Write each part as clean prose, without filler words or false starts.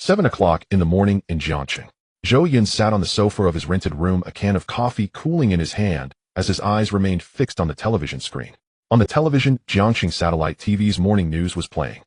7 o'clock in the morning in Jiangxing. Zhou Yun sat on the sofa of his rented room, a can of coffee cooling in his hand, as his eyes remained fixed on the television screen. On the television, Jiangxing Satellite TV's morning news was playing.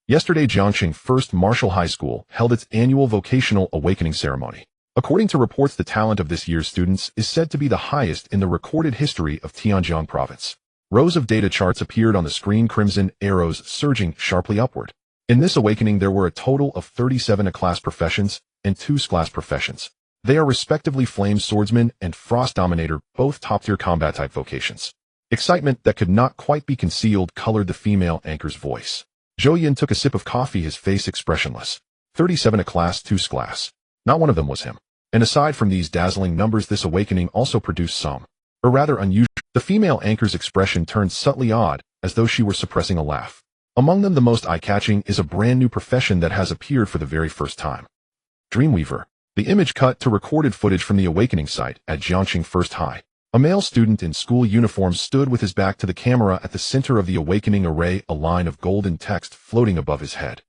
Yesterday, Jiangxing First Martial High School held its annual Vocational Awakening ceremony. According to reports, the talent of this year's students is said to be the highest in the recorded history of Tianjiang province. Rows of data charts appeared on the screen, crimson arrows surging sharply upward. In this awakening, there were a total of 37 A-class professions and 2 S-class professions. They are respectively Flame Swordsman and Frost Dominator, both top-tier combat-type vocations. Excitement that could not quite be concealed colored the female anchor's voice. Zhou Yun took a sip of coffee, his face expressionless. 37 A-class, 2 S-class. Not one of them was him. And aside from these dazzling numbers, this awakening also produced some, or rather unusual. The female anchor's expression turned subtly odd, as though she were suppressing a laugh. Among them, the most eye-catching is a brand-new profession that has appeared for the very first time. Dreamweaver. The image cut to recorded footage from the awakening site at Jiangxing First High. A male student in school uniform stood with his back to the camera at the center of the awakening array, a line of golden text floating above his head.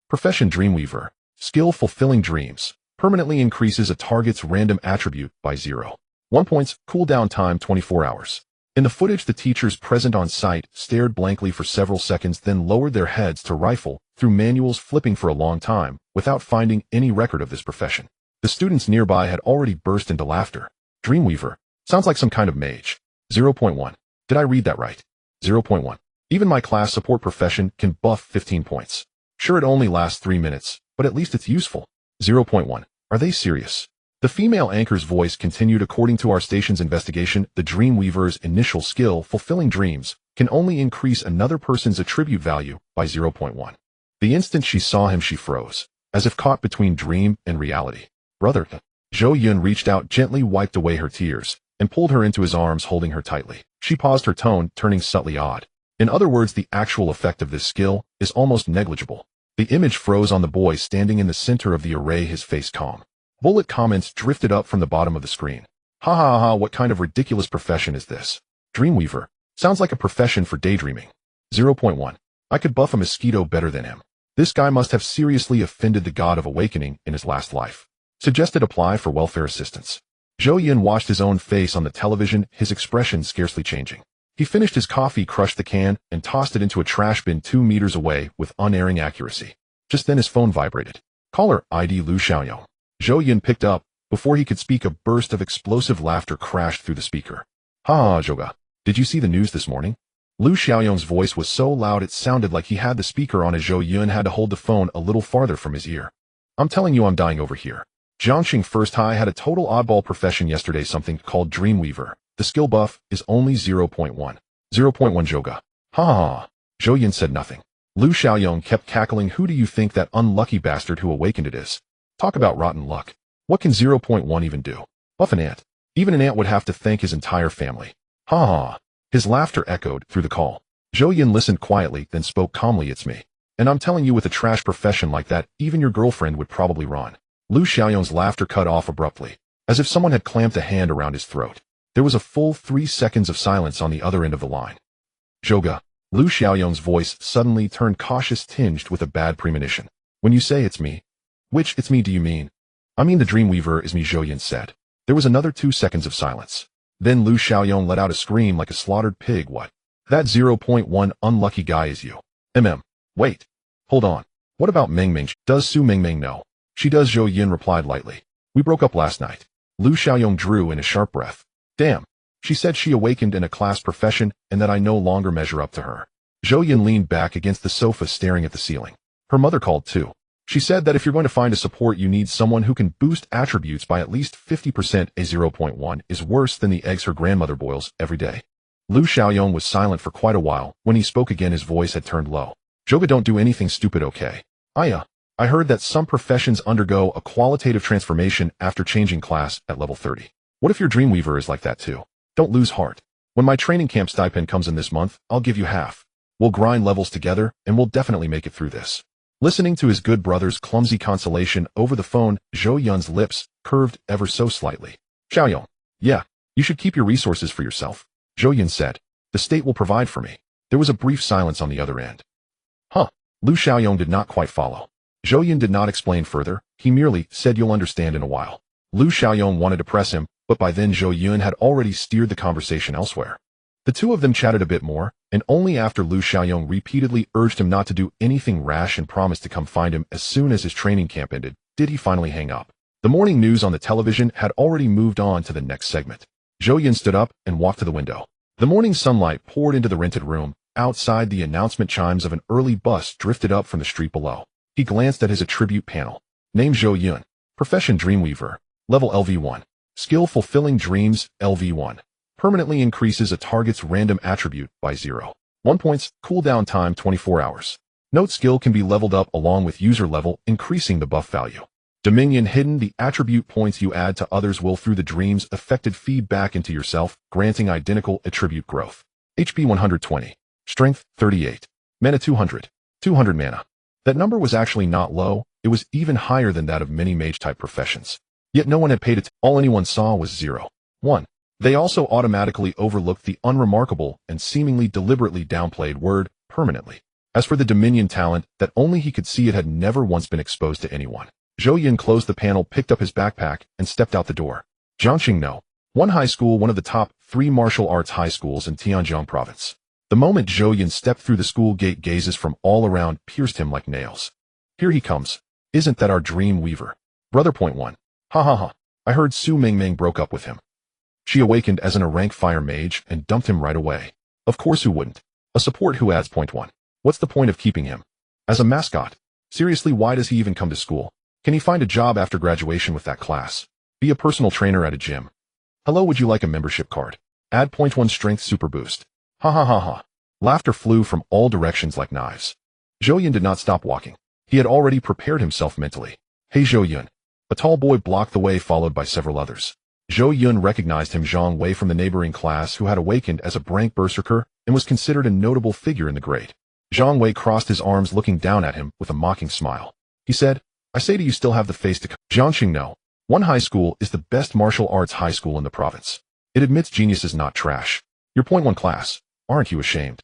Profession: Dreamweaver. Skill: fulfilling dreams. Permanently increases a target's random attribute by 0.1 points. Cooldown time 24 hours. In the footage, the teachers present on site stared blankly for several seconds, then lowered their heads to rifle through manuals, flipping for a long time, without finding any record of this profession. The students nearby had already burst into laughter. Dreamweaver. Sounds like some kind of mage. 0.1. Did I read that right? 0.1. Even my class support profession can buff 15 points. Sure, it only lasts 3 minutes, but at least it's useful. 0.1. Are they serious? The female anchor's voice continued. According to our station's investigation, the Dreamweaver's initial skill, fulfilling dreams, can only increase another person's attribute value by 0.1. The instant she saw him, she froze, as if caught between dream and reality. Brother. Zhou Yun reached out, gently wiped away her tears, and pulled her into his arms, holding her tightly. She paused, her tone turning subtly odd. In other words, the actual effect of this skill is almost negligible. The image froze on the boy standing in the center of the array, his face calm. Bullet comments drifted up from the bottom of the screen. Ha ha ha, what kind of ridiculous profession is this? Dreamweaver. Sounds like a profession for daydreaming. 0.1. I could buff a mosquito better than him. This guy must have seriously offended the god of awakening in his last life. Suggested apply for welfare assistance. Zhou Yun watched his own face on the television, his expression scarcely changing. He finished his coffee, crushed the can, and tossed it into a trash bin 2 meters away with unerring accuracy. Just then his phone vibrated. Caller ID Lu Xiaoyong. Zhou Yun picked up. Before he could speak, a burst of explosive laughter crashed through the speaker. Ha, Zhouga. Did you see the news this morning? Lu Xiaoyong's voice was so loud it sounded like he had the speaker on, as Zhou Yun had to hold the phone a little farther from his ear. I'm telling you, I'm dying over here. Jiangxing First High had a total oddball profession yesterday, something called Dreamweaver. The skill buff is only 0.1. 0.1 Zhouga. Ha ha. Zhou Yun said nothing. Lu Xiaoyong kept cackling. Who do you think that unlucky bastard who awakened it is? Talk about rotten luck. What can 0.1 even do? Buff an ant. Even an ant would have to thank his entire family. Ha ha. His laughter echoed through the call. Zhou Yun listened quietly, then spoke calmly. It's me. And I'm telling you, with a trash profession like that, even your girlfriend would probably run. Lu Xiaoyong's laughter cut off abruptly, as if someone had clamped a hand around his throat. There was a full 3 seconds of silence on the other end of the line. Zhouga. Lu Xiaoyong's voice suddenly turned cautious, tinged with a bad premonition. When you say it's me, which it's me do you mean? I mean the Dreamweaver is me, Zhou Yun said. There was another 2 seconds of silence. Then Lu Xiaoyong let out a scream like a slaughtered pig. What? That 0.1 unlucky guy is you. Wait. Hold on. What about Meng Meng? Does Su Meng Meng know? She does, Zhou Yun replied lightly. We broke up last night. Lu Xiaoyong drew in a sharp breath. Damn. She said she awakened in a class profession and that I no longer measure up to her. Zhou Yun leaned back against the sofa, staring at the ceiling. Her mother called too. She said that if you're going to find a support, you need someone who can boost attributes by at least 50%. A 0.1 is worse than the eggs her grandmother boils every day. Lu Xiaoyong was silent for quite a while. When he spoke again, his voice had turned low. Zhouga, don't do anything stupid, okay? I heard that some professions undergo a qualitative transformation after changing class at level 30. What if your Dreamweaver is like that too? Don't lose heart. When my training camp stipend comes in this month, I'll give you half. We'll grind levels together, and we'll definitely make it through this. Listening to his good brother's clumsy consolation over the phone, Zhou Yun's lips curved ever so slightly. Xiaoyong. Yeah, you should keep your resources for yourself. Zhou Yun said. The state will provide for me. There was a brief silence on the other end. Huh. Lu Xiaoyong did not quite follow. Zhou Yun did not explain further, he merely said you'll understand in a while. Lu Xiaoyong wanted to press him, but by then Zhou Yun had already steered the conversation elsewhere. The two of them chatted a bit more, and only after Lu Xiaoyong repeatedly urged him not to do anything rash and promised to come find him as soon as his training camp ended, did he finally hang up. The morning news on the television had already moved on to the next segment. Zhou Yun stood up and walked to the window. The morning sunlight poured into the rented room. Outside, the announcement chimes of an early bus drifted up from the street below. He glanced at his attribute panel. Name Zhou Yun. Profession Dreamweaver. Level LV1. Skill Fulfilling Dreams, LV1. Permanently increases a target's random attribute by 0.1 points. Cooldown time 24 hours. Note skill can be leveled up along with user level, increasing the buff value. Dominion Hidden. The attribute points you add to others will through the dreams affected feed back into yourself, granting identical attribute growth. HP 120. Strength 38. Mana 200. 200 mana. That number was actually not low, it was even higher than that of many mage-type professions. Yet no one had paid it. All anyone saw was 0.1. They also automatically overlooked the unremarkable and seemingly deliberately downplayed word, permanently. As for the Dominion talent, that only he could see, it had never once been exposed to anyone. Zhou Yun closed the panel, picked up his backpack, and stepped out the door. Jiangxing No. One high school, one of the top 3 martial arts high schools in Tianjiang province. The moment Zhou Yun stepped through the school gate, gazes from all around pierced him like nails. Here he comes. Isn't that our dream weaver? Brother. Point 1. Ha ha ha. I heard Su Mingming broke up with him. She awakened as a rank fire mage and dumped him right away. Of course, who wouldn't? A support who adds. Point 1. What's the point of keeping him? As a mascot? Seriously, why does he even come to school? Can he find a job after graduation with that class? Be a personal trainer at a gym? Hello, would you like a membership card? Add. Point 1 strength super boost. Ha ha ha ha. Laughter flew from all directions like knives. Zhou Yun did not stop walking. He had already prepared himself mentally. Hey Zhou Yun. A tall boy blocked the way, followed by several others. Zhou Yun recognized him, Zhang Wei from the neighboring class, who had awakened as a rank berserker and was considered a notable figure in the grade. Zhang Wei crossed his arms, looking down at him with a mocking smile. He said, I say, do you still have the face to come? Jiangxing No. One high school is the best martial arts high school in the province. It admits geniuses, not trash. Your Point 1 class. Aren't you ashamed?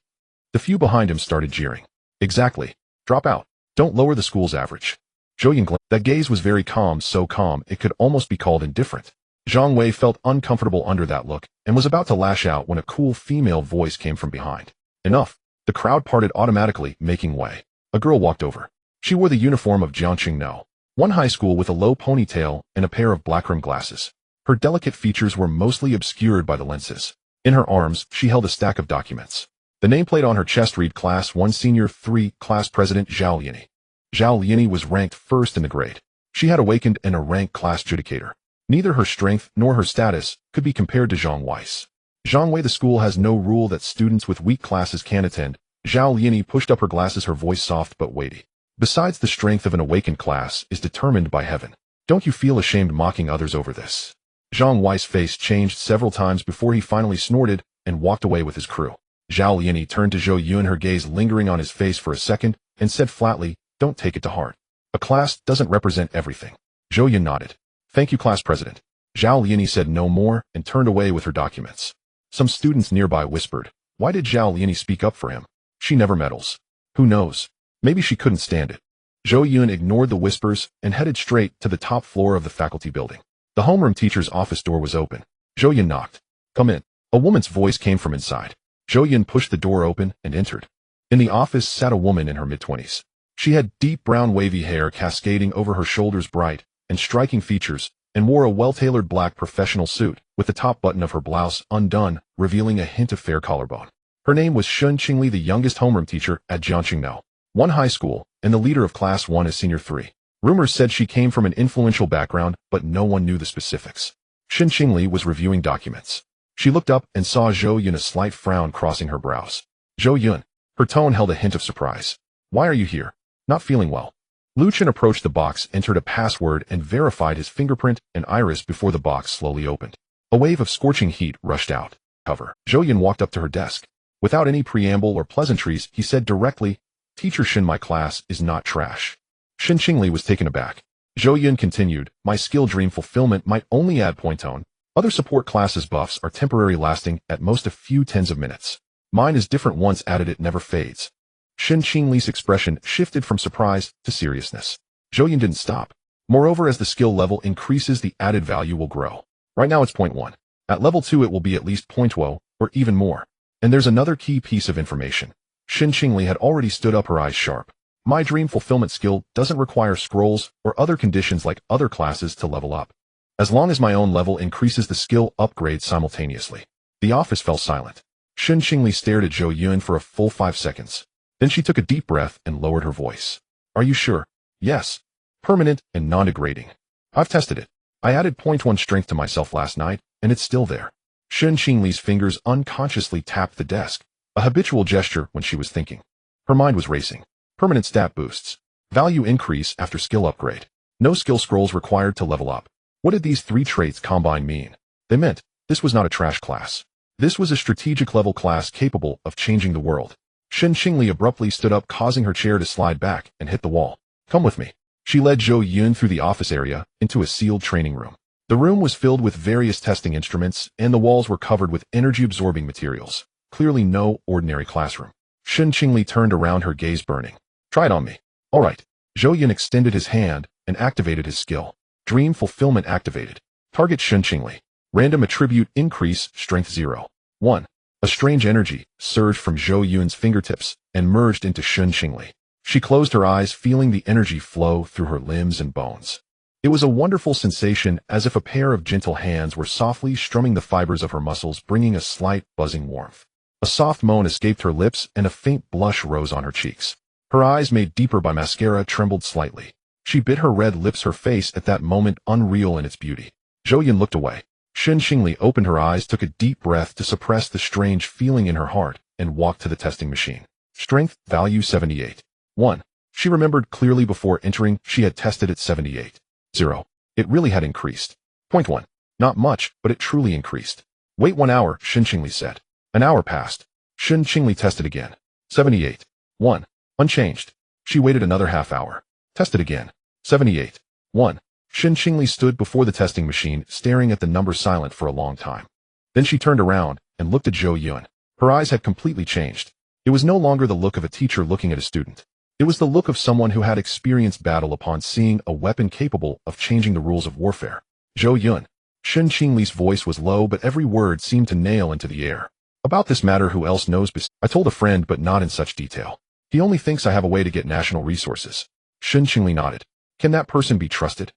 The few behind him started jeering. Exactly. Drop out. Don't lower the school's average. Zhou Yun glanced. That gaze was very calm, so calm it could almost be called indifferent. Zhang Wei felt uncomfortable under that look and was about to lash out when a cool female voice came from behind. Enough. The crowd parted automatically, making way. A girl walked over. She wore the uniform of Jiangxing No. One high school, with a low ponytail and a pair of black-rimmed glasses. Her delicate features were mostly obscured by the lenses. In her arms, she held a stack of documents. The nameplate on her chest read Class 1 Senior 3 Class President Zhao Yini. Zhao Yini was ranked first in the grade. She had awakened and a rank class judicator. Neither her strength nor her status could be compared to Zhang Wei's. Zhang Wei, the school has no rule that students with weak classes can attend. Zhao Yini pushed up her glasses, her voice soft but weighty. Besides, the strength of an awakened class is determined by heaven. Don't you feel ashamed mocking others over this? Zhang Wei's face changed several times before he finally snorted and walked away with his crew. Zhao Yini turned to Zhou Yun, her gaze lingering on his face for a second, and said flatly, don't take it to heart. A class doesn't represent everything. Zhou Yun nodded. Thank you, class president. Zhao Yini said no more and turned away with her documents. Some students nearby whispered, why did Zhao Yini speak up for him? She never meddles. Who knows? Maybe she couldn't stand it. Zhou Yun ignored the whispers and headed straight to the top floor of the faculty building. The homeroom teacher's office door was open. Zhou Yun knocked. Come in. A woman's voice came from inside. Zhou Yun pushed the door open and entered. In the office sat a woman in her mid-20s. She had deep brown wavy hair cascading over her shoulders, bright and striking features, and wore a well-tailored black professional suit, with the top button of her blouse undone, revealing a hint of fair collarbone. Her name was Shen Qingli, the youngest homeroom teacher at Jiangxing No. One high school, and the leader of Class 1 as Senior 3. Rumors said she came from an influential background, but no one knew the specifics. Shen Qingli was reviewing documents. She looked up and saw Zhou Yun, a slight frown crossing her brows. Zhou Yun. Her tone held a hint of surprise. Why are you here? Not feeling well. Lu Chen approached the box, entered a password, and verified his fingerprint and iris before the box slowly opened. A wave of scorching heat rushed out. Cover. Zhou Yun walked up to her desk. Without any preamble or pleasantries, he said directly, Teacher Shen, my class is not trash. Shen Qingli was taken aback. Zhou Yun continued, my skill dream fulfillment might only add point tone. Other support classes buffs are temporary, lasting at most a few tens of minutes. Mine is different, once added it never fades. Shen Qingli's expression shifted from surprise to seriousness. Zhou Yun didn't stop. Moreover, as the skill level increases, the added value will grow. Right now it's 0.1. At level 2 it will be at least 0.0, or even more. And there's another key piece of information. Shen Qingli had already stood up, her eyes sharp. My dream fulfillment skill doesn't require scrolls or other conditions like other classes to level up. As long as my own level increases, the skill upgrades simultaneously. The office fell silent. Shen Qingli stared at Zhou Yun for a full 5 seconds. Then she took a deep breath and lowered her voice. Are you sure? Yes. Permanent and non-degrading. I've tested it. I added 0.1 strength to myself last night, and it's still there. Shen Qingli's fingers unconsciously tapped the desk, a habitual gesture when she was thinking. Her mind was racing. Permanent stat boosts. Value increase after skill upgrade. No skill scrolls required to level up. What did these 3 traits combined mean? They meant this was not a trash class. This was a strategic level class capable of changing the world. Shen Qingli abruptly stood up, causing her chair to slide back and hit the wall. Come with me. She led Zhou Yun through the office area into a sealed training room. The room was filled with various testing instruments, and the walls were covered with energy-absorbing materials. Clearly no ordinary classroom. Shen Qingli turned around, her gaze burning. Try it on me. All right. Zhou Yun extended his hand and activated his skill. Dream fulfillment activated. Target Shen Qingli. Random attribute increase, strength 0. 1. A strange energy surged from Zhou Yun's fingertips and merged into Shen Qingli. She closed her eyes, feeling the energy flow through her limbs and bones. It was a wonderful sensation, as if a pair of gentle hands were softly strumming the fibers of her muscles, bringing a slight buzzing warmth. A soft moan escaped her lips, and a faint blush rose on her cheeks. Her eyes, made deeper by mascara, trembled slightly. She bit her red lips, her face at that moment unreal in its beauty. Zhou Yun looked away. Shen Qingli opened her eyes, took a deep breath to suppress the strange feeling in her heart, and walked to the testing machine. Strength, value 78. 1. She remembered clearly before entering she had tested at 78. 0. It really had increased. 0.1. Not much, but it truly increased. Wait 1 hour, Shen Qingli said. An hour passed. Shen Qingli tested again. 78. 1. Unchanged. She waited another half hour. Tested again. 78. 1. Shen Qingli stood before the testing machine, staring at the number, silent for a long time. Then she turned around and looked at Zhou Yun. Her eyes had completely changed. It was no longer the look of a teacher looking at a student. It was the look of someone who had experienced battle upon seeing a weapon capable of changing the rules of warfare. Zhou Yun. Shen Qingli's voice was low, but every word seemed to nail into the air. About this matter, who else knows? I told a friend, but not in such detail. He only thinks I have a way to get national resources. Shen Qingli nodded. Can that person be trusted?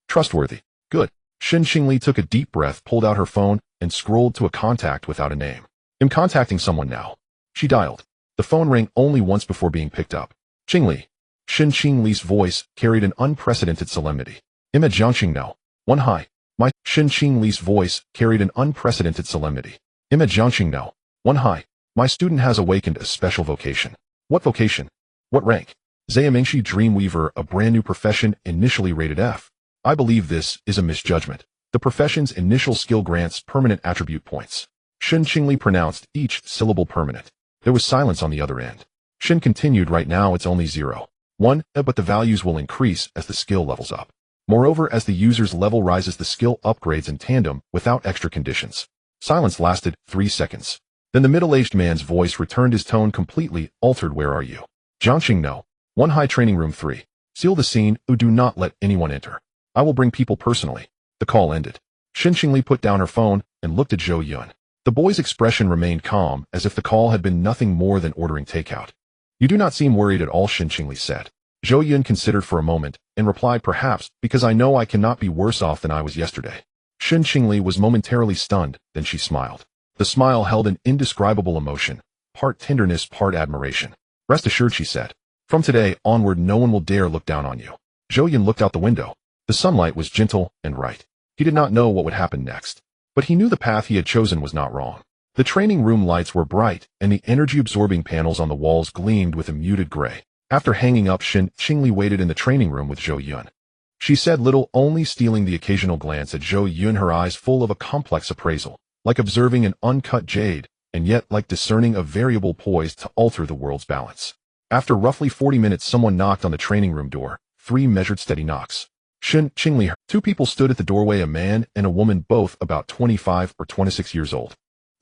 Trustworthy. Good. Shen Qingli took a deep breath, pulled out her phone, and scrolled to a contact without a name. I'm contacting someone now. She dialed. The phone rang only once before being picked up. Qingli. Shen Qingli's voice carried an unprecedented solemnity. I'm a Jiangxing now. 1 hi. My Shen Qingli's voice carried an unprecedented solemnity. I'm a Jiangxing now. 1 hi. My student has awakened a special vocation. What vocation? What rank? Zayamingshi Dreamweaver, a brand new profession, initially rated F. I believe this is a misjudgment. The profession's initial skill grants permanent attribute points. Shen Qingli pronounced each syllable permanent. There was silence on the other end. Shen continued, right now it's only 0. 1, but the values will increase as the skill levels up. Moreover, as the user's level rises, the skill upgrades in tandem without extra conditions. Silence lasted 3 seconds. Then the middle-aged man's voice returned, his tone completely altered. Where are you? Jiangxing no. 1 high training room 3. Seal the scene, do not let anyone enter. I will bring people personally. The call ended. Shen Qingli put down her phone and looked at Zhou Yun. The boy's expression remained calm, as if the call had been nothing more than ordering takeout. You do not seem worried at all, Shen Qingli said. Zhou Yun considered for a moment and replied, perhaps because I know I cannot be worse off than I was yesterday. Shen Qingli was momentarily stunned, then she smiled. The smile held an indescribable emotion, part tenderness, part admiration. Rest assured, she said. From today onward, no one will dare look down on you. Zhou Yun looked out the window. The sunlight was gentle and right. He did not know what would happen next, but he knew the path he had chosen was not wrong. The training room lights were bright, and the energy-absorbing panels on the walls gleamed with a muted gray. After hanging up, Shen Qingli waited in the training room with Zhou Yun. She said little, only stealing the occasional glance at Zhou Yun, her eyes full of a complex appraisal, like observing an uncut jade, and yet like discerning a variable poised to alter the world's balance. After roughly 40 minutes, someone knocked on the training room door. 3 measured steady knocks. Shen Qingli. 2 people stood at the doorway, a man and a woman, both about 25 or 26 years old.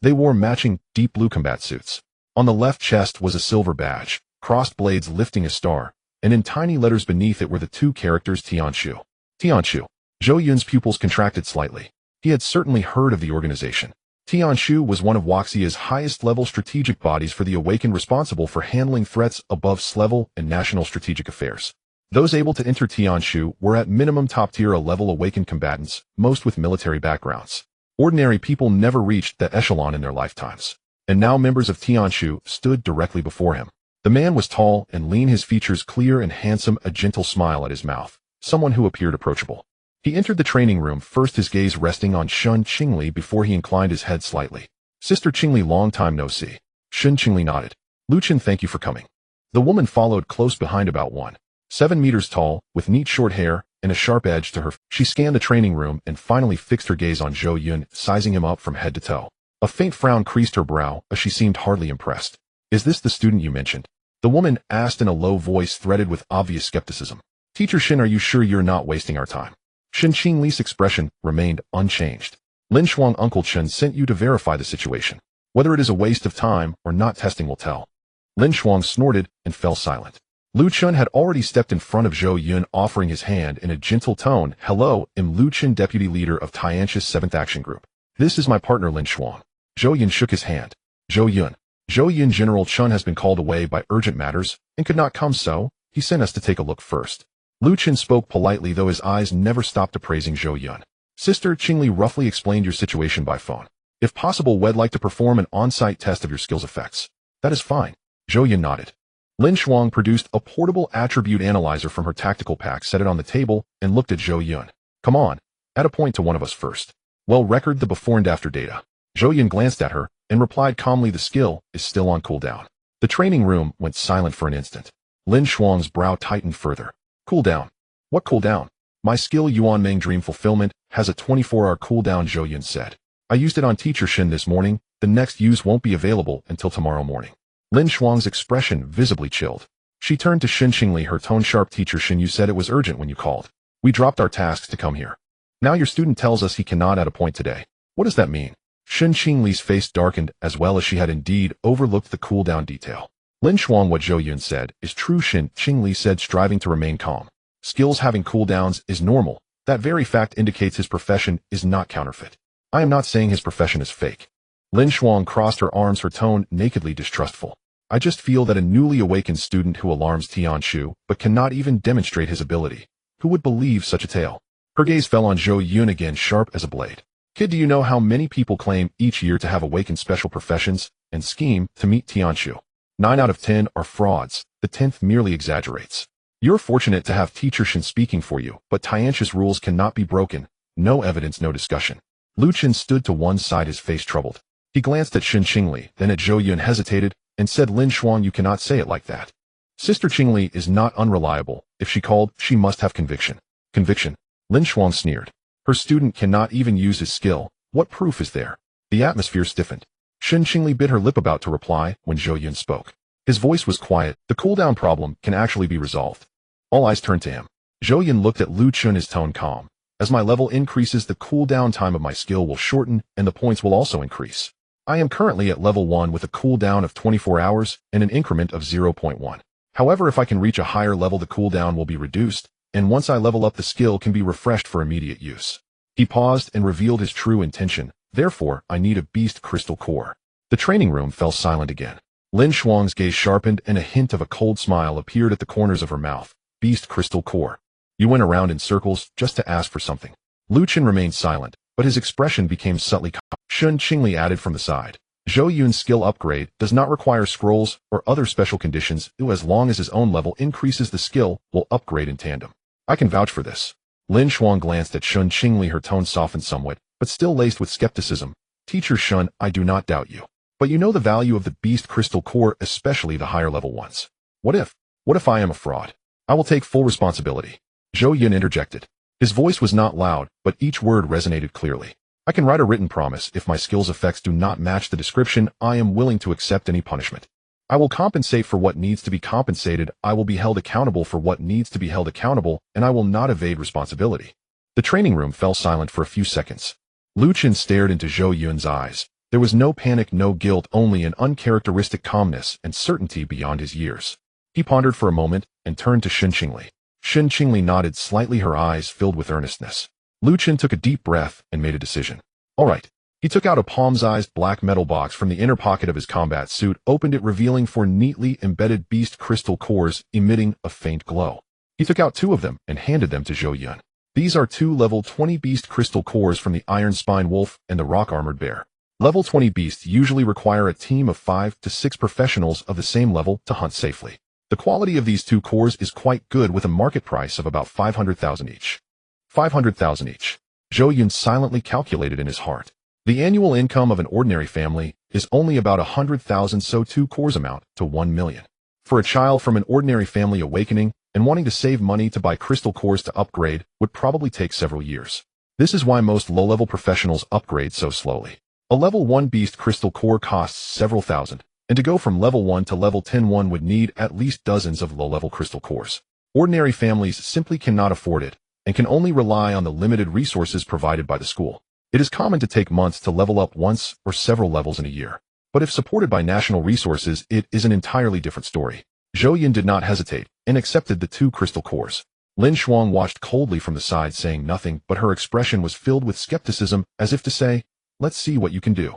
They wore matching deep blue combat suits. On the left chest was a silver badge, crossed blades lifting a star, and in tiny letters beneath it were the two characters Tianshu. Tianshu. Zhou Yun's pupils contracted slightly. He had certainly heard of the organization. Tianshu was one of Huaxia's highest-level strategic bodies for the Awakened, responsible for handling threats above S-level and national strategic affairs. Those able to enter Tianshu were at minimum top-tier level Awakened combatants, most with military backgrounds. Ordinary people never reached that echelon in their lifetimes. And now members of Tianshu stood directly before him. The man was tall and lean, his features clear and handsome, a gentle smile at his mouth, someone who appeared approachable. He entered the training room, first his gaze resting on Shen Qingli before he inclined his head slightly. Sister Qingli, long time no see. Shen Qingli nodded. Lu Chen, thank you for coming. The woman followed close behind, about 1.7 meters tall, with neat short hair and a sharp edge to her. She scanned the training room and finally fixed her gaze on Zhou Yun, sizing him up from head to toe. A faint frown creased her brow as she seemed hardly impressed. Is this the student you mentioned? The woman asked in a low voice threaded with obvious skepticism. Teacher Shen, are you sure you're not wasting our time? Shen Qingli's expression remained unchanged. Lin Shuang, Uncle Chen sent you to verify the situation. Whether it is a waste of time or not, testing will tell. Lin Shuang snorted and fell silent. Lu Chen had already stepped in front of Zhou Yun, offering his hand in a gentle tone. Hello, I'm Lu Chen, deputy leader of Tianshu's 7th Action Group. This is my partner Lin Shuang. Zhou Yun shook his hand. Zhou Yun, General Chen has been called away by urgent matters and could not come, so he sent us to take a look first. Lu Chen spoke politely, though his eyes never stopped appraising Zhou Yun. Sister Qingli roughly explained your situation by phone. If possible, we'd like to perform an on-site test of your skills effects. That is fine. Zhou Yun nodded. Lin Shuang produced a portable attribute analyzer from her tactical pack, set it on the table, and looked at Zhou Yun. Come on, add a point to one of us first. Well, record the before and after data. Zhou Yun glanced at her and replied calmly, the skill is still on cooldown. The training room went silent for an instant. Lin Shuang's brow tightened further. Cooldown? What cooldown? My skill Yuanming Dream Fulfillment has a 24-hour cooldown, Zhou Yun said. I used it on Teacher Shen this morning. The next use won't be available until tomorrow morning. Lin Shuang's expression visibly chilled. She turned to Shen Qingli, her tone sharp. Teacher Shen, you said it was urgent when you called. We dropped our tasks to come here. Now your student tells us he cannot add a point today. What does that mean? Shen Qingli's face darkened, as well as she had indeed overlooked the cooldown detail. Lin Shuang, what Zhou Yun said is true, Shen Qingli said, striving to remain calm. Skills having cooldowns is normal. That very fact indicates his profession is not counterfeit. I am not saying his profession is fake. Lin Shuang crossed her arms, her tone nakedly distrustful. I just feel that a newly awakened student who alarms Tianshu but cannot even demonstrate his ability. Who would believe such a tale? Her gaze fell on Zhou Yun again, sharp as a blade. Kid, do you know how many people claim each year to have awakened special professions and scheme to meet Tianshu? 9 out of 10 are frauds. The 10th merely exaggerates. You're fortunate to have Teacher Shen speaking for you, but Tianshu's rules cannot be broken. No evidence, no discussion. Lu Chen stood to one side, his face troubled. He glanced at Shen Qingli, then at Zhou Yun, hesitated, and said, Lin Shuang, you cannot say it like that. Sister Qingli is not unreliable. If she called, she must have conviction. Conviction? Lin Shuang sneered. Her student cannot even use his skill. What proof is there? The atmosphere stiffened. Shen Qingli bit her lip about to reply when Zhou Yun spoke. His voice was quiet. The cooldown problem can actually be resolved. All eyes turned to him. Zhou Yun looked at Lu Chen, his tone calm. As my level increases, the cooldown time of my skill will shorten and the points will also increase. I am currently at level 1 with a cooldown of 24 hours and an increment of 0.1. However, if I can reach a higher level, the cooldown will be reduced, and once I level up, the skill can be refreshed for immediate use. He paused and revealed his true intention. Therefore, I need a beast crystal core. The training room fell silent again. Lin Shuang's gaze sharpened and a hint of a cold smile appeared at the corners of her mouth. Beast crystal core. You went around in circles just to ask for something. Lu Chen remained silent, but his expression became subtly calm. Shen Qingli added from the side. Zhou Yun's skill upgrade does not require scrolls or other special conditions, as long as his own level increases, the skill will upgrade in tandem. I can vouch for this. Lin Shuang glanced at Shen Qingli, her tone softened somewhat, but still laced with skepticism. Teacher Shen, I do not doubt you. But you know the value of the beast crystal core, especially the higher level ones. What if I am a fraud? I will take full responsibility. Zhou Yun interjected. His voice was not loud, but each word resonated clearly. I can write a written promise. If my skill's effects do not match the description, I am willing to accept any punishment. I will compensate for what needs to be compensated. I will be held accountable for what needs to be held accountable, and I will not evade responsibility. The training room fell silent for a few seconds. Lu Chen stared into Zhou Yun's eyes. There was no panic, no guilt, only an uncharacteristic calmness and certainty beyond his years. He pondered for a moment and turned to Shen Qingli. Shen Qingli nodded slightly, her eyes filled with earnestness. Lu Chen took a deep breath and made a decision. All right. He took out a palm-sized black metal box from the inner pocket of his combat suit, opened it, revealing 4 neatly embedded beast crystal cores emitting a faint glow. He took out 2 of them and handed them to Zhou Yun. These are 2 level 20 beast crystal cores from the Iron Spine Wolf and the Rock Armored Bear. Level 20 beasts usually require a team of 5 to 6 professionals of the same level to hunt safely. The quality of these 2 cores is quite good, with a market price of about 500,000 each. 500,000 each. Zhou Yun silently calculated in his heart. The annual income of an ordinary family is only about 100,000, so 2 cores amount to 1 million. For a child from an ordinary family awakening and wanting to save money to buy crystal cores to upgrade would probably take several years. This is why most low-level professionals upgrade so slowly. A level 1 beast crystal core costs several thousand, and to go from level 1 to level 10 one would need at least dozens of low-level crystal cores. Ordinary families simply cannot afford it and can only rely on the limited resources provided by the school. It is common to take months to level up once or several levels in a year. But if supported by national resources, it is an entirely different story. Zhou Yun did not hesitate and accepted the 2 crystal cores. Lin Shuang watched coldly from the side, saying nothing, but her expression was filled with skepticism, as if to say, "Let's see what you can do."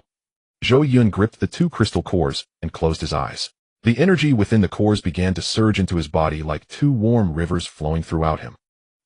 Zhou Yun gripped the 2 crystal cores and closed his eyes. The energy within the cores began to surge into his body like 2 warm rivers flowing throughout him.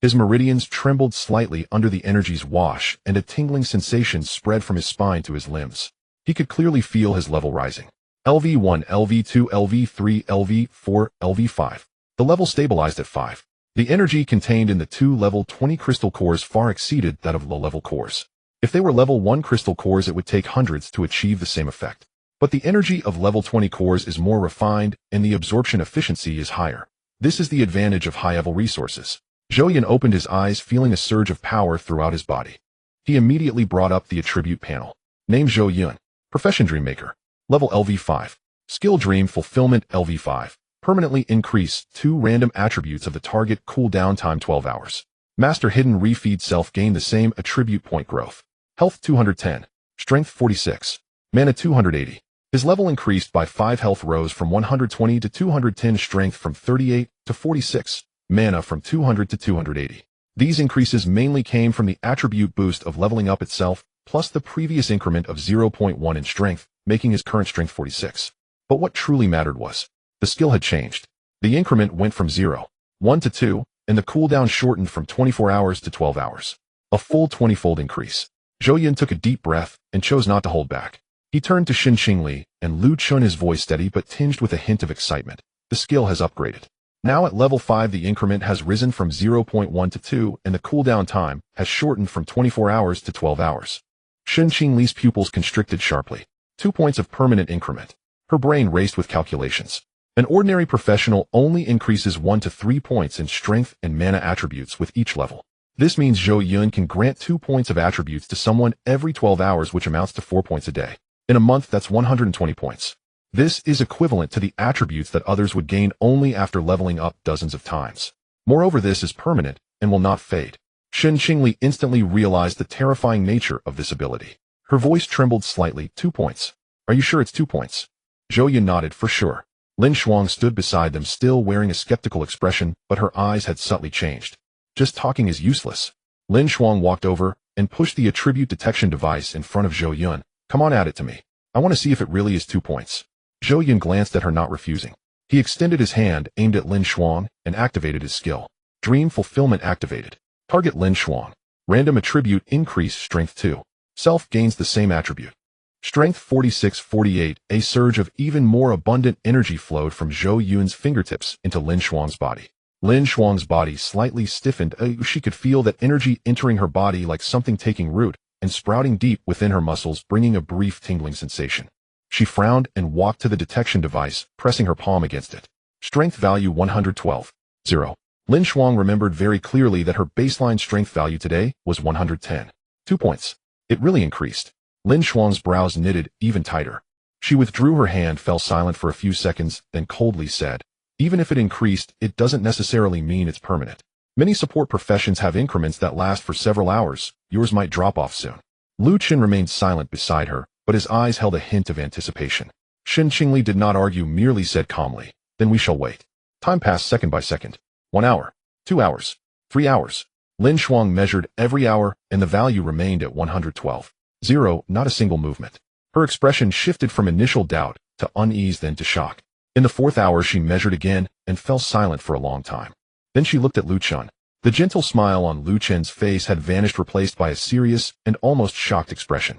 His meridians trembled slightly under the energy's wash, and a tingling sensation spread from his spine to his limbs. He could clearly feel his level rising. LV1, LV2, LV3, LV4, LV5. The level stabilized at 5. The energy contained in the 2 level 20 crystal cores far exceeded that of low-level cores. If they were level 1 crystal cores, it would take hundreds to achieve the same effect. But the energy of level 20 cores is more refined, and the absorption efficiency is higher. This is the advantage of high-level resources. Zhou Yun opened his eyes, feeling a surge of power throughout his body. He immediately brought up the attribute panel. Name Zhou Yun. Profession Dreammaker. Level LV5. Skill Dream Fulfillment LV5. Permanently increase 2 random attributes of the target, cooldown time 12 hours. Master Hidden Refeed Self, gain the same attribute point growth. Health 210. Strength 46. Mana 280. His level increased by 5, health rose from 120 to 210, strength from 38 to 46. Mana from 200 to 280. These increases mainly came from the attribute boost of leveling up itself, plus the previous increment of 0.1 in strength, making his current strength 46. But what truly mattered was, the skill had changed. The increment went from 0.1 to 2, and the cooldown shortened from 24 hours to 12 hours. A full 20-fold increase. Zhou Yun took a deep breath and chose not to hold back. He turned to Shen Qingli and Lu Chen, his voice steady but tinged with a hint of excitement. The skill has upgraded. Now at level 5, the increment has risen from 0.1 to 2, and the cooldown time has shortened from 24 hours to 12 hours. Shen Qingli's pupils constricted sharply. 2 points of permanent increment. Her brain raced with calculations. An ordinary professional only increases 1 to 3 points in strength and mana attributes with each level. This means Zhou Yun can grant 2 points of attributes to someone every 12 hours, which amounts to 4 points a day. In a month, that's 120 points. This is equivalent to the attributes that others would gain only after leveling up dozens of times. Moreover, this is permanent and will not fade. Shen Qingli instantly realized the terrifying nature of this ability. Her voice trembled slightly. 2 points. Are you sure it's 2 points? Zhou Yun nodded. For sure. Lin Shuang stood beside them, still wearing a skeptical expression, but her eyes had subtly changed. Just talking is useless. Lin Shuang walked over and pushed the attribute detection device in front of Zhou Yun. Come on, add it to me. I want to see if it really is 2 points. Zhou Yun glanced at her, not refusing. He extended his hand, aimed at Lin Shuang, and activated his skill. Dream Fulfillment activated. Target Lin Shuang. Random attribute increase, strength 2. Self gains the same attribute. Strength 46-48. A surge of even more abundant energy flowed from Zhou Yun's fingertips into Lin Shuang's body. Lin Shuang's body slightly stiffened. She could feel that energy entering her body like something taking root and sprouting deep within her muscles, bringing a brief tingling sensation. She frowned and walked to the detection device, pressing her palm against it. Strength value 112. 0. Lin Shuang remembered very clearly that her baseline strength value today was 110. 2 points. It really increased. Lin Shuang's brows knitted even tighter. She withdrew her hand, fell silent for a few seconds, then coldly said, "Even if it increased, it doesn't necessarily mean it's permanent. Many support professions have increments that last for several hours. Yours might drop off soon." Lu Chen remained silent beside her, but his eyes held a hint of anticipation. Shen Qingli did not argue, merely said calmly, "Then we shall wait." Time passed second by second. 1 hour. 2 hours. 3 hours. Lin Shuang measured every hour, and the value remained at 112. 0, not a single movement. Her expression shifted from initial doubt to unease, then to shock. In the 4th hour, she measured again and fell silent for a long time. Then she looked at Lu Chen. The gentle smile on Lu Chen's face had vanished, replaced by a serious and almost shocked expression.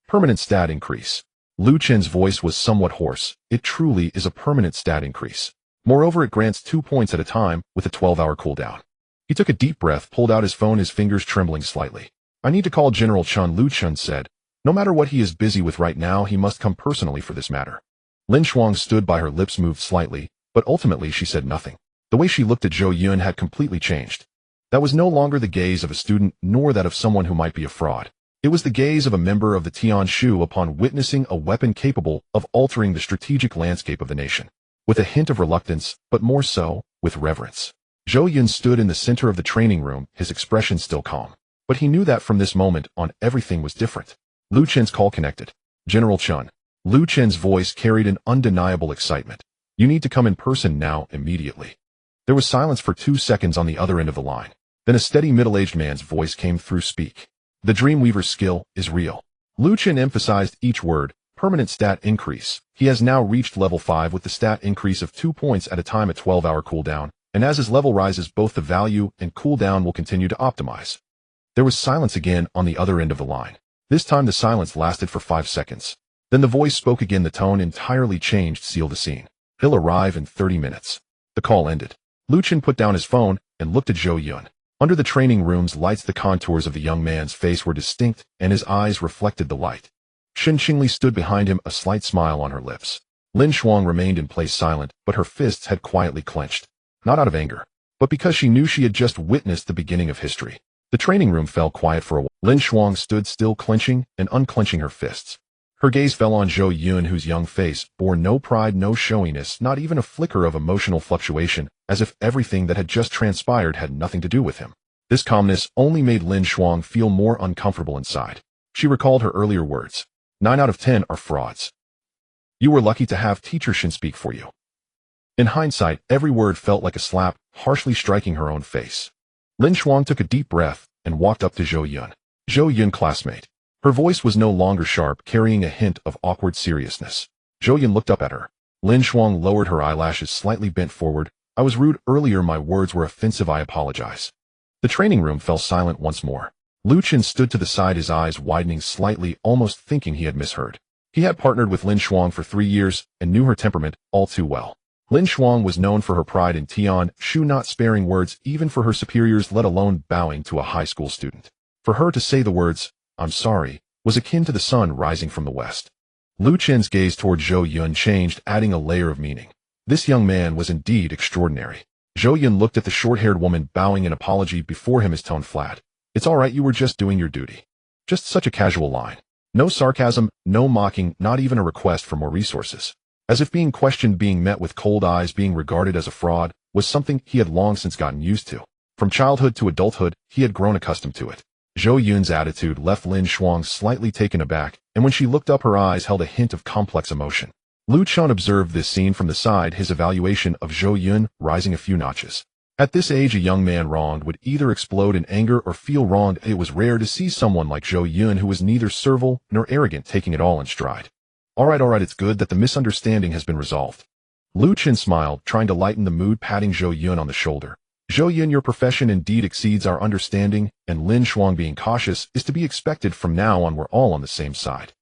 Permanent stat increase. Lu Chen's voice was somewhat hoarse. It truly is a permanent stat increase. Moreover, it grants 2 points at a time with a 12-hour cooldown. He took a deep breath, pulled out his phone, his fingers trembling slightly. I need to call General Chen, Lu Chen said. No matter what he is busy with right now, he must come personally for this matter. Lin Shuang stood by, her lips moved slightly, but ultimately she said nothing. The way she looked at Zhou Yun had completely changed. That was no longer the gaze of a student, nor that of someone who might be a fraud. It was the gaze of a member of the Tian Shu upon witnessing a weapon capable of altering the strategic landscape of the nation. With a hint of reluctance, but more so, with reverence. Zhou Yun stood in the center of the training room, his expression still calm. But he knew that from this moment on everything was different. Lu Chen's call connected. General Chen. Lu Chen's voice carried an undeniable excitement. You need to come in person now, immediately. There was silence for 2 seconds on the other end of the line. Then a steady middle-aged man's voice came through. Speak. The Dreamweaver's skill is real. Lu Chen emphasized each word. Permanent stat increase. He has now reached level 5 with the stat increase of 2 points at a time, a 12-hour cooldown, and as his level rises, both the value and cooldown will continue to optimize. There was silence again on the other end of the line. This time the silence lasted for 5 seconds. Then the voice spoke again. The tone entirely changed. Seal the scene. He'll arrive in 30 minutes. The call ended. Lu Chen put down his phone and looked at Zhou Yun. Under the training room's lights, the contours of the young man's face were distinct, and his eyes reflected the light. Shen Qingli stood behind him, a slight smile on her lips. Lin Shuang remained in place silent, but her fists had quietly clenched. Not out of anger, but because she knew she had just witnessed the beginning of history. The training room fell quiet for a while. Lin Shuang stood still, clenching and unclenching her fists. Her gaze fell on Zhou Yun, whose young face bore no pride, no showiness, not even a flicker of emotional fluctuation, as if everything that had just transpired had nothing to do with him. This calmness only made Lin Shuang feel more uncomfortable inside. She recalled her earlier words. 9 out of 10 are frauds. You were lucky to have Teacher Shen speak for you. In hindsight, every word felt like a slap, harshly striking her own face. Lin Shuang took a deep breath and walked up to Zhou Yun. Zhou Yun, classmate. Her voice was no longer sharp, carrying a hint of awkward seriousness. Zhou Yun looked up at her. Lin Shuang lowered her eyelashes, slightly bent forward. I was rude earlier, my words were offensive, I apologize. The training room fell silent once more. Lu Chen stood to the side, his eyes widening slightly, almost thinking he had misheard. He had partnered with Lin Shuang for 3 years and knew her temperament all too well. Lin Shuang was known for her pride in Tian Shu, not sparing words even for her superiors, let alone bowing to a high school student. For her to say the words, I'm sorry, was akin to the sun rising from the west. Lu Chen's gaze toward Zhou Yun changed, adding a layer of meaning. This young man was indeed extraordinary. Zhou Yun looked at the short-haired woman, bowing in apology before him, his tone flat. It's all right, you were just doing your duty. Just such a casual line. No sarcasm, no mocking, not even a request for more resources. As if being questioned, being met with cold eyes, being regarded as a fraud, was something he had long since gotten used to. From childhood to adulthood, he had grown accustomed to it. Zhou Yun's attitude left Lin Shuang slightly taken aback, and when she looked up, her eyes held a hint of complex emotion. Lu Chen observed this scene from the side, his evaluation of Zhou Yun rising a few notches. At this age, a young man wronged would either explode in anger or feel wronged. It was rare to see someone like Zhou Yun who was neither servile nor arrogant, taking it all in stride. All right, it's good that the misunderstanding has been resolved. Lu Chen smiled, trying to lighten the mood, patting Zhou Yun on the shoulder. Zhou Yun, your profession indeed exceeds our understanding, and Lin Shuang being cautious is to be expected. From now on, we're all on the same side.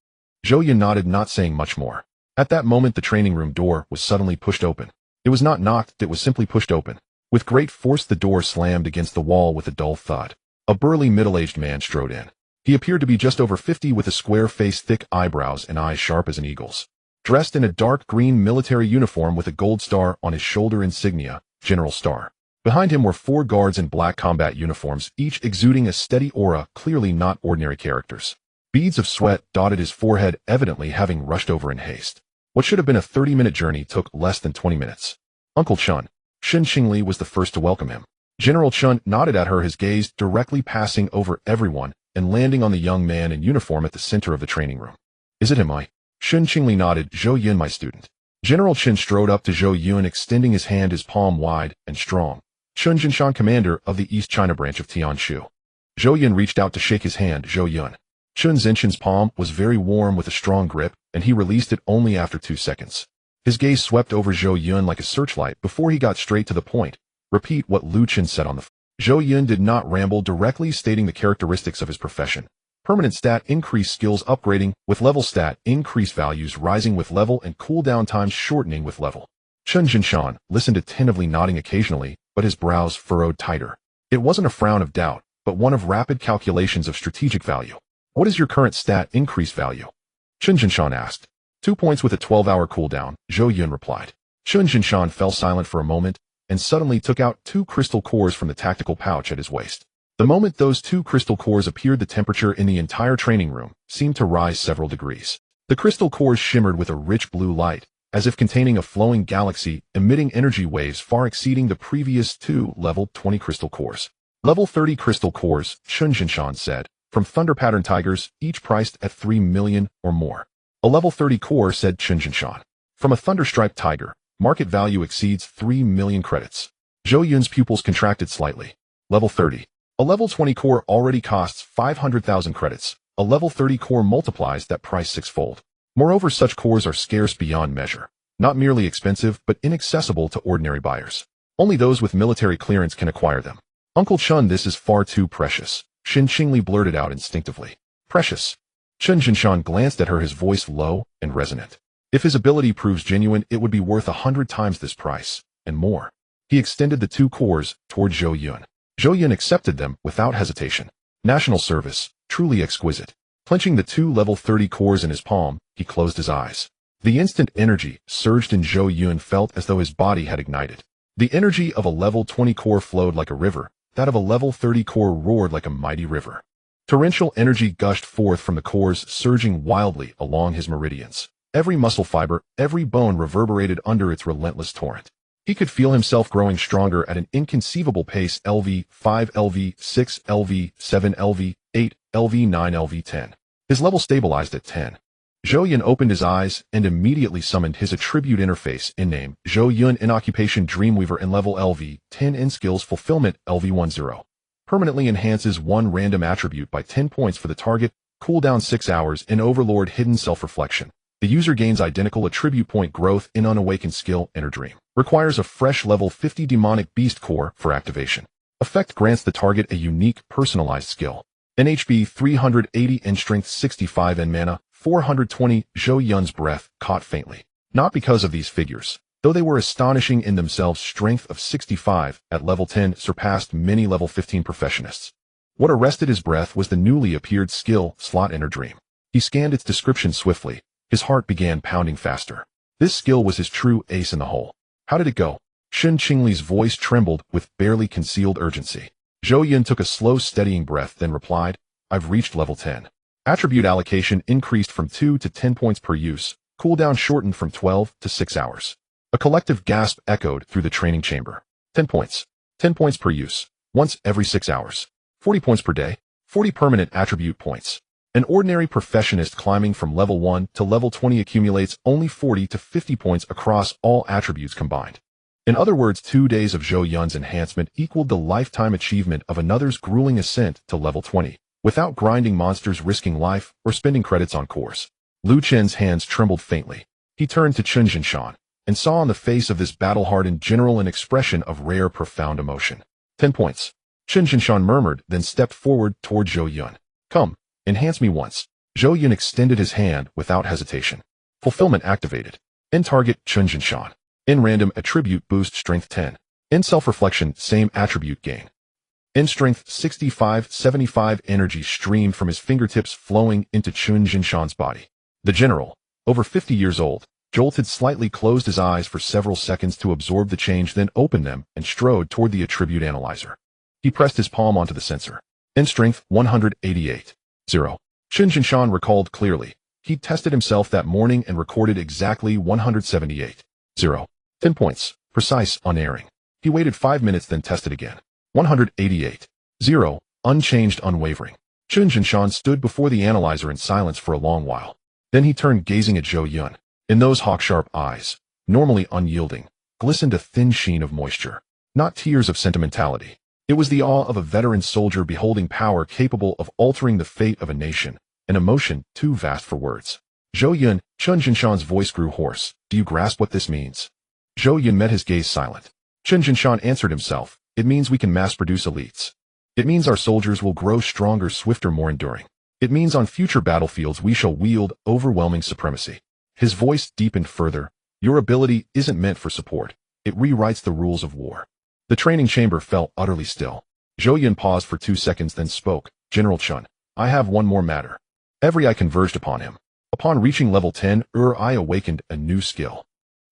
Zhou Yun nodded, not saying much more. At that moment, the training room door was suddenly pushed open. It was not knocked, it was simply pushed open. With great force, the door slammed against the wall with a dull thud. A burly, middle-aged man strode in. He appeared to be just over 50, with a square face, thick eyebrows, and eyes sharp as an eagle's. Dressed in a dark green military uniform with a gold star on his shoulder insignia, General Star. Behind him were 4 guards in black combat uniforms, each exuding a steady aura, clearly not ordinary characters. Beads of sweat dotted his forehead, evidently having rushed over in haste. What should have been a 30-minute journey took less than 20 minutes. Uncle Chen. Shen Qingli was the first to welcome him. General Chen nodded at her, his gaze directly passing over everyone and landing on the young man in uniform at the center of the training room. Is it him? Shen Qingli nodded. Zhou Yun, my student. General Chen strode up to Zhou Yun, extending his hand, his palm wide and strong. Shen Qingli, commander of the East China branch of Tianshu. Zhou Yun reached out to shake his hand. Zhou Yun. Chen Xinshan's palm was very warm with a strong grip, and he released it only after 2 seconds. His gaze swept over Zhou Yun like a searchlight before he got straight to the point. Repeat what Lu Chen said on the phone. Zhou Yun did not ramble, directly stating the characteristics of his profession. Permanent stat increase, skills upgrading with level, stat increase, values rising with level, and cooldown times shortening with level. Chen Xinshan listened attentively, nodding occasionally, but his brows furrowed tighter. It wasn't a frown of doubt, but one of rapid calculations of strategic value. What is your current stat increase value? Chen Xinshan asked. 2 points with a 12-hour cooldown, Zhou Yun replied. Chen Xinshan fell silent for a moment, and suddenly took out 2 crystal cores from the tactical pouch at his waist. The moment those 2 crystal cores appeared, the temperature in the entire training room seemed to rise several degrees. The crystal cores shimmered with a rich blue light, as if containing a flowing galaxy, emitting energy waves far exceeding the previous 2 level 20 crystal cores. Level 30 crystal cores, Chen Xinshan said, from Thunder Pattern Tigers, each priced at 3 million or more. A level 30 core, said Chen Xinshan. From a Thunderstriped Tiger, market value exceeds 3 million credits. Zhou Yun's pupils contracted slightly. Level 30. A level 20 core already costs 500,000 credits. A level 30 core multiplies that price 6-fold. Moreover, such cores are scarce beyond measure. Not merely expensive, but inaccessible to ordinary buyers. Only those with military clearance can acquire them. Uncle Chen, this is far too precious, Shen Qingli blurted out instinctively. Precious? Chen Xinshan glanced at her, his voice low and resonant. If his ability proves genuine, it would be worth 100 times this price, and more. He extended the 2 cores toward Zhou Yun. Zhou Yun accepted them without hesitation. National service, truly exquisite. Clenching the 2 level 30 cores in his palm, he closed his eyes. The instant energy surged in Zhou Yun, felt as though his body had ignited. The energy of a level 20 core flowed like a river, that of a level 30 core roared like a mighty river. Torrential energy gushed forth from the cores, surging wildly along his meridians. Every muscle fiber, every bone reverberated under its relentless torrent. He could feel himself growing stronger at an inconceivable pace. LV 5, LV 6, LV 7, LV 8, LV 9, LV 10. His level stabilized at 10. Zhou Yun opened his eyes and immediately summoned his attribute interface. In name, Zhou Yun. In occupation, Dreamweaver. In level, LV 10. In skills, Fulfillment, LV 10. Permanently enhances 1 random attribute by 10 points for the target. Cooldown 6 hours. In Overlord, Hidden Self-Reflection. The user gains identical attribute point growth in Unawakened skill, Inner Dream. Requires a fresh level 50 Demonic Beast Core for activation. Effect grants the target a unique, personalized skill. In HP 380, in Strength 65, and Mana 420. Zhou Yun's breath caught faintly. Not because of these figures, though they were astonishing in themselves. Strength of 65 at level 10 surpassed many level 15 professionists. What arrested his breath was the newly appeared skill slot, Inner Dream. He scanned its description swiftly. His heart began pounding faster. This skill was his true ace in the hole. How did it go? Shen Qingli's voice trembled with barely concealed urgency. Zhou Yun took a slow, steadying breath, then replied, I've reached level 10. Attribute allocation increased from 2 to 10 points per use. Cooldown shortened from 12 to 6 hours. A collective gasp echoed through the training chamber. 10 points. 10 points per use. Once every 6 hours. 40 points per day. 40 permanent attribute points. An ordinary professionist climbing from level 1 to level 20 accumulates only 40 to 50 points across all attributes combined. In other words, 2 days of Zhou Yun's enhancement equaled the lifetime achievement of another's grueling ascent to level 20, without grinding monsters, risking life, or spending credits on cores. Lu Chen's hands trembled faintly. He turned to Chen Xinshan, and saw on the face of this battle-hardened general an expression of rare, profound emotion. 10 points. Chen Xinshan murmured, then stepped forward toward Zhou Yun. Come. Enhance me once. Zhou Yun extended his hand without hesitation. Fulfillment activated. In target, Chen Xinshan. In random attribute boost, strength 10. In self-reflection, same attribute gain. In strength 65, 75, energy streamed from his fingertips, flowing into Chen Xinshan's body. The general, over 50 years old, jolted slightly, closed his eyes for several seconds to absorb the change, then opened them and strode toward the attribute analyzer. He pressed his palm onto the sensor. In strength 188. 0. Chen Xinshan recalled clearly. He tested himself that morning and recorded exactly 178. 0. 10 points. Precise, unerring. He waited 5 minutes, then tested again. 188. 0. Unchanged, unwavering. Chen Xinshan stood before the analyzer in silence for a long while. Then he turned, gazing at Zhou Yun. In those hawk-sharp eyes, normally unyielding, glistened a thin sheen of moisture. Not tears of sentimentality. It was the awe of a veteran soldier beholding power capable of altering the fate of a nation, an emotion too vast for words. Zhou Yun, Chen Jinshan's voice grew hoarse. Do you grasp what this means? Zhou Yun met his gaze silent. Chen Jinshan answered himself. It means we can mass-produce elites. It means our soldiers will grow stronger, swifter, more enduring. It means on future battlefields we shall wield overwhelming supremacy. His voice deepened further. Your ability isn't meant for support. It rewrites the rules of war. The training chamber fell utterly still. Zhou Yun paused for 2 seconds, then spoke. General Chen, I have one more matter. Every eye converged upon him. Upon reaching level 10, I awakened a new skill.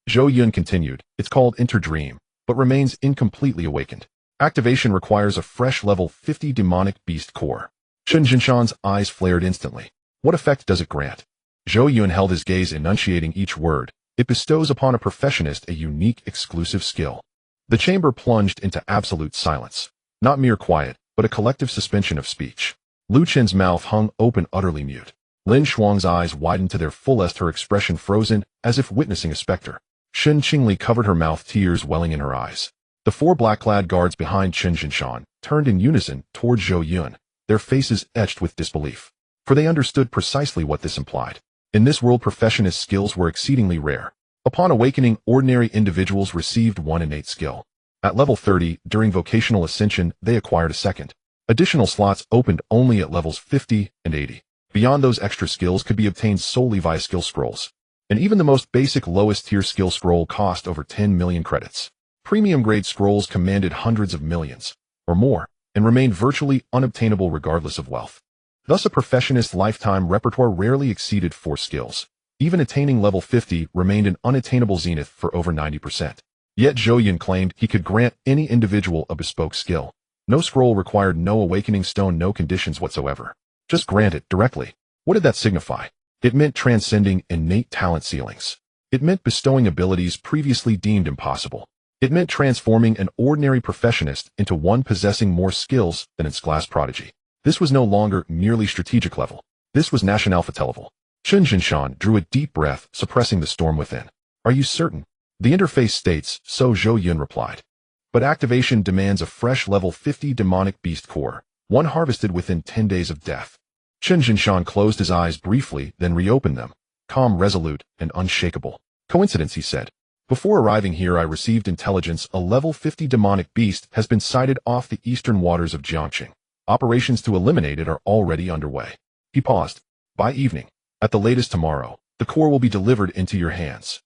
Zhou Yun continued. It's called Interdream, but remains incompletely awakened. Activation requires a fresh level 50 demonic beast core. Chen Jinshan's eyes flared instantly. What effect does it grant? Zhou Yun held his gaze, enunciating each word. It bestows upon a perfectionist a unique, exclusive skill. The chamber plunged into absolute silence. Not mere quiet, but a collective suspension of speech. Lu Chen's mouth hung open, utterly mute. Lin Shuang's eyes widened to their fullest, her expression frozen, as if witnessing a specter. Shen Qingli covered her mouth, tears welling in her eyes. The 4 black-clad guards behind Chen Jinshan turned in unison toward Zhou Yun, their faces etched with disbelief. For they understood precisely what this implied. In this world, perfectionist skills were exceedingly rare. Upon awakening, ordinary individuals received one innate skill. At level 30, during vocational ascension, they acquired a second. Additional slots opened only at levels 50 and 80. Beyond those, extra skills could be obtained solely via skill scrolls. And even the most basic lowest-tier skill scroll cost over 10 million credits. Premium-grade scrolls commanded hundreds of millions, or more, and remained virtually unobtainable regardless of wealth. Thus, a perfectionist's lifetime repertoire rarely exceeded 4 skills. Even attaining level 50 remained an unattainable zenith for over 90%. Yet Zhou Yun claimed he could grant any individual a bespoke skill. No scroll required, no awakening stone, no conditions whatsoever. Just grant it directly. What did that signify? It meant transcending innate talent ceilings. It meant bestowing abilities previously deemed impossible. It meant transforming an ordinary perfectionist into one possessing more skills than its class prodigy. This was no longer merely strategic level. This was nationalfate level. Chen Jinshan drew a deep breath, suppressing the storm within. Are you certain? The interface states, so Zhou Yun replied. But activation demands a fresh level 50 demonic beast core, one harvested within 10 days of death. Chen Jinshan closed his eyes briefly, then reopened them, calm, resolute, and unshakable. Coincidence, he said. Before arriving here, I received intelligence a level 50 demonic beast has been sighted off the eastern waters of Jiangqing. Operations to eliminate it are already underway. He paused. By evening, at the latest tomorrow, the core will be delivered into your hands.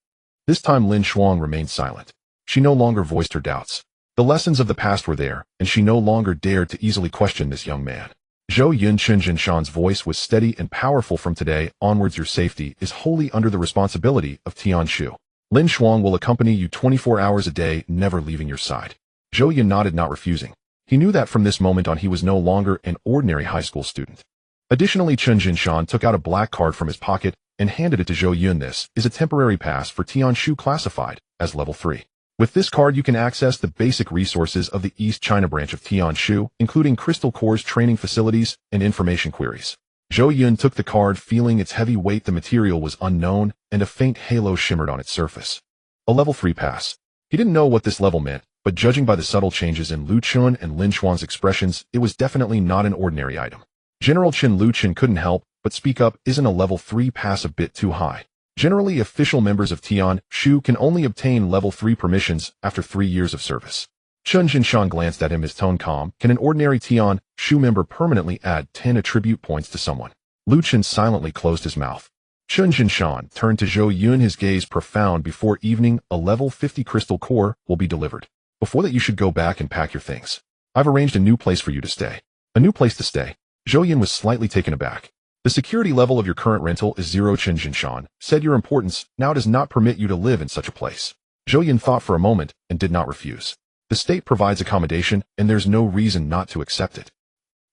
This time Lin Shuang remained silent. She no longer voiced her doubts. The lessons of the past were there, and she no longer dared to easily question this young man. Zhou Yun, Chen Jinshan's voice was steady and powerful. From today onwards, your safety is wholly under the responsibility of Tianshu. Lin Shuang will accompany you 24 hours a day, never leaving your side. Zhou Yun nodded, not refusing. He knew that from this moment on he was no longer an ordinary high school student. Additionally, Chen Jinshan took out a black card from his pocket and handed it to Zhou Yun. This is a temporary pass for Tianshu, classified as level 3. With this card, you can access the basic resources of the East China branch of Tianshu, including Crystal Core's training facilities and information queries. Zhou Yun took the card, feeling its heavy weight. The material was unknown, and a faint halo shimmered on its surface. A level 3 pass. He didn't know what this level meant, but judging by the subtle changes in Lu Chun and Lin Shuang's expressions, it was definitely not an ordinary item. General Chen Lu Chen couldn't help but speak up. Isn't a level 3 pass a bit too high? Generally, official members of Tianshu can only obtain level 3 permissions after 3 years of service. Chen Jinshan glanced at him, his tone calm. Can an ordinary Tianshu member permanently add 10 attribute points to someone? Lu Chen silently closed his mouth. Chen Jinshan turned to Zhou Yun, his gaze profound. Before evening, a level 50 crystal core will be delivered. Before that, you should go back and pack your things. I've arranged a new place for you to stay. A new place to stay? Zhou Yun was slightly taken aback. The security level of your current rental is 0. Chen Jinshan said your importance now does not permit you to live in such a place. Zhou Yun thought for a moment and did not refuse. The state provides accommodation, and there's no reason not to accept it.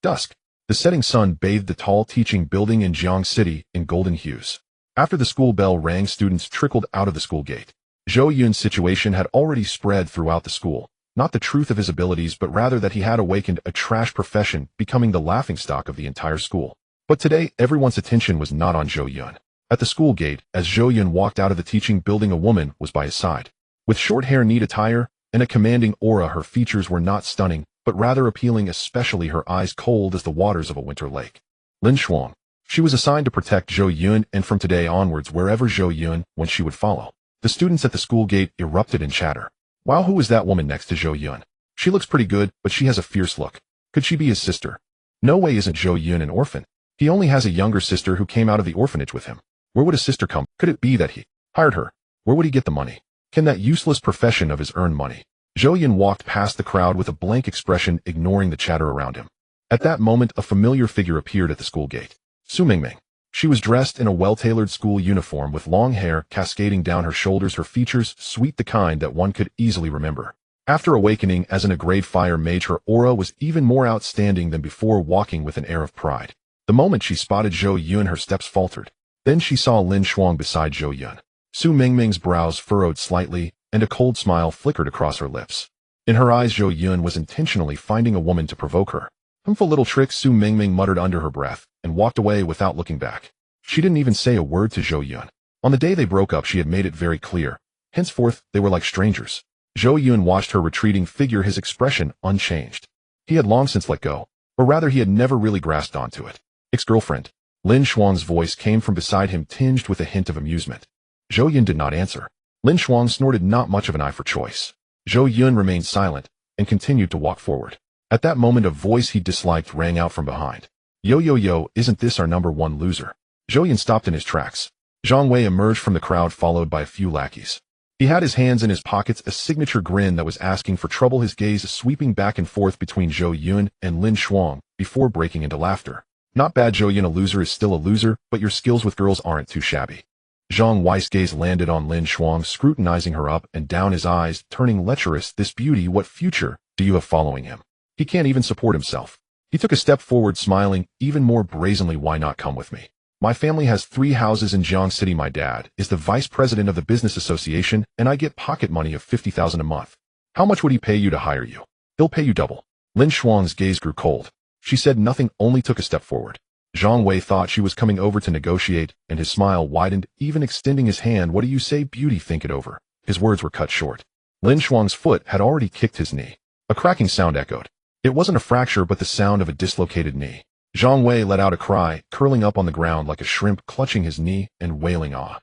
Dusk. The setting sun bathed the tall teaching building in Jiang City in golden hues. After the school bell rang, students trickled out of the school gate. Zhou Yun's situation had already spread throughout the school. Not the truth of his abilities, but rather that he had awakened a trash profession, becoming the laughingstock of the entire school. But today, everyone's attention was not on Zhou Yun. At the school gate, as Zhou Yun walked out of the teaching building, a woman was by his side. With short hair, neat attire, and a commanding aura, her features were not stunning, but rather appealing, especially her eyes cold as the waters of a winter lake. Lin Shuang. She was assigned to protect Zhou Yun, and from today onwards, wherever Zhou Yun went, she would follow. The students at the school gate erupted in chatter. Wow, who is that woman next to Zhou Yun? She looks pretty good, but she has a fierce look. Could she be his sister? No way, isn't Zhou Yun an orphan? He only has a younger sister who came out of the orphanage with him. Where would a sister come? Could it be that he hired her? Where would he get the money? Can that useless profession of his earn money? Zhou Yun walked past the crowd with a blank expression, ignoring the chatter around him. At that moment, a familiar figure appeared at the school gate. Su Mingming. She was dressed in a well-tailored school uniform with long hair cascading down her shoulders, her features sweet, the kind that one could easily remember. After awakening as a grade fire mage, her aura was even more outstanding than before, walking with an air of pride. The moment she spotted Zhou Yun, her steps faltered. Then she saw Lin Shuang beside Zhou Yun. Su Mingming's brows furrowed slightly, and a cold smile flickered across her lips. In her eyes, Zhou Yun was intentionally finding a woman to provoke her. Harmful little trick, Su Mingming muttered under her breath, and walked away without looking back. She didn't even say a word to Zhou Yun. On the day they broke up, she had made it very clear. Henceforth, they were like strangers. Zhou Yun watched her retreating figure, his expression unchanged. He had long since let go, or rather he had never really grasped onto it. Ex-girlfriend. Lin Shuang's voice came from beside him, tinged with a hint of amusement. Zhou Yun did not answer. Lin Shuang snorted, not much of an eye for choice. Zhou Yun remained silent and continued to walk forward. At that moment, a voice he disliked rang out from behind. Yo yo yo, isn't this our number one loser? Zhou Yun stopped in his tracks. Zhang Wei emerged from the crowd, followed by a few lackeys. He had his hands in his pockets, a signature grin that was asking for trouble, his gaze sweeping back and forth between Zhou Yun and Lin Shuang before breaking into laughter. Not bad, Zhou Yun, a loser is still a loser, but your skills with girls aren't too shabby. Zhang Wei's gaze landed on Lin Shuang, scrutinizing her up and down, his eyes turning lecherous. This beauty, what future do you have following him? He can't even support himself. He took a step forward, smiling even more brazenly. Why not come with me? My family has 3 houses in Jiang City. My dad is the vice president of the business association, and I get pocket money of 50,000 a month. How much would he pay you to hire you? He'll pay you double. Lin Shuang's gaze grew cold. She said nothing, only took a step forward. Zhang Wei thought she was coming over to negotiate, and his smile widened, even extending his hand. What do you say, beauty? Think it over. His words were cut short. Lin Shuang's foot had already kicked his knee. A cracking sound echoed. It wasn't a fracture, but the sound of a dislocated knee. Zhang Wei let out a cry, curling up on the ground like a shrimp, clutching his knee and wailing, "Ah!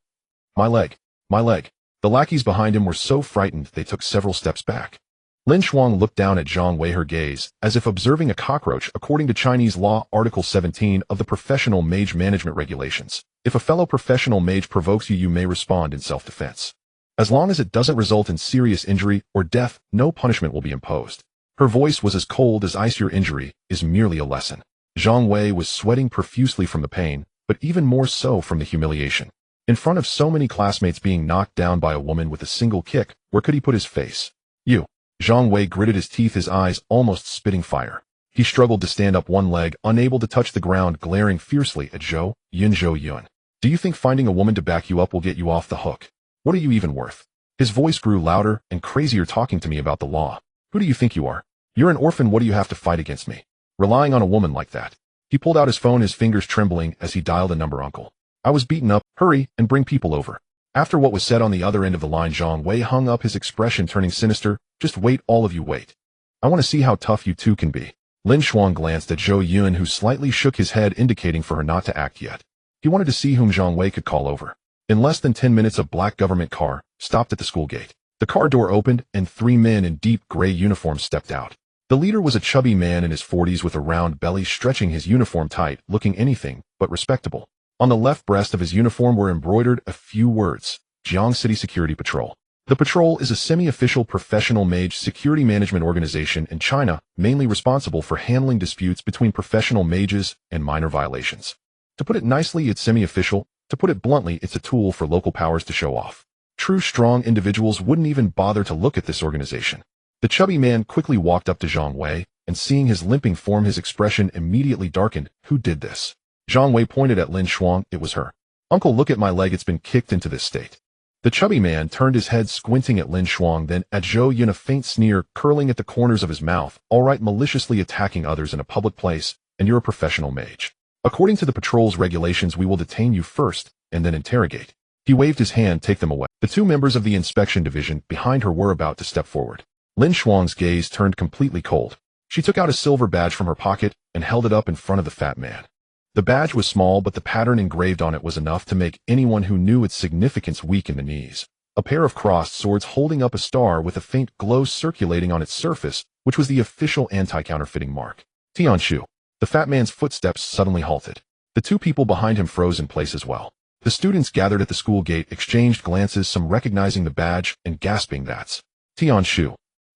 My leg! My leg!" The lackeys behind him were so frightened they took several steps back. Lin Shuang looked down at Zhang Wei, her gaze as if observing a cockroach. According to Chinese law, Article 17 of the Professional Mage Management Regulations, if a fellow professional mage provokes you, you may respond in self-defense. As long as it doesn't result in serious injury or death, no punishment will be imposed. Her voice was as cold as ice. Your injury is merely a lesson. Zhang Wei was sweating profusely from the pain, but even more so from the humiliation. In front of so many classmates, being knocked down by a woman with a single kick, where could he put his face? You. Zhang Wei gritted his teeth, his eyes almost spitting fire. He struggled to stand up, one leg unable to touch the ground, glaring fiercely at Zhou Yun. Do you think finding a woman to back you up will get you off the hook? What are you even worth? His voice grew louder and crazier. Talking to me about the law. Who do you think you are? You're an orphan. What do you have to fight against me? Relying on a woman like that. He pulled out his phone, his fingers trembling as he dialed a number. Uncle. I was beaten up. Hurry and bring people over. After what was said on the other end of the line, Zhang Wei hung up, his expression turning sinister. Just wait, all of you wait. I want to see how tough you two can be. Lin Shuang glanced at Zhou Yun, who slightly shook his head, indicating for her not to act yet. He wanted to see whom Zhang Wei could call over. In less than 10 minutes, a black government car stopped at the school gate. The car door opened, and 3 men in deep gray uniforms stepped out. The leader was a chubby man in his 40s with a round belly, stretching his uniform tight, looking anything but respectable. On the left breast of his uniform were embroidered a few words: Jiang City Security Patrol. The patrol is a semi-official professional mage security management organization in China, mainly responsible for handling disputes between professional mages and minor violations. To put it nicely, it's semi-official. To put it bluntly, it's a tool for local powers to show off. True strong individuals wouldn't even bother to look at this organization. The chubby man quickly walked up to Zhang Wei, and seeing his limping form, his expression immediately darkened. Who did this? Zhang Wei pointed at Lin Shuang. It was her. Uncle, look at my leg, it's been kicked into this state. The chubby man turned his head, squinting at Lin Shuang, then at Zhou Yun, a faint sneer curling at the corners of his mouth. All right, maliciously attacking others in a public place, and you're a professional mage. According to the patrol's regulations, we will detain you first and then interrogate. He waved his hand, take them away. The two members of the inspection division behind her were about to step forward. Lin Shuang's gaze turned completely cold. She took out a silver badge from her pocket and held it up in front of the fat man. The badge was small, but the pattern engraved on it was enough to make anyone who knew its significance weak in the knees. A pair of crossed swords holding up a star with a faint glow circulating on its surface, which was the official anti-counterfeiting mark. Tianshu. The fat man's footsteps suddenly halted. The two people behind him froze in place as well. The students gathered at the school gate exchanged glances, some recognizing the badge and gasping, "That's Tianshu.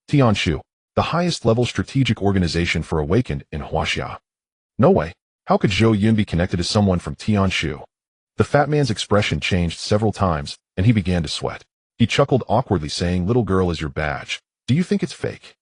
Tianshu, the highest-level strategic organization for Awakened in Huaxia." No way. How could Zhou Yun be connected to someone from Tianshu? The fat man's expression changed several times, and he began to sweat. He chuckled awkwardly, saying, "Little girl is your badge. Do you think it's fake?"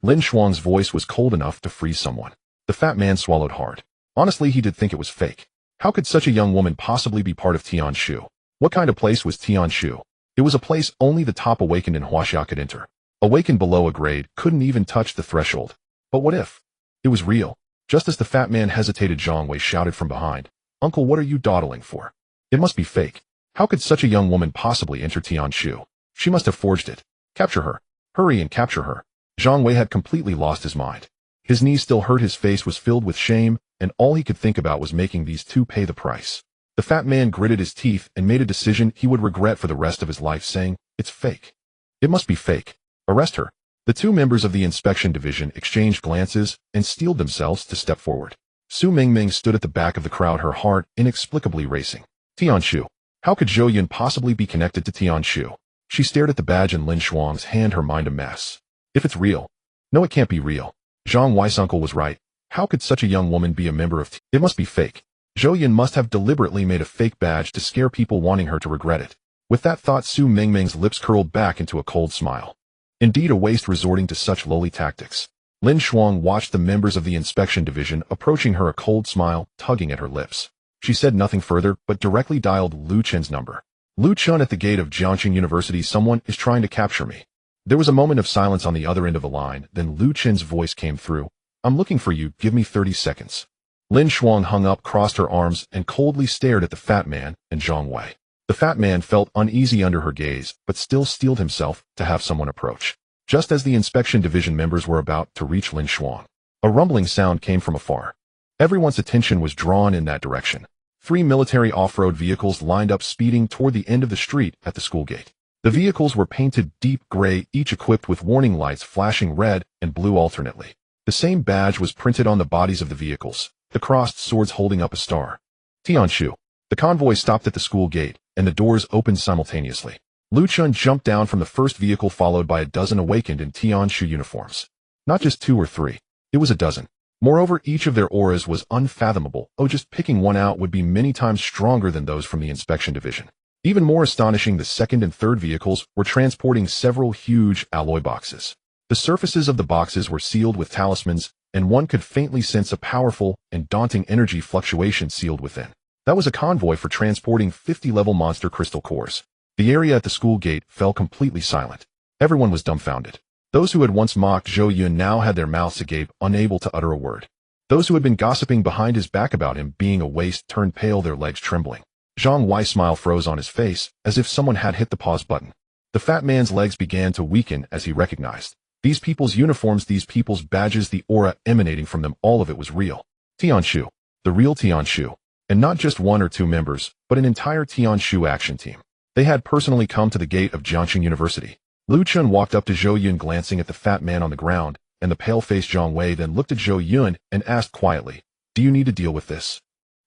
Lin Shuang's voice was cold enough to freeze someone. The fat man swallowed hard. Honestly, he did think it was fake. How could such a young woman possibly be part of Tianshu? What kind of place was Tianshu? It was a place only the top Awakened in Huaxia could enter. Awakened below a grade couldn't even touch the threshold. But what if it was real? Just as the fat man hesitated, Zhang Wei shouted from behind, "Uncle, what are you dawdling for? It must be fake. How could such a young woman possibly enter Tianshu? She must have forged it. Capture her. Hurry and capture her." Zhang Wei had completely lost his mind. His knees still hurt, his face was filled with shame, and all he could think about was making these two pay the price. The fat man gritted his teeth and made a decision he would regret for the rest of his life, saying, "It's fake. It must be fake. Arrest her." The two members of the inspection division exchanged glances and steeled themselves to step forward. Su Mingming stood at the back of the crowd, her heart inexplicably racing. Tianshu. How could Zhou Yun possibly be connected to Tianshu? She stared at the badge in Lin Shuang's hand, her mind a mess. If it's real. No, it can't be real. Zhang Wei's uncle was right. How could such a young woman be a member of It must be fake. Zhou Yun must have deliberately made a fake badge to scare people, wanting her to regret it. With that thought, Su Mingming's lips curled back into a cold smile. Indeed, a waste resorting to such lowly tactics. Lin Shuang watched the members of the inspection division approaching her, a cold smile tugging at her lips. She said nothing further, but directly dialed Lu Chen's number. "Lu Chen, at the gate of Jiangxing University, someone is trying to capture me." There was a moment of silence on the other end of the line, then Lu Chen's voice came through. "I'm looking for you, give me 30 seconds. Lin Shuang hung up, crossed her arms, and coldly stared at the fat man and Zhang Wei. The fat man felt uneasy under her gaze, but still steeled himself to have someone approach. Just as the inspection division members were about to reach Lin Shuang, a rumbling sound came from afar. Everyone's attention was drawn in that direction. 3 military off-road vehicles lined up, speeding toward the end of the street at the school gate. The vehicles were painted deep gray, each equipped with warning lights flashing red and blue alternately. The same badge was printed on the bodies of the vehicles, the crossed swords holding up a star. Tianshu. The convoy stopped at the school gate, and the doors opened simultaneously. Lu Chun jumped down from the first vehicle, followed by a dozen Awakened in Tianshu uniforms. Not just 2 or 3. It was a dozen. Moreover, each of their auras was unfathomable. Just picking one out would be many times stronger than those from the inspection division. Even more astonishing, the second and third vehicles were transporting several huge alloy boxes. The surfaces of the boxes were sealed with talismans, and one could faintly sense a powerful and daunting energy fluctuation sealed within. That was a convoy for transporting 50-level monster crystal cores. The area at the school gate fell completely silent. Everyone was dumbfounded. Those who had once mocked Zhou Yun now had their mouths agape, unable to utter a word. Those who had been gossiping behind his back about him being a waste turned pale, their legs trembling. Zhang Wei's smile froze on his face, as if someone had hit the pause button. The fat man's legs began to weaken as he recognized these people's uniforms, these people's badges, the aura emanating from them. All of it was real. Tianshu. The real Tianshu. And not just 1 or 2 members, but an entire Tianshu action team. They had personally come to the gate of Jiangxing University. Lu Chun walked up to Zhou Yun, glancing at the fat man on the ground, and the pale-faced Zhang Wei then looked at Zhou Yun and asked quietly, "Do you need to deal with this?"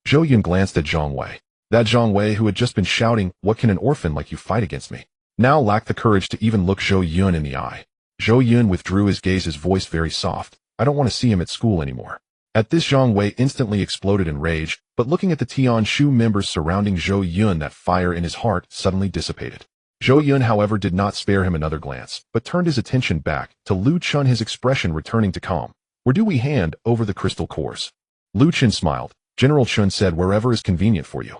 Zhou Yun glanced at Zhang Wei. That Zhang Wei who had just been shouting, "What can an orphan like you fight against me?" now lacked the courage to even look Zhou Yun in the eye. Zhou Yun withdrew his gaze, his voice very soft. "I don't want to see him at school anymore." At this, Zhang Wei instantly exploded in rage, but looking at the Tianshu members surrounding Zhou Yun, that fire in his heart suddenly dissipated. Zhou Yun, however, did not spare him another glance, but turned his attention back to Lu Chun, his expression returning to calm. "Where do we hand over the crystal cores?" Lu Chun smiled. General Chun said, "Wherever is convenient for you."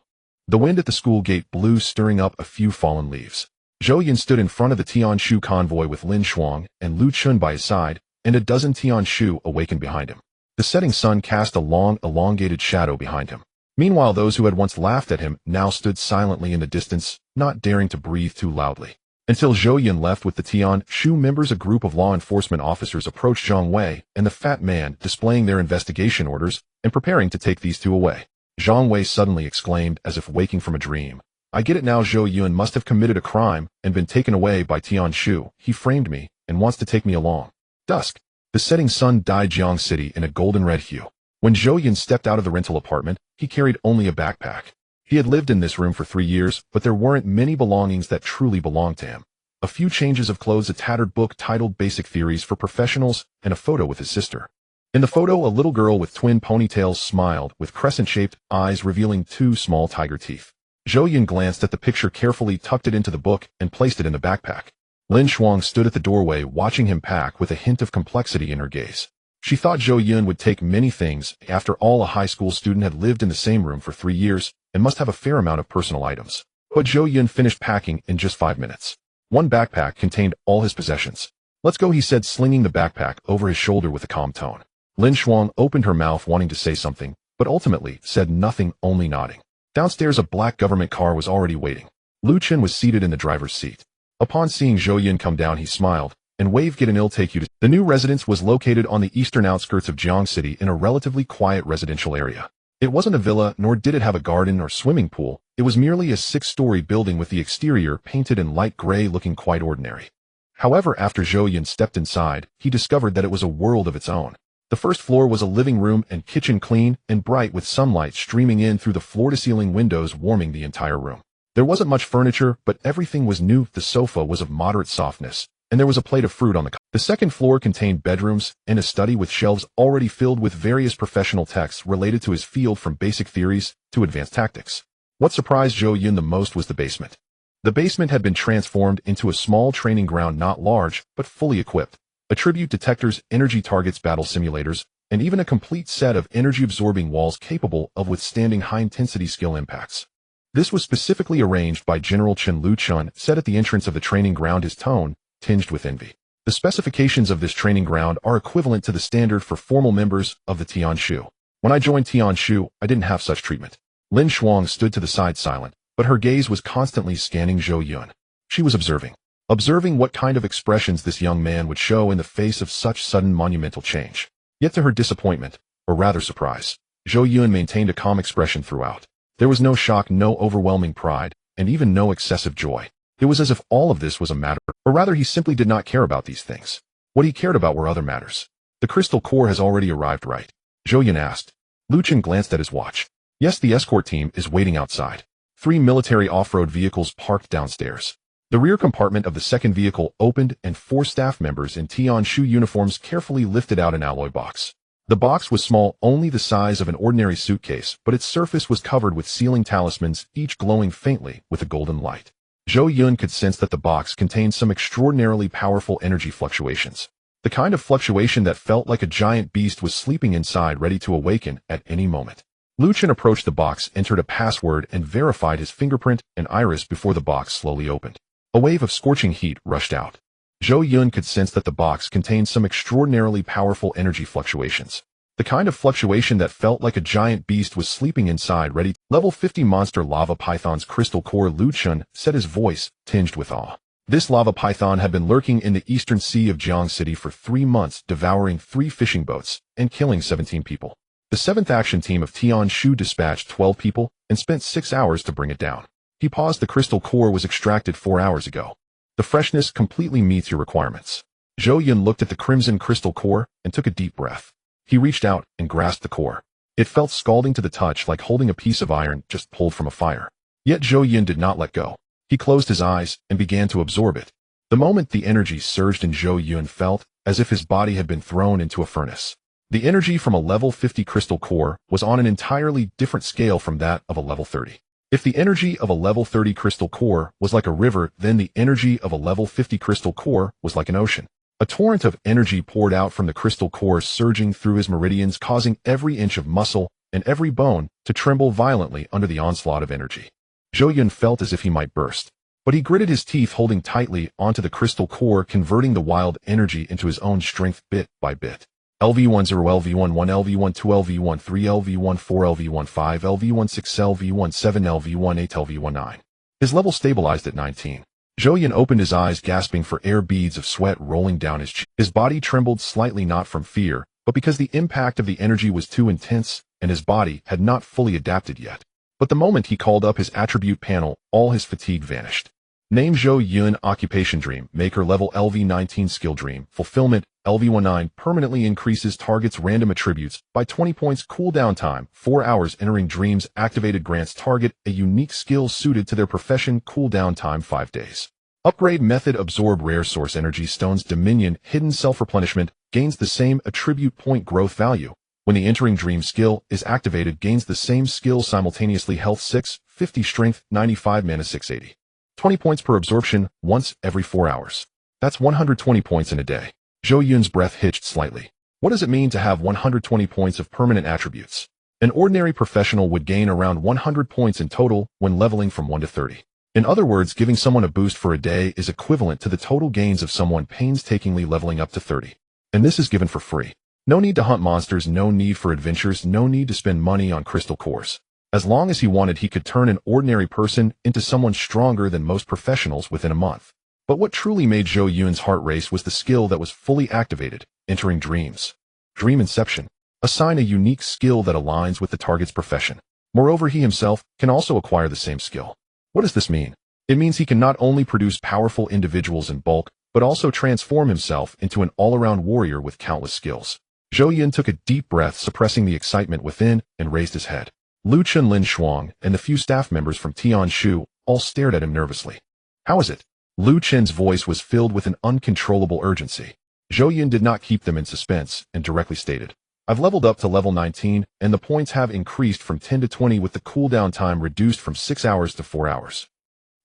The wind at the school gate blew, stirring up a few fallen leaves. Zhou Yun stood in front of the Tianshu convoy with Lin Shuang and Lu Chun by his side, and a dozen Tianshu Awakened behind him. The setting sun cast a long, elongated shadow behind him. Meanwhile, those who had once laughed at him now stood silently in the distance, not daring to breathe too loudly. Until Zhou Yun left with the Tianshu members, a group of law enforcement officers approached Zhang Wei and the fat man, displaying their investigation orders and preparing to take these two away. Zhang Wei suddenly exclaimed as if waking from a dream. I get it now, Zhou Yun must have committed a crime and been taken away by Tianshu. He framed me and wants to take me along. Dusk. The setting sun dyed Jiang City in a golden red hue. When Zhou Yun stepped out of the rental apartment, he carried only a backpack. He had lived in this room for 3 years, but there weren't many belongings that truly belonged to him. A few changes of clothes, a tattered book titled Basic Theories for Professionals, and a photo with his sister. In the photo, a little girl with twin ponytails smiled, with crescent-shaped eyes revealing 2 small tiger teeth. Zhou Yun glanced at the picture carefully, tucked it into the book, and placed it in the backpack. Lin Shuang stood at the doorway watching him pack with a hint of complexity in her gaze. She thought Zhou Yun would take many things. After all, a high school student had lived in the same room for 3 years and must have a fair amount of personal items. But Zhou Yun finished packing in just 5 minutes. One backpack contained all his possessions. Let's go, he said, slinging the backpack over his shoulder with a calm tone. Lin Shuang opened her mouth wanting to say something, but ultimately said nothing, only nodding. Downstairs, a black government car was already waiting. Lu Chen was seated in the driver's seat. Upon seeing Zhou Yun come down, he smiled and waved. Get an ill take you to. The new residence was located on the eastern outskirts of Jiang City in a relatively quiet residential area. It wasn't a villa, nor did it have a garden or swimming pool. It was merely a 6-story building with the exterior painted in light gray, looking quite ordinary. However, after Zhou Yun stepped inside, he discovered that it was a world of its own. The first floor was a living room and kitchen, clean and bright, with sunlight streaming in through the floor-to-ceiling windows, warming the entire room. There wasn't much furniture, but everything was new. The sofa was of moderate softness, and there was a plate of fruit on the. The second floor contained bedrooms and a study with shelves already filled with various professional texts related to his field, from basic theories to advanced tactics. What surprised Zhou Yun the most was the basement. The basement had been transformed into a small training ground, not large, but fully equipped. Attribute detectors, energy targets, battle simulators, and even a complete set of energy-absorbing walls capable of withstanding high-intensity skill impacts. This was specifically arranged by General Chen. Lu Chun said at the entrance of the training ground, his tone tinged with envy. The specifications of this training ground are equivalent to the standard for formal members of the Tianshu. When I joined Tianshu, I didn't have such treatment. Lin Shuang stood to the side silent, but her gaze was constantly scanning Zhou Yun. She was observing what kind of expressions this young man would show in the face of such sudden monumental change. Yet to her disappointment, or rather surprise, Zhou Yun maintained a calm expression throughout. There was no shock, no overwhelming pride, and even no excessive joy. It was as if all of this was a matter, or rather he simply did not care about these things. What he cared about were other matters. The crystal core has already arrived, right? Zhou Yun asked. Lu Chen glanced at his watch. Yes, the escort team is waiting outside. 3 military off-road vehicles parked downstairs. The rear compartment of the second vehicle opened and 4 staff members in Tianshu uniforms carefully lifted out an alloy box. The box was small, only the size of an ordinary suitcase, but its surface was covered with sealing talismans, each glowing faintly with a golden light. Zhou Yun could sense that the box contained some extraordinarily powerful energy fluctuations. The kind of fluctuation that felt like a giant beast was sleeping inside, ready to awaken at any moment. Lu Chen approached the box, entered a password, and verified his fingerprint and iris before the box slowly opened. A wave of scorching heat rushed out. Zhou Yun could sense that the box contained some extraordinarily powerful energy fluctuations. The kind of fluctuation that felt like a giant beast was sleeping inside, ready. Level 50 monster lava python's crystal core. Lu Chen said, his voice tinged with awe. This lava python had been lurking in the eastern sea of Jiang City for 3 months, devouring 3 fishing boats and killing 17 people. The 7th action team of Tianshu dispatched 12 people and spent 6 hours to bring it down. He paused. The crystal core was extracted 4 hours ago. The freshness completely meets your requirements. Zhou Yun looked at the crimson crystal core and took a deep breath. He reached out and grasped the core. It felt scalding to the touch, like holding a piece of iron just pulled from a fire. Yet Zhou Yun did not let go. He closed his eyes and began to absorb it. The moment the energy surged in, Zhou Yun felt as if his body had been thrown into a furnace. The energy from a level 50 crystal core was on an entirely different scale from that of a level 30. If the energy of a level 30 crystal core was like a river, then the energy of a level 50 crystal core was like an ocean. A torrent of energy poured out from the crystal core, surging through his meridians, causing every inch of muscle and every bone to tremble violently under the onslaught of energy. Zhou Yun felt as if he might burst, but he gritted his teeth, holding tightly onto the crystal core, converting the wild energy into his own strength bit by bit. LV10 LV11 LV12 LV13 LV14 LV15 LV16 LV17 LV18 LV19. His level stabilized at 19. Zhou Yun opened his eyes, gasping for air, beads of sweat rolling down his cheek. His body trembled slightly, not from fear, but because the impact of the energy was too intense and his body had not fully adapted yet. But the moment he called up his attribute panel, all his fatigue vanished. Name: Zhou Yun. Occupation: Dream Maker. Level: LV19. Skill: Dream Fulfillment. LV19 permanently increases target's random attributes by 20 points. Cooldown time: 4 hours. Entering dreams activated grants target a unique skill suited to their profession. Cooldown time: 5 days. Upgrade method: Absorb rare source energy stones. Dominion. Hidden self-replenishment gains the same attribute point growth value. When the entering dream skill is activated, gains the same skill simultaneously. Health 650, strength 95, mana 680. 20 points per absorption, once every 4 hours. That's 120 points in a day. Zhou Yun's breath hitched slightly. What does it mean to have 120 points of permanent attributes? An ordinary professional would gain around 100 points in total when leveling from 1 to 30. In other words, giving someone a boost for a day is equivalent to the total gains of someone painstakingly leveling up to 30. And this is given for free. No need to hunt monsters, no need for adventures, no need to spend money on crystal cores. As long as he wanted, he could turn an ordinary person into someone stronger than most professionals within a month. But what truly made Zhou Yun's heart race was the skill that was fully activated, entering dreams. Dream Inception. Assign a unique skill that aligns with the target's profession. Moreover, he himself can also acquire the same skill. What does this mean? It means he can not only produce powerful individuals in bulk, but also transform himself into an all-around warrior with countless skills. Zhou Yun took a deep breath, suppressing the excitement within, and raised his head. Lu Chen, Lin Shuang, and the few staff members from Tianshu all stared at him nervously. How is it? Lu Chen's voice was filled with an uncontrollable urgency. Zhou Yun did not keep them in suspense and directly stated, I've leveled up to level 19, and the points have increased from 10 to 20 with the cooldown time reduced from 6 hours to 4 hours.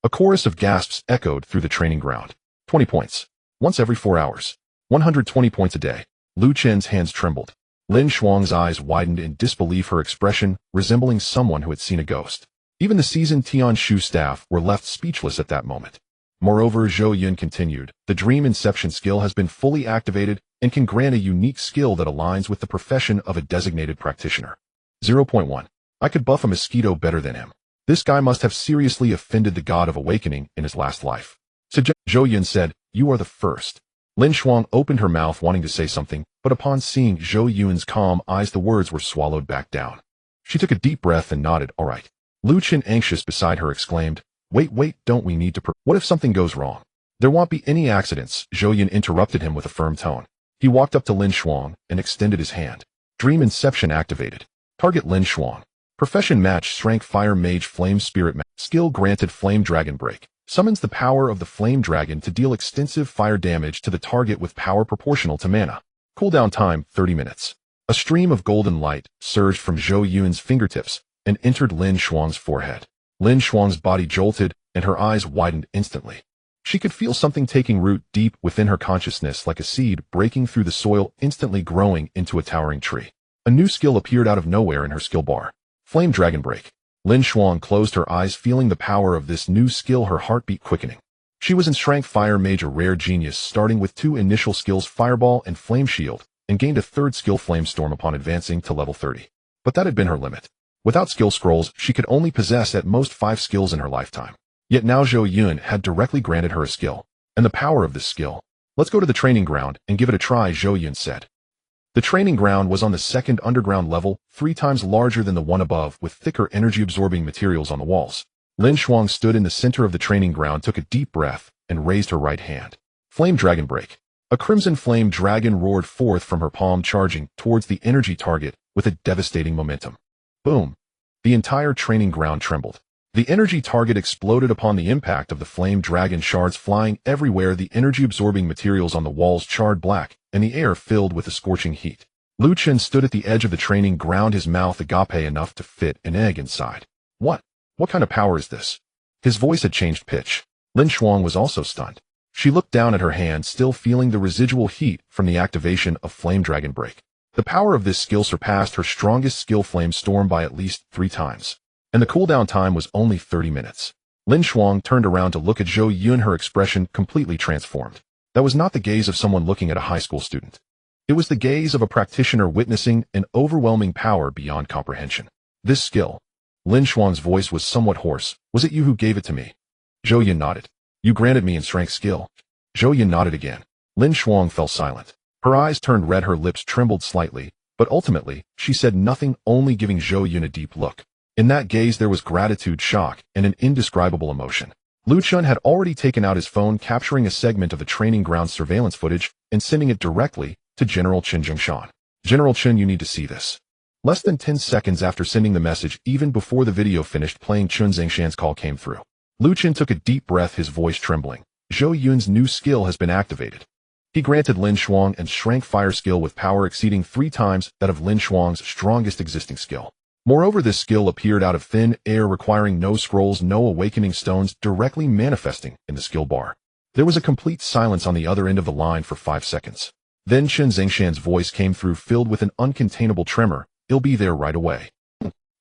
A chorus of gasps echoed through the training ground. 20 points. Once every 4 hours. 120 points a day. Lu Chen's hands trembled. Lin Shuang's eyes widened in disbelief, her expression resembling someone who had seen a ghost. Even the seasoned Tianshu staff were left speechless at that moment. Moreover, Zhou Yun continued, the Dream Inception skill has been fully activated and can grant a unique skill that aligns with the profession of a designated practitioner. 0.1. I could buff a mosquito better than him. This guy must have seriously offended the god of awakening in his last life. Zhou Yun said, you are the first. Lin Shuang opened her mouth wanting to say something, but upon seeing Zhou Yun's calm eyes, the words were swallowed back down. She took a deep breath and nodded, all right. Lu Chen, anxious beside her, exclaimed, wait, don't we need to what if something goes wrong? There won't be any accidents, Zhou Yun interrupted him with a firm tone. He walked up to Lin Shuang and extended his hand. Dream Inception activated. Target: Lin Shuang. Profession: match strength fire mage flame spirit skill granted: Flame Dragon Break. Summons the power of the Flame Dragon to deal extensive fire damage to the target with power proportional to mana. Cooldown time: 30 minutes. A stream of golden light surged from Zhou Yun's fingertips and entered Lin Shuang's forehead. Lin Shuang's body jolted and her eyes widened instantly. She could feel something taking root deep within her consciousness, like a seed breaking through the soil, instantly growing into a towering tree. A new skill appeared out of nowhere in her skill bar. Flame Dragon Break. Lin Shuang closed her eyes, feeling the power of this new skill, her heartbeat quickening. She was in Strength Fire Mage, a rare genius, starting with 2 initial skills, Fireball and Flame Shield, and gained a 3rd skill, Flame Storm, upon advancing to level 30. But that had been her limit. Without skill scrolls, she could only possess at most 5 skills in her lifetime. Yet now Zhou Yun had directly granted her a skill. And the power of this skill. Let's go to the training ground and give it a try, Zhou Yun said. The training ground was on the 2nd underground level, 3 times larger than the one above, with thicker energy-absorbing materials on the walls. Lin Shuang stood in the center of the training ground, took a deep breath, and raised her right hand. Flame Dragon Break. A crimson flame dragon roared forth from her palm, charging towards the energy target with a devastating momentum. Boom! The entire training ground trembled. The energy target exploded upon the impact of the flame dragon, shards flying everywhere, the energy-absorbing materials on the walls charred black, and the air filled with a scorching heat. Lu Chen stood at the edge of the training ground, his mouth agape enough to fit an egg inside. What kind of power is this? His voice had changed pitch. Lin Shuang was also stunned. She looked down at her hand, still feeling the residual heat from the activation of Flame Dragon Break. The power of this skill surpassed her strongest skill, Flame Storm, by at least 3 times. And the cooldown time was only 30 minutes. Lin Shuang turned around to look at Zhou Yun, her expression completely transformed. That was not the gaze of someone looking at a high school student. It was the gaze of a practitioner witnessing an overwhelming power beyond comprehension. This skill. Lin Shuang's voice was somewhat hoarse. Was it you who gave it to me? Zhou Yun nodded. You granted me in strength skill. Zhou Yun nodded again. Lin Shuang fell silent. Her eyes turned red, her lips trembled slightly, but ultimately, she said nothing, only giving Zhou Yun a deep look. In that gaze there was gratitude, shock, and an indescribable emotion. Lu Chun had already taken out his phone, capturing a segment of the training ground surveillance footage and sending it directly to General Chen Zhongshan. General Chen, you need to see this. Less than 10 seconds after sending the message, even before the video finished playing, Chen Zhongshan's call came through. Lu Chen took a deep breath, his voice trembling. Zhou Yun's new skill has been activated. He granted Lin Shuang an strength fire skill with power exceeding 3 times that of Lin Shuang's strongest existing skill. Moreover, this skill appeared out of thin air, requiring no scrolls, no awakening stones, directly manifesting in the skill bar. There was a complete silence on the other end of the line for 5 seconds. Then Chen Zhongshan's voice came through, filled with an uncontainable tremor. He'll be there right away.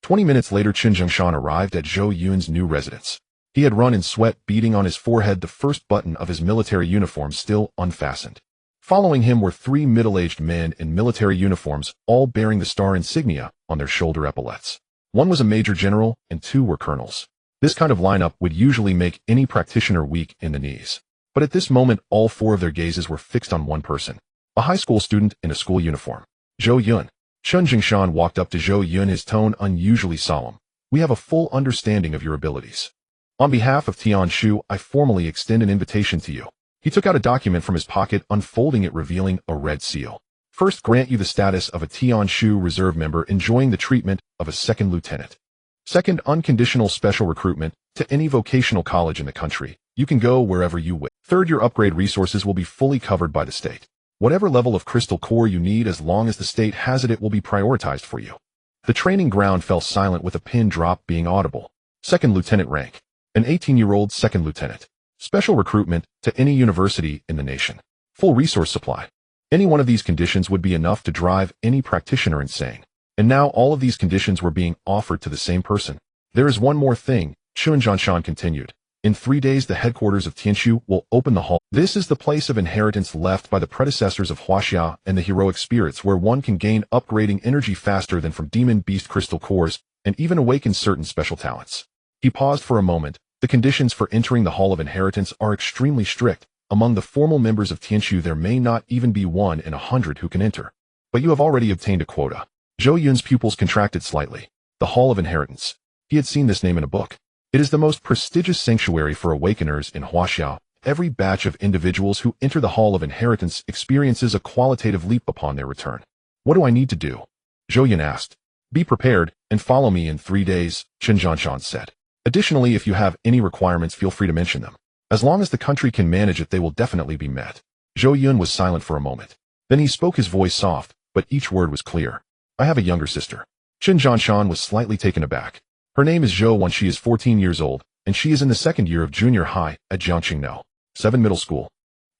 20 minutes later, Chen Zhongshan arrived at Zhou Yun's new residence. He had run in sweat beading on his forehead, the first button of his military uniform still unfastened. Following him were 3 middle-aged men in military uniforms, all bearing the star insignia on their shoulder epaulets. One was a major general, and 2 were colonels. This kind of lineup would usually make any practitioner weak in the knees. But at this moment, all 4 of their gazes were fixed on one person, a high school student in a school uniform. Zhou Yun. Chen Zhongshan walked up to Zhou Yun, his tone unusually solemn. We have a full understanding of your abilities. On behalf of Tianshu, I formally extend an invitation to you. He took out a document from his pocket, unfolding it, revealing a red seal. First, grant you the status of a Tianshu reserve member enjoying the treatment of a second lieutenant. Second, unconditional special recruitment to any vocational college in the country. You can go wherever you wish. Third, your upgrade resources will be fully covered by the state. Whatever level of crystal core you need, as long as the state has it, will be prioritized for you. The training ground fell silent, with a pin drop being audible. Second lieutenant rank. An 18-year-old second lieutenant. Special recruitment to any university in the nation. Full resource supply. Any one of these conditions would be enough to drive any practitioner insane. And now all of these conditions were being offered to the same person. There is one more thing, Chen Zhongshan continued. In 3 days the headquarters of Tianshu will open the hall. This is the place of inheritance left by the predecessors of Huaxia and the heroic spirits, where one can gain upgrading energy faster than from demon beast crystal cores, and even awaken certain special talents. He paused for a moment. The conditions for entering the Hall of Inheritance are extremely strict. Among the formal members of Tianshu there may not even be 1 in 100 who can enter. But you have already obtained a quota. Zhou Yun's pupils contracted slightly. The Hall of Inheritance. He had seen this name in a book. It is the most prestigious sanctuary for awakeners in Huaxia. Every batch of individuals who enter the Hall of Inheritance experiences a qualitative leap upon their return. What do I need to do? Zhou Yun asked. Be prepared, and follow me in 3 days, Chen Zhongshan said. Additionally, if you have any requirements, feel free to mention them. As long as the country can manage it, they will definitely be met. Zhou Yun was silent for a moment. Then he spoke, his voice soft, but each word was clear. I have a younger sister. Chen Zhongshan was slightly taken aback. Her name is Zhou Yun. She is 14 years old, and she is in the 2nd year of junior high at Jiangqing 7 middle school.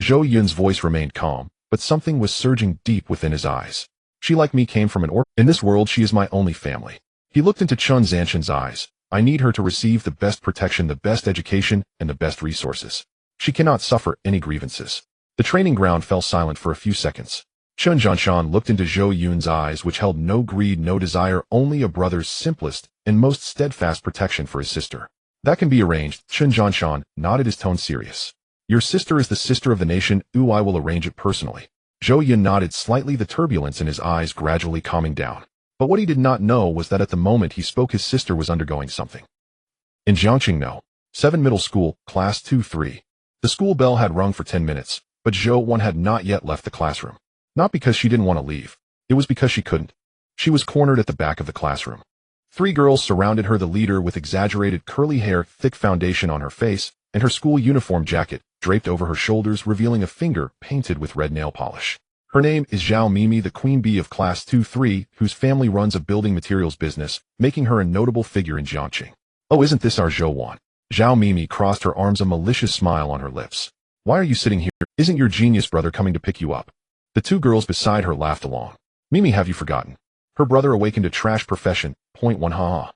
Zhou Yun's voice remained calm, but something was surging deep within his eyes. She, like me, came from an orphan. In this world, she is my only family. He looked into Chen Zhongshan's eyes. I need her to receive the best protection, the best education, and the best resources. She cannot suffer any grievances. The training ground fell silent for a few seconds. Chen Zhongshan looked into Zhou Yun's eyes, which held no greed, no desire, only a brother's simplest and most steadfast protection for his sister. That can be arranged. Chen Zhongshan nodded, his tone serious. Your sister is the sister of the nation. I will arrange it personally. Zhou Yun nodded slightly, the turbulence in his eyes gradually calming down. But what he did not know was that at the moment he spoke, his sister was undergoing something. In Jiangqing 7 middle school, class 2-3. The school bell had rung for 10 minutes, but Zhou Yun had not yet left the classroom. Not because she didn't want to leave. It was because she couldn't. She was cornered at the back of the classroom. 3 girls surrounded her, the leader with exaggerated curly hair, thick foundation on her face, and her school uniform jacket draped over her shoulders, revealing a finger painted with red nail polish. Her name is Zhao Mimi, the queen bee of class 2-3, whose family runs a building materials business, making her a notable figure in Jiangqing. Oh, isn't this our Zhou Yun? Zhao Mimi crossed her arms, a malicious smile on her lips. Why are you sitting here? Isn't your genius brother coming to pick you up? The 2 girls beside her laughed along. Mimi, have you forgotten? Her brother awakened a trash profession. Point 1, haha.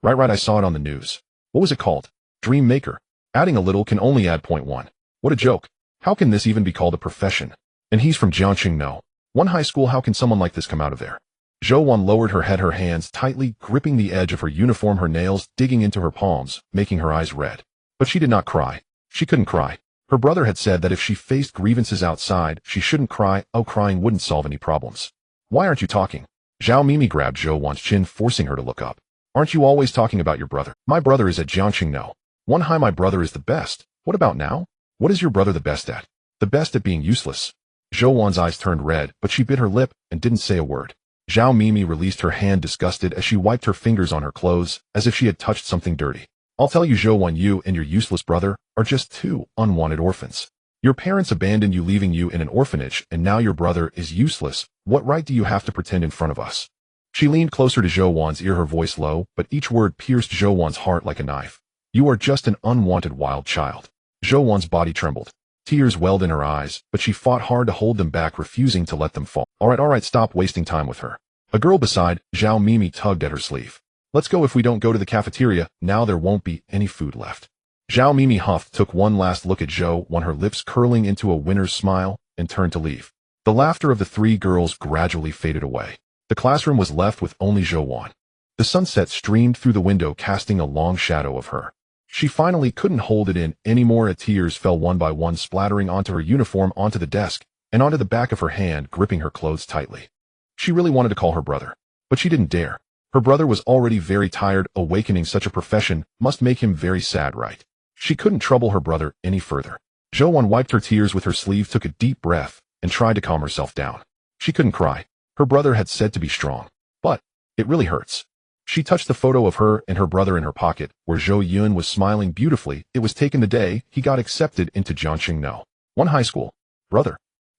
Right, I saw it on the news. What was it called? Dream maker. Adding a little can only add point 1. What a joke. How can this even be called a profession? And he's from Jiangqing. One high school, how can someone like this come out of there? Zhou Yun lowered her head, her hands tightly gripping the edge of her uniform, her nails digging into her palms, making her eyes red. But she did not cry. She couldn't cry. Her brother had said that if she faced grievances outside, she shouldn't cry. Oh, crying wouldn't solve any problems. Why aren't you talking? Zhao Mimi grabbed Zhou Yun's chin, forcing her to look up. Aren't you always talking about your brother? My brother is at Jiangqing. No. One high, my brother is the best. What about now? What is your brother the best at? The best at being useless. Zhou Yun's eyes turned red, but she bit her lip and didn't say a word. Zhao Mimi released her hand, disgusted, as she wiped her fingers on her clothes, as if she had touched something dirty. I'll tell you, Zhou Yun, you and your useless brother are just two unwanted orphans. Your parents abandoned you, leaving you in an orphanage, and now your brother is useless. What right do you have to pretend in front of us? She leaned closer to Zhou Yun's ear, her voice low, but each word pierced Zhou Yun's heart like a knife. You are just an unwanted wild child. Zhou Yun's body trembled. Tears welled in her eyes, but she fought hard to hold them back, refusing to let them fall. All right, stop wasting time with her. A girl beside Zhao Mimi tugged at her sleeve. Let's go. If we don't go to the cafeteria, now there won't be any food left. Zhao Mimi huffed, took one last look at Zhou Yun, her lips curling into a winner's smile, and turned to leave. The laughter of the three girls gradually faded away. The classroom was left with only Zhou Yun. The sunset streamed through the window, casting a long shadow of her. She finally couldn't hold it in anymore. Tears fell one by one, splattering onto her uniform, onto the desk, and onto the back of her hand, gripping her clothes tightly. She really wanted to call her brother, but she didn't dare. Her brother was already very tired. Awakening such a profession must make him very sad, right? She couldn't trouble her brother any further. Zhou Yun wiped her tears with her sleeve, took a deep breath, and tried to calm herself down. She couldn't cry. Her brother had said to be strong. But it really hurts. She touched the photo of her and her brother in her pocket, where Zhou Yun was smiling beautifully. It was taken the day he got accepted into Jiangqing No. 1 high school. Brother.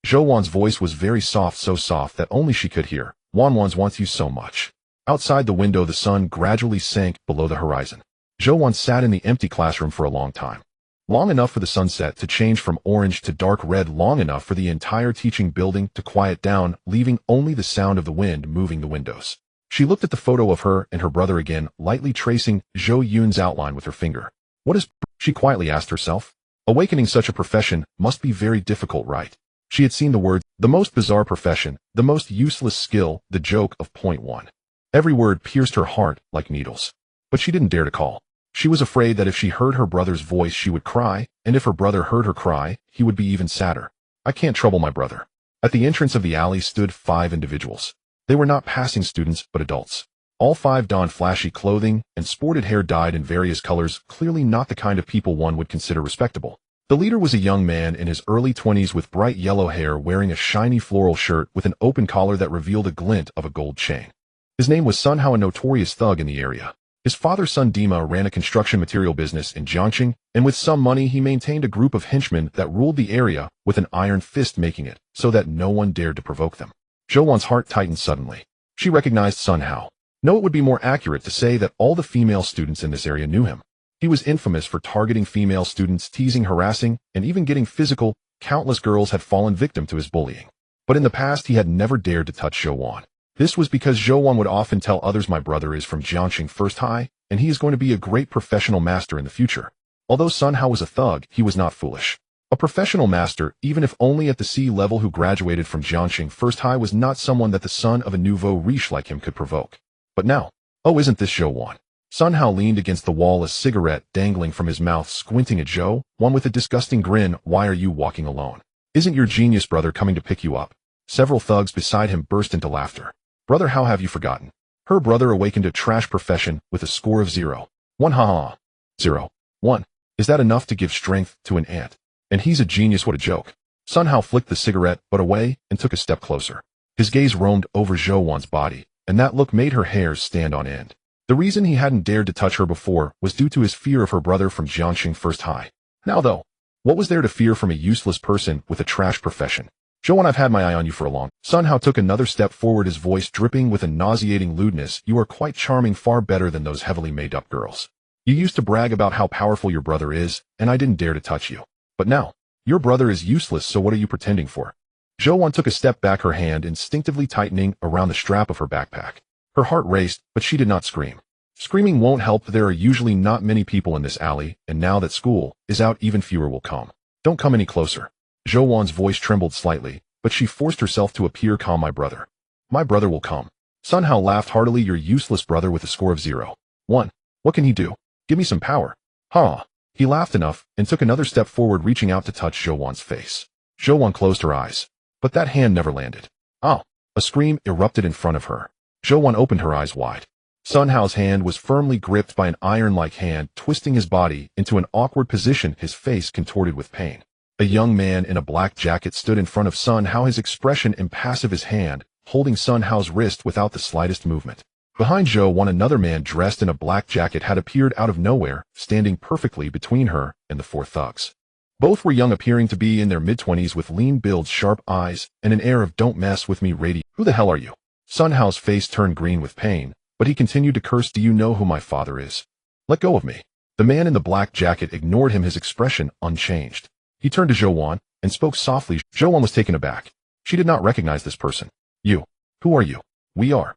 Zhou Yun's voice was very soft, so soft that only she could hear. Wan wants you so much. Outside the window, the sun gradually sank below the horizon. Zhou Yun sat in the empty classroom for a long time. Long enough for the sunset to change from orange to dark red, long enough for the entire teaching building to quiet down, leaving only the sound of the wind moving the windows. She looked at the photo of her and her brother again, lightly tracing Zhou Yun's outline with her finger. What is... she quietly asked herself. Awakening such a profession must be very difficult, right? She had seen the words, the most bizarre profession, the most useless skill, the joke of point one. Every word pierced her heart like needles. But she didn't dare to call. She was afraid that if she heard her brother's voice, she would cry, and if her brother heard her cry, he would be even sadder. I can't trouble my brother. At the entrance of the alley stood 5 individuals. They were not passing students, but adults. All 5 donned flashy clothing and sported hair dyed in various colors, clearly not the kind of people one would consider respectable. The leader was a young man in his early 20s with bright yellow hair, wearing a shiny floral shirt with an open collar that revealed a glint of a gold chain. His name was Sun Hao, a notorious thug in the area. His father, Sun Dima, ran a construction material business in Jiangqing, and with some money he maintained a group of henchmen that ruled the area with an iron fist, making it so that no one dared to provoke them. Zhou Yun's heart tightened suddenly. She recognized Sun Hao. No, it would be more accurate to say that all the female students in this area knew him. He was infamous for targeting female students, teasing, harassing, and even getting physical. Countless girls had fallen victim to his bullying. But in the past he had never dared to touch Zhou Yun. This was because Zhou Yun would often tell others, my brother is from Jiangqing First High, and he is going to be a great professional master in the future. Although Sun Hao was a thug, he was not foolish. A professional master, even if only at the C level, who graduated from Jiangqing First High, was not someone that the son of a nouveau riche like him could provoke. But now, oh, isn't this Zhou Yun? Sun Hao leaned against the wall, a cigarette dangling from his mouth, squinting at Zhou Yun with a disgusting grin. Why are you walking alone? Isn't your genius brother coming to pick you up? Several thugs beside him burst into laughter. Brother, how have you forgotten? Her brother awakened a trash profession with a score of 0. 1 ha. 0. 1. Is that enough to give strength to an ant? And he's a genius, what a joke. Sun Hao flicked the cigarette butt away and took a step closer. His gaze roamed over Zhou Yun's body, and that look made her hairs stand on end. The reason he hadn't dared to touch her before was due to his fear of her brother from Jiangqing First High. Now though, what was there to fear from a useless person with a trash profession? Zhou Yun, I've had my eye on you for a long. Sun Hao took another step forward, his voice dripping with a nauseating lewdness. You are quite charming, far better than those heavily made-up girls. You used to brag about how powerful your brother is, and I didn't dare to touch you. But now, your brother is useless, so what are you pretending for? Zhou Yun took a step back, her hand instinctively tightening around the strap of her backpack. Her heart raced, but she did not scream. Screaming won't help. There are usually not many people in this alley, and now that school is out, even fewer will come. Don't come any closer. Zhou Yun's voice trembled slightly, but she forced herself to appear calm. My brother will come. Sun Hao laughed heartily. Your useless brother with a score of 0-1. What can he do? Give me some power. Huh. He laughed enough and took another step forward, reaching out to touch Zhou Yuan's face. Zhou Yuan closed her eyes, but that hand never landed. Oh! A scream erupted in front of her. Zhou Yuan opened her eyes wide. Sun Hao's hand was firmly gripped by an iron-like hand, twisting his body into an awkward position, his face contorted with pain. A young man in a black jacket stood in front of Sun Hao, his expression impassive, his hand holding Sun Hao's wrist without the slightest movement. Behind Zhou Yuan, another man dressed in a black jacket had appeared out of nowhere, standing perfectly between her and the four thugs. Both were young, appearing to be in their mid-20s, with lean builds, sharp eyes, and an air of "don't mess with me" radiant. Who the hell are you? Sun Hao's face turned green with pain, but he continued to curse. Do you know who my father is? Let go of me. The man in the black jacket ignored him, his expression unchanged. He turned to Zhou Yuan and spoke softly. Zhou Yuan was taken aback. She did not recognize this person. You. Who are you? We are.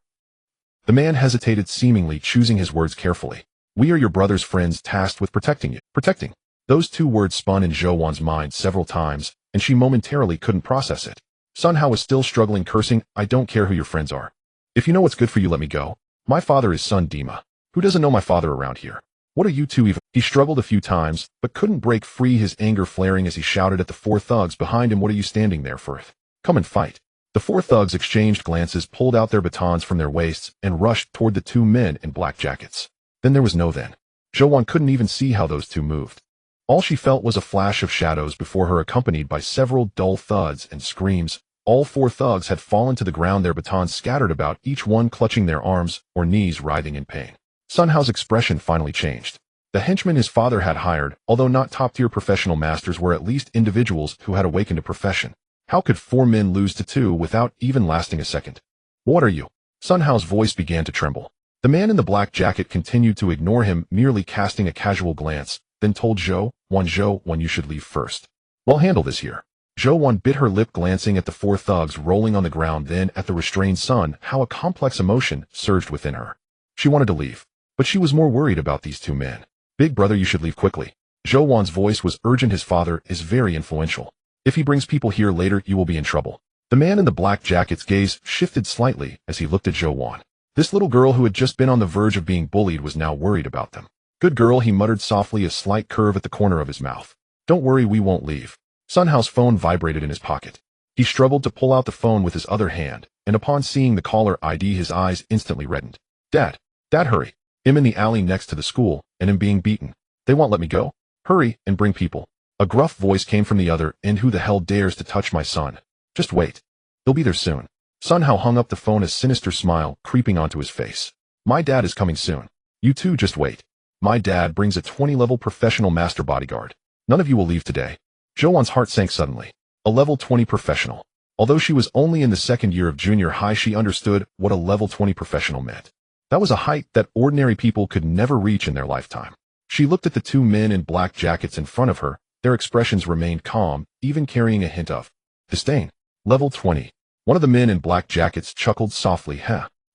The man hesitated, seemingly choosing his words carefully. We are your brother's friends tasked with protecting you. Protecting. Those two words spun in Zhou Yuan's mind several times, and she momentarily couldn't process it. Sun Hao was still struggling, cursing. I don't care who your friends are. If you know what's good for you, let me go. My father is Sun Dima. Who doesn't know my father around here? What are you two even? He struggled a few times, but couldn't break free, his anger flaring as he shouted at the four thugs behind him. What are you standing there for? Come and fight. The four thugs exchanged glances, pulled out their batons from their waists, and rushed toward the two men in black jackets. Then there was no then. Zhou Yuan couldn't even see how those two moved. All she felt was a flash of shadows before her, accompanied by several dull thuds and screams. All four thugs had fallen to the ground, their batons scattered about, each one clutching their arms or knees, writhing in pain. Sun Hao's expression finally changed. The henchmen his father had hired, although not top-tier professional masters, were at least individuals who had awakened a profession. How could four men lose to two without even lasting a second? What are you? Sun Hao's voice began to tremble. The man in the black jacket continued to ignore him, merely casting a casual glance, then told Zhou Yuan, you should leave first. We'll handle this here. Zhou Yuan bit her lip, glancing at the four thugs rolling on the ground, then at the restrained Sun Hao. A complex emotion surged within her. She wanted to leave, but she was more worried about these two men. Big brother, you should leave quickly. Zhou Yuan's voice was urgent. His father is very influential. If he brings people here later, you will be in trouble. The man in the black jacket's gaze shifted slightly as he looked at Zhou Yuan. This little girl who had just been on the verge of being bullied was now worried about them. Good girl, he muttered softly, a slight curve at the corner of his mouth. Don't worry, we won't leave. Sun Hao's phone vibrated in his pocket. He struggled to pull out the phone with his other hand, and upon seeing the caller ID, his eyes instantly reddened. Dad, hurry. I'm in the alley next to the school, and I'm being beaten. They won't let me go. Hurry and bring people. A gruff voice came from the other end. Who the hell dares to touch my son? Just wait. He'll be there soon. Sun Hao hung up the phone, a sinister smile creeping onto his face. My dad is coming soon. You two just wait. My dad brings a 20-level professional master bodyguard. None of you will leave today. Zhou Yuan's heart sank suddenly. A level 20 professional. Although she was only in the second year of junior high, she understood what a level 20 professional meant. That was a height that ordinary people could never reach in their lifetime. She looked at the two men in black jackets in front of her. Their expressions remained calm, even carrying a hint of disdain. Level 20. One of the men in black jackets chuckled softly.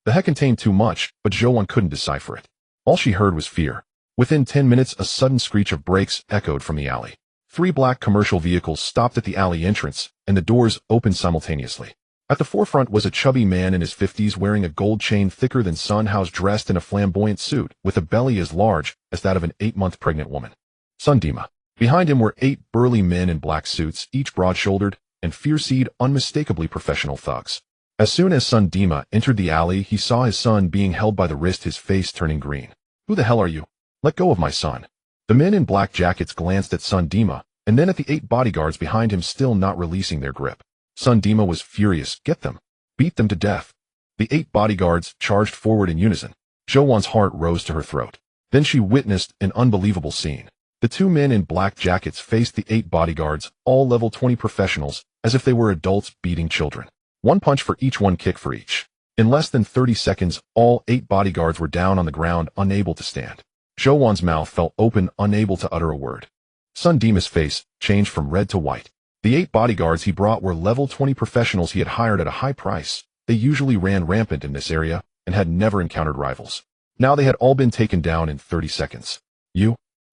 The heck contained too much, but Zhou Yuan couldn't decipher it. All she heard was fear. Within 10 minutes, a sudden screech of brakes echoed from the alley. 3 black commercial vehicles stopped at the alley entrance, and the doors opened simultaneously. At the forefront was a chubby man in his 50s, wearing a gold chain thicker than Sun Hao's, dressed in a flamboyant suit, with a belly as large as that of an 8-month pregnant woman. Sun Dima. Behind him were 8 burly men in black suits, each broad-shouldered and fierce-eyed, unmistakably professional thugs. As soon as Sun Dima entered the alley, he saw his son being held by the wrist, his face turning green. Who the hell are you? Let go of my son. The men in black jackets glanced at Sun Dima, and then at the 8 bodyguards behind him, still not releasing their grip. Sun Dima was furious. Get them. Beat them to death. The 8 bodyguards charged forward in unison. Zhou Yuan's heart rose to her throat. Then she witnessed an unbelievable scene. The 2 men in black jackets faced the 8 bodyguards, all level 20 professionals, as if they were adults beating children. 1 punch for each, 1 kick for each. In less than 30 seconds, all 8 bodyguards were down on the ground, unable to stand. Zhou Yuan's mouth fell open, unable to utter a word. Sun Dima's face changed from red to white. The 8 bodyguards he brought were level 20 professionals he had hired at a high price. They usually ran rampant in this area and had never encountered rivals. Now they had all been taken down in 30 seconds.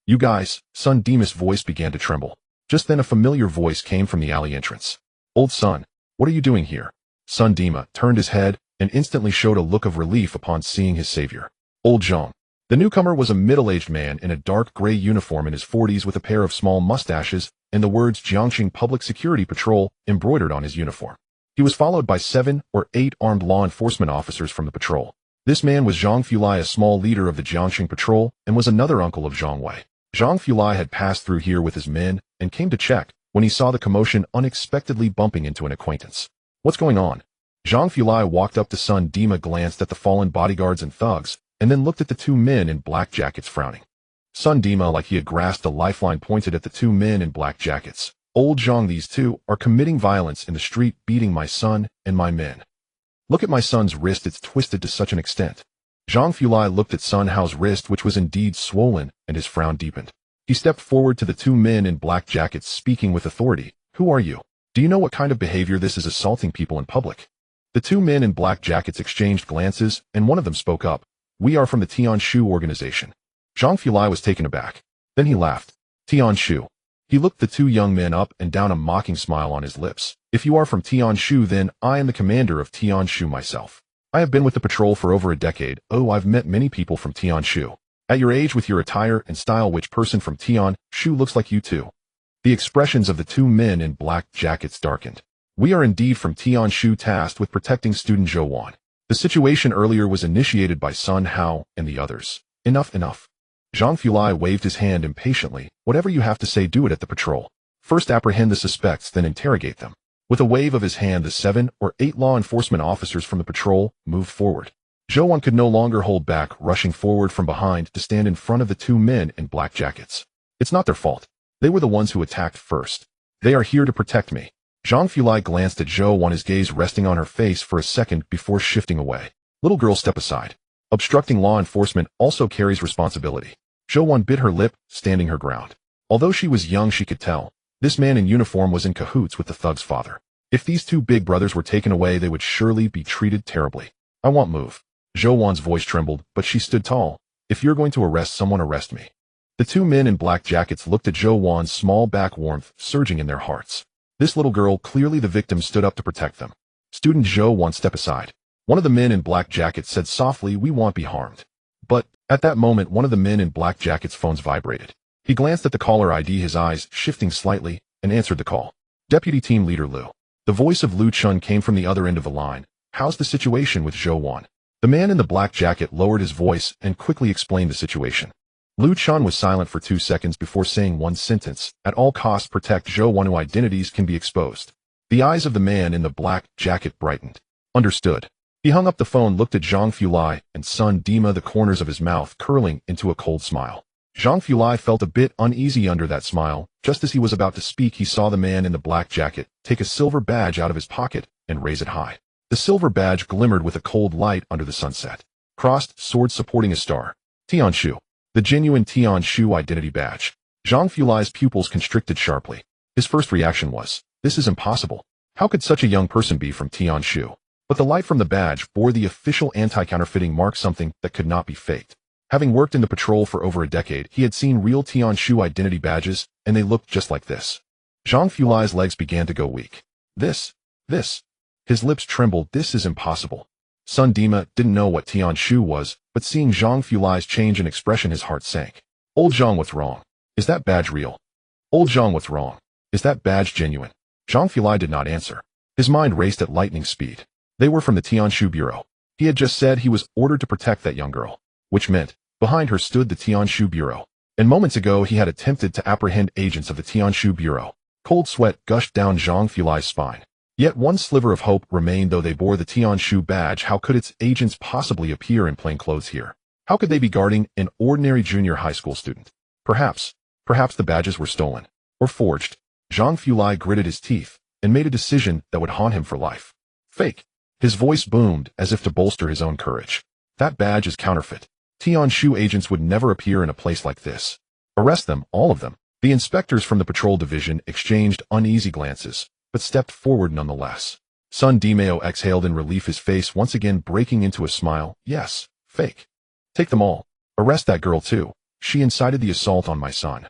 You guys, Sun Dima's voice began to tremble. Just then a familiar voice came from the alley entrance. Old Sun, What are you doing here? Sun Dima turned his head and instantly showed a look of relief upon seeing his savior. Old Zhong. The newcomer was a middle-aged man in a dark gray uniform in his 40s with a pair of small mustaches and the words Jiangxing Public Security Patrol embroidered on his uniform. He was followed by 7 or 8 armed law enforcement officers from the patrol. This man was Zhang Fulai, a small leader of the Jiangxing Patrol, and was another uncle of Zhang Wei. Zhang Fulai had passed through here with his men and came to check when he saw the commotion, unexpectedly bumping into an acquaintance. What's going on? Zhang Fulai walked up to Sun Dima, glanced at the fallen bodyguards and thugs, and then looked at the 2 men in black jackets, frowning. Sun Dima, like he had grasped a lifeline, pointed at the 2 men in black jackets. Old Zhang, these 2 are committing violence in the street, beating my son and my men. Look at my son's wrist, it's twisted to such an extent. Zhang Fulai looked at Sun Hao's wrist, which was indeed swollen, and his frown deepened. He stepped forward to the 2 men in black jackets, speaking with authority. Who are you? Do you know what kind of behavior this is, assaulting people in public? The 2 men in black jackets exchanged glances, and one of them spoke up. We are from the Tianshu organization. Zhang Fulai was taken aback. Then he laughed. Tianshu. He looked the 2 young men up and down, a mocking smile on his lips. If you are from Tianshu, then I am the commander of Tianshu myself. I have been with the patrol for over a decade. Oh, I've met many people from Tianshu. At your age, with your attire and style, which person from Tianshu looks like you too? The expressions of the 2 men in black jackets darkened. We are indeed from Tianshu, tasked with protecting student Zhou Yun. The situation earlier was initiated by Sun Hao and the others. Enough, enough. Zhang Fulai waved his hand impatiently. Whatever you have to say, do it at the patrol. First apprehend the suspects, then interrogate them. With a wave of his hand, the 7 or 8 law enforcement officers from the patrol moved forward. Zhou Yun could no longer hold back, rushing forward from behind to stand in front of the 2 men in black jackets. It's not their fault. They were the ones who attacked first. They are here to protect me. Zhang Fulai glanced at Zhou Yun, his gaze resting on her face for a second before shifting away. Little girl, step aside. Obstructing law enforcement also carries responsibility. Zhou Yun bit her lip, standing her ground. Although she was young, she could tell. This man in uniform was in cahoots with the thug's father. If these 2 big brothers were taken away, they would surely be treated terribly. I won't move. Zhou Yun's voice trembled, but she stood tall. If you're going to arrest someone, arrest me. The 2 men in black jackets looked at Zhou Yun's small back, warmth surging in their hearts. This little girl, clearly the victim, stood up to protect them. Student Zhou Yun, step aside. One of the men in black jackets said softly, we won't be harmed. But, at that moment, one of the men in black jackets' phones vibrated. He glanced at the caller ID, his eyes shifting slightly, and answered the call. Deputy Team Leader Liu. The voice of Liu Chun came from the other end of the line. How's the situation with Zhou Yun? The man in the black jacket lowered his voice and quickly explained the situation. Liu Chun was silent for 2 seconds before saying one sentence. At all costs, protect Zhou Yun, whose identities can be exposed. The eyes of the man in the black jacket brightened. Understood. He hung up the phone, looked at Zhang Fulai and Sun Dima, the corners of his mouth curling into a cold smile. Zhang Fulai felt a bit uneasy under that smile. Just as he was about to speak, he saw the man in the black jacket take a silver badge out of his pocket and raise it high. The silver badge glimmered with a cold light under the sunset. Crossed sword supporting a star. Tianshu. The genuine Tianshu identity badge. Zhang Fulai's pupils constricted sharply. His first reaction was, this is impossible. How could such a young person be from Tianshu? But the light from the badge bore the official anti-counterfeiting mark, something that could not be faked. Having worked in the patrol for over a decade, he had seen real Tianshu identity badges, and they looked just like this. Zhang Fulai's legs began to go weak. This. His lips trembled. This is impossible. Sun Dima didn't know what Tianshu was, but seeing Zhang Fulai's change in expression, his heart sank. Old Zhang, what's wrong? Is that badge real? Old Zhang, what's wrong? Is that badge genuine? Zhang Fulai did not answer. His mind raced at lightning speed. They were from the Tianshu Bureau. He had just said he was ordered to protect that young girl, which meant behind her stood the Tianshu Bureau. And moments ago he had attempted to apprehend agents of the Tianshu Bureau. Cold sweat gushed down Zhang Fulai's spine. Yet one sliver of hope remained. Though they bore the Tianshu badge, how could its agents possibly appear in plain clothes here? How could they be guarding an ordinary junior high school student? Perhaps the badges were stolen or forged. Zhang Fulai gritted his teeth and made a decision that would haunt him for life. Fake. His voice boomed as if to bolster his own courage. That badge is counterfeit. Tianshu agents would never appear in a place like this. Arrest them, all of them. The inspectors from the patrol division exchanged uneasy glances, but stepped forward nonetheless. Sun Dima exhaled in relief, his face once again breaking into a smile. Yes, fake. Take them all. Arrest that girl too. She incited the assault on my son.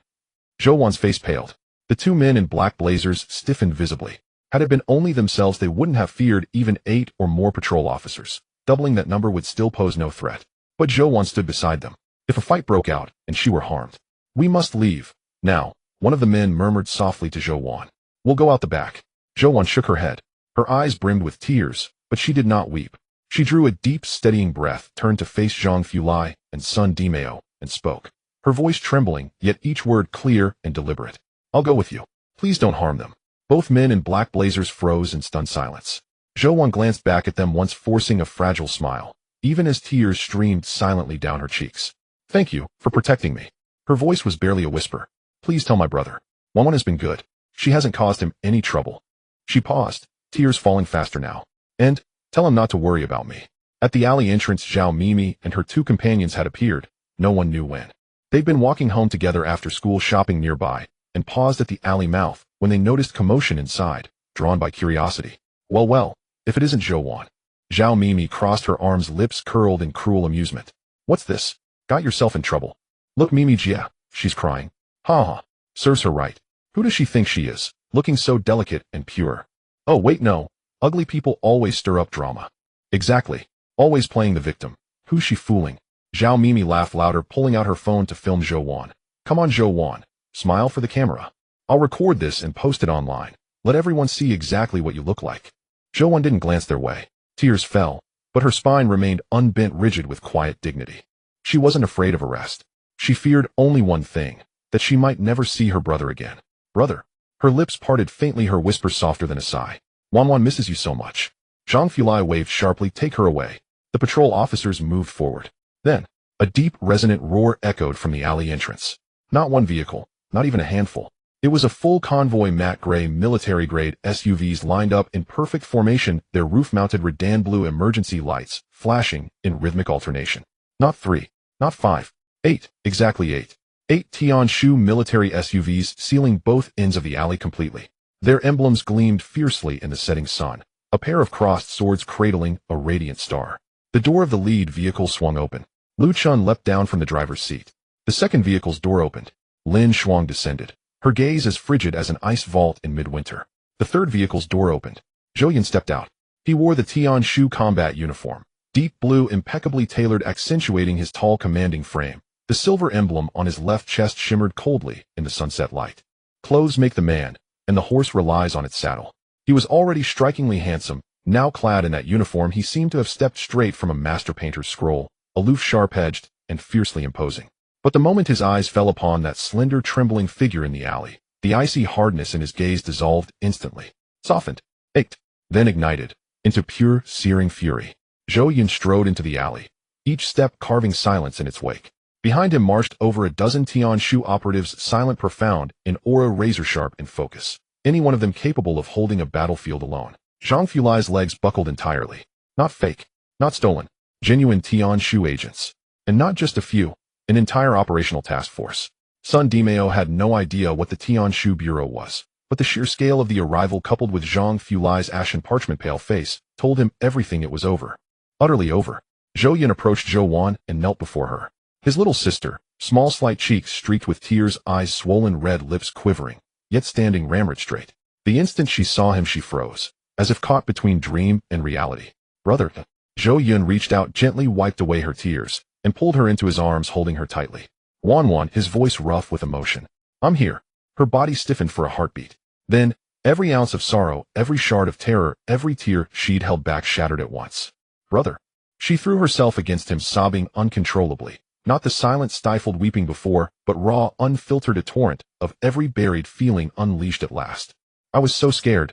Zhou Yun's face paled. The 2 men in black blazers stiffened visibly. Had it been only themselves, they wouldn't have feared even 8 or more patrol officers. Doubling that number would still pose no threat. But Zhou Yun stood beside them. If a fight broke out, and she were harmed, we must leave. Now, one of the men murmured softly to Zhou Yun. We'll go out the back. Zhou Yun shook her head. Her eyes brimmed with tears, but she did not weep. She drew a deep, steadying breath, turned to face Zhang Qingli and Sun Dimeo, and spoke. Her voice trembling, yet each word clear and deliberate. I'll go with you. Please don't harm them. Both men in black blazers froze in stunned silence. Zhou Yun glanced back at them once, forcing a fragile smile, even as tears streamed silently down her cheeks. Thank you for protecting me. Her voice was barely a whisper. Please tell my brother. Wan has been good. She hasn't caused him any trouble. She paused, tears falling faster now. And, tell him not to worry about me. At the alley entrance, Zhao Mimi and her 2 companions had appeared, no one knew when. They'd been walking home together after school shopping nearby, and paused at the alley mouth when they noticed commotion inside, drawn by curiosity. Well, if it isn't Zhou Yun. Zhao Mimi crossed her arms, lips curled in cruel amusement. What's this? Got yourself in trouble. Look, Mimi Jia, she's crying. Ha. Serves her right. Who does she think she is, looking so delicate and pure? Oh wait, no. Ugly people always stir up drama. Exactly. Always playing the victim. Who's she fooling? Zhao Mimi laughed louder, pulling out her phone to film Zhou Yun. Come on, Zhou Yun. Smile for the camera. I'll record this and post it online. Let everyone see exactly what you look like. Zhou Yun didn't glance their way. Tears fell, but her spine remained unbent, rigid with quiet dignity. She wasn't afraid of arrest. She feared only one thing, that she might never see her brother again. Brother. Her lips parted faintly, her whisper softer than a sigh. Wan misses you so much. Zhang Qingli waved sharply. Take her away. The patrol officers moved forward. Then, a deep, resonant roar echoed from the alley entrance. Not one vehicle, not even a handful. It was a full convoy, matte gray military-grade SUVs lined up in perfect formation, their roof-mounted Redan blue emergency lights flashing in rhythmic alternation. Not 3, not 5, 8, exactly 8. 8 Tianshu military SUVs sealing both ends of the alley completely. Their emblems gleamed fiercely in the setting sun, a pair of crossed swords cradling a radiant star. The door of the lead vehicle swung open. Lu Chun leapt down from the driver's seat. The second vehicle's door opened. Lin Shuang descended, her gaze as frigid as an ice vault in midwinter. The third vehicle's door opened. Zhou Yun stepped out. He wore the Tianshu combat uniform, deep blue, impeccably tailored, accentuating his tall, commanding frame. The silver emblem on his left chest shimmered coldly in the sunset light. Clothes make the man, and the horse relies on its saddle. He was already strikingly handsome. Now clad in that uniform, he seemed to have stepped straight from a master painter's scroll, aloof, sharp-edged, and fiercely imposing. But the moment his eyes fell upon that slender, trembling figure in the alley, the icy hardness in his gaze dissolved instantly, softened, ached, then ignited into pure, searing fury. Zhou Yun strode into the alley, each step carving silence in its wake. Behind him marched over a dozen Tianshu operatives, silent, profound, in aura, razor-sharp in focus, any one of them capable of holding a battlefield alone. Zhang Qingli's legs buckled entirely. Not fake, not stolen, genuine Tianshu agents. And not just a few, an entire operational task force. Sun Dimeo had no idea what the Tianshu Bureau was, but the sheer scale of the arrival, coupled with Zhang Qingli's ashen parchment pale face, told him everything. It was over. Utterly over. Zhou Yun approached Zhou Yun and knelt before her. His little sister, small, slight cheeks streaked with tears, eyes swollen red, lips quivering, yet standing ramrod straight. The instant she saw him, she froze, as if caught between dream and reality. Brother. Zhou Yun reached out, gently wiped away her tears, and pulled her into his arms, holding her tightly. Wan, his voice rough with emotion. I'm here. Her body stiffened for a heartbeat. Then, every ounce of sorrow, every shard of terror, every tear she'd held back shattered at once. Brother. She threw herself against him, sobbing uncontrollably. Not the silent, stifled weeping before, but raw, unfiltered, a torrent of every buried feeling unleashed at last. I was so scared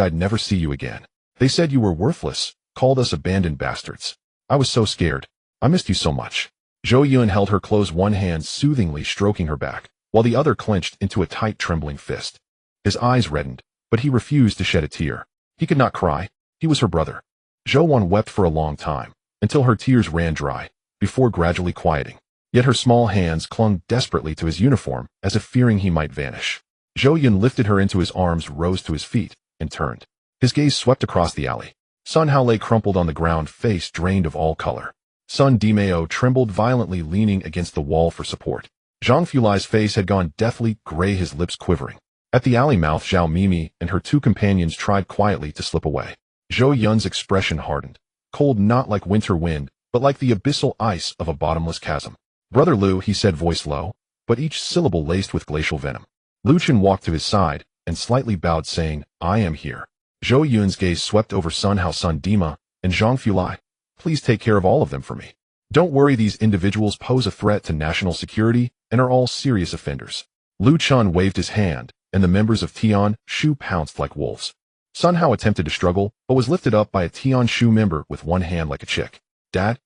I'd never see you again. They said you were worthless, called us abandoned bastards. I was so scared. I missed you so much. Zhou Yun held her close, one hand soothingly stroking her back, while the other clenched into a tight, trembling fist. His eyes reddened, but he refused to shed a tear. He could not cry. He was her brother. Zhou Yun wept for a long time, until her tears ran dry, before gradually quieting. Yet her small hands clung desperately to his uniform, as if fearing he might vanish. Zhou Yun lifted her into his arms, rose to his feet, and turned. His gaze swept across the alley. Sun Hao lay crumpled on the ground, face drained of all color. Sun Dimeo trembled violently, leaning against the wall for support. Zhang Qingli's face had gone deathly gray, his lips quivering. At the alley mouth, Zhao Mimi and her two companions tried quietly to slip away. Zhou Yun's expression hardened, cold not like winter wind, but like the abyssal ice of a bottomless chasm. "Brother Liu," he said, voice low, but each syllable laced with glacial venom. Lu Chen walked to his side and slightly bowed, saying, "I am here." Zhou Yun's gaze swept over Sun Hao, Sun Dima, and Zhang Fulai. "Please take care of all of them for me. Don't worry, these individuals pose a threat to national security and are all serious offenders." Lu Chen waved his hand, and the members of Tian Shu pounced like wolves. Sun Hao attempted to struggle, but was lifted up by a Tian Shu member with one hand like a chick. Dad,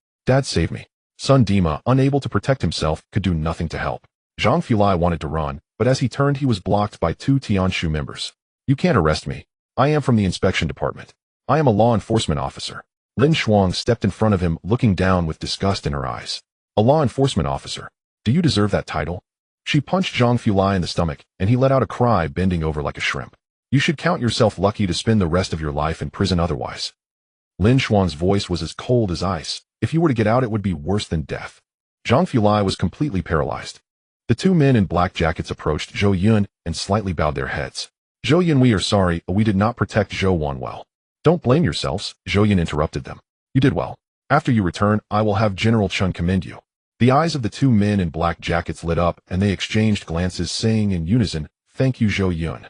save me." Sun Dima, unable to protect himself, could do nothing to help. Zhang Fulai wanted to run, but as he turned, he was blocked by two Tian Shu members. "You can't arrest me. I am from the inspection department. I am a law enforcement officer." Lin Shuang stepped in front of him, looking down with disgust in her eyes. "A law enforcement officer? Do you deserve that title?" She punched Zhang Fulai in the stomach, and he let out a cry, bending over like a shrimp. "You should count yourself lucky to spend the rest of your life in prison otherwise." Lin Shuang's voice was as cold as ice. "If you were to get out, it would be worse than death." Zhang Fulai was completely paralyzed. The two men in black jackets approached Zhou Yun and slightly bowed their heads. "Zhou Yun, we are sorry, we did not protect Zhou Wan well." "Don't blame yourselves," Zhou Yun interrupted them. "You did well. After you return, I will have General Chen commend you." The eyes of the two men in black jackets lit up, and they exchanged glances, saying in unison, "Thank you, Zhou Yun."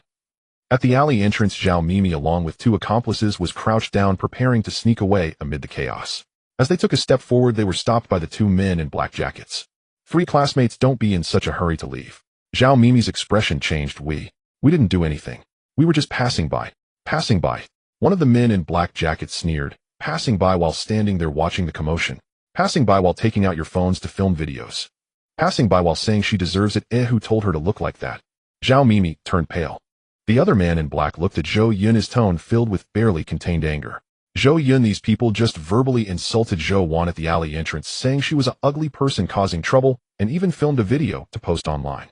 At the alley entrance, Zhao Mimi, along with two accomplices, was crouched down, preparing to sneak away amid the chaos. As they took a step forward, they were stopped by the two men in black jackets. "Three classmates, don't be in such a hurry to leave." Zhao Mimi's expression changed. We didn't do anything. We were just passing by." "Passing by?" One of the men in black jackets sneered. "Passing by while standing there watching the commotion. Passing by while taking out your phones to film videos. Passing by while saying she deserves it. Who told her to look like that?" Zhao Mimi turned pale. The other man in black looked at Zhou Yun, his tone filled with barely contained anger. "Zhou Yun, these people just verbally insulted Zhou Wan at the alley entrance, saying she was an ugly person causing trouble, and even filmed a video to post online."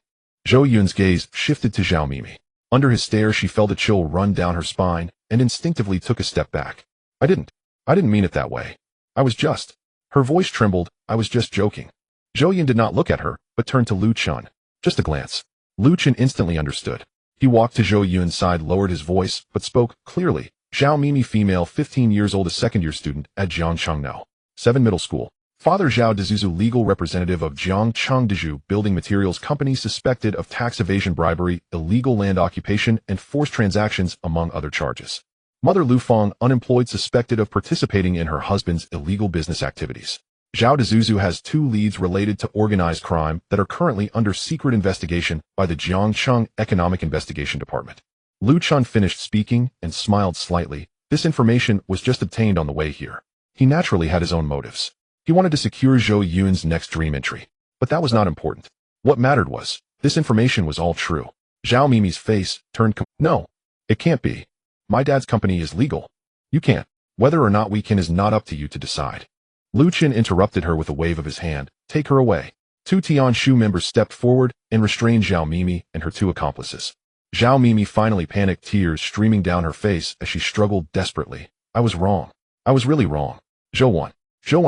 Zhou Yun's gaze shifted to Zhao Mimi. Under his stare, she felt a chill run down her spine and instinctively took a step back. I didn't mean it that way. I was just..." Her voice trembled. "I was just joking." Zhou Yun did not look at her, but turned to Lu Chen. Just a glance. Lu Chen instantly understood. He walked to Zhou Yun's side, lowered his voice, but spoke clearly. "Zhao Mimi, female, 15 years old, a second-year student at Jiangcheng No. 7 Middle School. Father Zhao Dezuzu, legal representative of Jiangcheng Deju Building Materials Company, suspected of tax evasion, bribery, illegal land occupation, and forced transactions, among other charges. Mother Lu Feng, unemployed, suspected of participating in her husband's illegal business activities. Zhao Dezuzu has 2 leads related to organized crime that are currently under secret investigation by the Jiangcheng Economic Investigation Department." Lu Chen finished speaking and smiled slightly. This information was just obtained on the way here. He naturally had his own motives. He wanted to secure Zhou Yun's next dream entry. But that was not important. What mattered was, this information was all true. Zhao Mimi's face turned "No, it can't be. My dad's company is legal. You can't. Whether or not we can is not up to you to decide." Lu Chen interrupted her with a wave of his hand. "Take her away." 2 Tian Shu members stepped forward and restrained Zhao Mimi and her 2 accomplices. Zhao Mimi finally panicked, tears streaming down her face as she struggled desperately. "I was wrong. I was really wrong. Zhou Wan,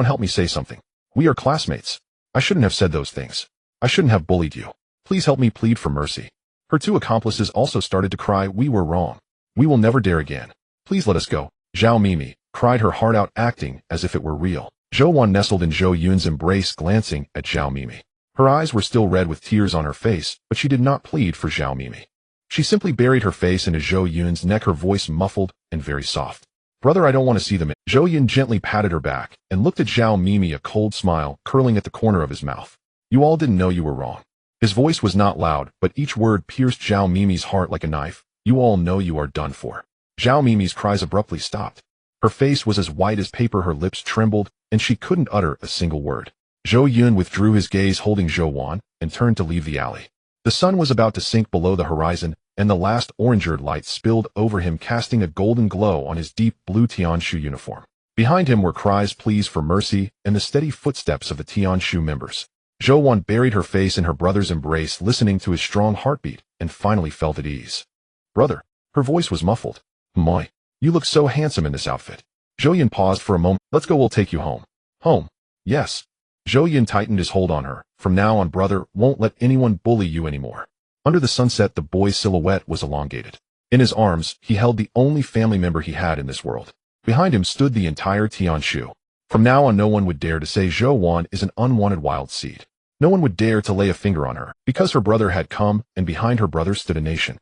help me say something. We are classmates. I shouldn't have said those things. I shouldn't have bullied you. Please help me plead for mercy." Her 2 accomplices also started to cry. "We were wrong. We will never dare again. Please let us go." Zhao Mimi cried her heart out, acting as if it were real. Zhou Wan nestled in Zhou Yun's embrace, glancing at Zhao Mimi. Her eyes were still red with tears on her face, but she did not plead for Zhao Mimi. She simply buried her face into Zhou Yun's neck, her voice muffled and very soft. "Brother, I don't want to see them." Zhou Yun gently patted her back and looked at Zhao Mimi, a cold smile curling at the corner of his mouth. "You all didn't know you were wrong." His voice was not loud, but each word pierced Zhao Mimi's heart like a knife. "You all know you are done for." Zhao Mimi's cries abruptly stopped. Her face was as white as paper, her lips trembled, and she couldn't utter a single word. Zhou Yun withdrew his gaze, holding Zhou Wan, and turned to leave the alley. The sun was about to sink below the horizon, and the last orangered light spilled over him, casting a golden glow on his deep blue Tianshu uniform. Behind him were cries, pleas for mercy, and the steady footsteps of the Tianshu members. Zhou Wan buried her face in her brother's embrace, listening to his strong heartbeat, and finally felt at ease. "Brother." Her voice was muffled. "Moi, you look so handsome in this outfit." Zhou Yun paused for a moment. "Let's go, we'll take you home." "Home?" "Yes." Zhou Yun tightened his hold on her. "From now on, brother, won't let anyone bully you anymore." Under the sunset, the boy's silhouette was elongated. In his arms, he held the only family member he had in this world. Behind him stood the entire Tianshu. From now on, no one would dare to say Zhou Yun is an unwanted wild seed. No one would dare to lay a finger on her, because her brother had come, and behind her brother stood a nation.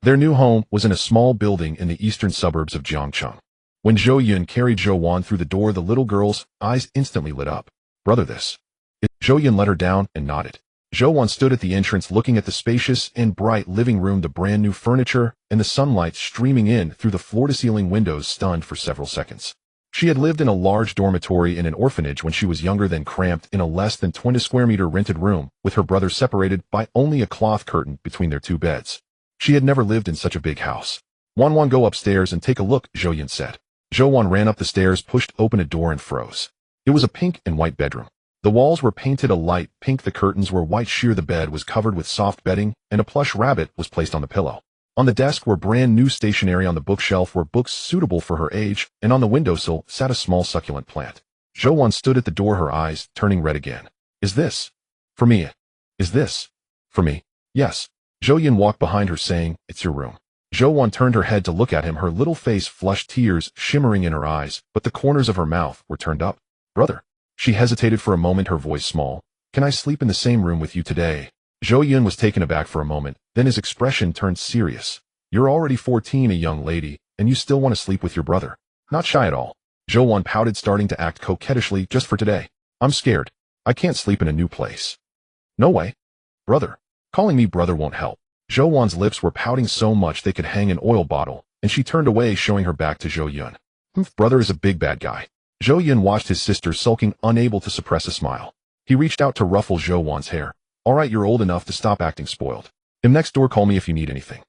Their new home was in a small building in the eastern suburbs of Jiangcheng. When Zhou Yun carried Zhou Yun through the door, the little girl's eyes instantly lit up. Brother, this. Zhou Yun let her down and nodded. Zhou Yun stood at the entrance looking at the spacious and bright living room, the brand new furniture, and the sunlight streaming in through the floor-to-ceiling windows, stunned for several seconds. She had lived in a large dormitory in an orphanage when she was younger, then cramped in a less than 20 square meter rented room, with her brother separated by only a cloth curtain between their two beds. She had never lived in such a big house. Wan, go upstairs and take a look, Zhou Yun said. Zhou Yun ran up the stairs, pushed open a door, and froze. It was a pink and white bedroom. The walls were painted a light pink, the curtains were white sheer, the bed was covered with soft bedding, and a plush rabbit was placed on the pillow. On the desk were brand new stationery, on the bookshelf were books suitable for her age, and on the windowsill sat a small succulent plant. Zhou Yun stood at the door, her eyes turning red again. Is this for me? Is this for me? Yes. Zhou Yun walked behind her saying, it's your room. Zhou Yun turned her head to look at him, her little face flushed, tears shimmering in her eyes, but the corners of her mouth were turned up. Brother. She hesitated for a moment, her voice small. Can I sleep in the same room with you today? Zhou Yun was taken aback for a moment, then his expression turned serious. You're already 14, a young lady, and you still want to sleep with your brother. Not shy at all. Zhou Yun pouted, starting to act coquettishly. Just for today. I'm scared. I can't sleep in a new place. No way. Brother. Calling me brother won't help. Zhou Yun's lips were pouting so much they could hang an oil bottle, and she turned away, showing her back to Zhou Yun. Brother is a big bad guy. Zhou Yun watched his sister sulking, unable to suppress a smile. He reached out to ruffle Zhou Yun's hair. All right, you're old enough to stop acting spoiled. Him next door, call me if you need anything.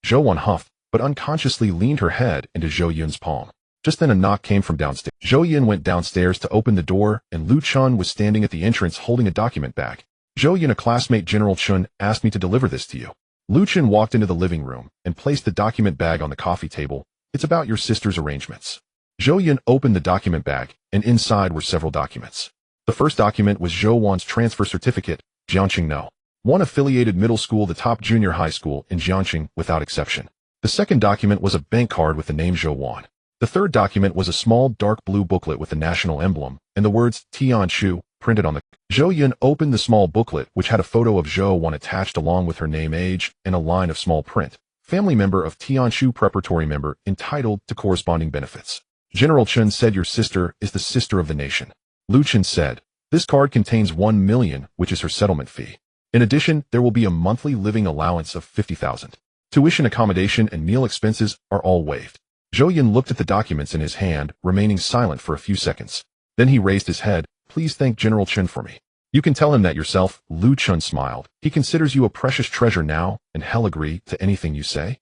Zhou Yun huffed, but unconsciously leaned her head into Zhou Yun's palm. Just then a knock came from downstairs. Zhou Yun went downstairs to open the door, and Lu Chun was standing at the entrance holding a document bag. Zhou Yun, a classmate, General Chun, asked me to deliver this to you. Lu Chun walked into the living room and placed the document bag on the coffee table. It's about your sister's arrangements. Zhou Yun opened the document bag, and inside were several documents. The first document was Zhou Yun's transfer certificate, Jiangqing No. 1 affiliated middle school, the top junior high school in Jiangqing without exception. The second document was a bank card with the name Zhou Yun. The third document was a small dark blue booklet with the national emblem and the words Tianshu printed on the. Zhou Yun opened the small booklet, which had a photo of Zhou Yun attached along with her name, age, and a line of small print. Family member of Tianshu preparatory member entitled to corresponding benefits. General Chun said your sister is the sister of the nation. Lu Chun said, this card contains 1 million, which is her settlement fee. In addition, there will be a monthly living allowance of 50,000. Tuition, accommodation, and meal expenses are all waived. Zhou Yun looked at the documents in his hand, remaining silent for a few seconds. Then he raised his head. Please thank General Chun for me. You can tell him that yourself. Lu Chun smiled. He considers you a precious treasure now, and he'll agree to anything you say.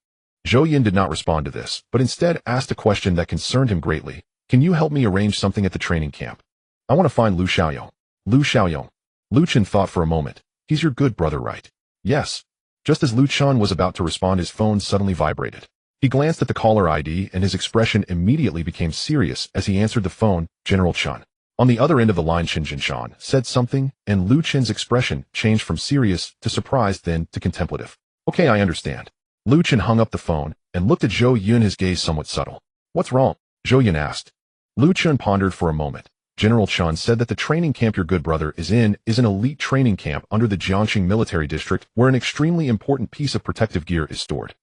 Zhou Yun did not respond to this, but instead asked a question that concerned him greatly. Can you help me arrange something at the training camp? I want to find Lu Xiaoyong. Lu Xiaoyong. Lu Chun thought for a moment. He's your good brother, right? Yes. Just as Lu Chun was about to respond, his phone suddenly vibrated. He glanced at the caller ID, and his expression immediately became serious as he answered the phone. General Chun. On the other end of the line, Shen Qingli said something, and Lu Chun's expression changed from serious to surprised, then to contemplative. Okay, I understand. Lu Chun hung up the phone and looked at Zhou Yun, his gaze somewhat subtle. What's wrong? Zhou Yun asked. Lu Chun pondered for a moment. General Chun said that the training camp your good brother is in is an elite training camp under the Jiangxing military district where an extremely important piece of protective gear is stored.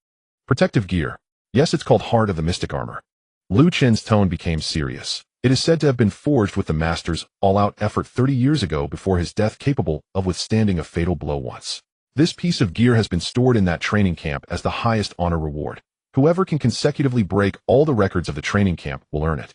Protective gear. Yes, it's called Heart of the Mystic Armor. Lu Chun's tone became serious. It is said to have been forged with the master's all-out effort 30 years ago before his death, capable of withstanding a fatal blow once. This piece of gear has been stored in that training camp as the highest honor reward. Whoever can consecutively break all the records of the training camp will earn it.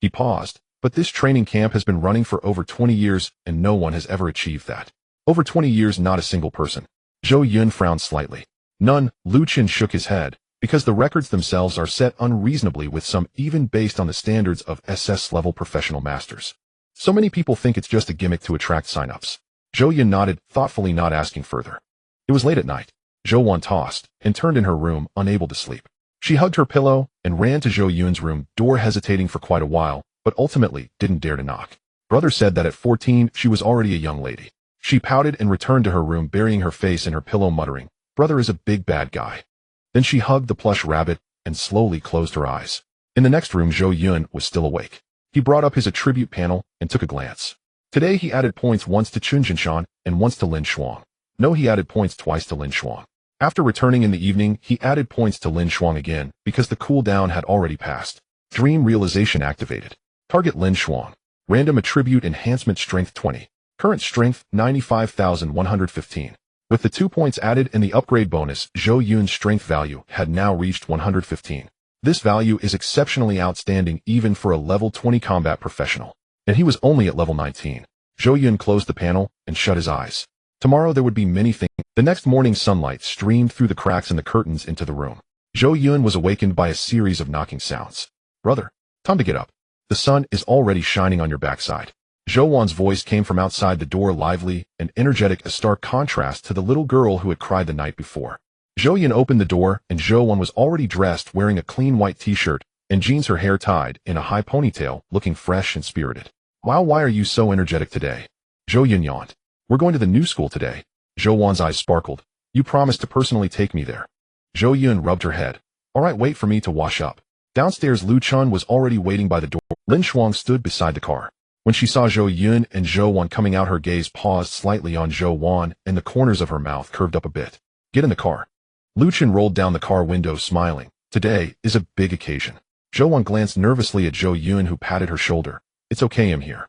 He paused. But this training camp has been running for over 20 years, and no one has ever achieved that. Over 20 years, not a single person. Zhou Yun frowned slightly. None. Lu Chun shook his head, because the records themselves are set unreasonably, with some even based on the standards of SS-level professional masters. So many people think it's just a gimmick to attract sign-ups. Zhou Yun nodded, thoughtfully, not asking further. It was late at night. Zhou Yun tossed and turned in her room, unable to sleep. She hugged her pillow and ran to Zhou Yun's room door, hesitating for quite a while, but ultimately didn't dare to knock. Brother said that at 14, she was already a young lady. She pouted and returned to her room, burying her face in her pillow, muttering, Brother is a big bad guy. Then she hugged the plush rabbit and slowly closed her eyes. In the next room, Zhou Yun was still awake. He brought up his attribute panel and took a glance. Today he added points once to Chun Jinshan and once to Lin Shuang. No, he added points twice to Lin Shuang. After returning in the evening, he added points to Lin Shuang again because the cooldown had already passed. Dream realization activated. Target Lin Shuang. Random attribute enhancement strength 20. Current strength 95,115. With the 2 points added and the upgrade bonus, Zhou Yun's strength value had now reached 115. This value is exceptionally outstanding even for a level 20 combat professional. And he was only at level 19. Zhou Yun closed the panel and shut his eyes. Tomorrow there would be many things. The next morning sunlight streamed through the cracks in the curtains into the room. Zhou Yun was awakened by a series of knocking sounds. Brother, time to get up. The sun is already shining on your backside. Zhou Wan's voice came from outside the door, lively and energetic, a stark contrast to the little girl who had cried the night before. Zhou Yun opened the door and Zhou Wan was already dressed, wearing a clean white t-shirt and jeans, her hair tied in a high ponytail, looking fresh and spirited. Wow, why are you so energetic today? Zhou Yun yawned. We're going to the new school today. Zhou Wan's eyes sparkled. You promised to personally take me there. Zhou Yun rubbed her head. All right, wait for me to wash up. Downstairs, Lu Chun was already waiting by the door. Lin Shuang stood beside the car. When she saw Zhou Yun and Zhou Wan coming out, her gaze paused slightly on Zhou Wan and the corners of her mouth curved up a bit. Get in the car. Lu Chun rolled down the car window, smiling. Today is a big occasion. Zhou Wan glanced nervously at Zhou Yun, who patted her shoulder. It's okay, I'm here.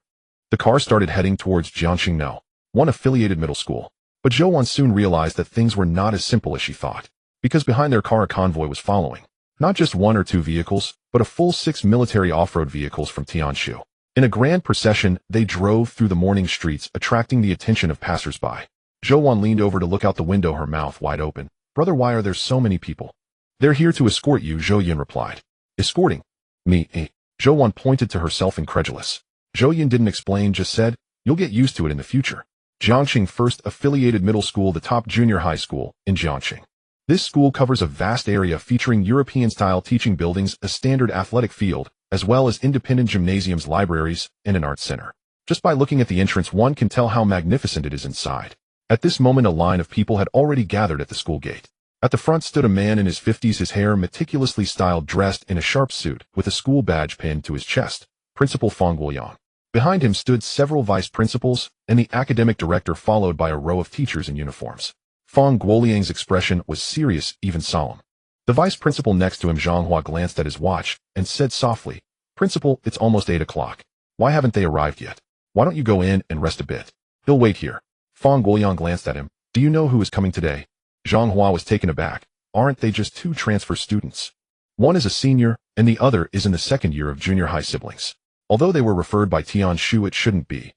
The car started heading towards Jiangxing, one affiliated middle school. But Zhou Wan soon realized that things were not as simple as she thought, because behind their car a convoy was following. Not just 1 or 2 vehicles, but a full 6 military off-road vehicles from Tianshu. In a grand procession, they drove through the morning streets, attracting the attention of passers-by. Zhou Wan leaned over to look out the window, her mouth wide open. Brother, why are there so many people? They're here to escort you, Zhou Yun replied. Escorting? Me, eh? Zhou Wan pointed to herself, incredulous. Zhou Yun didn't explain, just said, you'll get used to it in the future. Jiangxing First Affiliated Middle School, the top junior high school in Jiangxing. This school covers a vast area featuring European-style teaching buildings, a standard athletic field, as well as independent gymnasiums, libraries, and an arts center. Just by looking at the entrance, one can tell how magnificent it is inside. At this moment, a line of people had already gathered at the school gate. At the front stood a man in his 50s, his hair meticulously styled, dressed in a sharp suit, with a school badge pinned to his chest, Principal Fang Guoyang. Behind him stood several vice principals and the academic director, followed by a row of teachers in uniforms. Fang Guoliang's expression was serious, even solemn. The vice principal next to him, Zhang Hua, glanced at his watch and said softly, Principal, it's almost 8 o'clock. Why haven't they arrived yet? Why don't you go in and rest a bit? He'll wait here. Fang Guoliang glanced at him. Do you know who is coming today? Zhang Hua was taken aback. Aren't they just 2 transfer students? One is a senior and the other is in the 2nd year of junior high siblings. Although they were referred by Tianshu, it shouldn't be.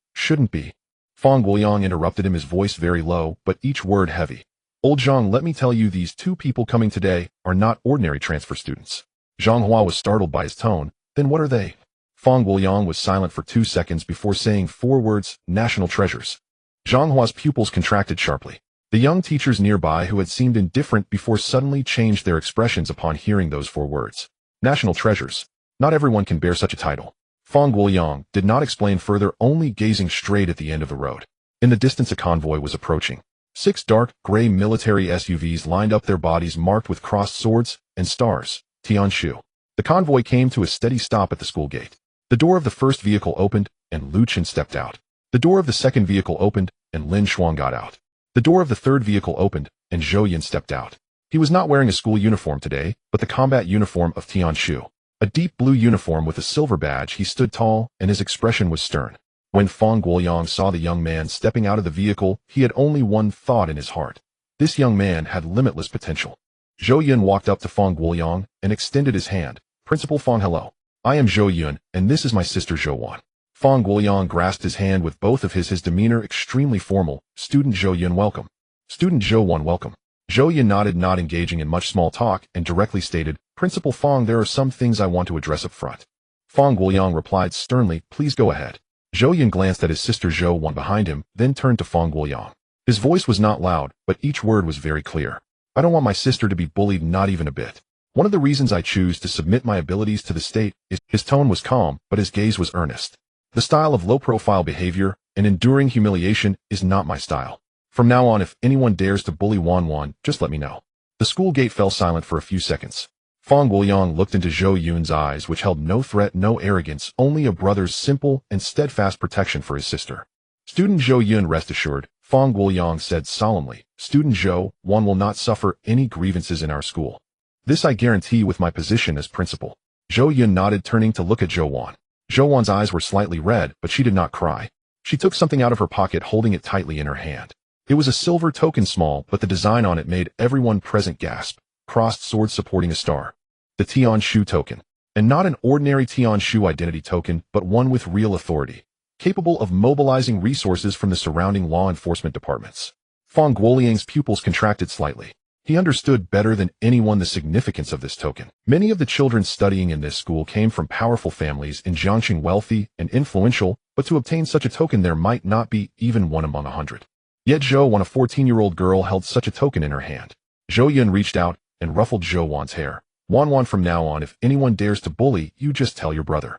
Fang Guoliang interrupted him, his voice very low, but each word heavy. Old Zhang, let me tell you, these 2 people coming today are not ordinary transfer students. Zhang Hua was startled by his tone. Then what are they? Fang Guoliang was silent for 2 seconds before saying 4 words, national treasures. Zhang Hua's pupils contracted sharply. The young teachers nearby, who had seemed indifferent before, suddenly changed their expressions upon hearing those 4 words. National treasures. Not everyone can bear such a title. Fang Guoliang did not explain further, only gazing straight at the end of the road. In the distance, a convoy was approaching. 6 dark, gray military SUVs lined up, their bodies marked with crossed swords and stars. Tianshu. The convoy came to a steady stop at the school gate. The door of the first vehicle opened, and Lu Chun stepped out. The door of the second vehicle opened, and Lin Shuang got out. The door of the third vehicle opened, and Zhou Yun stepped out. He was not wearing a school uniform today, but the combat uniform of Tianshu. A deep blue uniform with a silver badge. He stood tall, and his expression was stern. When Fang Guoliang saw the young man stepping out of the vehicle, he had only one thought in his heart. This young man had limitless potential. Zhou Yun walked up to Fang Guoliang and extended his hand. Principal Fang, hello. I am Zhou Yun, and this is my sister Zhou Wan. Fang Guoliang grasped his hand with both of his demeanor extremely formal. Student Zhou Yun, welcome. Student Zhou Wan, welcome. Zhou Yun nodded, not engaging in much small talk, and directly stated, Principal Fang, there are some things I want to address up front. Fang Guoliang replied sternly, please go ahead. Zhou Yun glanced at his sister Zhou Wan behind him, then turned to Fang Guoliang. His voice was not loud, but each word was very clear. I don't want my sister to be bullied, not even a bit. One of the reasons I choose to submit my abilities to the state is. His tone was calm, but his gaze was earnest. The style of low-profile behavior and enduring humiliation is not my style. From now on, if anyone dares to bully Wan, just let me know. The school gate fell silent for a few seconds. Fang Guoyang looked into Zhou Yun's eyes, which held no threat, no arrogance, only a brother's simple and steadfast protection for his sister. Student Zhou Yun, rest assured, Fang Guoyang said solemnly, Student Zhou, Wan will not suffer any grievances in our school. This I guarantee with my position as principal. Zhou Yun nodded, turning to look at Zhou Wan. Zhou Wan's eyes were slightly red, but she did not cry. She took something out of her pocket, holding it tightly in her hand. It was a silver token, small, but the design on it made everyone present gasp. Crossed sword supporting a star. The Tian Shu token. And not an ordinary Tian Shu identity token, but one with real authority, capable of mobilizing resources from the surrounding law enforcement departments. Fang Guoliang's pupils contracted slightly. He understood better than anyone the significance of this token. Many of the children studying in this school came from powerful families in Jiangxing, wealthy and influential, but to obtain such a token there might not be even one among 100. Yet Zhou Wan, a 14-year-old girl, held such a token in her hand. Zhou Yun reached out and ruffled Zhou Wan's hair. Wan, from now on, if anyone dares to bully, you just tell your brother.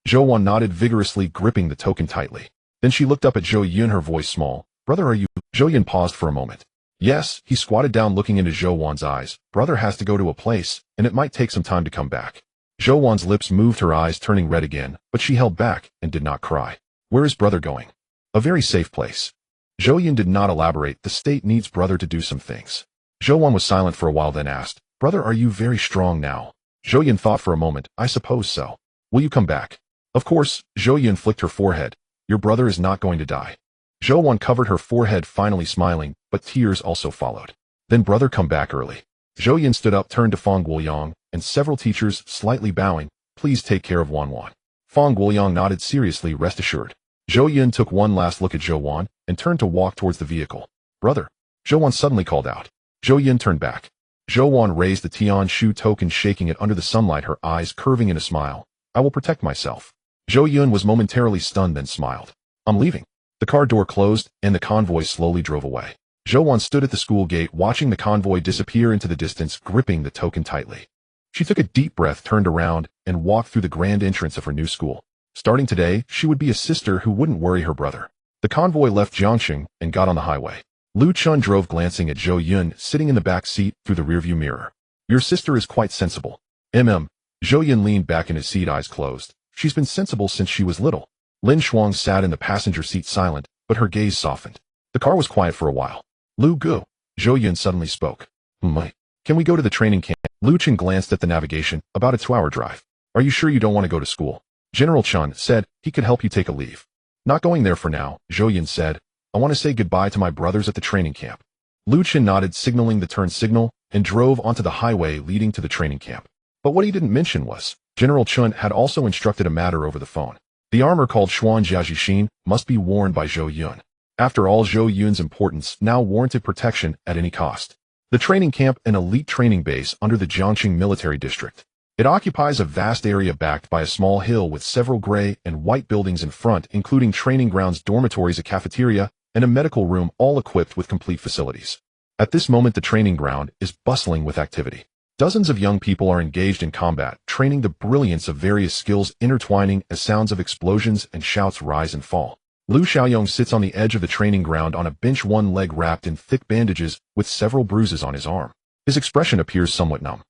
Zhou Wan nodded vigorously, gripping the token tightly. Then she looked up at Zhou Yun, her voice small. Brother, are you? Zhou Yun paused for a moment. Yes, he squatted down, looking into Zhou Wan's eyes. Brother has to go to a place, and it might take some time to come back. Zhou Wan's lips moved, her eyes turning red again, but she held back and did not cry. Where is brother going? A very safe place. Zhou Yun did not elaborate. The state needs brother to do some things. Zhou Wan was silent for a while, then asked, Brother, are you very strong now? Zhou Yun thought for a moment. I suppose so. Will you come back? Of course. Zhou Yun flicked her forehead. Your brother is not going to die. Zhou Wan covered her forehead, finally smiling, but tears also followed. Then brother, come back early. Zhou Yun stood up, turned to Fang Guoyang and several teachers, slightly bowing. Please take care of Wan. Fang Guoyang nodded seriously, rest assured. Zhou Yun took one last look at Zhou Wan and turned to walk towards the vehicle. Brother. Zhou Wan suddenly called out. Zhou Yun turned back. Zhou Wan raised the Tian Shu token, shaking it under the sunlight, her eyes curving in a smile. I will protect myself. Zhou Yun was momentarily stunned, then smiled. I'm leaving. The car door closed, and the convoy slowly drove away. Zhou Wan stood at the school gate, watching the convoy disappear into the distance, gripping the token tightly. She took a deep breath, turned around, and walked through the grand entrance of her new school. Starting today, she would be a sister who wouldn't worry her brother. The convoy left Jiangxing and got on the highway. Lu Chun drove, glancing at Zhou Yun sitting in the back seat through the rearview mirror. Your sister is quite sensible. Zhou Yun leaned back in his seat, eyes closed. She's been sensible since she was little. Lin Shuang sat in the passenger seat, silent, but her gaze softened. The car was quiet for a while. Lu Gu. Zhou Yun suddenly spoke. Can we go to the training camp? Lu Chen glanced at the navigation. About a 2-hour drive. Are you sure you don't want to go to school? General Chun said he could help you take a leave. Not going there for now, Zhou Yun said. I want to say goodbye to my brothers at the training camp. Lu Chen nodded, signaling the turn signal, and drove onto the highway leading to the training camp. But what he didn't mention was, General Chun had also instructed a matter over the phone. The armor called Xuan Jiajixin must be worn by Zhou Yun. After all, Zhou Yun's importance now warranted protection at any cost. The training camp, an elite training base under the Jiangxing military district. It occupies a vast area backed by a small hill with several gray and white buildings in front, including training grounds, dormitories, a cafeteria, and a medical room, all equipped with complete facilities. At this moment, the training ground is bustling with activity. Dozens of young people are engaged in combat, training the brilliance of various skills, intertwining as sounds of explosions and shouts rise and fall. Lu Xiaoyong sits on the edge of the training ground on a bench, one leg wrapped in thick bandages with several bruises on his arm. His expression appears somewhat numb.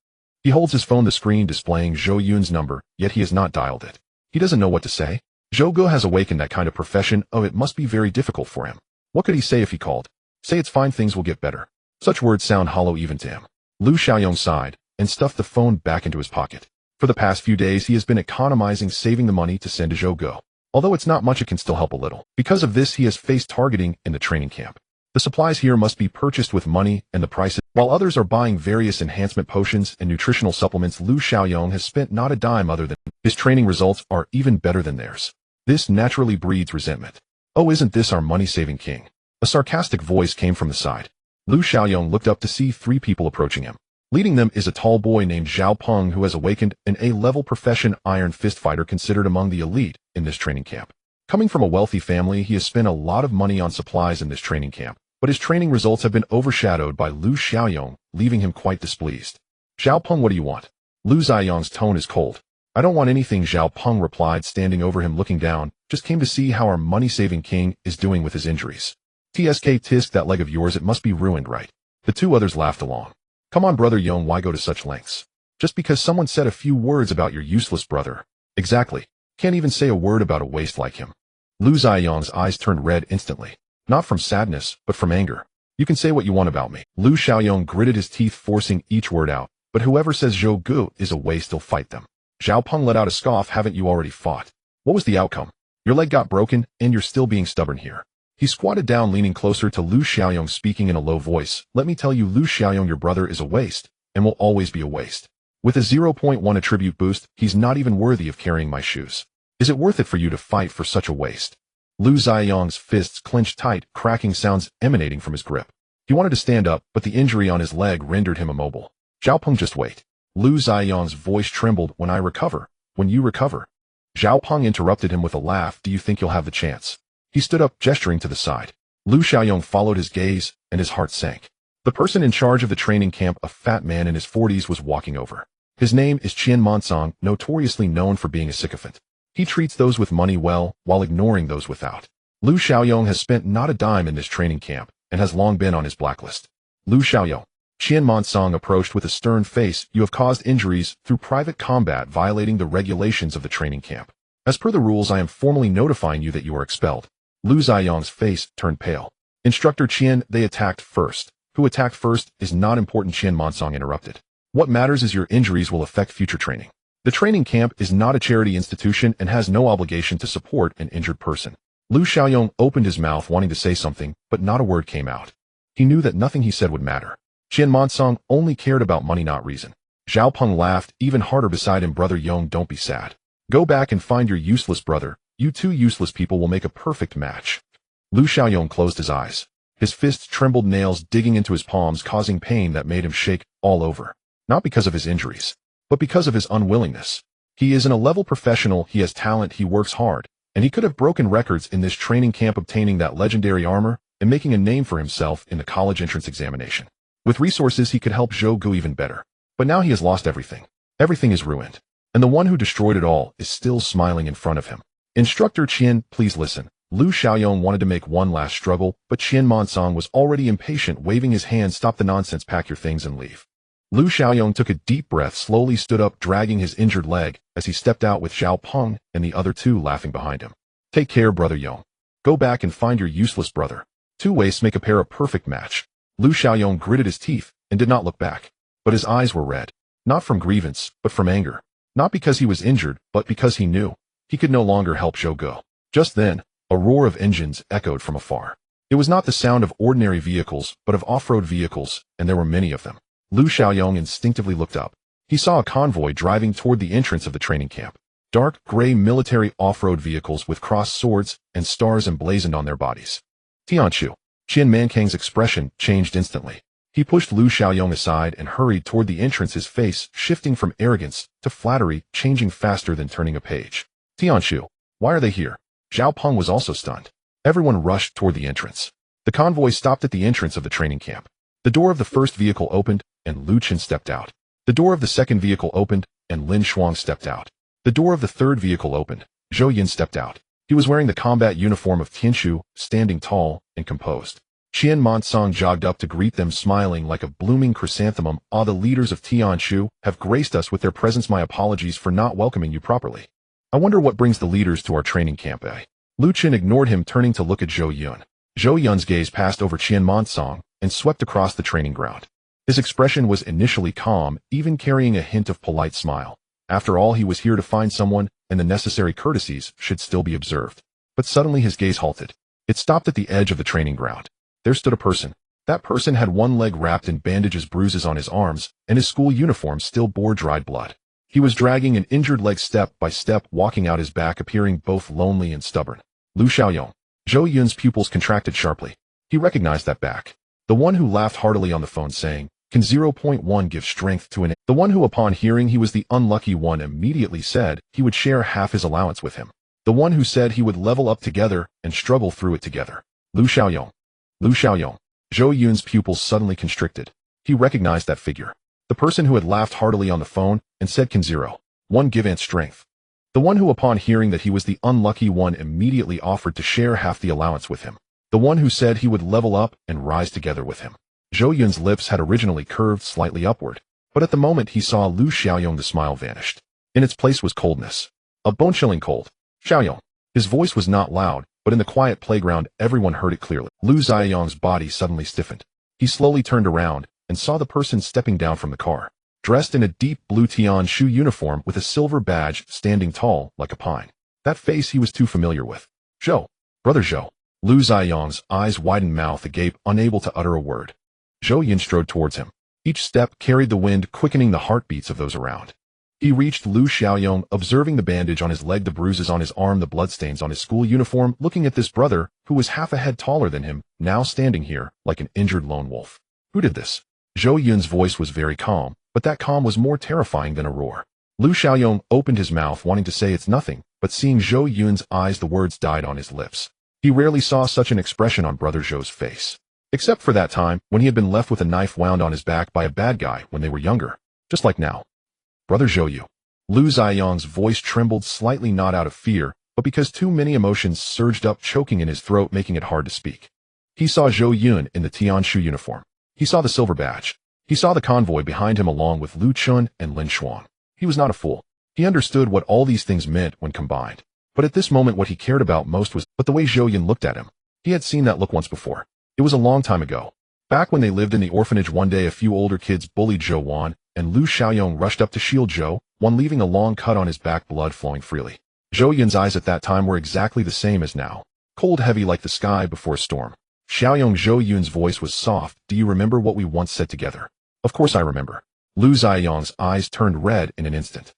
He holds his phone, the screen displaying Zhou Yun's number, yet he has not dialed it. He doesn't know what to say. Zhou Gu has awakened that kind of profession. Oh, it must be very difficult for him. What could he say if he called? Say it's fine, things will get better. Such words sound hollow even to him. Lu Xiaoyong sighed and stuffed the phone back into his pocket. For the past few days, he has been economizing, saving the money to send to Zhou Gu. Although it's not much, it can still help a little. Because of this, he has faced targeting in the training camp. The supplies here must be purchased with money, and the prices, while others are buying various enhancement potions and nutritional supplements, Lu Xiaoyong has spent not a dime. Other than his training results are even better than theirs. This naturally breeds resentment. Oh, isn't this our money-saving king? A sarcastic voice came from the side. Lu Xiaoyong looked up to see 3 people approaching him. Leading them is a tall boy named Zhao Peng, who has awakened an A-level profession, iron fist fighter, considered among the elite in this training camp. Coming from a wealthy family, he has spent a lot of money on supplies in this training camp, but his training results have been overshadowed by Lu Xiaoyong, leaving him quite displeased. Zhao Peng, what do you want? Lu Xiaoyong's tone is cold. I don't want anything, Zhao Peng replied, standing over him, looking down. Just came to see how our money-saving king is doing with his injuries. Tsk tisk, that leg of yours, it must be ruined, right? The two others laughed along. Come on, brother Yong, why go to such lengths? Just because someone said a few words about your useless brother. Exactly. Can't even say a word about a waste like him. Lu Ziyong's eyes turned red instantly. Not from sadness, but from anger. You can say what you want about me. Lu Xiaoyong gritted his teeth, forcing each word out. But whoever says Zhou Gu is a waste, he'll fight them. Zhao Peng let out a scoff. Haven't you already fought? What was the outcome? Your leg got broken, and you're still being stubborn here. He squatted down, leaning closer to Lu Xiaoyong, speaking in a low voice. Let me tell you, Lu Xiaoyong, your brother is a waste, and will always be a waste. With a 0.1 attribute boost, he's not even worthy of carrying my shoes. Is it worth it for you to fight for such a waste? Lu Ziyong's fists clenched tight, cracking sounds emanating from his grip. He wanted to stand up, but the injury on his leg rendered him immobile. Zhao Peng, just wait. Lu Ziyong's voice trembled. When I recover. When you recover. Zhao Peng interrupted him with a laugh. Do you think you'll have the chance? He stood up, gesturing to the side. Lu Xiaoyong followed his gaze, and his heart sank. The person in charge of the training camp, a fat man in his 40s, was walking over. His name is Qian Monsong, notoriously known for being a sycophant. He treats those with money well, while ignoring those without. Lu Xiaoyong has spent not a dime in this training camp, and has long been on his blacklist. Lu Xiaoyong. Qian Monsong approached with a stern face. You have caused injuries through private combat, violating the regulations of the training camp. As per the rules, I am formally notifying you that you are expelled. Lu Ziyong's face turned pale. Instructor Qian, they attacked first. Who attacked first is not important, Qian Monsong interrupted. What matters is your injuries will affect future training. The training camp is not a charity institution and has no obligation to support an injured person. Lu Xiaoyong opened his mouth, wanting to say something, but not a word came out. He knew that nothing he said would matter. Qian Monsong only cared about money, not reason. Zhao Peng laughed even harder beside him. Brother Yong, don't be sad. Go back and find your useless brother. You two useless people will make a perfect match. Lu Xiaoyong closed his eyes. His fists trembled, nails digging into his palms, causing pain that made him shake all over. Not because of his injuries, but because of his unwillingness. He is an A-level professional, he has talent, he works hard, and he could have broken records in this training camp, obtaining that legendary armor and making a name for himself in the college entrance examination. With resources, he could help Zhou Gu even better. But now he has lost everything. Everything is ruined. And the one who destroyed it all is still smiling in front of him. Instructor Qian, please listen. Lu Xiaoyong wanted to make one last struggle, but Qian Monsong was already impatient, waving his hand. Stop the nonsense, pack your things and leave. Lu Xiaoyong took a deep breath, slowly stood up, dragging his injured leg, as he stepped out with Zhao Peng and the other two laughing behind him. Take care, brother Yong. Go back and find your useless brother. Two wastes make a pair, a perfect match. Lu Xiaoyong gritted his teeth and did not look back. But his eyes were red. Not from grievance, but from anger. Not because he was injured, but because he knew he could no longer help Zhou Gu. Just then, a roar of engines echoed from afar. It was not the sound of ordinary vehicles, but of off-road vehicles, and there were many of them. Lu Xiaoyong instinctively looked up. He saw a convoy driving toward the entrance of the training camp. Dark, gray military off-road vehicles with crossed swords and stars emblazoned on their bodies. Tianqiu. Qian Mankang's expression changed instantly. He pushed Lu Xiaoyong aside and hurried toward the entrance, his face shifting from arrogance to flattery, changing faster than turning a page. Tianqiu. Why are they here? Zhao Peng was also stunned. Everyone rushed toward the entrance. The convoy stopped at the entrance of the training camp. The door of the first vehicle opened, and Lu Chen stepped out. The door of the second vehicle opened, and Lin Shuang stepped out. The door of the third vehicle opened. Zhou Yun stepped out. He was wearing the combat uniform of Tianqiu, standing tall and composed. Qian Monsong jogged up to greet them, smiling like a blooming chrysanthemum. Ah, the leaders of Tianqiu have graced us with their presence. My apologies for not welcoming you properly. I wonder what brings the leaders to our training camp, eh? Lu Chen ignored him, turning to look at Zhou Yun. Zhou Yun's gaze passed over Qian Monsong and swept across the training ground. His expression was initially calm, even carrying a hint of polite smile. After all, he was here to find someone, and the necessary courtesies should still be observed. But suddenly his gaze halted. It stopped at the edge of the training ground. There stood a person. That person had one leg wrapped in bandages, bruises on his arms, and his school uniform still bore dried blood. He was dragging an injured leg step by step, walking out his back, appearing both lonely and stubborn. Lu Xiaoyong. Zhou Yun's pupils contracted sharply. He recognized that back. The one who laughed heartily on the phone, saying, "Can 0.1 give strength to an..." The one who, upon hearing he was the unlucky one, immediately said he would share half his allowance with him. The one who said he would level up together and struggle through it together. Lu Xiaoyong. Lu Xiaoyong. Zhou Yun's pupils suddenly constricted. He recognized that figure. The person who had laughed heartily on the phone and said, "Can 0.1 give ant strength?" The one who, upon hearing that he was the unlucky one, immediately offered to share half the allowance with him. The one who said he would level up and rise together with him. Zhou Yun's lips had originally curved slightly upward, but at the moment he saw Lu Xiaoyong, the smile vanished. In its place was coldness. A bone-chilling cold. Xiaoyong. His voice was not loud, but in the quiet playground everyone heard it clearly. Lu Xiaoyong's body suddenly stiffened. He slowly turned around and saw the person stepping down from the car, dressed in a deep blue Tianshu uniform with a silver badge, standing tall like a pine. That face he was too familiar with. Zhou. Brother Zhou. Lu Xiaoyong's eyes widened, mouth agape, unable to utter a word. Zhou Yun strode towards him. Each step carried the wind, quickening the heartbeats of those around. He reached Lu Xiaoyong, observing the bandage on his leg, the bruises on his arm, the bloodstains on his school uniform, looking at this brother, who was half a head taller than him, now standing here like an injured lone wolf. Who did this? Zhou Yun's voice was very calm, but that calm was more terrifying than a roar. Lu Xiaoyong opened his mouth, wanting to say it's nothing, but seeing Zhou Yun's eyes, the words died on his lips. He rarely saw such an expression on Brother Zhou's face. Except for that time, when he had been left with a knife wound on his back by a bad guy when they were younger. Just like now. Brother Zhou Yu. Lu Xiaoyong's voice trembled slightly, not out of fear, but because too many emotions surged up, choking in his throat, making it hard to speak. He saw Zhou Yun in the Tianshu uniform. He saw the silver badge. He saw the convoy behind him along with Lu Chun and Lin Shuang. He was not a fool. He understood what all these things meant when combined. But at this moment what he cared about most was the way Zhou Yun looked at him. He had seen that look once before. It was a long time ago. Back when they lived in the orphanage, one day a few older kids bullied Zhou Wan, and Lu Xiaoyong rushed up to shield Zhou Wan, leaving a long cut on his back, blood flowing freely. Zhou Yun's eyes at that time were exactly the same as now. Cold, heavy like the sky before a storm. Xiaoyong. Zhou Yun's voice was soft. Do you remember what we once said together? Of course I remember. Lu Xiaoyong's eyes turned red in an instant.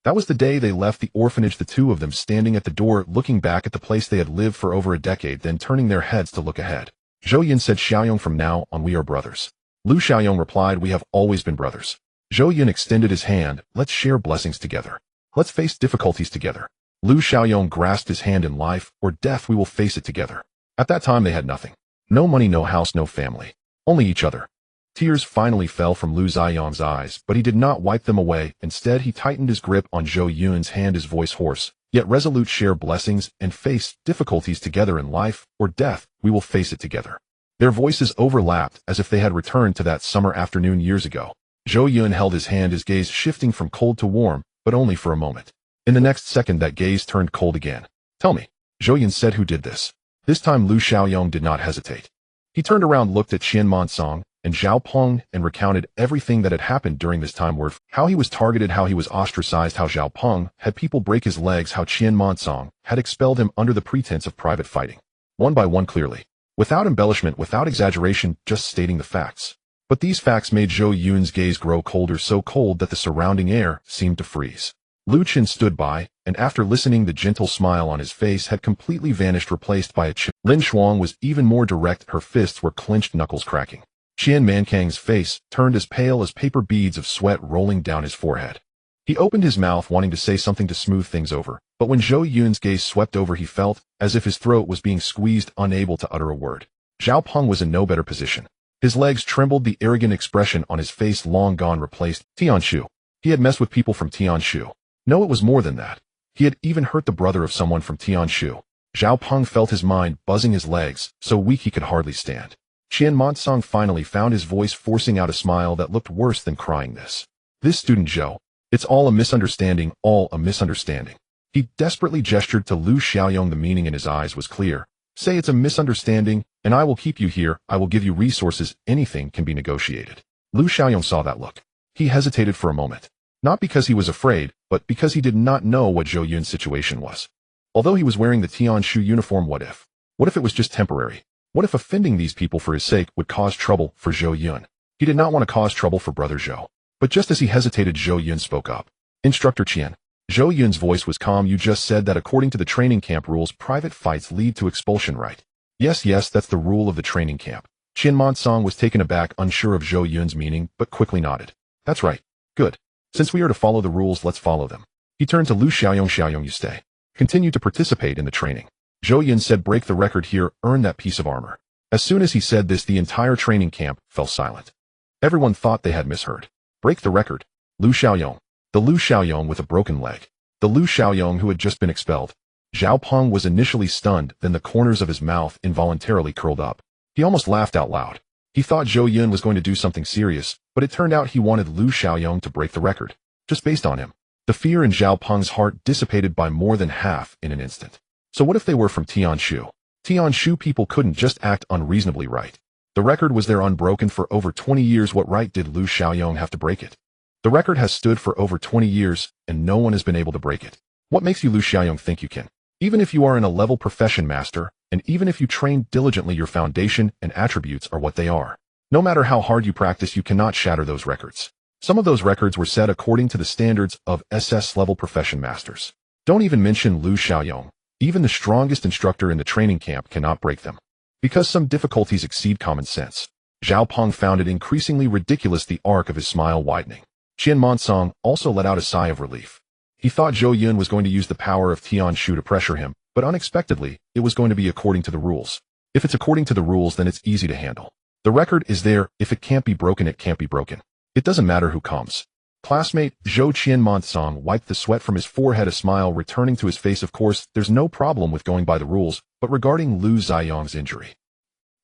That was the day they left the orphanage, the two of them standing at the door, looking back at the place they had lived for over a decade, then turning their heads to look ahead. Zhou Yun said, Xiaoyong, from now on we are brothers. Lu Xiaoyong replied, we have always been brothers. Zhou Yun extended his hand, let's share blessings together. Let's face difficulties together. Lu Xiaoyong grasped his hand, in life or death we will face it together. At that time they had nothing. No money, no house, no family. Only each other. Tears finally fell from Lu Xiaoyong's eyes, but he did not wipe them away. Instead he tightened his grip on Zhou Yun's hand, his voice hoarse, yet resolute. Share blessings and face difficulties together. In life or death, we will face it together. Their voices overlapped as if they had returned to that summer afternoon years ago. Zhou Yun held his hand, his gaze shifting from cold to warm, but only for a moment. In the next second that gaze turned cold again. Tell me, Zhou Yun said, who did this? This time Lu Xiaoyong did not hesitate. He turned around, looked at Qian Monsong and Zhao Peng, and recounted everything that had happened during this time. Word, how he was targeted, how he was ostracized, how Zhao Peng had people break his legs, how Qian Monsong had expelled him under the pretense of private fighting. One by one, clearly. Without embellishment, without exaggeration, just stating the facts. But these facts made Zhou Yun's gaze grow colder, so cold that the surrounding air seemed to freeze. Lu Qin stood by, and after listening, the gentle smile on his face had completely vanished, replaced by a chill. Lin Shuang was even more direct, her fists were clenched, knuckles cracking. Qian Mankang's face turned as pale as paper, beads of sweat rolling down his forehead. He opened his mouth, wanting to say something to smooth things over, but when Zhou Yun's gaze swept over, he felt as if his throat was being squeezed, unable to utter a word. Zhao Peng was in no better position. His legs trembled, the arrogant expression on his face long gone, replaced. Tianshu. He had messed with people from Tianshu. No, it was more than that. He had even hurt the brother of someone from Tianshu. Zhao Peng felt his mind buzzing, his legs so weak he could hardly stand. Qian Monsong finally found his voice, forcing out a smile that looked worse than crying. This student Zhou. It's all a misunderstanding, all a misunderstanding. He desperately gestured to Lu Xiaoyong. The meaning in his eyes was clear. Say it's a misunderstanding, and I will keep you here, I will give you resources, anything can be negotiated. Lu Xiaoyong saw that look. He hesitated for a moment. Not because he was afraid, but because he did not know what Zhou Yun's situation was. Although he was wearing the Tianshu uniform, what if? What if it was just temporary? What if offending these people for his sake would cause trouble for Zhou Yun? He did not want to cause trouble for Brother Zhou. But just as he hesitated, Zhou Yun spoke up. Instructor Qian. Zhou Yun's voice was calm. You just said that according to the training camp rules, private fights lead to expulsion, right? Yes, that's the rule of the training camp. Qian Monsong was taken aback, unsure of Zhou Yun's meaning, but quickly nodded. That's right. Good. Since we are to follow the rules, let's follow them. He turned to Lu Xiaoyong. Xiaoyong, you stay. Continue to participate in the training. Zhou Yun said, break the record here, earn that piece of armor. As soon as he said this, the entire training camp fell silent. Everyone thought they had misheard. Break the record. Lu Xiaoyong. The Lu Xiaoyong with a broken leg. The Lu Xiaoyong who had just been expelled. Zhao Peng was initially stunned, then the corners of his mouth involuntarily curled up. He almost laughed out loud. He thought Zhou Yun was going to do something serious, but it turned out he wanted Lu Xiaoyong to break the record. Just based on him. The fear in Zhao Peng's heart dissipated by more than half in an instant. So what if they were from Tianshu? Tianshu people couldn't just act unreasonably right. The record was there unbroken for over 20 years. What right did Lu Xiaoyong have to break it? The record has stood for over 20 years, and no one has been able to break it. What makes you Lu Xiaoyong think you can? Even if you are in a level profession master, and even if you train diligently, your foundation and attributes are what they are. No matter how hard you practice, you cannot shatter those records. Some of those records were set according to the standards of SS level profession masters. Don't even mention Lu Xiaoyong. Even the strongest instructor in the training camp cannot break them. Because some difficulties exceed common sense. Zhao Peng found it increasingly ridiculous, the arc of his smile widening. Qian Monsong also let out a sigh of relief. He thought Zhou Yun was going to use the power of Tianshu to pressure him, but unexpectedly, it was going to be according to the rules. If it's according to the rules, then it's easy to handle. The record is there. If it can't be broken, it can't be broken. It doesn't matter who comes. Classmate Zhou Qian Monsong wiped the sweat from his forehead, a smile returning to his face. Of course, there's no problem with going by the rules, but regarding Lu Ziyong's injury.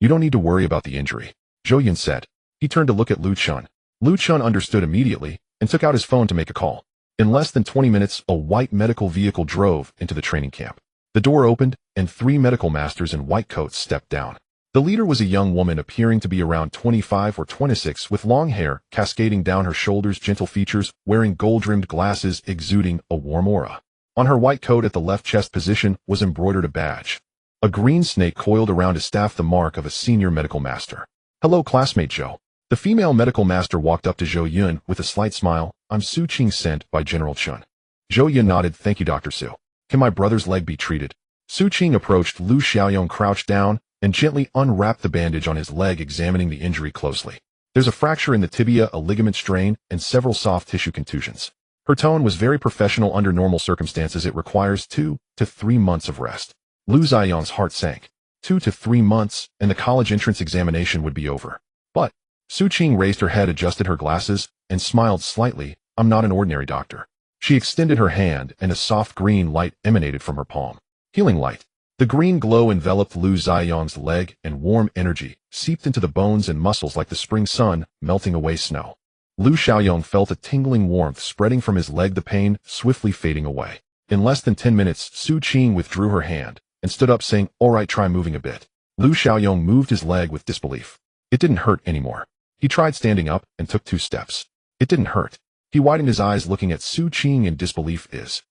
You don't need to worry about the injury, Zhou Yun said. He turned to look at Lu Chun. Lu Chun understood immediately and took out his phone to make a call. In less than 20 minutes, a white medical vehicle drove into the training camp. The door opened, and 3 medical masters in white coats stepped down. The leader was a young woman appearing to be around 25 or 26, with long hair cascading down her shoulders, gentle features, wearing gold-rimmed glasses, exuding a warm aura. On her white coat at the left chest position was embroidered a badge. A green snake coiled around his staff, the mark of a senior medical master. Hello, classmate Zhou. The female medical master walked up to Zhou Yun with a slight smile. I'm Su Qing, sent by General Chun. Zhou Yun nodded. Thank you, Dr. Su. Can my brother's leg be treated? Su Qing approached. Lu Xiaoyong crouched down and gently unwrapped the bandage on his leg, examining the injury closely. There's a fracture in the tibia, a ligament strain, and several soft tissue contusions. Her tone was very professional. Under normal circumstances, it requires 2 to 3 months of rest. Lu Ziyong's heart sank. 2 to 3 months, and the college entrance examination would be over. But Su Qing raised her head, adjusted her glasses, and smiled slightly. I'm not an ordinary doctor. She extended her hand, and a soft green light emanated from her palm. Healing light. The green glow enveloped Lu Ziyong's leg, and warm energy seeped into the bones and muscles like the spring sun melting away snow. Lu Xiaoyong felt a tingling warmth spreading from his leg, the pain swiftly fading away. In less than 10 minutes, Su Qing withdrew her hand and stood up, saying, all right, try moving a bit. Lu Xiaoyong moved his leg with disbelief. It didn't hurt anymore. He tried standing up and took 2 steps. It didn't hurt. He widened his eyes, looking at Su Qing in disbelief. Is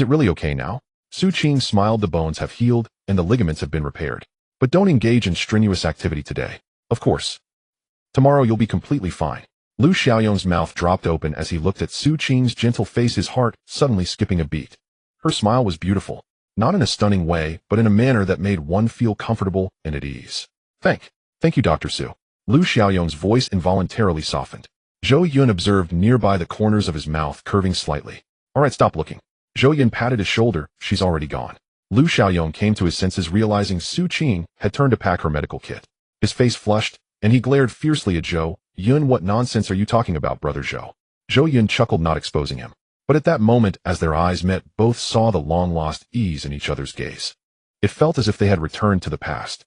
it really okay now? Su Qing smiled. The bones have healed, and the ligaments have been repaired. But don't engage in strenuous activity today. Of course. Tomorrow you'll be completely fine. Lu Xiaoyong's mouth dropped open as he looked at Su Qing's gentle face, his heart suddenly skipping a beat. Her smile was beautiful. Not in a stunning way, but in a manner that made one feel comfortable and at ease. Thank you, Dr. Su. Lu Xiaoyong's voice involuntarily softened. Zhou Yun observed nearby, the corners of his mouth curving slightly. All right, stop looking. Zhou Yun patted his shoulder. She's already gone. Lu Xiaoyong came to his senses, realizing Su Qing had turned to pack her medical kit. His face flushed, and he glared fiercely at Zhou Yun. What nonsense are you talking about, brother Zhou? Zhou Yun chuckled, not exposing him. But at that moment, as their eyes met, both saw the long-lost ease in each other's gaze. It felt as if they had returned to the past.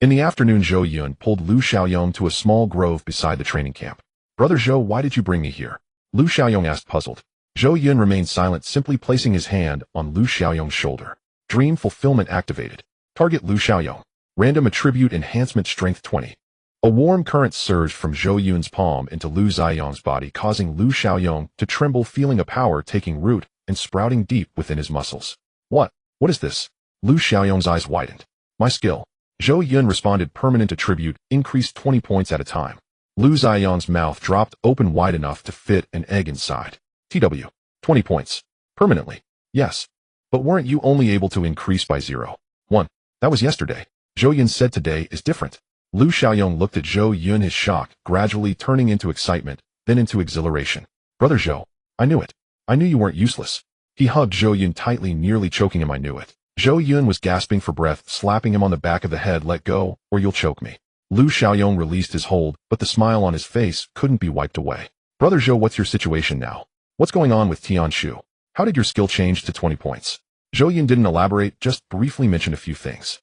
In the afternoon, Zhou Yun pulled Lu Xiaoyong to a small grove beside the training camp. Brother Zhou, why did you bring me here? Lu Xiaoyong asked, puzzled. Zhou Yun remained silent, simply placing his hand on Lu Xiaoyong's shoulder. Dream fulfillment activated. Target Lu Xiaoyong. Random attribute enhancement, strength 20. A warm current surged from Zhou Yun's palm into Lu Ziyong's body, causing Lu Xiaoyong to tremble, feeling a power taking root and sprouting deep within his muscles. What is this? Lu Xiaoyong's eyes widened. My skill. Zhou Yun responded, permanent attribute, increased 20 points at a time. Lu Ziyong's mouth dropped open wide enough to fit an egg inside. TW. 20 points. Permanently. Yes. But weren't you only able to increase by 0.1? That was yesterday. Zhou Yun said today is different. Lu Xiaoyong looked at Zhou Yun, his shock gradually turning into excitement, then into exhilaration. Brother Zhou, I knew it. I knew you weren't useless. He hugged Zhou Yun tightly, nearly choking him. I knew it. Zhou Yun was gasping for breath, slapping him on the back of the head. Let go, or you'll choke me. Lu Xiaoyong released his hold, but the smile on his face couldn't be wiped away. Brother Zhou, what's your situation now? What's going on with Tianshu? How did your skill change to 20 points? Zhou Yun didn't elaborate, just briefly mentioned a few things.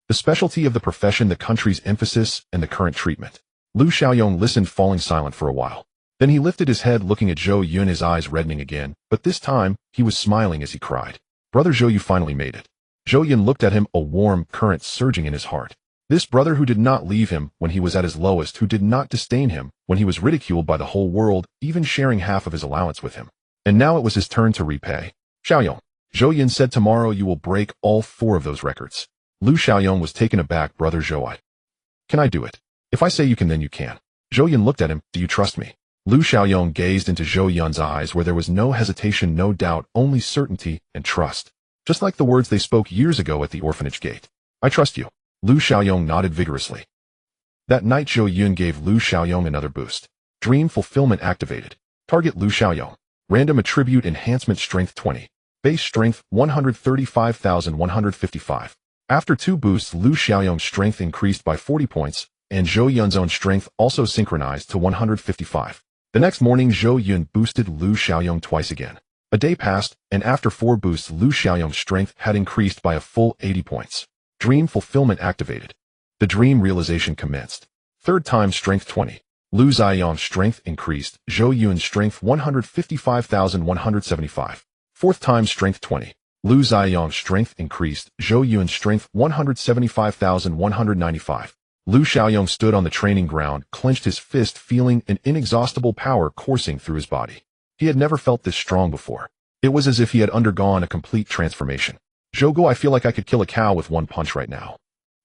The specialty of the profession, the country's emphasis, and the current treatment. Lu Xiaoyong listened, falling silent for a while. Then he lifted his head, looking at Zhou Yun, his eyes reddening again, but this time, he was smiling as he cried. Brother Zhou, you finally made it. Zhou Yun looked at him, a warm current surging in his heart. This brother who did not leave him when he was at his lowest, who did not disdain him when he was ridiculed by the whole world, even sharing half of his allowance with him. And now it was his turn to repay. Xiaoyong, Zhou Yun said, tomorrow you will break all 4 of those records. Lu Xiaoyong was taken aback. Brother Zhou, can I do it? If I say you can, then you can. Zhou Yun looked at him. Do you trust me? Lu Xiaoyong gazed into Zhou Yun's eyes, where there was no hesitation, no doubt, only certainty and trust. Just like the words they spoke years ago at the orphanage gate. I trust you. Lu Xiaoyong nodded vigorously. That night, Zhou Yun gave Lu Xiaoyong another boost. Dream fulfillment activated. Target Lu Xiaoyong. Random attribute enhancement, strength 20. Base strength 135,155. After 2 boosts, Lu Xiaoyong's strength increased by 40 points, and Zhou Yun's own strength also synchronized to 155. The next morning, Zhou Yun boosted Lu Xiaoyong twice again. A day passed, and after 4 boosts, Lu Xiaoyong's strength had increased by a full 80 points. Dream fulfillment activated. The dream realization commenced. 3rd time, strength 20. Lu Xiaoyong's strength increased, Zhou Yun's strength 155,175. 4th time, strength 20. Lu Xiaoyong's strength increased, Zhou Yun's strength 175,195. Lu Xiaoyong stood on the training ground, clenched his fist, feeling an inexhaustible power coursing through his body. He had never felt this strong before. It was as if he had undergone a complete transformation. Zhou, I feel like I could kill a cow with 1 punch right now.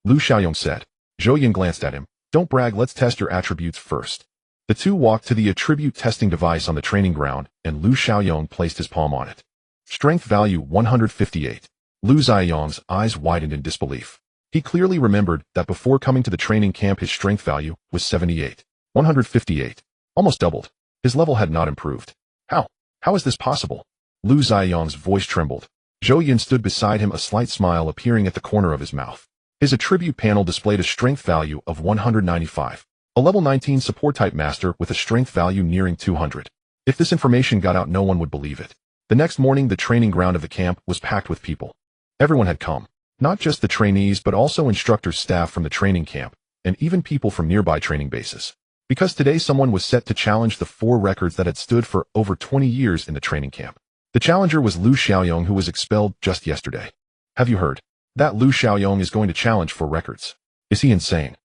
Lu Xiaoyong said. Zhou Yun glanced at him. Don't brag, let's test your attributes first. The two walked to the attribute testing device on the training ground, and Lu Xiaoyong placed his palm on it. Strength value 158. Lu Xiaoyong's eyes widened in disbelief. He clearly remembered that before coming to the training camp his strength value was 78. 158. Almost doubled. His level had not improved. How? How is this possible? Lu Xiaoyong's voice trembled. Zhou Yun stood beside him, a slight smile appearing at the corner of his mouth. His attribute panel displayed a strength value of 195. A level 19 support type master with a strength value nearing 200. If this information got out, no one would believe it. The next morning, the training ground of the camp was packed with people. Everyone had come. Not just the trainees, but also instructors, staff from the training camp, and even people from nearby training bases. Because today someone was set to challenge the 4 records that had stood for over 20 years in the training camp. The challenger was Lu Xiaoyong, who was expelled just yesterday. Have you heard? That Lu Xiaoyong is going to challenge 4 records. Is he insane?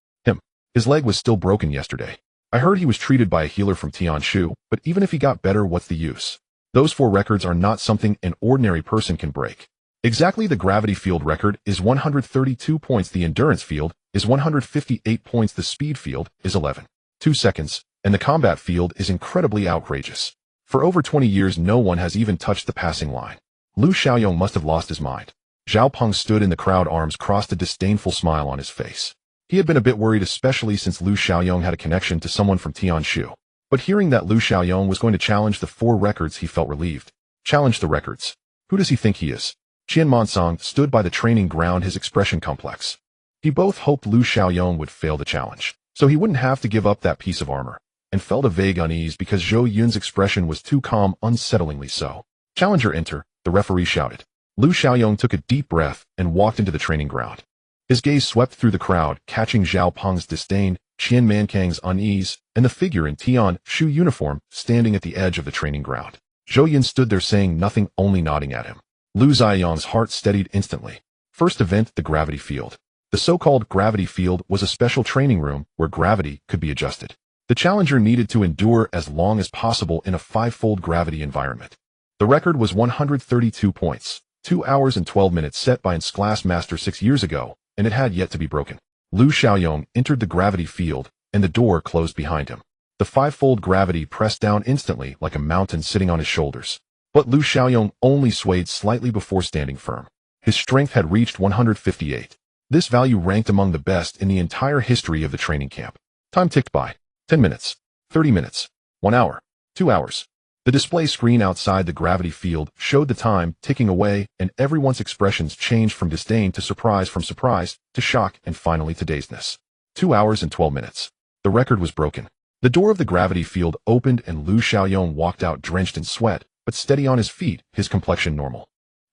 His leg was still broken yesterday. I heard he was treated by a healer from Tianshu, but even if he got better, what's the use? Those 4 records are not something an ordinary person can break. Exactly, the gravity field record is 132 points, the endurance field is 158 points, the speed field is 11.2 seconds, and the combat field is incredibly outrageous. For over 20 years, no one has even touched the passing line. Lu Xiaoyong must have lost his mind. Zhao Peng stood in the crowd, arms crossed, a disdainful smile on his face. He had been a bit worried, especially since Lu Xiaoyong had a connection to someone from Tianshu. But hearing that Lu Xiaoyong was going to challenge the 4 records, he felt relieved. Challenge the records? Who does he think he is? Qian Monsong stood by the training ground, his expression complex. He both hoped Lu Xiaoyong would fail the challenge, so he wouldn't have to give up that piece of armor, and felt a vague unease because Zhou Yun's expression was too calm, unsettlingly so. Challenger, enter, the referee shouted. Lu Xiaoyong took a deep breath and walked into the training ground. His gaze swept through the crowd, catching Zhao Peng's disdain, Qian Mankang's unease, and the figure in Tianshu uniform standing at the edge of the training ground. Zhou Yun stood there saying nothing, only nodding at him. Lu Xiaoyong's heart steadied instantly. First event, the gravity field. The so-called gravity field was a special training room where gravity could be adjusted. The challenger needed to endure as long as possible in a 5-fold gravity environment. The record was 132 points, 2 hours and 12 minutes, set by its class master 6 years ago, and it had yet to be broken. Lu Xiaoyong entered the gravity field, and the door closed behind him. The 5-fold gravity pressed down instantly like a mountain sitting on his shoulders. But Lu Xiaoyong only swayed slightly before standing firm. His strength had reached 158. This value ranked among the best in the entire history of the training camp. Time ticked by. 10 minutes. 30 minutes. 1 hour. 2 hours. The display screen outside the gravity field showed the time ticking away, and everyone's expressions changed from disdain to surprise, from surprise to shock, and finally to dazedness. 2 hours and 12 minutes. The record was broken. The door of the gravity field opened and Lu Xiaoyong walked out, drenched in sweat, but steady on his feet, his complexion normal.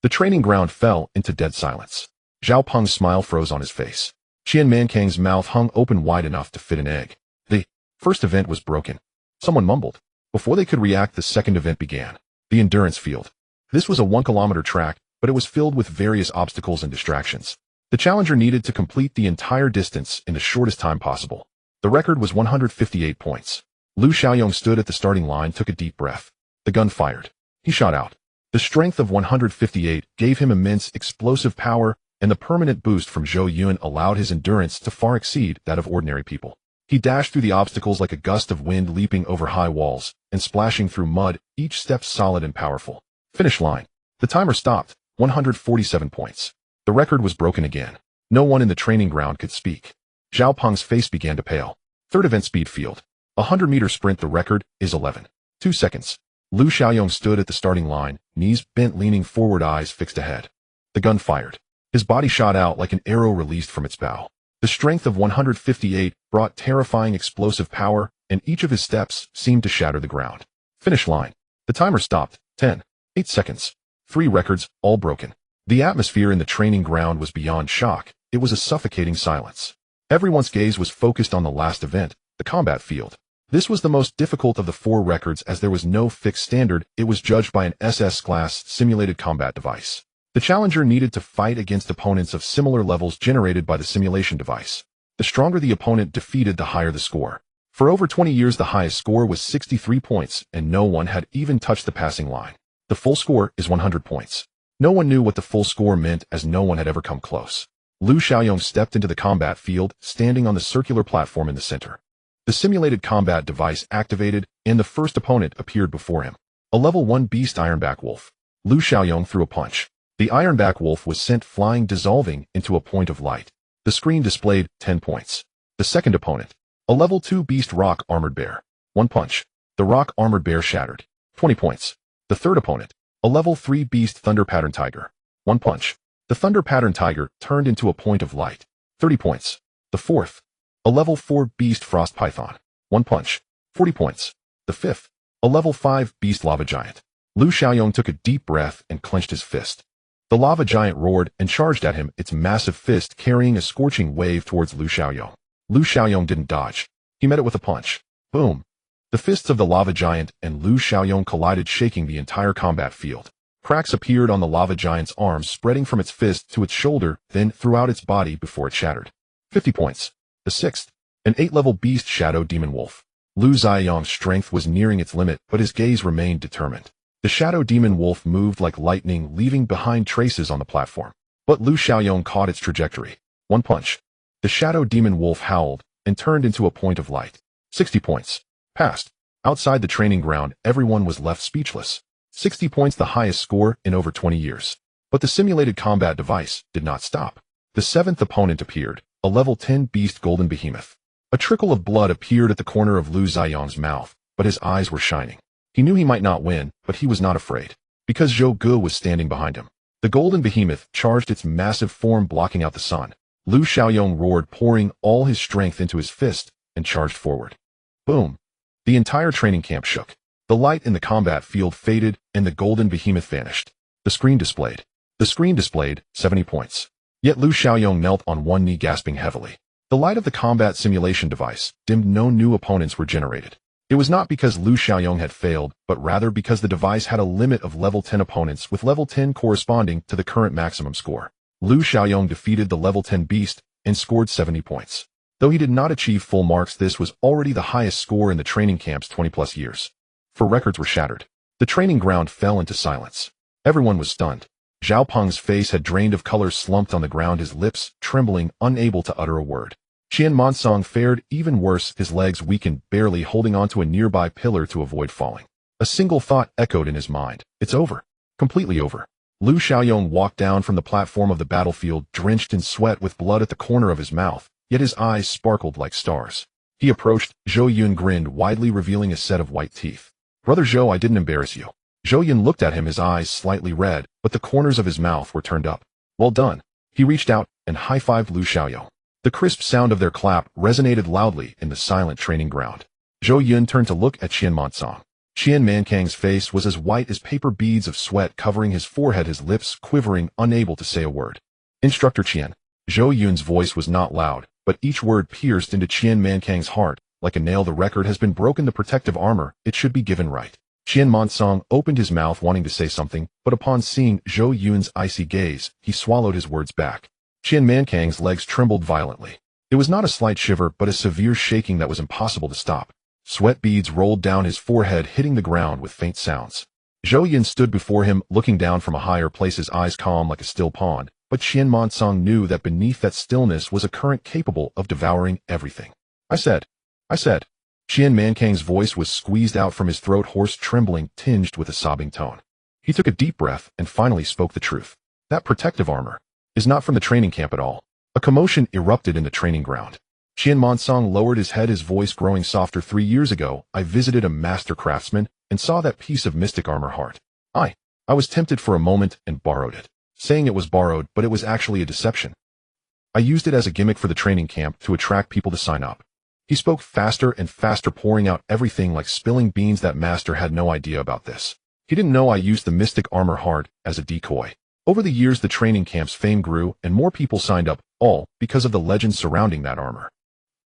The training ground fell into dead silence. Zhao Peng's smile froze on his face. Qian Mankang's mouth hung open wide enough to fit an egg. The first event was broken. Someone mumbled. Before they could react, the second event began. The endurance field. This was a 1-kilometer track, but it was filled with various obstacles and distractions. The challenger needed to complete the entire distance in the shortest time possible. The record was 158 points. Lu Xiaoyong stood at the starting line, took a deep breath. The gun fired. He shot out. The strength of 158 gave him immense explosive power, and the permanent boost from Zhou Yun allowed his endurance to far exceed that of ordinary people. He dashed through the obstacles like a gust of wind, leaping over high walls and splashing through mud, each step solid and powerful. Finish line. The timer stopped. 147 points. The record was broken again. No one in the training ground could speak. Zhao Peng's face began to pale. Third event speed field. 100-meter sprint. The record is 11.2 seconds. Lu Xiaoyong stood at the starting line, knees bent, leaning forward, eyes fixed ahead. The gun fired. His body shot out like an arrow released from its bow. The strength of 158 brought terrifying explosive power, and each of his steps seemed to shatter the ground. Finish line. The timer stopped. 10.8 seconds. 3 records, all broken. The atmosphere in the training ground was beyond shock. It was a suffocating silence. Everyone's gaze was focused on the last event, the combat field. This was the most difficult of the 4 records, as there was no fixed standard. It was judged by an SS-class simulated combat device. The challenger needed to fight against opponents of similar levels generated by the simulation device. The stronger the opponent defeated, the higher the score. For over 20 years, the highest score was 63 points, and no one had even touched the passing line. The full score is 100 points. No one knew what the full score meant, as no one had ever come close. Lu Xiaoyong stepped into the combat field, standing on the circular platform in the center. The simulated combat device activated, and the first opponent appeared before him. A level 1 beast Ironback Wolf. Lu Xiaoyong threw a punch. The Ironback Wolf was sent flying, dissolving into a point of light. The screen displayed 10 points. The second opponent. A level 2 beast Rock Armored Bear. 1 punch. The Rock Armored Bear shattered. 20 points. The third opponent. A level 3 beast Thunder Pattern Tiger. 1 punch. The Thunder Pattern Tiger turned into a point of light. 30 points. The fourth. A level 4 beast Frost Python. 1 punch. 40 points. The fifth. A level 5 beast Lava Giant. Lu Xiaoyong took a deep breath and clenched his fist. The lava giant roared and charged at him, its massive fist carrying a scorching wave towards Lu Xiaoyong. Lu Xiaoyong didn't dodge. He met it with a punch. Boom. The fists of the lava giant and Lu Xiaoyong collided, shaking the entire combat field. Cracks appeared on the lava giant's arms, spreading from its fist to its shoulder, then throughout its body before it shattered. 50 points. The sixth. An 8-level beast Shadow Demon Wolf. Lu Xiaoyong's strength was nearing its limit, but his gaze remained determined. The Shadow Demon Wolf moved like lightning, leaving behind traces on the platform. But Lu Xiaoyong caught its trajectory. 1 punch. The Shadow Demon Wolf howled and turned into a point of light. 60 points. Passed. Outside the training ground, everyone was left speechless. 60 points, the highest score in over 20 years. But the simulated combat device did not stop. The seventh opponent appeared, a level 10 beast Golden Behemoth. A trickle of blood appeared at the corner of Lu Xiaoyong's mouth, but his eyes were shining. He knew he might not win, but he was not afraid. Because Zhou Gu was standing behind him. The Golden Behemoth charged its massive form, blocking out the sun. Lu Xiaoyong roared, pouring all his strength into his fist, and charged forward. Boom. The entire training camp shook. The light in the combat field faded, and the Golden Behemoth vanished. The screen displayed 70 points. Yet Lu Xiaoyong knelt on one knee, gasping heavily. The light of the combat simulation device dimmed. No new opponents were generated. It was not because Lu Xiaoyong had failed, but rather because the device had a limit of level 10 opponents, with level 10 corresponding to the current maximum score. Lu Xiaoyong defeated the level 10 beast and scored 70 points. Though he did not achieve full marks, this was already the highest score in the training camp's 20-plus years. 4 records were shattered. The training ground fell into silence. Everyone was stunned. Zhao Peng's face had drained of color, slumped on the ground, his lips trembling, unable to utter a word. Qian Mansong fared even worse, his legs weakened, barely holding onto a nearby pillar to avoid falling. A single thought echoed in his mind. It's over. Completely over. Lu Xiaoyong walked down from the platform of the battlefield, drenched in sweat, with blood at the corner of his mouth, yet his eyes sparkled like stars. He approached. Zhou Yun grinned widely, revealing a set of white teeth. Brother Zhou, I didn't embarrass you. Zhou Yun looked at him, his eyes slightly red, but the corners of his mouth were turned up. Well done. He reached out and high-fived Lu Xiaoyong. The crisp sound of their clap resonated loudly in the silent training ground. Zhou Yun turned to look at Qian Mansong. Qian Mankang's face was as white as paper, beads of sweat covering his forehead, his lips quivering, unable to say a word. Instructor Qian. Zhou Yun's voice was not loud, but each word pierced into Qian Mankang's heart. Like a nail, the record has been broken. The protective armor, it should be given right. Qian Mansong opened his mouth wanting to say something, but upon seeing Zhou Yun's icy gaze, he swallowed his words back. Qian Mankang's legs trembled violently. It was not a slight shiver, but a severe shaking that was impossible to stop. Sweat beads rolled down his forehead, hitting the ground with faint sounds. Zhou Yun stood before him, looking down from a higher place, his eyes calm like a still pond, but Qian Mansong knew that beneath that stillness was a current capable of devouring everything. I said. Qian Mankang's voice was squeezed out from his throat, hoarse, trembling, tinged with a sobbing tone. He took a deep breath and finally spoke the truth. That protective armor is not from the training camp at all. A commotion erupted in the training ground. Qian Mansong lowered his head, his voice growing softer. 3 years ago, I visited a master craftsman and saw that piece of mystic armor heart. I was tempted for a moment and borrowed it. Saying it was borrowed, but it was actually a deception. I used it as a gimmick for the training camp to attract people to sign up. He spoke faster and faster, pouring out everything like spilling beans. That master had no idea about this. He didn't know I used the mystic armor heart as a decoy. Over the years, the training camp's fame grew and more people signed up, all because of the legend surrounding that armor.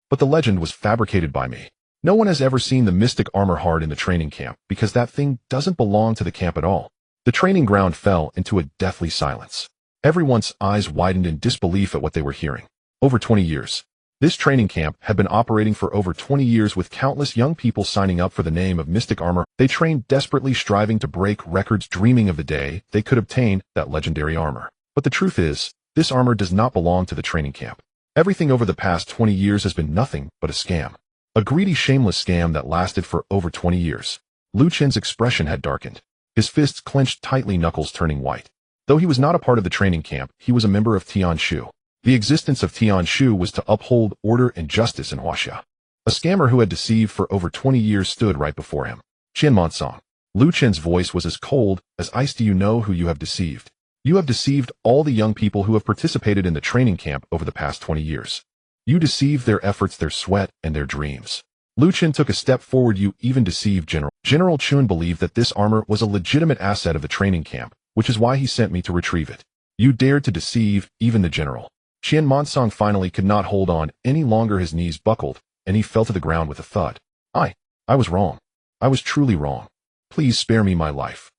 But the legend was fabricated by me. No one has ever seen the mystic armor heart in the training camp because that thing doesn't belong to the camp at all. The training ground fell into a deathly silence. Everyone's eyes widened in disbelief at what they were hearing. Over 20 years. This training camp had been operating for over 20 years with countless young people signing up for the name of mystic armor. They trained desperately, striving to break records, dreaming of the day they could obtain that legendary armor. But the truth is, this armor does not belong to the training camp. Everything over the past 20 years has been nothing but a scam. A greedy, shameless scam that lasted for over 20 years. Lu Chen's expression had darkened. His fists clenched tightly, knuckles turning white. Though he was not a part of the training camp, he was a member of Tianshu. The existence of Tianshu was to uphold order and justice in Huaxia. A scammer who had deceived for over 20 years stood right before him. Qian Mansong. Lu Chen's voice was as cold as ice. Do you know who you have deceived? You have deceived all the young people who have participated in the training camp over the past 20 years. You deceived their efforts, their sweat, and their dreams. Lu Chen took a step forward. You even deceived General Chun believed that this armor was a legitimate asset of the training camp, which is why he sent me to retrieve it. You dared to deceive even the general. Qian Mansong finally could not hold on any longer. His knees buckled, and he fell to the ground with a thud. I was wrong. I was truly wrong. Please spare me my life.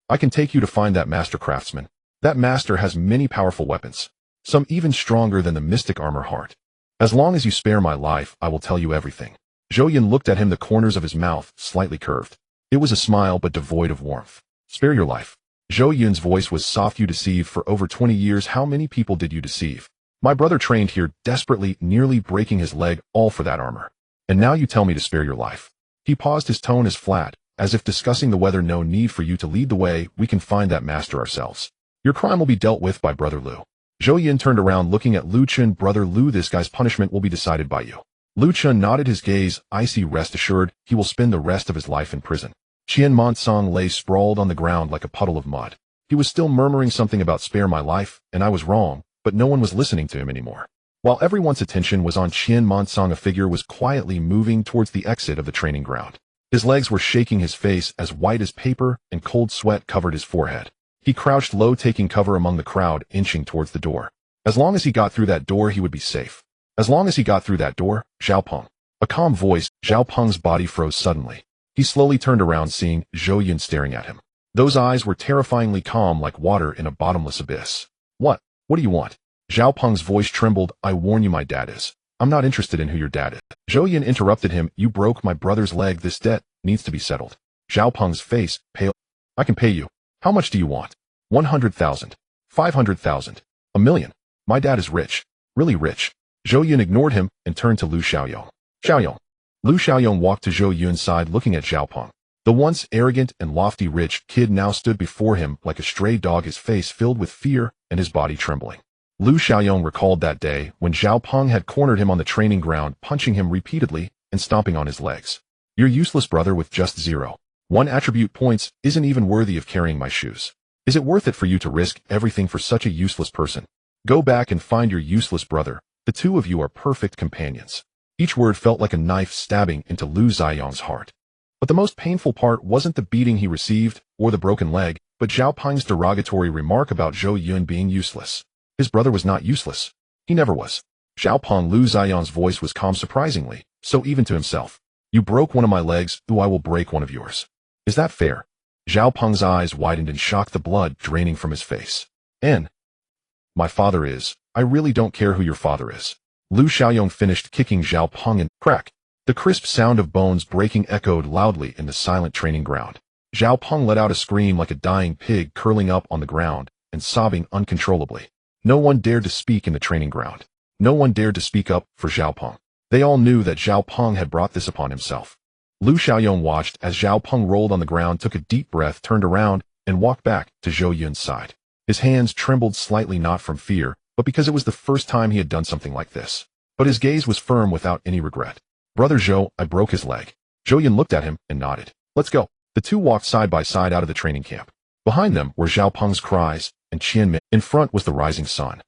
I can take you to find that master craftsman. That master has many powerful weapons, some even stronger than the mystic armor heart. As long as you spare my life, I will tell you everything. Zhou Yun looked at him, the corners of his mouth slightly curved. It was a smile but devoid of warmth. Spare your life. Zhou Yun's voice was soft. You deceived for over 20 years. How many people did you deceive? My brother trained here desperately, nearly breaking his leg, all for that armor. And now you tell me to spare your life. He paused, his tone as flat, as if discussing the weather. No need for you to lead the way. We can find that master ourselves. Your crime will be dealt with by Brother Lu. Zhou Yun turned around, looking at Lu Chen. Brother Lu, this guy's punishment will be decided by you. Lu Chen nodded, his gaze icy. Rest assured, he will spend the rest of his life in prison. Qian Mansong lay sprawled on the ground like a puddle of mud. He was still murmuring something about spare my life, and I was wrong, but no one was listening to him anymore. While everyone's attention was on Qian Mansong, a figure was quietly moving towards the exit of the training ground. His legs were shaking, his face as white as paper, and cold sweat covered his forehead. He crouched low, taking cover among the crowd, inching towards the door. As long as he got through that door, he would be safe. As long as he got through that door, Zhao Peng. A calm voice. Zhao Peng's body froze suddenly. He slowly turned around, seeing Zhou Yun staring at him. Those eyes were terrifyingly calm, like water in a bottomless abyss. What do you want? Zhao Peng's voice trembled. I warn you, my dad is. I'm not interested in who your dad is. Zhou Yun interrupted him. You broke my brother's leg. This debt needs to be settled. Zhao Peng's face pale. I can pay you. How much do you want? 100,000. 500,000. A million. My dad is rich. Really rich. Zhou Yun ignored him and turned to Lu Xiaoyong. Xiaoyong. Lu Xiaoyong walked to Zhou Yun's side, looking at Zhao Peng. The once arrogant and lofty rich kid now stood before him like a stray dog, his face filled with fear and his body trembling. Lu Xiaoyong recalled that day when Zhao Peng had cornered him on the training ground, punching him repeatedly and stomping on his legs. Your useless brother with just 0.1 attribute points isn't even worthy of carrying my shoes. Is it worth it for you to risk everything for such a useless person? Go back and find your useless brother. The two of you are perfect companions. Each word felt like a knife stabbing into Lu Xiaoyong's heart. But the most painful part wasn't the beating he received or the broken leg, but Zhao Peng's derogatory remark about Zhou Yun being useless. His brother was not useless. He never was. Zhao Peng Lu Ziyang's voice was calm surprisingly, so even to himself. You broke one of my legs, I will break one of yours. Is that fair? Zhao Peng's eyes widened in shock, the blood draining from his face. My father is. I really don't care who your father is. Lu Xiaoyong finished kicking Zhao Peng and crack. The crisp sound of bones breaking echoed loudly in the silent training ground. Zhao Peng let out a scream like a dying pig, curling up on the ground and sobbing uncontrollably. No one dared to speak in the training ground. No one dared to speak up for Zhao Peng. They all knew that Zhao Peng had brought this upon himself. Lu Xiaoyong watched as Zhao Peng rolled on the ground, took a deep breath, turned around, and walked back to Zhou Yun's side. His hands trembled slightly, not from fear, but because it was the first time he had done something like this. But his gaze was firm without any regret. Brother Zhou, I broke his leg. Zhou Yun looked at him and nodded. Let's go. The two walked side by side out of the training camp. Behind them were Zhao Peng's cries and Qian Mei. In front was the rising sun.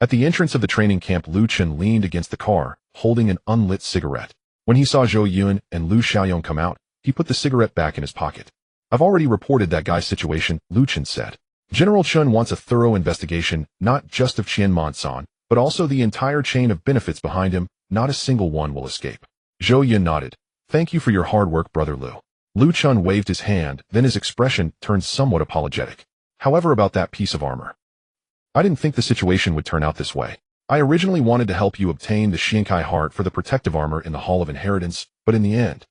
At the entrance of the training camp, Lu Chen leaned against the car, holding an unlit cigarette. When he saw Zhou Yun and Lu Xiaoyong come out, he put the cigarette back in his pocket. I've already reported that guy's situation, Lu Chen said. General Chen wants a thorough investigation, not just of Qian Monsan, but also the entire chain of benefits behind him. Not a single one will escape. Zhou Yun nodded. Thank you for your hard work, Brother Lu. Lu Chen waved his hand, then his expression turned somewhat apologetic. However, about that piece of armor. I didn't think the situation would turn out this way. I originally wanted to help you obtain the Xiankai heart for the protective armor in the Hall of Inheritance, but in the end.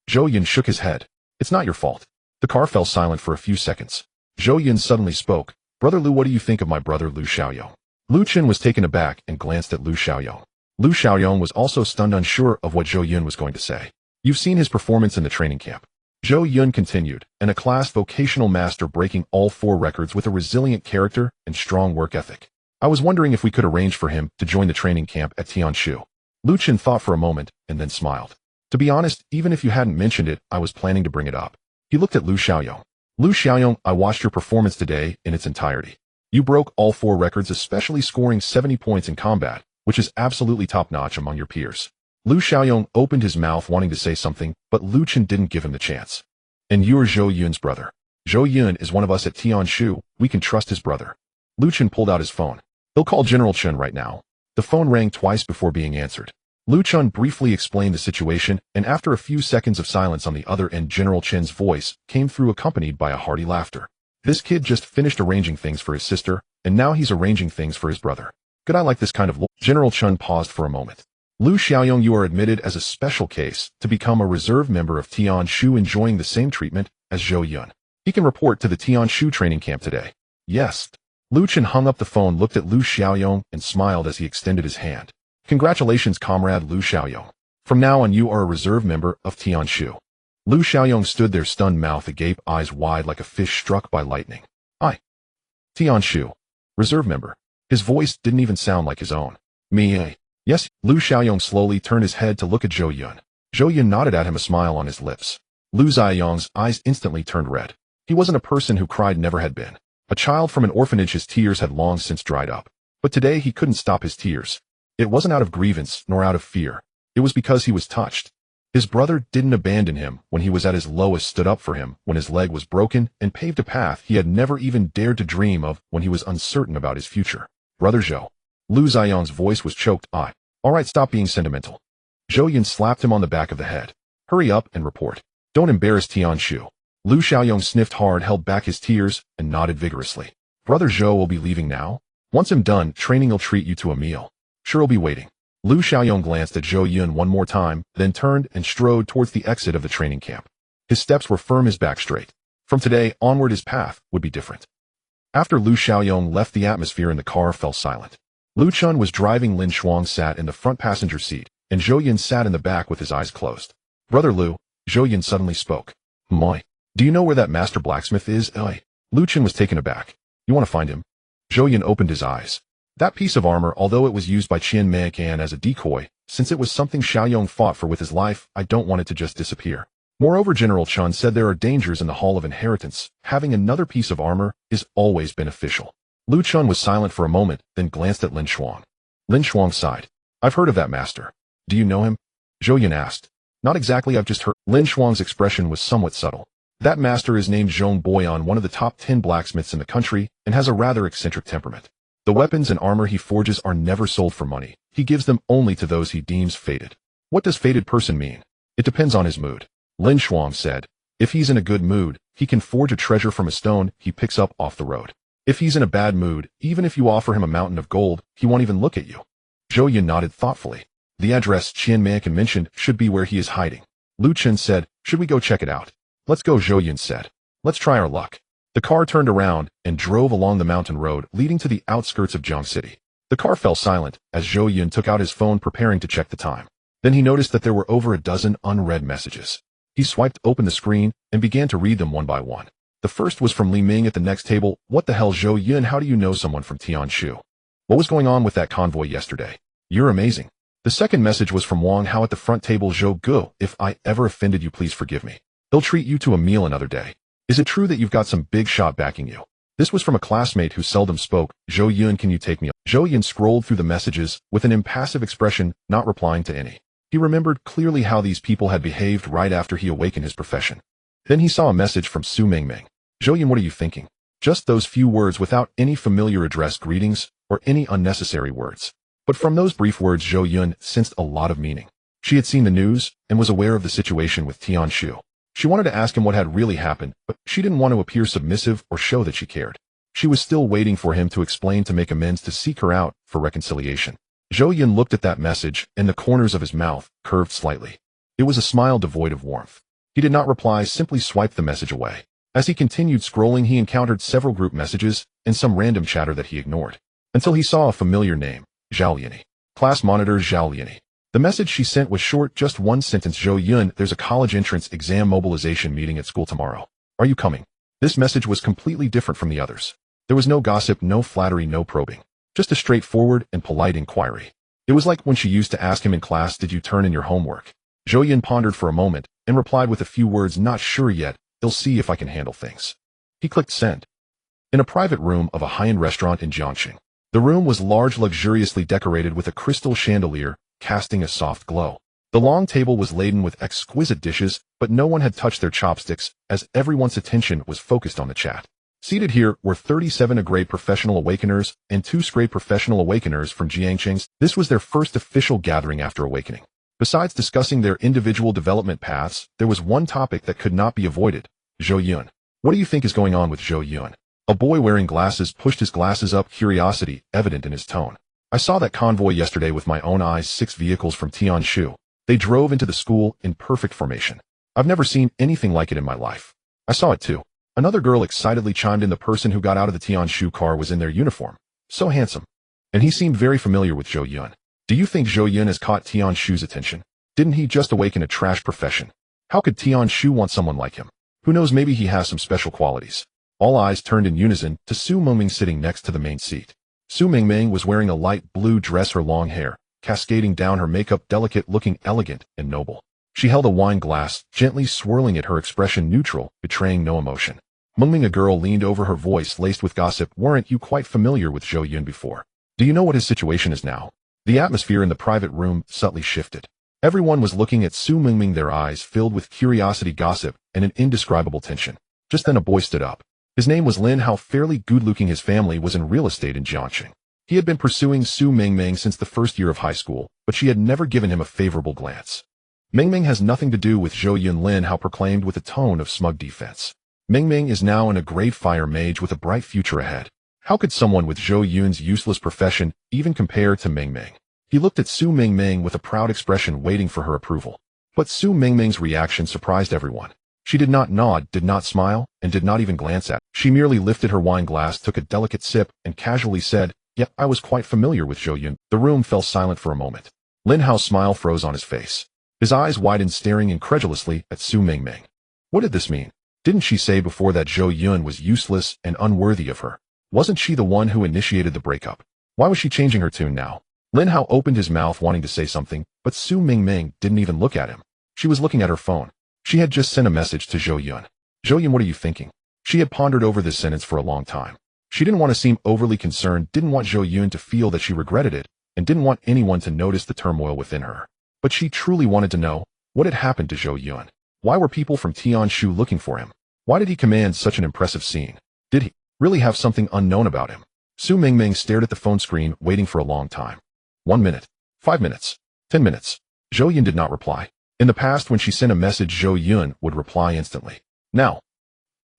Zhou Yun shook his head. It's not your fault. The car fell silent for a few seconds. Zhou Yun suddenly spoke. Brother Lu, what do you think of my brother Lu Xiaoyong? Lu Chen was taken aback and glanced at Lu Xiaoyong. Lu Xiaoyong was also stunned, unsure of what Zhou Yun was going to say. You've seen his performance in the training camp. Zhou Yun continued, an A-class vocational master breaking all 4 records with a resilient character and strong work ethic. I was wondering if we could arrange for him to join the training camp at Tianshu. Lu Chen thought for a moment and then smiled. To be honest, even if you hadn't mentioned it, I was planning to bring it up. He looked at Lu Xiaoyong. Lu Xiaoyong, I watched your performance today in its entirety. You broke all 4 records, especially scoring 70 points in combat, which is absolutely top-notch among your peers. Lu Xiaoyong opened his mouth wanting to say something, but Lu Chen didn't give him the chance. And you're Zhou Yun's brother. Zhou Yun is one of us at Tianshu. We can trust his brother. Lu Chen pulled out his phone. He'll call General Chen right now. The phone rang twice before being answered. Lu Chen briefly explained the situation, and after a few seconds of silence on the other end, General Chen's voice came through, accompanied by a hearty laughter. This kid just finished arranging things for his sister, and now he's arranging things for his brother. Good, I like this kind of General Chen paused for a moment. Lu Xiaoyong, you are admitted as a special case to become a reserve member of Tianshu, enjoying the same treatment as Zhou Yun. He can report to the Tianshu training camp today. Yes. Lu Chen hung up the phone, looked at Lu Xiaoyong, and smiled as he extended his hand. Congratulations, comrade Lu Xiaoyong. From now on, you are a reserve member of Tianshu. Lu Xiaoyong stood there, stunned, mouth agape, eyes wide like a fish struck by lightning. Tianshu. Reserve member. His voice didn't even sound like his own. Me. Yes. Lu Xiaoyong slowly turned his head to look at Zhou Yun. Zhou Yun nodded at him, a smile on his lips. Lu Ziyang's eyes instantly turned red. He wasn't a person who cried, never had been. A child from an orphanage, his tears had long since dried up. But today he couldn't stop his tears. It wasn't out of grievance, nor out of fear. It was because he was touched. His brother didn't abandon him when he was at his lowest, stood up for him when his leg was broken, and paved a path he had never even dared to dream of when he was uncertain about his future. Brother Zhou. Lu Ziyang's voice was choked. All right, stop being sentimental. Zhou Yun slapped him on the back of the head. Hurry up and report. Don't embarrass Tianshu. Lu Xiaoyong sniffed hard, held back his tears, and nodded vigorously. Brother Zhou will be leaving now? Once I'm done training, he'll treat you to a meal. Sure, he'll be waiting. Lu Xiaoyong glanced at Zhou Yun one more time, then turned and strode towards the exit of the training camp. His steps were firm, his back straight. From today onward, his path would be different. After Lu Xiaoyong left, the atmosphere in the car fell silent. Lu Chen was driving, Lin Shuang sat in the front passenger seat, and Zhou Yun sat in the back with his eyes closed. Brother Lu, Zhou Yun suddenly spoke. Moi. Do you know where that master blacksmith is? Lu Chen was taken aback. You want to find him? Zhou Yun opened his eyes. That piece of armor, although it was used by Qian Meikan as a decoy, since it was something Xiaoyong fought for with his life, I don't want it to just disappear. Moreover, General Chen said there are dangers in the Hall of Inheritance. Having another piece of armor is always beneficial. Lu Chen was silent for a moment, then glanced at Lin Shuang. Lin Shuang sighed. I've heard of that master. Do you know him? Zhou Yun asked. Not exactly, I've just heard. Lin Shuang's expression was somewhat subtle. That master is named Zhong Boyan, one of the top 10 blacksmiths in the country, and has a rather eccentric temperament. The weapons and armor he forges are never sold for money. He gives them only to those he deems fated. What does fated person mean? It depends on his mood. Lin Shuang said. If he's in a good mood, he can forge a treasure from a stone he picks up off the road. If he's in a bad mood, even if you offer him a mountain of gold, he won't even look at you. Zhou Yun nodded thoughtfully. The address Qian Mankin mentioned should be where he is hiding. Lu Chen said, should we go check it out? Let's go, Zhou Yun said. Let's try our luck. The car turned around and drove along the mountain road leading to the outskirts of Jiang City. The car fell silent as Zhou Yun took out his phone preparing to check the time. Then he noticed that there were over a dozen unread messages. He swiped open the screen and began to read them one by one. The first was from Li Ming at the next table. What the hell, Zhou Yun, how do you know someone from Tianshu? What was going on with that convoy yesterday? You're amazing. The second message was from Wang Hao at the front table. Zhou Gu, if I ever offended you, please forgive me. They'll treat you to a meal another day. Is it true that you've got some big shot backing you? This was from a classmate who seldom spoke. Zhou Yun, can you take me? Zhou Yun scrolled through the messages with an impassive expression, not replying to any. He remembered clearly how these people had behaved right after he awakened his profession. Then he saw a message from Su Mingming. Zhou Yun, what are you thinking? Just those few words without any familiar addressed greetings or any unnecessary words. But from those brief words, Zhou Yun sensed a lot of meaning. She had seen the news and was aware of the situation with Tianshu. She wanted to ask him what had really happened, but she didn't want to appear submissive or show that she cared. She was still waiting for him to explain, to make amends, to seek her out for reconciliation. Zhou Yun looked at that message, and the corners of his mouth curved slightly. It was a smile devoid of warmth. He did not reply, simply swiped the message away. As he continued scrolling, he encountered several group messages and some random chatter that he ignored, until he saw a familiar name, Zhao Liani. Class monitor Zhao Liani. The message she sent was short, just one sentence. Zhou Yun, there's a college entrance exam mobilization meeting at school tomorrow. Are you coming? This message was completely different from the others. There was no gossip, no flattery, no probing. Just a straightforward and polite inquiry. It was like when she used to ask him in class, did you turn in your homework? Zhou Yun pondered for a moment and replied with a few words, not sure yet, they'll see if I can handle things. He clicked send. In a private room of a high-end restaurant in Jiangxing. The room was large, luxuriously decorated with a crystal chandelier, casting a soft glow. The long table was laden with exquisite dishes, but no one had touched their chopsticks, as everyone's attention was focused on the chat. Seated here were 37 A-grade professional awakeners and 2 grade professional awakeners from Jiangxing's. This was their first official gathering after awakening. Besides discussing their individual development paths, there was one topic that could not be avoided. Zhou Yun. What do you think is going on with Zhou Yun? A boy wearing glasses pushed his glasses up, curiosity evident in his tone. I saw that convoy yesterday with my own eyes, 6 vehicles from Tianshu. They drove into the school in perfect formation. I've never seen anything like it in my life. I saw it too. Another girl excitedly chimed in. The person who got out of the Tianshu car was in their uniform. So handsome. And he seemed very familiar with Zhou Yun. Do you think Zhou Yun has caught Tianshu's attention? Didn't he just awaken a trash profession? How could Tianshu want someone like him? Who knows, maybe he has some special qualities. All eyes turned in unison to Su Mingming sitting next to the main seat. Su Mingming was wearing a light blue dress, her long hair cascading down her makeup, delicate, looking elegant and noble. She held a wine glass, gently swirling it, her expression neutral, betraying no emotion. Mingming, a girl leaned over, her voice laced with gossip. Weren't you quite familiar with Zhou Yun before? Do you know what his situation is now? The atmosphere in the private room subtly shifted. Everyone was looking at Su Mingming, their eyes filled with curiosity, gossip, and an indescribable tension. Just then a boy stood up. His name was Lin Hao, fairly good-looking. His family was in real estate in Jiangxing. He had been pursuing Su Mingming since the first year of high school, but she had never given him a favorable glance. Mingming has nothing to do with Zhou Yun, Lin Hao proclaimed with a tone of smug defense. Mingming is now a great fire mage with a bright future ahead. How could someone with Zhou Yun's useless profession even compare to Mingming? He looked at Su Mingming with a proud expression, waiting for her approval. But Su Mingming's reaction surprised everyone. She did not nod, did not smile, and did not even glance at him. She merely lifted her wine glass, took a delicate sip, and casually said, "Yeah, I was quite familiar with Zhou Yun." The room fell silent for a moment. Lin Hao's smile froze on his face. His eyes widened, staring incredulously at Su Mingming. What did this mean? Didn't she say before that Zhou Yun was useless and unworthy of her? Wasn't she the one who initiated the breakup? Why was she changing her tune now? Lin Hao opened his mouth, wanting to say something, but Su Mingming didn't even look at him. She was looking at her phone. She had just sent a message to Zhou Yun. "Zhou Yun, what are you thinking?" She had pondered over this sentence for a long time. She didn't want to seem overly concerned, didn't want Zhou Yun to feel that she regretted it, and didn't want anyone to notice the turmoil within her. But she truly wanted to know, What had happened to Zhou Yun? Why were people from Tianshu looking for him? Why did he command such an impressive scene? Did he really have something unknown about him? Su Mingming stared at the phone screen, waiting for a long time. 1 minute. 5 minutes. 10 minutes. Zhou Yun did not reply. In the past, when she sent a message, Zhou Yun would reply instantly. Now,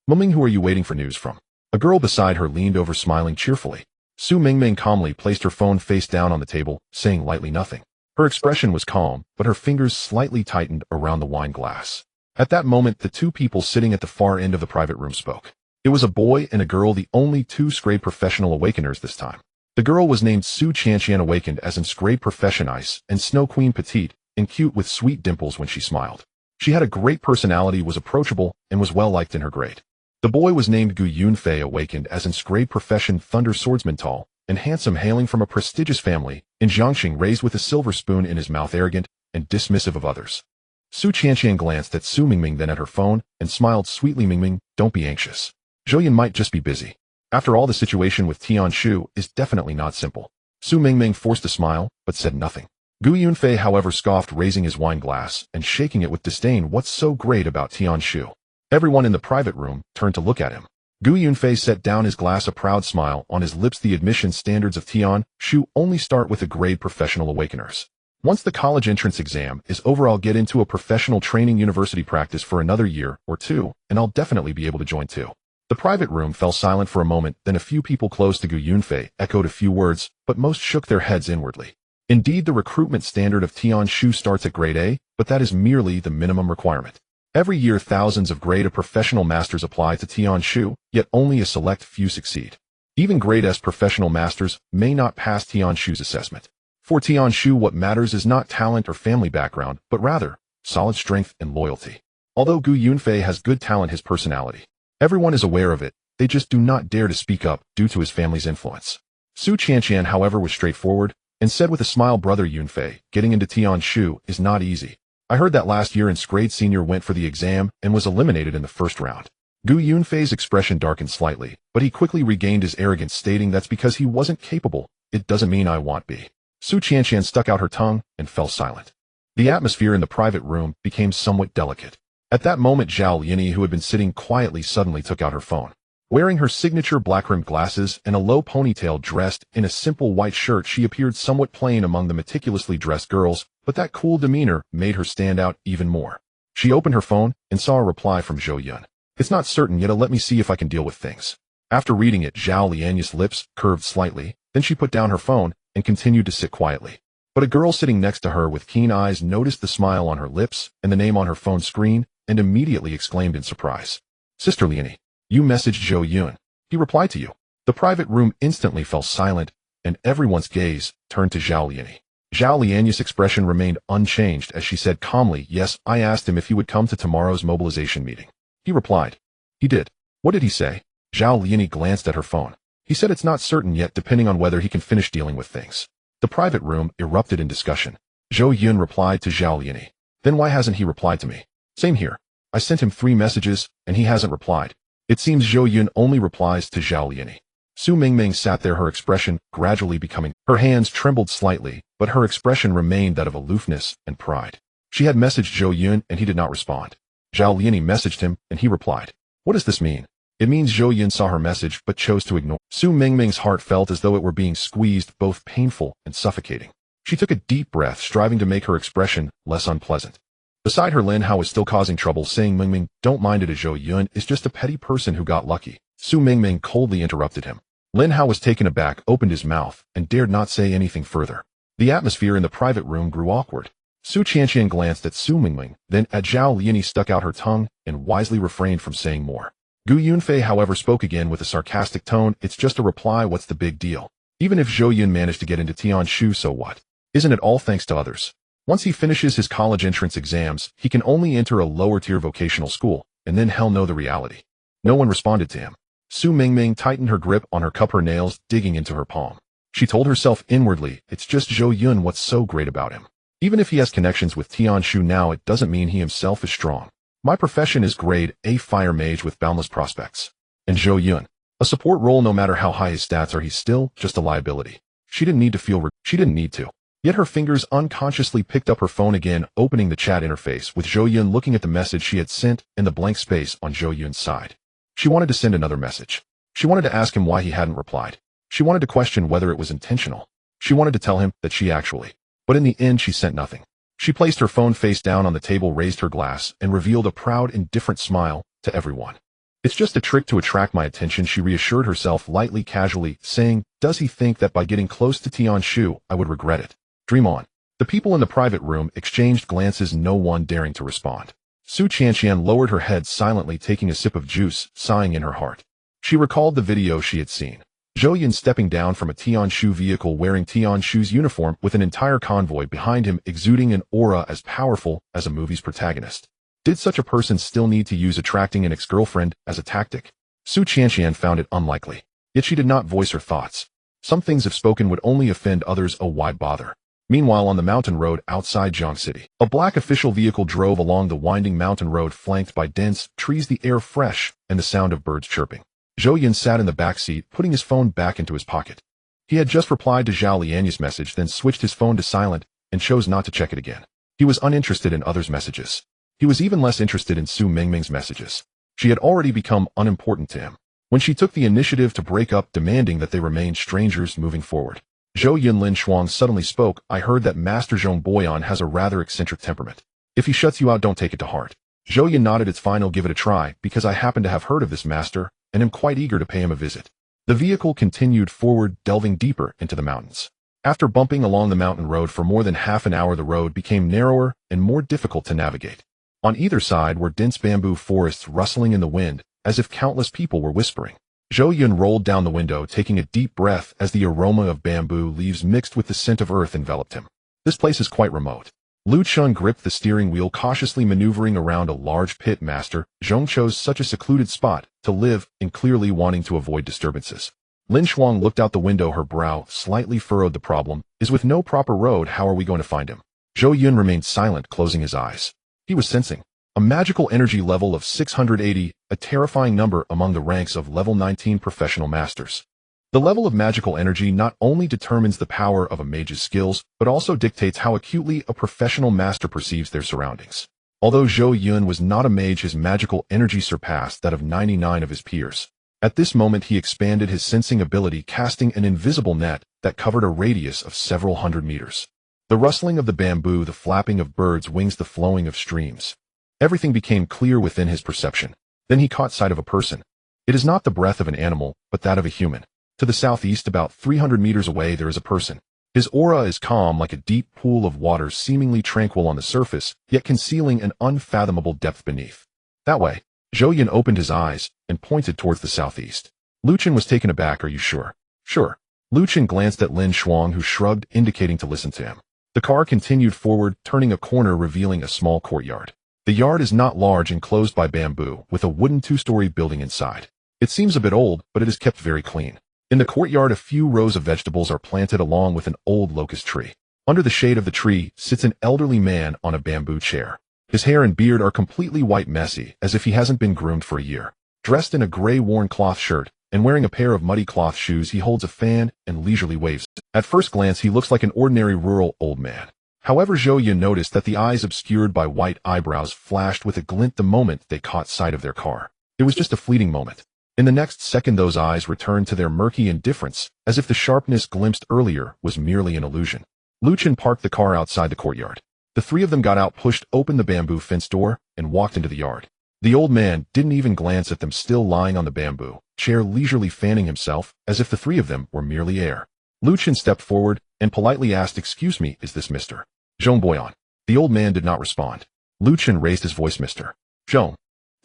Mingming, who are you waiting for news from? A girl beside her leaned over, smiling cheerfully. Su Mingming calmly placed her phone face down on the table, saying lightly nothing. Her expression was calm, but her fingers slightly tightened around the wine glass. At that moment, the two people sitting at the far end of the private room spoke. It was a boy and a girl, the only two Scrape professional awakeners this time. The girl was named Su Qianqian, awakened as in Scrape Profession Ice, and Snow Queen Petite, and cute with sweet dimples when she smiled. She had a great personality, was approachable, and was well liked in her grade. The boy was named Gu Yunfei, awakened as in Scrape Profession Thunder Swordsman, tall and handsome, hailing from a prestigious family, in Jiangxing, raised with a silver spoon in his mouth, arrogant and dismissive of others. Su Qianqian glanced at Su Mingming, then at her phone, and smiled sweetly. Mingming, don't be anxious. Zhou Yun might just be busy. After all, the situation with Tianshu is definitely not simple. Su Mingming forced a smile, but said nothing. Gu Yunfei, however, scoffed, raising his wine glass and shaking it with disdain. What's so great about Tianshu? Everyone in the private room turned to look at him. Gu Yunfei set down his glass, a proud smile on his lips. The admission standards of Tianshu only start with a grade professional awakeners. Once the college entrance exam is over, I'll get into a professional training university practice for another year or two, and I'll definitely be able to join too. The private room fell silent for a moment, then a few people close to Gu Yunfei echoed a few words, but most shook their heads inwardly. Indeed, the recruitment standard of Tianshu starts at grade A, but that is merely the minimum requirement. Every year, thousands of grade A professional masters apply to Tianshu, yet only a select few succeed. Even grade S professional masters may not pass Tianshu's assessment. For Tianshu, what matters is not talent or family background, but rather solid strength and loyalty. Although Gu Yunfei has good talent, his personality, everyone is aware of it, they just do not dare to speak up due to his family's influence. Su Qianqian, however, was straightforward and said with a smile, Brother Yunfei, getting into Tianshu is not easy. I heard that last year in grade senior went for the exam and was eliminated in the first round. Gu Yunfei's expression darkened slightly, but he quickly regained his arrogance, stating that's because he wasn't capable. It doesn't mean I won't be. Su Qianqian stuck out her tongue and fell silent. The atmosphere in the private room became somewhat delicate. At that moment, Zhao Yini, who had been sitting quietly, suddenly took out her phone. Wearing her signature black-rimmed glasses and a low ponytail, dressed in a simple white shirt, she appeared somewhat plain among the meticulously dressed girls, but that cool demeanor made her stand out even more. She opened her phone and saw a reply from Zhou Yun. It's not certain yet, let me see if I can deal with things. After reading it, Zhao Lianya's lips curved slightly, then she put down her phone and continued to sit quietly. But a girl sitting next to her with keen eyes noticed the smile on her lips and the name on her phone screen, and immediately exclaimed in surprise. Sister Liani, you messaged Zhou Yun. He replied to you. The private room instantly fell silent, and everyone's gaze turned to Zhao Liani. Zhao Lianya's expression remained unchanged as she said calmly, yes, I asked him if he would come to tomorrow's mobilization meeting. He replied. He did. What did he say? Zhao Liani glanced at her phone. He said it's not certain yet, depending on whether he can finish dealing with things. The private room erupted in discussion. Zhou Yun replied to Zhao Liani. Then why hasn't he replied to me? Same here. I sent him 3 messages, and he hasn't replied. It seems Zhou Yun only replies to Zhao Liani. Su Mingming sat there, her expression gradually becoming. Her hands trembled slightly, but her expression remained that of aloofness and pride. She had messaged Zhou Yun, and he did not respond. Zhao Liani messaged him, and he replied. What does this mean? It means Zhou Yun saw her message but chose to ignore. Su Mingming's heart felt as though it were being squeezed, both painful and suffocating. She took a deep breath, striving to make her expression less unpleasant. Beside her, Lin Hao was still causing trouble, saying, Mingming, don't mind it, as Zhou Yun is just a petty person who got lucky. Su Mingming coldly interrupted him. Lin Hao was taken aback, opened his mouth, and dared not say anything further. The atmosphere in the private room grew awkward. Su Qianqian glanced at Su Mingming, then at Zhao Liani, stuck out her tongue, and wisely refrained from saying more. Gu Yunfei, however, spoke again with a sarcastic tone. It's just a reply, what's the big deal? Even if Zhou Yun managed to get into Tianshu, so what? Isn't it all thanks to others? Once he finishes his college entrance exams, he can only enter a lower-tier vocational school, and then hell know the reality. No one responded to him. Su Mingming tightened her grip on her cup, her nails digging into her palm. She told herself inwardly, it's just Zhou Yun, what's so great about him? Even if he has connections with Tianshu now, it doesn't mean he himself is strong. My profession is grade A fire mage with boundless prospects. And Zhou Yun, a support role, no matter how high his stats are, he's still just a liability. She didn't need to. Yet her fingers unconsciously picked up her phone again, opening the chat interface with Zhou Yun looking at the message she had sent and the blank space on Zhou Yun's side. She wanted to send another message. She wanted to ask him why he hadn't replied. She wanted to question whether it was intentional. She wanted to tell him that she actually. But in the end she sent nothing. She placed her phone face down on the table, raised her glass, and revealed a proud, indifferent smile to everyone. It's just a trick to attract my attention, she reassured herself lightly, casually, saying, does he think that by getting close to Tianshu, I would regret it? Dream on. The people in the private room exchanged glances, no one daring to respond. Su Qianqian lowered her head silently, taking a sip of juice, sighing in her heart. She recalled the video she had seen. Zhou Yun stepping down from a Tianshu vehicle wearing Tianshu's uniform with an entire convoy behind him, exuding an aura as powerful as a movie's protagonist. Did such a person still need to use attracting an ex-girlfriend as a tactic? Su Qianqian found it unlikely. Yet she did not voice her thoughts. Some things if spoken would only offend others, oh why bother? Meanwhile, on the mountain road outside Jiang City, a black official vehicle drove along the winding mountain road flanked by dense trees, the air fresh, and the sound of birds chirping. Zhou Yun sat in the back seat, putting his phone back into his pocket. He had just replied to Zhao Lianya's message, then switched his phone to silent and chose not to check it again. He was uninterested in others' messages. He was even less interested in Su Mingming's messages. She had already become unimportant to him. When she took the initiative to break up, demanding that they remain strangers moving forward. Zhou Yun Lin Shuang suddenly spoke, I heard that Master Zhong Boyan has a rather eccentric temperament. If he shuts you out, don't take it to heart. Zhou Yun nodded. It's fine, I'll give it a try, because I happen to have heard of this master, and am quite eager to pay him a visit. The vehicle continued forward, delving deeper into the mountains. After bumping along the mountain road for more than half an hour, the road became narrower and more difficult to navigate. On either side were dense bamboo forests rustling in the wind, as if countless people were whispering. Zhou Yun rolled down the window, taking a deep breath as the aroma of bamboo leaves mixed with the scent of earth enveloped him. This place is quite remote. Lu Chun gripped the steering wheel, cautiously maneuvering around a large pit. Master Zhong chose such a secluded spot to live in, clearly wanting to avoid disturbances. Lin Shuang looked out the window, her brow slightly furrowed. The problem is with no proper road, how are we going to find him? Zhou Yun remained silent, closing his eyes. He was sensing a magical energy level of 680, a terrifying number among the ranks of level 19 professional masters. The level of magical energy not only determines the power of a mage's skills, but also dictates how acutely a professional master perceives their surroundings. Although Zhou Yun was not a mage, his magical energy surpassed that of 99 of his peers. At this moment he expanded his sensing ability, casting an invisible net that covered a radius of several hundred meters. The rustling of the bamboo, the flapping of birds' wings, the flowing of streams. Everything became clear within his perception. Then he caught sight of a person. It is not the breath of an animal, but that of a human. To the southeast, about 300 meters away, there is a person. His aura is calm like a deep pool of water, seemingly tranquil on the surface, yet concealing an unfathomable depth beneath. That way. Zhou Yun opened his eyes and pointed towards the southeast. Lu Chen was taken aback. Are you sure? Sure. Lu Chen glanced at Lin Shuang, who shrugged, indicating to listen to him. The car continued forward, turning a corner, revealing a small courtyard. The yard is not large, enclosed by bamboo, with a wooden two-story building inside. It seems a bit old, but it is kept very clean. In the courtyard, a few rows of vegetables are planted along with an old locust tree. Under the shade of the tree sits an elderly man on a bamboo chair. His hair and beard are completely white, messy, as if he hasn't been groomed for a year. Dressed in a gray worn cloth shirt and wearing a pair of muddy cloth shoes, he holds a fan and leisurely waves. At first glance, he looks like an ordinary rural old man. However, Zhou Yun noticed that the eyes obscured by white eyebrows flashed with a glint the moment they caught sight of their car. It was just a fleeting moment. In the next second, those eyes returned to their murky indifference, as if the sharpness glimpsed earlier was merely an illusion. Lu Chen parked the car outside the courtyard. The three of them got out, pushed open the bamboo fence door, and walked into the yard. The old man didn't even glance at them, still lying on the bamboo chair, leisurely fanning himself, as if the three of them were merely air. Lu Chen stepped forward and politely asked, "Excuse me, is this Mr. Zhong Boyan?" The old man did not respond. Lu Chen raised his voice, "Mr. Zhong."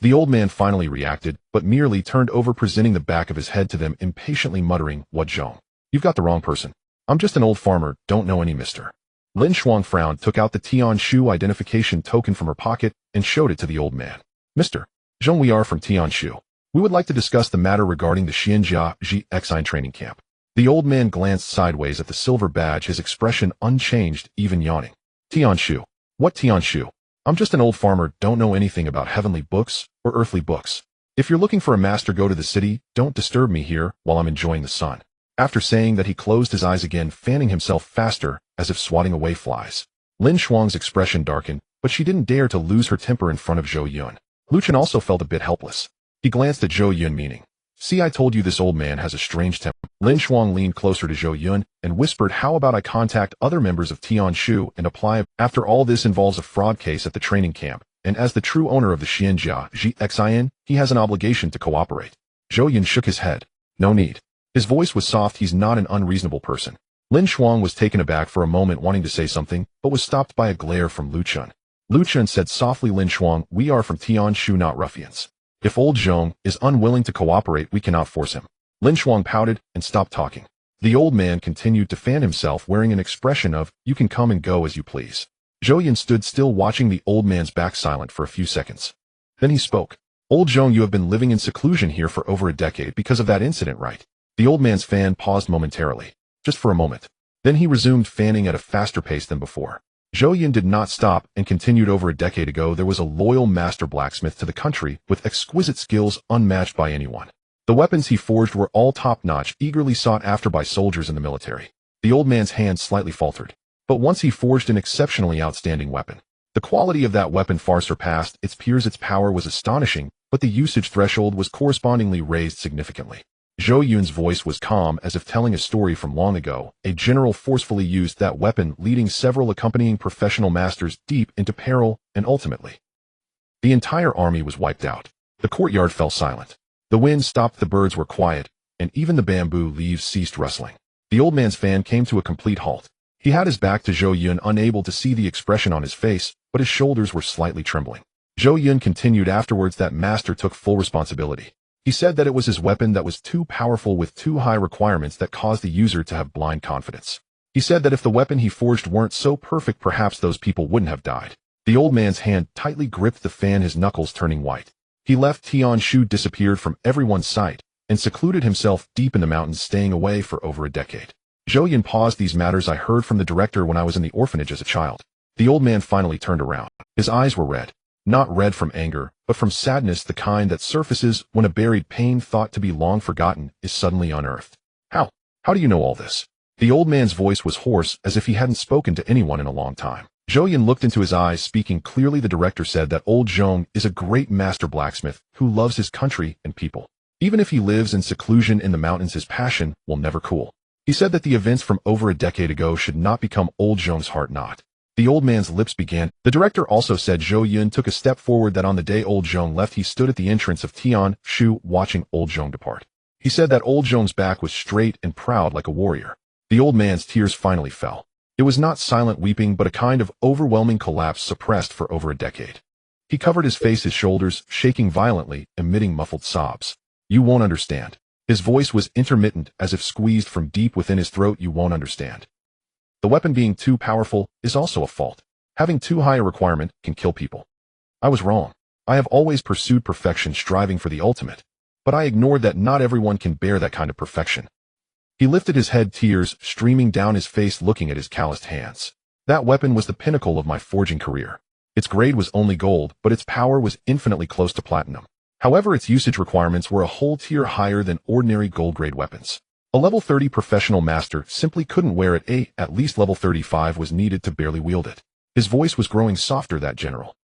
The old man finally reacted, but merely turned over, presenting the back of his head to them, impatiently muttering, "What, Zhong? You've got the wrong person. I'm just an old farmer, don't know any Mr." Lin Shuang frowned, took out the Tianshu identification token from her pocket, and showed it to the old man. "Mr. Zhong, we are from Tianshu. We would like to discuss the matter regarding the Xianjia Exine training camp." The old man glanced sideways at the silver badge, his expression unchanged, even yawning. "Tianshu? What Tianshu? I'm just an old farmer, don't know anything about heavenly books or earthly books. If you're looking for a master, go to the city, don't disturb me here while I'm enjoying the sun." After saying that, he closed his eyes again, fanning himself faster as if swatting away flies. Lin Shuang's expression darkened, but she didn't dare to lose her temper in front of Zhou Yun. Lu Chen also felt a bit helpless. He glanced at Zhou Yun meaning, "See, I told you this old man has a strange temper." Lin Shuang leaned closer to Zhou Yun and whispered, "How about I contact other members of Tianshu and apply? After all, this involves a fraud case at the training camp, and as the true owner of the Xianjia Xin, he has an obligation to cooperate." Zhou Yun shook his head. "No need." His voice was soft. "He's not an unreasonable person." Lin Shuang was taken aback for a moment, wanting to say something, but was stopped by a glare from Lu Chen. Lu Chen said softly, "Lin Shuang, we are from Tianshu, not ruffians. If old Zhong is unwilling to cooperate, we cannot force him." Lin Shuang pouted and stopped talking. The old man continued to fan himself, wearing an expression of, "You can come and go as you please." Zhou Yun stood still, watching the old man's back, silent for a few seconds. Then he spoke. "Old Zhong, you have been living in seclusion here for over a decade because of that incident, right?" The old man's fan paused momentarily, just for a moment. Then he resumed fanning at a faster pace than before. Zhou Yun did not stop and continued. "Over a decade ago, there was a loyal master blacksmith to the country with exquisite skills unmatched by anyone. The weapons he forged were all top-notch, eagerly sought after by soldiers in the military." The old man's hand slightly faltered. "But once he forged an exceptionally outstanding weapon. The quality of that weapon far surpassed its peers. Its power was astonishing, but the usage threshold was correspondingly raised significantly." Zhou Yun's voice was calm, as if telling a story from long ago. "A general forcefully used that weapon, leading several accompanying professional masters deep into peril, and ultimately, the entire army was wiped out." The courtyard fell silent. The wind stopped, the birds were quiet, and even the bamboo leaves ceased rustling. The old man's fan came to a complete halt. He had his back to Zhou Yun, unable to see the expression on his face, but his shoulders were slightly trembling. Zhou Yun continued, "Afterwards, that master took full responsibility. He said that it was his weapon that was too powerful with too high requirements that caused the user to have blind confidence. He said that if the weapon he forged weren't so perfect, perhaps those people wouldn't have died." The old man's hand tightly gripped the fan, his knuckles turning white. He left Tianshu, disappeared from everyone's sight, and secluded himself deep in the mountains, staying away for over a decade. Zhou Yun paused. "These matters I heard from the director when I was in the orphanage as a child." The old man finally turned around. His eyes were red. Not red from anger, but from sadness, the kind that surfaces when a buried pain thought to be long forgotten is suddenly unearthed. How do you know all this?" The old man's voice was hoarse, as if he hadn't spoken to anyone in a long time. Zhou Yun looked into his eyes, speaking clearly. "The director said that old Zhong is a great master blacksmith who loves his country and people. Even if he lives in seclusion in the mountains, his passion will never cool. He said that the events from over a decade ago should not become old Zhong's heart knot." The old man's lips began. The director also said. Zhou Yun took a step forward. "That on the day old Zhong left, he stood at the entrance of Tianshu, watching old Zhong depart. He said that old Zhong's back was straight and proud like a warrior." The old man's tears finally fell. It was not silent weeping, but a kind of overwhelming collapse suppressed for over a decade. He covered his face, his shoulders shaking violently, emitting muffled sobs. "You won't understand." His voice was intermittent, as if squeezed from deep within his throat. "You won't understand. The weapon being too powerful is also a fault. Having too high a requirement can kill people. I was wrong. I have always pursued perfection, striving for the ultimate. But I ignored that not everyone can bear that kind of perfection." He lifted his head, tears streaming down his face, looking at his calloused hands. "That weapon was the pinnacle of my forging career. Its grade was only gold, but its power was infinitely close to platinum. However, its usage requirements were a whole tier higher than ordinary gold-grade weapons. A level 30 professional master simply couldn't wear it. At least level 35 was needed to barely wield it." His voice was growing softer. "That general.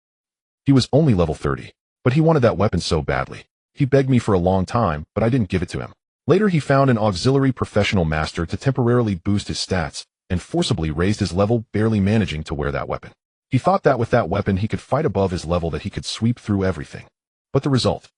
He was only level 30, but he wanted that weapon so badly. He begged me for a long time, but I didn't give it to him. Later he found an auxiliary professional master to temporarily boost his stats, and forcibly raised his level, barely managing to wear that weapon. He thought that with that weapon he could fight above his level, that he could sweep through everything. But the result?"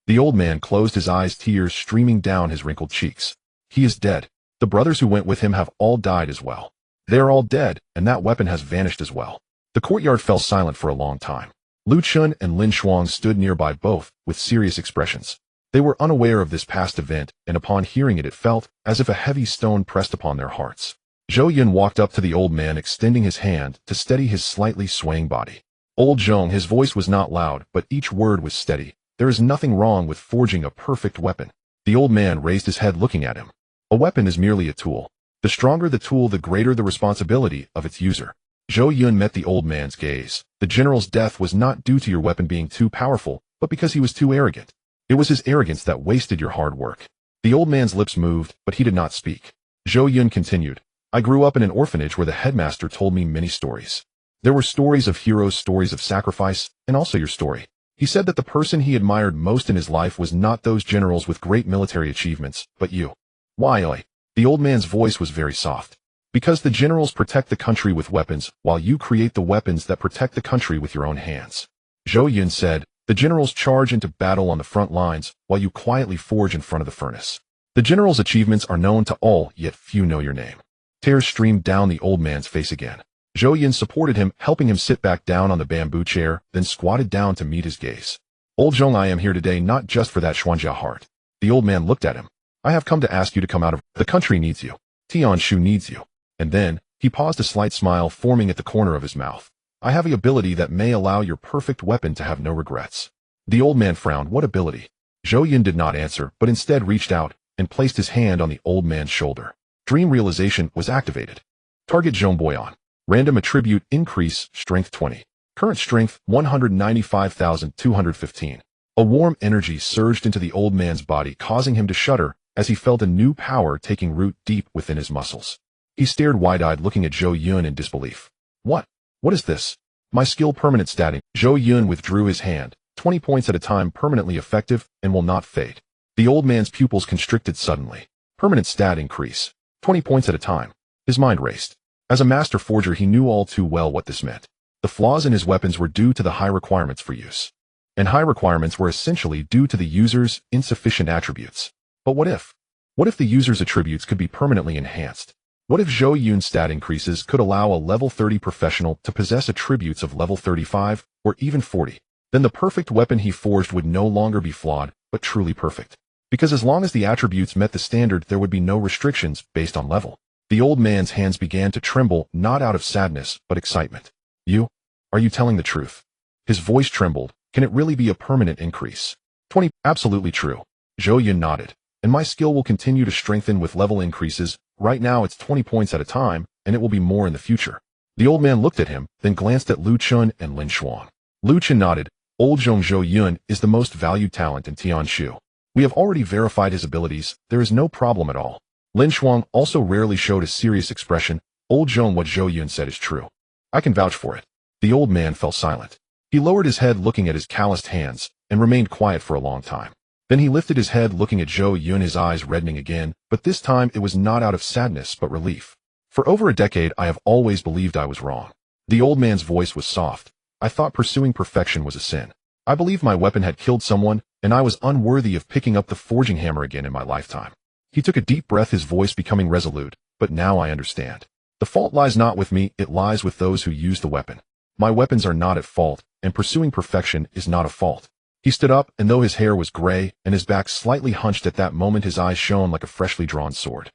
The old man closed his eyes, tears streaming down his wrinkled cheeks. "He is dead. The brothers who went with him have all died as well. They are all dead, and that weapon has vanished as well." The courtyard fell silent for a long time. Lu Chen and Lin Shuang stood nearby, both with serious expressions. They were unaware of this past event, and upon hearing it, it felt as if a heavy stone pressed upon their hearts. Zhou Yun walked up to the old man, extending his hand to steady his slightly swaying body. "Old Zhong," his voice was not loud, but each word was steady. "There is nothing wrong with forging a perfect weapon." The old man raised his head, looking at him. "A weapon is merely a tool. The stronger the tool, the greater the responsibility of its user." Zhou Yun met the old man's gaze. "The general's death was not due to your weapon being too powerful, but because he was too arrogant. It was his arrogance that wasted your hard work." The old man's lips moved, but he did not speak. Zhou Yun continued, I grew up in an orphanage where the headmaster told me many stories. There were stories of heroes, stories of sacrifice, and also your story. He said that the person he admired most in his life was not those generals with great military achievements, but you. Why, oi? The old man's voice was very soft. Because the generals protect the country with weapons, while you create the weapons that protect the country with your own hands. Zhou Yun said, the generals charge into battle on the front lines, while you quietly forge in front of the furnace. The generals' achievements are known to all, yet few know your name. Tears streamed down the old man's face again. Zhou Yun supported him, helping him sit back down on the bamboo chair, then squatted down to meet his gaze. Old Zhong, I am here today not just for that Xuanjia heart. The old man looked at him. I have come to ask you to come out of. The country needs you. Tianshu needs you. And then, he paused, a slight smile forming at the corner of his mouth. I have a ability that may allow your perfect weapon to have no regrets. The old man frowned. What ability? Zhou Yun did not answer, but instead reached out and placed his hand on the old man's shoulder. Dream realization was activated. Target Zhong Boyan. Random attribute increase, strength 20. Current strength 195,215. A warm energy surged into the old man's body, causing him to shudder as he felt a new power taking root deep within his muscles. He stared wide-eyed, looking at Zhou Yun in disbelief. What? What is this? My skill permanent statting. Zhou Yun withdrew his hand. 20 points at a time, permanently effective and will not fade. The old man's pupils constricted suddenly. Permanent stat increase. 20 points at a time. His mind raced. As a master forger, he knew all too well what this meant. The flaws in his weapons were due to the high requirements for use. And high requirements were essentially due to the user's insufficient attributes. But what if? What if the user's attributes could be permanently enhanced? What if Zhou Yun's stat increases could allow a level 30 professional to possess attributes of level 35 or even 40? Then the perfect weapon he forged would no longer be flawed, but truly perfect. Because as long as the attributes met the standard, there would be no restrictions based on level. The old man's hands began to tremble, not out of sadness, but excitement. You? Are you telling the truth? His voice trembled. Can it really be a permanent increase? 20. Absolutely true. Zhou Yun nodded. And my skill will continue to strengthen with level increases. Right now it's 20 points at a time, and it will be more in the future. The old man looked at him, then glanced at Lu Chun and Lin Shuang. Lu Chun nodded. Old Zhou Yun is the most valued talent in Tianshu. We have already verified his abilities. There is no problem at all. Lin Shuang also rarely showed a serious expression. Old Zhong, what Zhou Yun said is true. I can vouch for it. The old man fell silent. He lowered his head, looking at his calloused hands, and remained quiet for a long time. Then he lifted his head, looking at Zhou Yun, his eyes reddening again, but this time it was not out of sadness but relief. For over a decade I have always believed I was wrong. The old man's voice was soft. I thought pursuing perfection was a sin. I believed my weapon had killed someone, and I was unworthy of picking up the forging hammer again in my lifetime. He took a deep breath, his voice becoming resolute. But now I understand. The fault lies not with me, it lies with those who use the weapon. My weapons are not at fault, and pursuing perfection is not a fault. He stood up, and though his hair was gray and his back slightly hunched at that moment, his eyes shone like a freshly drawn sword.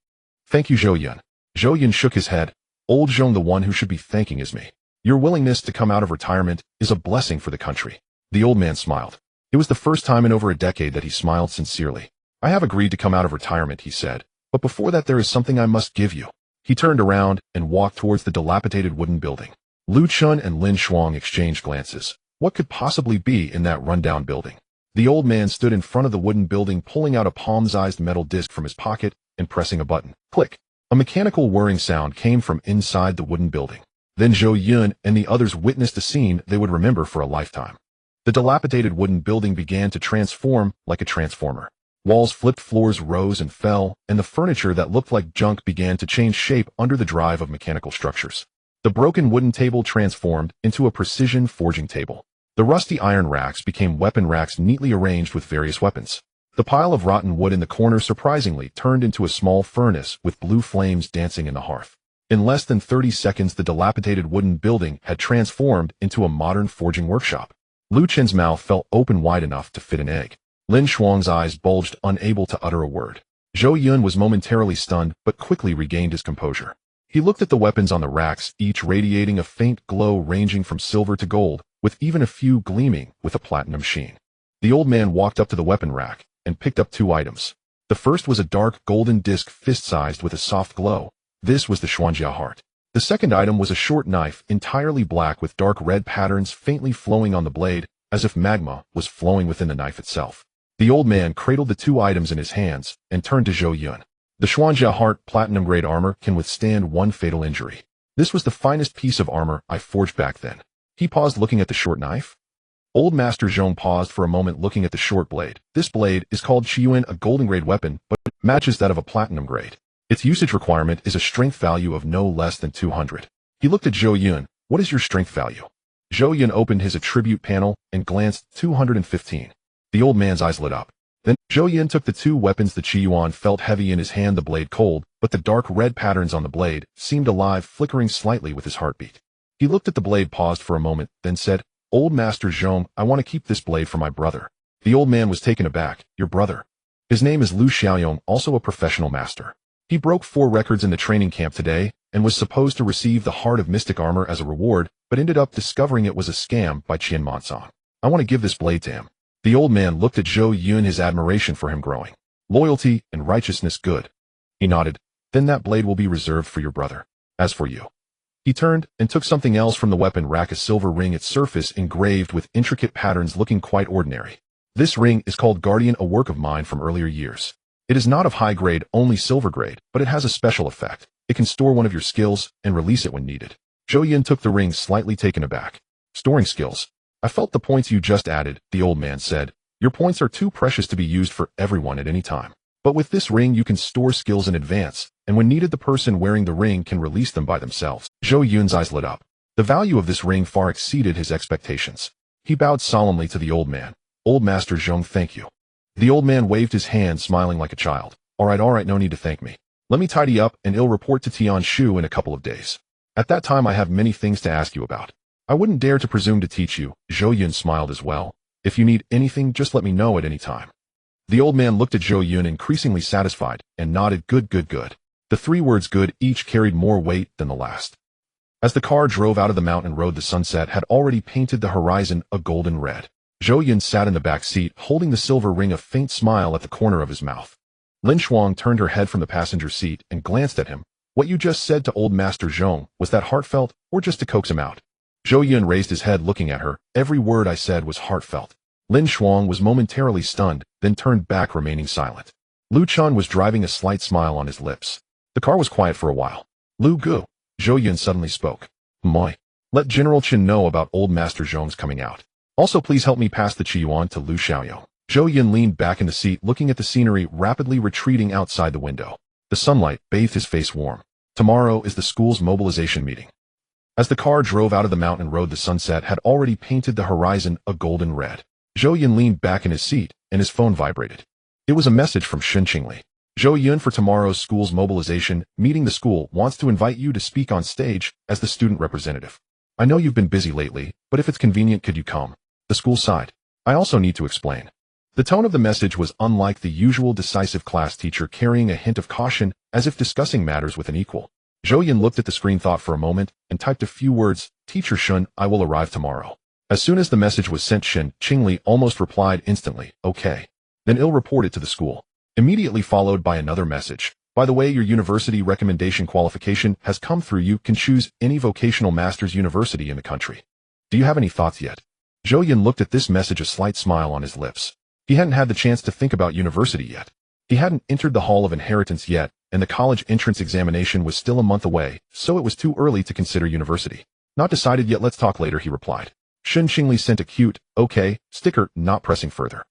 Thank you, Zhou Yun. Zhou Yun shook his head. Old Zhong, the one who should be thanking is me. Your willingness to come out of retirement is a blessing for the country. The old man smiled. It was the first time in over a decade that he smiled sincerely. I have agreed to come out of retirement, he said. But before that there is something I must give you. He turned around and walked towards the dilapidated wooden building. Lu Chun and Lin Shuang exchanged glances. What could possibly be in that rundown building? The old man stood in front of the wooden building, pulling out a palm-sized metal disc from his pocket and pressing a button. Click! A mechanical whirring sound came from inside the wooden building. Then Zhou Yun and the others witnessed a scene they would remember for a lifetime. The dilapidated wooden building began to transform like a transformer. Walls flipped, floors rose and fell, and the furniture that looked like junk began to change shape under the drive of mechanical structures. The broken wooden table transformed into a precision forging table. The rusty iron racks became weapon racks neatly arranged with various weapons. The pile of rotten wood in the corner surprisingly turned into a small furnace with blue flames dancing in the hearth. In less than 30 seconds, the dilapidated wooden building had transformed into a modern forging workshop. Lu Chen's mouth fell open wide enough to fit an egg. Lin Shuang's eyes bulged, unable to utter a word. Zhou Yun was momentarily stunned, but quickly regained his composure. He looked at the weapons on the racks, each radiating a faint glow ranging from silver to gold, with even a few gleaming with a platinum sheen. The old man walked up to the weapon rack and picked up two items. The first was a dark golden disc fist-sized with a soft glow. This was the Xuanjia heart. The second item was a short knife, entirely black with dark red patterns faintly flowing on the blade, as if magma was flowing within the knife itself. The old man cradled the two items in his hands and turned to Zhou Yun. The Huaxia Heart Platinum-grade armor can withstand one fatal injury. This was the finest piece of armor I forged back then. He paused looking at the short knife. Old Master Zhong paused for a moment looking at the short blade. This blade is called Zhou Yun, a golden-grade weapon, but it matches that of a platinum-grade. Its usage requirement is a strength value of no less than 200. He looked at Zhou Yun. What is your strength value? Zhou Yun opened his attribute panel and glanced 215. The old man's eyes lit up. Then Zhou Yun took the two weapons. The Qi Yuan felt heavy in his hand, the blade cold, but the dark red patterns on the blade seemed alive, flickering slightly with his heartbeat. He looked at the blade, paused for a moment, then said, Old Master Zhong, I want to keep this blade for my brother. The old man was taken aback. Your brother? His name is Liu Xiaoyong, also a professional master. He broke 4 records in the training camp today and was supposed to receive the Heart of Mystic Armor as a reward, but ended up discovering it was a scam by Qian Monsong. I want to give this blade to him. The old man looked at Zhou Yun, his admiration for him growing. Loyalty and righteousness, good. He nodded. Then that blade will be reserved for your brother. As for you. He turned and took something else from the weapon rack, a silver ring, its surface engraved with intricate patterns looking quite ordinary. This ring is called Guardian, a work of mine from earlier years. It is not of high grade, only silver grade, but it has a special effect. It can store one of your skills and release it when needed. Zhou Yun took the ring, slightly taken aback. Storing skills. I felt the points you just added, the old man said. Your points are too precious to be used for everyone at any time. But with this ring you can store skills in advance, and when needed the person wearing the ring can release them by themselves. Zhou Yun's eyes lit up. The value of this ring far exceeded his expectations. He bowed solemnly to the old man. Old Master Zhong, thank you. The old man waved his hand, smiling like a child. All right, no need to thank me. Let me tidy up and I'll report to Tianshu in a couple of days. At that time I have many things to ask you about. I wouldn't dare to presume to teach you. Zhou Yun smiled as well. If you need anything, just let me know at any time. The old man looked at Zhou Yun, increasingly satisfied, and nodded. Good. The 3 words good each carried more weight than the last. As the car drove out of the mountain road, the sunset had already painted the horizon a golden red. Zhou Yun sat in the back seat, holding the silver ring, a faint smile at the corner of his mouth. Lin Shuang turned her head from the passenger seat and glanced at him. What you just said to old Master Zhong, was that heartfelt, or just to coax him out? Zhou Yun raised his head, looking at her. Every word I said was heartfelt. Lin Shuang was momentarily stunned, then turned back, remaining silent. Lu Chun was driving, a slight smile on his lips. The car was quiet for a while. Lu Gu. Zhou Yun suddenly spoke. Moi. Let General Qin know about old Master Zhong's coming out. Also please help me pass the Qi Yuan to Liu Xiaoyong. Zhou Yun leaned back in the seat, looking at the scenery rapidly retreating outside the window. The sunlight bathed his face warm. Tomorrow is the school's mobilization meeting. As the car drove out of the mountain road, the sunset had already painted the horizon a golden red. Zhou Yun leaned back in his seat, and his phone vibrated. It was a message from Shen Qingli. Zhou Yun, for tomorrow's school's mobilization meeting, the school wants to invite you to speak on stage as the student representative. I know you've been busy lately, but if it's convenient, could you come? The school sighed. I also need to explain. The tone of the message was unlike the usual decisive class teacher, carrying a hint of caution, as if discussing matters with an equal. Zhou Yun looked at the screen, thought for a moment, and typed a few words. Teacher Shun, I will arrive tomorrow. As soon as the message was sent, Shen Qingli almost replied instantly, okay. Then he'll report it to the school. Immediately followed by another message. By the way, your university recommendation qualification has come through. You can choose any vocational master's university in the country. Do you have any thoughts yet? Zhou Yun looked at this message, a slight smile on his lips. He hadn't had the chance to think about university yet. He hadn't entered the Hall of Inheritance yet, and the college entrance examination was still a month away, so it was too early to consider university. Not decided yet, let's talk later, he replied. Shen Qingli sent a cute, okay, sticker, not pressing further.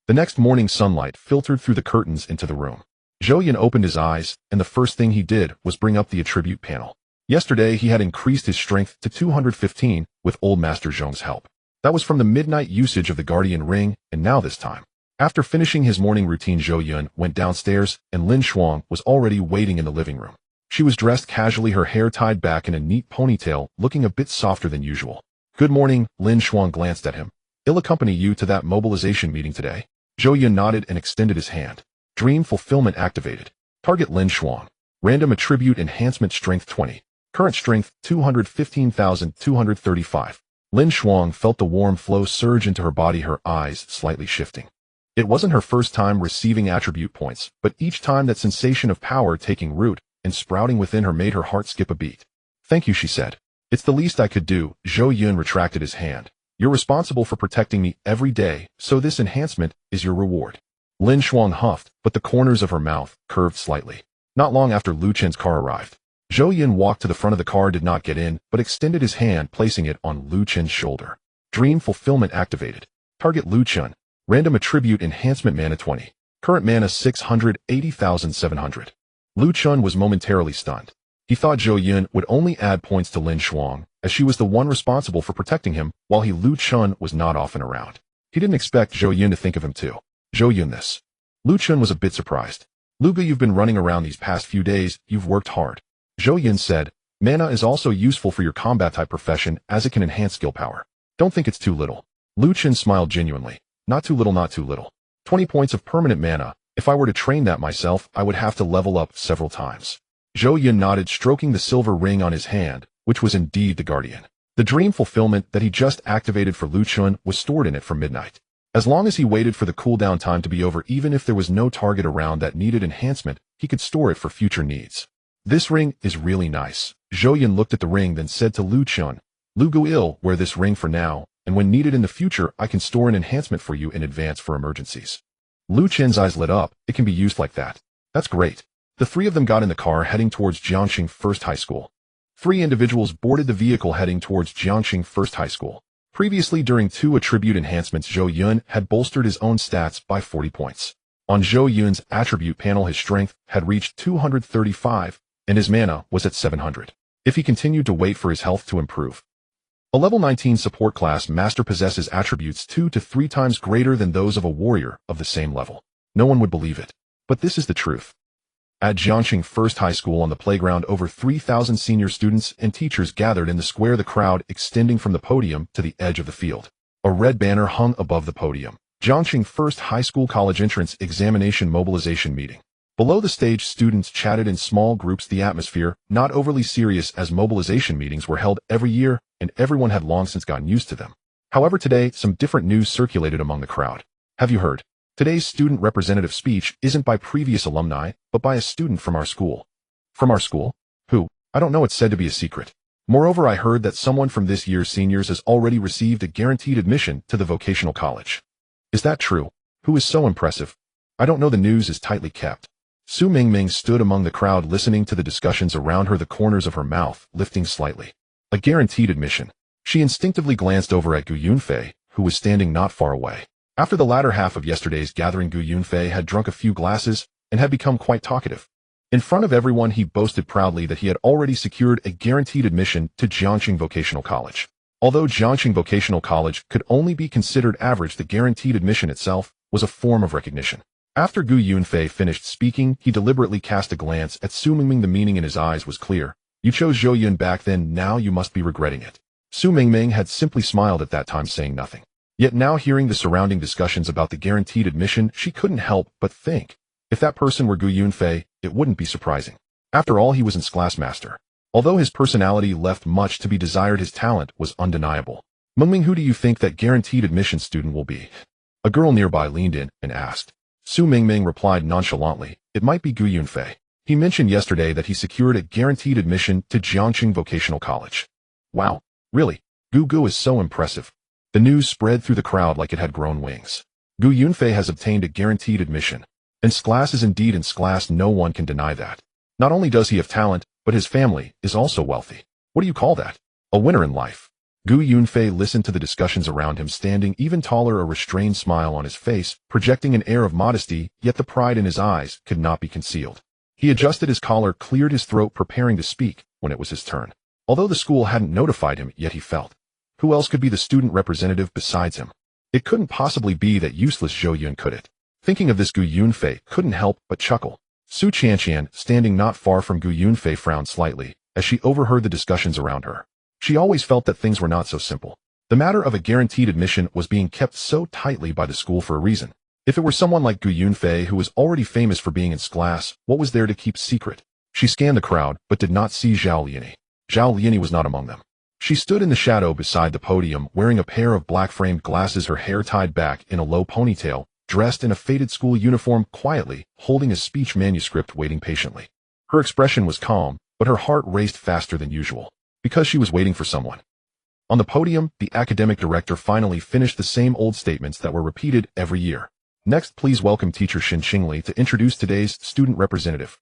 The next morning, sunlight filtered through the curtains into the room. Zhou Yun opened his eyes, and the first thing he did was bring up the attribute panel. Yesterday, he had increased his strength to 215 with old Master Zhong's help. That was from the midnight usage of the Guardian Ring, and now this time. After finishing his morning routine, Zhou Yun went downstairs, and Lin Shuang was already waiting in the living room. She was dressed casually, her hair tied back in a neat ponytail, looking a bit softer than usual. Good morning, Lin Shuang glanced at him. I'll accompany you to that mobilization meeting today. Zhou Yun nodded and extended his hand. Dream fulfillment activated. Target Lin Shuang. Random attribute enhancement, strength 20. Current strength 215,235. Lin Shuang felt the warm flow surge into her body, her eyes slightly shifting. It wasn't her first time receiving attribute points, but each time that sensation of power taking root and sprouting within her made her heart skip a beat. Thank you, she said. It's the least I could do. Zhou Yun retracted his hand. You're responsible for protecting me every day, so this enhancement is your reward. Lin Shuang huffed, but the corners of her mouth curved slightly. Not long after Lu Chen's car arrived, Zhou Yun walked to the front of the car, did not get in, but extended his hand, placing it on Lu Chen's shoulder. Dream fulfillment activated. Target Lu Chen. Random attribute enhancement mana 20. Current mana 680,700. Lu Chen was momentarily stunned. He thought Zhou Yun would only add points to Lin Shuang, as she was the one responsible for protecting him, while Lu Chen was not often around. He didn't expect Zhou Yun to think of him too. Zhou Yun this. Lu Chen was a bit surprised. Luga, you've been running around these past few days, you've worked hard. Zhou Yun said, mana is also useful for your combat type profession as it can enhance skill power. Don't think it's too little. Lu Chen smiled genuinely. Not too little, not too little. 20 points of permanent mana. If I were to train that myself, I would have to level up several times. Zhou Yun nodded, stroking the silver ring on his hand, which was indeed the guardian. The dream fulfillment that he just activated for Lu Chen was stored in it for midnight. As long as he waited for the cooldown time to be over, even if there was no target around that needed enhancement, he could store it for future needs. This ring is really nice. Zhou Yun looked at the ring, then said to Lu Chen, Lu Guil, wear this ring for now, and when needed in the future, I can store an enhancement for you in advance for emergencies. Lu Chen's eyes lit up. It can be used like that. That's great. The three of them got in the car heading towards Jiangxing First High School. 3 individuals boarded the vehicle heading towards Jiangxing First High School. Previously, during 2 attribute enhancements, Zhou Yun had bolstered his own stats by 40 points. On Zhou Yun's attribute panel, his strength had reached 235, and his mana was at 700. If he continued to wait for his health to improve. A level 19 support class master possesses attributes 2 to 3 times greater than those of a warrior of the same level. No one would believe it, but this is the truth. At Jiangxing First High School, on the playground, over 3,000 senior students and teachers gathered in the square, the crowd extending from the podium to the edge of the field. A red banner hung above the podium. Jiangxing First High School College Entrance Examination Mobilization Meeting. Below the stage, students chatted in small groups, the atmosphere not overly serious, as mobilization meetings were held every year, and everyone had long since gotten used to them. However, today, some different news circulated among the crowd. Have you heard? Today's student representative speech isn't by previous alumni, but by a student from our school. From our school? Who? I don't know, it's said to be a secret. Moreover, I heard that someone from this year's seniors has already received a guaranteed admission to the vocational college. Is that true? Who is so impressive? I don't know, the news is tightly kept. Su Mingming stood among the crowd, listening to the discussions around her, the corners of her mouth lifting slightly. A guaranteed admission. She instinctively glanced over at Gu Yunfei, who was standing not far away. After the latter half of yesterday's gathering, Gu Yunfei had drunk a few glasses and had become quite talkative. In front of everyone, he boasted proudly that he had already secured a guaranteed admission to Jiangxing Vocational College. Although Jiangxing Vocational College could only be considered average, the guaranteed admission itself was a form of recognition. After Gu Yunfei finished speaking, he deliberately cast a glance at Su Mingming. The meaning in his eyes was clear. You chose Zhou Yun back then, now you must be regretting it. Su Mingming had simply smiled at that time, saying nothing. Yet now, hearing the surrounding discussions about the guaranteed admission, she couldn't help but think, if that person were Gu Yunfei, it wouldn't be surprising. After all, he was his class master. Although his personality left much to be desired, his talent was undeniable. Mingming, who do you think that guaranteed admission student will be? A girl nearby leaned in and asked. Su Mingming replied nonchalantly, it might be Gu Yunfei. He mentioned yesterday that he secured a guaranteed admission to Jiangxing Vocational College. Wow, really? Gu is so impressive. The news spread through the crowd like it had grown wings. Gu Yunfei has obtained a guaranteed admission. And class is indeed in class, no one can deny that. Not only does he have talent, but his family is also wealthy. What do you call that? A winner in life. Gu Yunfei listened to the discussions around him, standing even taller, a restrained smile on his face, projecting an air of modesty, yet the pride in his eyes could not be concealed. He adjusted his collar, cleared his throat, preparing to speak when it was his turn. Although the school hadn't notified him, yet he felt. Who else could be the student representative besides him? It couldn't possibly be that useless Zhou Yun, could it? Thinking of this, Gu Yunfei couldn't help but chuckle. Su Qianqian, standing not far from Gu Yunfei, frowned slightly as she overheard the discussions around her. She always felt that things were not so simple. The matter of a guaranteed admission was being kept so tightly by the school for a reason. If it were someone like Gu Yunfei, who was already famous for being in class, what was there to keep secret? She scanned the crowd, but did not see Zhao Liani. Zhao Liani was not among them. She stood in the shadow beside the podium, wearing a pair of black-framed glasses, her hair tied back in a low ponytail, dressed in a faded school uniform, quietly holding a speech manuscript, waiting patiently. Her expression was calm, but her heart raced faster than usual, because she was waiting for someone. On the podium, the academic director finally finished the same old statements that were repeated every year. Next, please welcome teacher Shen Qingli to introduce today's student representative.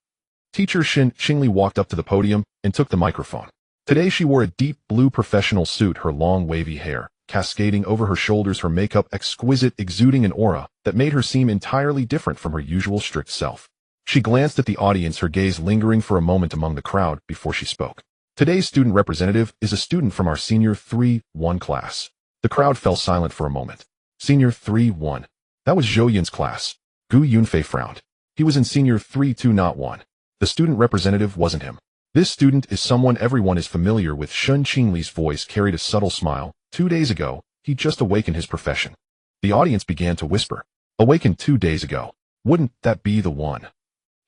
Teacher Shen Qingli walked up to the podium and took the microphone. Today she wore a deep blue professional suit, her long wavy hair cascading over her shoulders, her makeup exquisite, exuding an aura that made her seem entirely different from her usual strict self. She glanced at the audience, her gaze lingering for a moment among the crowd before she spoke. Today's student representative is a student from our Senior 3-1 class. The crowd fell silent for a moment. Senior 3-1. That was Zhou Yun's class. Zhou Yun frowned. He was in Senior 3-2, not 1. The student representative wasn't him. This student is someone everyone is familiar with. Shen Qingli's voice carried a subtle smile. 2 days ago, he just awakened his profession. The audience began to whisper. Awakened 2 days ago. Wouldn't that be the one?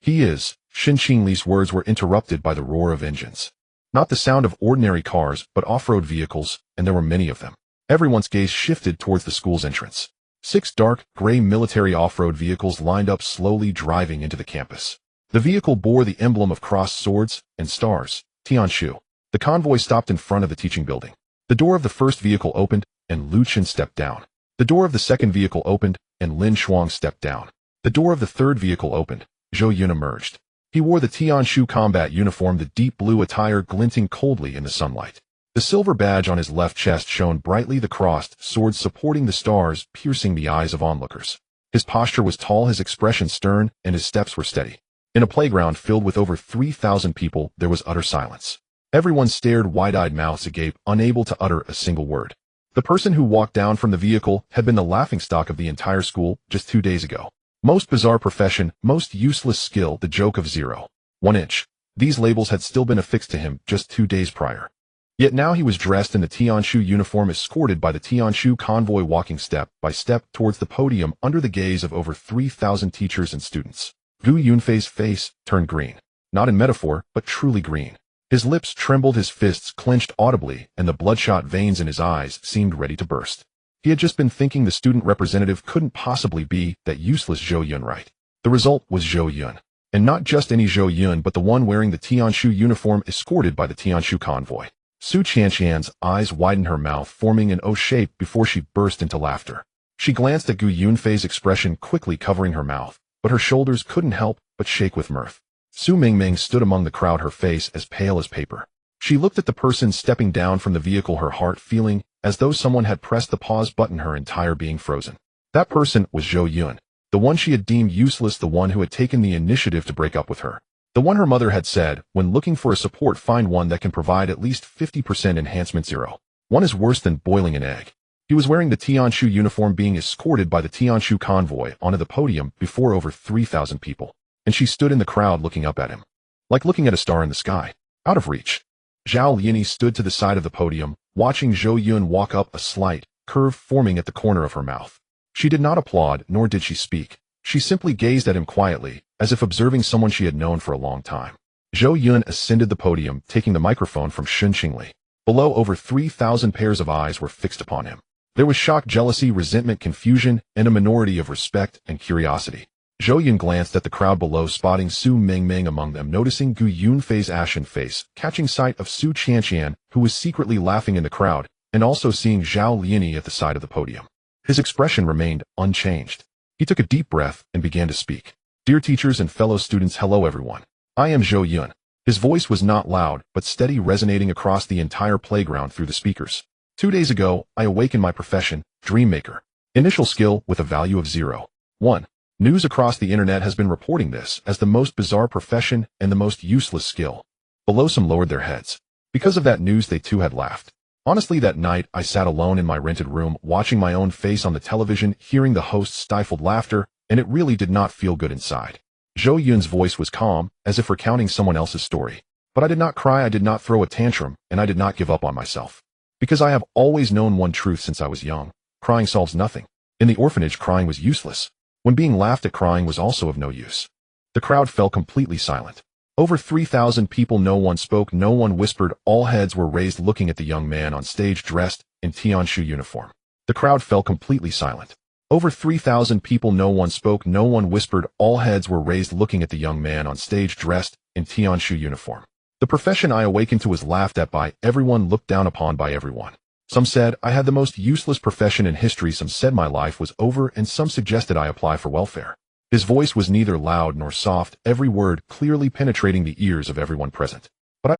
He is. Shen Qingli's words were interrupted by the roar of engines. Not the sound of ordinary cars, but off-road vehicles, and there were many of them. Everyone's gaze shifted towards the school's entrance. 6 dark, gray military off-road vehicles lined up, slowly driving into the campus. The vehicle bore the emblem of crossed swords and stars, Tianshu. The convoy stopped in front of the teaching building. The door of the first vehicle opened, and Lu Chen stepped down. The door of the second vehicle opened, and Lin Shuang stepped down. The door of the third vehicle opened. Zhou Yun emerged. He wore the Tianshu combat uniform, the deep blue attire glinting coldly in the sunlight. The silver badge on his left chest shone brightly, the crossed swords supporting the stars, piercing the eyes of onlookers. His posture was tall, his expression stern, and his steps were steady. In a playground filled with over 3,000 people, there was utter silence. Everyone stared, wide-eyed, mouths agape, unable to utter a single word. The person who walked down from the vehicle had been the laughingstock of the entire school just 2 days ago. Most bizarre profession, most useless skill, the joke of 0.1 inch. These labels had still been affixed to him just 2 days prior. Yet now he was dressed in the Tianshu uniform, escorted by the Tianshu convoy, walking step by step towards the podium under the gaze of over 3,000 teachers and students. Zhou Yunfei's face turned green. Not in metaphor, but truly green. His lips trembled, his fists clenched audibly, and the bloodshot veins in his eyes seemed ready to burst. He had just been thinking the student representative couldn't possibly be that useless Zhou Yun, right? The result was Zhou Yun. And not just any Zhou Yun, but the one wearing the Tianshu uniform, escorted by the Tianshu convoy. Su Qianqian's eyes widened, her mouth forming an O shape before she burst into laughter. She glanced at Zhou Yunfei's expression quickly covering her mouth, but her shoulders couldn't help but shake with mirth. Su Mingming stood among the crowd, her face as pale as paper. She looked at the person stepping down from the vehicle, her heart feeling as though someone had pressed the pause button, her entire being frozen. That person was Zhou Yun, the one she had deemed useless, the one who had taken the initiative to break up with her. The one her mother had said, when looking for a support, find one that can provide at least 50% enhancement. 0.1 is worse than boiling an egg. He was wearing the Tianshu uniform, being escorted by the Tianshu convoy onto the podium before over 3,000 people. And she stood in the crowd looking up at him. Like looking at a star in the sky. Out of reach. Zhao Liani stood to the side of the podium, watching Zhou Yun walk up, a slight curve forming at the corner of her mouth. She did not applaud, nor did she speak. She simply gazed at him quietly, as if observing someone she had known for a long time. Zhou Yun ascended the podium, taking the microphone from Shen Qingli. Below, over 3,000 pairs of eyes were fixed upon him. There was shock, jealousy, resentment, confusion, and a minority of respect and curiosity. Zhou Yun glanced at the crowd below, spotting Su Mingming among them, noticing Zhou Yunfei's ashen face, catching sight of Su Qianqian, who was secretly laughing in the crowd, and also seeing Zhao Liani at the side of the podium. His expression remained unchanged. He took a deep breath and began to speak. Dear teachers and fellow students, hello everyone. I am Zhou Yun. His voice was not loud, but steady, resonating across the entire playground through the speakers. 2 days ago, I awakened my profession, dream maker. Initial skill with a value of 0.1. News across the internet has been reporting this as the most bizarre profession and the most useless skill. Below, some lowered their heads. Because of that news, they too had laughed. Honestly, that night, I sat alone in my rented room, watching my own face on the television, hearing the host's stifled laughter, and it really did not feel good inside. Zhou Yun's voice was calm, as if recounting someone else's story. But I did not cry, I did not throw a tantrum, and I did not give up on myself. Because I have always known one truth since I was young. Crying solves nothing. In the orphanage, crying was useless. When being laughed at, crying was also of no use. The crowd fell completely silent. Over 3,000 people, no one spoke, no one whispered, all heads were raised looking at the young man on stage dressed in Tianshu uniform. The crowd fell completely silent. Over 3,000 people, no one spoke, no one whispered, all heads were raised looking at the young man on stage dressed in Tianshu uniform. The profession I awakened to was laughed at by everyone, looked down upon by everyone. Some said I had the most useless profession in history, some said my life was over, and some suggested I apply for welfare. His voice was neither loud nor soft, every word clearly penetrating the ears of everyone present.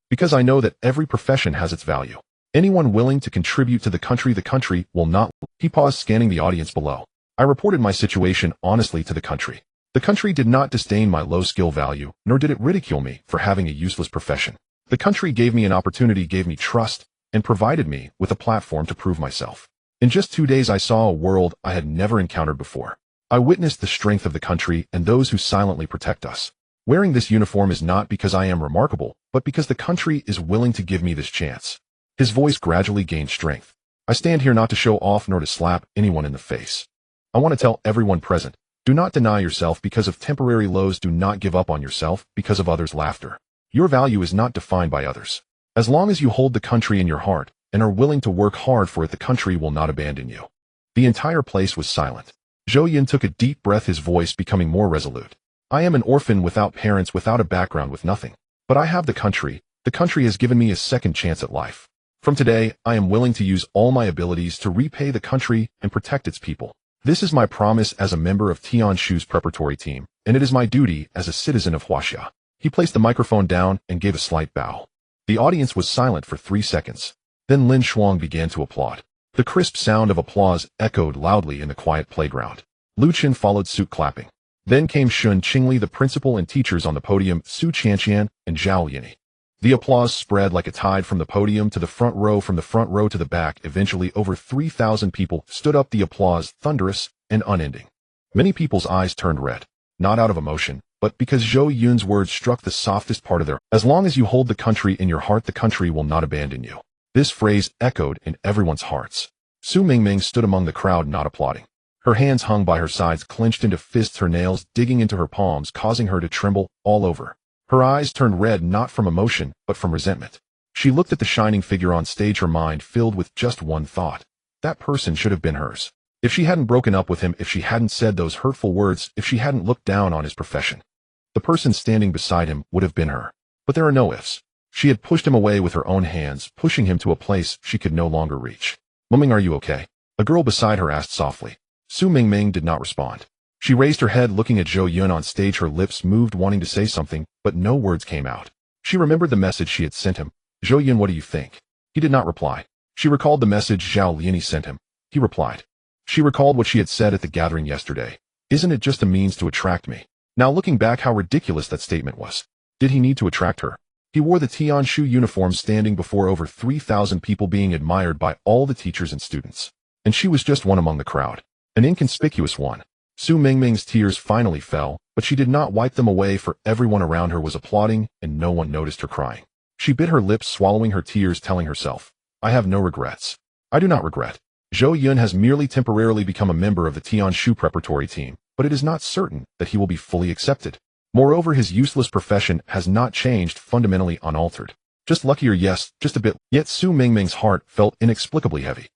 Because I know that every profession has its value. Anyone willing to contribute to the country will not. He paused, scanning the audience below. I reported my situation honestly to the country. The country did not disdain my low skill value, nor did it ridicule me for having a useless profession. The country gave me an opportunity, gave me trust, and provided me with a platform to prove myself. In just 2 days I saw a world I had never encountered before. I witnessed the strength of the country and those who silently protect us. Wearing this uniform is not because I am remarkable, but because the country is willing to give me this chance. His voice gradually gained strength. I stand here not to show off nor to slap anyone in the face. I want to tell everyone present, do not deny yourself because of temporary lows. Do not give up on yourself because of others' laughter. Your value is not defined by others. As long as you hold the country in your heart and are willing to work hard for it, the country will not abandon you. The entire place was silent. Zhou Yun took a deep breath, his voice becoming more resolute. I am an orphan without parents, without a background, with nothing. But I have the country. The country has given me a second chance at life. From today, I am willing to use all my abilities to repay the country and protect its people. This is my promise as a member of Tianshu's preparatory team, and it is my duty as a citizen of Huaxia. He placed the microphone down and gave a slight bow. The audience was silent for 3 seconds. Then Lin Shuang began to applaud. The crisp sound of applause echoed loudly in the quiet playground. Lu Qin followed suit, clapping. Then came Shen Qingli, the principal, and teachers on the podium, Su Qianqian and Zhou Yun. The applause spread like a tide from the podium to the front row, from the front row to the back. Eventually, over 3,000 people stood up, the applause thunderous and unending. Many people's eyes turned red, not out of emotion, but because Zhou Yun's words struck the softest part of their. As long as you hold the country in your heart, the country will not abandon you. This phrase echoed in everyone's hearts. Su Mingming stood among the crowd, not applauding. Her hands hung by her sides, clenched into fists, her nails digging into her palms, causing her to tremble all over. Her eyes turned red, not from emotion, but from resentment. She looked at the shining figure on stage, her mind filled with just one thought. That person should have been hers. If she hadn't broken up with him, if she hadn't said those hurtful words, if she hadn't looked down on his profession, the person standing beside him would have been her. But there are no ifs. She had pushed him away with her own hands, pushing him to a place she could no longer reach. Muming, are you okay? A girl beside her asked softly. Su Mingming did not respond. She raised her head, looking at Zhou Yun on stage, her lips moved, wanting to say something, but no words came out. She remembered the message she had sent him. Zhou Yun, what do you think? He did not reply. She recalled the message Zhou Yun sent him. He replied. She recalled what she had said at the gathering yesterday. Isn't it just a means to attract me? Now looking back, how ridiculous that statement was. Did he need to attract her? He wore the Tianshu uniform, standing before over 3,000 people, being admired by all the teachers and students. And she was just one among the crowd. An inconspicuous one. Su Mingming's tears finally fell, but she did not wipe them away, for everyone around her was applauding and no one noticed her crying. She bit her lips, swallowing her tears, telling herself, I have no regrets. I do not regret. Zhou Yun has merely temporarily become a member of the Tianshu preparatory team, but it is not certain that he will be fully accepted. Moreover, his useless profession has not changed, fundamentally unaltered. Just luckier, yes, just a bit. Yet Su Mingming's heart felt inexplicably heavy.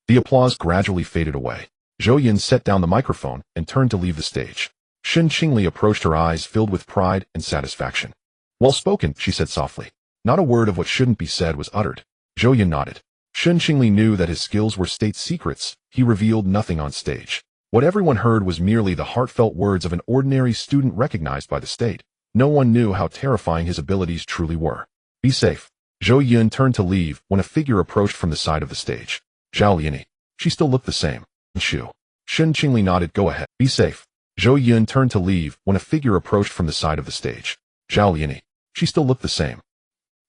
The applause gradually faded away. Zhou Yun set down the microphone and turned to leave the stage. Shen Qingli approached, her eyes filled with pride and satisfaction. Well spoken, she said softly. Not a word of what shouldn't be said was uttered. Zhou Yun nodded. Shen Qingli knew that his skills were state secrets. He revealed nothing on stage. What everyone heard was merely the heartfelt words of an ordinary student recognized by the state. No one knew how terrifying his abilities truly were. Be safe. Zhou Yun turned to leave when a figure approached from the side of the stage. Zhou Yun. She still looked the same. Shu. Shen Qingli nodded. Go ahead. Be safe. Zhou Yun turned to leave when a figure approached from the side of the stage. Zhou Yun. She still looked the same.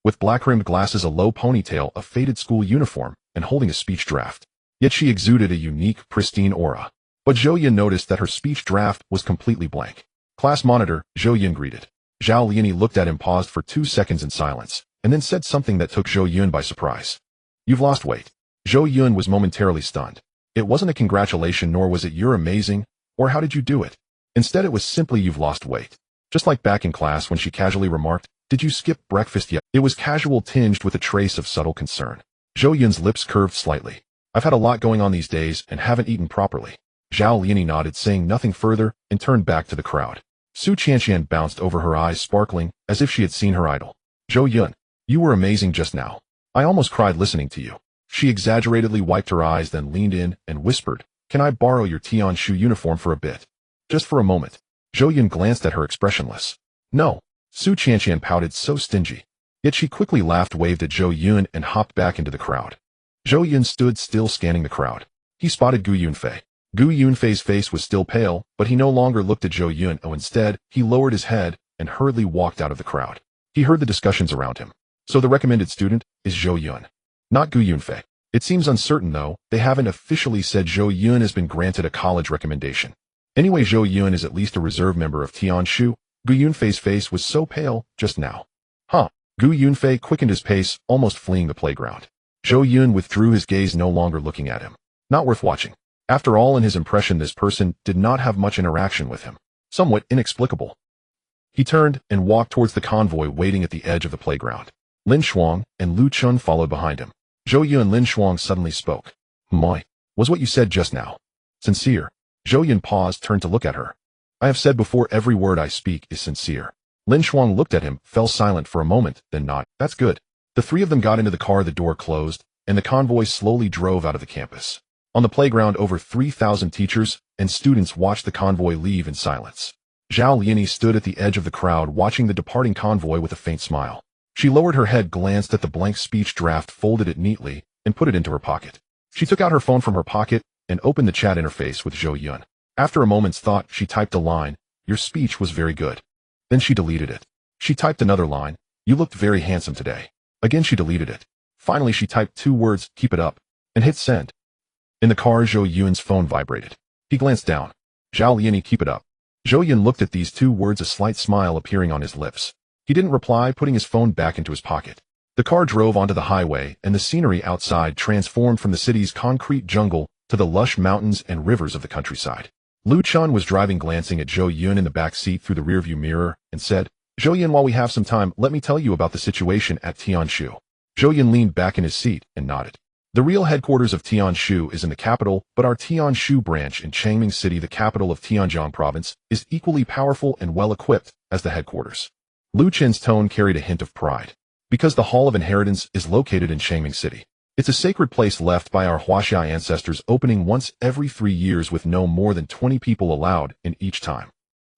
With black-rimmed glasses, a low ponytail, a faded school uniform, and holding a speech draft. Yet she exuded a unique, pristine aura. But Zhou Yun noticed that her speech draft was completely blank. Class monitor, Zhou Yun greeted. Zhou Yun looked at him, paused for 2 seconds in silence, and then said something that took Zhou Yun by surprise. You've lost weight. Zhou Yun was momentarily stunned. It wasn't a congratulation, nor was it you're amazing, or how did you do it? Instead, it was simply you've lost weight. Just like back in class when she casually remarked, did you skip breakfast yet? It was casual, tinged with a trace of subtle concern. Zhou Yun's lips curved slightly. I've had a lot going on these days and haven't eaten properly. Zhou Yun nodded, saying nothing further, and turned back to the crowd. Su Qianqian bounced over, her eyes sparkling, as if she had seen her idol. Zhou Yun, you were amazing just now. I almost cried listening to you. She exaggeratedly wiped her eyes, then leaned in and whispered, can I borrow your Tianshu uniform for a bit? Just for a moment. Zhou Yun glanced at her expressionless. No. Su Qianqian pouted so stingy. Yet she quickly laughed, waved at Zhou Yun, and hopped back into the crowd. Zhou Yun stood still, scanning the crowd. He spotted Gu Yunfei. Gu Yunfei's face was still pale, but he no longer looked at Zhou Yun. Instead, he lowered his head and hurriedly walked out of the crowd. He heard the discussions around him. So the recommended student is Zhou Yun, not Gu Yunfei. It seems uncertain, though. They haven't officially said Zhou Yun has been granted a college recommendation. Anyway, Zhou Yun is at least a reserve member of Tianshu. Gu Yunfei's face was so pale just now. Huh. Gu Yunfei quickened his pace, almost fleeing the playground. Zhou Yun withdrew his gaze, no longer looking at him. Not worth watching. After all, in his impression, this person did not have much interaction with him. Somewhat inexplicable. He turned and walked towards the convoy waiting at the edge of the playground. Lin Shuang and Lu Chun followed behind him. Zhou Yun and Lin Shuang suddenly spoke. "My, was what you said just now sincere?" Zhou Yun paused, turned to look at her. "I have said before, every word I speak is sincere." Lin Shuang looked at him, fell silent for a moment, then nodded. "That's good." The three of them got into the car, the door closed, and the convoy slowly drove out of the campus. On the playground, over 3,000 teachers and students watched the convoy leave in silence. Zhao Liani stood at the edge of the crowd, watching the departing convoy with a faint smile. She lowered her head, glanced at the blank speech draft, folded it neatly, and put it into her pocket. She took out her phone from her pocket and opened the chat interface with Zhou Yun. After a moment's thought, she typed a line, "Your speech was very good." Then she deleted it. She typed another line, "You looked very handsome today." Again she deleted it. Finally she typed 2 words, "Keep it up," and hit send. In the car, Zhou Yun's phone vibrated. He glanced down. "Zhao Liani, keep it up." Zhou Yun looked at these 2 words, a slight smile appearing on his lips. He didn't reply, putting his phone back into his pocket. The car drove onto the highway, and the scenery outside transformed from the city's concrete jungle to the lush mountains and rivers of the countryside. Lu Chun was driving, glancing at Zhou Yun in the back seat through the rearview mirror, and said, "Zhou Yun, while we have some time, let me tell you about the situation at Tianshu." Zhou Yun leaned back in his seat and nodded. The real headquarters of Tianshu is in the capital, but our Tianshu branch in Changming City, the capital of Tianjiang province, is equally powerful and well-equipped as the headquarters. Lu Chen's tone carried a hint of pride. Because the Hall of Inheritance is located in Changming City. It's a sacred place left by our Huaxia ancestors, opening once every 3 years with no more than 20 people allowed in each time.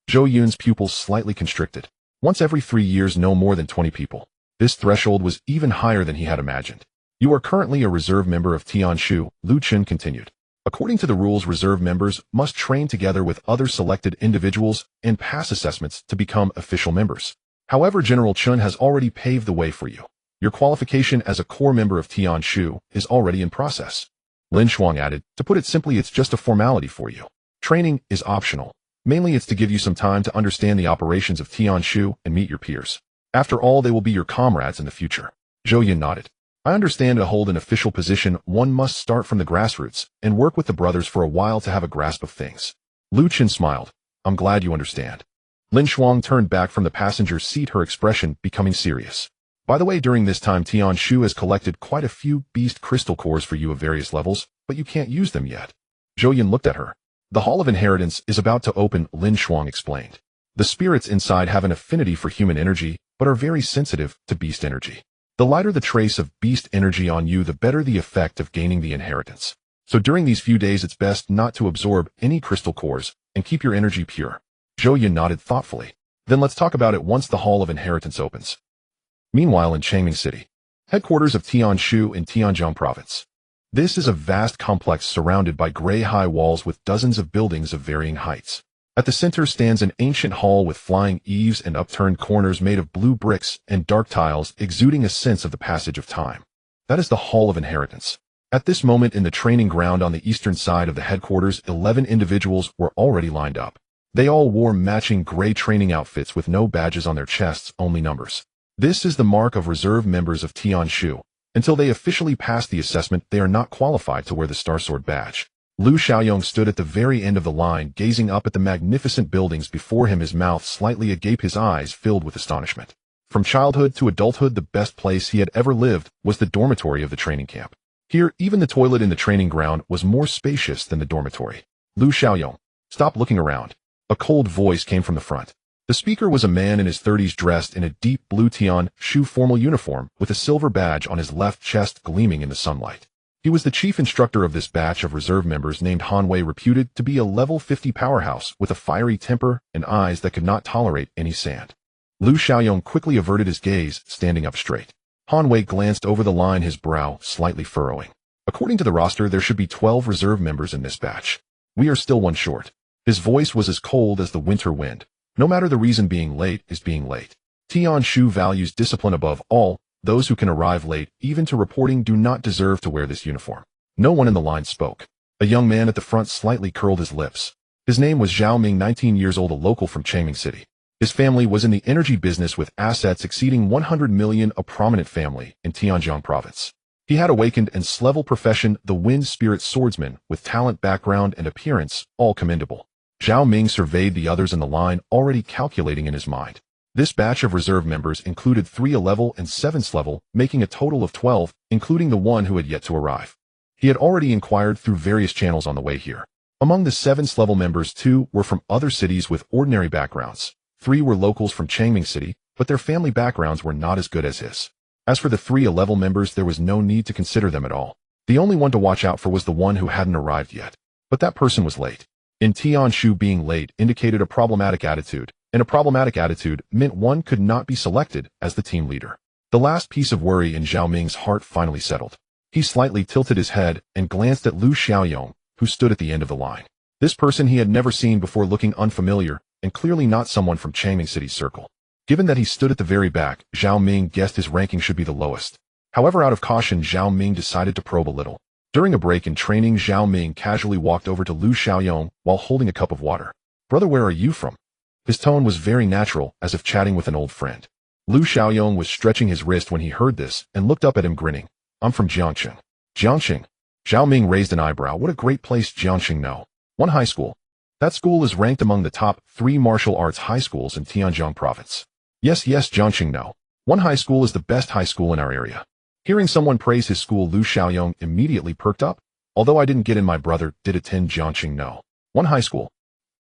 Zhou Yun's pupils slightly constricted. Once every 3 years, no more than 20 people. This threshold was even higher than he had imagined. "You are currently a reserve member of Tianshu," Lu Chen continued. "According to the rules, reserve members must train together with other selected individuals and pass assessments to become official members. However, General Chun has already paved the way for you. Your qualification as a core member of Tianshu is already in process." Lin Shuang added, "To put it simply, it's just a formality for you. Training is optional. Mainly it's to give you some time to understand the operations of Tianshu and meet your peers. After all, they will be your comrades in the future." Zhou Yun nodded. "I understand to hold an official position, one must start from the grassroots and work with the brothers for a while to have a grasp of things." Lu Chen smiled. "I'm glad you understand." Lin Shuang turned back from the passenger seat, her expression becoming serious. "By the way, during this time, Tianshu has collected quite a few beast crystal cores for you of various levels, but you can't use them yet." Zhou Yun looked at her. "The Hall of Inheritance is about to open," Lin Shuang explained. "The spirits inside have an affinity for human energy, but are very sensitive to beast energy. The lighter the trace of beast energy on you, the better the effect of gaining the inheritance. So during these few days, it's best not to absorb any crystal cores and keep your energy pure." Zhou Yun nodded thoughtfully. "Then let's talk about it once the Hall of Inheritance opens." Meanwhile, in Changming City, headquarters of Tianshu in Tianjiang province. This is a vast complex surrounded by gray high walls with dozens of buildings of varying heights. At the center stands an ancient hall with flying eaves and upturned corners made of blue bricks and dark tiles, exuding a sense of the passage of time. That is the Hall of Inheritance. At this moment, in the training ground on the eastern side of the headquarters, 11 individuals were already lined up. They all wore matching gray training outfits with no badges on their chests, only numbers. This is the mark of reserve members of Tianshu. Until they officially pass the assessment, they are not qualified to wear the Star Sword badge. Lu Xiaoyong stood at the very end of the line, gazing up at the magnificent buildings before him, his mouth slightly agape, his eyes filled with astonishment. From childhood to adulthood, the best place he had ever lived was the dormitory of the training camp. Here, even the toilet in the training ground was more spacious than the dormitory. "Lu Xiaoyong, stop looking around." A cold voice came from the front. The speaker was a man in his 30s, dressed in a deep blue Tianshu formal uniform with a silver badge on his left chest gleaming in the sunlight. He He was the chief instructor of this batch of reserve members named Han Wei, reputed to be a level 50 powerhouse with a fiery temper and eyes that could not tolerate any sand. Lu Xiaoyong quickly averted his gaze, standing up straight. Han Wei glanced over the line, his brow slightly furrowing. According to the roster, there should be 12 reserve members in this batch. We are still one short. His voice was as cold as the winter wind. No matter the reason, being late is being late. Tian Shu values discipline above all. Those who can arrive late, even to reporting, do not deserve to wear this uniform. No one in the line spoke. A young man at the front slightly curled his lips. His name was Zhao Ming, 19 years old, a local from Changming City. His family was in the energy business with assets exceeding 100 million, a prominent family in Tianjiang province. He had awakened and level profession, the wind spirit swordsman, with talent, background, and appearance, all commendable. Zhao Ming surveyed the others in the line, already calculating in his mind. This batch of reserve members included 3 A-level and 7th level, making a total of 12, including the one who had yet to arrive. He had already inquired through various channels on the way here. Among the 7th level members, 2 were from other cities with ordinary backgrounds. 3 were locals from Changming City, but their family backgrounds were not as good as his. As for the 3 A-level members, there was no need to consider them at all. The only one to watch out for was the one who hadn't arrived yet. But that person was late. In Tian Shu, being late indicated a problematic attitude, and a problematic attitude meant one could not be selected as the team leader. The last piece of worry in Zhao Ming's heart finally settled. He slightly tilted his head and glanced at Lu Xiaoyong, who stood at the end of the line. This person he had never seen before, looking unfamiliar, and clearly not someone from Changming City's circle. Given that he stood at the very back, Zhao Ming guessed his ranking should be the lowest. However, out of caution, Zhao Ming decided to probe a little. During a break in training, Zhao Ming casually walked over to Lu Xiaoyong while holding a cup of water. "Brother, where are you from?" His tone was very natural, as if chatting with an old friend. Lu Xiaoyong was stretching his wrist when he heard this and looked up at him, grinning. "I'm from Jiangxing." "Jiangxing?" Zhao Ming raised an eyebrow. "What a great place, Jiangxing. No. One high school. That school is ranked among the top 3 martial arts high schools in Tianjiang province." Yes, Jiangxing. No. One high school is the best high school in our area." Hearing someone praise his school, Lu Xiaoyong immediately perked up. "Although I didn't get in, my brother did attend Jiangxing. No. One high school."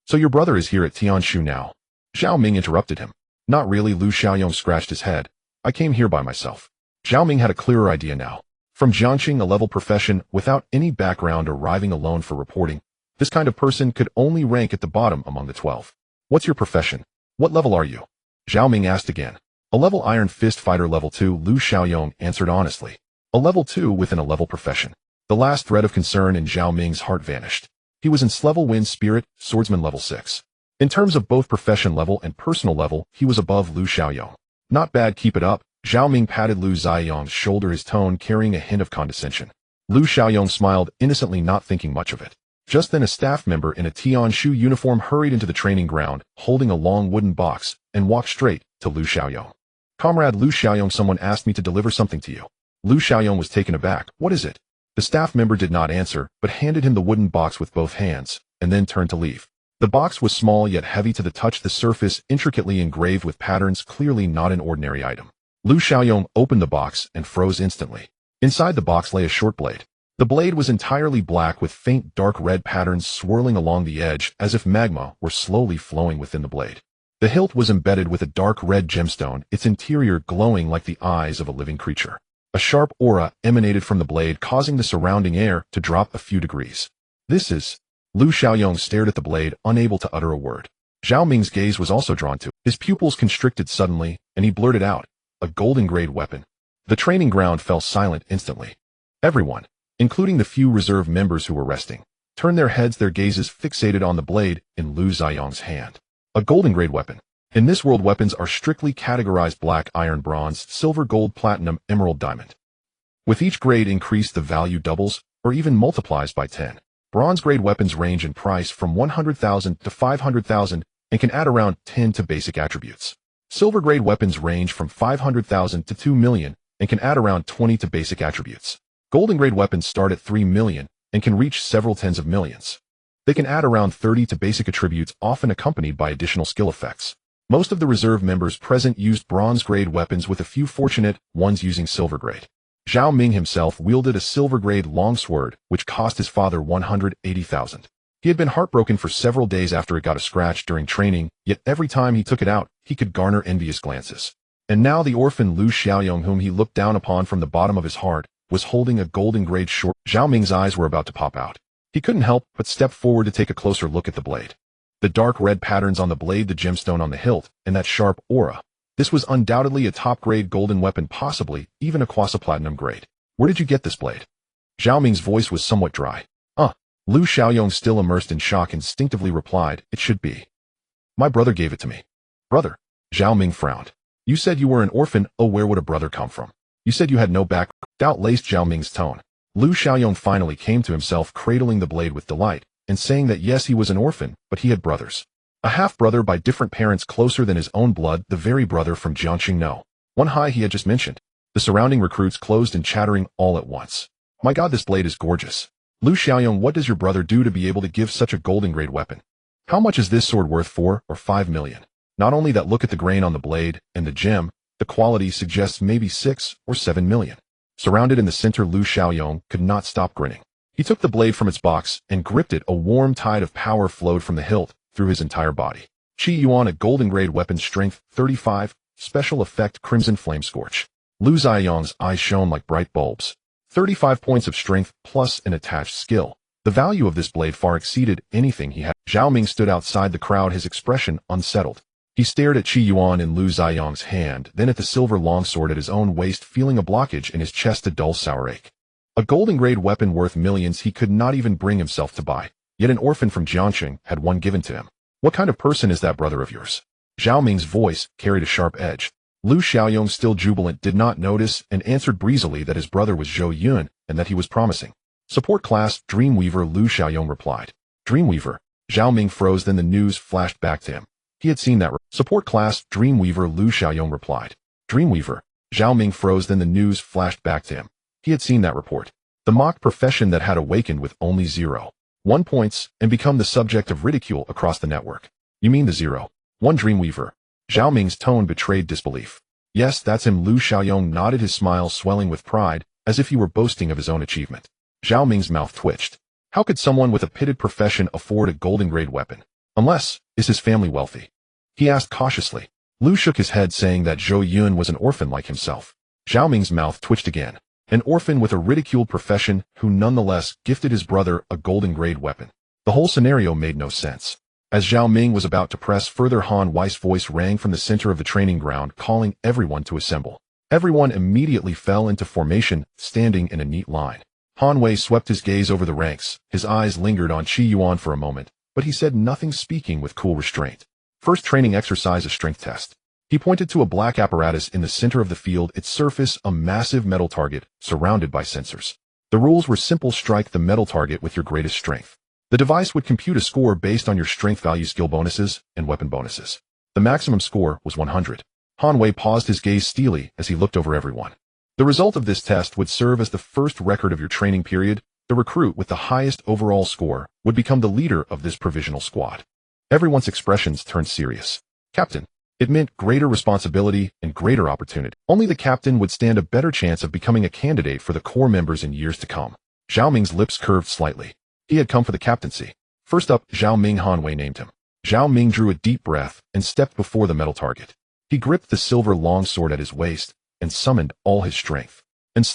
"So your brother is here at Tianshu now?" Zhao Ming interrupted him. "Not really." Lu Xiaoyong scratched his head. "I came here by myself." Zhao Ming had a clearer idea now. From Jiangxing, a level profession, without any background, arriving alone for reporting, this kind of person could only rank at the bottom among the 12. "What's your profession? What level are you?" Zhao Ming asked again. "A level Iron Fist Fighter, level 2, Lu Xiaoyong answered honestly. "A level 2 within a level profession." The last thread of concern in Zhao Ming's heart vanished. He was in level Wind Spirit, Swordsman level 6. In terms of both profession level and personal level, he was above Lu Xiaoyong. "Not bad, keep it up." Zhao Ming patted Lu Xiaoyong's shoulder, his tone carrying a hint of condescension. Lu Xiaoyong smiled innocently, not thinking much of it. Just then, a staff member in a Tian Shu uniform hurried into the training ground, holding a long wooden box, and walked straight to Lu Xiaoyong. "Comrade Lu Xiaoyong, someone asked me to deliver something to you." Lu Xiaoyong was taken aback. "What is it?" The staff member did not answer, but handed him the wooden box with both hands, and then turned to leave. The box was small yet heavy to the touch, the surface intricately engraved with patterns, clearly not an ordinary item. Lu Xiaoyong opened the box and froze instantly. Inside the box lay a short blade. The blade was entirely black with faint dark red patterns swirling along the edge, as if magma were slowly flowing within the blade. The hilt was embedded with a dark red gemstone, its interior glowing like the eyes of a living creature. A sharp aura emanated from the blade, causing the surrounding air to drop a few degrees. "This is..." Lu Xiaoyong stared at the blade, unable to utter a word. Zhao Ming's gaze was also drawn to it. His pupils constricted suddenly, and he blurted out, "A golden-grade weapon." The training ground fell silent instantly. Everyone, including the few reserve members who were resting, turned their heads, their gazes fixated on the blade in Lu Xiaoyong's hand. A golden-grade weapon. In this world, weapons are strictly categorized black, iron, bronze, silver, gold, platinum, emerald, diamond. With each grade increased, the value doubles, or even multiplies by 10. Bronze-grade weapons range in price from 100,000 to 500,000 and can add around 10 to basic attributes. Silver-grade weapons range from 500,000 to 2 million and can add around 20 to basic attributes. Golden-grade weapons start at 3 million and can reach several tens of millions. They can add around 30 to basic attributes, often accompanied by additional skill effects. Most of the reserve members present used bronze-grade weapons, with a few fortunate ones using silver-grade. Zhao Ming himself wielded a silver-grade longsword, which cost his father 180,000. He had been heartbroken for several days after it got a scratch during training, yet every time he took it out, he could garner envious glances. And now the orphan Lu Xiaoyong, whom he looked down upon from the bottom of his heart, was holding a golden grade sword. Zhao Ming's eyes were about to pop out. He couldn't help but step forward to take a closer look at the blade. The dark red patterns on the blade, the gemstone on the hilt, and that sharp aura. This was undoubtedly a top-grade golden weapon, possibly even a quasi-platinum grade. Where did you get this blade? Zhao Ming's voice was somewhat dry. Lu Xiaoyong, still immersed in shock, instinctively replied, "It should be. My brother gave it to me." Brother? Zhao Ming frowned. You said you were an orphan. Oh, where would a brother come from? You said you had no back. Doubt laced Zhao Ming's tone. Lu Xiaoyong finally came to himself, cradling the blade with delight, and saying that yes, he was an orphan, but he had brothers. A half-brother by different parents, closer than his own blood, the very brother from Jiangqing No. One high he had just mentioned. The surrounding recruits closed in, chattering all at once. My god, this blade is gorgeous. Lu Xiaoyong, what does your brother do to be able to give such a golden grade weapon? How much is this sword worth? 4 or 5 million. Not only that, look at the grain on the blade and the gem. The quality suggests maybe 6 or 7 million. Surrounded in the center, Lu Xiaoyong could not stop grinning. He took the blade from its box and gripped it. A warm tide of power flowed from the hilt through his entire body. Qi Yuan, a golden grade weapon, strength 35, special effect Crimson Flame Scorch. Lu Xiaoyong's eyes shone like bright bulbs. 35 points of strength plus an attached skill. The value of this blade far exceeded anything he had. Zhao Ming stood outside the crowd, his expression unsettled. He stared at Qi Yuan in Lu Xiaoyong's hand, then at the silver longsword at his own waist, feeling a blockage in his chest, a dull sour ache. A golden grade weapon worth millions he could not even bring himself to buy, yet an orphan from Jiangqing had one given to him. What kind of person is that brother of yours? Zhao Ming's voice carried a sharp edge. Lu Xiaoyong, still jubilant, did not notice and answered breezily that his brother was Zhou Yun and that he was promising. Support class, Dreamweaver, Lu Xiaoyong replied. Dreamweaver? Zhao Ming froze, then the news flashed back to him. He had seen that. Support class, Dreamweaver, Lu Xiaoyong replied. Dreamweaver? Zhao Ming froze, then the news flashed back to him. He had seen that report. The mock profession that had awakened with only 0.1 points and become the subject of ridicule across the network. You mean the 0.1 Dreamweaver? Zhao Ming's tone betrayed disbelief. Yes, that's him. Lu Xiaoyong nodded, his smile swelling with pride, as if he were boasting of his own achievement. Zhao Ming's mouth twitched. How could someone with a pitted profession afford a golden grade weapon? Unless, is his family wealthy? He asked cautiously. Lu shook his head, saying that Zhou Yun was an orphan like himself. Zhao Ming's mouth twitched again. An orphan with a ridiculed profession who nonetheless gifted his brother a golden grade weapon. The whole scenario made no sense. As Zhao Ming was about to press further, Han Wei's voice rang from the center of the training ground, calling everyone to assemble. Everyone immediately fell into formation, standing in a neat line. Han Wei swept his gaze over the ranks. His eyes lingered on Qi Yuan for a moment, but he said nothing, speaking with cool restraint. First training exercise, a strength test. He pointed to a black apparatus in the center of the field, its surface a massive metal target surrounded by sensors. The rules were simple: strike the metal target with your greatest strength. The device would compute a score based on your strength value, skill bonuses, and weapon bonuses. The maximum score was 100. Han Wei paused, his gaze steely as he looked over everyone. The result of this test would serve as the first record of your training period. The recruit with the highest overall score would become the leader of this provisional squad. Everyone's expressions turned serious. Captain. It meant greater responsibility and greater opportunity. Only the captain would stand a better chance of becoming a candidate for the core members in years to come. Zhao Ming's lips curved slightly. He had come for the captaincy. First up, Zhao Ming, Han Wei named him. Zhao Ming drew a deep breath and stepped before the metal target. He gripped the silver longsword at his waist and summoned all his strength.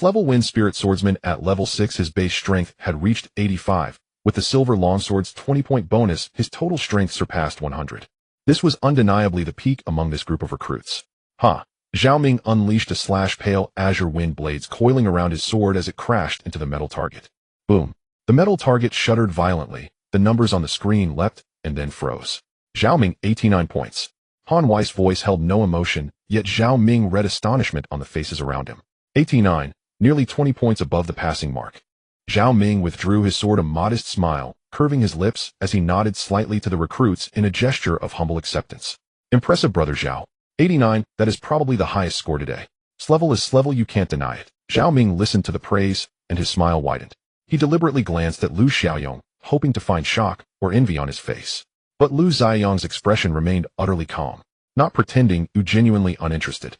Level Wind Spirit Swordsman at level 6, his base strength had reached 85. With the silver longsword's 20-point bonus, his total strength surpassed 100. This was undeniably the peak among this group of recruits. Zhao Ming unleashed a pale azure wind blades coiling around his sword as it crashed into the metal target. Boom. The metal target shuddered violently. The numbers on the screen leapt and then froze. Zhao Ming, 89 points. Han Wei's voice held no emotion, yet Zhao Ming read astonishment on the faces around him. 89, nearly 20 points above the passing mark. Zhao Ming withdrew his sword, a modest smile curving his lips as he nodded slightly to the recruits in a gesture of humble acceptance. Impressive, Brother Zhao. 89, that is probably the highest score today. Level is level, you can't deny it. Zhao Ming listened to the praise, and his smile widened. He deliberately glanced at Lu Xiaoyong, hoping to find shock or envy on his face. But Lu Xiaoyong's expression remained utterly calm, not pretending, genuinely uninterested.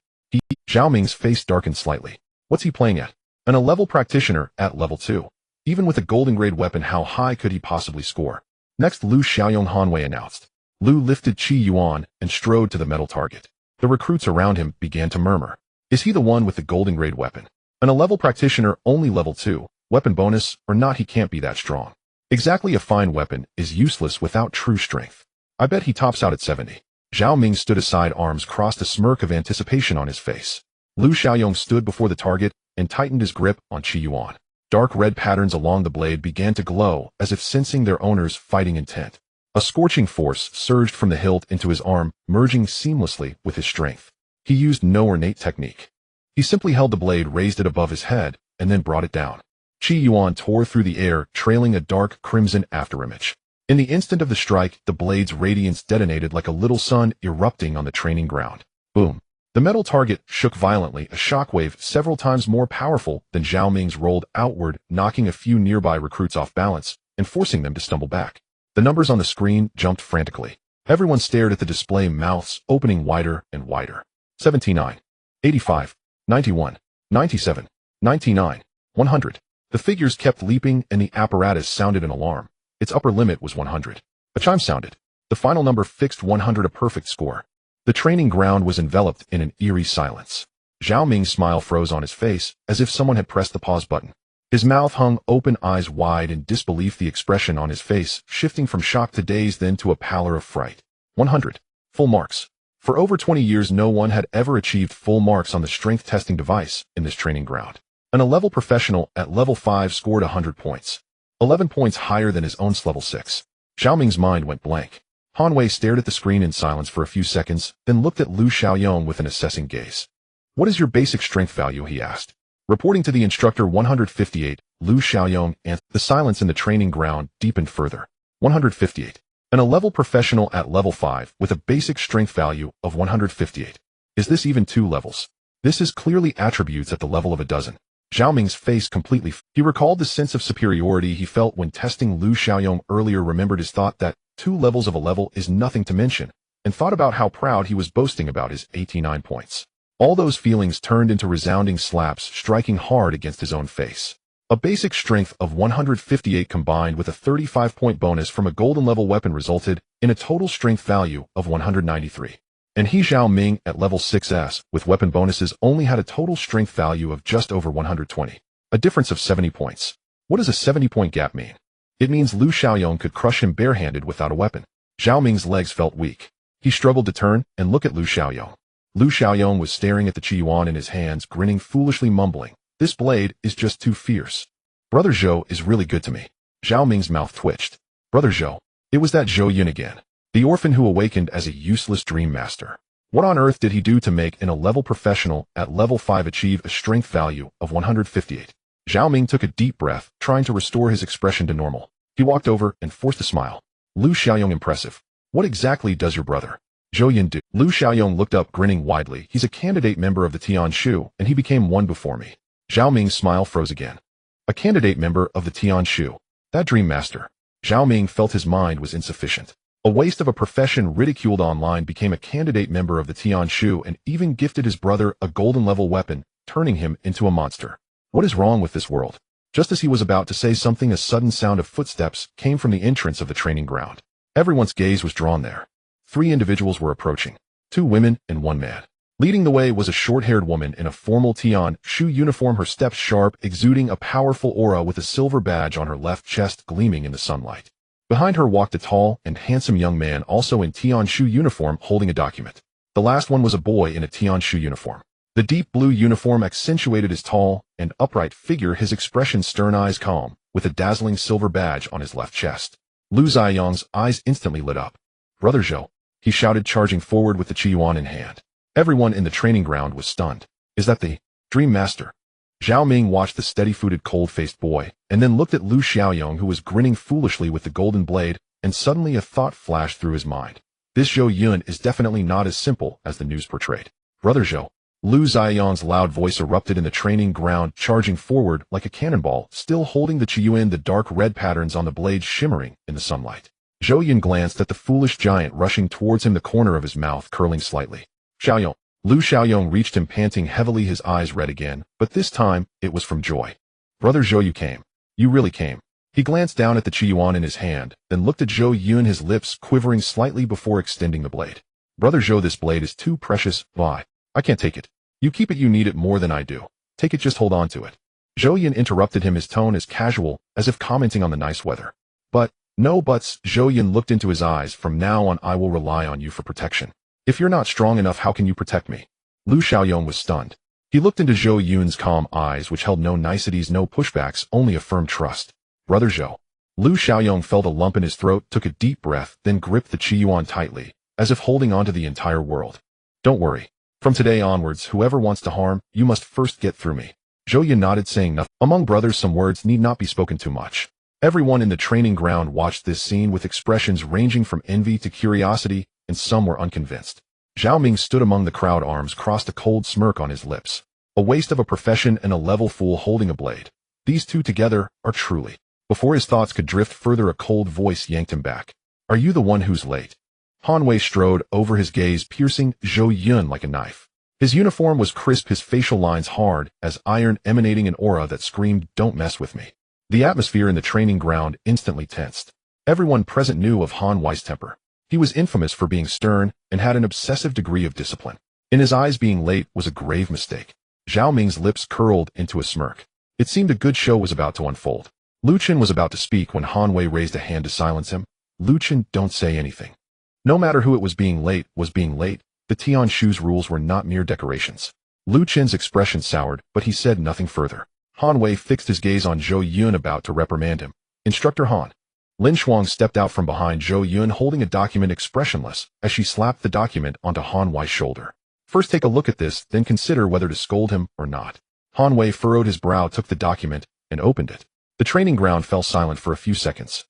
Zhao Ming's face darkened slightly. What's he playing at? A level practitioner at level 2. Even with a golden grade weapon, how high could he possibly score? Next, Lu Xiaoyong, Han Wei announced. Lu lifted Qi Yuan and strode to the metal target. The recruits around him began to murmur. Is he the one with the golden grade weapon? An A-level practitioner only level 2, weapon bonus or not he can't be that strong. Exactly a fine weapon is useless without true strength. I bet he tops out at 70. Zhao Ming stood aside, arms crossed, a smirk of anticipation on his face. Lu Xiaoyong stood before the target and tightened his grip on Qi Yuan. Dark red patterns along the blade began to glow as if sensing their owner's fighting intent. A scorching force surged from the hilt into his arm, merging seamlessly with his strength. He used no ornate technique. He simply held the blade, raised it above his head, and then brought it down. Qi Yuan tore through the air, trailing a dark crimson afterimage. In the instant of the strike, the blade's radiance detonated like a little sun erupting on the training ground. Boom! The metal target shook violently, a shockwave several times more powerful than Zhao Ming's rolled outward, knocking a few nearby recruits off balance and forcing them to stumble back. The numbers on the screen jumped frantically. Everyone stared at the display, mouths opening wider and wider. 79, 85, 91, 97, 99, 100. The figures kept leaping and the apparatus sounded an alarm. Its upper limit was 100. A chime sounded. The final number fixed 100, a perfect score. The training ground was enveloped in an eerie silence. Zhao Ming's smile froze on his face, as if someone had pressed the pause button. His mouth hung open, eyes wide in disbelief, the expression on his face shifting from shock to daze, then to a pallor of fright. 100. Full marks. For over 20 years no one had ever achieved full marks on the strength testing device in this training ground. An A-level professional at level 5 scored 100 points. 11 points higher than his own level 6. Zhao Ming's mind went blank. Han Wei stared at the screen in silence for a few seconds, then looked at Lu Xiaoyong with an assessing gaze. What is your basic strength value, he asked. Reporting to the instructor, 158, Lu Xiaoyong answered. The silence in the training ground deepened further. 158. An A-level professional at level 5 with a basic strength value of 158. Is this even 2 levels? This is clearly attributes at the level of a dozen. Zhao Ming's face completely. He recalled the sense of superiority he felt when testing Lu Xiaoyong earlier, remembered his thought that 2 levels of a level is nothing to mention, and thought about how proud he was boasting about his 89 points. All those feelings turned into resounding slaps, striking hard against his own face. A basic strength of 158 combined with a 35-point bonus from a golden level weapon resulted in a total strength value of 193. And he, Zhao Ming, at level 6S, with weapon bonuses, only had a total strength value of just over 120. A difference of 70 points. What does a 70-point gap mean? It means Lu Xiaoyong could crush him barehanded without a weapon. Zhao Ming's legs felt weak. He struggled to turn and look at Lu Xiaoyong. Lu Xiaoyong was staring at the Qi Yuan in his hands, grinning foolishly, mumbling, "This blade is just too fierce. Brother Zhou is really good to me." Zhao Ming's mouth twitched. Brother Zhou. It was that Zhou Yun again. The orphan who awakened as a useless dream master. What on earth did he do to make an A-level professional at level 5 achieve a strength value of 158? Zhao Ming took a deep breath, trying to restore his expression to normal. He walked over and forced a smile. Lu Xiaoyong, impressive. What exactly does your brother Zhou Yun do? Lu Xiaoyong looked up, grinning widely. He's a candidate member of the Tianshu, and he became one before me. Zhao Ming's smile froze again. A candidate member of the Tianshu. That dream master. Zhao Ming felt his mind was insufficient. A waste of a profession ridiculed online, became a candidate member of the Tianshu and even gifted his brother a golden level weapon, turning him into a monster. What is wrong with this world? Just as he was about to say something, a sudden sound of footsteps came from the entrance of the training ground. Everyone's gaze was drawn there. 3 individuals were approaching. 2 women and 1 man. Leading the way was a short-haired woman in a formal Tianshu uniform, her steps sharp, exuding a powerful aura, with a silver badge on her left chest gleaming in the sunlight. Behind her walked a tall and handsome young man, also in Tianshu uniform, holding a document. The last one was a boy in a Tianshu uniform. The deep blue uniform accentuated his tall and upright figure, his expression stern, eyes calm, with a dazzling silver badge on his left chest. Lu Xiaoyong's eyes instantly lit up. Brother Zhou, he shouted, charging forward with the Qi Yuan in hand. Everyone in the training ground was stunned. Is that the Dream Master? Zhao Ming watched the steady-footed, cold-faced boy, and then looked at Lu Xiaoyong, who was grinning foolishly with the golden blade, and suddenly a thought flashed through his mind. This Zhou Yun is definitely not as simple as the news portrayed. Brother Zhou. Lu Xiaoyong's loud voice erupted in the training ground, charging forward like a cannonball, still holding the Qi Yuan, the dark red patterns on the blade shimmering in the sunlight. Zhou Yun glanced at the foolish giant rushing towards him, the corner of his mouth curling slightly. Xiaoyong. Lu Xiaoyong reached him, panting heavily, his eyes red again, but this time it was from joy. Brother Zhou, you came. You really came. He glanced down at the Qi Yuan in his hand, then looked at Zhou Yun, his lips quivering slightly before extending the blade. Brother Zhou, this blade is too precious. Why? I can't take it. You keep it, you need it more than I do. Take it, just hold on to it. Zhou Yun interrupted him, his tone as casual, as if commenting on the nice weather. But, no buts, Zhou Yun looked into his eyes. From now on I will rely on you for protection. If you're not strong enough, how can you protect me? Lu Xiaoyong was stunned. He looked into Zhou Yun's calm eyes, which held no niceties, no pushbacks, only a firm trust. Brother Zhou. Lu Xiaoyong felt a lump in his throat, took a deep breath, then gripped the Qiyuan tightly, as if holding onto the entire world. Don't worry. From today onwards, whoever wants to harm, you must first get through me. Zhou Yun nodded, saying nothing. Among brothers, some words need not be spoken too much. Everyone in the training ground watched this scene with expressions ranging from envy to curiosity, and some were unconvinced. Zhao Ming stood among the crowd, arms crossed, a cold smirk on his lips. A waste of a profession and a level fool holding a blade. These two together are truly. Before his thoughts could drift further, a cold voice yanked him back. Are you the one who's late? Han Wei strode over, his gaze piercing Zhou Yun like a knife. His uniform was crisp, his facial lines hard as iron, emanating an aura that screamed, don't mess with me. The atmosphere in the training ground instantly tensed. Everyone present knew of Han Wei's temper. He was infamous for being stern and had an obsessive degree of discipline. In his eyes, being late was a grave mistake. Zhao Ming's lips curled into a smirk. It seemed a good show was about to unfold. Lu Chen was about to speak when Han Wei raised a hand to silence him. Lu Chen, don't say anything. No matter who it was, being late was being late. The Tian Shu's rules were not mere decorations. Lu Chen's expression soured, but he said nothing further. Han Wei fixed his gaze on Zhou Yun, about to reprimand him. Instructor Han. Lin Shuang stepped out from behind Zhou Yun, holding a document, expressionless, as she slapped the document onto Han Wei's shoulder. First take a look at this, then consider whether to scold him or not. Han Wei furrowed his brow, took the document, and opened it. The training ground fell silent for a few seconds.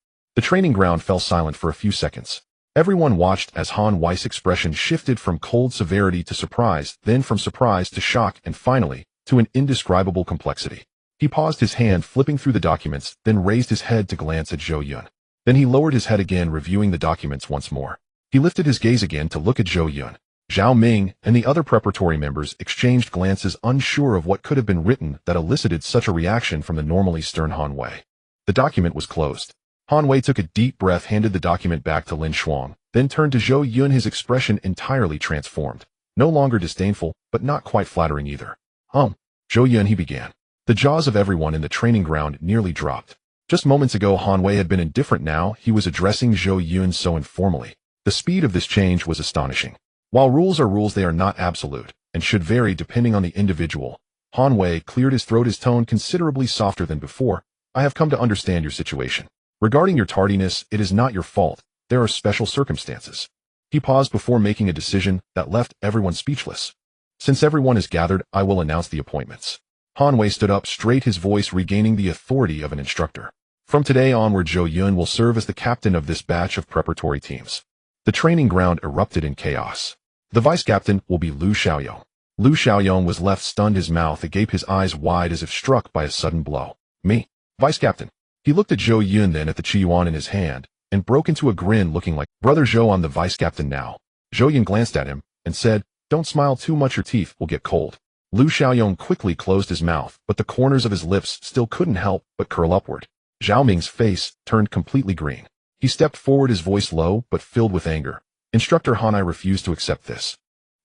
Everyone watched as Han Wei's expression shifted from cold severity to surprise, then from surprise to shock, and finally, to an indescribable complexity. He paused, his hand flipping through the documents, then raised his head to glance at Zhou Yun. Then he lowered his head again, reviewing the documents once more. He lifted his gaze again to look at Zhou Yun. Zhao Ming and the other preparatory members exchanged glances, unsure of what could have been written that elicited such a reaction from the normally stern Han Wei. The document was closed. Han Wei took a deep breath, handed the document back to Lin Shuang, then turned to Zhou Yun, his expression entirely transformed. No longer disdainful, but not quite flattering either. Zhou Yun, he began. The jaws of everyone in the training ground nearly dropped. Just moments ago Han Wei had been indifferent, now he was addressing Zhou Yun so informally. The speed of this change was astonishing. While rules are rules, they are not absolute, and should vary depending on the individual. Han Wei cleared his throat, his tone considerably softer than before. I have come to understand your situation. Regarding your tardiness, it is not your fault. There are special circumstances. He paused before making a decision that left everyone speechless. Since everyone is gathered, I will announce the appointments. Han Wei stood up straight, his voice regaining the authority of an instructor. From today onward, Zhou Yun will serve as the captain of this batch of preparatory teams. The training ground erupted in chaos. The vice-captain will be Lu Xiaoyong. Lu Xiaoyong was left stunned, his mouth agape, his eyes wide as if struck by a sudden blow. Me? Vice-captain? He looked at Zhou Yun, then at the Qiyuan in his hand, and broke into a grin, looking like, Brother Zhou, I'm the vice-captain now. Zhou Yun glanced at him, and said, don't smile too much, your teeth will get cold. Lu Xiaoyong quickly closed his mouth, but the corners of his lips still couldn't help but curl upward. Zhao Ming's face turned completely green. He stepped forward, his voice low but filled with anger. Instructor Han, I refuse to accept this.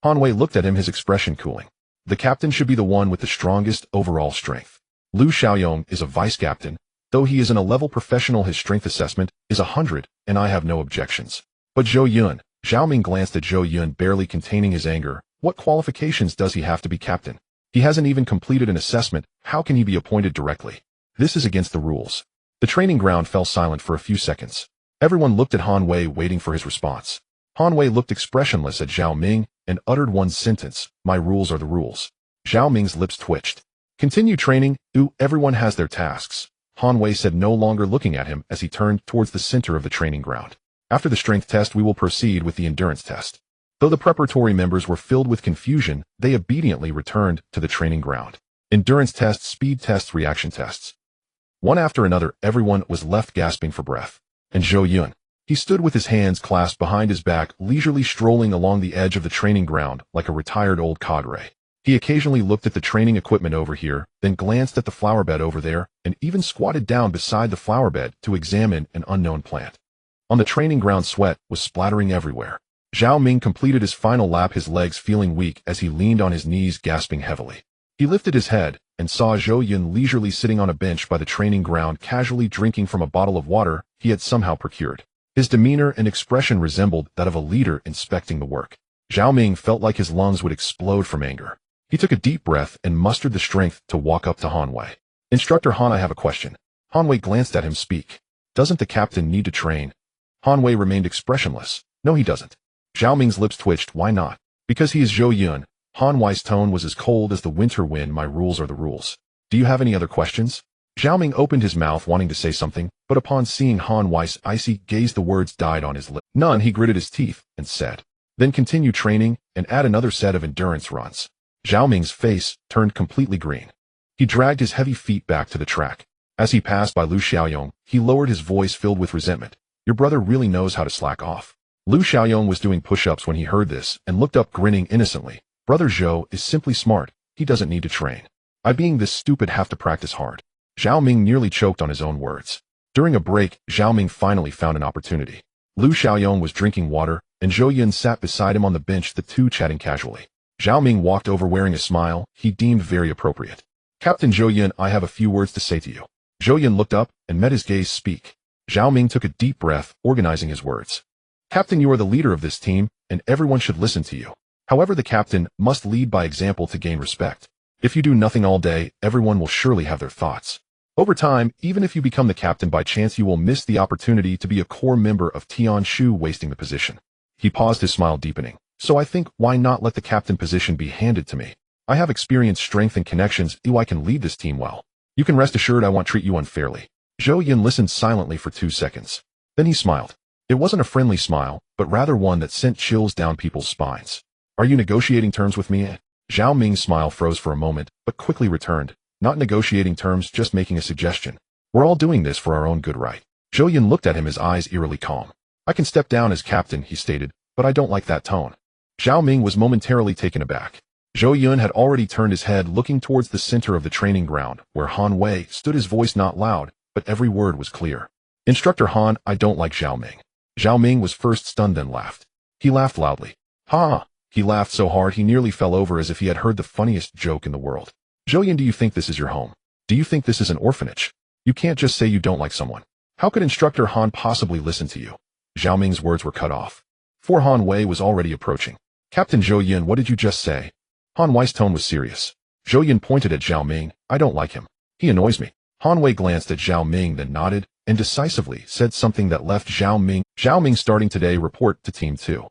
Han Wei looked at him, his expression cooling. The captain should be the one with the strongest overall strength. Lu Xiaoyong is a vice-captain. Though he is an A-level professional, his strength assessment is 100, and I have no objections. But Zhou Yun, Zhao Ming glanced at Zhou Yun, barely containing his anger. What qualifications does he have to be captain? He hasn't even completed an assessment. How can he be appointed directly? This is against the rules. The training ground fell silent for a few seconds. Everyone looked at Han Wei, waiting for his response. Han Wei looked expressionless at Zhao Ming and uttered one sentence, my rules are the rules. Zhao Ming's lips twitched. Continue training. Everyone has their tasks. Han Wei said, no longer looking at him as he turned towards the center of the training ground. After the strength test, we will proceed with the endurance test. Though the preparatory members were filled with confusion, they obediently returned to the training ground. Endurance tests, speed tests, reaction tests. One after another, everyone was left gasping for breath. And Zhou Yun. He stood with his hands clasped behind his back, leisurely strolling along the edge of the training ground like a retired old cadre. He occasionally looked at the training equipment over here, then glanced at the flower bed over there, and even squatted down beside the flower bed to examine an unknown plant. On the training ground, sweat was splattering everywhere. Zhao Ming completed his final lap, his legs feeling weak as he leaned on his knees, gasping heavily. He lifted his head and saw Zhou Yun leisurely sitting on a bench by the training ground, casually drinking from a bottle of water he had somehow procured. His demeanor and expression resembled that of a leader inspecting the work. Zhao Ming felt like his lungs would explode from anger. He took a deep breath and mustered the strength to walk up to Han Wei. "Instructor Han, I have a question." Han Wei glanced at him. "Speak. Doesn't the captain need to train?" Han Wei remained expressionless. "No, he doesn't." Zhao Ming's lips twitched. "Why not?" "Because he is Zhou Yun." Han Wei's tone was as cold as the winter wind. "My rules are the rules. Do you have any other questions?" Zhao Ming opened his mouth wanting to say something, but upon seeing Han Wei's icy gaze the words died on his lips. "None." He gritted his teeth and said, "Then continue training and add another set of endurance runs." Zhao Ming's face turned completely green. He dragged his heavy feet back to the track. As he passed by Lu Xiaoyong, he lowered his voice filled with resentment. "Your brother really knows how to slack off." Lu Xiaoyong was doing push-ups when he heard this and looked up grinning innocently. "Brother Zhou is simply smart. He doesn't need to train. I being this stupid have to practice hard." Zhao Ming nearly choked on his own words. During a break, Zhao Ming finally found an opportunity. Lu Xiaoyong was drinking water, and Zhou Yun sat beside him on the bench, the two chatting casually. Zhao Ming walked over wearing a smile he deemed very appropriate. "Captain Zhou Yun, I have a few words to say to you." Zhou Yun looked up and met his gaze. "Speak." Zhao Ming took a deep breath, organizing his words. "Captain, you are the leader of this team, and everyone should listen to you. However, the captain must lead by example to gain respect. If you do nothing all day, everyone will surely have their thoughts. Over time, even if you become the captain by chance, you will miss the opportunity to be a core member of Tianshu, wasting the position." He paused, his smile deepening. "So I think, why not let the captain position be handed to me? I have experience, strength, and connections. I can lead this team well. You can rest assured I won't treat you unfairly." Zhou Yun listened silently for 2 seconds. Then he smiled. It wasn't a friendly smile, but rather one that sent chills down people's spines. "Are you negotiating terms with me?" Zhao Ming's smile froze for a moment, but quickly returned. "Not negotiating terms, just making a suggestion. We're all doing this for our own good, right?" Zhou Yun looked at him, his eyes eerily calm. "I can step down as captain," he stated, "but I don't like that tone." Zhao Ming was momentarily taken aback. Zhou Yun had already turned his head, looking towards the center of the training ground, where Han Wei stood, his voice not loud, but every word was clear. "Instructor Han, I don't like Zhao Ming." Zhao Ming was first stunned, then laughed. He laughed loudly. "Ha!" He laughed so hard he nearly fell over, as if he had heard the funniest joke in the world. "Zhou Yun, do you think this is your home? Do you think this is an orphanage? You can't just say you don't like someone. How could Instructor Han possibly listen to you?" Zhao Ming's words were cut off, for Han Wei was already approaching. "Captain Zhou Yun, what did you just say?" Han Wei's tone was serious. Zhou Yun pointed at Zhao Ming. "I don't like him. He annoys me." Han Wei glanced at Zhao Ming, then nodded, and decisively said something that left Zhao Ming starting today, report to Team 2.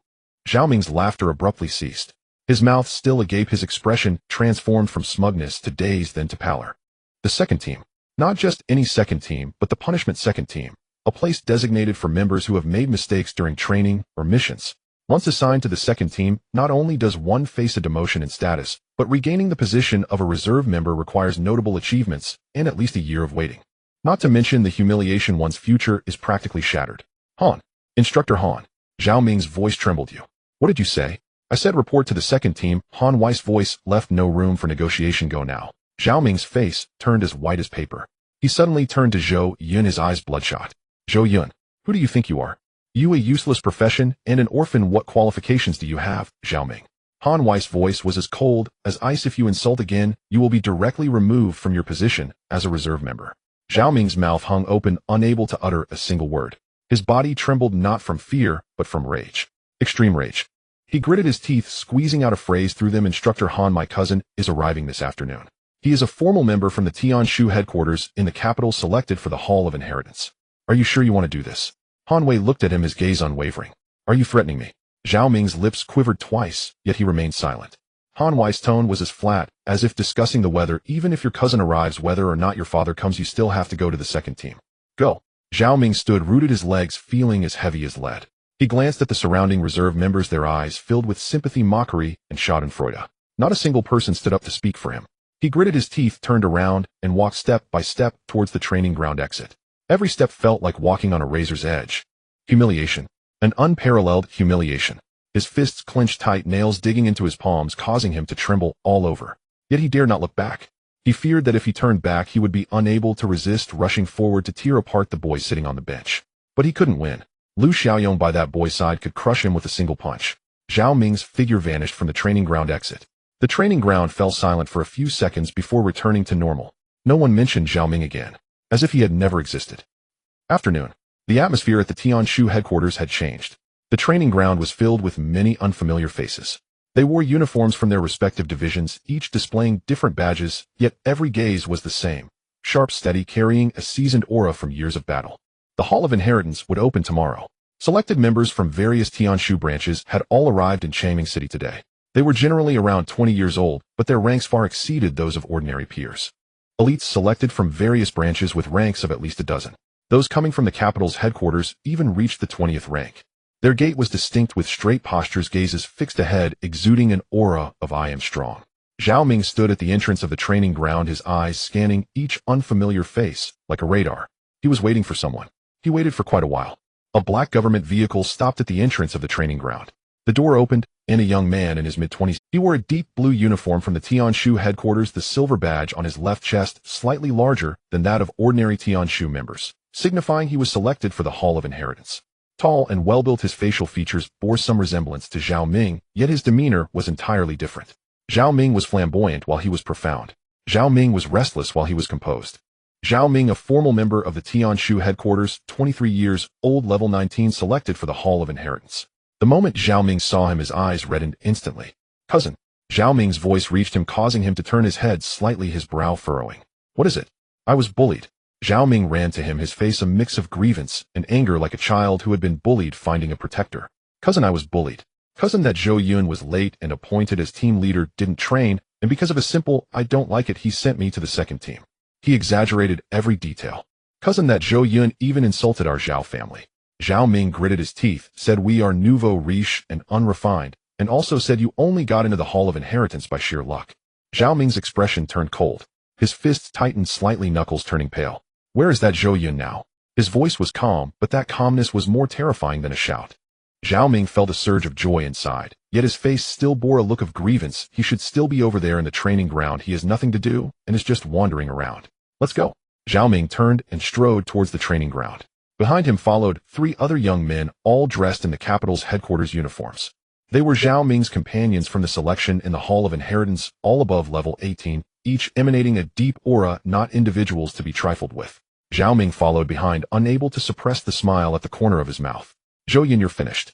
Zhao Ming's laughter abruptly ceased. His mouth still agape, his expression transformed from smugness to daze, then to pallor. The second team. Not just any second team, but the punishment second team. A place designated for members who have made mistakes during training or missions. Once assigned to the second team, not only does one face a demotion in status, but regaining the position of a reserve member requires notable achievements and at least a year of waiting. Not to mention the humiliation, one's future is practically shattered. "Han. Instructor Han." Zhao Ming's voice trembled. "You. What did you say?" "I said report to the second team." Han Wei's voice left no room for negotiation. "Go now." Zhao Ming's face turned as white as paper. He suddenly turned to Zhou Yun, his eyes bloodshot. "Zhou Yun, who do you think you are? You, a useless profession and an orphan. What qualifications do you have?" Zhao Ming. Han Wei's voice was as cold as ice. "If you insult again, you will be directly removed from your position as a reserve member." Zhao Ming's mouth hung open, unable to utter a single word. His body trembled not from fear, but from rage. Extreme rage. He gritted his teeth, squeezing out a phrase through them. "Instructor Han, my cousin, is arriving this afternoon. He is a formal member from the Tianshu headquarters in the capital, selected for the Hall of Inheritance. Are you sure you want to do this?" Han Wei looked at him, his gaze unwavering. "Are you threatening me?" Zhao Ming's lips quivered twice, yet he remained silent. Han Wei's tone was as flat as if discussing the weather. "Even if your cousin arrives, whether or not your father comes, you still have to go to the second team. Go." Zhao Ming stood rooted, his legs feeling as heavy as lead. He glanced at the surrounding reserve members, their eyes filled with sympathy, mockery, and schadenfreude. Not a single person stood up to speak for him. He gritted his teeth, turned around, and walked step by step towards the training ground exit. Every step felt like walking on a razor's edge. Humiliation. An unparalleled humiliation. His fists clenched tight, nails digging into his palms, causing him to tremble all over. Yet he dared not look back. He feared that if he turned back, he would be unable to resist rushing forward to tear apart the boy sitting on the bench. But he couldn't win. Lu Xiaoyong by that boy's side could crush him with a single punch. Zhao Ming's figure vanished from the training ground exit. The training ground fell silent for a few seconds before returning to normal. No one mentioned Zhao Ming again, as if he had never existed. Afternoon. The atmosphere at the Tianshu headquarters had changed. The training ground was filled with many unfamiliar faces. They wore uniforms from their respective divisions, each displaying different badges, yet every gaze was the same, sharp, steady, carrying a seasoned aura from years of battle. The Hall of Inheritance would open tomorrow. Selected members from various Tianshu branches had all arrived in Changming City today. They were generally around 20 years old, but their ranks far exceeded those of ordinary peers. Elites selected from various branches with ranks of at least a dozen. Those coming from the capital's headquarters even reached the 20th rank. Their gait was distinct with straight postures, gazes fixed ahead, exuding an aura of "I am strong." Zhao Ming stood at the entrance of the training ground, his eyes scanning each unfamiliar face like a radar. He was waiting for someone. He waited for quite a while. A black government vehicle stopped at the entrance of the training ground. The door opened, and a young man in his mid-20s. He wore a deep blue uniform from the Tianshu headquarters, the silver badge on his left chest slightly larger than that of ordinary Tianshu members, signifying he was selected for the Hall of Inheritance. Tall and well-built, his facial features bore some resemblance to Zhao Ming, yet his demeanor was entirely different. Zhao Ming was flamboyant while he was profound. Zhao Ming was restless while he was composed. Zhao Ming, a formal member of the Tianshu headquarters, 23 years old, level 19, selected for the Hall of Inheritance. The moment Zhao Ming saw him, his eyes reddened instantly. "Cousin." Zhao Ming's voice reached him, causing him to turn his head slightly, his brow furrowing. "What is it?" "I was bullied." Zhao Ming ran to him, his face a mix of grievance and anger, like a child who had been bullied finding a protector. "Cousin, I was bullied. Cousin, that Zhou Yun was late and appointed as team leader, didn't train, and because of a simple 'I don't like it,' he sent me to the second team. He exaggerated every detail. Cousin, that Zhou Yun even insulted our Zhao family." Zhao Ming gritted his teeth, said, "We are nouveau riche and unrefined," and also said, "You only got into the Hall of Inheritance by sheer luck." Zhao Ming's expression turned cold. His fists tightened slightly, knuckles turning pale. "Where is that Zhou Yun now?" His voice was calm, but that calmness was more terrifying than a shout. Zhao Ming felt a surge of joy inside, yet his face still bore a look of grievance. He should still be over there in the training ground. He has nothing to do and is just wandering around. "Let's go." Zhao Ming turned and strode towards the training ground. Behind him followed 3 other young men, all dressed in the capital's headquarters uniforms. They were Zhao Ming's companions from the selection in the Hall of Inheritance, all above level 18, each emanating a deep aura, not individuals to be trifled with. Zhao Ming followed behind, unable to suppress the smile at the corner of his mouth. "Zhou Yun, you're finished."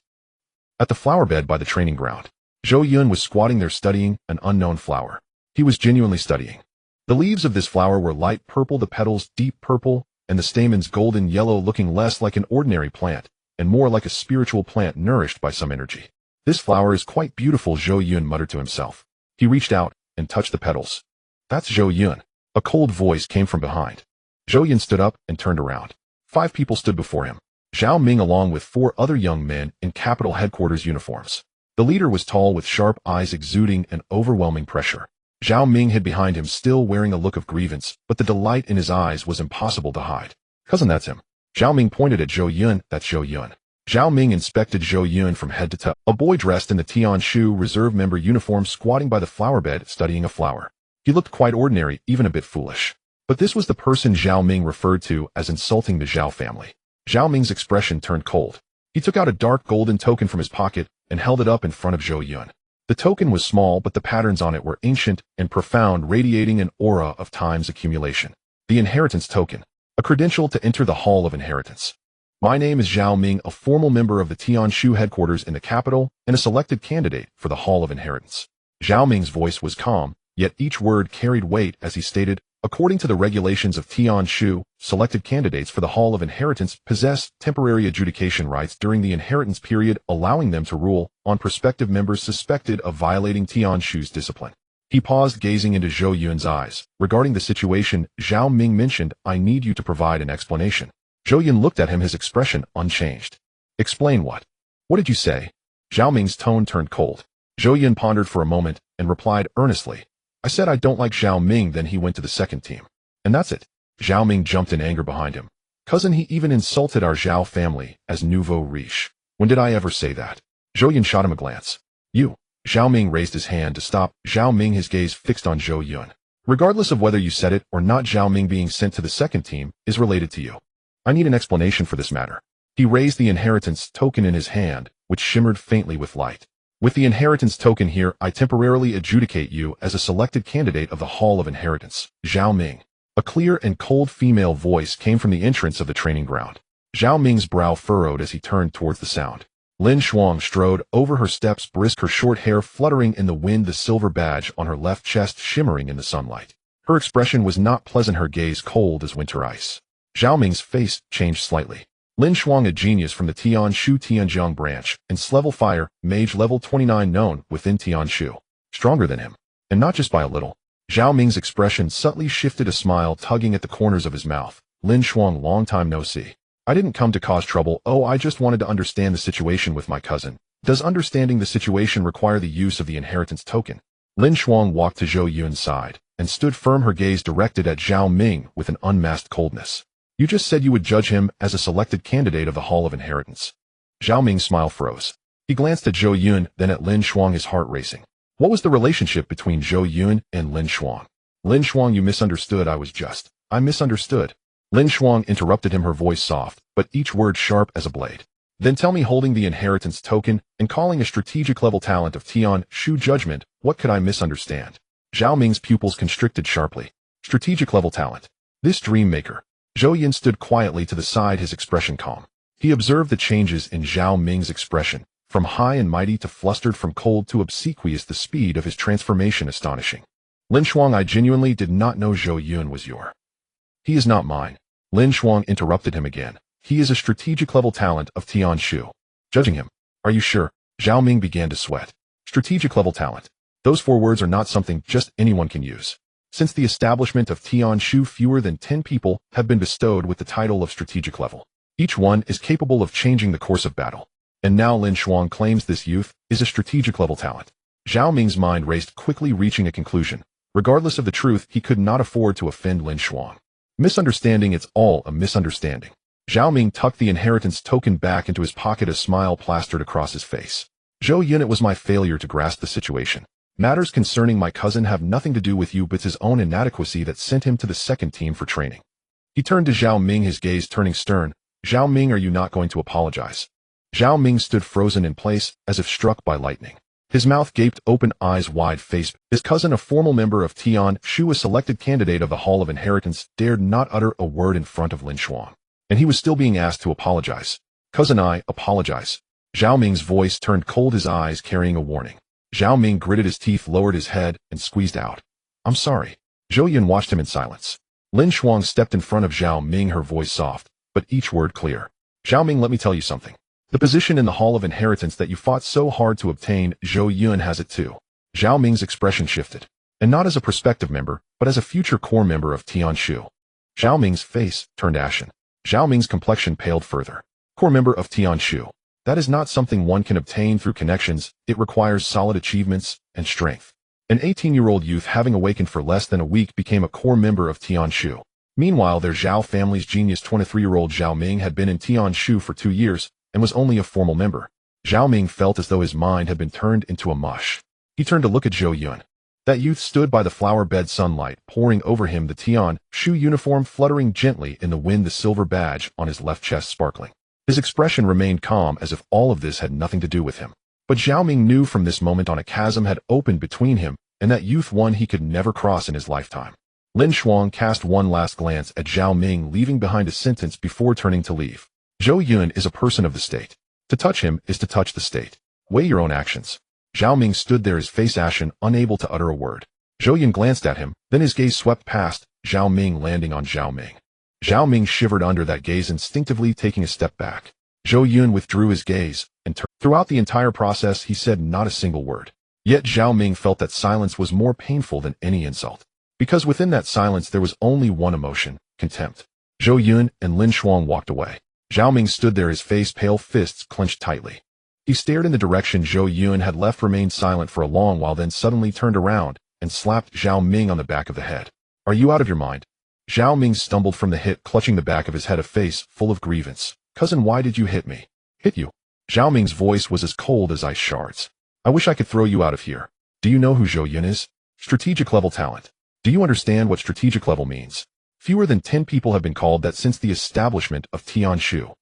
At the flower bed by the training ground, Zhou Yun was squatting there studying an unknown flower. He was genuinely studying. The leaves of this flower were light purple, the petals deep purple, and the stamens golden yellow, looking less like an ordinary plant and more like a spiritual plant nourished by some energy. "This flower is quite beautiful," Zhou Yun muttered to himself. He reached out and touched the petals. "That's Zhou Yun." A cold voice came from behind. Zhou Yun stood up and turned around. 5 people stood before him. Zhao Ming along with 4 other young men in capital headquarters uniforms. The leader was tall with sharp eyes exuding an overwhelming pressure. Zhao Ming hid behind him, still wearing a look of grievance, but the delight in his eyes was impossible to hide. "Cousin, that's him." Zhao Ming pointed at Zhou Yun. "That's Zhou Yun." Zhao Ming inspected Zhou Yun from head to toe. A boy dressed in the Tianshu reserve member uniform squatting by the flower bed studying a flower. He looked quite ordinary, even a bit foolish. But this was the person Zhao Ming referred to as insulting the Zhao family. Zhao Ming's expression turned cold. He took out a dark golden token from his pocket and held it up in front of Zhou Yun. The token was small, but the patterns on it were ancient and profound, radiating an aura of time's accumulation. The inheritance token, a credential to enter the Hall of Inheritance. "My name is Zhao Ming, a formal member of the Tianshu headquarters in the capital and a selected candidate for the Hall of Inheritance." Zhao Ming's voice was calm, yet each word carried weight as he stated, "According to the regulations of Tianshu, selected candidates for the Hall of Inheritance possess temporary adjudication rights during the inheritance period, allowing them to rule on prospective members suspected of violating Tianshu's discipline." He paused, gazing into Zhou Yun's eyes. Regarding the situation, Zhao Ming mentioned, "I need you to provide an explanation." Zhou Yun looked at him, his expression unchanged. "Explain what?" "What did you say?" Zhao Ming's tone turned cold. Zhou Yun pondered for a moment and replied earnestly, "I said I don't like Zhao Ming, then he went to the second team. And that's it." Zhao Ming jumped in anger behind him. "Cousin, he even insulted our Zhao family as nouveau riche. When did I ever say that?" Zhou Yun shot him a glance. "You." Zhao Ming raised his hand to stop Zhao Ming, his gaze fixed on Zhou Yun. "Regardless of whether you said it or not, Zhao Ming being sent to the second team is related to you. I need an explanation for this matter." He raised the inheritance token in his hand, which shimmered faintly with light. With the inheritance token here, I temporarily adjudicate you as a selected candidate of the Hall of Inheritance, Zhao Ming. A clear and cold female voice came from the entrance of the training ground. Zhao Ming's brow furrowed as he turned towards the sound. Lin Shuang strode over her steps brisk, her short hair fluttering in the wind, the silver badge on her left chest shimmering in the sunlight. Her expression was not pleasant, her gaze cold as winter ice. Zhao Ming's face changed slightly. Lin Shuang, a genius from the Tianshu Tianjiang branch, and level fire, mage level 29 known within Tianshu. Stronger than him. And not just by a little. Zhao Ming's expression subtly shifted, a smile tugging at the corners of his mouth. Lin Shuang, long time no see. I didn't come to cause trouble. Oh, I just wanted to understand the situation with my cousin. Does understanding the situation require the use of the inheritance token? Lin Shuang walked to Zhou Yun's side and stood firm, her gaze directed at Zhao Ming with an unmasked coldness. You just said you would judge him as a selected candidate of the Hall of Inheritance. Zhao Ming's smile froze. He glanced at Zhou Yun, then at Lin Shuang, his heart racing. What was the relationship between Zhou Yun and Lin Shuang? Lin Shuang, you misunderstood. I misunderstood. Lin Shuang interrupted him, her voice soft, but each word sharp as a blade. Then tell me, holding the inheritance token and calling a strategic level talent of Tianshu judgment, what could I misunderstand? Zhao Ming's pupils constricted sharply. Strategic level talent. This dream maker. Zhou Yun stood quietly to the side, his expression calm. He observed the changes in Zhao Ming's expression, from high and mighty to flustered, from cold to obsequious, the speed of his transformation astonishing. Lin Shuang, I genuinely did not know Zhou Yun was your. He is not mine. Lin Shuang interrupted him again. He is a strategic level talent of Tianshu. Judging him. Are you sure? Zhao Ming began to sweat. Strategic level talent. Those 4 words are not something just anyone can use. Since the establishment of Tianshu, fewer than 10 people have been bestowed with the title of strategic level. Each one is capable of changing the course of battle. And now Lin Shuang claims this youth is a strategic level talent. Zhao Ming's mind raced quickly, reaching a conclusion. Regardless of the truth, he could not afford to offend Lin Shuang. Misunderstanding, it's all a misunderstanding. Zhao Ming tucked the inheritance token back into his pocket, a smile plastered across his face. Zhou Yun, it was my failure to grasp the situation. Matters concerning my cousin have nothing to do with you but his own inadequacy that sent him to the second team for training. He turned to Zhao Ming, his gaze turning stern. Zhao Ming, are you not going to apologize? Zhao Ming stood frozen in place, as if struck by lightning. His mouth gaped open, eyes wide-faced. His cousin, a formal member of Tianshu, a selected candidate of the Hall of Inheritance, dared not utter a word in front of Lin Shuang. And he was still being asked to apologize. Cousin, I apologize. Zhao Ming's voice turned cold, his eyes carrying a warning. Zhao Ming gritted his teeth, lowered his head, and squeezed out. I'm sorry. Zhou Yun watched him in silence. Lin Shuang stepped in front of Zhao Ming, her voice soft, but each word clear. Zhao Ming, let me tell you something. The position in the Hall of Inheritance that you fought so hard to obtain, Zhou Yun has it too. Zhao Ming's expression shifted. And not as a prospective member, but as a future core member of Tianshu. Zhao Ming's face turned ashen. Zhao Ming's complexion paled further. Core member of Tianshu. That is not something one can obtain through connections. It requires solid achievements and strength. An 18-year-old youth having awakened for less than a week became a core member of Tianshu. Meanwhile, their Zhao family's genius 23-year-old Zhao Ming had been in Tianshu for 2 years and was only a formal member. Zhao Ming felt as though his mind had been turned into a mush. He turned to look at Zhou Yun. That youth stood by the flower bed, sunlight pouring over him, the Tianshu uniform fluttering gently in the wind, the silver badge on his left chest sparkling. His expression remained calm, as if all of this had nothing to do with him. But Zhao Ming knew from this moment on a chasm had opened between him and that youth, one he could never cross in his lifetime. Lin Shuang cast one last glance at Zhao Ming, leaving behind a sentence before turning to leave. Zhou Yun is a person of the state. To touch him is to touch the state. Weigh your own actions. Zhao Ming stood there, his face ashen, unable to utter a word. Zhou Yun glanced at him, then his gaze swept past Zhao Ming, landing on Zhao Ming. Zhao Ming shivered under that gaze, instinctively taking a step back. Zhou Yun withdrew his gaze, and throughout the entire process he said not a single word. Yet Zhao Ming felt that silence was more painful than any insult. Because within that silence there was only one emotion, contempt. Zhou Yun and Lin Shuang walked away. Zhao Ming stood there, his face pale, fists clenched tightly. He stared in the direction Zhou Yun had left, remained silent for a long while, then suddenly turned around and slapped Zhao Ming on the back of the head. Are you out of your mind? Zhao Ming stumbled from the hit, clutching the back of his head, a face full of grievance. Cousin, why did you hit me? Hit you? Zhao Ming's voice was as cold as ice shards. I wish I could throw you out of here. Do you know who Zhou Yun is? Strategic level talent. Do you understand what strategic level means? Fewer than 10 people have been called that since the establishment of Tianshu.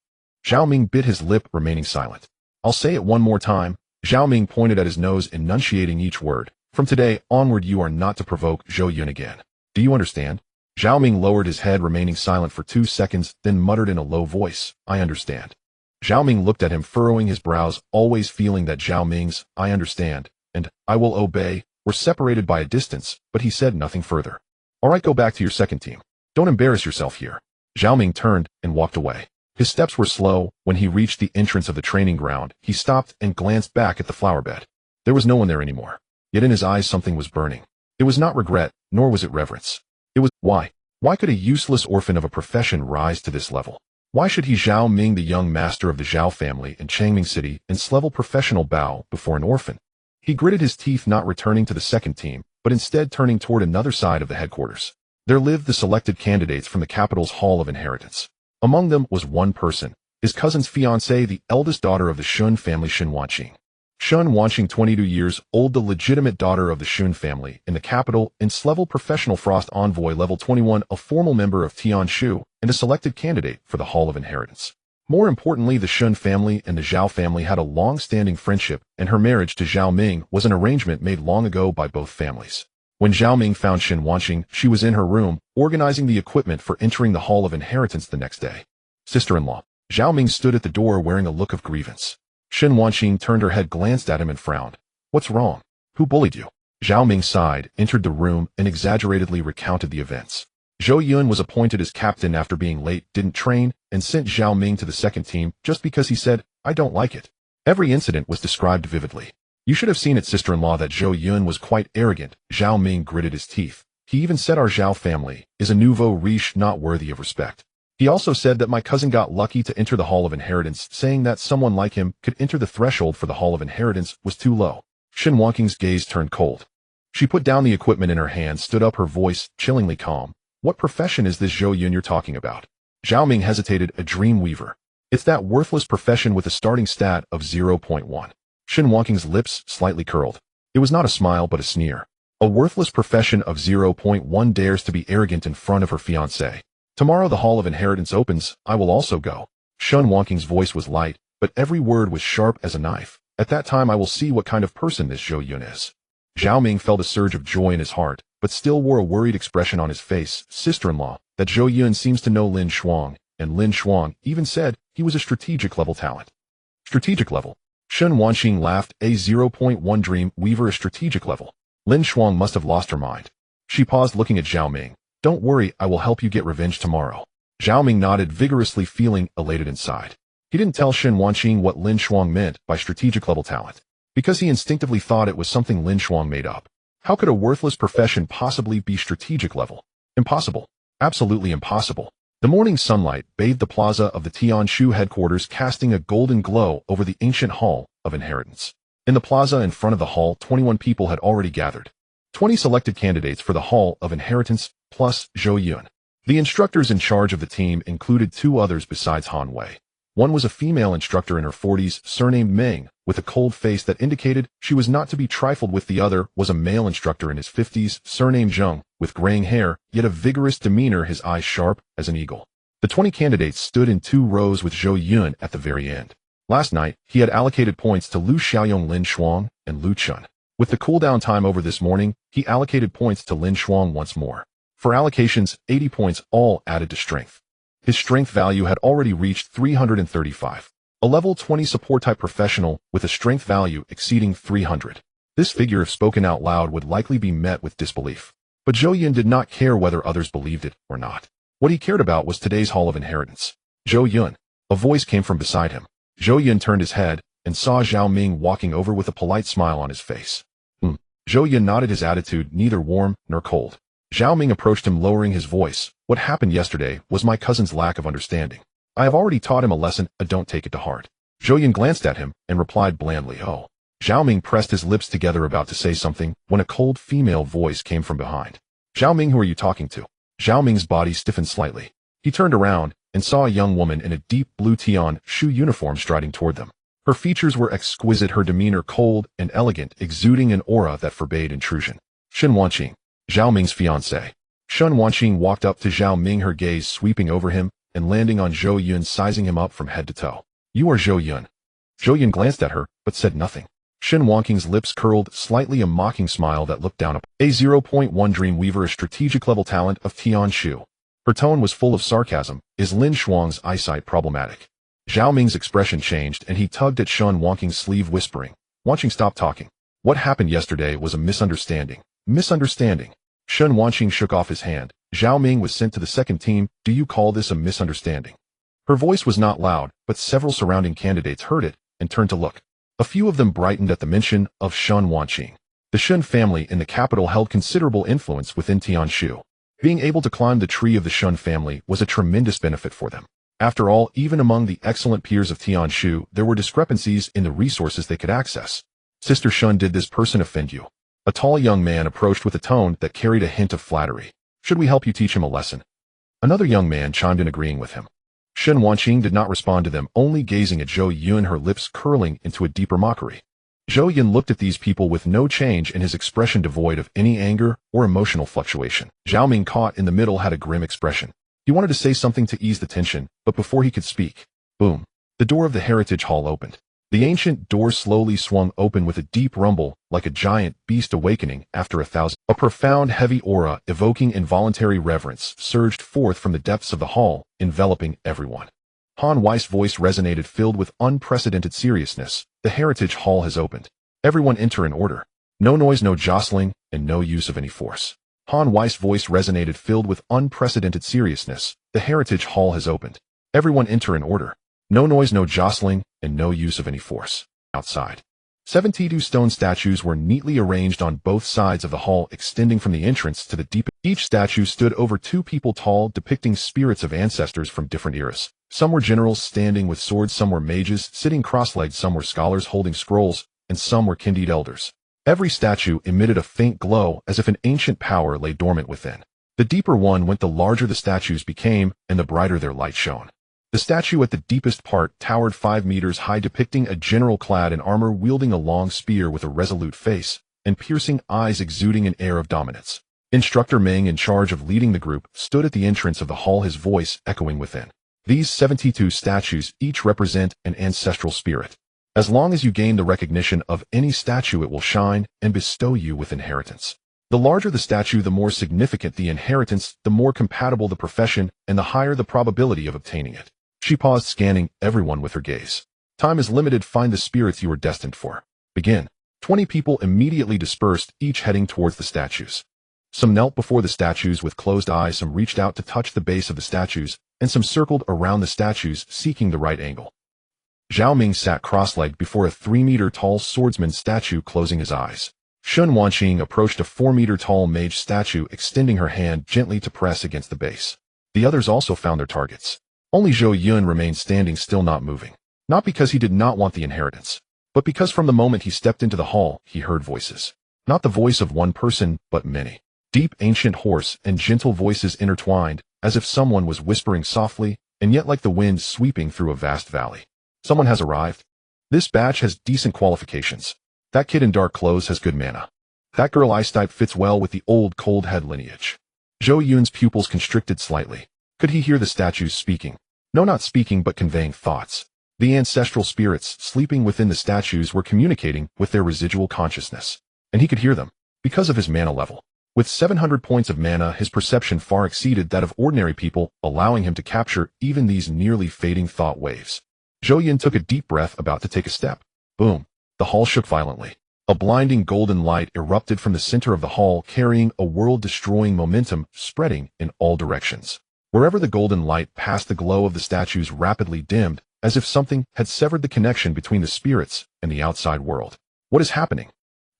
Zhao Ming bit his lip, remaining silent. I'll say it one more time. Zhao Ming pointed at his nose, enunciating each word. From today onward you are not to provoke Zhou Yun again. Do you understand? Zhao Ming lowered his head, remaining silent for 2 seconds, then muttered in a low voice, I understand. Zhao Ming looked at him, furrowing his brows, always feeling that Zhao Ming's, I understand, and I will obey, were separated by a distance, but he said nothing further. All right, go back to your second team. Don't embarrass yourself here. Zhao Ming turned and walked away. His steps were slow. When he reached the entrance of the training ground, he stopped and glanced back at the flower bed. There was no one there anymore. Yet in his eyes something was burning. It was not regret, nor was it reverence. It was, why? Why could a useless orphan of a profession rise to this level? Why should he, Zhao Ming, the young master of the Zhao family in Changming City, ins-level professional, bow before an orphan? He gritted his teeth, not returning to the second team, but instead turning toward another side of the headquarters. There lived the selected candidates from the capital's Hall of Inheritance. Among them was one person, his cousin's fiancée, the eldest daughter of the Shun family, Shen Qingli. Shen Qingli, 22 years old, the legitimate daughter of the Shun family in the capital, ins-level professional Frost Envoy level 21, a formal member of Tianshu, and a selected candidate for the Hall of Inheritance. More importantly, the Shun family and the Zhao family had a long-standing friendship, and her marriage to Zhao Ming was an arrangement made long ago by both families. When Zhao Ming found Shen Qingli, she was in her room, organizing the equipment for entering the Hall of Inheritance the next day. Sister-in-law. Zhao Ming stood at the door wearing a look of grievance. Shen Qingli turned her head, glanced at him, and frowned. What's wrong? Who bullied you? Zhao Ming sighed, entered the room, and exaggeratedly recounted the events. Zhou Yun was appointed as captain after being late, didn't train, and sent Zhao Ming to the second team just because he said, I don't like it. Every incident was described vividly. You should have seen it, sister-in-law, that Zhou Yun was quite arrogant. Zhao Ming gritted his teeth. He even said our Zhao family is a nouveau riche, not worthy of respect. He also said that my cousin got lucky to enter the Hall of Inheritance, saying that someone like him could enter the threshold for the Hall of Inheritance was too low. Shen Qingli's gaze turned cold. She put down the equipment in her hand, stood up, her voice chillingly calm. What profession is this Zhou Yun you're talking about? Zhao Ming hesitated. A dream weaver. It's that worthless profession with a starting stat of 0.1. Shen Qingli's lips slightly curled. It was not a smile but a sneer. A worthless profession of 0.1 dares to be arrogant in front of her fiancé. Tomorrow the Hall of Inheritance opens, I will also go. Shen Qingli's voice was light, but every word was sharp as a knife. At that time I will see what kind of person this Zhou Yun is. Zhao Ming felt a surge of joy in his heart, but still wore a worried expression on his face. Sister-in-law, that Zhou Yun seems to know Lin Shuang, and Lin Shuang even said he was a strategic level talent. Strategic level? Shen Qingli laughed. A 0.1 dream weaver, a strategic level. Lin Shuang must have lost her mind. She paused, looking at Zhao Ming. Don't worry, I will help you get revenge tomorrow. Zhao Ming nodded vigorously, feeling elated inside. He didn't tell Shen Qingli what Lin Shuang meant by strategic level talent, because he instinctively thought it was something Lin Shuang made up. How could a worthless profession possibly be strategic level? Impossible. Absolutely impossible. The morning sunlight bathed the plaza of the Tianshu headquarters, casting a golden glow over the ancient Hall of Inheritance. In the plaza in front of the hall, 21 people had already gathered. 20 selected candidates for the Hall of Inheritance, plus Zhou Yun. The instructors in charge of the team included 2 others besides Han Wei. One was a female instructor in her 40s, surnamed Meng, with a cold face that indicated she was not to be trifled with. The other was a male instructor in his 50s, surnamed Zheng, with graying hair, yet a vigorous demeanor, his eyes sharp as an eagle. The 20 candidates stood in 2 rows with Zhou Yun at the very end. Last night, he had allocated points to Lu Xiaoyong, Lin Shuang, and Lu Chun. With the cooldown time over this morning, he allocated points to Lin Shuang once more. For allocations, 80 points, all added to strength. His strength value had already reached 335. A level 20 support-type professional with a strength value exceeding 300. This figure, if spoken out loud, would likely be met with disbelief. But Zhou Yun did not care whether others believed it or not. What he cared about was today's Hall of Inheritance. Zhou Yun. A voice came from beside him. Zhou Yun turned his head and saw Zhao Ming walking over with a polite smile on his face. Zhou Yun nodded, his attitude neither warm nor cold. Zhao Ming approached him, lowering his voice. What happened yesterday was my cousin's lack of understanding. I have already taught him a lesson, don't take it to heart. Zhou Yun glanced at him and replied blandly, oh. Zhao Ming pressed his lips together, about to say something, when a cold female voice came from behind. Zhao Ming, who are you talking to? Zhao Ming's body stiffened slightly. He turned around and saw a young woman in a deep blue Tianshu uniform striding toward them. Her features were exquisite, her demeanor cold and elegant, exuding an aura that forbade intrusion. Shen Qingli, Zhao Ming's fiancée. Shen Qingli walked up to Zhao Ming, her gaze sweeping over him and landing on Zhou Yun, sizing him up from head to toe. You are Zhou Yun. Zhou Yun glanced at her, but said nothing. Shen Qingli's lips curled slightly, a mocking smile that looked down upon a 0.1 Dreamweaver, a strategic-level talent of Tianshu. Her tone was full of sarcasm. Is Lin Shuang's eyesight problematic? Zhao Ming's expression changed, and he tugged at Shen Qingli's sleeve, whispering, "Wanqing, stop talking. What happened yesterday was a misunderstanding." Misunderstanding? Shen Qingli shook off his hand. Zhao Ming was sent to the second team. Do you call this a misunderstanding? Her voice was not loud, but several surrounding candidates heard it and turned to look. A few of them brightened at the mention of Shen Qingli. The Shen family in the capital held considerable influence within Tianshu. Being able to climb the tree of the Shen family was a tremendous benefit for them. After all, even among the excellent peers of Tianshu, there were discrepancies in the resources they could access. Sister Shen, did this person offend you? A tall young man approached with a tone that carried a hint of flattery. Should we help you teach him a lesson? Another young man chimed in, agreeing with him. Shen Qingli did not respond to them, only gazing at Zhou Yun, her lips curling into a deeper mockery. Zhou Yun looked at these people with no change in his expression, devoid of any anger or emotional fluctuation. Zhao Ming, caught in the middle, had a grim expression. He wanted to say something to ease the tension, but before he could speak, boom, the door of the Heritage Hall opened. The ancient door slowly swung open with a deep rumble, like a giant beast awakening after 1,000. A profound, heavy aura, evoking involuntary reverence, surged forth from the depths of the hall, enveloping everyone. Han Wei's voice resonated, filled with unprecedented seriousness. The Heritage Hall has opened. Everyone enter in order. No noise, no jostling, and no use of any force. Han Wei's voice resonated, filled with unprecedented seriousness. The Heritage Hall has opened. Everyone enter in order. No noise, no jostling, and no use of any force. Outside, 72 stone statues were neatly arranged on both sides of the hall, extending from the entrance to the deep. Each statue stood over 2 people tall, depicting spirits of ancestors from different eras. Some were generals standing with swords, some were mages sitting cross-legged, some were scholars holding scrolls, and some were kindled elders. Every statue emitted a faint glow, as if an ancient power lay dormant within. The deeper one went, the larger the statues became, and the brighter their light shone. The statue at the deepest part towered 5 meters high, depicting a general clad in armor, wielding a long spear with a resolute face and piercing eyes, exuding an air of dominance. Instructor Meng, in charge of leading the group, stood at the entrance of the hall, his voice echoing within. These 72 statues each represent an ancestral spirit. As long as you gain the recognition of any statue, it will shine and bestow you with inheritance. The larger the statue, the more significant the inheritance, the more compatible the profession, and the higher the probability of obtaining it. She paused, scanning everyone with her gaze. Time is limited. Find the spirits you are destined for. Begin. 20 people immediately dispersed, each heading towards the statues. Some knelt before the statues with closed eyes, some reached out to touch the base of the statues, and some circled around the statues, seeking the right angle. Zhao Ming sat cross-legged before a 3-meter-tall swordsman statue, closing his eyes. Shen Qingli approached a 4-meter-tall mage statue, extending her hand gently to press against the base. The others also found their targets. Only Zhou Yun remained standing still, not moving. Not because he did not want the inheritance, but because from the moment he stepped into the hall, he heard voices. Not the voice of one person, but many. Deep, ancient, hoarse, and gentle voices intertwined, as if someone was whispering softly, and yet like the wind sweeping through a vast valley. Someone has arrived. This batch has decent qualifications. That kid in dark clothes has good mana. That girl eyesight fits well with the old cold head lineage. Zhou Yun's pupils constricted slightly. Could he hear the statues speaking? No, not speaking, but conveying thoughts. The ancestral spirits sleeping within the statues were communicating with their residual consciousness, and he could hear them because of his mana level. With 700 points of mana, his perception far exceeded that of ordinary people, allowing him to capture even these nearly fading thought waves. Zhou Yun took a deep breath, about to take a step. Boom! The hall shook violently. A blinding golden light erupted from the center of the hall, carrying a world-destroying momentum, spreading in all directions. Wherever the golden light passed, the glow of the statues rapidly dimmed, as if something had severed the connection between the spirits and the outside world. What is happening?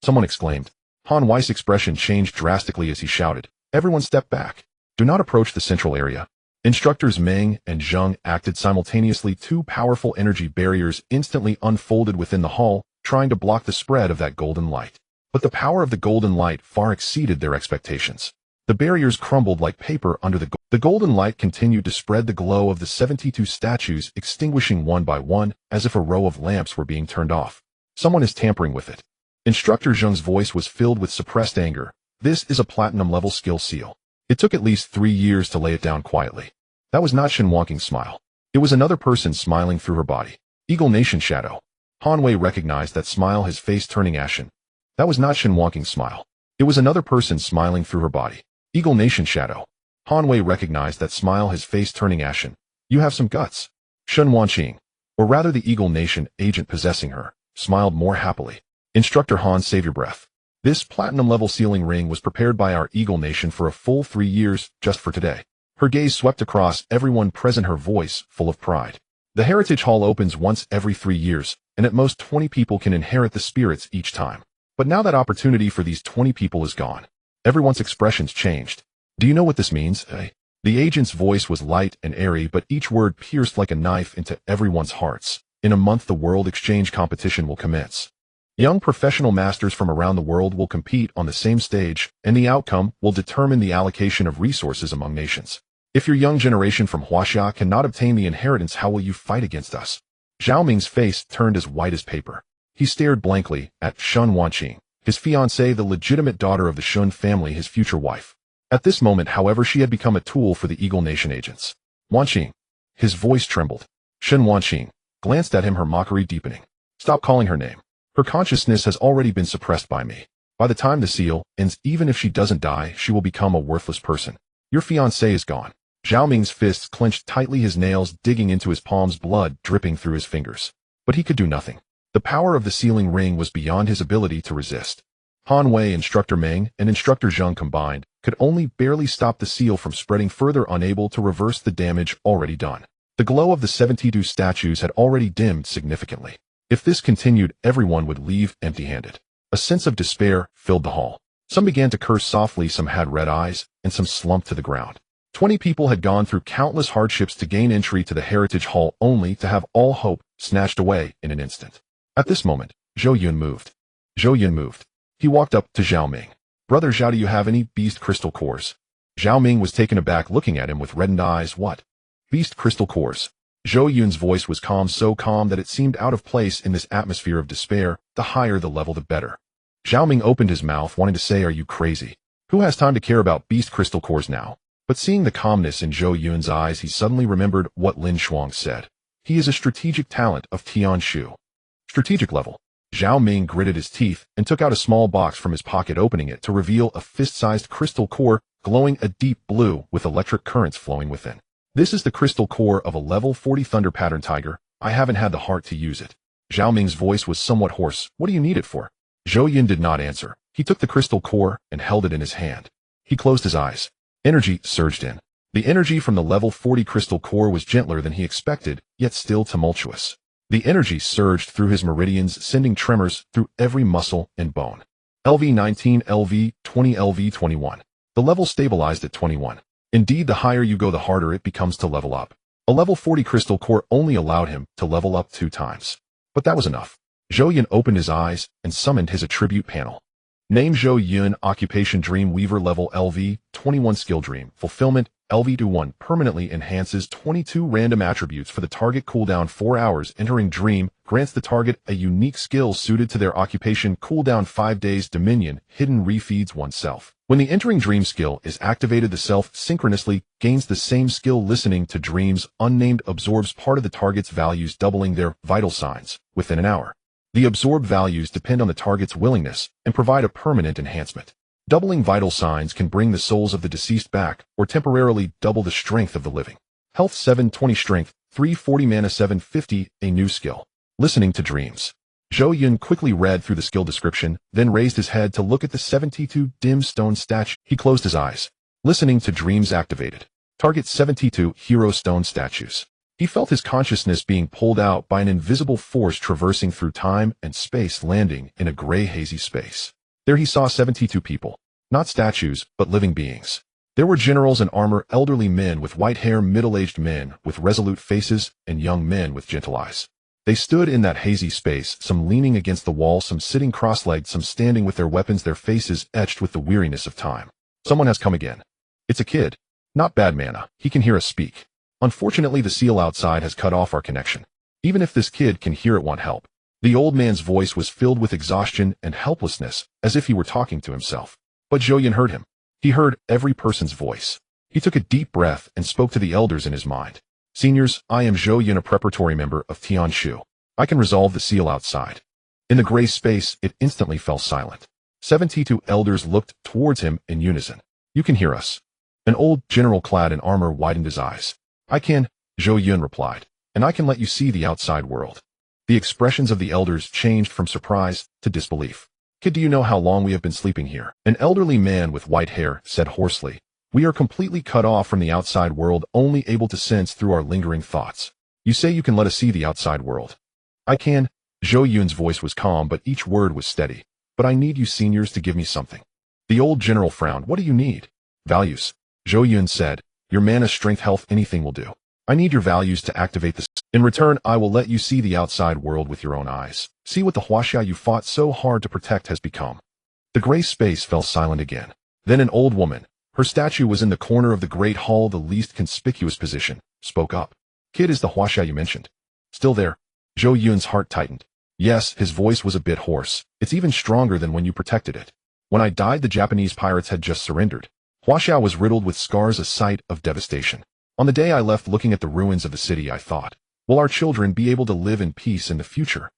Someone exclaimed. Han Wei's expression changed drastically as he shouted, "Everyone step back. Do not approach the central area." Instructors Meng and Zheng acted simultaneously. 2 powerful energy barriers instantly unfolded within the hall, trying to block the spread of that golden light. But the power of the golden light far exceeded their expectations. The barriers crumbled like paper under the golden light continued to spread, the glow of the 72 statues extinguishing one by one, as if a row of lamps were being turned off. Someone is tampering with it. Instructor Zheng's voice was filled with suppressed anger. This is a platinum-level skill seal. It took at least 3 years to lay it down quietly. That was not Shen Qingli's smile. It was another person smiling through her body. Eagle Nation Shadow. Han Wei recognized that smile, his face turning ashen. That was not Shen Qingli's smile. It was another person smiling through her body. Eagle Nation Shadow. Han Wei recognized that smile, his face turning ashen. You have some guts. Shen Qingli, or rather the Eagle Nation agent possessing her, smiled more happily. Instructor Han, save your breath. This platinum-level sealing ring was prepared by our Eagle Nation for a full 3 years, just for today. Her gaze swept across everyone present, her voice full of pride. The Heritage Hall opens once every 3 years, and at most 20 people can inherit the spirits each time. But now that opportunity for these 20 people is gone. Everyone's expressions changed. Do you know what this means, eh? The agent's voice was light and airy, but each word pierced like a knife into everyone's hearts. In a month, the World Exchange competition will commence. Young professional masters from around the world will compete on the same stage, and the outcome will determine the allocation of resources among nations. If your young generation from Huaxia cannot obtain the inheritance, how will you fight against us? Zhao Ming's face turned as white as paper. He stared blankly at Shen Qingli, his fiancée, the legitimate daughter of the Shen family, his future wife. At this moment, however, she had become a tool for the Eagle Nation agents. Qingli. His voice trembled. Shen Qingli glanced at him, her mockery deepening. Stop calling her name. Her consciousness has already been suppressed by me. By the time the seal ends, even if she doesn't die, she will become a worthless person. Your fiancé is gone. Zhao Ming's fists clenched tightly, his nails digging into his palms, blood dripping through his fingers. But he could do nothing. The power of the sealing ring was beyond his ability to resist. Han Wei, Instructor Meng, and Instructor Zheng combined could only barely stop the seal from spreading further, unable to reverse the damage already done. The glow of the 72 statues had already dimmed significantly. If this continued, everyone would leave empty-handed. A sense of despair filled the hall. Some began to curse softly, some had red eyes, and some slumped to the ground. 20 people had gone through countless hardships to gain entry to the Heritage Hall, only to have all hope snatched away in an instant. At this moment, Zhou Yun moved. He walked up to Zhao Ming. Brother Zhao, do you have any beast crystal cores? Zhao Ming was taken aback, looking at him with reddened eyes. What? Beast crystal cores? Zhou Yun's voice was calm, so calm that it seemed out of place in this atmosphere of despair. The higher the level, the better. Zhao Ming opened his mouth, wanting to say, are you crazy? Who has time to care about beast crystal cores now? But seeing the calmness in Zhou Yun's eyes, he suddenly remembered what Lin Shuang said. He is a strategic talent of Tianshu. Strategic level. Zhao Ming gritted his teeth and took out a small box from his pocket, opening it to reveal a fist-sized crystal core glowing a deep blue with electric currents flowing within. This is the crystal core of a level 40 thunder pattern tiger. I haven't had the heart to use it. Zhao Ming's voice was somewhat hoarse. What do you need it for? Zhou Yun did not answer. He took the crystal core and held it in his hand. He closed his eyes. Energy surged in. The energy from the level 40 crystal core was gentler than he expected, yet still tumultuous. The energy surged through his meridians, sending tremors through every muscle and bone. LV19, LV20, LV21. The level stabilized at 21. Indeed, the higher you go, the harder it becomes to level up. A level 40 crystal core only allowed him to level up 2 times. But that was enough. Zhou Yun opened his eyes and summoned his attribute panel. Name Zhou Yun, occupation Dream Weaver, level LV, 21, skill Dream Fulfillment, LV21, permanently enhances 22 random attributes for the target, cooldown 4 hours. Entering Dream grants the target a unique skill suited to their occupation, cooldown 5 days. Dominion, hidden refeeds oneself. When the Entering Dream skill is activated, the self synchronously gains the same skill. Listening to Dreams, unnamed absorbs part of the target's values, doubling their vital signs within an hour. The absorbed values depend on the target's willingness and provide a permanent enhancement. Doubling vital signs can bring the souls of the deceased back, or temporarily double the strength of the living. Health 720, Strength 340, Mana 750, a new skill. Listening to Dreams. Zhou Yun quickly read through the skill description, then raised his head to look at the 72 dim stone statue. He closed his eyes. Listening to Dreams activated. Target 72 hero stone statues. He felt his consciousness being pulled out by an invisible force traversing through time and space, landing in a gray, hazy space. There he saw 72 people. Not statues, but living beings. There were generals in armor, elderly men with white hair, middle-aged men with resolute faces, and young men with gentle eyes. They stood in that hazy space, some leaning against the wall, some sitting cross-legged, some standing with their weapons, their faces etched with the weariness of time. Someone has come again. It's a kid. Not bad mana. He can hear us speak. Unfortunately, the seal outside has cut off our connection. Even if this kid can hear it, want help. The old man's voice was filled with exhaustion and helplessness, as if he were talking to himself. But Zhou Yun heard him. He heard every person's voice. He took a deep breath and spoke to the elders in his mind. Seniors, I am Zhou Yun, a preparatory member of Tianshu. I can resolve the seal outside. In the gray space, it instantly fell silent. 72 elders looked towards him in unison. You can hear us. An old general clad in armor widened his eyes. I can, Zhou Yun replied, and I can let you see the outside world. The expressions of the elders changed from surprise to disbelief. Kid, do you know how long we have been sleeping here? An elderly man with white hair said hoarsely. We are completely cut off from the outside world, only able to sense through our lingering thoughts. You say you can let us see the outside world. I can. Zhou Yun's voice was calm, but each word was steady. But I need you seniors to give me something. The old general frowned. What do you need? Values. Zhou Yun said. Your mana, strength, health, anything will do. I need your values to activate this. In return, I will let you see the outside world with your own eyes. See what the Huaxia you fought so hard to protect has become. The gray space fell silent again. Then an old woman, her statue was in the corner of the great hall, the least conspicuous position, spoke up. Kid, is the Huaxia you mentioned still there? Zhou Yun's heart tightened. Yes, his voice was a bit hoarse. It's even stronger than when you protected it. When I died, the Japanese pirates had just surrendered. Huaxia was riddled with scars, a sight of devastation. On the day I left, looking at the ruins of the city, I thought, will our children be able to live in peace in the future?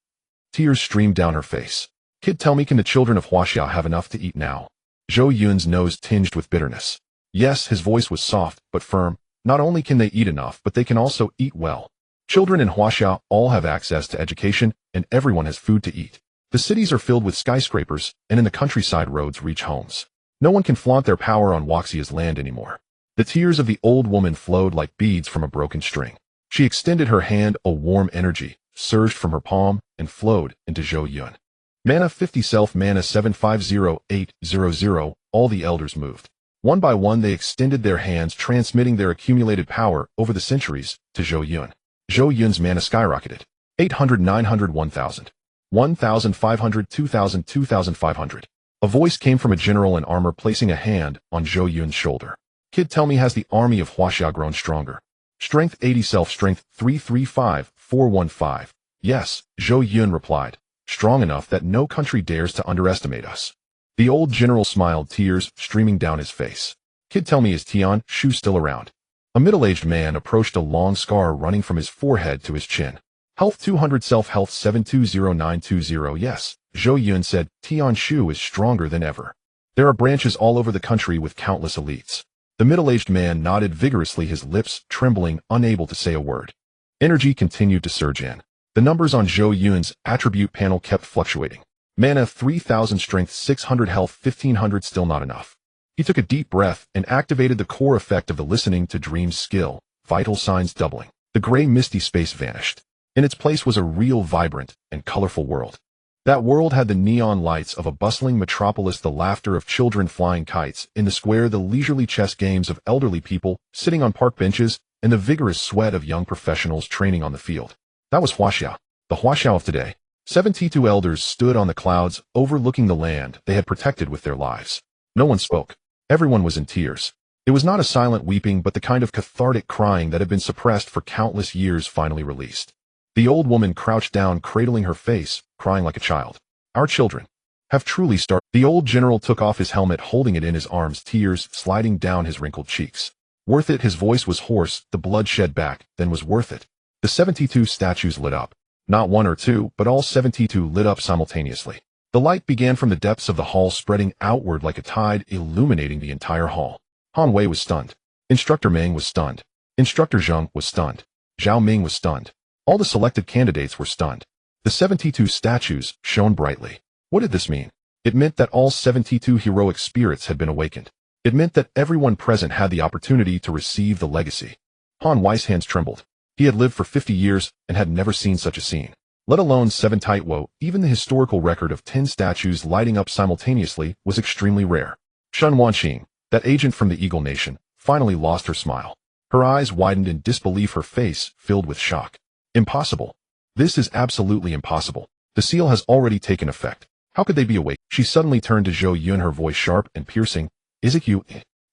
Tears streamed down her face. Kid, tell me, can the children of Huaxia have enough to eat now? Zhou Yun's nose tinged with bitterness. Yes, his voice was soft, but firm. Not only can they eat enough, but they can also eat well. Children in Huaxia all have access to education, and everyone has food to eat. The cities are filled with skyscrapers, and in the countryside roads reach homes. No one can flaunt their power on Huaxia's land anymore. The tears of the old woman flowed like beads from a broken string. She extended her hand, a warm energy surged from her palm and flowed into Zhou Yun. Mana 50, self mana 750800, all the elders moved. One by one they extended their hands, transmitting their accumulated power over the centuries to Zhou Yun. Zhou Yun's mana skyrocketed. 800, 900, 1000. 1500, 2000, 2500. A voice came from a general in armor, placing a hand on Zhou Yun's shoulder. Kid, tell me, has the army of Huaxia grown stronger? Strength 80, self strength 335415. Yes, Zhou Yun replied. Strong enough that no country dares to underestimate us. The old general smiled, tears streaming down his face. Kid, tell me, is Tian Shu still around? A middle-aged man approached, a long scar running from his forehead to his chin. Health 200, self-health 720920. Yes, Zhou Yun said, Tian Shu is stronger than ever. There are branches all over the country with countless elites. The middle-aged man nodded vigorously, his lips trembling, unable to say a word. Energy continued to surge in. The numbers on Zhou Yun's attribute panel kept fluctuating. Mana 3000, strength 600, health 1500, still not enough. He took a deep breath and activated the core effect of the listening to dreams skill, vital signs doubling. The gray misty space vanished. In its place was a real, vibrant, and colorful world. That world had the neon lights of a bustling metropolis, the laughter of children flying kites in the square, the leisurely chess games of elderly people sitting on park benches, and the vigorous sweat of young professionals training on the field. That was Huaxia, the Huaxia of today. 72 elders stood on the clouds, overlooking the land they had protected with their lives. No one spoke. Everyone was in tears. It was not a silent weeping, but the kind of cathartic crying that had been suppressed for countless years finally released. The old woman crouched down, cradling her face, crying like a child. Our children have truly started. The old general took off his helmet, holding it in his arms, tears sliding down his wrinkled cheeks. Worth it, his voice was hoarse, the blood shed back, then was worth it. The 72 statues lit up. Not one or two, but all 72 lit up simultaneously. The light began from the depths of the hall, spreading outward like a tide, illuminating the entire hall. Han Wei was stunned. Instructor Meng was stunned. Instructor Zheng was stunned. Zhao Ming was stunned. All the selected candidates were stunned. The 72 statues shone brightly. What did this mean? It meant that all 72 heroic spirits had been awakened. It meant that everyone present had the opportunity to receive the legacy. Han Wei's hands trembled. He had lived for 50 years and had never seen such a scene. Let alone 7 Taitwo, even the historical record of 10 statues lighting up simultaneously was extremely rare. Shen Qingli, that agent from the Eagle Nation, finally lost her smile. Her eyes widened in disbelief, her face filled with shock. Impossible. This is absolutely impossible. The seal has already taken effect. How could they be awake? She suddenly turned to Zhou Yun, her voice sharp and piercing. Is it you?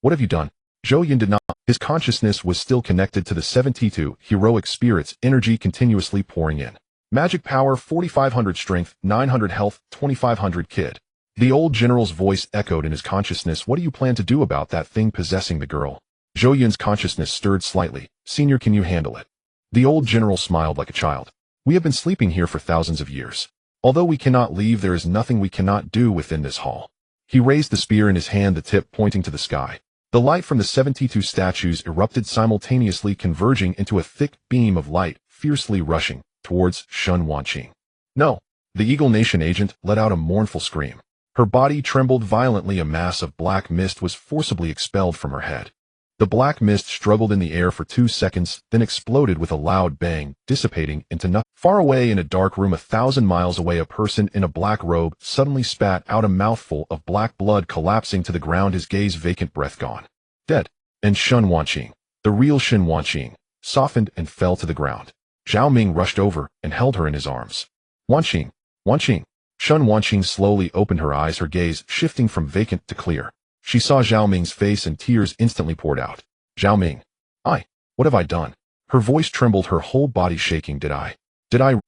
What have you done? Zhou Yun did not. His consciousness was still connected to the 72 heroic spirits, energy continuously pouring in. Magic power 4500, strength 900, health 2500. Kid. The old general's voice echoed in his consciousness. What do you plan to do about that thing possessing the girl? Zhou Yun's consciousness stirred slightly. Senior, can you handle it? The old general smiled like a child. We have been sleeping here for thousands of years. Although we cannot leave, there is nothing we cannot do within this hall. He raised the spear in his hand, the tip pointing to the sky. The light from the 72 statues erupted simultaneously, converging into a thick beam of light, fiercely rushing towards Shen Qingli. No! The Eagle Nation agent let out a mournful scream. Her body trembled violently. A mass of black mist was forcibly expelled from her head. The black mist struggled in the air for 2 seconds, then exploded with a loud bang, dissipating into nothing. Far away in a dark room 1,000 miles away, a person in a black robe suddenly spat out a mouthful of black blood, collapsing to the ground, his gaze vacant, breath gone. Dead. And Shen Qingli, the real Shen Qingli, softened and fell to the ground. Zhao Ming rushed over and held her in his arms. Qingli. Shen Qingli slowly opened her eyes, her gaze shifting from vacant to clear. She saw Zhao Ming's face and tears instantly poured out. Zhao Ming. What have I done? Her voice trembled, her whole body shaking. Did I?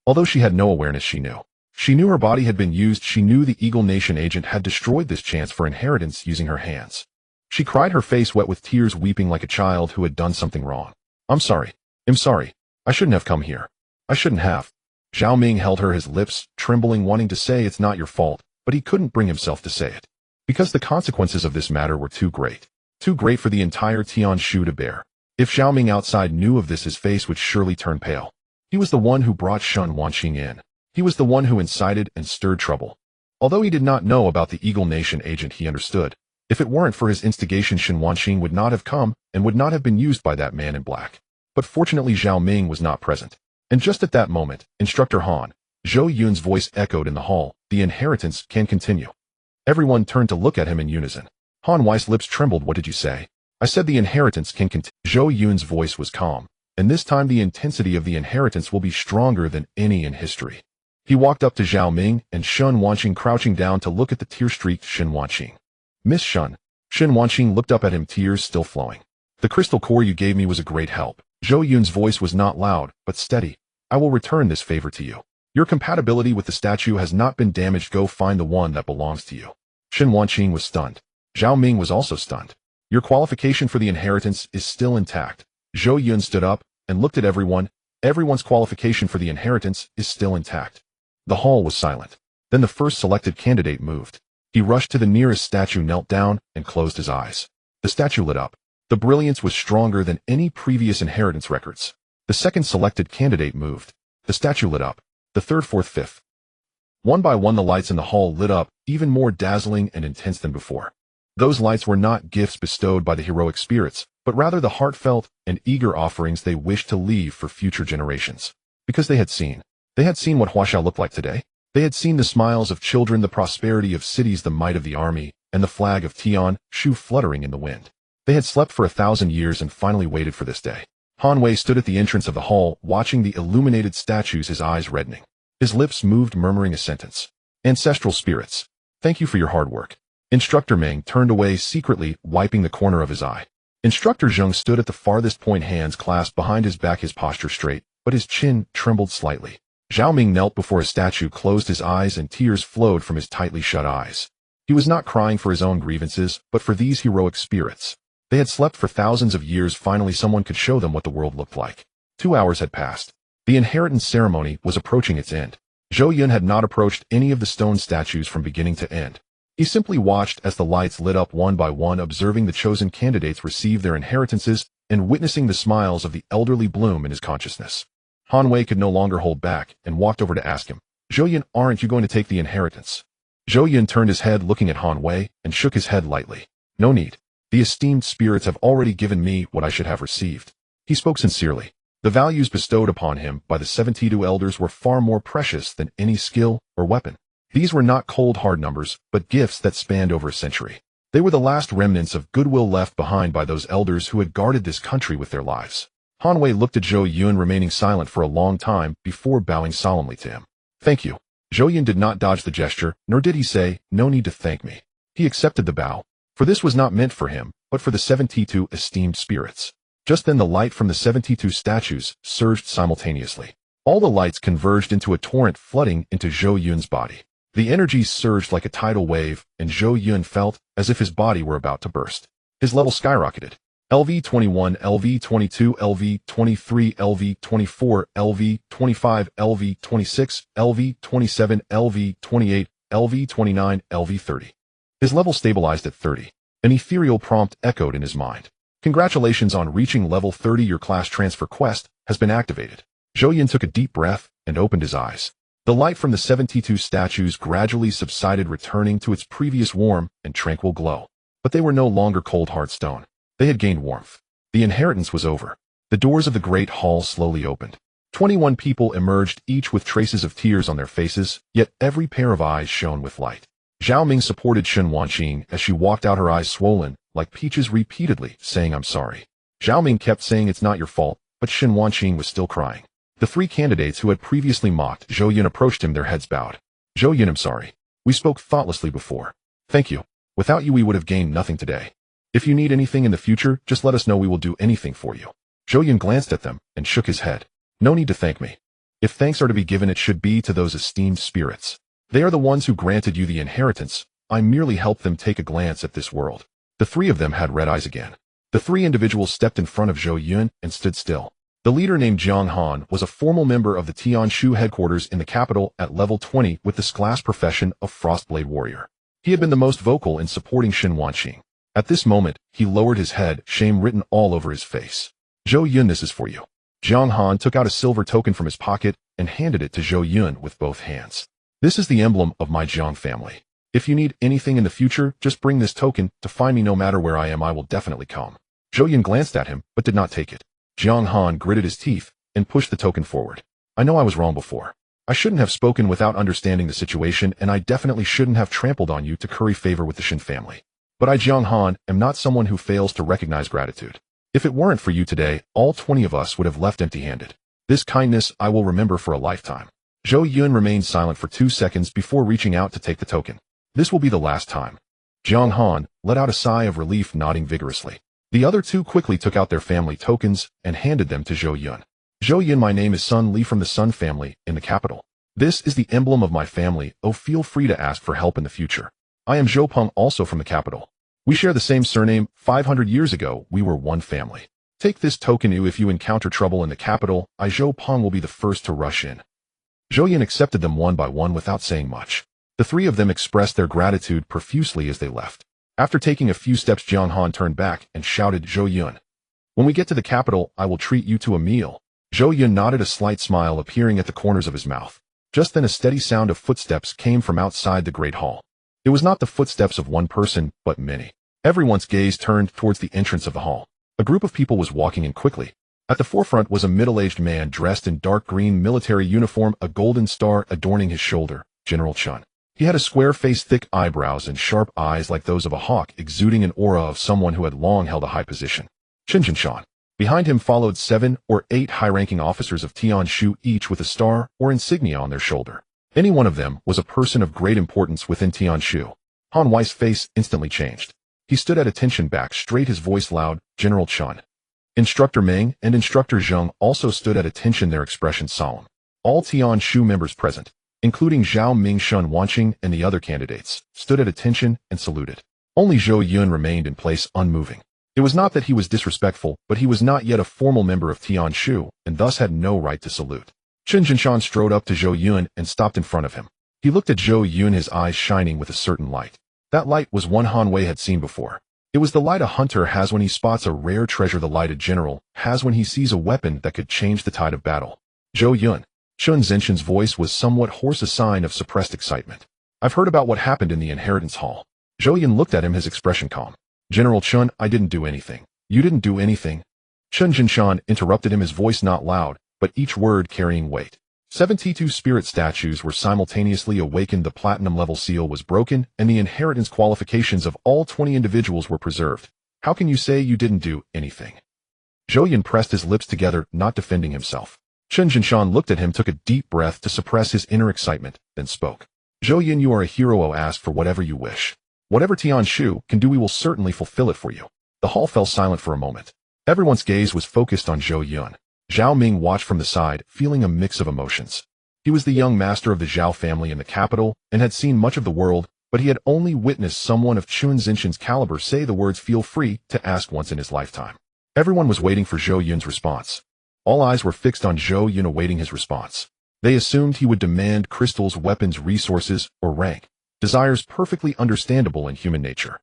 Although she had no awareness, she knew. She knew her body had been used. She knew the Eagle Nation agent had destroyed this chance for inheritance using her hands. She cried, her face wet with tears, weeping like a child who had done something wrong. I'm sorry. I shouldn't have come here. I shouldn't have. Zhao Ming held her, his lips trembling, wanting to say it's not your fault, but he couldn't bring himself to say it. Because the consequences of this matter were too great. Too great for the entire Tianshu to bear. If Zhao Ming outside knew of this, his face would surely turn pale. He was the one who brought Shen Qingli in. He was the one who incited and stirred trouble. Although he did not know about the Eagle Nation agent, he understood. If it weren't for his instigation, Shen Qingli would not have come and would not have been used by that man in black. But fortunately, Zhao Ming was not present. And just at that moment, Instructor Han, Zhou Yun's voice echoed in the hall. The inheritance can continue. Everyone turned to look at him in unison. Han Wei's lips trembled. What did you say? I said the inheritance can continue. Zhou Yun's voice was calm. And this time the intensity of the inheritance will be stronger than any in history. He walked up to Zhao Ming and Shen Qingli, crouching down to look at the tear-streaked Shen Qingli. Miss Shen. Shen Qingli looked up at him, tears still flowing. The crystal core you gave me was a great help. Zhou Yun's voice was not loud, but steady. I will return this favor to you. Your compatibility with the statue has not been damaged. Go find the one that belongs to you. Shen Qingli was stunned. Zhao Ming was also stunned. Your qualification for the inheritance is still intact. Zhou Yun stood up and looked at everyone. Everyone's qualification for the inheritance is still intact. The hall was silent. Then the first selected candidate moved. He rushed to the nearest statue, knelt down, and closed his eyes. The statue lit up. The brilliance was stronger than any previous inheritance records. The second selected candidate moved. The statue lit up. The third, fourth, fifth. One by one the lights in the hall lit up, even more dazzling and intense than before. Those lights were not gifts bestowed by the heroic spirits, but rather the heartfelt and eager offerings they wished to leave for future generations. Because they had seen what Huaxia looked like today. They had seen the smiles of children, the prosperity of cities, the might of the army, and the flag of Tianshu fluttering in the wind. They had slept for 1,000 years and finally waited for this day. Han Wei stood at the entrance of the hall, watching the illuminated statues, his eyes reddening. His lips moved, murmuring a sentence. Ancestral spirits, thank you for your hard work. Instructor Meng turned away, secretly wiping the corner of his eye. Instructor Zheng stood at the farthest point, hands clasped behind his back, his posture straight, but his chin trembled slightly. Zhao Ming knelt before a statue, closed his eyes, and tears flowed from his tightly shut eyes. He was not crying for his own grievances, but for these heroic spirits. They had slept for thousands of years. Finally, someone could show them what the world looked like. 2 hours had passed. The inheritance ceremony was approaching its end. Zhou Yun had not approached any of the stone statues from beginning to end. He simply watched as the lights lit up one by one, observing the chosen candidates receive their inheritances and witnessing the smiles of the elderly bloom in his consciousness. Han Wei could no longer hold back and walked over to ask him, Zhou Yun, aren't you going to take the inheritance? Zhou Yun turned his head, looking at Han Wei, and shook his head lightly. No need. The esteemed spirits have already given me what I should have received. He spoke sincerely. The values bestowed upon him by the 72 elders were far more precious than any skill or weapon. These were not cold hard numbers, but gifts that spanned over a century. They were the last remnants of goodwill left behind by those elders who had guarded this country with their lives. Han Wei looked at Zhou Yun, remaining silent for a long time before bowing solemnly to him. Thank you. Zhou Yun did not dodge the gesture, nor did he say, no need to thank me. He accepted the bow. For this was not meant for him, but for the 72 esteemed spirits. Just then the light from the 72 statues surged simultaneously. All the lights converged into a torrent, flooding into Zhou Yun's body. The energy surged like a tidal wave, and Zhou Yun felt as if his body were about to burst. His level skyrocketed. LV21, LV22, LV23, LV24, LV25, LV26, LV27, LV28, LV29, LV30. His level stabilized at 30. An ethereal prompt echoed in his mind. Congratulations on reaching level 30. Your class transfer quest has been activated. Zhou Yun took a deep breath and opened his eyes. The light from the 72 statues gradually subsided, returning to its previous warm and tranquil glow. But they were no longer cold hard stone. They had gained warmth. The inheritance was over. The doors of the great hall slowly opened. 21 people emerged, each with traces of tears on their faces, yet every pair of eyes shone with light. Zhao Ming supported Shen Qingli as she walked out, her eyes swollen, like peaches, repeatedly saying, "I'm sorry." Zhao Ming kept saying, "It's not your fault," but Shen Qingli was still crying. The three candidates who had previously mocked Zhou Yun approached him, their heads bowed. "Zhou Yun, I'm sorry. We spoke thoughtlessly before. Thank you. Without you we would have gained nothing today. If you need anything in the future, just let us know. We will do anything for you." Zhou Yun glanced at them and shook his head. "No need to thank me. If thanks are to be given, it should be to those esteemed spirits. They are the ones who granted you the inheritance. I merely helped them take a glance at this world." The three of them had red eyes again. The three individuals stepped in front of Zhou Yun and stood still. The leader, named Jiang Han, was a formal member of the Tianshu headquarters in the capital at level 20 with the class profession of Frostblade Warrior. He had been the most vocal in supporting Shen Qingli. At this moment, he lowered his head, shame written all over his face. "Zhou Yun, this is for you." Jiang Han took out a silver token from his pocket and handed it to Zhou Yun with both hands. "This is the emblem of my Jiang family. If you need anything in the future, just bring this token to find me. No matter where I am, I will definitely come." Zhou Yun glanced at him, but did not take it. Jiang Han gritted his teeth and pushed the token forward. "I know I was wrong before. I shouldn't have spoken without understanding the situation, and I definitely shouldn't have trampled on you to curry favor with the Shen family. But I, Jiang Han, am not someone who fails to recognize gratitude. If it weren't for you today, all 20 of us would have left empty-handed. This kindness I will remember for a lifetime." Zhou Yun remained silent for 2 seconds before reaching out to take the token. "This will be the last time." Jiang Han let out a sigh of relief, nodding vigorously. The other two quickly took out their family tokens and handed them to Zhou Yun. "Zhou Yun, my name is Sun Li from the Sun family in the capital. This is the emblem of my family. Oh, feel free to ask for help in the future. I am Zhou Peng, also from the capital. We share the same surname. 500 years ago, we were one family. Take this token. If you encounter trouble in the capital, I, Zhou Peng, will be the first to rush in." Zhou Yun accepted them one by one without saying much. The three of them expressed their gratitude profusely as they left. After taking a few steps, Jiang Han turned back and shouted, "Zhou Yun, when we get to the capital, I will treat you to a meal." Zhou Yun nodded, a slight smile appearing at the corners of his mouth. Just then a steady sound of footsteps came from outside the great hall. It was not the footsteps of one person, but many. Everyone's gaze turned towards the entrance of the hall. A group of people was walking in quickly. At the forefront was a middle-aged man dressed in dark green military uniform, a golden star adorning his shoulder, General Chen. He had a square face, thick eyebrows, and sharp eyes like those of a hawk, exuding an aura of someone who had long held a high position. Shen. Behind him followed 7 or 8 high-ranking officers of Tianshu, each with a star or insignia on their shoulder. Any one of them was a person of great importance within Tianshu. Han Wei's face instantly changed. He stood at attention, back straight, his voice loud, "General Chen." Instructor Meng and Instructor Zheng also stood at attention, their expressions solemn. All Tianshu members present, including Zhao Ming, Shen Qingli, and the other candidates, stood at attention and saluted. Only Zhou Yun remained in place, unmoving. It was not that he was disrespectful, but he was not yet a formal member of Tianshu, and thus had no right to salute. Shen strode up to Zhou Yun and stopped in front of him. He looked at Zhou Yun, his eyes shining with a certain light. That light was one Han Wei had seen before. It was the light a hunter has when he spots a rare treasure, the light a general has when he sees a weapon that could change the tide of battle. "Zhou Yun." Shun Zenshin's voice was somewhat hoarse, a sign of suppressed excitement. "I've heard about what happened in the inheritance hall." Zhou Yun looked at him, his expression calm. "General Chen, I didn't do anything." "You didn't do anything?" Chen Jinshan interrupted him, his voice not loud, but each word carrying weight. 72 spirit statues were simultaneously awakened, the platinum level seal was broken, and the inheritance qualifications of all 20 individuals were preserved. "How can you say you didn't do anything?" Zhou Yun pressed his lips together, not defending himself. Chen Jinshan looked at him, took a deep breath to suppress his inner excitement, then spoke. "Zhou Yun, you are a hero. Ask for whatever you wish. Whatever Tianshu can do, we will certainly fulfill it for you." The hall fell silent for a moment. Everyone's gaze was focused on Zhou Yun. Zhao Ming watched from the side, feeling a mix of emotions. He was the young master of the Zhao family in the capital and had seen much of the world, but he had only witnessed someone of Chun Zinshan's caliber say the words "feel free" to ask once in his lifetime. Everyone was waiting for Zhou Yun's response. All eyes were fixed on Zhou Yun awaiting his response. They assumed he would demand crystals, weapons, resources, or rank, desires perfectly understandable in human nature.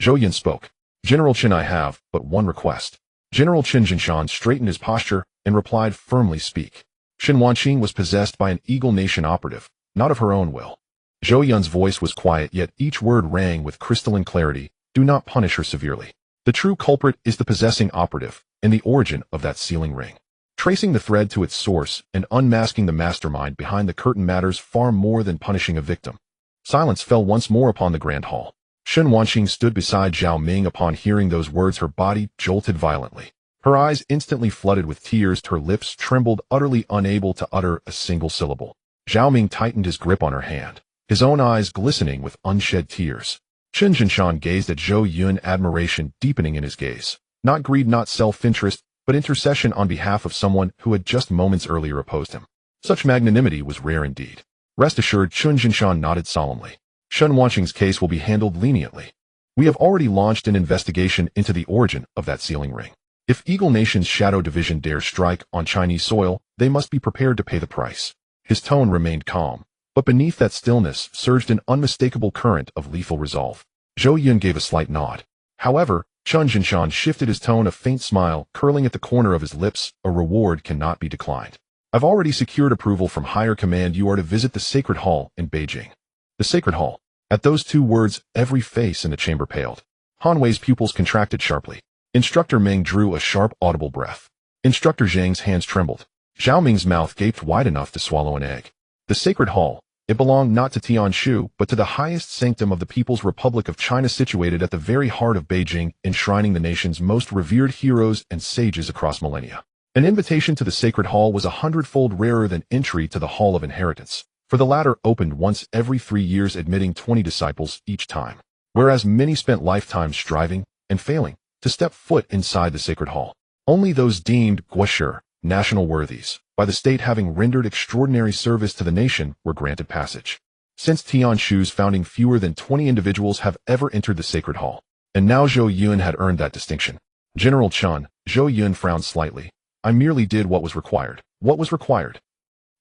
Zhou Yun spoke. "General Chen, I have but one request." General Chen Jinshan straightened his posture and replied firmly, "Speak." Shen Wanqing was possessed by an Eagle Nation operative, not of her own will. Zhou Yun's voice was quiet, yet each word rang with crystalline clarity. "Do not punish her severely. The true culprit is the possessing operative, and the origin of that sealing ring. Tracing the thread to its source and unmasking the mastermind behind the curtain matters far more than punishing a victim." Silence fell once more upon the grand hall. Shen Wanqing stood beside Zhao Ming. Upon hearing those words, her body jolted violently. Her eyes instantly flooded with tears, her lips trembled, utterly unable to utter a single syllable. Zhao Ming tightened his grip on her hand, his own eyes glistening with unshed tears. Chen Jinshan gazed at Zhou Yun, admiration deepening in his gaze. Not greed, not self-interest, but intercession on behalf of someone who had just moments earlier opposed him. Such magnanimity was rare indeed. Rest assured, Chen Jinshan nodded solemnly. Shen Wanqing's case will be handled leniently. We have already launched an investigation into the origin of that sealing ring. If Eagle Nation's Shadow Division dares strike on Chinese soil, they must be prepared to pay the price. His tone remained calm, but beneath that stillness surged an unmistakable current of lethal resolve. Zhou Yun gave a slight nod. However, Chen Jinshan shifted his tone, a faint smile curling at the corner of his lips. "A reward cannot be declined. I've already secured approval from higher command. You are to visit the Sacred Hall in Beijing." The Sacred Hall. At those two words, every face in the chamber paled. Han Wei's pupils contracted sharply. Instructor Meng drew a sharp, audible breath. Instructor Zhang's hands trembled. Zhao Ming's mouth gaped wide enough to swallow an egg. The Sacred Hall. It belonged not to Tianshu, but to the highest sanctum of the People's Republic of China, situated at the very heart of Beijing, enshrining the nation's most revered heroes and sages across millennia. An invitation to the Sacred Hall was 100-fold rarer than entry to the Hall of Inheritance, for the latter opened once every 3 years, admitting 20 disciples each time, whereas many spent lifetimes striving and failing to step foot inside the Sacred Hall. Only those deemed guoshi, national worthies, by the state having rendered extraordinary service to the nation, were granted passage. Since Tianshu's founding, fewer than 20 individuals have ever entered the Sacred Hall, and now Zhou Yun had earned that distinction. "General Chen," Zhou Yun frowned slightly, "I merely did what was required." "What was required?"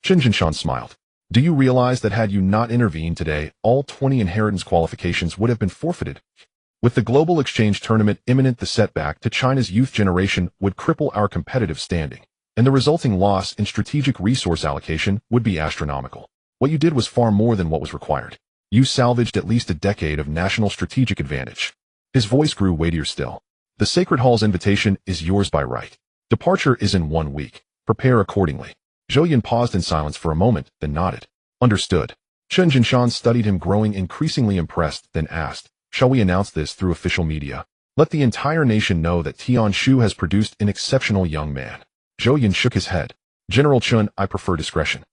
Chen Jinshan smiled. "Do you realize that had you not intervened today, all 20 inheritance qualifications would have been forfeited? With the global exchange tournament imminent, the setback to China's youth generation would cripple our competitive standing, and the resulting loss in strategic resource allocation would be astronomical. What you did was far more than what was required. You salvaged at least a decade of national strategic advantage." His voice grew weightier still. "The Sacred Hall's invitation is yours by right. Departure is in 1 week. Prepare accordingly." Zhou Yun paused in silence for a moment, then nodded. "Understood." Chen Jinshan studied him, growing increasingly impressed, then asked, "Shall we announce this through official media? Let the entire nation know that Tianshu has produced an exceptional young man." Zhou Yun shook his head. "General Chen, I prefer discretion."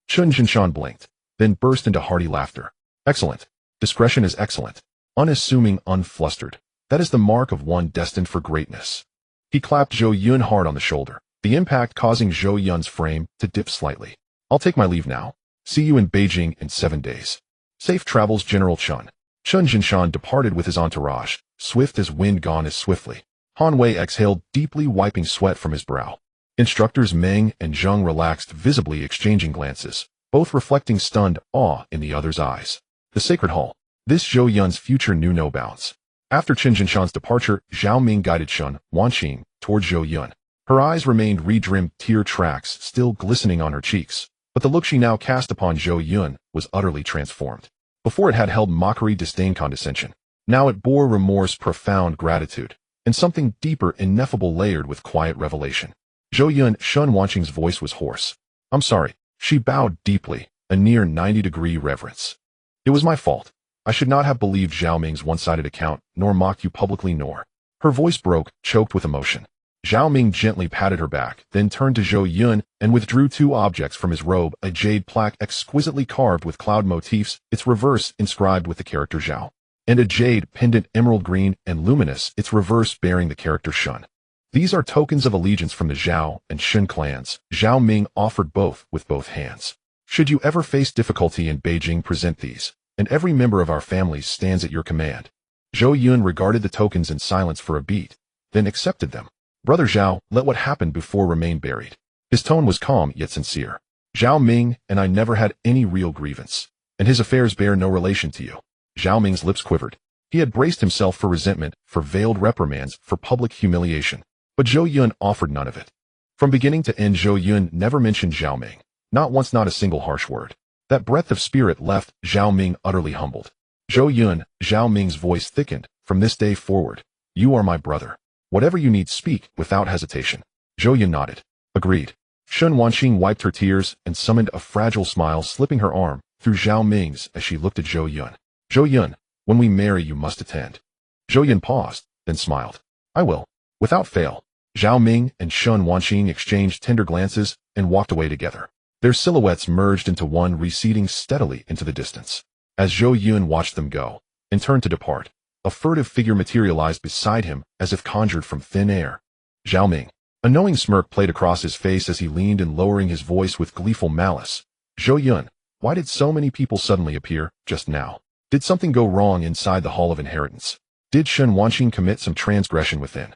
Chen Jinshan blinked, then burst into hearty laughter. "Excellent. Discretion is excellent. Unassuming, unflustered. That is the mark of one destined for greatness." He clapped Zhou Yun hard on the shoulder, the impact causing Zhou Yun's frame to dip slightly. "I'll take my leave now. See you in Beijing in 7 days. Safe travels, General Chen." Chen Jinshan departed with his entourage, swift as wind, gone as swiftly. Han Wei exhaled deeply, wiping sweat from his brow. Instructors Meng and Zheng relaxed, visibly exchanging glances, both reflecting stunned awe in the other's eyes. The Sacred Hall. This Zhou Yun's future knew no bounds. After Chen Jinshan's departure, Zhao Ming guided Shen Wanqing toward Zhou Yun. Her eyes remained redrimmed, tear tracks still glistening on her cheeks, but the look she now cast upon Zhou Yun was utterly transformed. Before it had held mockery, disdain, condescension. Now it bore remorse, profound gratitude, and something deeper, ineffable, layered with quiet revelation. Zhou Yun, Shen Wanqing's voice was hoarse. "I'm sorry." She bowed deeply, a near 90-degree reverence. "It was my fault. I should not have believed Zhao Ming's one-sided account, nor mocked you publicly, nor—" Her voice broke, choked with emotion. Zhao Ming gently patted her back, then turned to Zhou Yun and withdrew 2 objects from his robe, a jade plaque exquisitely carved with cloud motifs, its reverse inscribed with the character Zhao, and a jade pendant, emerald green and luminous, its reverse bearing the character Shun. "These are tokens of allegiance from the Zhao and Shen clans." Zhao Ming offered both with both hands. "Should you ever face difficulty in Beijing, present these. and every member of our family stands at your command. Zhou Yun regarded the tokens in silence for a beat, then accepted them. Brother Zhao, let what happened before remain buried. His tone was calm yet sincere. Zhao Ming and I never had any real grievance, and his affairs bear no relation to you. Zhao Ming's lips quivered. He had braced himself for resentment, for veiled reprimands, for public humiliation. But Zhou Yun offered none of it. From beginning to end, Zhou Yun never mentioned Zhao Ming. Not once, not a single harsh word. That breadth of spirit left Zhao Ming utterly humbled. Zhou Yun, Zhao Ming's voice thickened. From this day forward, you are my brother. Whatever you need, speak without hesitation. Zhou Yun nodded. Agreed. Shen Qingli wiped her tears and summoned a fragile smile, slipping her arm through Zhao Ming's as she looked at Zhou Yun. Zhou Yun, when we marry you must attend. Zhou Yun paused, then smiled. I will. Without fail. Zhao Ming and Shen Qingli exchanged tender glances and walked away together. Their silhouettes merged into one, receding steadily into the distance. As Zhou Yun watched them go and turned to depart, a furtive figure materialized beside him as if conjured from thin air. Zhao Ming. A knowing smirk played across his face as he leaned in, lowering his voice with gleeful malice. Zhou Yun, why did so many people suddenly appear just now? Did something go wrong inside the Hall of Inheritance? Did Shen Qingli commit some transgression within?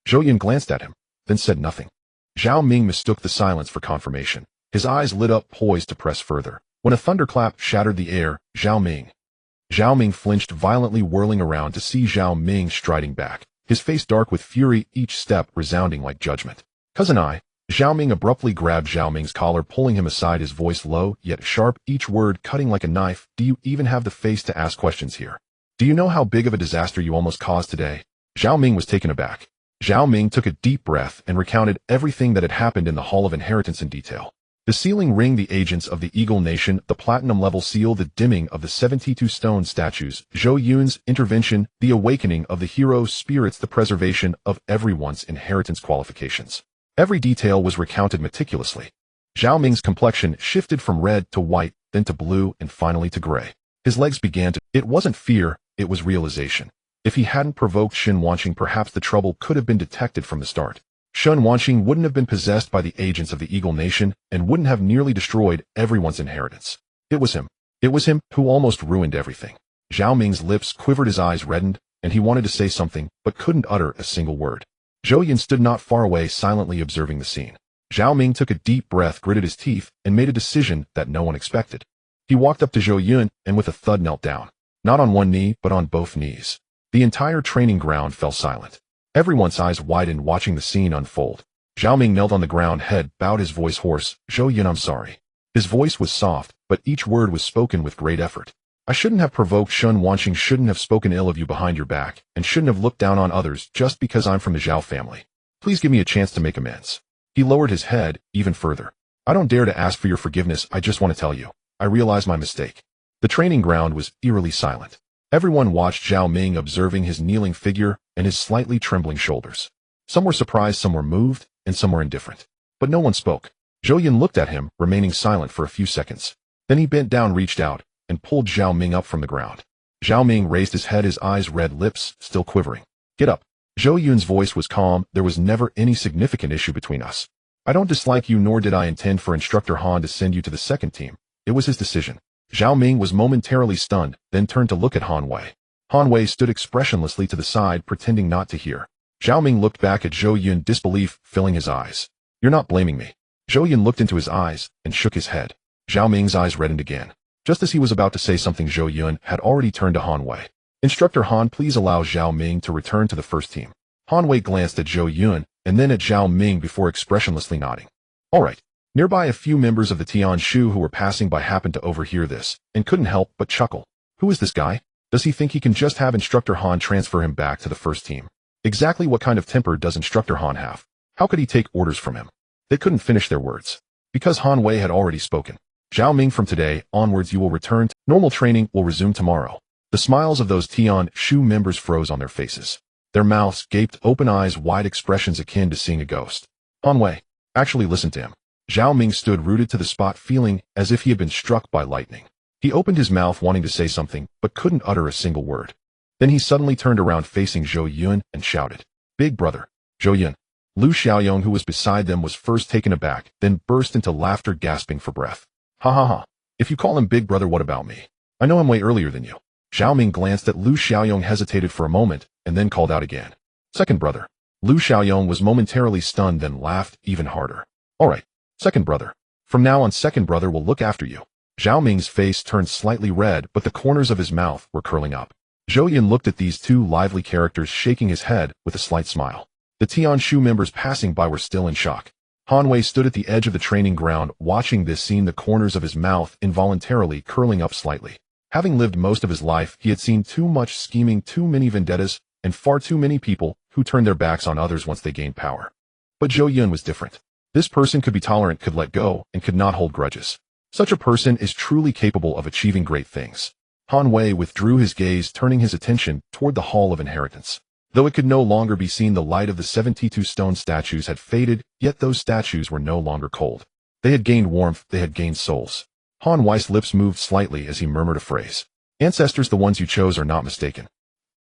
Zhou Yun glanced at him, then said nothing. Zhao Ming mistook the silence for confirmation. His eyes lit up, poised to press further. When a thunderclap shattered the air, Zhao Ming flinched violently, whirling around to see Zhao Ming striding back, his face dark with fury, each step resounding like judgment. Cousin I. Zhao Ming abruptly grabbed Zhao Ming's collar, pulling him aside, his voice low yet sharp, each word cutting like a knife. Do you even have the face to ask questions here? Do you know how big of a disaster you almost caused today? Zhao Ming was taken aback. Zhao Ming took a deep breath and recounted everything that had happened in the Hall of Inheritance in detail. The sealing ring, the agents of the Eagle Nation, the platinum-level seal, the dimming of the 72 stone statues, Zhou Yun's intervention, the awakening of the hero spirits, the preservation of everyone's inheritance qualifications. Every detail was recounted meticulously. Zhao Ming's complexion shifted from red to white, then to blue, and finally to gray. His legs began to... It wasn't fear, it was realization. If he hadn't provoked Shen Qingli, perhaps the trouble could have been detected from the start. Shen Qingli wouldn't have been possessed by the agents of the Eagle Nation and wouldn't have nearly destroyed everyone's inheritance. It was him. It was him who almost ruined everything. Zhao Ming's lips quivered, his eyes reddened, and he wanted to say something, but couldn't utter a single word. Zhou Yun stood not far away, silently observing the scene. Zhao Ming took a deep breath, gritted his teeth, and made a decision that no one expected. He walked up to Zhou Yun and with a thud knelt down. Not on one knee, but on both knees. The entire training ground fell silent. Everyone's eyes widened, watching the scene unfold. Zhao Ming knelt on the ground, head bowed, his voice hoarse. Zhou Yun, I'm sorry. His voice was soft, but each word was spoken with great effort. I shouldn't have provoked Shen Qingli, shouldn't have spoken ill of you behind your back, and shouldn't have looked down on others just because I'm from the Zhao family. Please give me a chance to make amends. He lowered his head even further. I don't dare to ask for your forgiveness, I just want to tell you. I realize my mistake. The training ground was eerily silent. Everyone watched Zhao Ming, observing his kneeling figure and his slightly trembling shoulders. Some were surprised, some were moved, and some were indifferent. But no one spoke. Zhou Yun looked at him, remaining silent for a few seconds. Then he bent down, reached out, and pulled Zhao Ming up from the ground. Zhao Ming raised his head, his eyes red, lips still quivering. Get up. Zhou Yun's voice was calm. There was never any significant issue between us. I don't dislike you, nor did I intend for Instructor Han to send you to the second team. It was his decision. Zhao Ming was momentarily stunned, then turned to look at Han Wei. Han Wei stood expressionlessly to the side, pretending not to hear. Zhao Ming looked back at Zhou Yun, disbelief filling his eyes. You're not blaming me. Zhou Yun looked into his eyes and shook his head. Zhao Ming's eyes reddened again. Just as he was about to say something, Zhou Yun had already turned to Han Wei. Instructor Han, please allow Zhao Ming to return to the first team. Han Wei glanced at Zhou Yun and then at Zhao Ming before expressionlessly nodding. All right. Nearby, a few members of the Tian Shu who were passing by happened to overhear this and couldn't help but chuckle. Who is this guy? Does he think he can just have Instructor Han transfer him back to the first team? Exactly what kind of temper does Instructor Han have? How could he take orders from him? They couldn't finish their words, because Han Wei had already spoken. Zhao Ming, from today onwards you will return. Normal training will resume tomorrow. The smiles of those Tian Shu members froze on their faces. Their mouths gaped open, eyes wide, expressions akin to seeing a ghost. Han Wei actually listened to him. Zhao Ming stood rooted to the spot, feeling as if he had been struck by lightning. He opened his mouth wanting to say something, but couldn't utter a single word. Then he suddenly turned around facing Zhou Yun and shouted, Big brother. Zhou Yun. Lu Xiaoyong, who was beside them, was first taken aback, then burst into laughter, gasping for breath. Ha ha ha. If you call him big brother, what about me? I know him way earlier than you. Zhao Ming glanced at Lu Xiaoyong, hesitated for a moment, and then called out again. Second brother. Lu Xiaoyong was momentarily stunned, then laughed even harder. All right, second brother. From now on, second brother will look after you. Zhao Ming's face turned slightly red, but the corners of his mouth were curling up. Zhou Yun looked at these two lively characters, shaking his head with a slight smile. The Tianshu members passing by were still in shock. Han Wei stood at the edge of the training ground, watching this scene, the corners of his mouth involuntarily curling up slightly. Having lived most of his life, he had seen too much scheming, too many vendettas, and far too many people who turned their backs on others once they gained power. But Zhou Yun was different. This person could be tolerant, could let go, and could not hold grudges. Such a person is truly capable of achieving great things. Han Wei withdrew his gaze, turning his attention toward the Hall of Inheritance. Though it could no longer be seen, the light of the 72 stone statues had faded, yet those statues were no longer cold. They had gained warmth, they had gained souls. Han Wei's lips moved slightly as he murmured a phrase. Ancestors, the ones you chose, are not mistaken.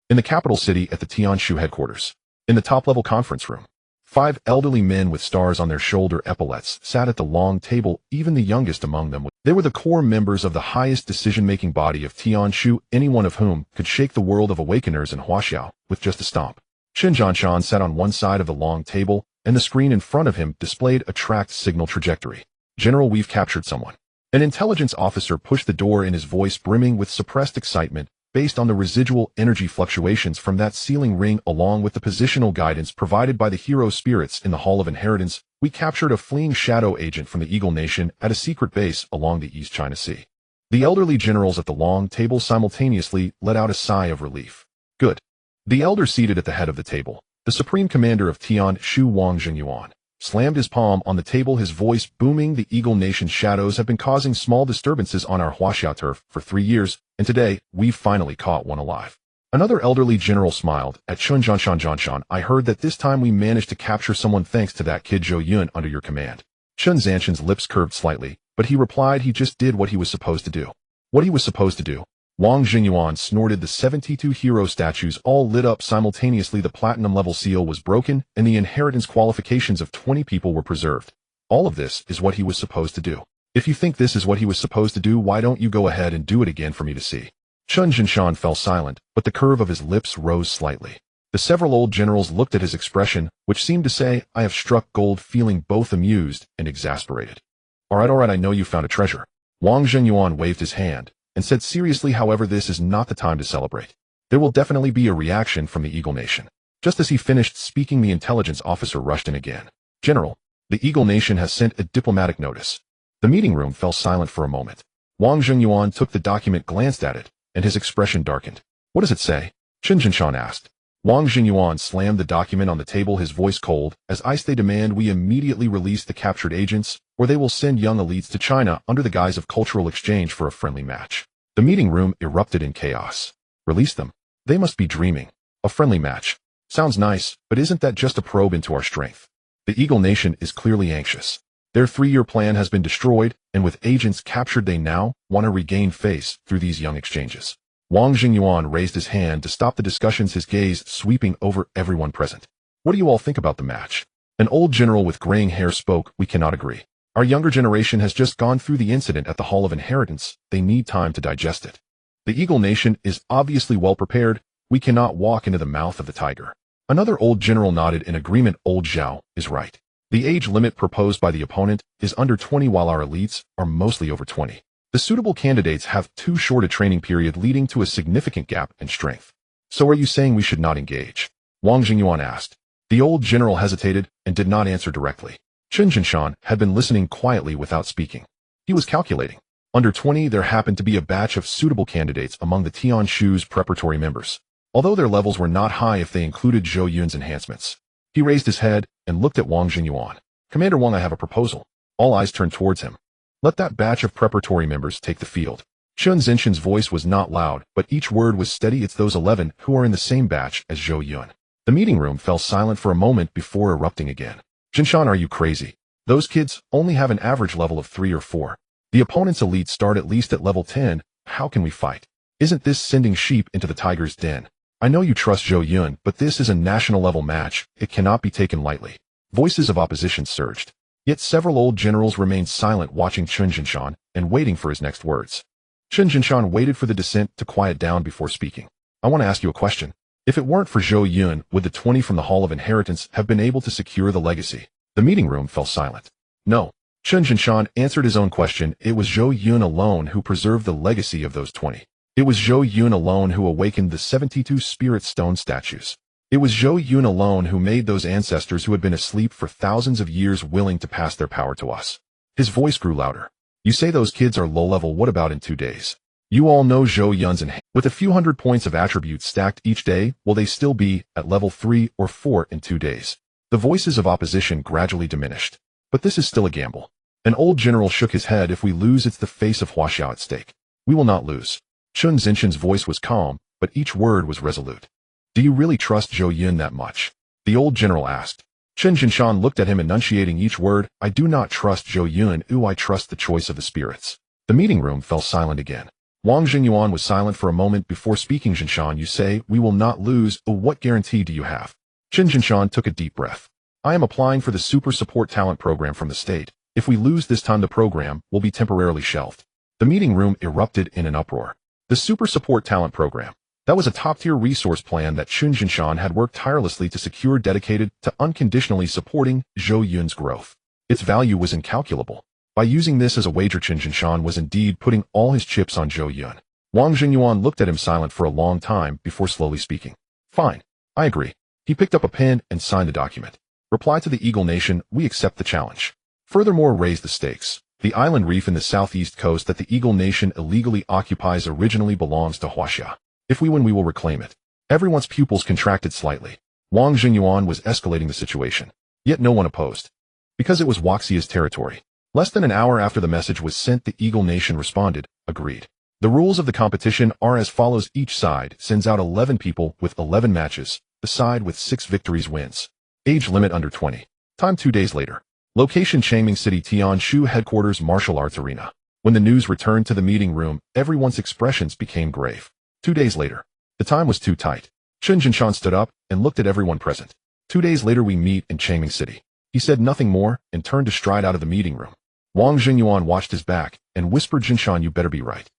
In the capital city at the Tianshu headquarters, in the top-level conference room, 5 elderly men with stars on their shoulder epaulets sat at the long table, even the youngest among them. They were the core members of the highest decision-making body of Tianshu, any one of whom could shake the world of awakeners in Huaxia with just a stomp. Shen Qingli sat on one side of the long table, and the screen in front of him displayed a tracked signal trajectory. General, we've captured someone. An intelligence officer pushed the door in, his voice brimming with suppressed excitement, based on the residual energy fluctuations from that sealing ring along with the positional guidance provided by the hero spirits in the Hall of Inheritance. We captured a fleeing shadow agent from the Eagle Nation at a secret base along the East China Sea. The elderly generals at the long table simultaneously let out a sigh of relief. Good. The elder seated at the head of the table, the supreme commander of Tianshu, Wang Xingyuan, slammed his palm on the table, his voice booming. The Eagle Nation shadows have been causing small disturbances on our Huaxia turf for 3 years, and today, we've finally caught one alive. Another elderly general smiled at Chun Zhanshan. I heard that this time we managed to capture someone thanks to that kid Zhou Yun under your command. Chun Zanshan's lips curved slightly, but he replied he just did what he was supposed to do. What he was supposed to do? Wang Xingyuan snorted. The 72 hero statues all lit up simultaneously. The platinum level seal was broken, and the inheritance qualifications of 20 people were preserved. All of this is what he was supposed to do. If you think this is what he was supposed to do, why don't you go ahead and do it again for me to see? Chun Zhanshan fell silent, but the curve of his lips rose slightly. The several old generals looked at his expression, which seemed to say, I have struck gold, feeling both amused and exasperated. All right, I know you found a treasure. Wang Xingyuan waved his hand and said seriously, however, this is not the time to celebrate. There will definitely be a reaction from the Eagle Nation. Just as he finished speaking, the intelligence officer rushed in again. General, the Eagle Nation has sent a diplomatic notice. The meeting room fell silent for a moment. Wang Xingyuan took the document, glanced at it, and his expression darkened. What does it say? Chen Zhanshan asked. Wang Xingyuan slammed the document on the table, his voice cold as ice. They demand we immediately release the captured agents, or they will send young elites to China under the guise of cultural exchange for a friendly match. The meeting room erupted in chaos. Release them? They must be dreaming. A friendly match. Sounds nice, but isn't that just a probe into our strength? The Eagle Nation is clearly anxious. Their 3-year plan has been destroyed, and with agents captured they now want to regain face through these young exchanges. Wang Xingyuan raised his hand to stop the discussions, his gaze sweeping over everyone present. What do you all think about the match? An old general with graying hair spoke. We cannot agree. Our younger generation has just gone through the incident at the Hall of Inheritance. They need time to digest it. The Eagle Nation is obviously well prepared. We cannot walk into the mouth of the tiger. Another old general nodded in agreement. Old Zhao is right. The age limit proposed by the opponent is under 20, while our elites are mostly over 20. The suitable candidates have too short a training period, leading to a significant gap in strength. So are you saying we should not engage? Wang Xingyuan asked. The old general hesitated and did not answer directly. Chen Zhanshan had been listening quietly without speaking. He was calculating. Under 20, there happened to be a batch of suitable candidates among the Tianshu's preparatory members, although their levels were not high if they included Zhou Yun's enhancements. He raised his head and looked at Wang Xingyuan. Commander Wang, I have a proposal. All eyes turned towards him. Let that batch of preparatory members take the field. Chun Zenshin's voice was not loud, but each word was steady. It's those 11 who are in the same batch as Zhou Yun. The meeting room fell silent for a moment before erupting again. Zhanshan, are you crazy? Those kids only have an average level of 3 or 4. The opponent's elites start at least at level 10. How can we fight? Isn't this sending sheep into the tiger's den? I know you trust Zhou Yun, but this is a national level match. It cannot be taken lightly. Voices of opposition surged. Yet several old generals remained silent, watching Chun Zhanshan and waiting for his next words. Shen Qingli waited for the dissent to quiet down before speaking. I want to ask you a question. If it weren't for Zhou Yun, would the 20 from the Hall of Inheritance have been able to secure the legacy? The meeting room fell silent. No. Shen Qingli answered his own question. It was Zhou Yun alone who preserved the legacy of those 20. It was Zhou Yun alone who awakened the 72 spirit stone statues. It was Zhou Yun alone who made those ancestors who had been asleep for thousands of years willing to pass their power to us. His voice grew louder. You say those kids are low-level, what about in 2 days? You all know Zhou Yun's with a few hundred points of attributes stacked each day, will they still be at level 3 or 4 in 2 days? The voices of opposition gradually diminished. But this is still a gamble. An old general shook his head. If we lose, it's the face of Huaxia at stake. We will not lose. Chun Zinshan's voice was calm, but each word was resolute. Do you really trust Zhou Yun that much? The old general asked. Shen Qingli looked at him, enunciating each word. I do not trust Zhou Yun. I trust the choice of the spirits. The meeting room fell silent again. Wang Jingyuan was silent for a moment before speaking. Jinshan, you say, we will not lose. What guarantee do you have? Shen Jinshan took a deep breath. I am applying for the Super Support Talent Program from the state. If we lose this time, the program will be temporarily shelved. The meeting room erupted in an uproar. The Super Support Talent Program. That was a top-tier resource plan that Chun Jinshan had worked tirelessly to secure, dedicated to unconditionally supporting Zhou Yun's growth. Its value was incalculable. By using this as a wager, Chun Jinshan was indeed putting all his chips on Zhou Yun. Wang Jingyuan looked at him silent for a long time before slowly speaking. Fine. I agree. He picked up a pen and signed the document. Reply to the Eagle Nation, we accept the challenge. Furthermore, raise the stakes. The island reef in the southeast coast that the Eagle Nation illegally occupies originally belongs to Huaxia. If we win, we will reclaim it. Everyone's pupils contracted slightly. Wang Jingyuan was escalating the situation. Yet no one opposed. Because it was Huaxia's territory. Less than an hour after the message was sent, the Eagle Nation responded, agreed. The rules of the competition are as follows. Each side sends out 11 people with 11 matches. The side with 6 victories wins. Age limit under 20. Time 2 days later. Location Changming City Tianshu Headquarters Martial Arts Arena. When the news returned to the meeting room, everyone's expressions became grave. 2 days later. The time was too tight. Chun Jinshan stood up and looked at everyone present. 2 days later we meet in Changming City. He said nothing more and turned to stride out of the meeting room. Wang Jingyuan watched his back and whispered, Jinshan, you better be right.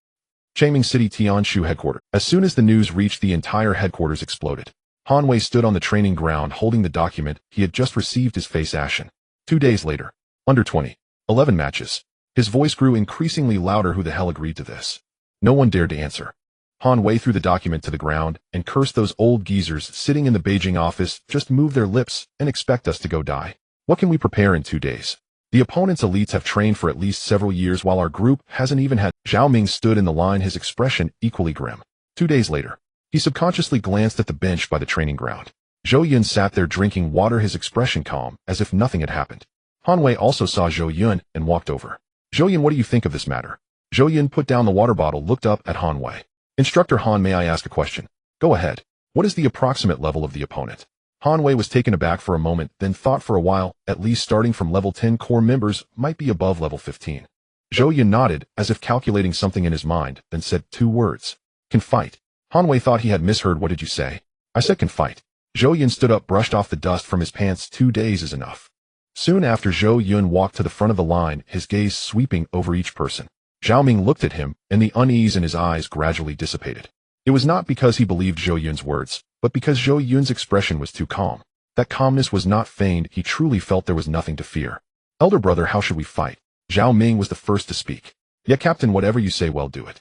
Changming City Tianshu Headquarters. As soon as the news reached the entire headquarters exploded. Han Wei stood on the training ground holding the document he had just received, his face ashen. 2 days later. Under 20. 11 matches. His voice grew increasingly louder. Who the hell agreed to this? No one dared to answer. Han Wei threw the document to the ground and cursed those old geezers sitting in the Beijing office. Just move their lips and expect us to go die. What can we prepare in 2 days? The opponent's elites have trained for at least several years while our group hasn't even had. Zhao Ming stood in the line, his expression equally grim. 2 days later. He subconsciously glanced at the bench by the training ground. Zhou Yun sat there drinking water, his expression calm, as if nothing had happened. Han Wei also saw Zhou Yun and walked over. Zhou Yun, what do you think of this matter? Zhou Yun put down the water bottle, looked up at Han Wei. Instructor Han, may I ask a question? Go ahead. What is the approximate level of the opponent? Han Wei was taken aback for a moment, then thought for a while. At least starting from level 10 core members might be above level 15. Zhou Yun nodded, as if calculating something in his mind, then said 2 words. Can fight. Han Wei thought he had misheard. What did you say? I said can fight. Zhou Yun stood up, brushed off the dust from his pants. 2 days is enough. Soon after, Zhou Yun walked to the front of the line, his gaze sweeping over each person. Zhao Ming looked at him, and the unease in his eyes gradually dissipated. It was not because he believed Zhou Yun's words, but because Zhou Yun's expression was too calm. That calmness was not feigned. He truly felt there was nothing to fear. Elder brother, how should we fight? Zhao Ming was the first to speak. Yeah, Captain, whatever you say, well, do it.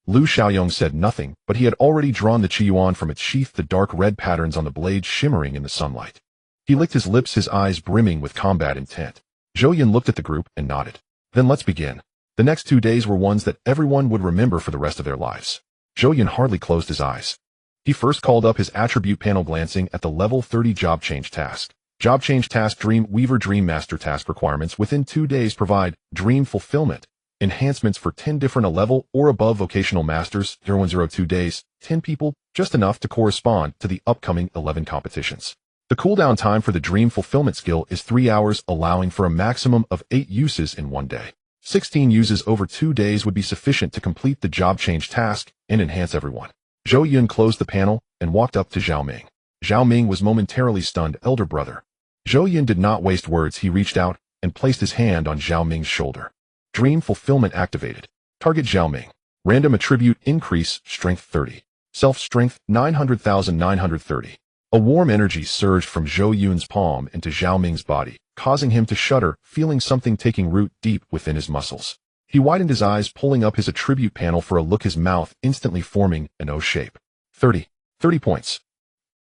Lu Xiaoyong said nothing, but he had already drawn the Qiyuan from its sheath, the dark red patterns on the blade shimmering in the sunlight. He licked his lips, his eyes brimming with combat intent. Zhou Yun looked at the group and nodded. Then let's begin. The next 2 days were ones that everyone would remember for the rest of their lives. Zhou Yun hardly closed his eyes. He first called up his attribute panel, glancing at the level 30 job change task. Job change task: Dream Weaver Dream Master task requirements. Within 2 days provide dream fulfillment. Enhancements for 10 different level or above vocational masters. 0102 days, 10 people, just enough to correspond to the upcoming 11 competitions. The cooldown time for the dream fulfillment skill is 3 hours, allowing for a maximum of 8 uses in 1 day. 16 uses over 2 days would be sufficient to complete the job change task and enhance everyone. Zhou Yun closed the panel and walked up to Zhao Ming. Zhao Ming was momentarily stunned. Elder brother. Zhou Yun did not waste words. He reached out and placed his hand on Zhao Ming's shoulder. Dream fulfillment activated. Target Zhao Ming. Random attribute increase, strength 30. Self-strength, 900,930. A warm energy surged from Zhou Yun's palm into Zhao Ming's body, causing him to shudder, feeling something taking root deep within his muscles. He widened his eyes, pulling up his attribute panel for a look, his mouth instantly forming an O shape. 30 points.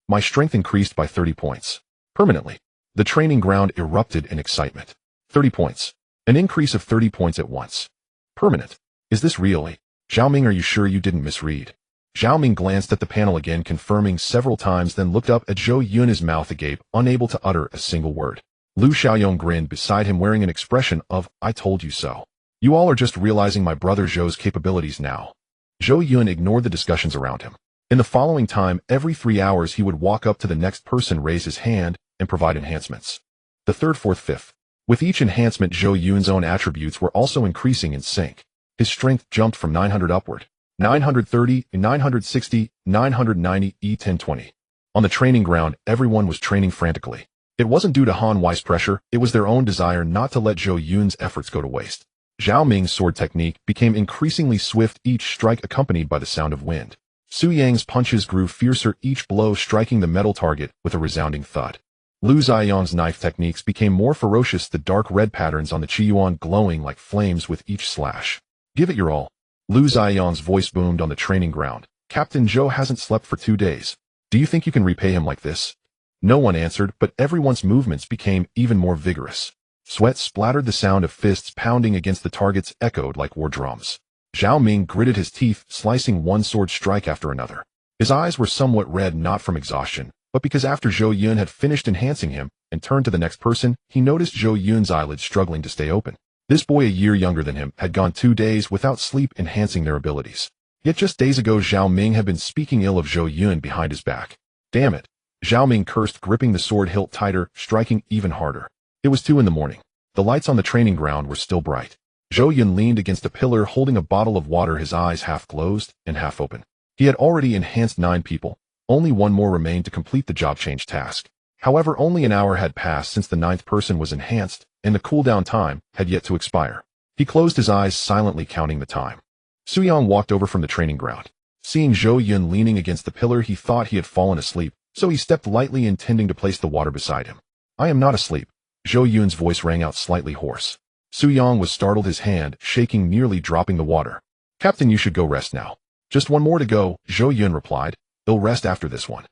My strength increased by 30 points. Permanently. The training ground erupted in excitement. 30 points. An increase of 30 points at once. Permanent. Is this really? Zhao Ming, are you sure you didn't misread? Zhao Ming glanced at the panel again, confirming several times, then looked up at Zhou Yun, his mouth agape, unable to utter a single word. Lu Xiaoyong grinned beside him, wearing an expression of, I told you so. You all are just realizing my brother Zhou's capabilities now. Zhou Yun ignored the discussions around him. In the following time, every 3 hours he would walk up to the next person, raise his hand, and provide enhancements. The third, fourth, fifth. With each enhancement, Zhou Yun's own attributes were also increasing in sync. His strength jumped from 900 upward. 930, 960, 990, E1020. On the training ground, everyone was training frantically. It wasn't due to Han Wei's pressure, it was their own desire not to let Zhou Yun's efforts go to waste. Zhao Ming's sword technique became increasingly swift, each strike accompanied by the sound of wind. Su Yang's punches grew fiercer, each blow striking the metal target with a resounding thud. Lu Ziyang's knife techniques became more ferocious, the dark red patterns on the Qiyuan glowing like flames with each slash. Give it your all. Lu Ziyang's voice boomed on the training ground. Captain Zhou hasn't slept for 2 days. Do you think you can repay him like this? No one answered, but everyone's movements became even more vigorous. Sweat splattered, the sound of fists pounding against the targets echoed like war drums. Zhao Ming gritted his teeth, slicing one sword strike after another. His eyes were somewhat red, not from exhaustion, but because after Zhou Yun had finished enhancing him and turned to the next person, he noticed Zhou Yun's eyelids struggling to stay open. This boy, a year younger than him, had gone 2 days without sleep, enhancing their abilities. Yet just days ago, Zhao Ming had been speaking ill of Zhou Yun behind his back. Damn it. Zhao Ming cursed, gripping the sword hilt tighter, striking even harder. It was 2 in the morning. The lights on the training ground were still bright. Zhou Yun leaned against a pillar, holding a bottle of water, his eyes half closed and half open. He had already enhanced 9 people. Only 1 more remained to complete the job change task. However, only an hour had passed since the 9th person was enhanced, and the cooldown time had yet to expire. He closed his eyes, silently counting the time. Su Yang walked over from the training ground. Seeing Zhou Yun leaning against the pillar, he thought he had fallen asleep, so he stepped lightly, intending to place the water beside him. I am not asleep. Zhou Yun's voice rang out slightly hoarse. Su Yang was startled, his hand shaking, nearly dropping the water. Captain, you should go rest now. Just 1 more to go, Zhou Yun replied. They'll rest after this one.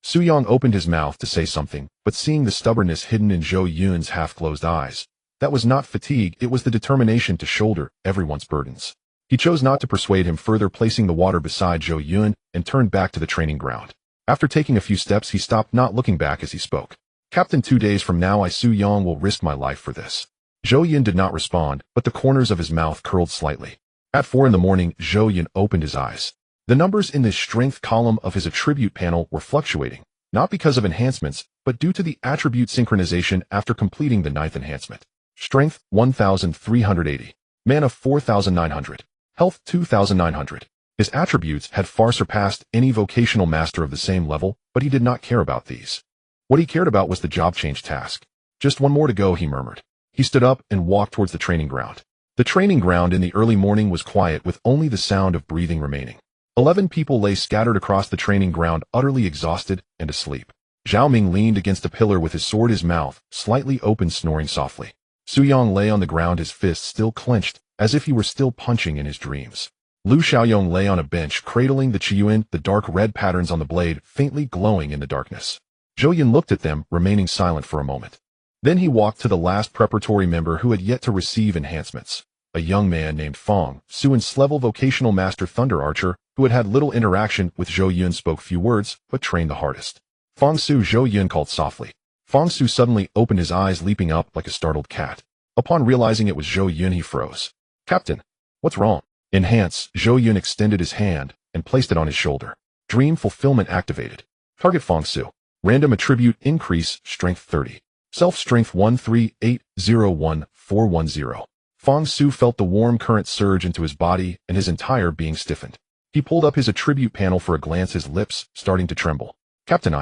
Su Yang opened his mouth to say something, but seeing the stubbornness hidden in Zhou Yun's half-closed eyes, that was not fatigue, it was the determination to shoulder everyone's burdens. He chose not to persuade him further, placing the water beside Zhou Yun, and turned back to the training ground. After taking a few steps, he stopped, not looking back as he spoke. Captain, 2 days from now, I, Su Yang, will risk my life for this. Zhou Yun did not respond, but the corners of his mouth curled slightly. At 4 in the morning, Zhou Yun opened his eyes. The numbers in the strength column of his attribute panel were fluctuating, not because of enhancements, but due to the attribute synchronization after completing the 9th enhancement. Strength, 1,380. Mana, 4,900. Health, 2,900. His attributes had far surpassed any vocational master of the same level, but he did not care about these. What he cared about was the job change task. Just 1 more to go, he murmured. He stood up and walked towards the training ground. The training ground in the early morning was quiet, with only the sound of breathing remaining. 11 people lay scattered across the training ground, utterly exhausted and asleep. Zhao Ming leaned against a pillar with his sword, his mouth slightly open, snoring softly. Su Yang lay on the ground, his fists still clenched, as if he were still punching in his dreams. Lu Xiaoyong lay on a bench, cradling the Qiyuan, the dark red patterns on the blade faintly glowing in the darkness. Zhou Yun looked at them, remaining silent for a moment. Then he walked to the last preparatory member who had yet to receive enhancements. A young man named Fang, Suin's level vocational master thunder archer, who had had little interaction with Zhou Yun, spoke few words, but trained the hardest. Fang Su, Zhou Yun called softly. Fang Su suddenly opened his eyes, leaping up like a startled cat. Upon realizing it was Zhou Yun, he froze. Captain, what's wrong? Enhance, Zhou Yun extended his hand and placed it on his shoulder. Dream fulfillment activated. Target Fang Su. Random attribute increase, strength 30. Self-strength 13801,410. Fang Su felt the warm current surge into his body and his entire being stiffened. He pulled up his attribute panel for a glance, his lips starting to tremble. Captain,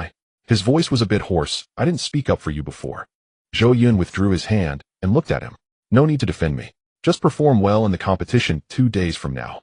His voice was a bit hoarse. I didn't speak up for you before. Zhou Yun withdrew his hand and looked at him. No need to defend me. Just perform well in the competition 2 days from now.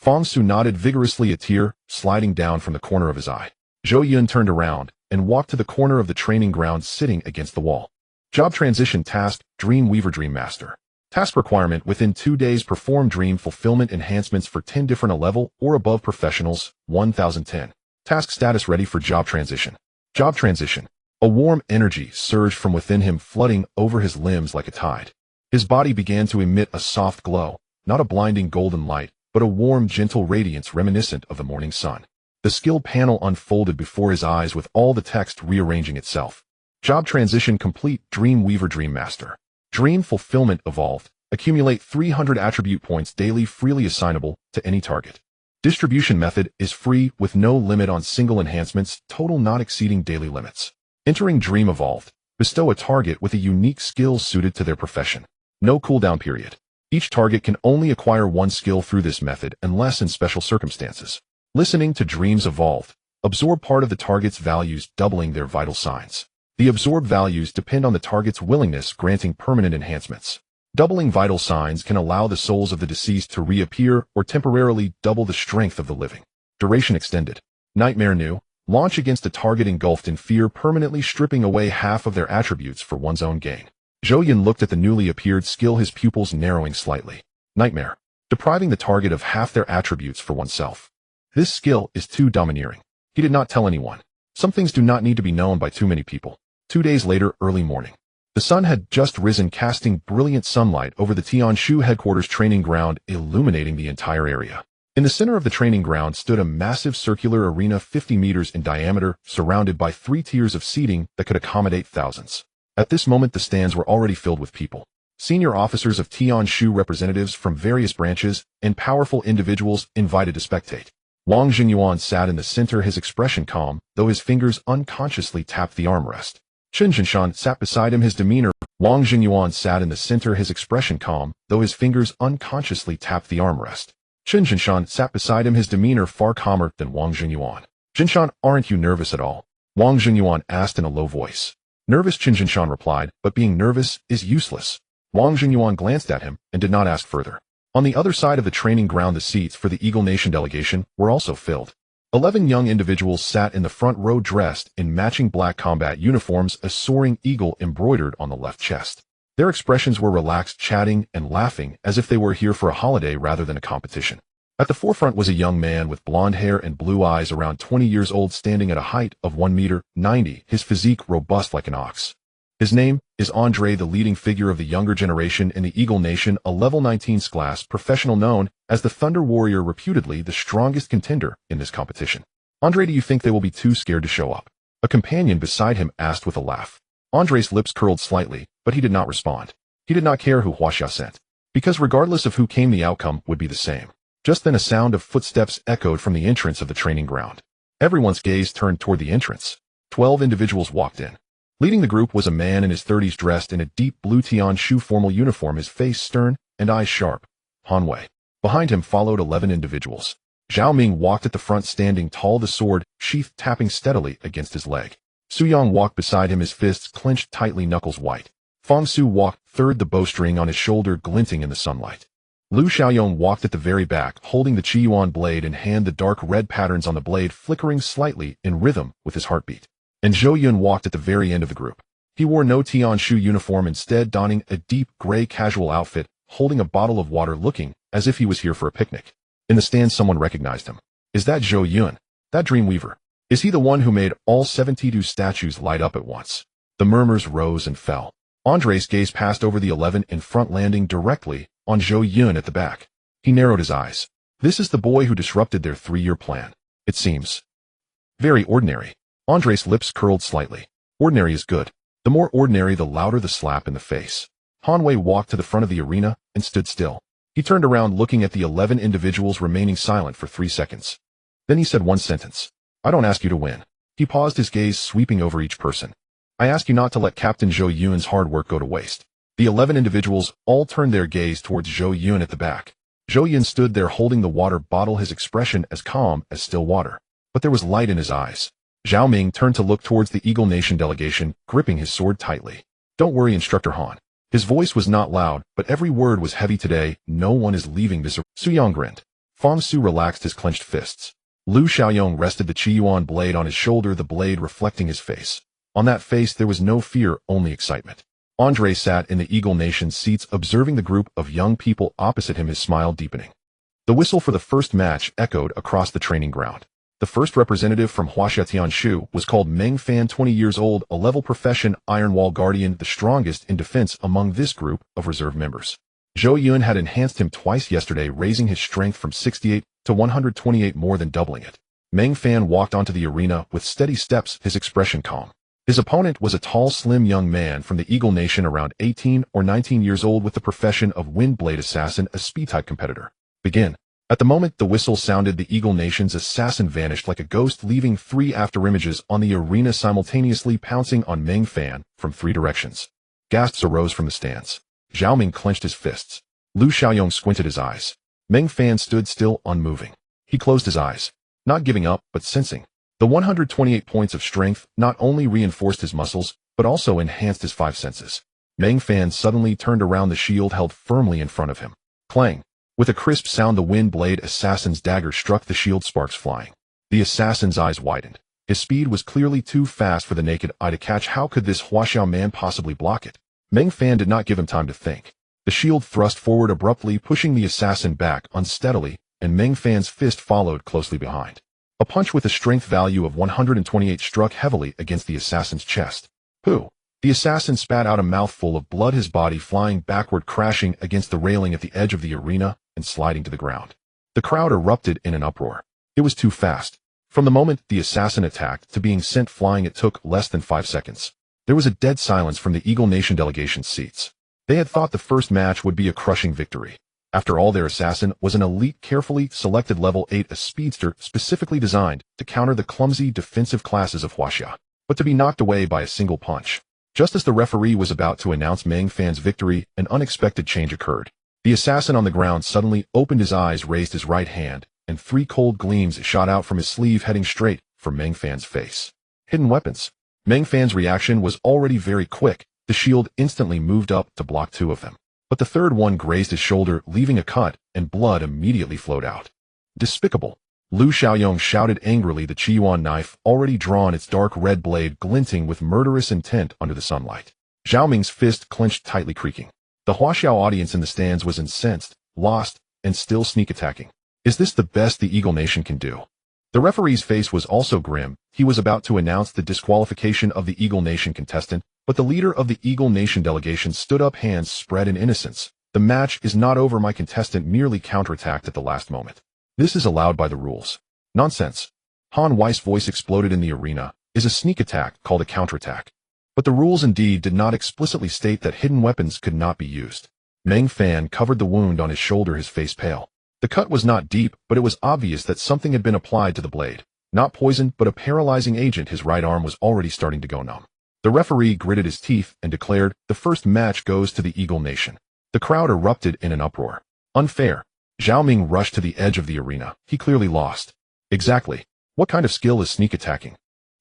Fang Su nodded vigorously, a tear sliding down from the corner of his eye. Zhou Yun turned around and walked to the corner of the training ground, sitting against the wall. Job transition task: Dream Weaver Dream Master. Task requirement: within 2 days perform dream fulfillment enhancements for 10 different level or above professionals, 1010. Task status: ready for job transition. Job transition. A warm energy surged from within him, flooding over his limbs like a tide. His body began to emit a soft glow, not a blinding golden light, but a warm, gentle radiance reminiscent of the morning sun. The skill panel unfolded before his eyes, with all the text rearranging itself. Job transition complete. Dream Weaver Dream Master. Dream fulfillment evolved. Accumulate 300 attribute points daily, freely assignable to any target. Distribution method is free with no limit on single enhancements, total not exceeding daily limits. Entering Dream Evolved. Bestow a target with a unique skill suited to their profession. No cooldown period. Each target can only acquire one skill through this method unless in special circumstances. Listening to Dreams Evolved. Absorb part of the target's values, doubling their vital signs. The absorbed values depend on the target's willingness, granting permanent enhancements. Doubling vital signs can allow the souls of the deceased to reappear or temporarily double the strength of the living. Duration extended. Nightmare New. Launch against a target engulfed in fear, permanently stripping away half of their attributes for one's own gain. Zhou Yun looked at the newly appeared skill, his pupils narrowing slightly. Nightmare. Depriving the target of half their attributes for oneself. This skill is too domineering. He did not tell anyone. Some things do not need to be known by too many people. 2 days later, early morning. The sun had just risen, casting brilliant sunlight over the Tianshu headquarters training ground, illuminating the entire area. In the center of the training ground stood a massive circular arena 50 meters in diameter, surrounded by 3 tiers of seating that could accommodate thousands. At this moment, the stands were already filled with people. Senior officers of Tianshu, representatives from various branches, and powerful individuals invited to spectate. Wang Jingyuan sat in the center, his expression calm, though his fingers unconsciously tapped the armrest. Chen Jinshan sat beside him, his demeanor. Wang Jingyuan sat in the center, his expression calm, though his fingers unconsciously tapped the armrest. Chen Jinshan sat beside him, his demeanor far calmer than Wang Jingyuan. Jinshan, aren't you nervous at all? Wang Jingyuan asked in a low voice. Nervous, Chen Jinshan replied, but being nervous is useless. Wang Jingyuan glanced at him and did not ask further. On the other side of the training ground, the seats for the Eagle Nation delegation were also filled. 11 young individuals sat in the front row, dressed in matching black combat uniforms, a soaring eagle embroidered on the left chest. Their expressions were relaxed, chatting and laughing as if they were here for a holiday rather than a competition. At the forefront was a young man with blonde hair and blue eyes, around 20 years old, standing at a height of 1 meter 90, his physique robust like an ox. His name is Andre, the leading figure of the younger generation in the Eagle Nation, a level 19 class professional known as the Thunder Warrior, reputedly the strongest contender in this competition. Andre, do you think they will be too scared to show up? A companion beside him asked with a laugh. Andre's lips curled slightly, but he did not respond. He did not care who Huaxia sent, because regardless of who came, the outcome would be the same. Just then a sound of footsteps echoed from the entrance of the training ground. Everyone's gaze turned toward the entrance. 12 individuals walked in. Leading the group was a man in his 30s, dressed in a deep blue Tianshu formal uniform, his face stern and eyes sharp. Han Wei. Behind him followed 11 individuals. Zhao Ming walked at the front, standing tall, the sword sheath tapping steadily against his leg. Su Yang walked beside him, his fists clenched tightly, knuckles white. Fang Su walked third, the bowstring on his shoulder glinting in the sunlight. Lu Xiaoyong walked at the very back, holding the Qiyuan blade in hand, the dark red patterns on the blade flickering slightly in rhythm with his heartbeat. And Zhou Yun walked at the very end of the group. He wore no Tianshu uniform, instead donning a deep gray casual outfit, holding a bottle of water, looking as if he was here for a picnic. In the stand, someone recognized him. Is that Zhou Yun? That dream weaver? Is he the one who made all 72 statues light up at once? The murmurs rose and fell. Andre's gaze passed over the 11 in front, landing directly on Zhou Yun at the back. He narrowed his eyes. This is the boy who disrupted their 3-year plan. It seems very ordinary. Andre's lips curled slightly. Ordinary is good. The more ordinary, the louder the slap in the face. Han Wei walked to the front of the arena and stood still. He turned around, looking at the 11 individuals, remaining silent for 3 seconds. Then he said one sentence. I don't ask you to win. He paused, his gaze sweeping over each person. I ask you not to let Captain Zhou Yun's hard work go to waste. The 11 individuals all turned their gaze towards Zhou Yun at the back. Zhou Yun stood there holding the water bottle, his expression as calm as still water. But there was light in his eyes. Zhao Ming turned to look towards the Eagle Nation delegation, gripping his sword tightly. Don't worry, Instructor Han. His voice was not loud, but every word was heavy. Today, no one is leaving this. Su Yang grinned. Fang Su relaxed his clenched fists. Lu Xiaoyong rested the Qiyuan blade on his shoulder, the blade reflecting his face. On that face there was no fear, only excitement. Andre sat in the Eagle Nation seats observing the group of young people opposite him, his smile deepening. The whistle for the first match echoed across the training ground. The first representative from Huaxia Tianshu was called Meng Fan, 20 years old, a level profession Iron Wall Guardian, the strongest in defense among this group of reserve members. Zhou Yun had enhanced him twice yesterday, raising his strength from 68 to 128, more than doubling it. Meng Fan walked onto the arena with steady steps, his expression calm. His opponent was a tall, slim young man from the Eagle Nation, around 18 or 19 years old, with the profession of Wind Blade Assassin, a speed-type competitor. Begin. At the moment the whistle sounded, the Eagle Nation's assassin vanished like a ghost, leaving 3 afterimages on the arena, simultaneously pouncing on Meng Fan from 3 directions. Gasps arose from the stands. Zhao Ming clenched his fists. Lu Xiaoyong squinted his eyes. Meng Fan stood still, unmoving. He closed his eyes, not giving up, but sensing. The 128 points of strength not only reinforced his muscles, but also enhanced his 5 senses. Meng Fan suddenly turned around, the shield held firmly in front of him. Clang! With a crisp sound, the Wind Blade Assassin's dagger struck the shield, sparks flying. The assassin's eyes widened. His speed was clearly too fast for the naked eye to catch. How could this Huaxia man possibly block it? Meng Fan did not give him time to think. The shield thrust forward abruptly, pushing the assassin back unsteadily, and Meng Fan's fist followed closely behind. A punch with a strength value of 128 struck heavily against the assassin's chest. Pooh! The assassin spat out a mouthful of blood, his body flying backward, crashing against the railing at the edge of the arena and sliding to the ground. The crowd erupted in an uproar. It was too fast. From the moment the assassin attacked to being sent flying, it took less than 5 seconds. There was a dead silence from the Eagle Nation delegation's seats. They had thought the first match would be a crushing victory. After all, their assassin was an elite, carefully selected level 8, a speedster specifically designed to counter the clumsy defensive classes of Huaxia, but to be knocked away by a single punch. Just as the referee was about to announce Meng Fan's victory, an unexpected change occurred. The assassin on the ground suddenly opened his eyes, raised his right hand, and 3 cold gleams shot out from his sleeve, heading straight for Meng Fan's face. Hidden weapons. Meng Fan's reaction was already very quick. The shield instantly moved up to block 2 of them. But the third one grazed his shoulder, leaving a cut, and blood immediately flowed out. Despicable! Lu Xiaoyong shouted angrily, the Qiyuan knife already drawn, its dark red blade glinting with murderous intent under the sunlight. Zhao Ming's fist clenched tightly, creaking. The Huaxiao audience in the stands was incensed, lost, and still sneak attacking. Is this the best the Eagle Nation can do? The referee's face was also grim. He was about to announce the disqualification of the Eagle Nation contestant, but the leader of the Eagle Nation delegation stood up, hands spread in innocence. The match is not over. My contestant merely counterattacked at the last moment. This is allowed by the rules. Nonsense. Han Wei's voice exploded in the arena. Is a sneak attack called a counterattack? But the rules indeed did not explicitly state that hidden weapons could not be used. Meng Fan covered the wound on his shoulder, his face pale. The cut was not deep, but it was obvious that something had been applied to the blade. Not poison, but a paralyzing agent. His right arm was already starting to go numb. The referee gritted his teeth and declared, the first match goes to the Eagle Nation. The crowd erupted in an uproar. Unfair. Zhao Ming rushed to the edge of the arena. He clearly lost. Exactly. What kind of skill is sneak attacking?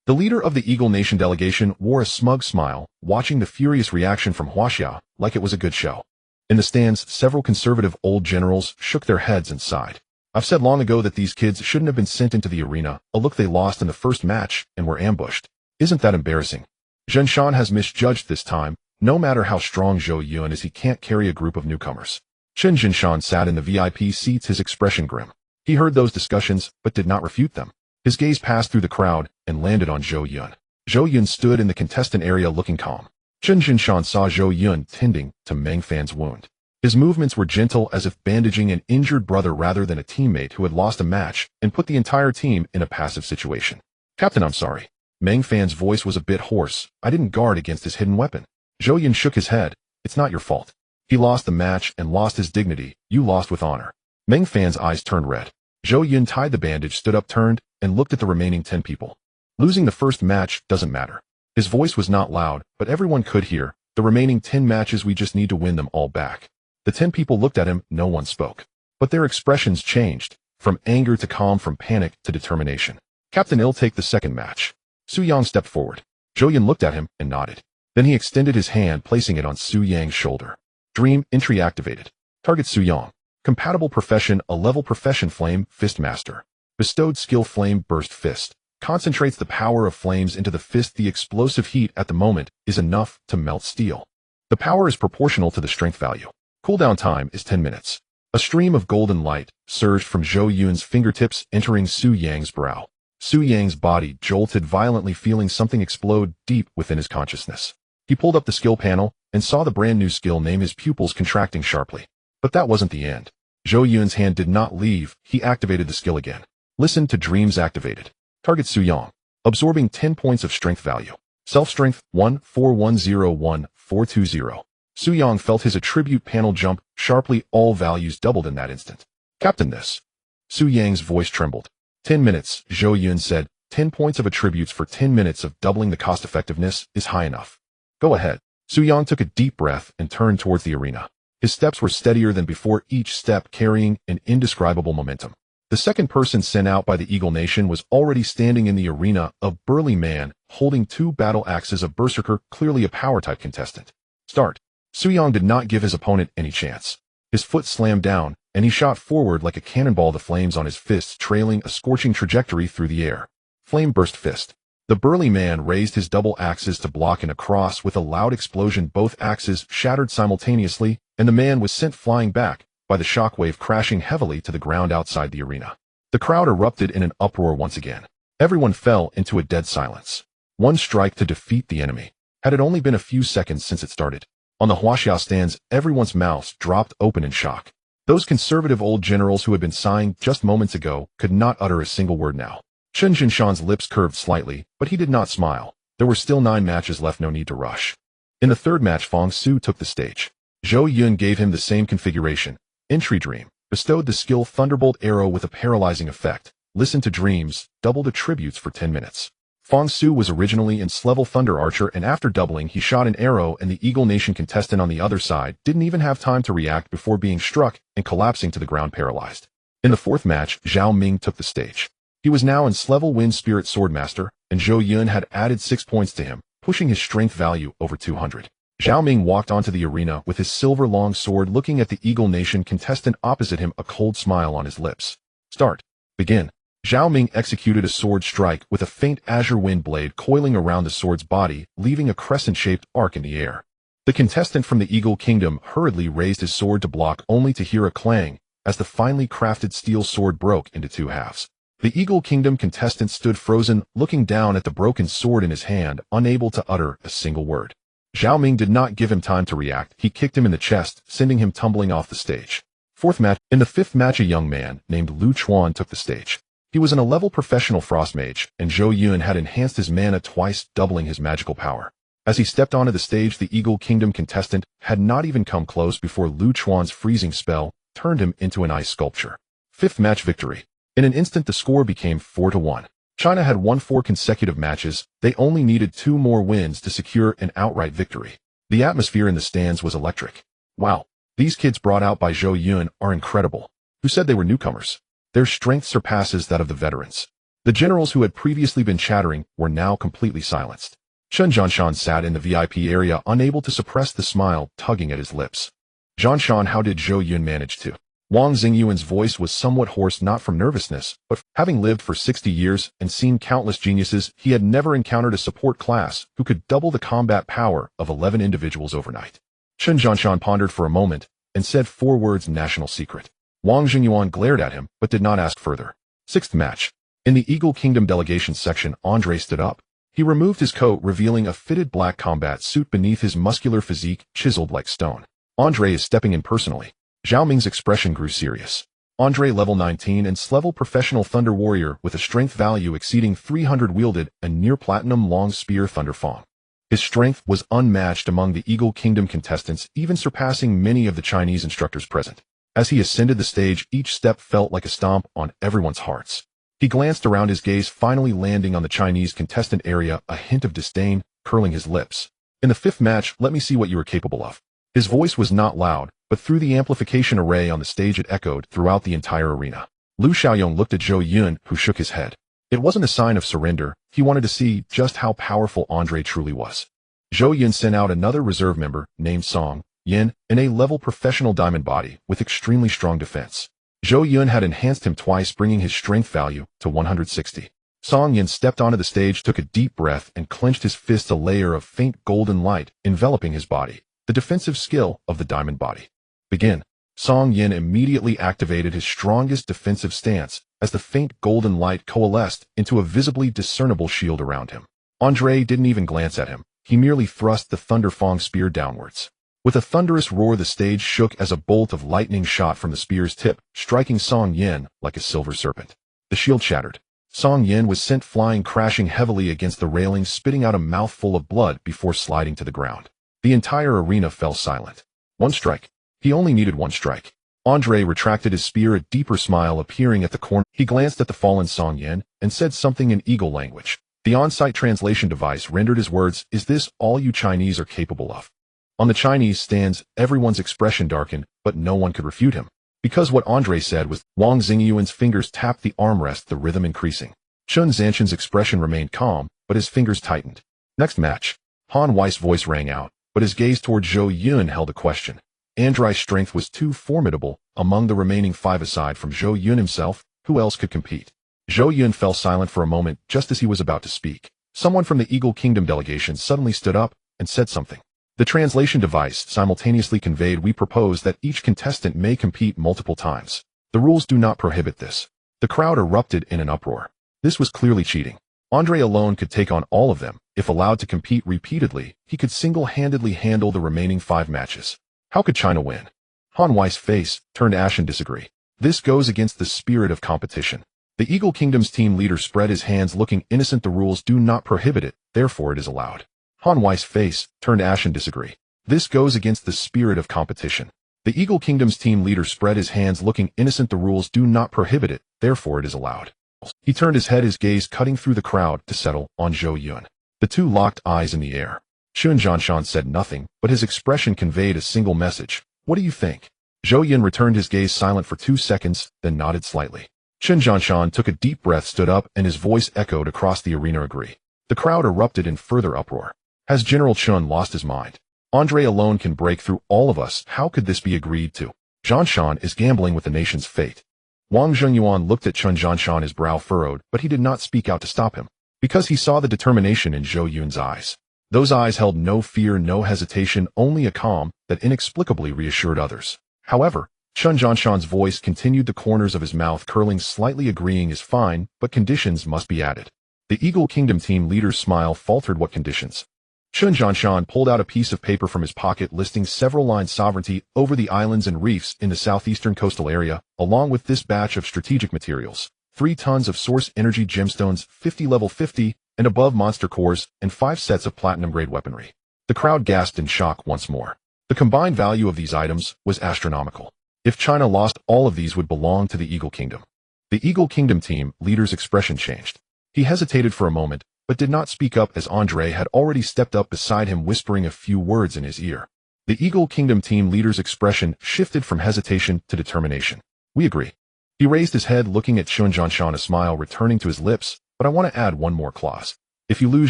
The leader of the Eagle Nation delegation wore a smug smile, watching the furious reaction from Huaxia like it was a good show. In the stands, several conservative old generals shook their heads and sighed. I've said long ago that these kids shouldn't have been sent into the arena. A look, they lost in the first match and were ambushed. Isn't that embarrassing? Zhen Shan has misjudged this time. No matter how strong Zhou Yun is, he can't carry a group of newcomers. Chen Jinshan sat in the VIP seats, his expression grim. He heard those discussions, but did not refute them. His gaze passed through the crowd and landed on Zhou Yun. Zhou Yun stood in the contestant area looking calm. Chen Jinshan saw Zhou Yun tending to Meng Fan's wound. His movements were gentle, as if bandaging an injured brother rather than a teammate who had lost a match and put the entire team in a passive situation. Captain, I'm sorry. Meng Fan's voice was a bit hoarse. I didn't guard against his hidden weapon. Zhou Yun shook his head. It's not your fault. He lost the match and lost his dignity. You lost with honor. Meng Fan's eyes turned red. Zhou Yun tied the bandage, stood up, turned, and looked at the remaining 10 people. Losing the first match doesn't matter. His voice was not loud, but everyone could hear. The remaining 10 matches, we just need to win them all back. The 10 people looked at him, no one spoke. But their expressions changed, from anger to calm, from panic to determination. Captain, I'll take the second match. Su Yang stepped forward. Zhou Yun looked at him and nodded. Then he extended his hand, placing it on Su Yang's shoulder. Dream entry activated. Target Su Yang. Compatible profession, a level profession. Flame Fist Master. Bestowed skill. Flame Burst Fist. Concentrates the power of flames into the fist. The explosive heat at the moment is enough to melt steel. The power is proportional to the strength value. Cooldown time is 10 minutes. A stream of golden light surged from Zhou Yun's fingertips, entering Su Yang's brow. Su Yang's body jolted violently, feeling something explode deep within his consciousness. He pulled up the skill panel and saw the brand new skill name, his pupils contracting sharply. But that wasn't the end. Zhou Yun's hand did not leave. He activated the skill again. Listen to dreams activated. Target Su Yang. Absorbing 10 points of strength value. Self-strength 14101-420. Su Yang felt his attribute panel jump sharply. All values doubled in that instant. Captain, this. Su Yang's voice trembled. 10 minutes, Zhou Yun said. 10 points of attributes for 10 minutes of doubling the cost effectiveness is high enough. Go ahead. Su Yang took a deep breath and turned towards the arena. His steps were steadier than before, each step carrying an indescribable momentum. The second person sent out by the Eagle Nation was already standing in the arena, a burly man holding 2 battle axes, a berserker, clearly a power-type contestant. Start. Su Yang did not give his opponent any chance. His foot slammed down, and he shot forward like a cannonball, the flames on his fists trailing a scorching trajectory through the air. Flame Burst Fist. The burly man raised his double axes to block in a cross. With a loud explosion, both axes shattered simultaneously, and the man was sent flying back by the shockwave, crashing heavily to the ground outside the arena. The crowd erupted in an uproar once again. Everyone fell into a dead silence. One strike to defeat the enemy. Had it only been a few seconds since it started. On the Huaxia stands, everyone's mouths dropped open in shock. Those conservative old generals who had been sighing just moments ago could not utter a single word now. Chen Jinshan's lips curved slightly, but he did not smile. There were still 9 matches left, no need to rush. In the third match, Fang Su took the stage. Zhou Yun gave him the same configuration. Entry Dream. Bestowed the skill Thunderbolt Arrow with a paralyzing effect. Listen to Dreams. Doubled attributes for 10 minutes. Fang Su was originally in S-level Thunder Archer, and after doubling he shot an arrow, and the Eagle Nation contestant on the other side didn't even have time to react before being struck and collapsing to the ground paralyzed. In the fourth match, Zhao Ming took the stage. He was now in S-level Wind Spirit Swordmaster, and Zhou Yun had added 6 points to him, pushing his strength value over 200. Zhao Ming walked onto the arena with his silver long sword, looking at the Eagle Nation contestant opposite him, a cold smile on his lips. Start. Begin. Zhao Ming executed a sword strike with a faint azure wind blade coiling around the sword's body, leaving a crescent-shaped arc in the air. The contestant from the Eagle Kingdom hurriedly raised his sword to block, only to hear a clang as the finely crafted steel sword broke into 2 halves. The Eagle Kingdom contestant stood frozen, looking down at the broken sword in his hand, unable to utter a single word. Zhao Ming did not give him time to react. He kicked him in the chest, sending him tumbling off the stage. Fourth match. In the fifth match, a young man named Lu Chuan took the stage. He was an 11th professional frost mage, and Zhou Yun had enhanced his mana twice, doubling his magical power. As he stepped onto the stage, the Eagle Kingdom contestant had not even come close before Lu Chuan's freezing spell turned him into an ice sculpture. Fifth match victory. In an instant, the score became 4-1. China had won 4 consecutive matches. They only needed 2 more wins to secure an outright victory. The atmosphere in the stands was electric. Wow, these kids brought out by Zhou Yun are incredible. Who said they were newcomers? Their strength surpasses that of the veterans. The generals who had previously been chattering were now completely silenced. Shen Jianshan sat in the VIP area, unable to suppress the smile tugging at his lips. Jianshan, how did Zhou Yun manage to? Wang Xingyuan's voice was somewhat hoarse, not from nervousness, but having lived for 60 years and seen countless geniuses, he had never encountered a support class who could double the combat power of 11 individuals overnight. Shen Jianshan pondered for a moment and said 4 words: national secret. Wang Xingyuan glared at him, but did not ask further. Sixth match. In the Eagle Kingdom delegation section, Andre stood up. He removed his coat, revealing a fitted black combat suit beneath his muscular physique, chiseled like stone. Andre is stepping in personally. Zhao Ming's expression grew serious. Andre, level 19 and S-level professional thunder warrior with a strength value exceeding 300, wielded a near-platinum long spear Thunder Fang. His strength was unmatched among the Eagle Kingdom contestants, even surpassing many of the Chinese instructors present. As he ascended the stage, each step felt like a stomp on everyone's hearts. He glanced around, his gaze finally landing on the Chinese contestant area, a hint of disdain curling his lips. In the fifth match, let me see what you are capable of. His voice was not loud, but through the amplification array on the stage it echoed throughout the entire arena. Lu Xiaoyong looked at Zhou Yun, who shook his head. It wasn't a sign of surrender. He wanted to see just how powerful Andre truly was. Zhou Yun sent out another reserve member, named Song, Yin, an A-level professional diamond body with extremely strong defense. Zhou Yun had enhanced him twice, bringing his strength value to 160. Song Yin stepped onto the stage, took a deep breath, and clenched his fist, a layer of faint golden light enveloping his body. The defensive skill of the diamond body. Begin. Song Yin immediately activated his strongest defensive stance as the faint golden light coalesced into a visibly discernible shield around him. Andre didn't even glance at him. He merely thrust the Thunder Fong spear downwards. With a thunderous roar, the stage shook as a bolt of lightning shot from the spear's tip, striking Song Yin like a silver serpent. The shield shattered. Song Yin was sent flying, crashing heavily against the railing, spitting out a mouthful of blood before sliding to the ground. The entire arena fell silent. One strike. He only needed one strike. Andre retracted his spear, a deeper smile appearing at the corner. He glanced at the fallen Song Yin and said something in eagle language. The on-site translation device rendered his words, "Is this all you Chinese are capable of?" On the Chinese stands, everyone's expression darkened, but no one could refute him. Because what Andre said was, Wang Xingyuan's fingers tapped the armrest, the rhythm increasing. Chun Zanshan's expression remained calm, but his fingers tightened. Next match. Han Wei's voice rang out, but his gaze toward Zhou Yun held a question. Andrei's strength was too formidable. Among the remaining 5 aside from Zhou Yun himself, who else could compete? Zhou Yun fell silent for a moment just as he was about to speak. Someone from the Eagle Kingdom delegation suddenly stood up and said something. The translation device simultaneously conveyed, "We propose that each contestant may compete multiple times. The rules do not prohibit this." The crowd erupted in an uproar. This was clearly cheating. Andre alone could take on all of them. If allowed to compete repeatedly, he could single-handedly handle the remaining 5 matches. How could China win? Han Wei's face turned ashen. Disagree. This goes against the spirit of competition. The Eagle Kingdom's team leader spread his hands, looking innocent. The rules do not prohibit it, therefore it is allowed. Han Wei's face turned ashen. Disagree. This goes against the spirit of competition. The Eagle Kingdom's team leader spread his hands, looking innocent. The rules do not prohibit it, therefore it is allowed. He turned his head, his gaze cutting through the crowd to settle on Zhou Yun. The two locked eyes in the air. Chun Zanshan said nothing, but his expression conveyed a single message. What do you think? Zhou Yun returned his gaze, silent for 2 seconds, then nodded slightly. Chun Zanshan took a deep breath, stood up, and his voice echoed across the arena. Agree. The crowd erupted in further uproar. Has General Chun lost his mind? Andre alone can break through all of us. How could this be agreed to? Zanshan is gambling with the nation's fate. Wang Zhengyuan looked at Chun Zanshan, his brow furrowed, but he did not speak out to stop him, because he saw the determination in Zhou Yun's eyes. Those eyes held no fear, no hesitation, only a calm that inexplicably reassured others. However, Chun Zanshan's voice continued, the corners of his mouth curling slightly. Agreeing is fine, but conditions must be added. The Eagle Kingdom team leader's smile faltered. What conditions? Chun Zanshan pulled out a piece of paper from his pocket, listing several lines: sovereignty over the islands and reefs in the southeastern coastal area, along with this batch of strategic materials, 3 tons of source energy gemstones, 50 level 50 and above monster cores, and 5 sets of platinum-grade weaponry. The crowd gasped in shock once more. The combined value of these items was astronomical. If China lost, all of these would belong to the Eagle Kingdom. The Eagle Kingdom team leader's expression changed. He hesitated for a moment, but did not speak up as Andre had already stepped up beside him, whispering a few words in his ear. The Eagle Kingdom team leader's expression shifted from hesitation to determination. We agree. He raised his head, looking at Chun Zanshan, a smile returning to his lips. But I want to add one more clause. If you lose,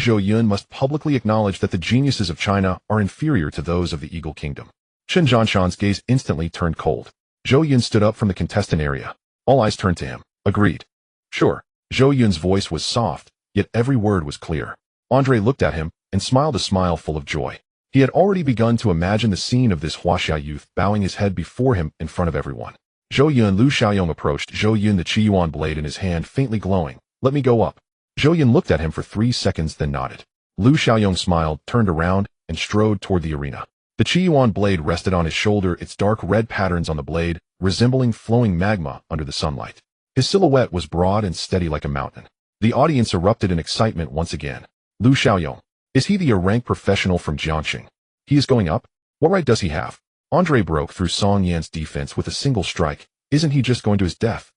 Zhou Yun must publicly acknowledge that the geniuses of China are inferior to those of the Eagle Kingdom. Chun Zanshan's gaze instantly turned cold. Zhou Yun stood up from the contestant area. All eyes turned to him. Agreed. Sure. Zhou Yun's voice was soft, yet every word was clear. Andre looked at him and smiled a smile full of joy. He had already begun to imagine the scene of this Huaxia youth bowing his head before him in front of everyone. Zhou Yun. Lu Xiaoyong approached Zhou Yun, the Qiyuan blade in his hand faintly glowing. Let me go up. Zhou Yun looked at him for 3 seconds, then nodded. Lu Xiaoyong smiled, turned around, and strode toward the arena. The Qiyuan blade rested on his shoulder, its dark red patterns on the blade, resembling flowing magma under the sunlight. His silhouette was broad and steady like a mountain. The audience erupted in excitement once again. Lu Xiaoyong. Is he the rank professional from Jiangxing? He is going up? What right does he have? Andre broke through Song Yan's defense with a single strike. Isn't he just going to his death?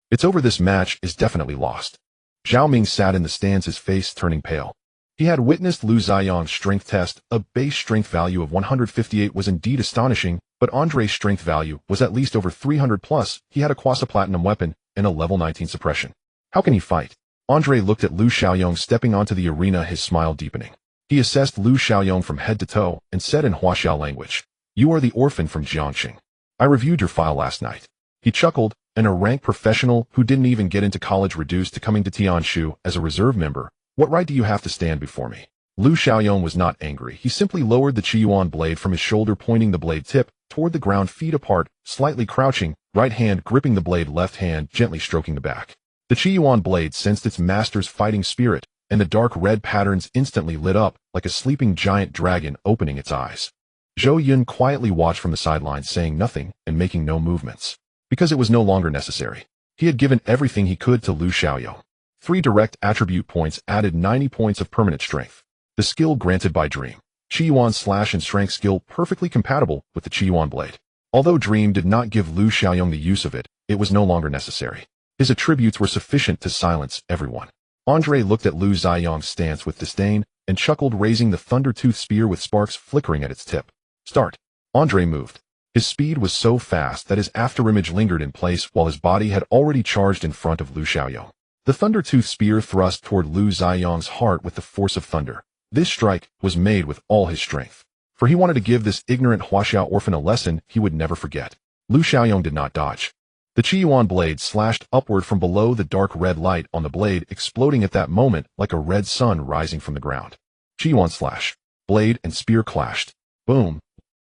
It's over. This match is definitely lost. Zhao Ming sat in the stands, his face turning pale. He had witnessed Lu Ziyang's strength test. A base strength value of 158 was indeed astonishing, but Andre's strength value was at least over 300 plus. He had a quasi-platinum weapon and a level 19 suppression. How can he fight? Andre looked at Lu Xiaoyong stepping onto the arena, his smile deepening. He assessed Lu Xiaoyong from head to toe and said in Huaxia language, You are the orphan from Jiangxing. I reviewed your file last night. He chuckled, and a rank professional who didn't even get into college reduced to coming to Tianshu as a reserve member. What right do you have to stand before me? Lu Xiaoyong was not angry. He simply lowered the Qiyuan blade from his shoulder, pointing the blade tip toward the ground, feet apart, slightly crouching, right hand gripping the blade, left hand gently stroking the back. The Qiyuan blade sensed its master's fighting spirit, and the dark red patterns instantly lit up like a sleeping giant dragon opening its eyes. Zhou Yun quietly watched from the sidelines, saying nothing and making no movements, because it was no longer necessary. He had given everything he could to Lu Xiaoyong. 3 direct attribute points added 90 points of permanent strength. The skill granted by Dream. Qiyuan slash and strength skill perfectly compatible with the Qiyuan blade. Although Dream did not give Lu Xiaoyong the use of it, it was no longer necessary. His attributes were sufficient to silence everyone. Andre looked at Lu Xiaoyong's stance with disdain and chuckled, raising the thunder-tooth spear with sparks flickering at its tip. Start. Andre moved. His speed was so fast that his afterimage lingered in place while his body had already charged in front of Lu Xiaoyong. The thunder-tooth spear thrust toward Lu Xiaoyong's heart with the force of thunder. This strike was made with all his strength, for he wanted to give this ignorant Huaxia orphan a lesson he would never forget. Lu Xiaoyong did not dodge. The Qiyuan blade slashed upward from below, the dark red light on the blade exploding at that moment like a red sun rising from the ground. Qiyuan slash. Blade and spear clashed. Boom.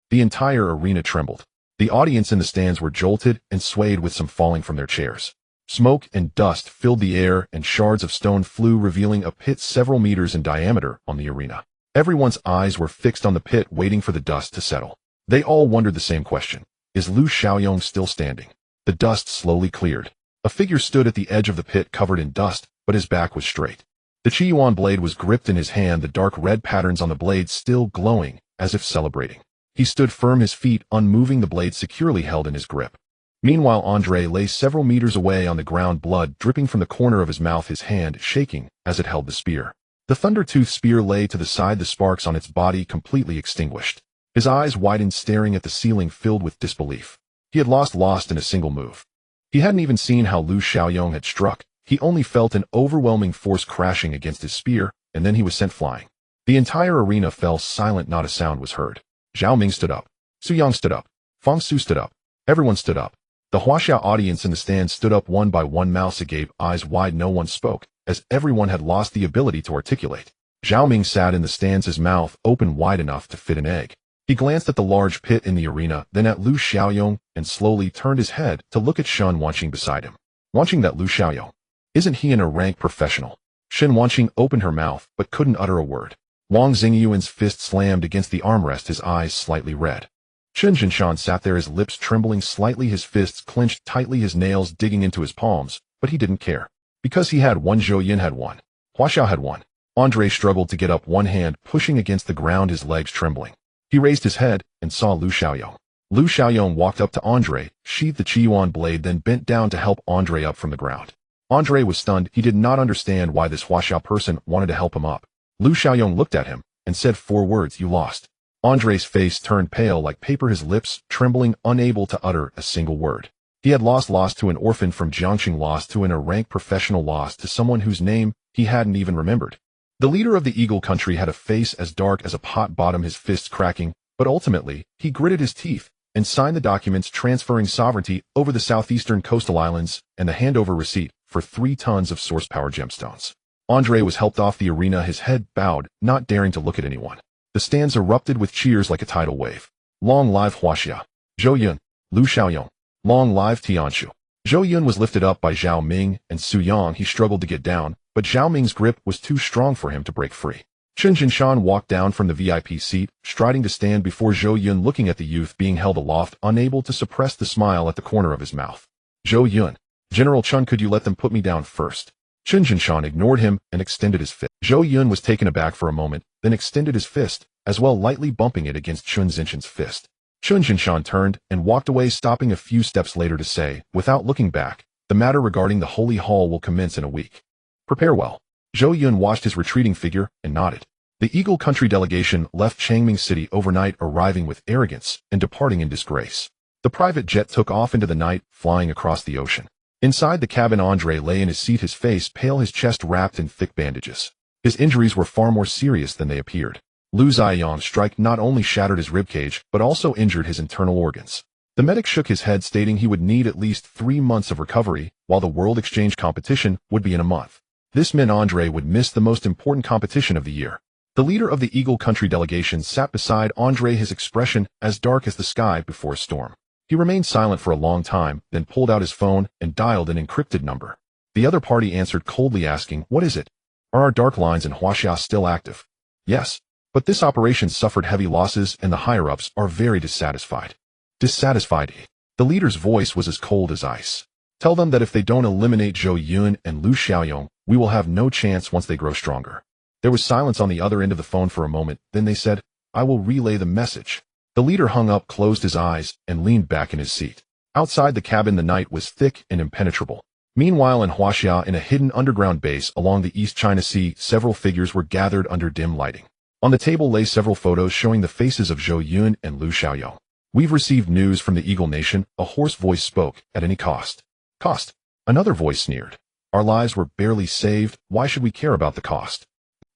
The entire arena trembled. The audience in the stands were jolted and swayed, with some falling from their chairs. Smoke and dust filled the air, and shards of stone flew, revealing a pit several meters in diameter on the arena. Everyone's eyes were fixed on the pit, waiting for the dust to settle. They all wondered the same question. Is Lu Xiaoyong still standing? The dust slowly cleared. A figure stood at the edge of the pit, covered in dust, but his back was straight. The Qiyuan blade was gripped in his hand, the dark red patterns on the blade still glowing, as if celebrating. He stood firm, his feet unmoving, the blade securely held in his grip. Meanwhile, Andre lay several meters away on the ground, blood dripping from the corner of his mouth, his hand shaking as it held the spear. The thunder-tooth spear lay to the side, the sparks on its body completely extinguished. His eyes widened, staring at the ceiling, filled with disbelief. He had lost in a single move. He hadn't even seen how Lu Xiaoyong had struck. He only felt an overwhelming force crashing against his spear, and then he was sent flying. The entire arena fell silent. Not a sound was heard. Zhao Ming stood up. Su Yang stood up. Fang Su stood up. Everyone stood up. The Huaxia audience in the stands stood up one by one, mouths agape, eyes wide. No one spoke, as everyone had lost the ability to articulate. Zhao Ming sat in the stands, his mouth open wide enough to fit an egg. He glanced at the large pit in the arena, then at Lu Xiaoyong, and slowly turned his head to look at Shen Wanqing beside him. Watching that Lu Xiaoyong. Isn't he a rank professional? Shen Wanqing opened her mouth, but couldn't utter a word. Wang Xingyuan's fist slammed against the armrest, his eyes slightly red. Chen Jinshan sat there, his lips trembling slightly, his fists clenched tightly, his nails digging into his palms, but he didn't care. Because he had one, Zhou Yun had one. Huaxia had one. Andre struggled to get up, one hand pushing against the ground, his legs trembling. He raised his head and saw Lu Xiaoyong. Lu Xiaoyong walked up to Andre, sheathed the Qiyuan blade, then bent down to help Andre up from the ground. Andre was stunned. He did not understand why this Huaxia person wanted to help him up. Lu Xiaoyong looked at him and said 4 words, "You lost." Andre's face turned pale like paper, his lips trembling, unable to utter a single word. He had lost to an orphan from Jiangxing, lost to a rank professional, lost to someone whose name he hadn't even remembered. The leader of the Eagle Country had a face as dark as a pot bottom, his fists cracking, but ultimately, he gritted his teeth and signed the documents transferring sovereignty over the southeastern coastal islands and the handover receipt for 3 tons of source power gemstones. Andre was helped off the arena, his head bowed, not daring to look at anyone. The stands erupted with cheers like a tidal wave. Long live Huaxia. Zhou Yun. Lu Xiaoyong. Long live Tianshu. Zhou Yun was lifted up by Zhao Ming and Su Yang. He struggled to get down, but Zhao Ming's grip was too strong for him to break free. Chen Jinshan walked down from the VIP seat, striding to stand before Zhou Yun, looking at the youth being held aloft, unable to suppress the smile at the corner of his mouth. Zhou Yun. General Chen, could you let them put me down first? Chen Jinshan ignored him and extended his fist. Zhou Yun was taken aback for a moment, then extended his fist, as well, lightly bumping it against Chen Zinshan's fist. Chen Jinshan turned and walked away, stopping a few steps later to say, without looking back, the matter regarding the Holy Hall will commence in a week. Prepare well. Zhou Yun watched his retreating figure and nodded. The Eagle Country delegation left Changming City overnight, arriving with arrogance and departing in disgrace. The private jet took off into the night, flying across the ocean. Inside the cabin, Andre lay in his seat, his face pale, his chest wrapped in thick bandages. His injuries were far more serious than they appeared. Lu Ziyang's strike not only shattered his ribcage, but also injured his internal organs. The medic shook his head, stating he would need at least 3 months of recovery, while the world exchange competition would be in a month. This meant Andre would miss the most important competition of the year. The leader of the Eagle country delegation sat beside Andre, his expression as dark as the sky before a storm. He remained silent for a long time, then pulled out his phone and dialed an encrypted number. The other party answered coldly, asking, "What is it? Are our dark lines in Huaxia still active?" "Yes. But this operation suffered heavy losses and the higher-ups are very dissatisfied." Dissatisfied? The leader's voice was as cold as ice. "Tell them that if they don't eliminate Zhou Yun and Lu Xiaoyong, we will have no chance once they grow stronger." There was silence on the other end of the phone for a moment, then they said, "I will relay the message." The leader hung up, closed his eyes, and leaned back in his seat. Outside the cabin the night was thick and impenetrable. Meanwhile in Huaxia, in a hidden underground base along the East China Sea, several figures were gathered under dim lighting. On the table lay several photos showing the faces of Zhou Yun and Lu Xiaoyong. "We've received news from the Eagle Nation," a hoarse voice spoke, "at any cost." "Cost?" Another voice sneered. "Our lives were barely saved, why should we care about the cost?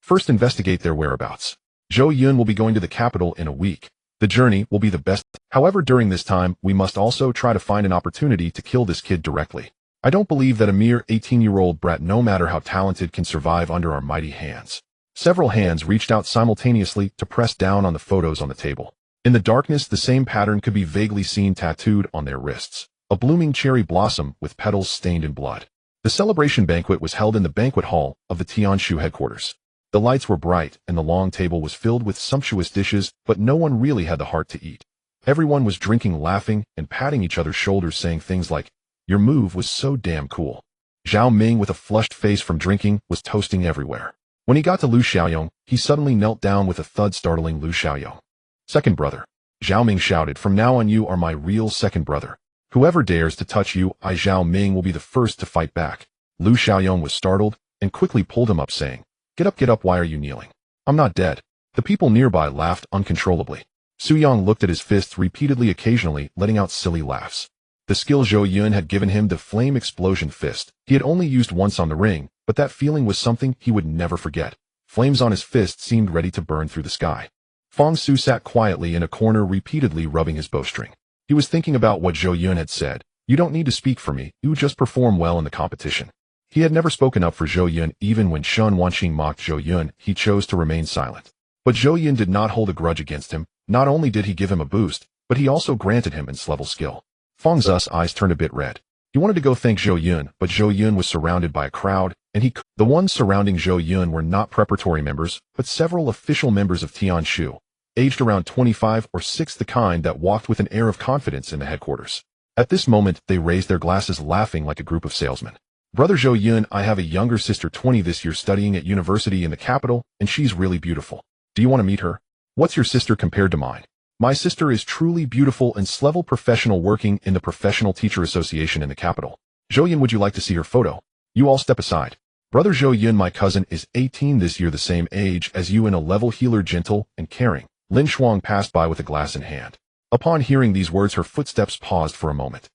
First investigate their whereabouts. Zhou Yun will be going to the capital in a week. The journey will be the best. However, during this time, we must also try to find an opportunity to kill this kid directly. I don't believe that a mere 18-year-old brat, no matter how talented, can survive under our mighty hands." Several hands reached out simultaneously to press down on the photos on the table. In the darkness, the same pattern could be vaguely seen tattooed on their wrists. A blooming cherry blossom with petals stained in blood. The celebration banquet was held in the banquet hall of the Tianshu headquarters. The lights were bright, and the long table was filled with sumptuous dishes, but no one really had the heart to eat. Everyone was drinking, laughing, and patting each other's shoulders, saying things like, "Your move was so damn cool." Zhao Ming, with a flushed face from drinking, was toasting everywhere. When he got to Lu Xiaoyong, he suddenly knelt down with a thud, startling Lu Xiaoyong. "Second brother," Zhao Ming shouted, "from now on you are my real second brother. Whoever dares to touch you, I Zhao Ming will be the first to fight back." Lu Xiaoyong was startled and quickly pulled him up, saying, get up, why are you kneeling? I'm not dead." The people nearby laughed uncontrollably. Su Yang looked at his fists repeatedly, occasionally letting out silly laughs. The skill Zhou Yun had given him, the flame explosion fist, he had only used once on the ring, but that feeling was something he would never forget. Flames on his fist seemed ready to burn through the sky. Fong Su sat quietly in a corner, repeatedly rubbing his bowstring. He was thinking about what Zhou Yun had said. "You don't need to speak for me, you just perform well in the competition." He had never spoken up for Zhou Yun. Even when Shen Wanqing mocked Zhou Yun, he chose to remain silent. But Zhou Yun did not hold a grudge against him. Not only did he give him a boost, but he also granted him ins-level skill. Fong Zu's eyes turned a bit red. He wanted to go thank Zhou Yun, but Zhou Yun was surrounded by a crowd, and the ones surrounding Zhou Yun were not preparatory members, but several official members of Tianshu, aged around 25 or 6, the kind that walked with an air of confidence in the headquarters. At this moment, they raised their glasses, laughing like a group of salesmen. "Brother Zhou Yun, I have a younger sister, 20 this year, studying at university in the capital, and she's really beautiful. Do you want to meet her?" "What's your sister compared to mine?" "My sister is truly beautiful and level professional, working in the Professional Teacher Association in the capital." "Zhou Yun, would you like to see her photo?" "You all step aside." "Brother Zhou Yun, my cousin is 18 this year, the same age as you, and a level healer, gentle and caring." Lin Shuang passed by with a glass in hand. Upon hearing these words, her footsteps paused for a moment.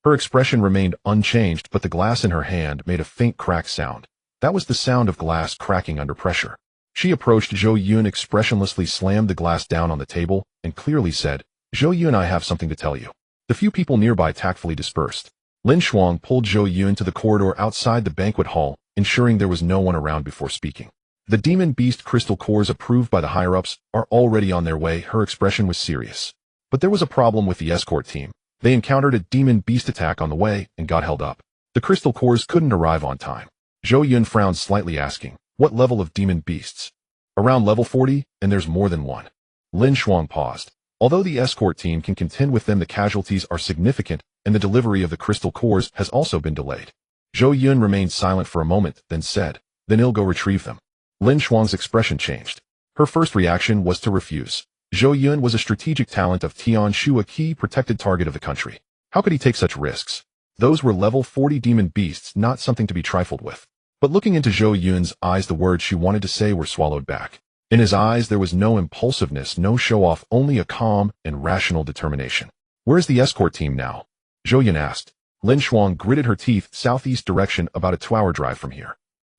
Her expression remained unchanged, but the glass in her hand made a faint crack sound. That was the sound of glass cracking under pressure. She approached Zhou Yun, expressionlessly slammed the glass down on the table, and clearly said, "Zhou Yun, I have something to tell you." The few people nearby tactfully dispersed. Lin Shuang pulled Zhou Yun to the corridor outside the banquet hall, ensuring there was no one around before speaking. "The demon beast crystal cores approved by the higher-ups are already on their way." Her expression was serious. But there was a problem with the escort team. They encountered a demon beast attack on the way and got held up. The crystal cores couldn't arrive on time. Zhou Yun frowned slightly, asking, "What level of demon beasts?" "Around level 40, and there's more than one." Lin Shuang paused. Although the escort team can contend with them, the casualties are significant, and the delivery of the crystal cores has also been delayed. Zhou Yun remained silent for a moment, then said, "Then I'll go retrieve them." Lin Shuang's expression changed. Her first reaction was to refuse. Zhou Yun was a strategic talent of Tianshu, a key protected target of the country. How could he take such risks? Those were level 40 demon beasts, not something to be trifled with. But looking into Zhou Yun's eyes, the words she wanted to say were swallowed back. In his eyes there was no impulsiveness, no show-off, only a calm and rational determination. "Where's the escort team now?" Zhou Yun asked. Lin Shuang gritted her teeth. "Southeast direction, about a 2-hour drive from here."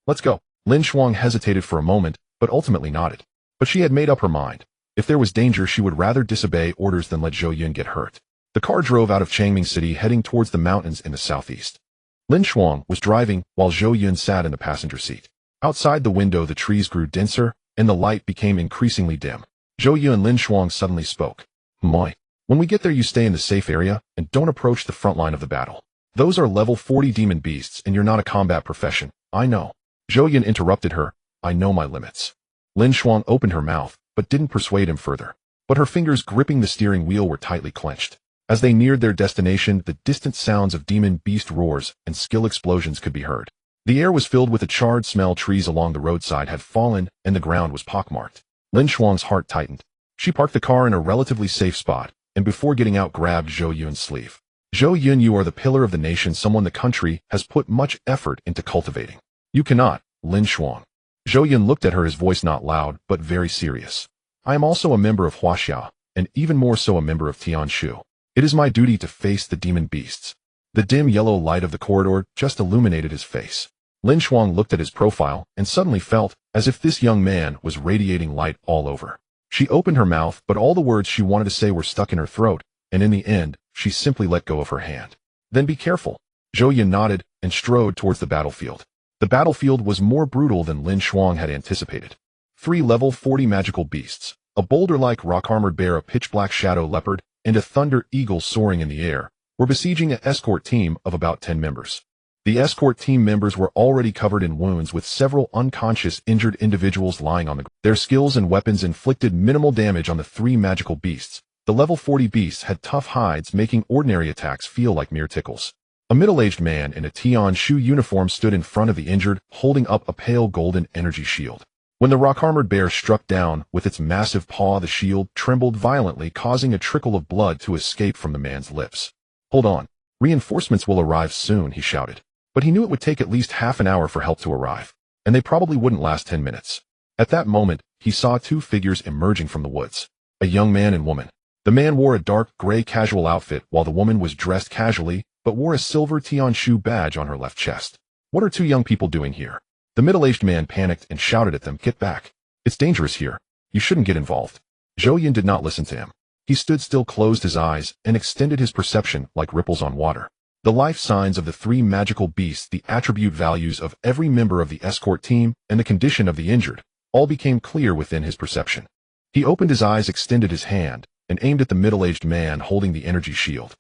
"Let's go." Lin Shuang hesitated for a moment, but ultimately nodded. But she had made up her mind. If there was danger, she would rather disobey orders than let Zhou Yun get hurt. The car drove out of Changming City, heading towards the mountains in the southeast. Lin Shuang was driving, while Zhou Yun sat in the passenger seat. Outside the window, the trees grew denser, and the light became increasingly dim. Zhou Yun and Lin Shuang suddenly spoke. Moi. When we get there, you stay in the safe area, and don't approach the front line of the battle. Those are level 40 demon beasts, and you're not a combat profession. I know. Zhou Yun interrupted her. I know my limits. Lin Shuang opened her mouth, but didn't persuade him further. But her fingers gripping the steering wheel were tightly clenched. As they neared their destination, the distant sounds of demon beast roars and skill explosions could be heard. The air was filled with a charred smell. Trees along the roadside had fallen, and the ground was pockmarked. Lin Shuang's heart tightened. She parked the car in a relatively safe spot, and before getting out grabbed Zhou Yun's sleeve. Zhou Yun, you are the pillar of the nation, someone the country has put much effort into cultivating. You cannot, Lin Shuang. Zhou Yun looked at her, his voice not loud, but very serious. I am also a member of Huaxia, and even more so a member of Tianshu. It is my duty to face the demon beasts. The dim yellow light of the corridor just illuminated his face. Lin Shuang looked at his profile and suddenly felt as if this young man was radiating light all over. She opened her mouth, but all the words she wanted to say were stuck in her throat, and in the end, she simply let go of her hand. Then be careful. Zhou Yun nodded and strode towards the battlefield. The battlefield was more brutal than Lin Shuang had anticipated. 3 level 40 magical beasts, a boulder-like rock-armored bear, a pitch-black shadow leopard, and a thunder eagle soaring in the air, were besieging an escort team of about 10 members. The escort team members were already covered in wounds, with several unconscious, injured individuals lying on the ground. Their skills and weapons inflicted minimal damage on the 3 magical beasts. The level 40 beasts had tough hides, making ordinary attacks feel like mere tickles. A middle-aged man in a Tianshu uniform stood in front of the injured, holding up a pale golden energy shield. When the rock-armored bear struck down with its massive paw, the shield trembled violently, causing a trickle of blood to escape from the man's lips. Hold on. Reinforcements will arrive soon, he shouted. But he knew it would take at least half an hour for help to arrive, and they probably wouldn't last 10 minutes. At that moment, he saw 2 figures emerging from the woods. A young man and woman. The man wore a dark gray casual outfit, while the woman was dressed casually, but wore a silver Tianshu badge on her left chest. What are 2 young people doing here? The middle-aged man panicked and shouted at them, get back. It's dangerous here. You shouldn't get involved. Zhou Yun did not listen to him. He stood still, closed his eyes, and extended his perception like ripples on water. The life signs of the 3 magical beasts, the attribute values of every member of the escort team, and the condition of the injured, all became clear within his perception. He opened his eyes, extended his hand, and aimed at the middle-aged man holding the energy shield.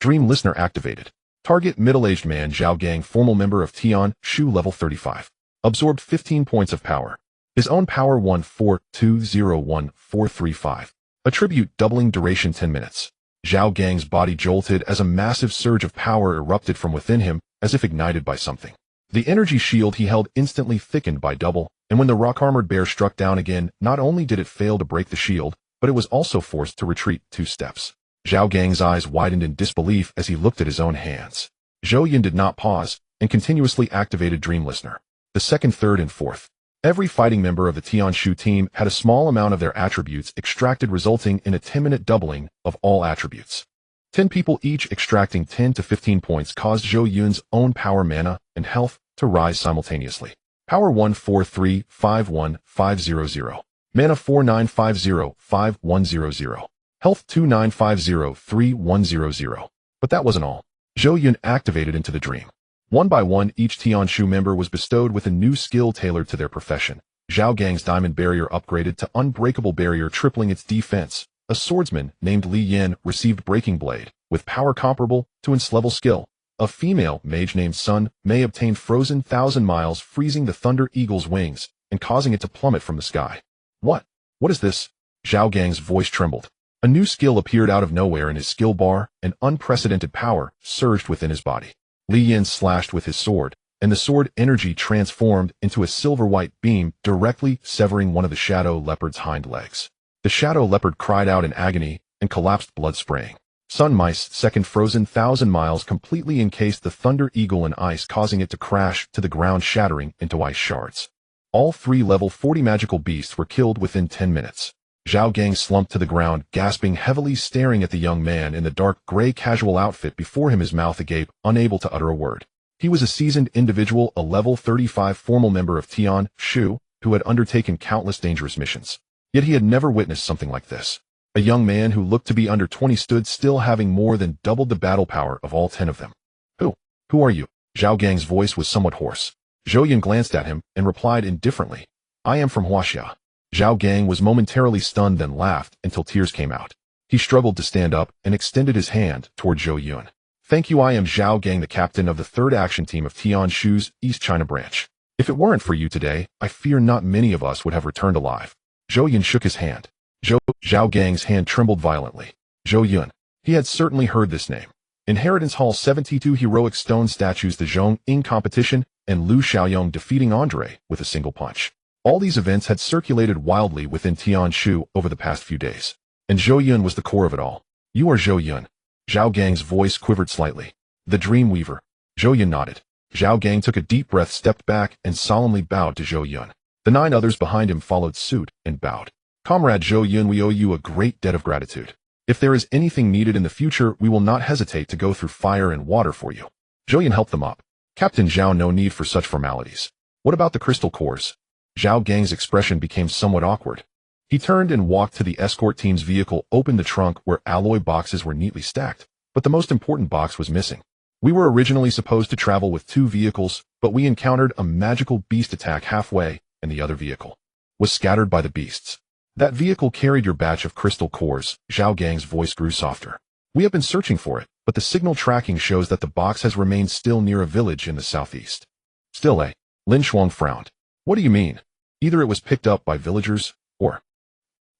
Dream Listener activated. Target: middle-aged man Zhao Gang, formal member of Tianshu, level 35. Absorbed 15 points of power. His own power 14201,435. Attribute: doubling duration 10 minutes. Zhao Gang's body jolted as a massive surge of power erupted from within him, as if ignited by something. The energy shield he held instantly thickened by double, and when the rock-armored bear struck down again, not only did it fail to break the shield, but it was also forced to retreat 2 steps. Zhao Gang's eyes widened in disbelief as he looked at his own hands. Zhou Yun did not pause, and continuously activated Dream Listener. The 2nd, 3rd, and 4th. Every fighting member of the Tianshu team had a small amount of their attributes extracted, resulting in a 10-minute doubling of all attributes. 10 people each extracting 10 to 15 points caused Zhou Yun's own power, mana, and health to rise simultaneously. Power 14351,500. Mana 4950,5100. Health 2950,3100. But that wasn't all. Zhou Yun activated into the dream. One by one, each Tianshu member was bestowed with a new skill tailored to their profession. Zhao Gang's diamond barrier upgraded to unbreakable barrier, tripling its defense. A swordsman named Li Yin received breaking blade, with power comparable to its level skill. A female mage named Sun Mei obtained frozen 1,000 miles, freezing the thunder eagle's wings and causing it to plummet from the sky. What is this? Zhao Gang's voice trembled. A new skill appeared out of nowhere in his skill bar, and unprecedented power surged within his body. Li Yin slashed with his sword, and the sword energy transformed into a silver-white beam, directly severing one of the shadow leopard's hind legs. The shadow leopard cried out in agony and collapsed, blood spraying. Sun Mei's 2nd, frozen 1,000 miles, completely encased the thunder eagle in ice, causing it to crash to the ground, shattering into ice shards. All 3 level 40 magical beasts were killed within 10 minutes. Zhao Gang slumped to the ground, gasping heavily, staring at the young man in the dark gray casual outfit before him, his mouth agape, unable to utter a word. He was a seasoned individual, a level 35 formal member of Tianshu, who had undertaken countless dangerous missions. Yet he had never witnessed something like this. A young man who looked to be under 20 stood still, having more than doubled the battle power of all 10 of them. Who? Who are you? Zhao Gang's voice was somewhat hoarse. Zhou Yun glanced at him and replied indifferently, I am from Huaxia. Zhao Gang was momentarily stunned, then laughed until tears came out. He struggled to stand up and extended his hand toward Zhou Yun. Thank you, I am Zhao Gang, the captain of the 3rd Action Team of Tianshu's East China branch. If it weren't for you today, I fear not many of us would have returned alive. Zhou Yun shook his hand. Zhao Gang's hand trembled violently. Zhou Yun. He had certainly heard this name. Inheritance Hall 72 heroic stone statues, the Zhong Ying competition, and Lu Xiaoyong defeating Andre with a single punch. All these events had circulated wildly within Tianshu over the past few days. And Zhou Yun was the core of it all. You are Zhou Yun. Zhao Gang's voice quivered slightly. The Dream Weaver. Zhou Yun nodded. Zhao Gang took a deep breath, stepped back, and solemnly bowed to Zhou Yun. The 9 others behind him followed suit and bowed. Comrade Zhou Yun, we owe you a great debt of gratitude. If there is anything needed in the future, we will not hesitate to go through fire and water for you. Zhou Yun helped them up. Captain Zhao, no need for such formalities. What about the crystal cores? Zhao Gang's expression became somewhat awkward. He turned and walked to the escort team's vehicle, opened the trunk where alloy boxes were neatly stacked, but the most important box was missing. We were originally supposed to travel with 2 vehicles, but we encountered a magical beast attack halfway, and the other vehicle was scattered by the beasts. That vehicle carried your batch of crystal cores. Zhao Gang's voice grew softer. We have been searching for it, but the signal tracking shows that the box has remained still near a village in the southeast. Still, eh? Lin Shuang frowned. What do you mean? Either it was picked up by villagers, or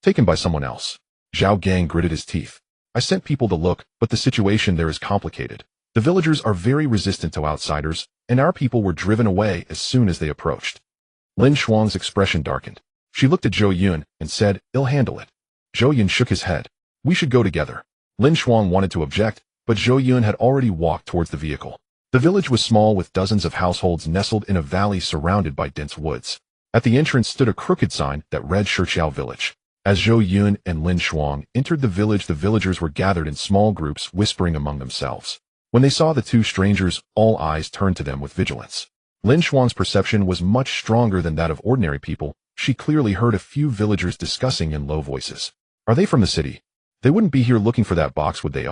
taken by someone else. Zhao Gang gritted his teeth. I sent people to look, but the situation there is complicated. The villagers are very resistant to outsiders, and our people were driven away as soon as they approached. Lin Shuang's expression darkened. She looked at Zhou Yun and said, I'll handle it. Zhou Yun shook his head. We should go together. Lin Shuang wanted to object, but Zhou Yun had already walked towards the vehicle. The village was small, with dozens of households nestled in a valley surrounded by dense woods. At the entrance stood a crooked sign that read Shixiao Village. As Zhou Yun and Lin Shuang entered the village, the villagers were gathered in small groups, whispering among themselves. When they saw the 2 strangers, all eyes turned to them with vigilance. Lin Shuang's perception was much stronger than that of ordinary people. She clearly heard a few villagers discussing in low voices. Are they from the city? They wouldn't be here looking for that box, would they?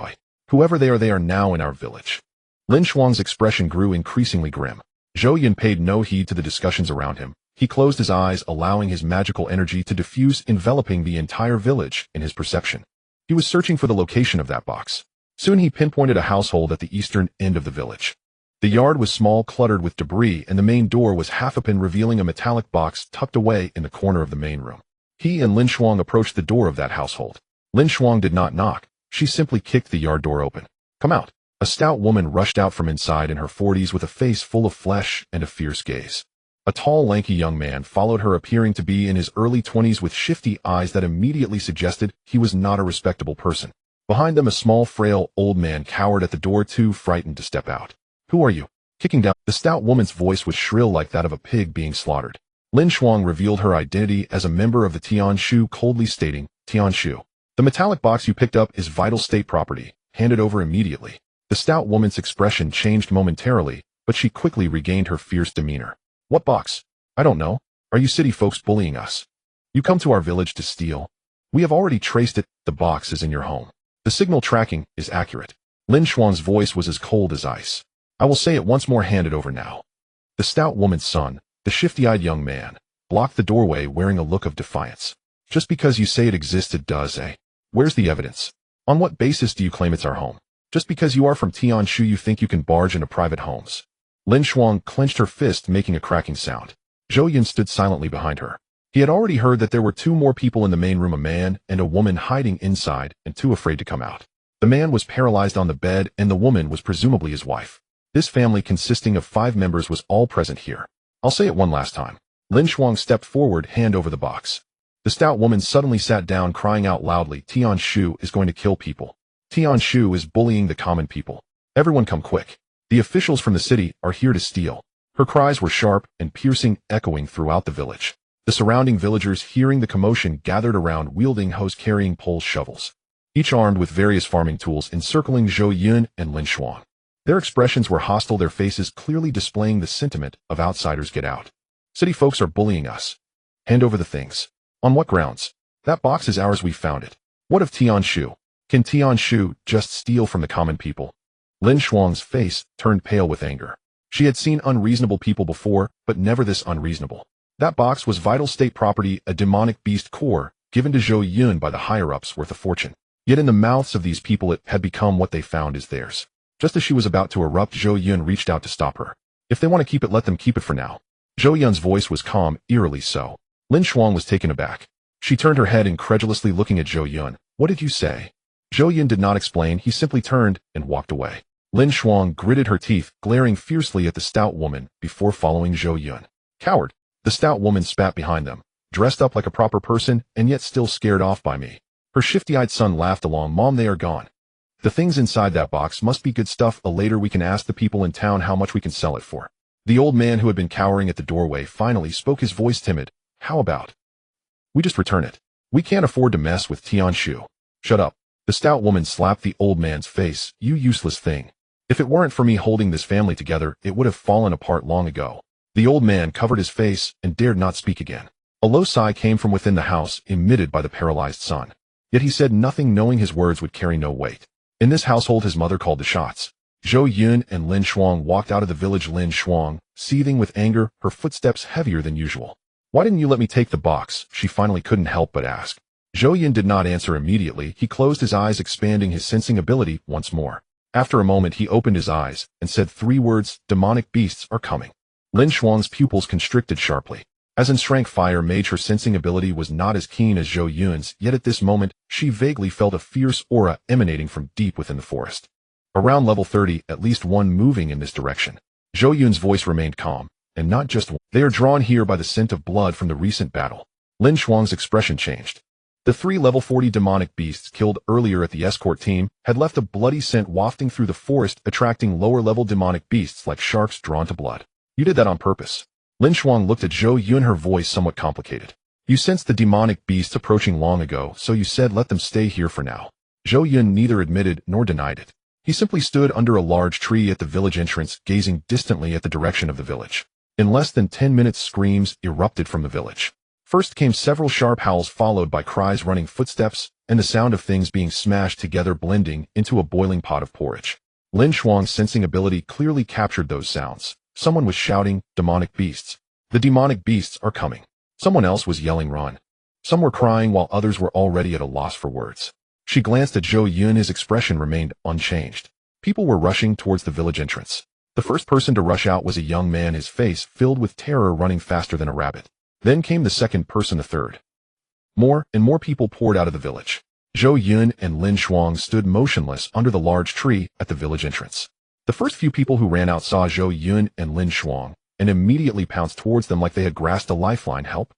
Whoever they are now in our village. Lin Shuang's expression grew increasingly grim. Zhou Yun paid no heed to the discussions around him. He closed his eyes, allowing his magical energy to diffuse, enveloping the entire village in his perception. He was searching for the location of that box. Soon he pinpointed a household at the eastern end of the village. The yard was small, cluttered with debris, and the main door was half open, revealing a metallic box tucked away in the corner of the main room. He and Lin Shuang approached the door of that household. Lin Shuang did not knock. She simply kicked the yard door open. Come out. A stout woman rushed out from inside, in her 40s, with a face full of flesh and a fierce gaze. A tall, lanky young man followed her, appearing to be in his early 20s, with shifty eyes that immediately suggested he was not a respectable person. Behind them, a small, frail, old man cowered at the door, too frightened to step out. Who are you? Kicking down. The stout woman's voice was shrill, like that of a pig being slaughtered. Lin Shuang revealed her identity as a member of the Tianshu, coldly stating, Tianshu. The metallic box you picked up is vital state property. Hand it over immediately. The stout woman's expression changed momentarily, but she quickly regained her fierce demeanor. What box? I don't know. Are you city folks bullying us? You come to our village to steal. We have already traced it. The box is in your home. The signal tracking is accurate. Lin Shuang's voice was as cold as ice. I will say it once more, hand it over now. The stout woman's son, the shifty-eyed young man, blocked the doorway, wearing a look of defiance. Just because you say it existed does, eh? Where's the evidence? On what basis do you claim it's our home? Just because you are from Tianshu, you think you can barge into private homes? Lin Shuang clenched her fist, making a cracking sound. Zhou Yun stood silently behind her. He had already heard that there were 2 more people in the main room, a man and a woman hiding inside and too afraid to come out. The man was paralyzed on the bed, and the woman was presumably his wife. This family, consisting of 5 members, was all present here. I'll say it one last time. Lin Shuang stepped forward, hand over the box. The stout woman suddenly sat down, crying out loudly, Tianshu is going to kill people. Tianshu is bullying the common people. Everyone come quick. The officials from the city are here to steal. Her cries were sharp and piercing, echoing throughout the village. The surrounding villagers, hearing the commotion, gathered around, wielding hoes, carrying poles, shovels, each armed with various farming tools, encircling Zhou Yun and Lin Shuang. Their expressions were hostile, their faces clearly displaying the sentiment of outsiders. Get out. City folks are bullying us. Hand over the things. On what grounds? That box is ours, we found it. What of Tianshu? Can Tianshu just steal from the common people? Lin Shuang's face turned pale with anger. She had seen unreasonable people before, but never this unreasonable. That box was vital state property, a demonic beast core, given to Zhou Yun by the higher-ups worth a fortune. Yet in the mouths of these people it had become what they found is theirs. Just as she was about to erupt, Zhou Yun reached out to stop her. If they want to keep it, let them keep it for now. Zhou Yun's voice was calm, eerily so. Lin Shuang was taken aback. She turned her head incredulously, looking at Zhou Yun. What did you say? Zhou Yun did not explain, he simply turned and walked away. Lin Shuang gritted her teeth, glaring fiercely at the stout woman before following Zhou Yun. Coward! The stout woman spat behind them, dressed up like a proper person and yet still scared off by me. Her shifty-eyed son laughed along. Mom, they are gone. The things inside that box must be good stuff. Later we can ask the people in town how much we can sell it for. The old man who had been cowering at the doorway finally spoke, his voice timid. How about we just return it? We can't afford to mess with Tianshu. Shut up. The stout woman slapped the old man's face. You useless thing. If it weren't for me holding this family together, it would have fallen apart long ago. The old man covered his face and dared not speak again. A low sigh came from within the house, emitted by the paralyzed son. Yet he said nothing, knowing his words would carry no weight. In this household his mother called the shots. Zhou Yun and Lin Shuang walked out of the village. Lin Shuang, seething with anger, her footsteps heavier than usual. Why didn't you let me take the box? She finally couldn't help but ask. Zhou Yun did not answer immediately. He closed his eyes, expanding his sensing ability once more. After a moment he opened his eyes and said 3 words, demonic beasts are coming. Lin Shuang's pupils constricted sharply. As in strength, fire mage, her sensing ability was not as keen as Zhou Yun's, yet at this moment, she vaguely felt a fierce aura emanating from deep within the forest. Around level 30, at least one moving in this direction. Zhou Yun's voice remained calm, and not just one. They are drawn here by the scent of blood from the recent battle. Lin Shuang's expression changed. The 3 level 40 demonic beasts killed earlier at the escort team had left a bloody scent wafting through the forest, attracting lower-level demonic beasts like sharks drawn to blood. You did that on purpose. Lin Shuang looked at Zhou Yun, her voice somewhat complicated. You sensed the demonic beasts approaching long ago, so you said let them stay here for now. Zhou Yun neither admitted nor denied it. He simply stood under a large tree at the village entrance, gazing distantly at the direction of the village. In less than 10 minutes, screams erupted from the village. First came several sharp howls, followed by cries, running footsteps, and the sound of things being smashed together, blending into a boiling pot of porridge. Lin Shuang's sensing ability clearly captured those sounds. Someone was shouting, demonic beasts. The demonic beasts are coming. Someone else was yelling, run. Some were crying while others were already at a loss for words. She glanced at Zhou Yun, his expression remained unchanged. People were rushing towards the village entrance. The first person to rush out was a young man, his face filled with terror, running faster than a rabbit. Then came the second person, the third. More and more people poured out of the village. Zhou Yun and Lin Shuang stood motionless under the large tree at the village entrance. The first few people who ran out saw Zhou Yun and Lin Shuang, and immediately pounced towards them like they had grasped a lifeline. Help!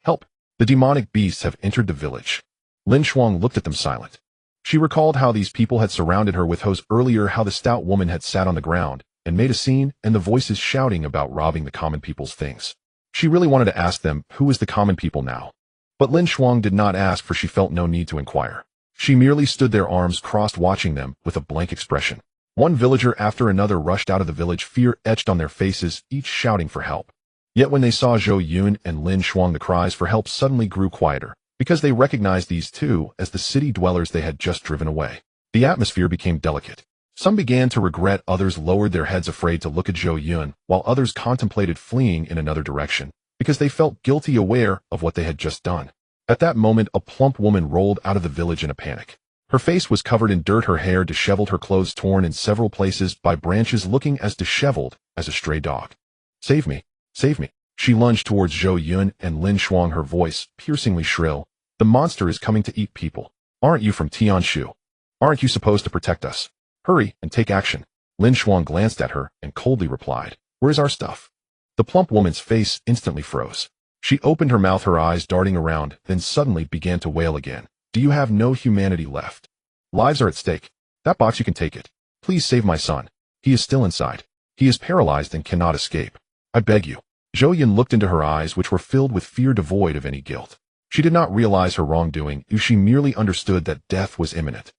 Help! The demonic beasts have entered the village. Lin Shuang looked at them silent. She recalled how these people had surrounded her with hose earlier, how the stout woman had sat on the ground and made a scene, and the voices shouting about robbing the common people's things. She really wanted to ask them, who is the common people now? But Lin Shuang did not ask, for she felt no need to inquire. She merely stood there, arms crossed, watching them with a blank expression. One villager after another rushed out of the village, fear etched on their faces, each shouting for help. Yet when they saw Zhou Yun and Lin Shuang, the cries for help suddenly grew quieter, because they recognized these two as the city dwellers they had just driven away. The atmosphere became delicate. Some began to regret, others lowered their heads afraid to look at Zhou Yun, while others contemplated fleeing in another direction, because they felt guilty, aware of what they had just done. At that moment, a plump woman rolled out of the village in a panic. Her face was covered in dirt, her hair disheveled, her clothes torn in several places by branches, looking as disheveled as a stray dog. Save me! Save me! She lunged towards Zhou Yun and Lin Shuang, her voice piercingly shrill. The monster is coming to eat people. Aren't you from Tianshu? Aren't you supposed to protect us? Hurry and take action. Lin Shuang glanced at her and coldly replied, where's our stuff? The plump woman's face instantly froze. She opened her mouth, her eyes darting around, then suddenly began to wail again. Do you have no humanity left? Lives are at stake. That box, you can take it. Please save my son. He is still inside. He is paralyzed and cannot escape. I beg you. Zhou Yun looked into her eyes, which were filled with fear, devoid of any guilt. She did not realize her wrongdoing, she merely understood that death was imminent.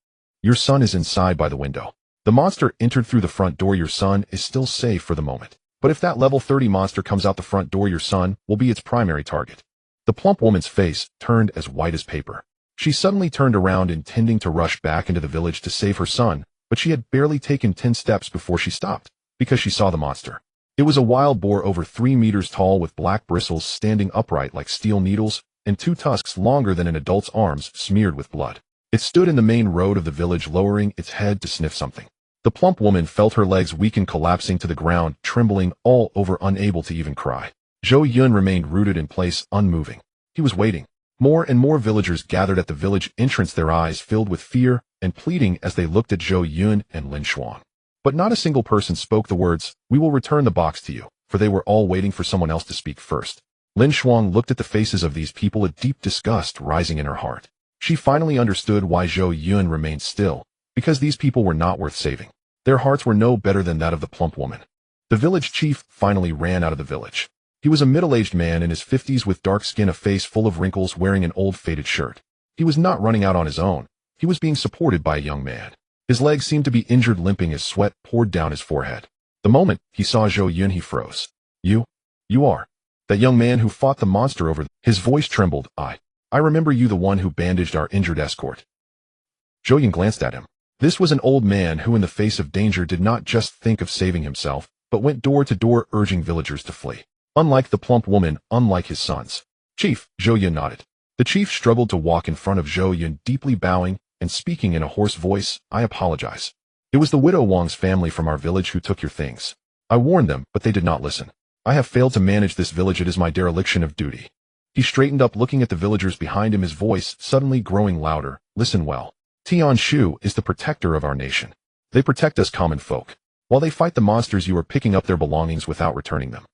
Your son is inside by the window. The monster entered through the front door. Your son is still safe for the moment. But if that level 30 monster comes out the front door, your son will be its primary target. The plump woman's face turned as white as paper. She suddenly turned around intending to rush back into the village to save her son, but she had barely taken 10 steps before she stopped, because she saw the monster. It was a wild boar over 3 meters tall with black bristles standing upright like steel needles, and 2 tusks longer than an adult's arms smeared with blood. It stood in the main road of the village, lowering its head to sniff something. The plump woman felt her legs weaken, collapsing to the ground, trembling all over, unable to even cry. Zhou Yun remained rooted in place, unmoving. He was waiting. More and more villagers gathered at the village entrance, their eyes filled with fear and pleading as they looked at Zhou Yun and Lin Shuang. But not a single person spoke the words, "We will return the box to you," for they were all waiting for someone else to speak first. Lin Shuang looked at the faces of these people, a deep disgust rising in her heart. She finally understood why Zhou Yun remained still, because these people were not worth saving. Their hearts were no better than that of the plump woman. The village chief finally ran out of the village. He was a middle-aged man in his 50s with dark skin, a face full of wrinkles, wearing an old faded shirt. He was not running out on his own. He was being supported by a young man. His legs seemed to be injured, limping as sweat poured down his forehead. The moment he saw Zhou Yun, he froze. You are that young man who fought the monster over. His voice trembled. I remember you, the one who bandaged our injured escort. Zhou Yun glanced at him. This was an old man who, in the face of danger, did not just think of saving himself, but went door to door urging villagers to flee. Unlike the plump woman, unlike his sons. Chief, Zhou Yun nodded. The chief struggled to walk in front of Zhou Yun, deeply bowing and speaking in a hoarse voice. I apologize. It was the widow Wang's family from our village who took your things. I warned them, but they did not listen. I have failed to manage this village. It is my dereliction of duty. He straightened up, looking at the villagers behind him, his voice suddenly growing louder. Listen well. Tian Shu is the protector of our nation. They protect us common folk. While they fight the monsters, you are picking up their belongings without returning them.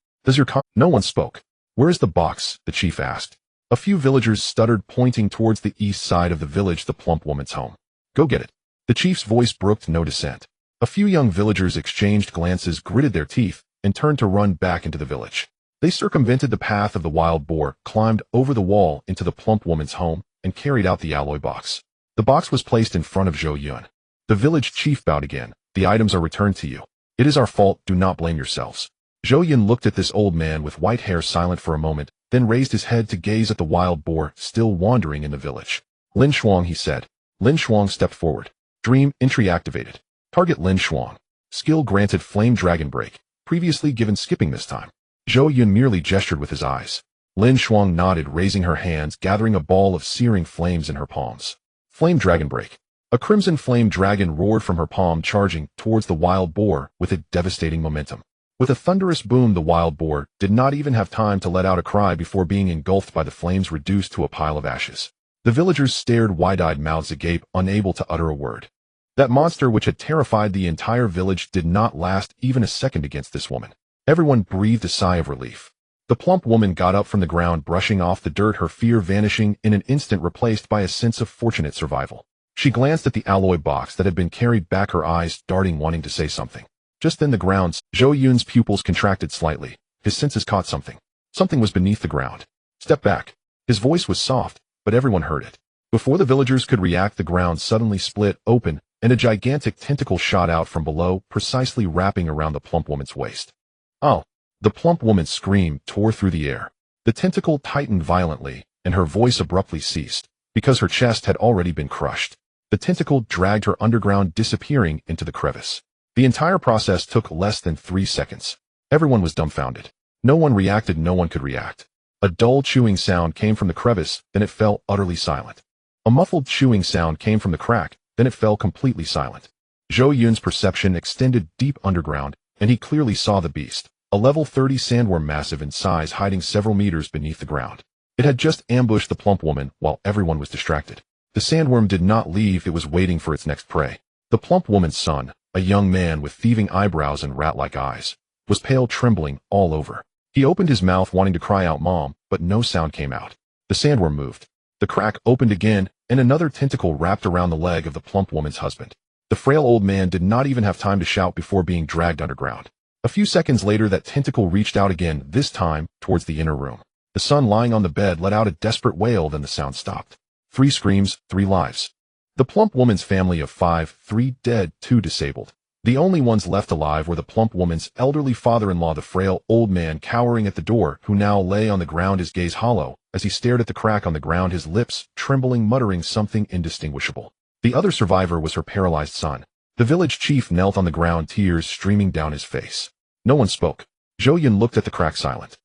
No one spoke. Where is the box? The chief asked. A few villagers stuttered, pointing towards the east side of the village, the plump woman's home. Go get it. The chief's voice brooked no dissent. A few young villagers exchanged glances, gritted their teeth, and turned to run back into the village. They circumvented the path of the wild boar, climbed over the wall into the plump woman's home, and carried out the alloy box. The box was placed in front of Zhou Yun. The village chief bowed again. The items are returned to you. It is our fault. Do not blame yourselves. Zhou Yun looked at this old man with white hair, silent for a moment, then raised his head to gaze at the wild boar still wandering in the village. Lin Shuang, he said. Lin Shuang stepped forward. Dream entry activated. Target Lin Shuang. Skill granted, Flame Dragon Break. Previously given, skipping this time. Zhou Yun merely gestured with his eyes. Lin Shuang nodded, raising her hands, gathering a ball of searing flames in her palms. Flame Dragon Break. A crimson flame dragon roared from her palm, charging towards the wild boar with a devastating momentum. With a thunderous boom, the wild boar did not even have time to let out a cry before being engulfed by the flames, reduced to a pile of ashes. The villagers stared, wide-eyed, mouths agape, unable to utter a word. That monster which had terrified the entire village did not last even a second against this woman. Everyone breathed a sigh of relief. The plump woman got up from the ground, brushing off the dirt, her fear vanishing in an instant, replaced by a sense of fortunate survival. She glanced at the alloy box that had been carried back, her eyes darting, wanting to say something. Just then the ground, Zhou Yun's pupils contracted slightly. His senses caught something. Something was beneath the ground. Step back. His voice was soft, but everyone heard it. Before the villagers could react, the ground suddenly split open, and a gigantic tentacle shot out from below, precisely wrapping around the plump woman's waist. Oh! The plump woman's scream tore through the air. The tentacle tightened violently, and her voice abruptly ceased, because her chest had already been crushed. The tentacle dragged her underground, disappearing into the crevice. The entire process took less than 3 seconds. Everyone was dumbfounded. No one reacted, no one could react. A dull chewing sound came from the crevice, then it fell utterly silent. A muffled chewing sound came from the crack, then it fell completely silent. Zhou Yun's perception extended deep underground, and he clearly saw the beast, a level 30 sandworm, massive in size, hiding several meters beneath the ground. It had just ambushed the plump woman while everyone was distracted. The sandworm did not leave, it was waiting for its next prey. The plump woman's son, a young man with thieving eyebrows and rat-like eyes, was pale, trembling all over. He opened his mouth, wanting to cry out "Mom," but no sound came out. The sandworm moved. The crack opened again, and another tentacle wrapped around the leg of the plump woman's husband. The frail old man did not even have time to shout before being dragged underground. A few seconds later, that tentacle reached out again, this time towards the inner room. The son, lying on the bed, let out a desperate wail, then the sound stopped. 3 screams, 3 lives. The plump woman's family of 5, 3 dead, 2 disabled. The only ones left alive were the plump woman's elderly father-in-law, the frail old man cowering at the door, who now lay on the ground, his gaze hollow, as he stared at the crack on the ground, his lips trembling, muttering something indistinguishable. The other survivor was her paralyzed son. The village chief knelt on the ground, tears streaming down his face. No one spoke. Zhou Yun looked at the crack, silent.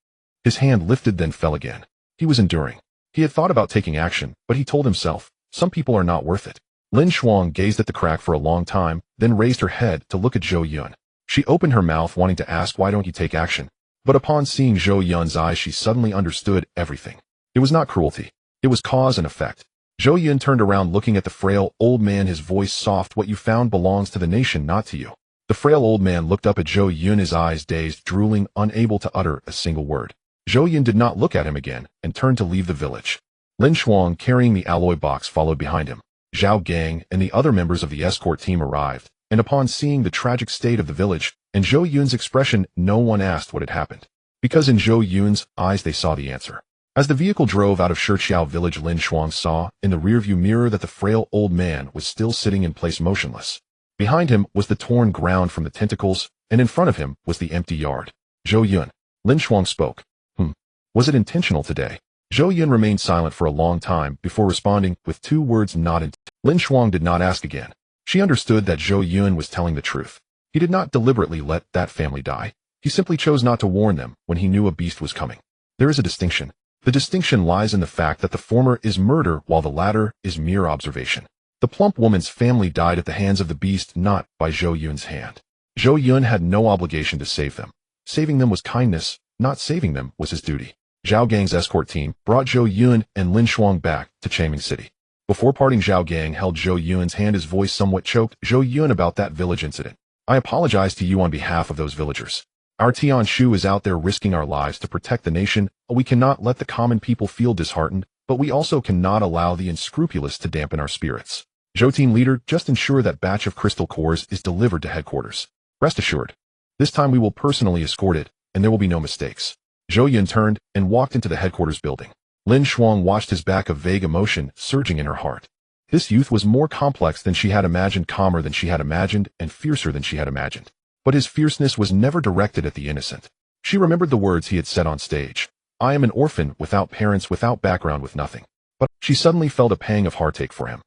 His hand lifted, then fell again. He was enduring. He had thought about taking action, but he told himself, some people are not worth it. Lin Shuang gazed at the crack for a long time, then raised her head to look at Zhou Yun. She opened her mouth, wanting to ask, why don't you take action? But upon seeing Zhou Yun's eyes, she suddenly understood everything. It was not cruelty. It was cause and effect. Zhou Yun turned around, looking at the frail old man, his voice soft. What you found belongs to the nation, not to you. The frail old man looked up at Zhou Yun, his eyes dazed, drooling, unable to utter a single word. Zhou Yun did not look at him again, and turned to leave the village. Lin Shuang, carrying the alloy box, followed behind him. Zhao Gang and the other members of the escort team arrived, and upon seeing the tragic state of the village, and Zhou Yun's expression, no one asked what had happened. Because in Zhou Yun's eyes they saw the answer. As the vehicle drove out of Shiqiao village, Lin Shuang saw, in the rearview mirror, that the frail old man was still sitting in place, motionless. Behind him was the torn ground from the tentacles, and in front of him was the empty yard. Zhou Yun. Lin Shuang spoke. Was it intentional today? Zhou Yun remained silent for a long time before responding with 2 words, not intentional. Lin Shuang did not ask again. She understood that Zhou Yun was telling the truth. He did not deliberately let that family die. He simply chose not to warn them when he knew a beast was coming. There is a distinction. The distinction lies in the fact that the former is murder while the latter is mere observation. The plump woman's family died at the hands of the beast, not by Zhou Yun's hand. Zhou Yun had no obligation to save them. Saving them was kindness, not saving them was his duty. Zhao Gang's escort team brought Zhou Yun and Lin Shuang back to Changming City. Before parting, Zhao Gang held Zhou Yun's hand, his voice somewhat choked. Zhou Yun, about that village incident. I apologize to you on behalf of those villagers. Our Tian Shu is out there risking our lives to protect the nation. We cannot let the common people feel disheartened, but we also cannot allow the unscrupulous to dampen our spirits. Zhou Team Leader, just ensure that batch of crystal cores is delivered to headquarters. Rest assured. This time we will personally escort it, and there will be no mistakes. Zhou Yun turned and walked into the headquarters building. Lin Shuang watched his back, a vague emotion surging in her heart. This youth was more complex than she had imagined, calmer than she had imagined, and fiercer than she had imagined. But his fierceness was never directed at the innocent. She remembered the words he had said on stage. I am an orphan, without parents, without background, with nothing. But she suddenly felt a pang of heartache for him.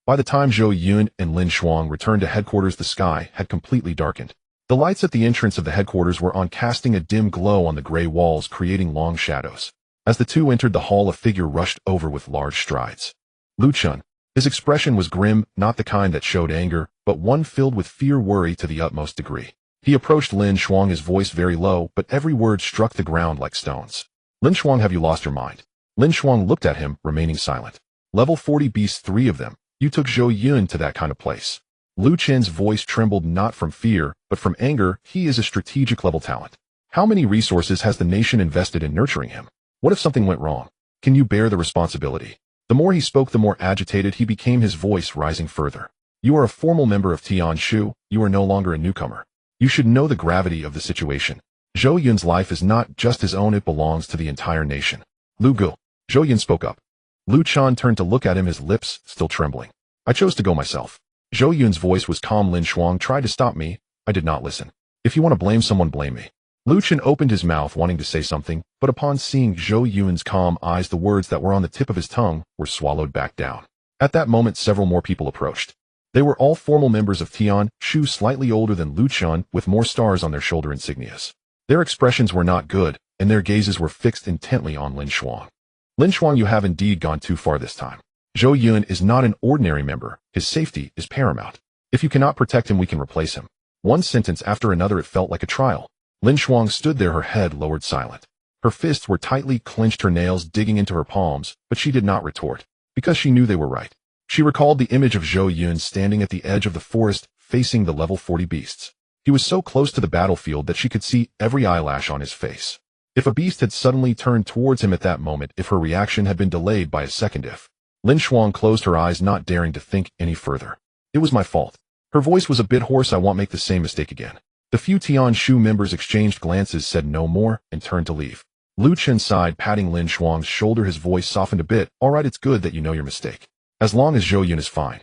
By the time Zhou Yun and Lin Shuang returned to headquarters, the sky had completely darkened. The lights at the entrance of the headquarters were on, casting a dim glow on the gray walls, creating long shadows. As the two entered the hall, a figure rushed over with large strides. Lu Chun. His expression was grim, not the kind that showed anger, but one filled with fear, worry to the utmost degree. He approached Lin Shuang, his voice very low, but every word struck the ground like stones. Lin Shuang, have you lost your mind? Lin Shuang looked at him, remaining silent. Level 40 beasts, 3 of them. You took Zhou Yun to that kind of place. Lu Chen's voice trembled, not from fear, but from anger. He is a strategic level talent. How many resources has the nation invested in nurturing him? What if something went wrong? Can you bear the responsibility? The more he spoke, the more agitated he became, his voice rising further. You are a formal member of Tian Shu. You are no longer a newcomer. You should know the gravity of the situation. Zhou Yun's life is not just his own, it belongs to the entire nation. Lu Gu. Zhou Yun spoke up. Lu Chan turned to look at him, his lips still trembling. I chose to go myself. Zhou Yun's voice was calm. Lin Shuang tried to stop me. I did not listen. If you want to blame someone, blame me. Lu Chen opened his mouth, wanting to say something, but upon seeing Zhou Yun's calm eyes, the words that were on the tip of his tongue were swallowed back down. At that moment, several more people approached. They were all formal members of Tian Shu, slightly older than Lu Chen, with more stars on their shoulder insignias. Their expressions were not good, and their gazes were fixed intently on Lin Shuang. Lin Shuang, you have indeed gone too far this time. Zhou Yun is not an ordinary member. His safety is paramount. If you cannot protect him, we can replace him. One sentence after another, it felt like a trial. Lin Shuang stood there, her head lowered, silent. Her fists were tightly clenched, her nails digging into her palms, but she did not retort, because she knew they were right. She recalled the image of Zhou Yun standing at the edge of the forest, facing the level 40 beasts. He was so close to the battlefield that she could see every eyelash on his face. If a beast had suddenly turned towards him at that moment, if her reaction had been delayed by a second, if... Lin Shuang closed her eyes, not daring to think any further. It was my fault. Her voice was a bit hoarse. I won't make the same mistake again. The few Tian Shu members exchanged glances, said no more, and turned to leave. Lu Chen sighed, patting Lin Shuang's shoulder, his voice softened a bit. All right, it's good that you know your mistake. As long as Zhou Yun is fine.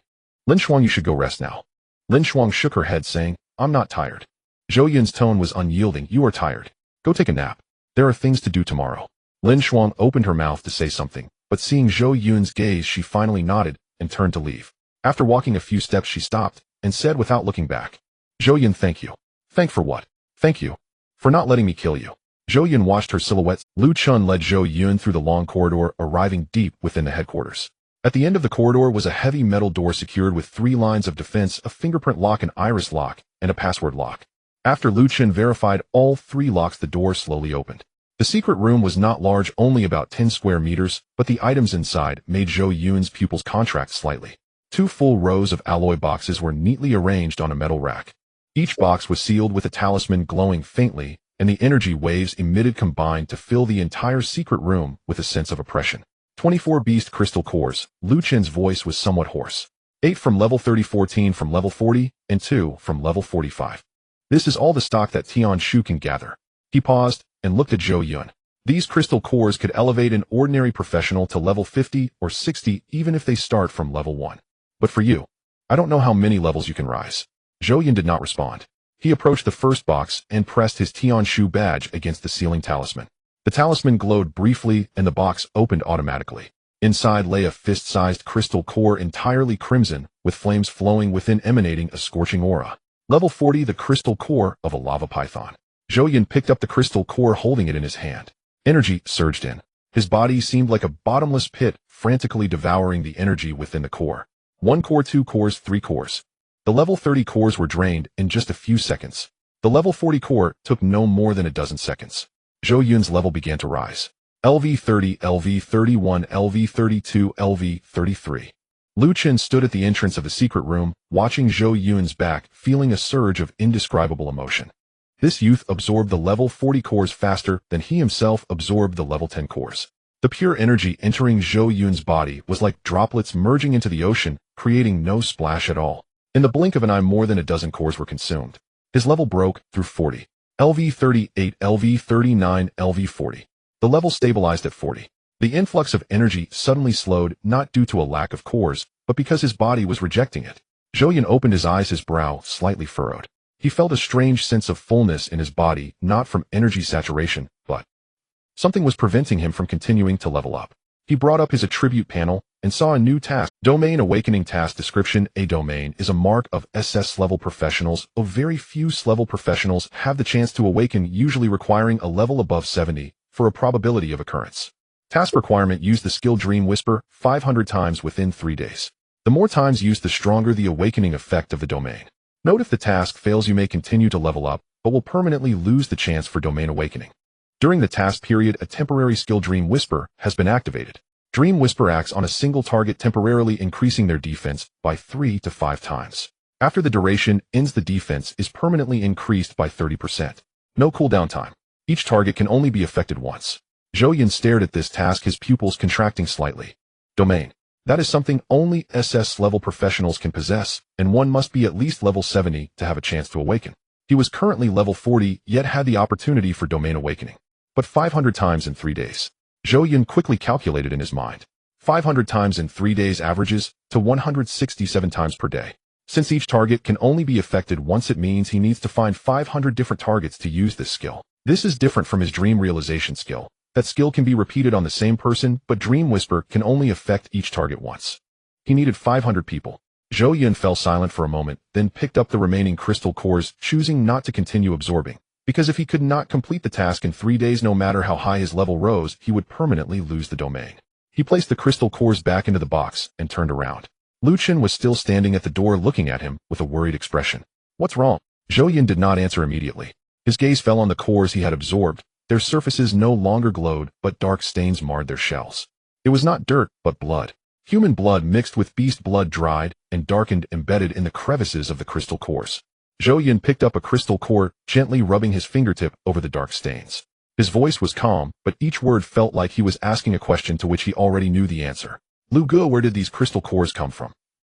Lin Shuang, you should go rest now. Lin Shuang shook her head, saying, I'm not tired. Zhou Yun's tone was unyielding. You are tired. Go take a nap. There are things to do tomorrow. Lin Shuang opened her mouth to say something, but seeing Zhou Yun's gaze she finally nodded and turned to leave. After walking a few steps she stopped and said without looking back, Zhou Yun, thank you. Thank for what? Thank you. For not letting me kill you. Zhou Yun watched her silhouette. Lu Chun led Zhou Yun through the long corridor, arriving deep within the headquarters. At the end of the corridor was a heavy metal door secured with 3 lines of defense, a fingerprint lock, an iris lock, and a password lock. After Lu Chun verified all 3 locks, the door slowly opened. The secret room was not large, only about 10 square meters, but the items inside made Zhou Yun's pupils contract slightly. 2 full rows of alloy boxes were neatly arranged on a metal rack. Each box was sealed with a talisman glowing faintly, and the energy waves emitted combined to fill the entire secret room with a sense of oppression. 24 beast crystal cores. Lu Chen's voice was somewhat hoarse. 8 from level 30, 14 from level 40, and 2 from level 45. This is all the stock that Tian Shu can gather. He paused and looked at Zhou Yun. These crystal cores could elevate an ordinary professional to level 50 or 60 even if they start from level 1. But for you, I don't know how many levels you can rise. Zhou Yun did not respond. He approached the first box and pressed his Tian Shu badge against the sealing talisman. The talisman glowed briefly and the box opened automatically. Inside lay a fist-sized crystal core entirely crimson, with flames flowing within emanating a scorching aura. Level 40, the crystal core of a lava python. Zhou Yun picked up the crystal core, holding it in his hand. Energy surged in. His body seemed like a bottomless pit, frantically devouring the energy within the core. 1 core, 2 cores, 3 cores. The level 30 cores were drained in just a few seconds. The level 40 core took no more than a dozen seconds. Zhou Yun's level began to rise. LV 30, LV 31, LV 32, LV 33. Lu Chen stood at the entrance of the secret room, watching Zhou Yun's back, feeling a surge of indescribable emotion. This youth absorbed the level 40 cores faster than he himself absorbed the level 10 cores. The pure energy entering Zhou Yun's body was like droplets merging into the ocean, creating no splash at all. In the blink of an eye, more than a dozen cores were consumed. His level broke through 40. LV 38, LV 39, LV 40. The level stabilized at 40. The influx of energy suddenly slowed, not due to a lack of cores, but because his body was rejecting it. Zhou Yun opened his eyes, his brow slightly furrowed. He felt a strange sense of fullness in his body, not from energy saturation, but something was preventing him from continuing to level up. He brought up his attribute panel and saw a new task. Domain Awakening Task Description. A domain is a mark of SS level professionals. A very few level professionals have the chance to awaken, usually requiring a level above 70 for a probability of occurrence. Task requirement: use the skill Dream Whisper 500 times within 3 days. The more times used, the stronger the awakening effect of the domain. Note, if the task fails, you may continue to level up, but will permanently lose the chance for domain awakening. During the task period, a temporary skill Dream Whisper has been activated. Dream Whisper acts on a single target, temporarily increasing their defense by 3 to 5 times. After the duration ends, the defense is permanently increased by 30%. No cooldown time. Each target can only be affected once. Zhou Yun stared at this task, his pupils contracting slightly. Domain. That is something only SS level professionals can possess, and one must be at least level 70 to have a chance to awaken. He was currently level 40, yet had the opportunity for domain awakening. But 500 times in 3 days. Zhou Yun quickly calculated in his mind. 500 times in 3 days averages to 167 times per day. Since each target can only be affected once, it means he needs to find 500 different targets to use this skill. This is different from his dream realization skill. That skill can be repeated on the same person, but Dream Whisper can only affect each target once. He needed 500 people. Zhou Yun fell silent for a moment, then picked up the remaining crystal cores, choosing not to continue absorbing. Because if he could not complete the task in 3 days, no matter how high his level rose, he would permanently lose the domain. He placed the crystal cores back into the box and turned around. Lu Chen was still standing at the door, looking at him with a worried expression. What's wrong? Zhou Yun did not answer immediately. His gaze fell on the cores he had absorbed. Their surfaces no longer glowed, but dark stains marred their shells. It was not dirt, but blood. Human blood mixed with beast blood, dried and darkened, embedded in the crevices of the crystal cores. Zhou Yun picked up a crystal core, gently rubbing his fingertip over the dark stains. His voice was calm, but each word felt like he was asking a question to which he already knew the answer. Lu Ge, where did these crystal cores come from?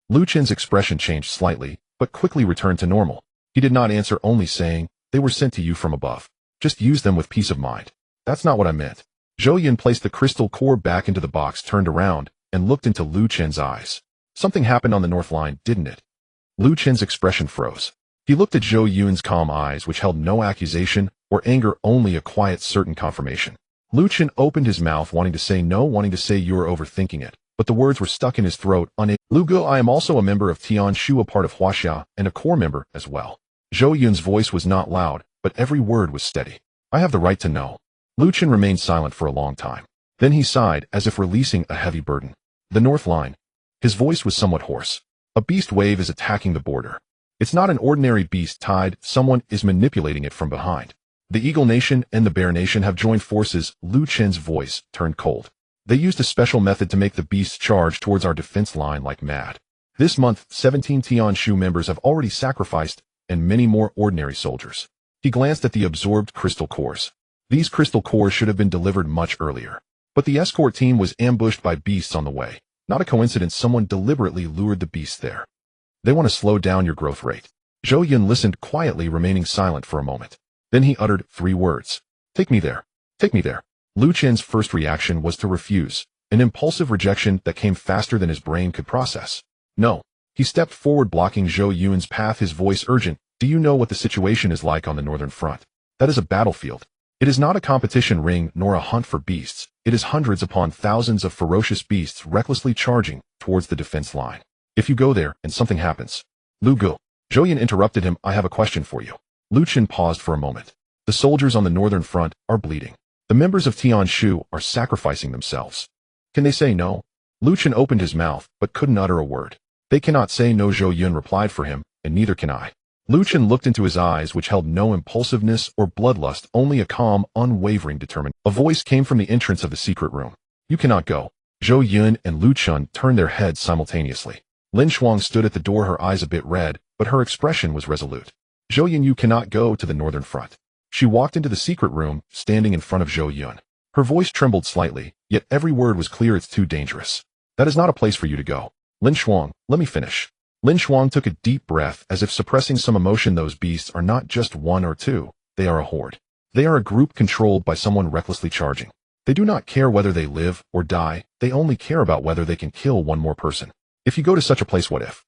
Lu Chen's expression changed slightly, but quickly returned to normal. He did not answer, only saying, they were sent to you from above. Just use them with peace of mind. That's not what I meant. Zhou Yun placed the crystal core back into the box, turned around, and looked into Lu Chen's eyes. Something happened on the north line, didn't it? Lu Chen's expression froze. He looked at Zhou Yun's calm eyes, which held no accusation or anger, only a quiet, certain confirmation. Lu Chen opened his mouth, wanting to say no, wanting to say you're overthinking it, but the words were stuck in his throat, unable. Lu Gu, I am also a member of Tian Shu, a part of Huaxia, and a core member as well. Zhou Yun's voice was not loud, but every word was steady. I have the right to know. Lu Chen remained silent for a long time. Then he sighed, as if releasing a heavy burden. The North Line. His voice was somewhat hoarse. A beast wave is attacking the border. It's not an ordinary beast tide, someone is manipulating it from behind. The Eagle Nation and the Bear Nation have joined forces. Lu Chen's voice turned cold. They used a special method to make the beasts charge towards our defense line like mad. This month, 17 Tian Shu members have already sacrificed, and many more ordinary soldiers. He glanced at the absorbed crystal cores. These crystal cores should have been delivered much earlier. But the escort team was ambushed by beasts on the way. Not a coincidence, someone deliberately lured the beasts there. They want to slow down your growth rate. Zhou Yun listened quietly, remaining silent for a moment. Then he uttered 3 words. Take me there. Take me there. Lu Chen's first reaction was to refuse, an impulsive rejection that came faster than his brain could process. No. He stepped forward, blocking Zhou Yun's path, his voice urgent. Do you know what the situation is like on the northern front? That is a battlefield. It is not a competition ring nor a hunt for beasts. It is hundreds upon thousands of ferocious beasts recklessly charging towards the defense line. If you go there and something happens. Lu Gu. Zhou Yun interrupted him. I have a question for you. Lu Chen paused for a moment. The soldiers on the northern front are bleeding. The members of Tian Shu are sacrificing themselves. Can they say no? Lu Chen opened his mouth, but couldn't utter a word. They cannot say no, Zhou Yun replied for him, and neither can I. Lu Chen looked into his eyes, which held no impulsiveness or bloodlust, only a calm, unwavering determination. A voice came from the entrance of the secret room. You cannot go. Zhou Yun and Lu Chen turned their heads simultaneously. Lin Shuang stood at the door, her eyes a bit red, but her expression was resolute. Zhou Yun, you cannot go to the northern front. She walked into the secret room, standing in front of Zhou Yun. Her voice trembled slightly, yet every word was clear. It's too dangerous. That is not a place for you to go. Lin Shuang, let me finish. Lin Shuang took a deep breath, as if suppressing some emotion. Those beasts are not just 1 or 2. They are a horde. They are a group controlled by someone recklessly charging. They do not care whether they live or die. They only care about whether they can kill one more person. If you go to such a place, what if?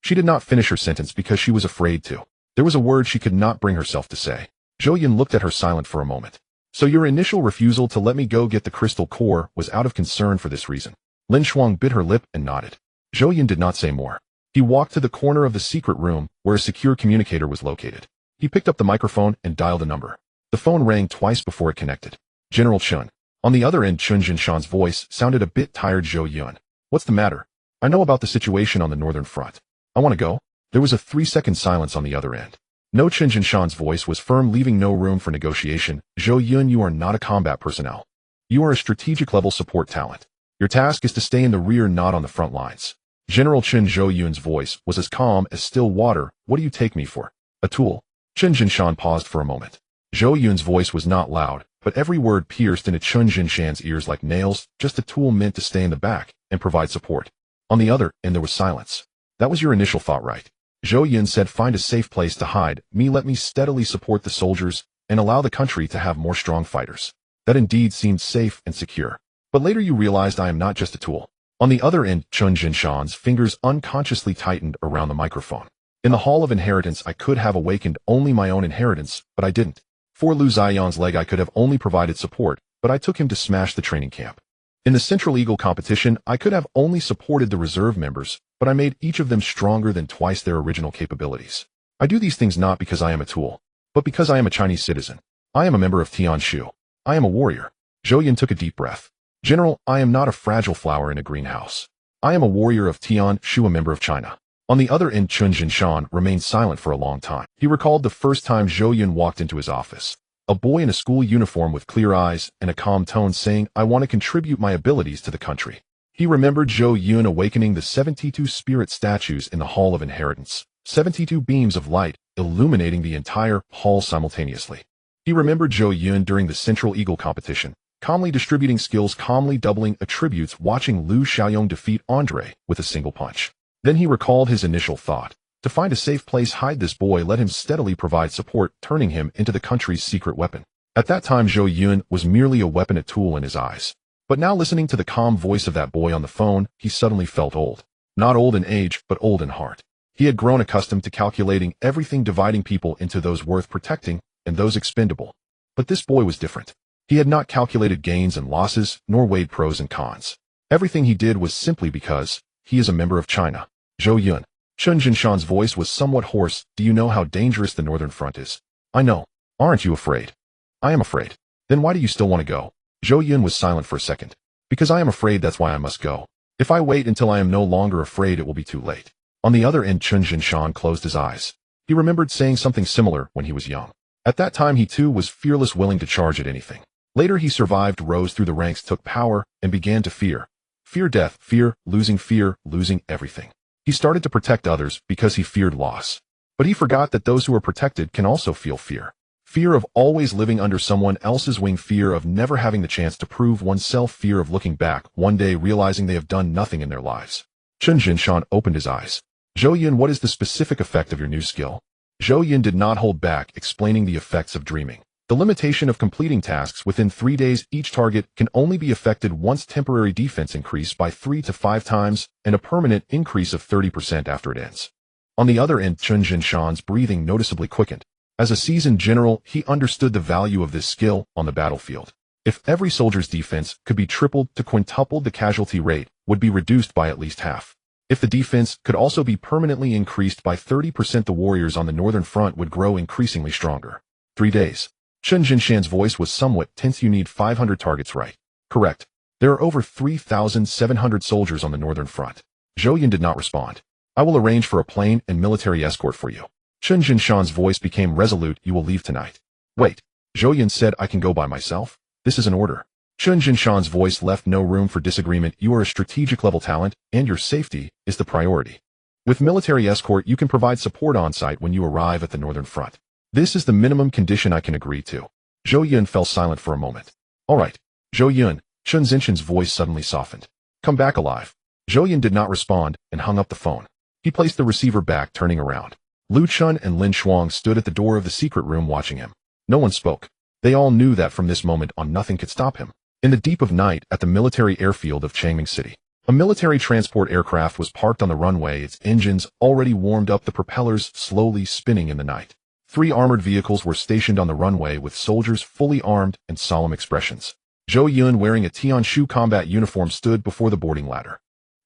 She did not finish her sentence because she was afraid to. There was a word she could not bring herself to say. Zhou Yun looked at her, silent for a moment. So your initial refusal to let me go get the crystal core was out of concern for this reason. Lin Shuang bit her lip and nodded. Zhou Yun did not say more. He walked to the corner of the secret room, where a secure communicator was located. He picked up the microphone and dialed a number. The phone rang twice before it connected. General Chen. On the other end, Chen Jinshan's voice sounded a bit tired. Zhou Yun. What's the matter? I know about the situation on the northern front. I want to go. There was a 3-second silence on the other end. No, Chen Jinshan's voice was firm, leaving no room for negotiation. Zhou Yun, you are not a combat personnel. You are a strategic level support talent. Your task is to stay in the rear, not on the front lines. General Chen. Zhou Yun's voice was as calm as still water. What do you take me for? A tool? Chen Jinshan paused for a moment. Zhou Yun's voice was not loud, but every word pierced into Chen Jinshan's ears like nails. Just a tool meant to stay in the back and provide support. On the other end, there was silence. That was your initial thought, right? Zhou Yun said, find a safe place to hide. Let me steadily support the soldiers and allow the country to have more strong fighters. That indeed seemed safe and secure. But later you realized I am not just a tool. On the other end, Chen Jinshan's fingers unconsciously tightened around the microphone. In the Hall of Inheritance, I could have awakened only my own inheritance, but I didn't. For Lu Ziyang's leg, I could have only provided support, but I took him to smash the training camp. In the Central Eagle competition, I could have only supported the reserve members, but I made each of them stronger than twice their original capabilities. I do these things not because I am a tool, but because I am a Chinese citizen. I am a member of Tian Shu. I am a warrior. Zhou Yun took a deep breath. General, I am not a fragile flower in a greenhouse. I am a warrior of Tian Shu, a member of China. On the other end, Chen Jinshan remained silent for a long time. He recalled the first time Zhou Yun walked into his office. A boy in a school uniform with clear eyes and a calm tone saying, I want to contribute my abilities to the country. He remembered Zhou Yun awakening the 72 spirit statues in the Hall of Inheritance, 72 beams of light illuminating the entire hall simultaneously. He remembered Zhou Yun during the Central Eagle competition, calmly distributing skills, calmly doubling attributes, watching Lu Xiaoyong defeat Andre with a single punch. Then he recalled his initial thought. To find a safe place, hide this boy, let him steadily provide support, turning him into the country's secret weapon. At that time, Zhou Yun was merely a weapon, a tool in his eyes. But now, listening to the calm voice of that boy on the phone, he suddenly felt old. Not old in age, but old in heart. He had grown accustomed to calculating everything, dividing people into those worth protecting and those expendable. But this boy was different. He had not calculated gains and losses, nor weighed pros and cons. Everything he did was simply because he is a member of China. Zhou Yun. Chen Jinshan's voice was somewhat hoarse. Do you know how dangerous the northern front is? I know. Aren't you afraid? I am afraid. Then why do you still want to go? Zhou Yun was silent for a second. Because I am afraid, that's why I must go. If I wait until I am no longer afraid, it will be too late. On the other end, Chen Jinshan closed his eyes. He remembered saying something similar when he was young. At that time he too was fearless, willing to charge at anything. Later he survived, rose through the ranks, took power, and began to fear. Fear death, fear losing everything. He started to protect others because he feared loss. But he forgot that those who are protected can also feel fear. Fear of always living under someone else's wing, fear of never having the chance to prove oneself, fear of looking back one day realizing they have done nothing in their lives. Chen Jinshan opened his eyes. Zhou Yun, what is the specific effect of your new skill? Zhou Yun did not hold back, explaining the effects of dreaming. The limitation of completing tasks within 3 days. Each target can only be affected once. Temporary defense increase by 3 to 5 times, and a permanent increase of 30% after it ends. On the other end, Chen Jinshan's breathing noticeably quickened. As a seasoned general, he understood the value of this skill on the battlefield. If every soldier's defense could be tripled to quintupled, the casualty rate would be reduced by at least half. If the defense could also be permanently increased by 30%, the warriors on the northern front would grow increasingly stronger. 3 days. Chen Jinshan's voice was somewhat tense. You need 500 targets, right? Correct. There are over 3,700 soldiers on the northern front. Zhou Yun did not respond. I will arrange for a plane and military escort for you. Chen Jinshan's voice became resolute. You will leave tonight. Wait. Zhou Yun said, I can go by myself? This is an order. Chen Jinshan's voice left no room for disagreement. You are a strategic level talent, and your safety is the priority. With military escort, you can provide support on site when you arrive at the northern front. This is the minimum condition I can agree to. Zhou Yun fell silent for a moment. All right. Zhou Yun. Chen Jinshan's voice suddenly softened. Come back alive. Zhou Yun did not respond and hung up the phone. He placed the receiver back, turning around. Lu Chun and Lin Shuang stood at the door of the secret room watching him. No one spoke. They all knew that from this moment on nothing could stop him. In the deep of night, at the military airfield of Changming City, a military transport aircraft was parked on the runway, its engines already warmed up, the propellers slowly spinning in the night. 3 armored vehicles were stationed on the runway with soldiers fully armed and solemn expressions. Zhou Yun, wearing a Tianshu combat uniform, stood before the boarding ladder.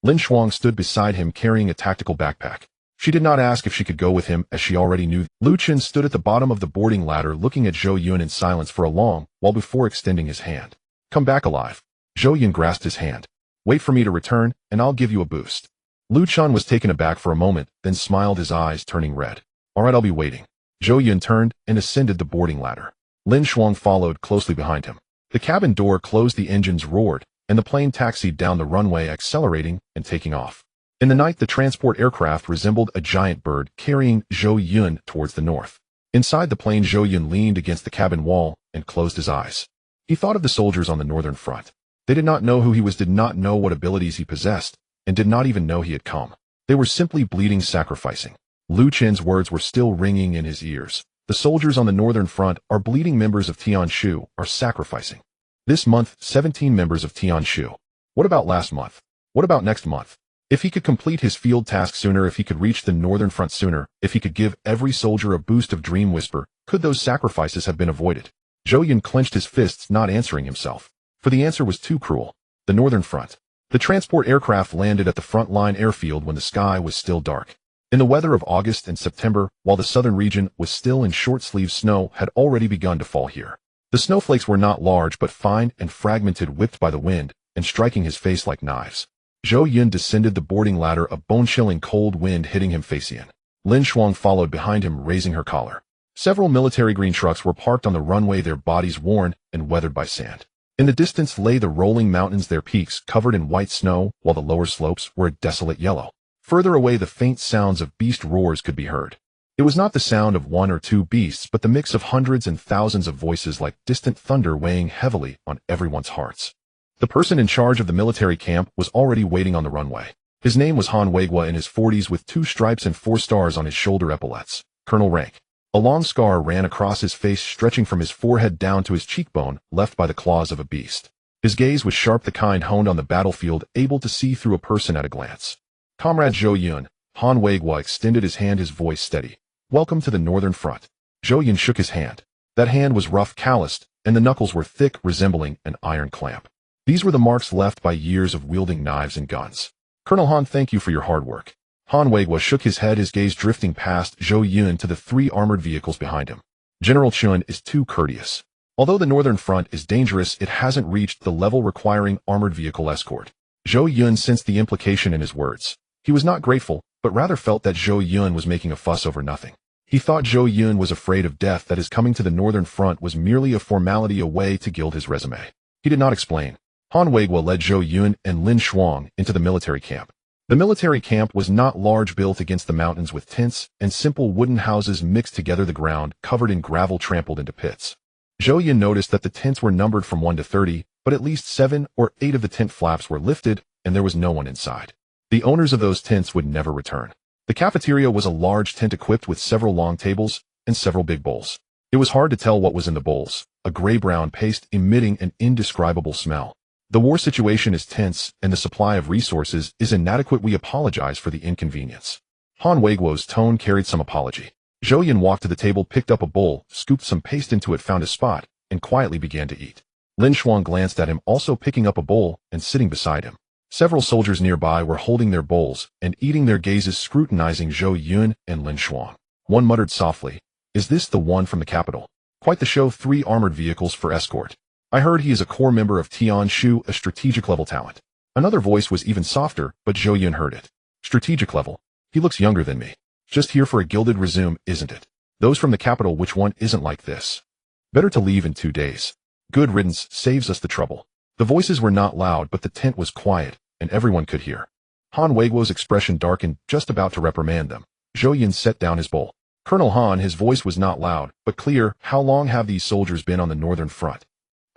Lin Shuang stood beside him carrying a tactical backpack. She did not ask if she could go with him, as she already knew. Lu Chen stood at the bottom of the boarding ladder looking at Zhou Yun in silence for a long while before extending his hand. Come back alive. Zhou Yun grasped his hand. Wait for me to return, and I'll give you a boost. Lu Chen was taken aback for a moment, then smiled, his eyes turning red. All right, I'll be waiting. Zhou Yun turned and ascended the boarding ladder. Lin Shuang followed closely behind him. The cabin door closed, the engines roared, and the plane taxied down the runway, accelerating and taking off. In the night, the transport aircraft resembled a giant bird carrying Zhou Yun towards the north. Inside the plane, Zhou Yun leaned against the cabin wall and closed his eyes. He thought of the soldiers on the northern front. They did not know who he was, did not know what abilities he possessed, and did not even know he had come. They were simply bleeding, sacrificing. Lu Chen's words were still ringing in his ears. The soldiers on the northern front are bleeding, members of Tianshu are sacrificing. This month, 17 members of Tianshu. What about last month? What about next month? If he could complete his field task sooner, if he could reach the northern front sooner, if he could give every soldier a boost of Dream Whisper, could those sacrifices have been avoided? Zhou Yun clenched his fists, not answering himself. For the answer was too cruel. The northern front. The transport aircraft landed at the front line airfield when the sky was still dark. In the weather of August and September, while the southern region was still in short-sleeved, snow had already begun to fall here. The snowflakes were not large but fine and fragmented, whipped by the wind and striking his face like knives. Zhou Yun descended the boarding ladder, a bone-chilling cold wind hitting him face in. Lin Shuang followed behind him, raising her collar. Several military green trucks were parked on the runway, their bodies worn and weathered by sand. In the distance lay the rolling mountains, their peaks covered in white snow, while the lower slopes were a desolate yellow. Further away, the faint sounds of beast roars could be heard. It was not the sound of 1 or 2 beasts, but the mix of hundreds and thousands of voices, like distant thunder weighing heavily on everyone's hearts. The person in charge of the military camp was already waiting on the runway. His name was Han Weigua, in his 40s, with 2 stripes and 4 stars on his shoulder epaulets. Colonel rank. A long scar ran across his face, stretching from his forehead down to his cheekbone, left by the claws of a beast. His gaze was sharp, the kind honed on the battlefield, able to see through a person at a glance. Comrade Zhou Yun, Han Weiguo extended his hand, his voice steady. Welcome to the Northern Front. Zhou Yun shook his hand. That hand was rough, calloused, and the knuckles were thick, resembling an iron clamp. These were the marks left by years of wielding knives and guns. Colonel Han, thank you for your hard work. Han Weiguo shook his head, his gaze drifting past Zhou Yun to the 3 armored vehicles behind him. General Chun is too courteous. Although the Northern Front is dangerous, it hasn't reached the level requiring armored vehicle escort. Zhou Yun sensed the implication in his words. He was not grateful, but rather felt that Zhou Yun was making a fuss over nothing. He thought Zhou Yun was afraid of death, that his coming to the Northern Front was merely a formality, a way to gild his resume. He did not explain. Han Weiguo led Zhou Yun and Lin Shuang into the military camp. The military camp was not large, built against the mountains with tents and simple wooden houses mixed together, the ground covered in gravel trampled into pits. Zhou Yun noticed that the tents were numbered from 1 to 30, but at least 7 or 8 of the tent flaps were lifted, and there was no one inside. The owners of those tents would never return. The cafeteria was a large tent equipped with several long tables and several big bowls. It was hard to tell what was in the bowls, a gray-brown paste emitting an indescribable smell. The war situation is tense, and the supply of resources is inadequate. We apologize for the inconvenience. Han Weiguo's tone carried some apology. Zhou Yun walked to the table, picked up a bowl, scooped some paste into it, found a spot, and quietly began to eat. Lin Shuang glanced at him, also picking up a bowl and sitting beside him. Several soldiers nearby were holding their bowls and eating, their gazes scrutinizing Zhou Yun and Lin Shuang. One muttered softly, "Is this the one from the capital? Quite the show, 3 armored vehicles for escort. I heard he is a core member of Tian Shu, a strategic level talent." Another voice was even softer, but Zhou Yun heard it. "Strategic level? He looks younger than me. Just here for a gilded resume, isn't it? Those from the capital, which one isn't like this? Better to leave in 2 days. Good riddance, saves us the trouble." The voices were not loud, but the tent was quiet, and everyone could hear. Han Weiguo's expression darkened, just about to reprimand them. Zhou Yun set down his bowl. "Colonel Han," his voice was not loud, but clear, "how long have these soldiers been on the Northern Front?"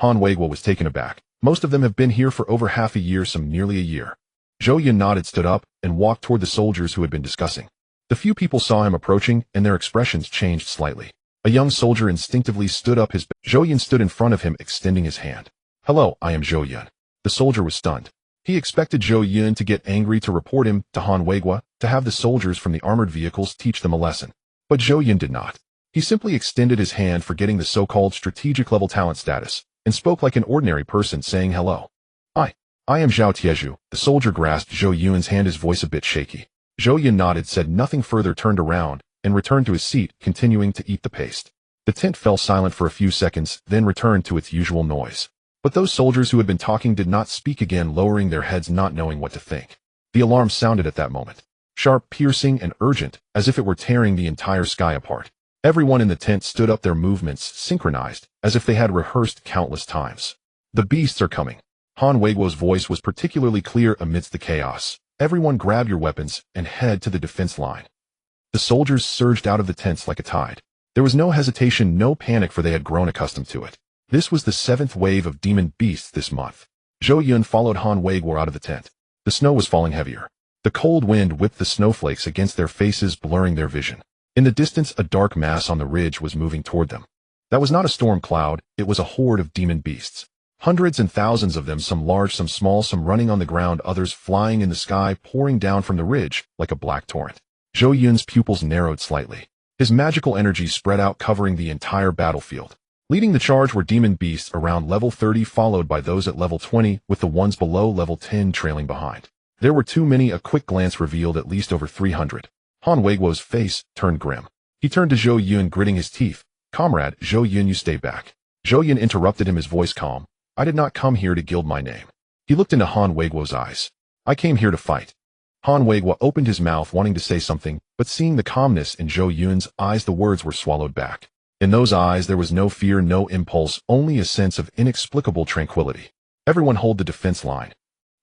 Han Weiguo was taken aback. "Most of them have been here for over half a year, some nearly a year." Zhou Yun nodded, stood up, and walked toward the soldiers who had been discussing. The few people saw him approaching, and their expressions changed slightly. A young soldier instinctively stood up. Zhou Yun stood in front of him, extending his hand. "Hello, I am Zhou Yun." The soldier was stunned. He expected Zhou Yun to get angry, to report him to Han Weiguo, to have the soldiers from the armored vehicles teach them a lesson. But Zhou Yun did not. He simply extended his hand, forgetting the so-called strategic level talent status, and spoke like an ordinary person, saying hello. I am Zhao Tieju." The soldier grasped Zhou Yun's hand, his voice a bit shaky. Zhou Yun nodded, said nothing further, turned around, and returned to his seat, continuing to eat the paste. The tent fell silent for a few seconds, then returned to its usual noise. But those soldiers who had been talking did not speak again, lowering their heads, not knowing what to think. The alarm sounded at that moment. Sharp, piercing, and urgent, as if it were tearing the entire sky apart. Everyone in the tent stood up, their movements synchronized, as if they had rehearsed countless times. "The beasts are coming." Han Weiguo's voice was particularly clear amidst the chaos. "Everyone grab your weapons and head to the defense line." The soldiers surged out of the tents like a tide. There was no hesitation, no panic, for they had grown accustomed to it. This was the 7th wave of demon beasts this month. Zhou Yun followed Han Weiguo out of the tent. The snow was falling heavier. The cold wind whipped the snowflakes against their faces, blurring their vision. In the distance, a dark mass on the ridge was moving toward them. That was not a storm cloud, it was a horde of demon beasts. Hundreds and thousands of them, some large, some small, some running on the ground, others flying in the sky, pouring down from the ridge like a black torrent. Zhou Yun's pupils narrowed slightly. His magical energy spread out, covering the entire battlefield. Leading the charge were demon beasts around level 30, followed by those at level 20, with the ones below level 10 trailing behind. There were too many. A quick glance revealed at least over 300. Han Weiguo's face turned grim. He turned to Zhou Yun, gritting his teeth. "Comrade, Zhou Yun, you stay back." Zhou Yun interrupted him, his voice calm. "I did not come here to gild my name." He looked into Han Weiguo's eyes. "I came here to fight." Han Weiguo opened his mouth, wanting to say something, but seeing the calmness in Zhou Yun's eyes, the words were swallowed back. In those eyes there was no fear, no impulse, only a sense of inexplicable tranquility. Everyone hold the defense line.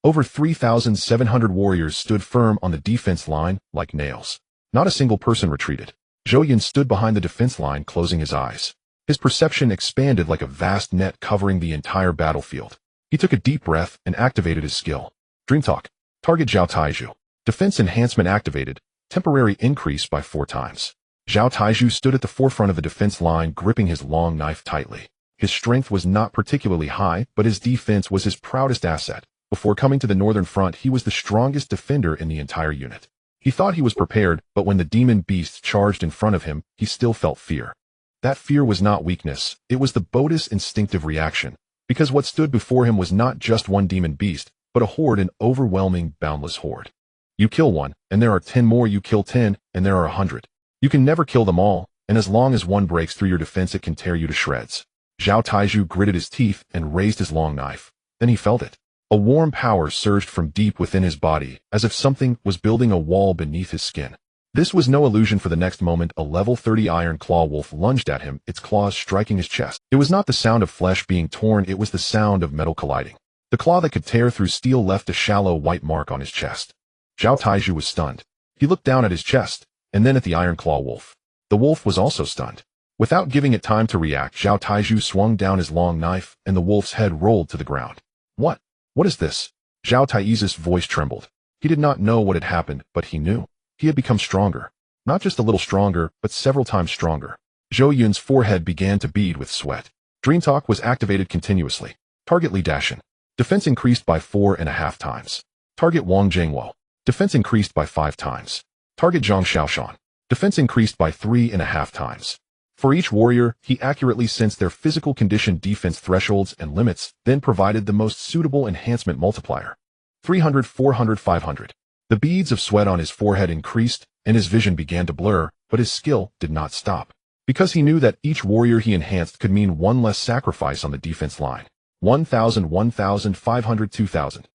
Over 3,700 warriors stood firm on the defense line, like nails. Not a single person retreated. Zhou Yun stood behind the defense line, closing his eyes. His perception expanded like a vast net, covering the entire battlefield. He took a deep breath and activated his skill. Dream Talk. Target Zhao Taiju. Defense enhancement activated. Temporary increase by 4 times. Zhao Taiju stood at the forefront of the defense line, gripping his long knife tightly. His strength was not particularly high, but his defense was his proudest asset. Before coming to the Northern Front, he was the strongest defender in the entire unit. He thought he was prepared, but when the demon beast charged in front of him, he still felt fear. That fear was not weakness, it was the Buddhist instinctive reaction, because what stood before him was not just one demon beast, but a horde, an overwhelming, boundless horde. You kill one, and there are 10 more. You kill 10, and there are 100. You can never kill them all, and as long as one breaks through your defense, it can tear you to shreds. Zhao Taizhu gritted his teeth and raised his long knife. Then he felt it. A warm power surged from deep within his body, as if something was building a wall beneath his skin. This was no illusion. For the next moment, a level 30 iron claw wolf lunged at him, its claws striking his chest. It was not the sound of flesh being torn, it was the sound of metal colliding. The claw that could tear through steel left a shallow white mark on his chest. Zhao Taizhu was stunned. He looked down at his chest, and then at the iron claw wolf. The wolf was also stunned. Without giving it time to react, Zhao Taizhu swung down his long knife, and the wolf's head rolled to the ground. What? What is this? Zhao Taizhu's voice trembled. He did not know what had happened, but he knew. He had become stronger. Not just a little stronger, but several times stronger. Zhou Yun's forehead began to bead with sweat. Dream Talk was activated continuously. Target Li Dashin. Defense increased by 4.5 times. Target Wang Zhengwo. Defense increased by 5 times. Target Zhang Xiaoshan. Defense increased by 3.5 times. For each warrior, he accurately sensed their physical condition, defense thresholds, and limits, then provided the most suitable enhancement multiplier. 300, 400, 500. The beads of sweat on his forehead increased, and his vision began to blur, but his skill did not stop. Because he knew that each warrior he enhanced could mean one less sacrifice on the defense line. 1,000, 1,500, 2,000.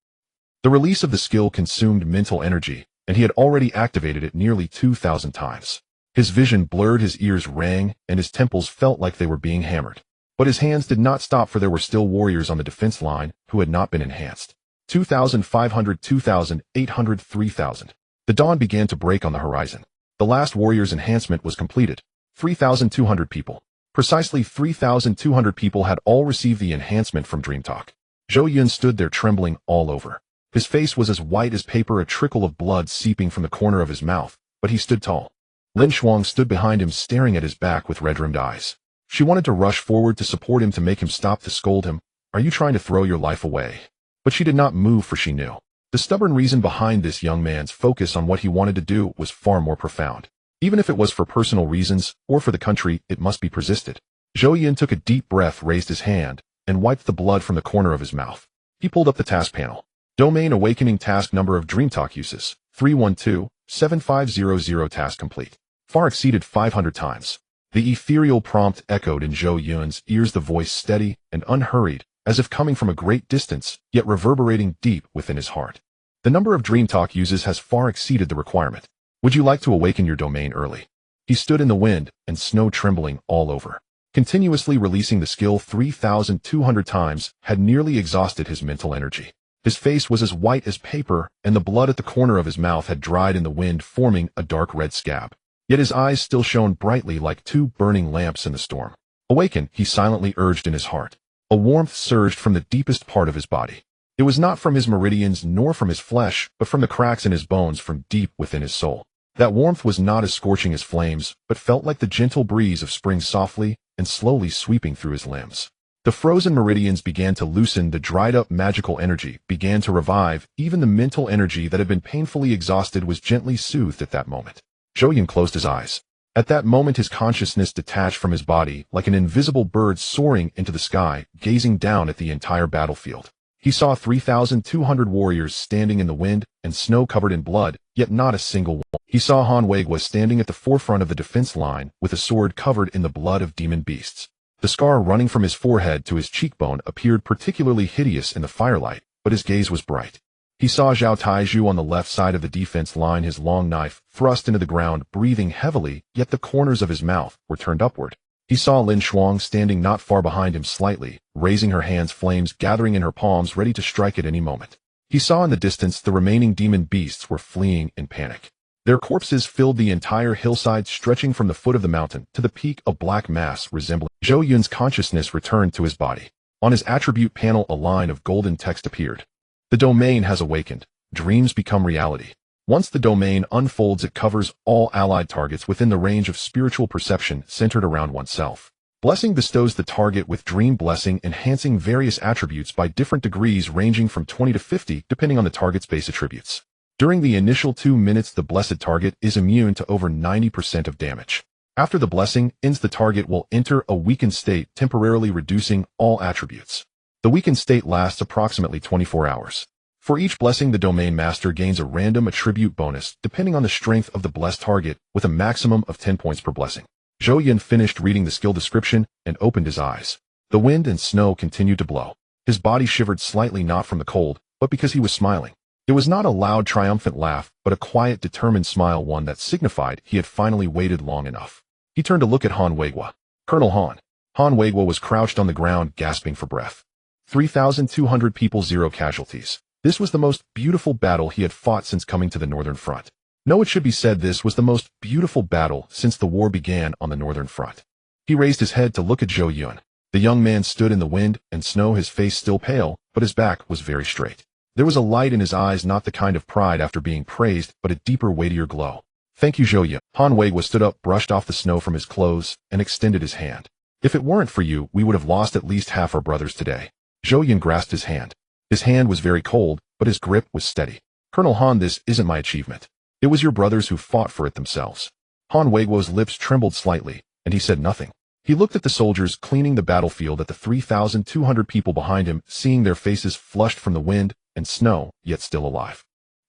The release of the skill consumed mental energy, and he had already activated it nearly 2,000 times. His vision blurred, his ears rang, and his temples felt like they were being hammered. But his hands did not stop, for there were still warriors on the defense line who had not been enhanced. 2,500, 2,800, 3,000. The dawn began to break on the horizon. The last warrior's enhancement was completed. 3,200 people. Precisely 3,200 people had all received the enhancement from Dream Talk. Zhou Yun stood there trembling all over. His face was as white as paper, a trickle of blood seeping from the corner of his mouth, but he stood tall. Lin Shuang stood behind him, staring at his back with red-rimmed eyes. She wanted to rush forward to support him, to make him stop, to scold him. Are you trying to throw your life away? But she did not move, for she knew. The stubborn reason behind this young man's focus on what he wanted to do was far more profound. Even if it was for personal reasons, or for the country, it must be persisted. Zhou Yun took a deep breath, raised his hand, and wiped the blood from the corner of his mouth. He pulled up the task panel. Domain Awakening Task Number of Dream Talk Uses, 312-7500. Task complete. Far exceeded 500 times. The ethereal prompt echoed in Zhou Yun's ears, the voice steady and unhurried, as if coming from a great distance, yet reverberating deep within his heart. The number of Dream Talk uses has far exceeded the requirement. Would you like to awaken your domain early? He stood in the wind, and snow trembling all over. Continuously releasing the skill 3,200 times had nearly exhausted his mental energy. His face was as white as paper, and the blood at the corner of his mouth had dried in the wind, forming a dark red scab. Yet his eyes still shone brightly like 2 burning lamps in the storm. Awaken, he silently urged in his heart. A warmth surged from the deepest part of his body. It was not from his meridians nor from his flesh, but from the cracks in his bones, from deep within his soul. That warmth was not as scorching as flames, but felt like the gentle breeze of spring, softly and slowly sweeping through his limbs. The frozen meridians began to loosen, the dried-up magical energy began to revive, even the mental energy that had been painfully exhausted was gently soothed at that moment. Zhou Yun closed his eyes. At that moment his consciousness detached from his body, like an invisible bird soaring into the sky, gazing down at the entire battlefield. He saw 3,200 warriors standing in the wind and snow covered in blood, yet not a single one. He saw Han Weiguo standing at the forefront of the defense line, with a sword covered in the blood of demon beasts. The scar running from his forehead to his cheekbone appeared particularly hideous in the firelight, but his gaze was bright. He saw Zhao Taizhu on the left side of the defense line, his long knife thrust into the ground, breathing heavily, yet the corners of his mouth were turned upward. He saw Lin Shuang standing not far behind him, slightly, raising her hands, flames gathering in her palms, ready to strike at any moment. He saw in the distance the remaining demon beasts were fleeing in panic. Their corpses filled the entire hillside, stretching from the foot of the mountain to the peak, a black mass resembling. Zhou Yun's consciousness returned to his body. On his attribute panel a line of golden text appeared. The domain has awakened. Dreams become reality. Once the domain unfolds, it covers all allied targets within the range of spiritual perception centered around oneself. Blessing bestows the target with dream blessing, enhancing various attributes by different degrees ranging from 20 to 50 depending on the target's base attributes. During the initial 2 minutes, the blessed target is immune to over 90% of damage. After the blessing ends, the target will enter a weakened state, temporarily reducing all attributes. The weakened state lasts approximately 24 hours. For each blessing, the domain master gains a random attribute bonus depending on the strength of the blessed target, with a maximum of 10 points per blessing. Zhou Yun finished reading the skill description and opened his eyes. The wind and snow continued to blow. His body shivered slightly, not from the cold, but because he was smiling. It was not a loud, triumphant laugh, but a quiet, determined smile, one that signified he had finally waited long enough. He turned to look at Han Weiguo. Colonel Han. Han Weiguo was crouched on the ground, gasping for breath. 3,200 people, 0 casualties. This was the most beautiful battle he had fought since coming to the Northern Front. No, it should be said, this was the most beautiful battle since the war began on the Northern Front. He raised his head to look at Zhou Yun. The young man stood in the wind and snow, his face still pale, but his back was very straight. There was a light in his eyes, not the kind of pride after being praised, but a deeper, weightier glow. Thank you, Zhou Yun. Han Weiguo stood up, brushed off the snow from his clothes, and extended his hand. If it weren't for you, we would have lost at least half our brothers today. Zhou Yun grasped his hand. His hand was very cold, but his grip was steady. Colonel Han, this isn't my achievement. It was your brothers who fought for it themselves. Han Weiguo's lips trembled slightly, and he said nothing. He looked at the soldiers cleaning the battlefield, at the 3,200 people behind him, seeing their faces flushed from the wind and snow, yet still alive.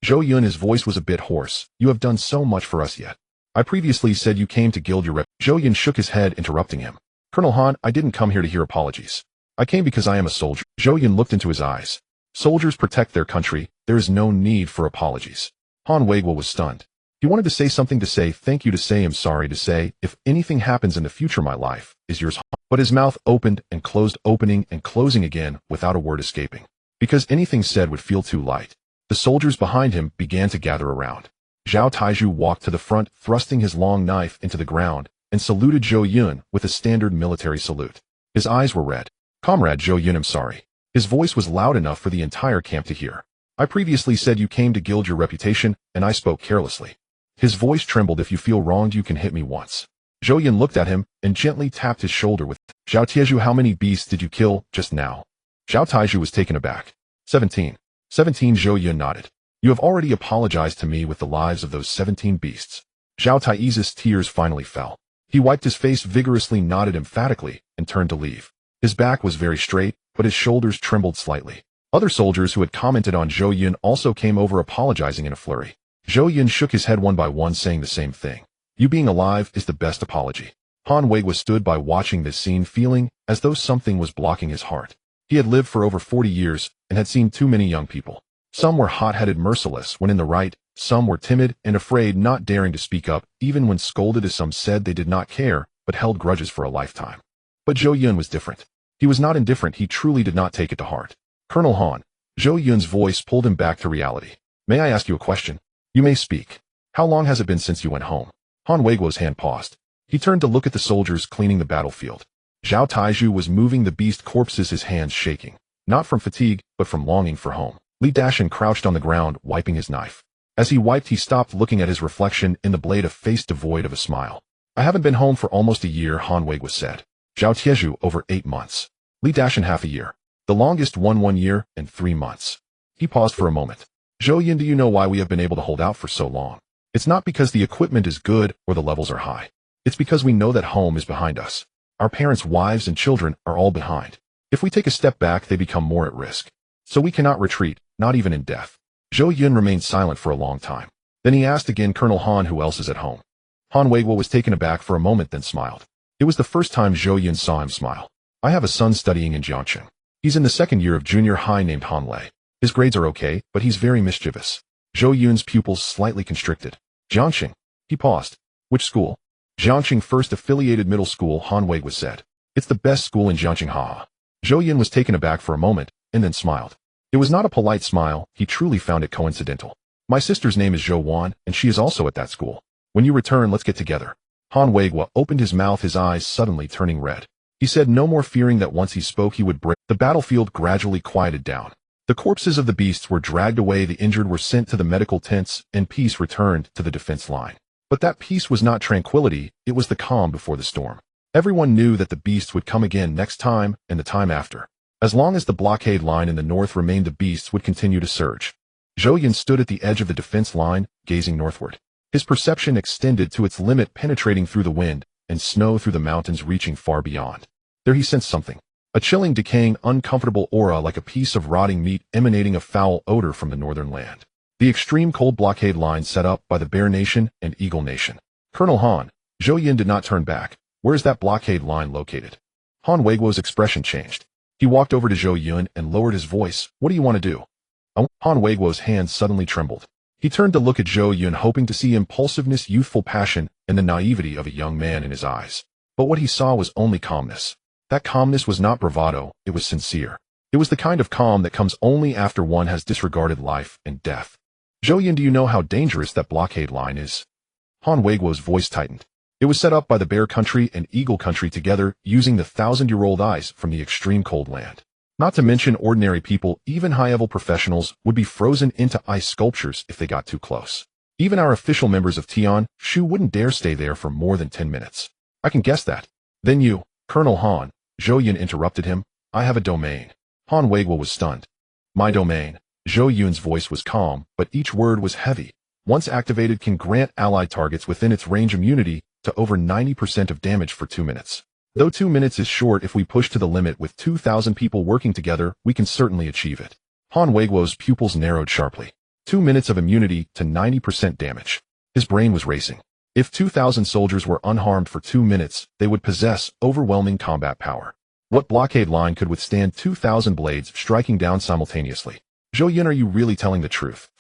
Zhou Yun, his voice was a bit hoarse. You have done so much for us yet. I previously said you came to gild your rep. Zhou Yun shook his head, interrupting him. Colonel Han, I didn't come here to hear apologies. I came because I am a soldier. Zhou Yun looked into his eyes. Soldiers protect their country. There is no need for apologies. Han Weiguo was stunned. He wanted to say something, to say thank you, to say I'm sorry, to say if anything happens in the future, my life is yours. But his mouth opened and closed, opening and closing again, without a word escaping. Because anything said would feel too light. The soldiers behind him began to gather around. Zhao Taizhu walked to the front, thrusting his long knife into the ground, and saluted Zhou Yun with a standard military salute. His eyes were red. Comrade Zhou Yun, I'm sorry. His voice was loud enough for the entire camp to hear. I previously said you came to gild your reputation, and I spoke carelessly. His voice trembled. If you feel wronged, you can hit me once. Zhou Yun looked at him and gently tapped his shoulder with, Zhao Taizhu, how many beasts did you kill just now? Zhao Taizhu was taken aback. 17. 17. Zhou Yun nodded. You have already apologized to me with the lives of those 17 beasts. Zhao Taizhu's tears finally fell. He wiped his face vigorously, nodded emphatically, and turned to leave. His back was very straight, but his shoulders trembled slightly. Other soldiers who had commented on Zhou Yun also came over, apologizing in a flurry. Zhou Yun shook his head, one by one, saying the same thing. You being alive is the best apology. Han Weiguo stood by, watching this scene, feeling as though something was blocking his heart. He had lived for over 40 years and had seen too many young people. Some were hot-headed, merciless when in the right. Some were timid and afraid, not daring to speak up, even when scolded, as some said they did not care, but held grudges for a lifetime. But Zhou Yun was different. He was not indifferent. He truly did not take it to heart. Colonel Han. Zhou Yun's voice pulled him back to reality. May I ask you a question? You may speak. How long has it been since you went home? Han Weiguo's hand paused. He turned to look at the soldiers cleaning the battlefield. Zhao Taizhu was moving the beast corpses, his hands shaking. Not from fatigue, but from longing for home. Li Dashan crouched on the ground, wiping his knife. As he wiped, he stopped, looking at his reflection in the blade, a face devoid of a smile. I haven't been home for almost a year, Han Weiguo said. Zhao Taizhu, over 8 months. Li Dashan, half a year. The longest one, 1 year and 3 months. He paused for a moment. Zhou Yun, do you know why we have been able to hold out for so long? It's not because the equipment is good or the levels are high. It's because we know that home is behind us. Our parents, wives, and children are all behind. If we take a step back, they become more at risk. So we cannot retreat, not even in death. Zhou Yun remained silent for a long time. Then he asked again, Colonel Han, who else is at home? Han Weiguo was taken aback for a moment, then smiled. It was the first time Zhou Yun saw him smile. I have a son studying in Jiangqing. He's in the 2nd year of junior high, named Han Lei. His grades are okay, but he's very mischievous. Zhou Yun's pupils slightly constricted. Jiangqing. He paused. Which school? Jiangqing First Affiliated Middle School, Han Weiguo said. It's the best school in Jiangqing, haha. Zhou Yun was taken aback for a moment, and then smiled. It was not a polite smile, he truly found it coincidental. My sister's name is Zhou Wan, and she is also at that school. When you return, let's get together. Han Weiguo opened his mouth, his eyes suddenly turning red. He said no more, fearing that once he spoke he would break. The battlefield gradually quieted down. The corpses of the beasts were dragged away, the injured were sent to the medical tents, and peace returned to the defense line. But that peace was not tranquility, it was the calm before the storm. Everyone knew that the beasts would come again next time and the time after. As long as the blockade line in the north remained, the beasts would continue to surge. Zhou Yun stood at the edge of the defense line, gazing northward. His perception extended to its limit, penetrating through the wind and snow through the mountains, reaching far beyond. There he sensed something. A chilling, decaying, uncomfortable aura, like a piece of rotting meat, emanating a foul odor from the northern land. The extreme cold blockade line set up by the Bear Nation and Eagle Nation. Colonel Han, Zhou Yun did not turn back. Where is that blockade line located? Han Weiguo's expression changed. He walked over to Zhou Yun and lowered his voice. What do you want to do? Han Weiguo's hands suddenly trembled. He turned to look at Zhou Yun, hoping to see impulsiveness, youthful passion, and the naivety of a young man in his eyes. But what he saw was only calmness. That calmness was not bravado, it was sincere. It was the kind of calm that comes only after one has disregarded life and death. Zhou Yun, do you know how dangerous that blockade line is? Han Weiguo's voice tightened. It was set up by the Bear Country and Eagle Country together, using the 1,000-year-old ice from the extreme cold land. Not to mention ordinary people, even high-level professionals, would be frozen into ice sculptures if they got too close. Even our official members of Tian Shu wouldn't dare stay there for more than 10 minutes. I can guess that. Then you, Colonel Han, Zhou Yun interrupted him. I have a domain. Han Weiguo was stunned. My domain. Zhou Yun's voice was calm, but each word was heavy. Once activated, can grant allied targets within its range immunity to over 90% of damage for 2 minutes. Though 2 minutes is short, if we push to the limit with 2,000 people working together, we can certainly achieve it. Han Weiguo's pupils narrowed sharply. 2 minutes of immunity to 90% damage. His brain was racing. If 2,000 soldiers were unharmed for 2 minutes, they would possess overwhelming combat power. What blockade line could withstand 2,000 blades striking down simultaneously? Zhou Yun, are you really telling the truth?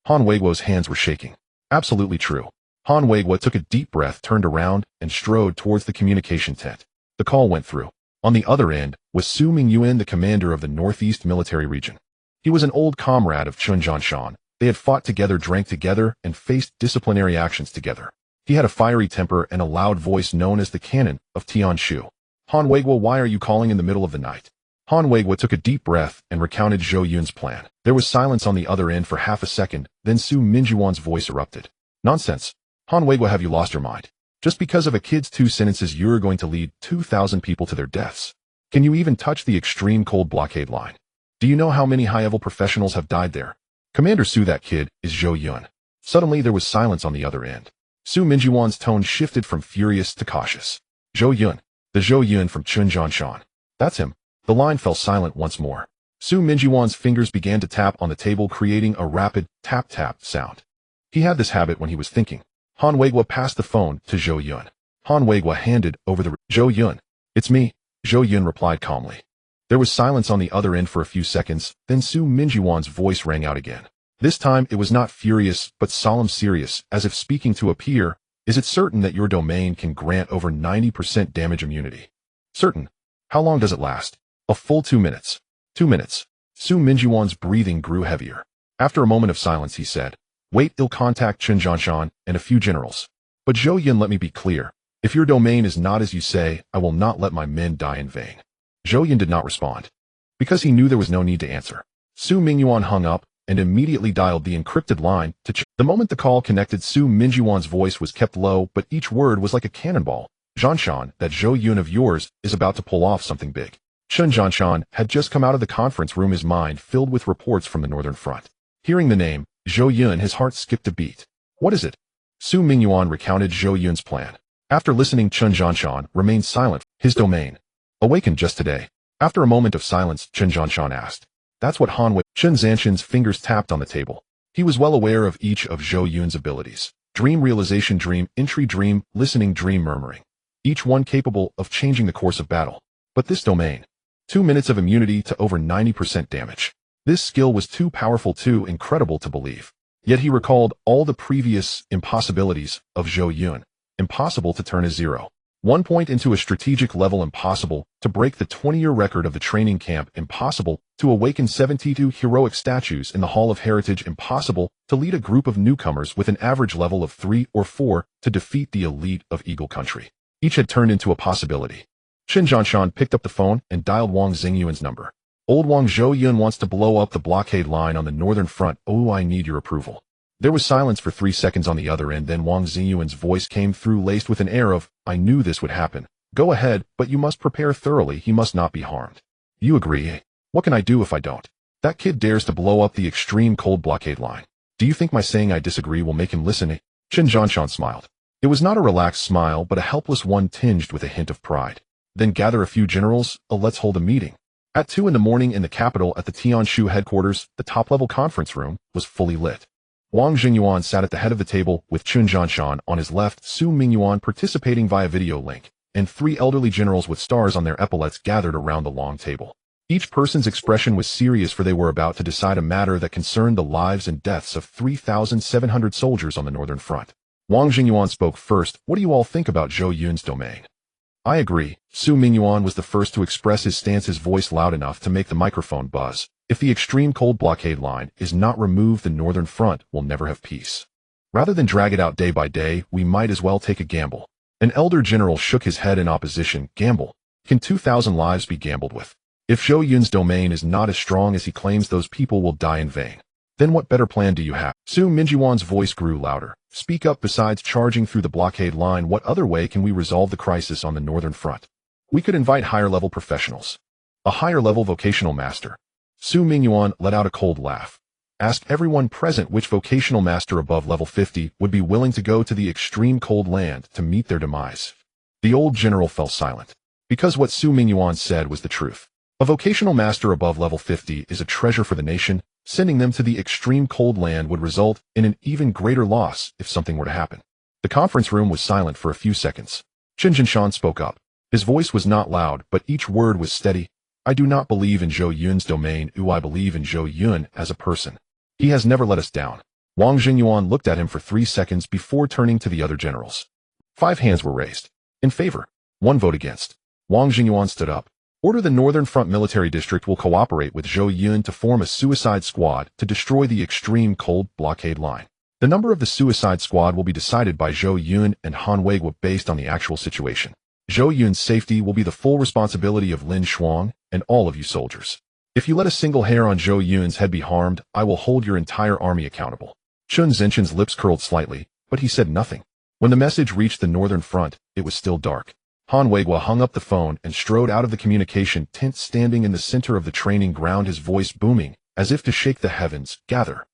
Han Weiguo's hands were shaking. Absolutely true. Han Weiguo took a deep breath, turned around, and strode towards the communication tent. The call went through. On the other end was Su Mingyuan, the commander of the Northeast Military Region. He was an old comrade of Chen Zhanshan. They had fought together, drank together, and faced disciplinary actions together. He had a fiery temper and a loud voice, known as the cannon of Tian Shu. Han Weiguo, why are you calling in the middle of the night? Han Weiguo took a deep breath and recounted Zhou Yun's plan. There was silence on the other end for half a second, then Su Mingyuan's voice erupted. Nonsense. Han Weiguo, have you lost your mind? Just because of a kid's 2 sentences, you're going to lead 2,000 people to their deaths. Can you even touch the extreme cold blockade line? Do you know how many high-level professionals have died there? Commander Su, that kid is Zhou Yun. Suddenly there was silence on the other end. Su Mingyuan's tone shifted from furious to cautious. Zhou Yun. The Zhou Yun from Chen Zhanshan. That's him. The line fell silent once more. Su Mingyuan's fingers began to tap on the table, creating a rapid tap-tap sound. He had this habit when he was thinking. Han Weiguo passed the phone to Zhou Yun. Han Weiguo handed over the Zhou Yun. It's me, Zhou Yun replied calmly. There was silence on the other end for a few seconds, then Su Mingyuan's voice rang out again. This time it was not furious, but solemn, serious, as if speaking to a peer. Is it certain that your domain can grant over 90% damage immunity? Certain. How long does it last? A full 2 minutes. 2 minutes. Su Mingyuan's breathing grew heavier. After a moment of silence, he said, wait, I'll contact Chen Zhanshan and a few generals. But Zhou Yun, let me be clear. If your domain is not as you say, I will not let my men die in vain. Zhou Yun did not respond. Because he knew there was no need to answer. Su Mingyuan hung up and immediately dialed the encrypted line to Chen. The moment the call connected, Su Mingyuan's voice was kept low, but each word was like a cannonball. Zhanshan, that Zhou Yun of yours is about to pull off something big. Chen Zhanshan had just come out of the conference room, his mind filled with reports from the northern front. Hearing the name, Zhou Yun, his heart skipped a beat. What is it? Su Mingyuan recounted Zhou Yun's plan. After listening, Chen Zhanshan remained silent. His domain. Awakened just today. After a moment of silence, Chen Zhanshan asked. That's what Han Wei. Chen Zhanshan's fingers tapped on the table. He was well aware of each of Zhou Yun's abilities. Dream realization, dream entry, dream listening, dream murmuring. Each one capable of changing the course of battle. But this domain. 2 minutes of immunity to over 90% damage. This skill was too powerful, too incredible to believe. Yet he recalled all the previous impossibilities of Zhou Yun. Impossible to turn a 0.1 point into a strategic level, impossible to break the 20-year record of the training camp, impossible to awaken 72 heroic statues in the Hall of Heritage, impossible to lead a group of newcomers with an average level of 3 or 4 to defeat the elite of Eagle Country. Each had turned into a possibility. Chen Zhanshan picked up the phone and dialed Wang Xingyuan's number. Old Wang, Zhou Yun wants to blow up the blockade line on the northern front. Oh, I need your approval. There was silence for 3 seconds on the other end, then Wang Xingyuan's voice came through, laced with an air of, I knew this would happen. Go ahead, but you must prepare thoroughly. He must not be harmed. You agree? What can I do if I don't? That kid dares to blow up the extreme cold blockade line. Do you think my saying I disagree will make him listen? Chen Zhanshan smiled. It was not a relaxed smile, but a helpless one tinged with a hint of pride. Then gather a few generals, let's hold a meeting. At 2 in the morning in the capital at the Tianshu headquarters, the top-level conference room was fully lit. Wang Jingyuan sat at the head of the table with Chen Zhanshan on his left, Su Mingyuan participating via video link, and 3 elderly generals with stars on their epaulets gathered around the long table. Each person's expression was serious, for they were about to decide a matter that concerned the lives and deaths of 3,700 soldiers on the northern front. Wang Jingyuan spoke first. What do you all think about Zhou Yun's domain? I agree. Su Mingyuan was the first to express his stance, his voice loud enough to make the microphone buzz. If the extreme cold blockade line is not removed, the northern front will never have peace. Rather than drag it out day by day, we might as well take a gamble. An elder general shook his head in opposition. Gamble? Can 2,000 lives be gambled with? If Zhou Yun's domain is not as strong as he claims, those people will die in vain. Then what better plan do you have? Su Mingyuan's voice grew louder. Speak up. Besides charging through the blockade line, what other way can we resolve the crisis on the northern front? We could invite higher-level professionals. A higher-level vocational master. Su Mingyuan let out a cold laugh. Ask everyone present which vocational master above level 50 would be willing to go to the extreme cold land to meet their demise. The old general fell silent, because what Su Mingyuan said was the truth. A vocational master above level 50 is a treasure for the nation. Sending them to the extreme cold land would result in an even greater loss if something were to happen. The conference room was silent for a few seconds. Chen Zhanshan spoke up. His voice was not loud, but each word was steady. I do not believe in Zhou Yun's domain. I believe in Zhou Yun as a person. He has never let us down. Wang Jingyuan looked at him for 3 seconds before turning to the other generals. 5 hands were raised. In favor. 1 vote against. Wang Jingyuan stood up. Order: the Northern Front Military District will cooperate with Zhou Yun to form a suicide squad to destroy the extreme cold blockade line. The number of the suicide squad will be decided by Zhou Yun and Han Weiguo based on the actual situation. Zhou Yun's safety will be the full responsibility of Lin Shuang and all of you soldiers. If you let a single hair on Zhou Yun's head be harmed, I will hold your entire army accountable. Chun Zhenchen's lips curled slightly, but he said nothing. When the message reached the northern front, it was still dark. Han Weiguo hung up the phone and strode out of the communication tent, standing in the center of the training ground, his voice booming, as if to shake the heavens. Gather.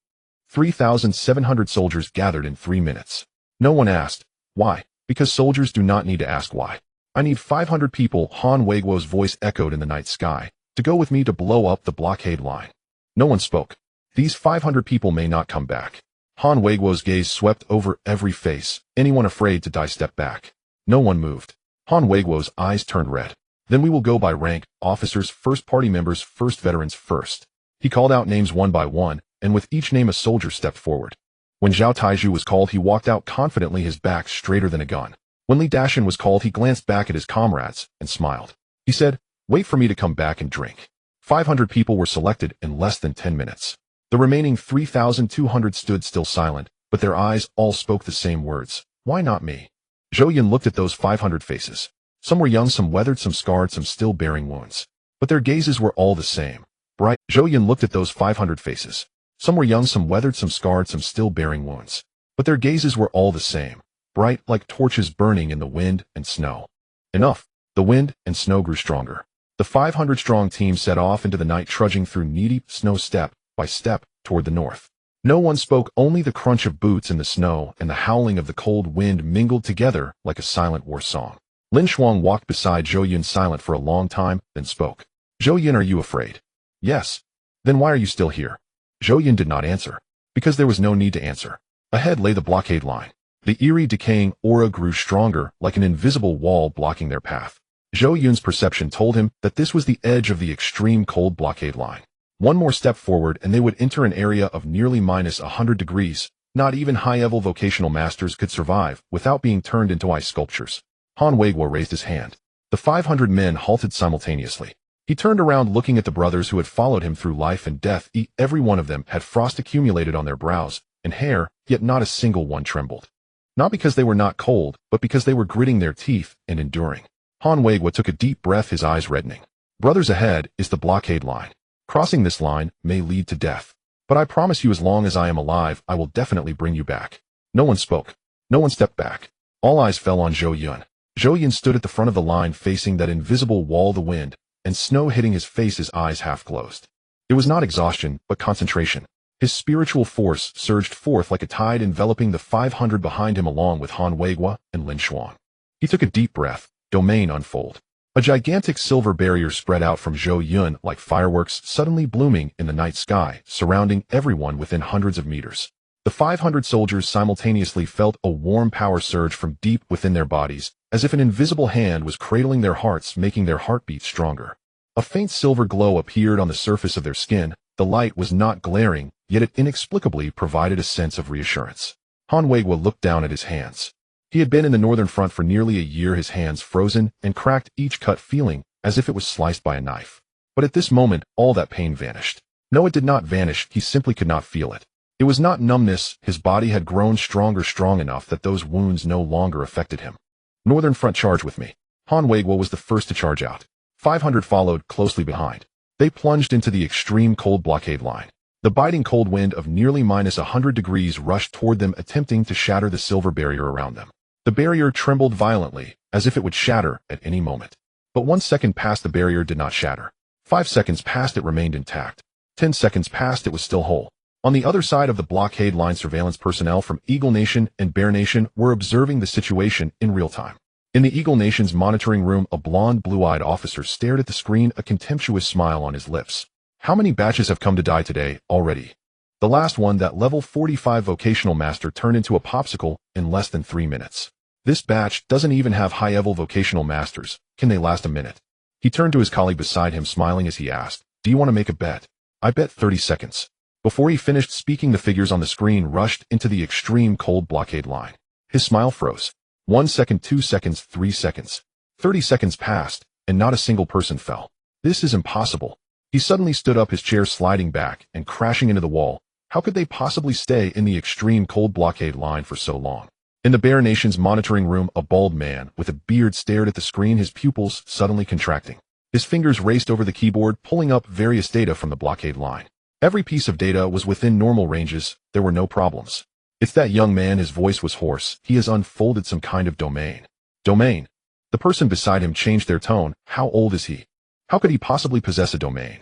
3,700 soldiers gathered in 3 minutes. No one asked, why? Because soldiers do not need to ask why. I need 500 people, Han Weiguo's voice echoed in the night sky, to go with me to blow up the blockade line. No one spoke. These 500 people may not come back. Han Weiguo's gaze swept over every face. Anyone afraid to die step back. No one moved. Han Weiguo's eyes turned red. Then we will go by rank, officers first, party members first, veterans first. He called out names one by one, and with each name a soldier stepped forward. When Zhao Taizhu was called, he walked out confidently, his back straighter than a gun. When Li Dashan was called, he glanced back at his comrades and smiled. He said, wait for me to come back and drink. 500 people were selected in less than 10 minutes. The remaining 3,200 stood still silent, but their eyes all spoke the same words. Why not me? Zhou Yun looked at those 500 faces. Some were young, some weathered, some scarred, some still bearing wounds. But their gazes were all the same. Bright. Zhou Yun looked at those 500 faces. Some were young, some weathered, some scarred, some still bearing wounds. But their gazes were all the same. Bright like torches burning in the wind and snow. Enough. The wind and snow grew stronger. The 500-strong team set off into the night, trudging through knee-deep snow step by step toward the north. No one spoke, only the crunch of boots in the snow and the howling of the cold wind mingled together like a silent war song. Lin Shuang walked beside Zhou Yun, silent for a long time, then spoke. Zhou Yun, are you afraid? Yes. Then why are you still here? Zhou Yun did not answer. Because there was no need to answer. Ahead lay the blockade line. The eerie, decaying aura grew stronger, like an invisible wall blocking their path. Zhou Yun's perception told him that this was the edge of the extreme cold blockade line. One more step forward and they would enter an area of nearly minus 100 degrees. Not even high-level vocational masters could survive without being turned into ice sculptures. Han Weiguo raised his hand. The 500 men halted simultaneously. He turned around, looking at the brothers who had followed him through life and death. Every one of them had frost accumulated on their brows and hair, yet not a single one trembled. Not because they were not cold, but because they were gritting their teeth and enduring. Han Weiguo took a deep breath, his eyes reddening. Brothers, ahead is the blockade line. Crossing this line may lead to death. But I promise you, as long as I am alive, I will definitely bring you back. No one spoke. No one stepped back. All eyes fell on Zhou Yun. Zhou Yun stood at the front of the line, facing that invisible wall, the wind and snow hitting his face, his eyes half closed. It was not exhaustion, but concentration. His spiritual force surged forth like a tide enveloping the 500 behind him along with Han Weiguo and Lin Xuan. He took a deep breath. Domain unfold. A gigantic silver barrier spread out from Zhou Yun like fireworks suddenly blooming in the night sky, surrounding everyone within hundreds of meters. The 500 soldiers simultaneously felt a warm power surge from deep within their bodies, as if an invisible hand was cradling their hearts, making their heartbeat stronger. A faint silver glow appeared on the surface of their skin. The light was not glaring, yet it inexplicably provided a sense of reassurance. Han Weiguo looked down at his hands. He had been in the northern front for nearly a year, his hands frozen and cracked, each cut feeling as if it was sliced by a knife. But at this moment, all that pain vanished. No, it did not vanish, he simply could not feel it. It was not numbness, his body had grown strong enough that those wounds no longer affected him. Northern front, charge with me. Han Weiguo was the first to charge out. 500 followed closely behind. They plunged into the extreme cold blockade line. The biting cold wind of nearly -100 degrees rushed toward them, attempting to shatter the silver barrier around them. The barrier trembled violently, as if it would shatter at any moment. But 1 second passed, the barrier did not shatter. 5 seconds passed, it remained intact. 10 seconds passed, it was still whole. On the other side of the blockade line, surveillance personnel from Eagle Nation and Bear Nation were observing the situation in real time. In the Eagle Nation's monitoring room, a blonde, blue-eyed officer stared at the screen, a contemptuous smile on his lips. How many batches have come to die today already? The last one, that level 45 vocational master, turned into a popsicle in less than 3 minutes. This batch doesn't even have high-level vocational masters. Can they last a minute? He turned to his colleague beside him, smiling as he asked, "Do you want to make a bet?" "I bet 30 seconds. Before he finished speaking, the figures on the screen rushed into the extreme cold blockade line. His smile froze. 1 second, 2 seconds, 3 seconds. 30 seconds passed, and not a single person fell. This is impossible. He suddenly stood up, his chair sliding back and crashing into the wall. How could they possibly stay in the extreme cold blockade line for so long? In the Bear Nation's monitoring room, a bald man with a beard stared at the screen, his pupils suddenly contracting. His fingers raced over the keyboard, pulling up various data from the blockade line. Every piece of data was within normal ranges. There were no problems. "It's that young man," his voice was hoarse. "He has unfolded some kind of domain." "Domain?" The person beside him changed their tone. "How old is he? How could he possibly possess a domain?"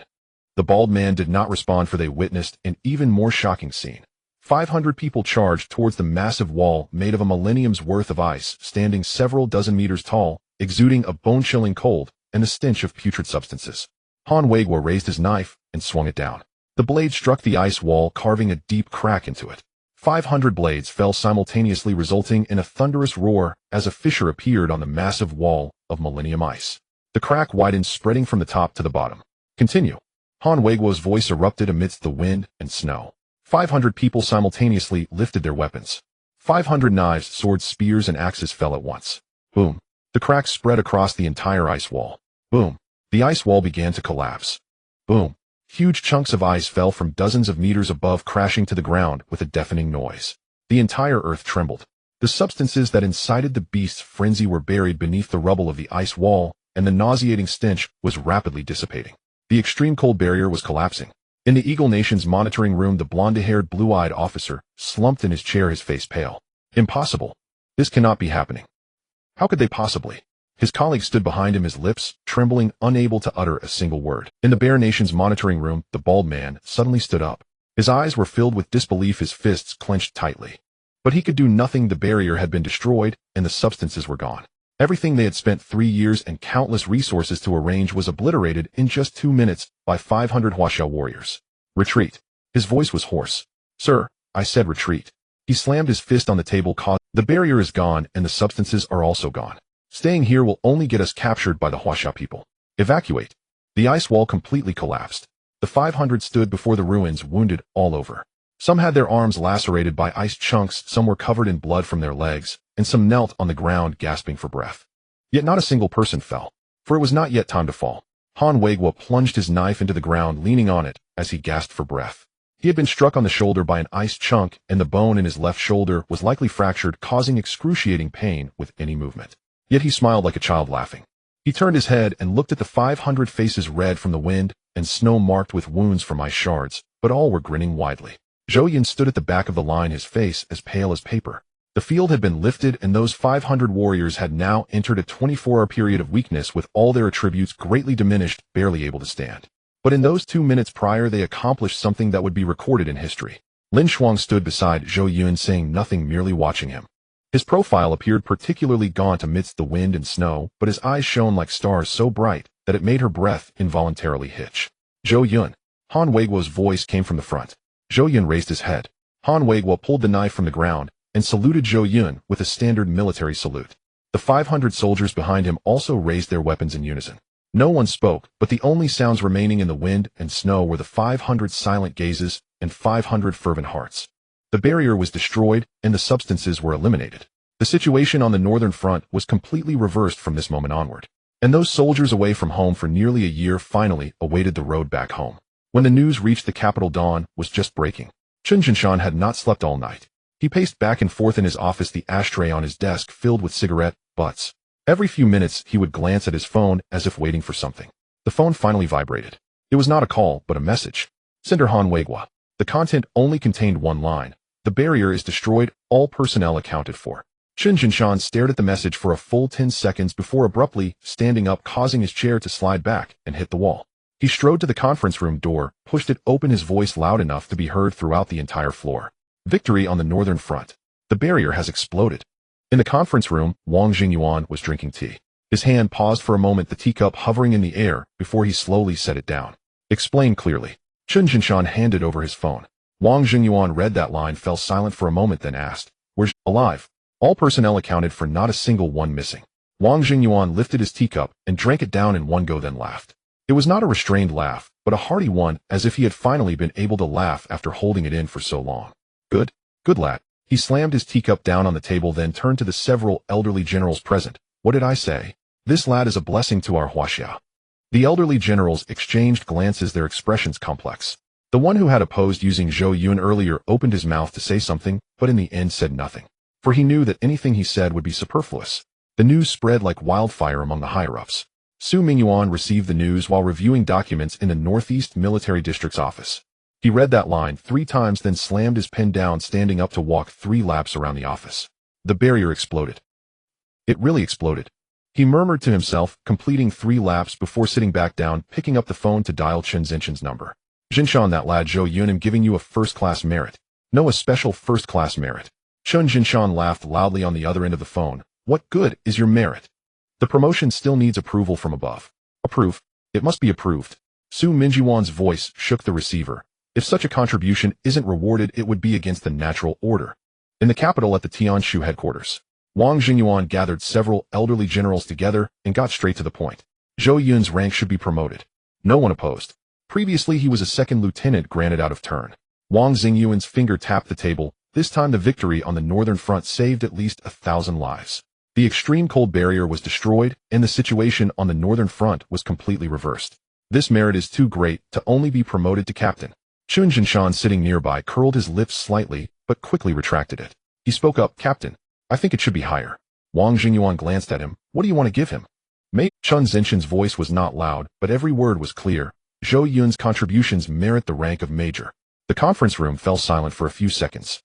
The bald man did not respond, for they witnessed an even more shocking scene. 500 people charged towards the massive wall made of a millennium's worth of ice, standing several dozen meters tall, exuding a bone-chilling cold and the stench of putrid substances. Han Weiguo raised his knife and swung it down. The blade struck the ice wall, carving a deep crack into it. 500 blades fell simultaneously, resulting in a thunderous roar as a fissure appeared on the massive wall of millennium ice. The crack widened, spreading from the top to the bottom. "Continue." Han Weiguo's voice erupted amidst the wind and snow. 500 people simultaneously lifted their weapons. 500 knives, swords, spears, and axes fell at once. Boom. The crack spread across the entire ice wall. Boom. The ice wall began to collapse. Boom. Huge chunks of ice fell from dozens of meters above, crashing to the ground with a deafening noise. The entire earth trembled. The substances that incited the beast's frenzy were buried beneath the rubble of the ice wall, and the nauseating stench was rapidly dissipating. The extreme cold barrier was collapsing. In the Eagle Nation's monitoring room, the blonde-haired, blue-eyed officer slumped in his chair, his face pale. "Impossible. This cannot be happening. How could they possibly?" His colleague stood behind him, his lips trembling, unable to utter a single word. In the Bear Nation's monitoring room, the bald man suddenly stood up. His eyes were filled with disbelief, his fists clenched tightly. But he could do nothing. The barrier had been destroyed, and the substances were gone. Everything they had spent 3 years and countless resources to arrange was obliterated in just 2 minutes by 500 Huaxia warriors. "Retreat." His voice was hoarse. "Sir, I said retreat." He slammed his fist on the table. "The barrier is gone, and the substances are also gone. Staying here will only get us captured by the Huaxia people. Evacuate." The ice wall completely collapsed. The 500 stood before the ruins, wounded all over. Some had their arms lacerated by ice chunks, some were covered in blood from their legs, and some knelt on the ground gasping for breath. Yet not a single person fell, for it was not yet time to fall. Han Weiguo plunged his knife into the ground, leaning on it as he gasped for breath. He had been struck on the shoulder by an ice chunk, and the bone in his left shoulder was likely fractured, causing excruciating pain with any movement. Yet he smiled like a child, laughing. He turned his head and looked at the 500 faces, red from the wind and snow, marked with wounds from ice shards, but all were grinning widely. Zhou Yun stood at the back of the line, his face as pale as paper. The field had been lifted, and those 500 warriors had now entered a 24-hour period of weakness, with all their attributes greatly diminished, barely able to stand. But in those 2 minutes prior they accomplished something that would be recorded in history. Lin Shuang stood beside Zhou Yun saying nothing, merely watching him. His profile appeared particularly gaunt amidst the wind and snow, but his eyes shone like stars so bright that it made her breath involuntarily hitch. Zhou Yun. Han Weiguo's voice came from the front. Zhou Yun raised his head. Han Weiguo pulled the knife from the ground and saluted Zhou Yun with a standard military salute. The 500 soldiers behind him also raised their weapons in unison. No one spoke, but the only sounds remaining in the wind and snow were the 500 silent gazes and 500 fervent hearts. The barrier was destroyed and the substances were eliminated. The situation on the northern front was completely reversed from this moment onward. And those soldiers away from home for nearly a year finally awaited the road back home. When the news reached the capital, dawn was just breaking. Chen Jinshan had not slept all night. He paced back and forth in his office, the ashtray on his desk filled with cigarette butts. Every few minutes he would glance at his phone as if waiting for something. The phone finally vibrated. It was not a call, but a message. Sender Han Weiguo. The content only contained one line. The barrier is destroyed, all personnel accounted for. Chen Jinshan stared at the message for a full 10 seconds before abruptly standing up, causing his chair to slide back and hit the wall. He strode to the conference room door, pushed it open, his voice loud enough to be heard throughout the entire floor. Victory on the northern front. The barrier has exploded. In the conference room, Wang Jingyuan was drinking tea. His hand paused for a moment, the teacup hovering in the air, before he slowly set it down. Explain clearly. Chen Jinshan handed over his phone. Wang Jingyuan read that line, fell silent for a moment, then asked, "Where's alive?" All personnel accounted for, not a single one missing. Wang Jingyuan lifted his teacup and drank it down in one go, then laughed. It was not a restrained laugh, but a hearty one, as if he had finally been able to laugh after holding it in for so long. Good lad. He slammed his teacup down on the table, then turned to the several elderly generals present. What did I say? This lad is a blessing to our Huaxia. The elderly generals exchanged glances, their expressions complex. The one who had opposed using Zhou Yun earlier opened his mouth to say something, but in the end said nothing. For he knew that anything he said would be superfluous. The news spread like wildfire among the higher-ups. Su Mingyuan received the news while reviewing documents in the Northeast Military District's office. He read that line 3 times, then slammed his pen down, standing up to walk 3 laps around the office. The barrier exploded. It really exploded. He murmured to himself, completing 3 laps before sitting back down, picking up the phone to dial Chen Zinshan's number. Jinshan, that lad Zhou Yun, I'm giving you a first-class merit. No, a special first-class merit. Chen Jinshan laughed loudly on the other end of the phone. What good is your merit? The promotion still needs approval from above. Approve? It must be approved. Su Mingyuan's voice shook the receiver. If such a contribution isn't rewarded, it would be against the natural order. In the capital at the Tianshu headquarters, Wang Jingyuan gathered several elderly generals together and got straight to the point. Zhou Yun's rank should be promoted. No one opposed. Previously he was a 2nd lieutenant granted out of turn. Wang Jingyuan's finger tapped the table. This time the victory on the northern front saved at least 1,000 lives. The extreme cold barrier was destroyed, and the situation on the northern front was completely reversed. This merit is too great to only be promoted to captain. Chen Jinshan, sitting nearby, curled his lips slightly, but quickly retracted it. He spoke up, "Captain, I think it should be higher." Wang Jingyuan glanced at him. "What do you want to give him?" Chen Zinshan's voice was not loud, but every word was clear. Zhou Yun's contributions merit the rank of major. The conference room fell silent for a few seconds.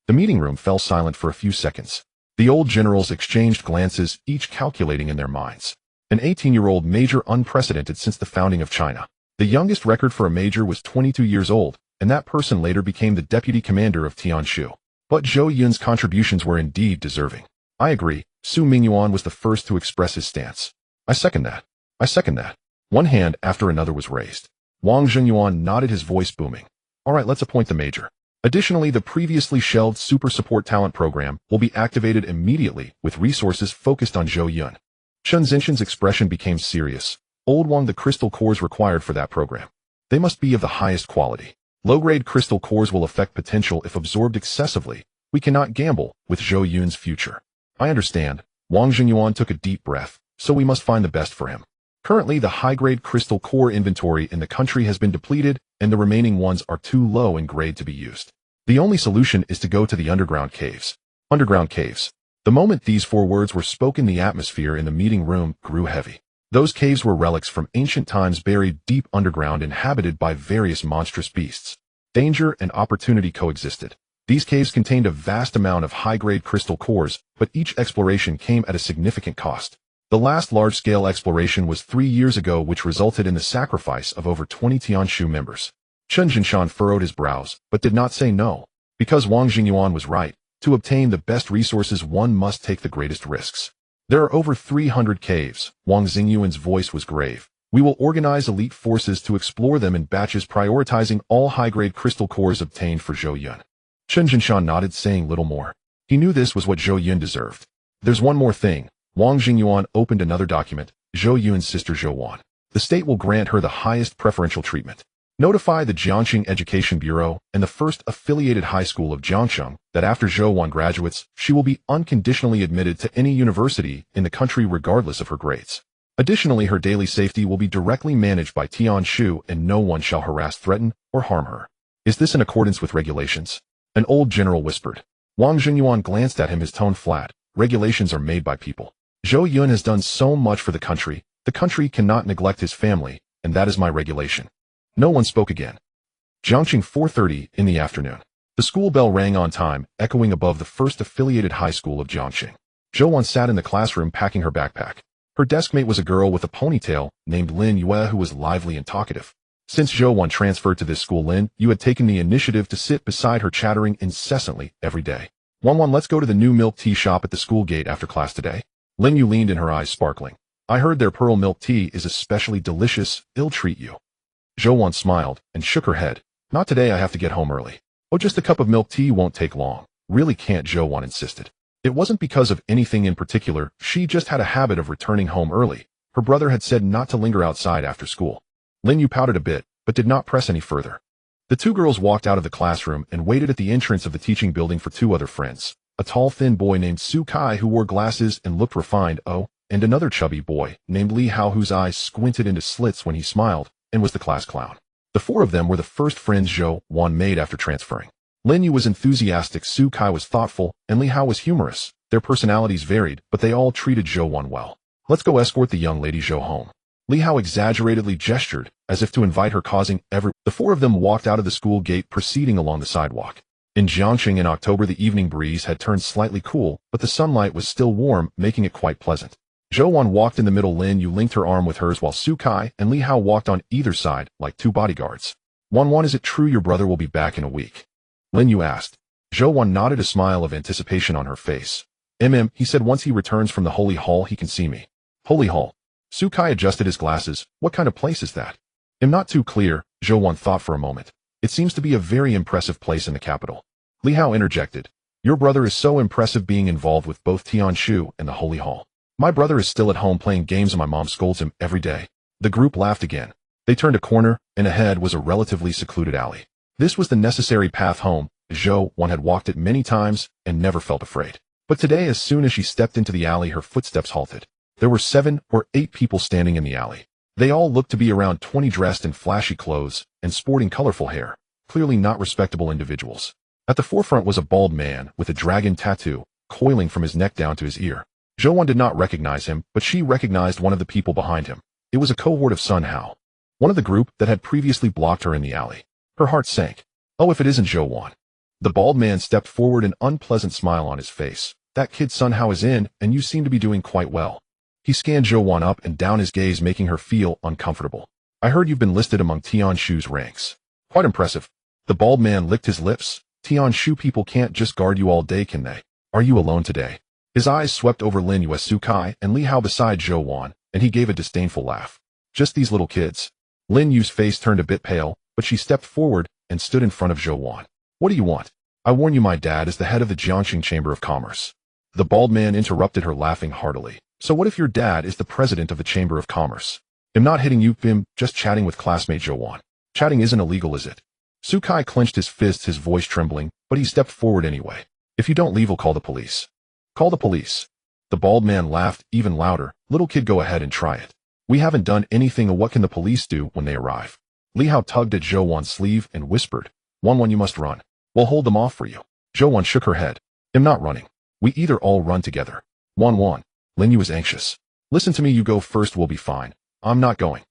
The meeting room fell silent for a few seconds. The old generals exchanged glances, each calculating in their minds. An 18-year-old major, unprecedented since the founding of China. The youngest record for a major was 22 years old, and that person later became the deputy commander of Tianshu. But Zhou Yun's contributions were indeed deserving. I agree. Su Mingyuan was the first to express his stance. I second that. I second that. One hand after another was raised. Wang Jingyuan nodded, his voice booming. All right, let's appoint the major. Additionally, the previously shelved Super Support Talent Program will be activated immediately with resources focused on Zhou Yun. Chen Zinshan's expression became serious. Old Wang, the crystal cores required for that program. They must be of the highest quality. Low-grade crystal cores will affect potential if absorbed excessively. We cannot gamble with Zhou Yun's future. I understand. Wang Jingyuan took a deep breath. So we must find the best for him. Currently, the high-grade crystal core inventory in the country has been depleted, and the remaining ones are too low in grade to be used. The only solution is to go to the underground caves. Underground caves. The moment these 4 words were spoken, the atmosphere in the meeting room grew heavy. Those caves were relics from ancient times buried deep underground, inhabited by various monstrous beasts. Danger and opportunity coexisted. These caves contained a vast amount of high-grade crystal cores, but each exploration came at a significant cost. The last large-scale exploration was 3 years ago, which resulted in the sacrifice of over 20 Tianshu members. Chen Jinshan furrowed his brows, but did not say no. Because Wang Jingyuan was right, to obtain the best resources one must take the greatest risks. There are over 300 caves. Wang Jingyuan's voice was grave. We will organize elite forces to explore them in batches, prioritizing all high-grade crystal cores obtained for Zhou Yun. Chen Jinshan nodded, saying little more. He knew this was what Zhou Yun deserved. There's one more thing. Wang Jingyuan opened another document. Zhou Yun's sister Zhou Wan. The state will grant her the highest preferential treatment. Notify the Jiangxing Education Bureau and the first affiliated high school of Jiangxing that after Zhou Wan graduates, she will be unconditionally admitted to any university in the country regardless of her grades. Additionally, her daily safety will be directly managed by Tianshu and no one shall harass, threaten, or harm her. Is this in accordance with regulations? An old general whispered. Wang Jingyuan glanced at him, his tone flat. Regulations are made by people. Zhou Yun has done so much for the country cannot neglect his family, and that is my regulation. No one spoke again. Jiangxing, 4:30 in the afternoon. The school bell rang on time, echoing above the first affiliated high school of Jiangxing. Zhou Wan sat in the classroom packing her backpack. Her deskmate was a girl with a ponytail named Lin Yue, who was lively and talkative. Since Zhou Wan transferred to this school, Lin Yue had taken the initiative to sit beside her, chattering incessantly every day. Wan, let's go to the new milk tea shop at the school gate after class today. Lin Yue leaned in, her eyes sparkling. I heard their pearl milk tea is especially delicious. It'll treat you. Zhou Wan smiled and shook her head. Not today, I have to get home early. Oh, just a cup of milk tea won't take long. Really can't, Zhou Wan insisted. It wasn't because of anything in particular, she just had a habit of returning home early. Her brother had said not to linger outside after school. Lin Yue pouted a bit, but did not press any further. The two girls walked out of the classroom and waited at the entrance of the teaching building for two other friends. A tall, thin boy named Su Kai, who wore glasses and looked refined, and another chubby boy named Li Hao, whose eyes squinted into slits when he smiled, and was the class clown. The four of them were the first friends Zhou Wan made after transferring. Lin Yue was enthusiastic, Su Kai was thoughtful, and Li Hao was humorous. Their personalities varied, but they all treated Zhou Wan well. Let's go escort the young lady Zhou home. Li Hao exaggeratedly gestured, as if to invite her, causing The four of them walked out of the school gate, proceeding along the sidewalk. In Jiangxing in October, the evening breeze had turned slightly cool, but the sunlight was still warm, making it quite pleasant. Zhou Wan walked in the middle. Lin Yue linked her arm with hers, while Su Kai and Li Hao walked on either side, like two bodyguards. Wan, is it true your brother will be back in a week? Lin Yue asked. Zhou Wan nodded, a smile of anticipation on her face. He said once he returns from the Holy Hall he can see me. Holy Hall? Su Kai adjusted his glasses. What kind of place is that? Not too clear, Zhou Wan thought for a moment. It seems to be a very impressive place in the capital. Li Hao interjected. Your brother is so impressive, being involved with both Tianshu and the Holy Hall. My brother is still at home playing games and my mom scolds him every day. The group laughed again. They turned a corner, and ahead was a relatively secluded alley. This was the necessary path home. Zhou Wan had walked it many times and never felt afraid. But today, as soon as she stepped into the alley, her footsteps halted. There were 7 or 8 people standing in the alley. They all looked to be around 20, dressed in flashy clothes and sporting colorful hair, clearly not respectable individuals. At the forefront was a bald man with a dragon tattoo coiling from his neck down to his ear. Zhou Wan did not recognize him, but she recognized one of the people behind him. It was a cohort of Sun Hao, one of the group that had previously blocked her in the alley. Her heart sank. Oh, if it isn't Zhou Wan. The bald man stepped forward, an unpleasant smile on his face. That kid Sun Hao is in, and you seem to be doing quite well. He scanned Zhou Wan up and down, his gaze making her feel uncomfortable. I heard you've been listed among Tianshu's ranks. Quite impressive. The bald man licked his lips. Tianshu people can't just guard you all day, can they? Are you alone today? His eyes swept over Lin Yue, Su Kai, and Li Hao beside Zhou Wan, and he gave a disdainful laugh. Just these little kids. Lin Yu's face turned a bit pale, but she stepped forward and stood in front of Zhou Wan. What do you want? I warn you, my dad is the head of the Jiangxing Chamber of Commerce. The bald man interrupted her, laughing heartily. So what if your dad is the president of the Chamber of Commerce? I'm not hitting you, just chatting with classmate Zhou Wan. Chatting isn't illegal, is it? Su Kai clenched his fists, his voice trembling, but he stepped forward anyway. If you don't leave, we'll call the police. Call the police. The bald man laughed even louder. Little kid, go ahead and try it. We haven't done anything. What can the police do when they arrive? Li Hao tugged at Zhou Wan's sleeve and whispered, Wan, you must run. We'll hold them off for you. Zhou Wan shook her head. I'm not running. We either all run together. Wan. Lin Yue was anxious. Listen to me, you go first, we'll be fine. I'm not going.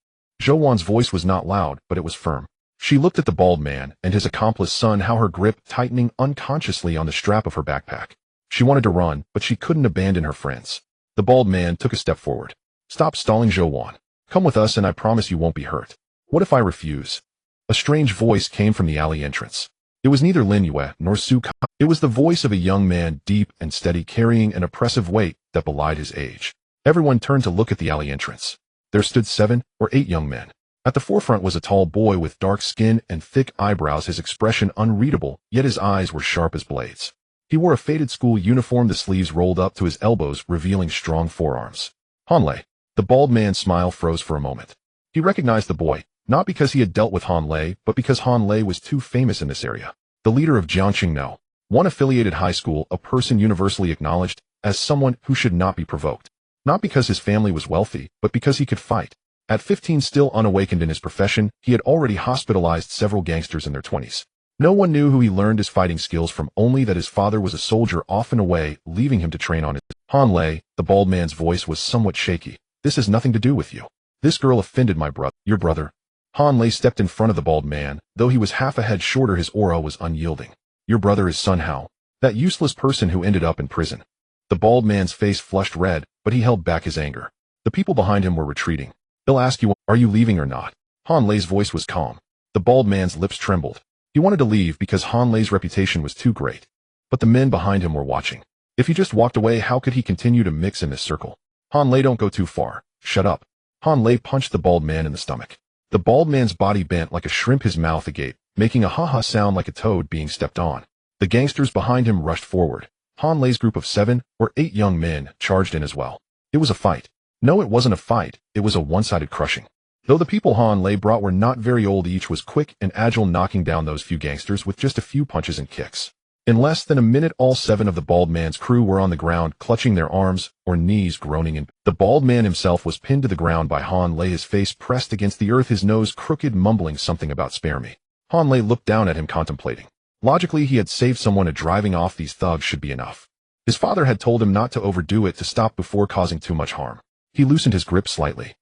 Zhou Wan's voice was not loud, but it was firm. She looked at the bald man and his accomplice Sun Hao, her grip tightening unconsciously on the strap of her backpack. She wanted to run, but she couldn't abandon her friends. The bald man took a step forward. Stop stalling, Zhou Yun. Come with us and I promise you won't be hurt. What if I refuse? A strange voice came from the alley entrance. It was neither Lin Yue nor Su Kai. It was the voice of a young man, deep and steady, carrying an oppressive weight that belied his age. Everyone turned to look at the alley entrance. There stood 7 or 8 young men. At the forefront was a tall boy with dark skin and thick eyebrows, his expression unreadable, yet his eyes were sharp as blades. He wore a faded school uniform, the sleeves rolled up to his elbows, revealing strong forearms. Han Lei. The bald man's smile froze for a moment. He recognized the boy, not because he had dealt with Han Lei, but because Han Lei was too famous in this area. The leader of Jiangqing No, one affiliated high school, a person universally acknowledged as someone who should not be provoked. Not because his family was wealthy, but because he could fight. At 15, still unawakened in his profession, he had already hospitalized several gangsters in their 20s. No one knew who he learned his fighting skills from, only that his father was a soldier often away, leaving him to train on it. Han Lei, the bald man's voice was somewhat shaky. This has nothing to do with you. This girl offended my brother. Your brother? Han Lei stepped in front of the bald man. Though he was half a head shorter, his aura was unyielding. Your brother is Sun Hao, that useless person who ended up in prison. The bald man's face flushed red, but he held back his anger. The people behind him were retreating. They'll ask you, are you leaving or not? Han Lei's voice was calm. The bald man's lips trembled. He wanted to leave because Han Lei's reputation was too great. But the men behind him were watching. If he just walked away, how could he continue to mix in this circle? Han Lei, don't go too far. Shut up. Han Lei punched the bald man in the stomach. The bald man's body bent like a shrimp, his mouth agape, making a ha-ha sound like a toad being stepped on. The gangsters behind him rushed forward. Han Lei's group of 7 or 8 young men charged in as well. It was a fight. No, it wasn't a fight. It was a one-sided crushing. Though the people Han Lei brought were not very old, each was quick and agile, knocking down those few gangsters with just a few punches and kicks. In less than a minute, all 7 of the bald man's crew were on the ground, clutching their arms or knees, groaning in. The bald man himself was pinned to the ground by Han Lei, his face pressed against the earth, his nose crooked, mumbling something about spare me. Han Lei looked down at him, contemplating. Logically, he had saved someone, and driving off these thugs should be enough. His father had told him not to overdo it, to stop before causing too much harm. He loosened his grip slightly.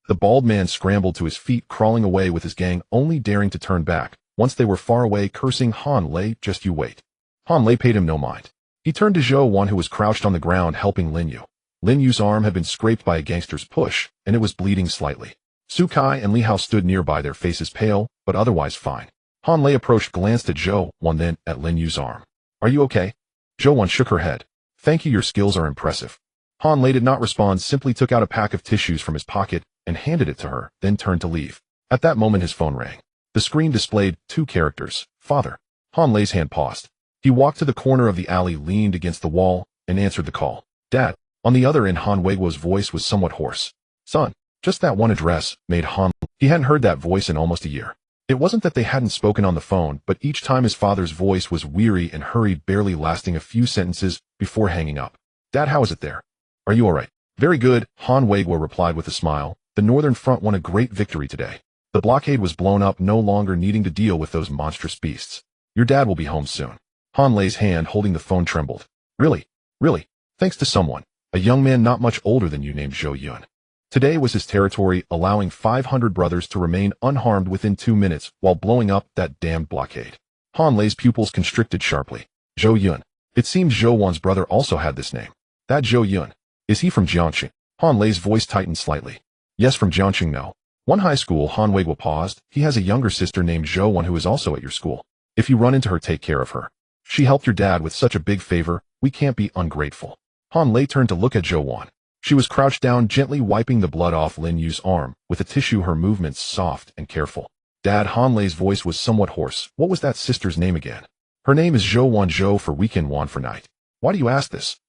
The bald man scrambled to his feet, crawling away with his gang, only daring to turn back once they were far away, cursing, Han Lei, just you wait. Han Lei paid him no mind. He turned to Zhou Yun, who was crouched on the ground helping Lin Yu. Lin Yu's arm had been scraped by a gangster's push, and it was bleeding slightly. Su Kai and Li Hao stood nearby, their faces pale, but otherwise fine. Han Lei approached, glanced at Zhou Yun, then at Lin Yu's arm. Are you okay? Zhou Yun shook her head. Thank you, your skills are impressive. Han Lei did not respond, simply took out a pack of tissues from his pocket and handed it to her, then turned to leave. At that moment his phone rang. The screen displayed 2 characters, father. Han Lei's hand paused. He walked to the corner of the alley, leaned against the wall, and answered the call. Dad. On the other end, Han Weiguo's voice was somewhat hoarse. Son. Just that one address made Han. He hadn't heard that voice in almost a year. It wasn't that they hadn't spoken on the phone, but each time his father's voice was weary and hurried, barely lasting a few sentences before hanging up. Dad, how is it there? Are you all right? Very good, Han Weiguo replied with a smile. The Northern Front won a great victory today. The blockade was blown up, no longer needing to deal with those monstrous beasts. Your dad will be home soon. Han Lei's hand holding the phone trembled. Really? Really? Thanks to someone. A young man not much older than you named Zhou Yun. Today was his territory, allowing 500 brothers to remain unharmed within 2 minutes while blowing up that damned blockade. Han Lei's pupils constricted sharply. Zhou Yun. It seemed Zhou Yun's brother also had this name. That Zhou Yun. Is he from Jiangqing? Han Lei's voice tightened slightly. Yes, from Jiangqing No. One high school. Han Weiguo paused. He has a younger sister named Zhou Yun who is also at your school. If you run into her, take care of her. She helped your dad with such a big favor, we can't be ungrateful. Han Lei turned to look at Zhou Yun. She was crouched down, gently wiping the blood off Lin Yu's arm with a tissue, her movements soft and careful. Dad, Han Lei's voice was somewhat hoarse. What was that sister's name again? Her name is Zhou Yun, Zhou for weekend, Wan for night. Why do you ask this?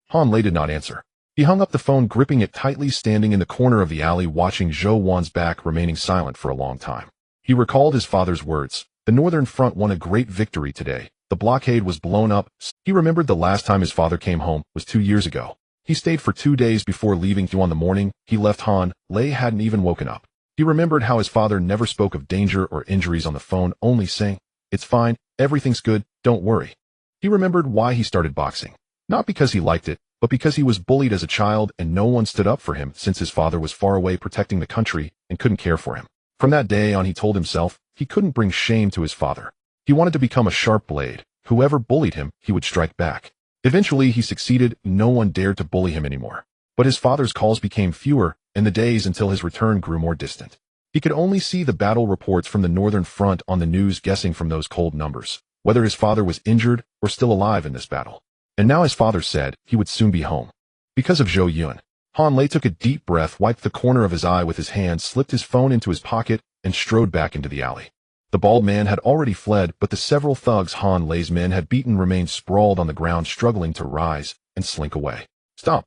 Han Lei did not answer. He hung up the phone, gripping it tightly, standing in the corner of the alley, watching Zhou Yun's back, remaining silent for a long time. He recalled his father's words. The Northern Front won a great victory today. The blockade was blown up. He remembered the last time his father came home was 2 years ago. He stayed for 2 days before leaving. On the morning he left, Han Lei hadn't even woken up. He remembered how his father never spoke of danger or injuries on the phone, only saying, "It's fine, everything's good, don't worry." He remembered why he started boxing. Not because he liked it, but because he was bullied as a child and no one stood up for him since his father was far away protecting the country and couldn't care for him. From that day on, he told himself he couldn't bring shame to his father. He wanted to become a sharp blade. Whoever bullied him, he would strike back. Eventually, he succeeded. No one dared to bully him anymore. But his father's calls became fewer, and the days until his return grew more distant. He could only see the battle reports from the northern front on the news, guessing from those cold numbers whether his father was injured or still alive in this battle. And now his father said he would soon be home. Because of Zhou Yun, Han Lei took a deep breath, wiped the corner of his eye with his hand, slipped his phone into his pocket, and strode back into the alley. The bald man had already fled, but the several thugs Han Lei's men had beaten remained sprawled on the ground, struggling to rise and slink away. Stop!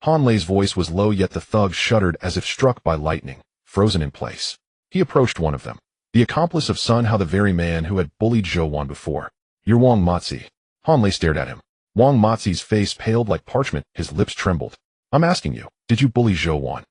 Han Lei's voice was low, yet the thugs shuddered as if struck by lightning, frozen in place. He approached one of them, the accomplice of Sun Hao, the very man who had bullied Zhou Wan before. "You're Wang Mozi." Han Lei stared at him. Wang Mozi's face paled like parchment, his lips trembled. "I'm asking you, did you bully Zhou Wan?"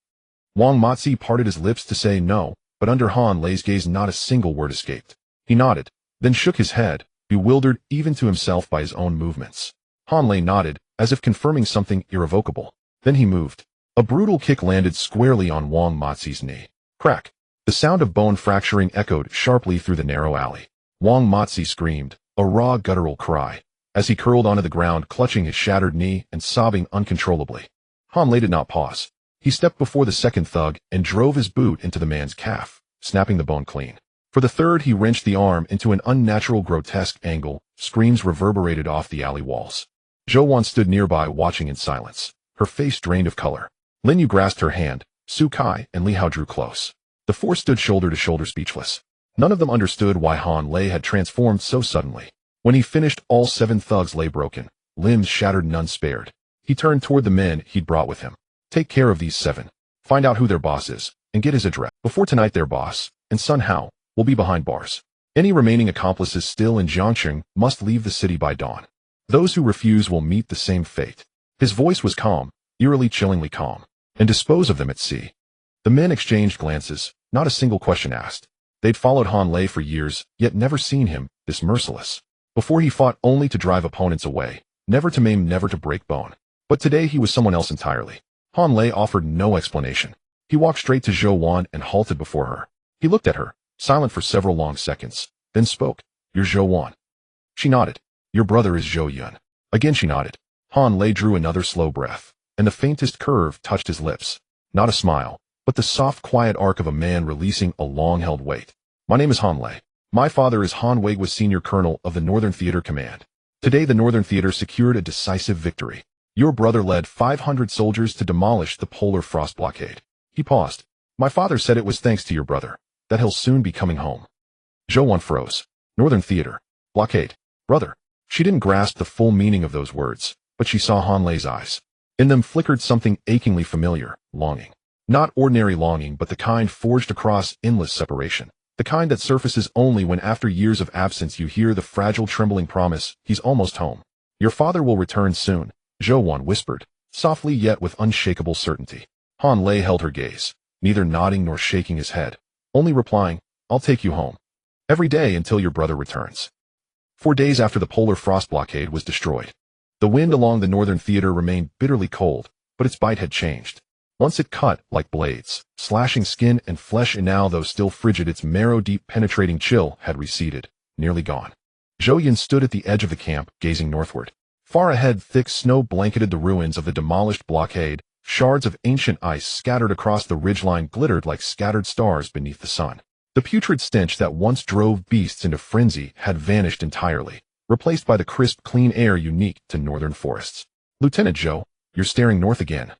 Wang Mozi parted his lips to say no, but under Han Lei's gaze not a single word escaped. He nodded, then shook his head, bewildered even to himself by his own movements. Han Lei nodded, as if confirming something irrevocable. Then he moved. A brutal kick landed squarely on Wang Mozi's knee. Crack! The sound of bone fracturing echoed sharply through the narrow alley. Wang Mozi screamed, a raw guttural cry, as he curled onto the ground, clutching his shattered knee and sobbing uncontrollably. Han Lei did not pause. He stepped before the second thug and drove his boot into the man's calf, snapping the bone clean. For the third, he wrenched the arm into an unnatural, grotesque angle. Screams reverberated off the alley walls. Zhou Wan stood nearby, watching in silence, her face drained of color. Lin Yu grasped her hand, Su Kai and Li Hao drew close. The four stood shoulder to shoulder, speechless. None of them understood why Han Lei had transformed so suddenly. When he finished, all 7 thugs lay broken, limbs shattered, none spared. He turned toward the men he'd brought with him. "Take care of these 7. Find out who their boss is, and get his address. Before tonight, their boss, and Sun Hao, will be behind bars. Any remaining accomplices still in Jiangqing must leave the city by dawn. Those who refuse will meet the same fate." His voice was calm, eerily, chillingly calm. "And dispose of them at sea." The men exchanged glances, not a single question asked. They'd followed Han Lei for years, yet never seen him this merciless. Before, he fought only to drive opponents away, never to maim, never to break bone. But today he was someone else entirely. Han Lei offered no explanation. He walked straight to Zhou Wan and halted before her. He looked at her, silent for several long seconds, then spoke. "You're Zhou Wan." She nodded. "Your brother is Zhou Yun." Again she nodded. Han Lei drew another slow breath, and the faintest curve touched his lips. Not a smile, but the soft, quiet arc of a man releasing a long-held weight. "My name is Han Lei. My father is Han Wei, was senior colonel of the Northern Theater Command. Today the Northern Theater secured a decisive victory. Your brother led 500 soldiers to demolish the polar frost blockade." He paused. "My father said it was thanks to your brother that he'll soon be coming home." Zhou Wan froze. Northern Theater. Blockade. Brother. She didn't grasp the full meaning of those words, but she saw Han Lei's eyes. In them flickered something achingly familiar, longing. Not ordinary longing, but the kind forged across endless separation. The kind that surfaces only when, after years of absence, you hear the fragile, trembling promise, "He's almost home." "Your father will return soon," Zhou Wan whispered, softly yet with unshakable certainty. Han Lei held her gaze, neither nodding nor shaking his head, only replying, "I'll take you home. Every day until your brother returns." 4 days after the polar frost blockade was destroyed, the wind along the Northern Theater remained bitterly cold, but its bite had changed. Once it cut like blades, slashing skin and flesh, and now, though still frigid, its marrow-deep penetrating chill had receded, nearly gone. Zhou Yun stood at the edge of the camp, gazing northward. Far ahead, thick snow blanketed the ruins of the demolished blockade. Shards of ancient ice scattered across the ridgeline glittered like scattered stars beneath the sun. The putrid stench that once drove beasts into frenzy had vanished entirely, replaced by the crisp, clean air unique to northern forests. "Lieutenant Zhou, you're staring north again."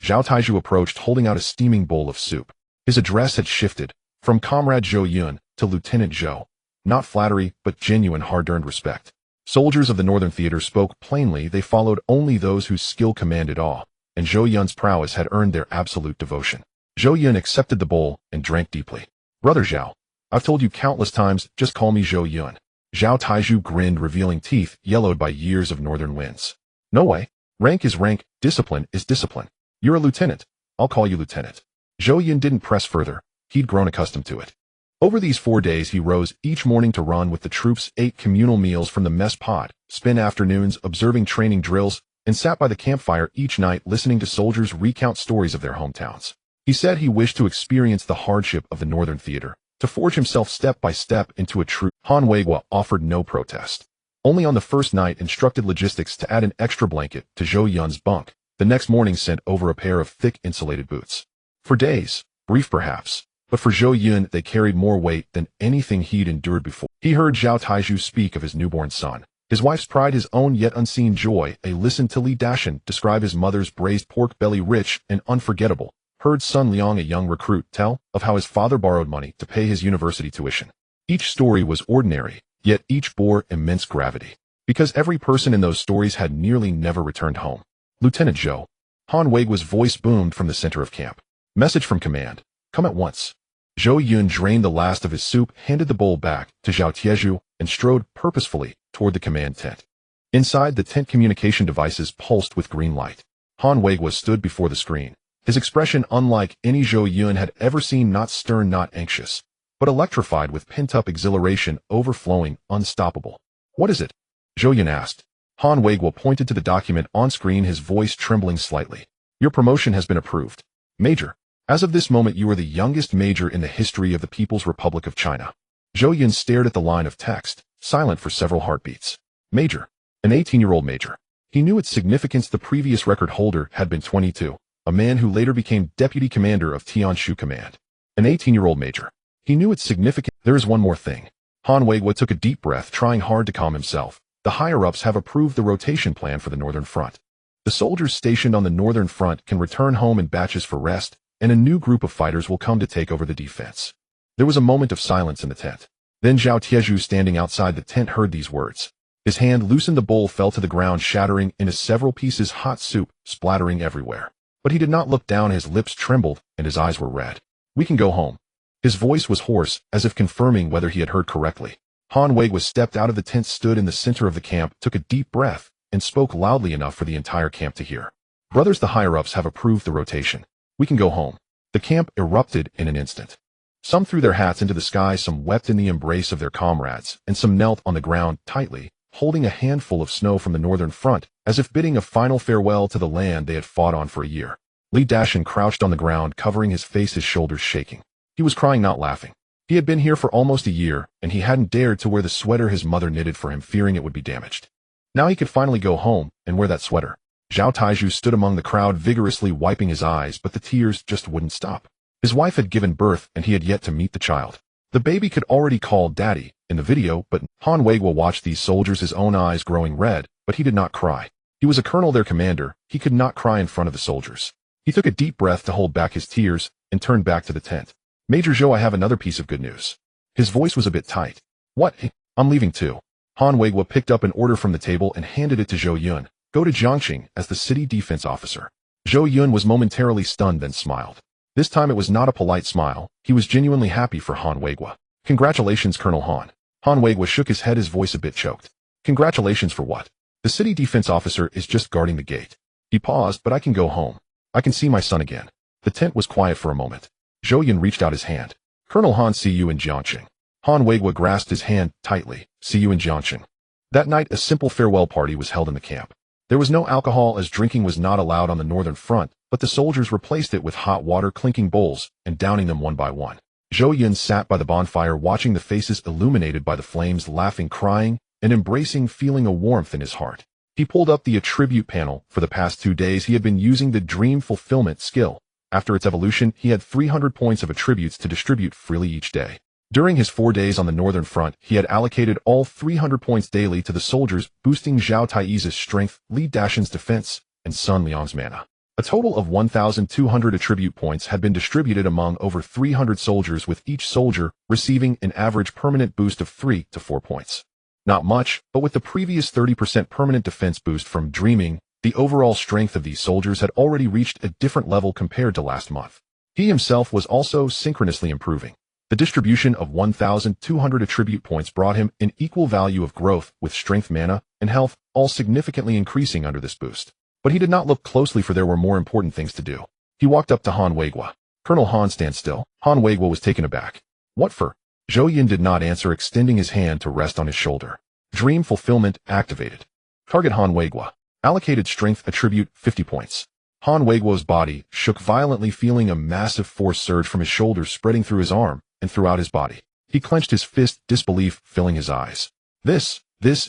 Zhao Taizhu approached, holding out a steaming bowl of soup. His address had shifted, from Comrade Zhou Yun to Lieutenant Zhou. Not flattery, but genuine, hard-earned respect. Soldiers of the Northern Theater spoke plainly. They followed only those whose skill commanded awe, and Zhou Yun's prowess had earned their absolute devotion. Zhou Yun accepted the bowl and drank deeply. "Brother Zhao, I've told you countless times, just call me Zhou Yun." Zhao Taizhu grinned, revealing teeth yellowed by years of northern winds. "No way. Rank is rank, discipline is discipline. You're a lieutenant. I'll call you lieutenant." Zhou Yun didn't press further. He'd grown accustomed to it. Over these 4 days, he rose each morning to run with the troops, ate communal meals from the mess pot, spent afternoons observing training drills, and sat by the campfire each night listening to soldiers recount stories of their hometowns. He said he wished to experience the hardship of the Northern Theater, to forge himself step by step into a true. Han Weiguo offered no protest. Only on the first night instructed logistics to add an extra blanket to Zhou Yun's bunk, The next morning sent over a pair of thick insulated boots. For days, brief perhaps, but for Zhou Yun they carried more weight than anything he'd endured before. He heard Zhao Taizhu speak of his newborn son, his wife's pride, his own yet unseen joy. Listened to Li Dashan describe his mother's braised pork belly, rich and unforgettable. Heard Sun Liang, a young recruit, tell of how his father borrowed money to pay his university tuition. Each story was ordinary, yet each bore immense gravity, because every person in those stories had nearly never returned home. Lieutenant Zhou. Han Weiguo's voice boomed from the center of camp. Message from command. Come at once. Zhou Yun drained the last of his soup, handed the bowl back to Zhao Tiezhu, and strode purposefully toward the command tent. Inside, the tent communication devices pulsed with green light. Han Weiguo stood before the screen, his expression unlike any Zhou Yun had ever seen, not stern, not anxious, but electrified with pent-up exhilaration, overflowing, unstoppable. What is it? Zhou Yun asked. Han Weiguo pointed to the document on screen, his voice trembling slightly. Your promotion has been approved. Major. As of this moment you are the youngest major in the history of the People's Republic of China. Zhou Yun stared at the line of text, silent for several heartbeats. Major. An 18-year-old major. He knew its significance. The previous record holder had been 22, a man who later became deputy commander of Tianshu Command. An 18-year-old major. He knew its significance. There is one more thing. Han Weiguo took a deep breath, trying hard to calm himself. The higher-ups have approved the rotation plan for the Northern Front. The soldiers stationed on the Northern Front can return home in batches for rest, and a new group of fighters will come to take over the defense. There was a moment of silence in the tent. Then Zhao Tiezhu, standing outside the tent, heard these words. His hand loosened, the bowl fell to the ground, shattering into several pieces, hot soup splattering everywhere. But he did not look down. His lips trembled, and his eyes were red. We can go home. His voice was hoarse, as if confirming whether he had heard correctly. Han Weiguo stepped out of the tent, stood in the center of the camp, took a deep breath, and spoke loudly enough for the entire camp to hear. Brothers, the higher-ups have approved the rotation. We can go home. The camp erupted in an instant. Some threw their hats into the sky, some wept in the embrace of their comrades, and some knelt on the ground, tightly, holding a handful of snow from the Northern Front, as if bidding a final farewell to the land they had fought on for a year. Li Dashan crouched on the ground, covering his face, his shoulders shaking. He was crying, not laughing. He had been here for almost a year, and he hadn't dared to wear the sweater his mother knitted for him, fearing it would be damaged. Now he could finally go home and wear that sweater. Zhao Taizhu stood among the crowd, vigorously wiping his eyes, but the tears just wouldn't stop. His wife had given birth, and he had yet to meet the child. The baby could already call Daddy in the video, but Han Weiguo watched these soldiers, his own eyes growing red, but he did not cry. He was a colonel, their commander. He could not cry in front of the soldiers. He took a deep breath to hold back his tears and turned back to the tent. Major Zhou, I have another piece of good news. His voice was a bit tight. What? I'm leaving too. Han Weiguo picked up an order from the table and handed it to Zhou Yun. Go to Jiangxing as the city defense officer. Zhou Yun was momentarily stunned, then smiled. This time it was not a polite smile. He was genuinely happy for Han Weiguo. Congratulations, Colonel Han. Han Weiguo shook his head, his voice a bit choked. Congratulations for what? The city defense officer is just guarding the gate. He paused, but I can go home. I can see my son again. The tent was quiet for a moment. Zhou Yun reached out his hand. Colonel Han, see you in Jiangxing. Han Weiguo grasped his hand tightly. See you in Jiangxing. That night, a simple farewell party was held in the camp. There was no alcohol, as drinking was not allowed on the Northern Front, but the soldiers replaced it with hot water, clinking bowls and downing them one by one. Zhou Yun sat by the bonfire, watching the faces illuminated by the flames, laughing, crying, and embracing, feeling a warmth in his heart. He pulled up the attribute panel. For the past 2 days, he had been using the dream fulfillment skill. After its evolution, he had 300 points of attributes to distribute freely each day. During his 4 days on the Northern Front, he had allocated all 300 points daily to the soldiers, boosting Zhao Taiyi's strength, Li Dashan's defense, and Sun Liang's mana. A total of 1,200 attribute points had been distributed among over 300 soldiers, with each soldier receiving an average permanent boost of 3 to 4 points. Not much, but with the previous 30% permanent defense boost from dreaming, the overall strength of these soldiers had already reached a different level compared to last month. He himself was also synchronously improving. The distribution of 1,200 attribute points brought him an equal value of growth, with strength, mana, and health all significantly increasing under this boost. But he did not look closely, for there were more important things to do. He walked up to Han Weiguo. Colonel Han, stand still. Han Weiguo was taken aback. What for? Zhou Yun did not answer, extending his hand to rest on his shoulder. Dream fulfillment activated. Target Han Weiguo. Allocated strength attribute 50 points. Han Weiguo's body shook violently, feeling a massive force surge from his shoulders, spreading through his arm and throughout his body. He clenched his fist, disbelief filling his eyes. This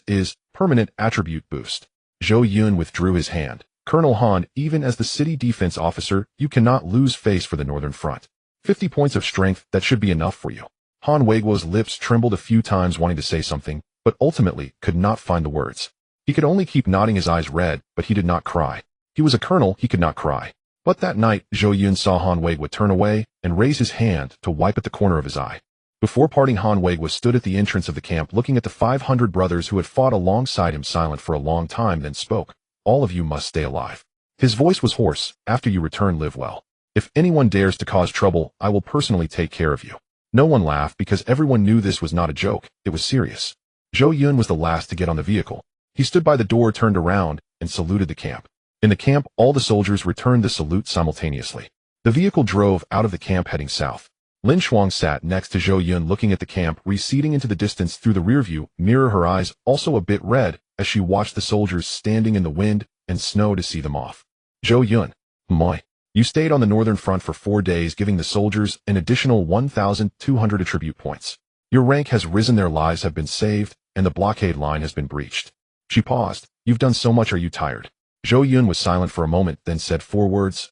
is permanent attribute boost. Zhou Yun withdrew his hand. Colonel Han, even as the city defense officer, you cannot lose face for the Northern Front. 50 points of strength, that should be enough for you. Han Weiguo's lips trembled a few times wanting to say something, but ultimately could not find the words. He could only keep nodding, his eyes red, but he did not cry. He was a colonel, he could not cry. But that night, Zhou Yun saw Han Weiguo turn away and raise his hand to wipe at the corner of his eye. Before parting, Han Weiguo stood at the entrance of the camp looking at the 500 brothers who had fought alongside him, silent for a long time, then spoke. All of you must stay alive. His voice was hoarse. After you return, live well. If anyone dares to cause trouble, I will personally take care of you. No one laughed because everyone knew this was not a joke, it was serious. Zhou Yun was the last to get on the vehicle. He stood by the door, turned around, and saluted the camp. In the camp, all the soldiers returned the salute simultaneously. The vehicle drove out of the camp heading south. Lin Shuang sat next to Zhou Yun looking at the camp receding into the distance through the rearview mirror, her eyes also a bit red as she watched the soldiers standing in the wind and snow to see them off. Zhou Yun, moi. You stayed on the Northern Front for 4 days, giving the soldiers an additional 1,200 attribute points. Your rank has risen, their lives have been saved, and the blockade line has been breached. She paused. You've done so much, are you tired? Zhou Yun was silent for a moment, then said 4 words.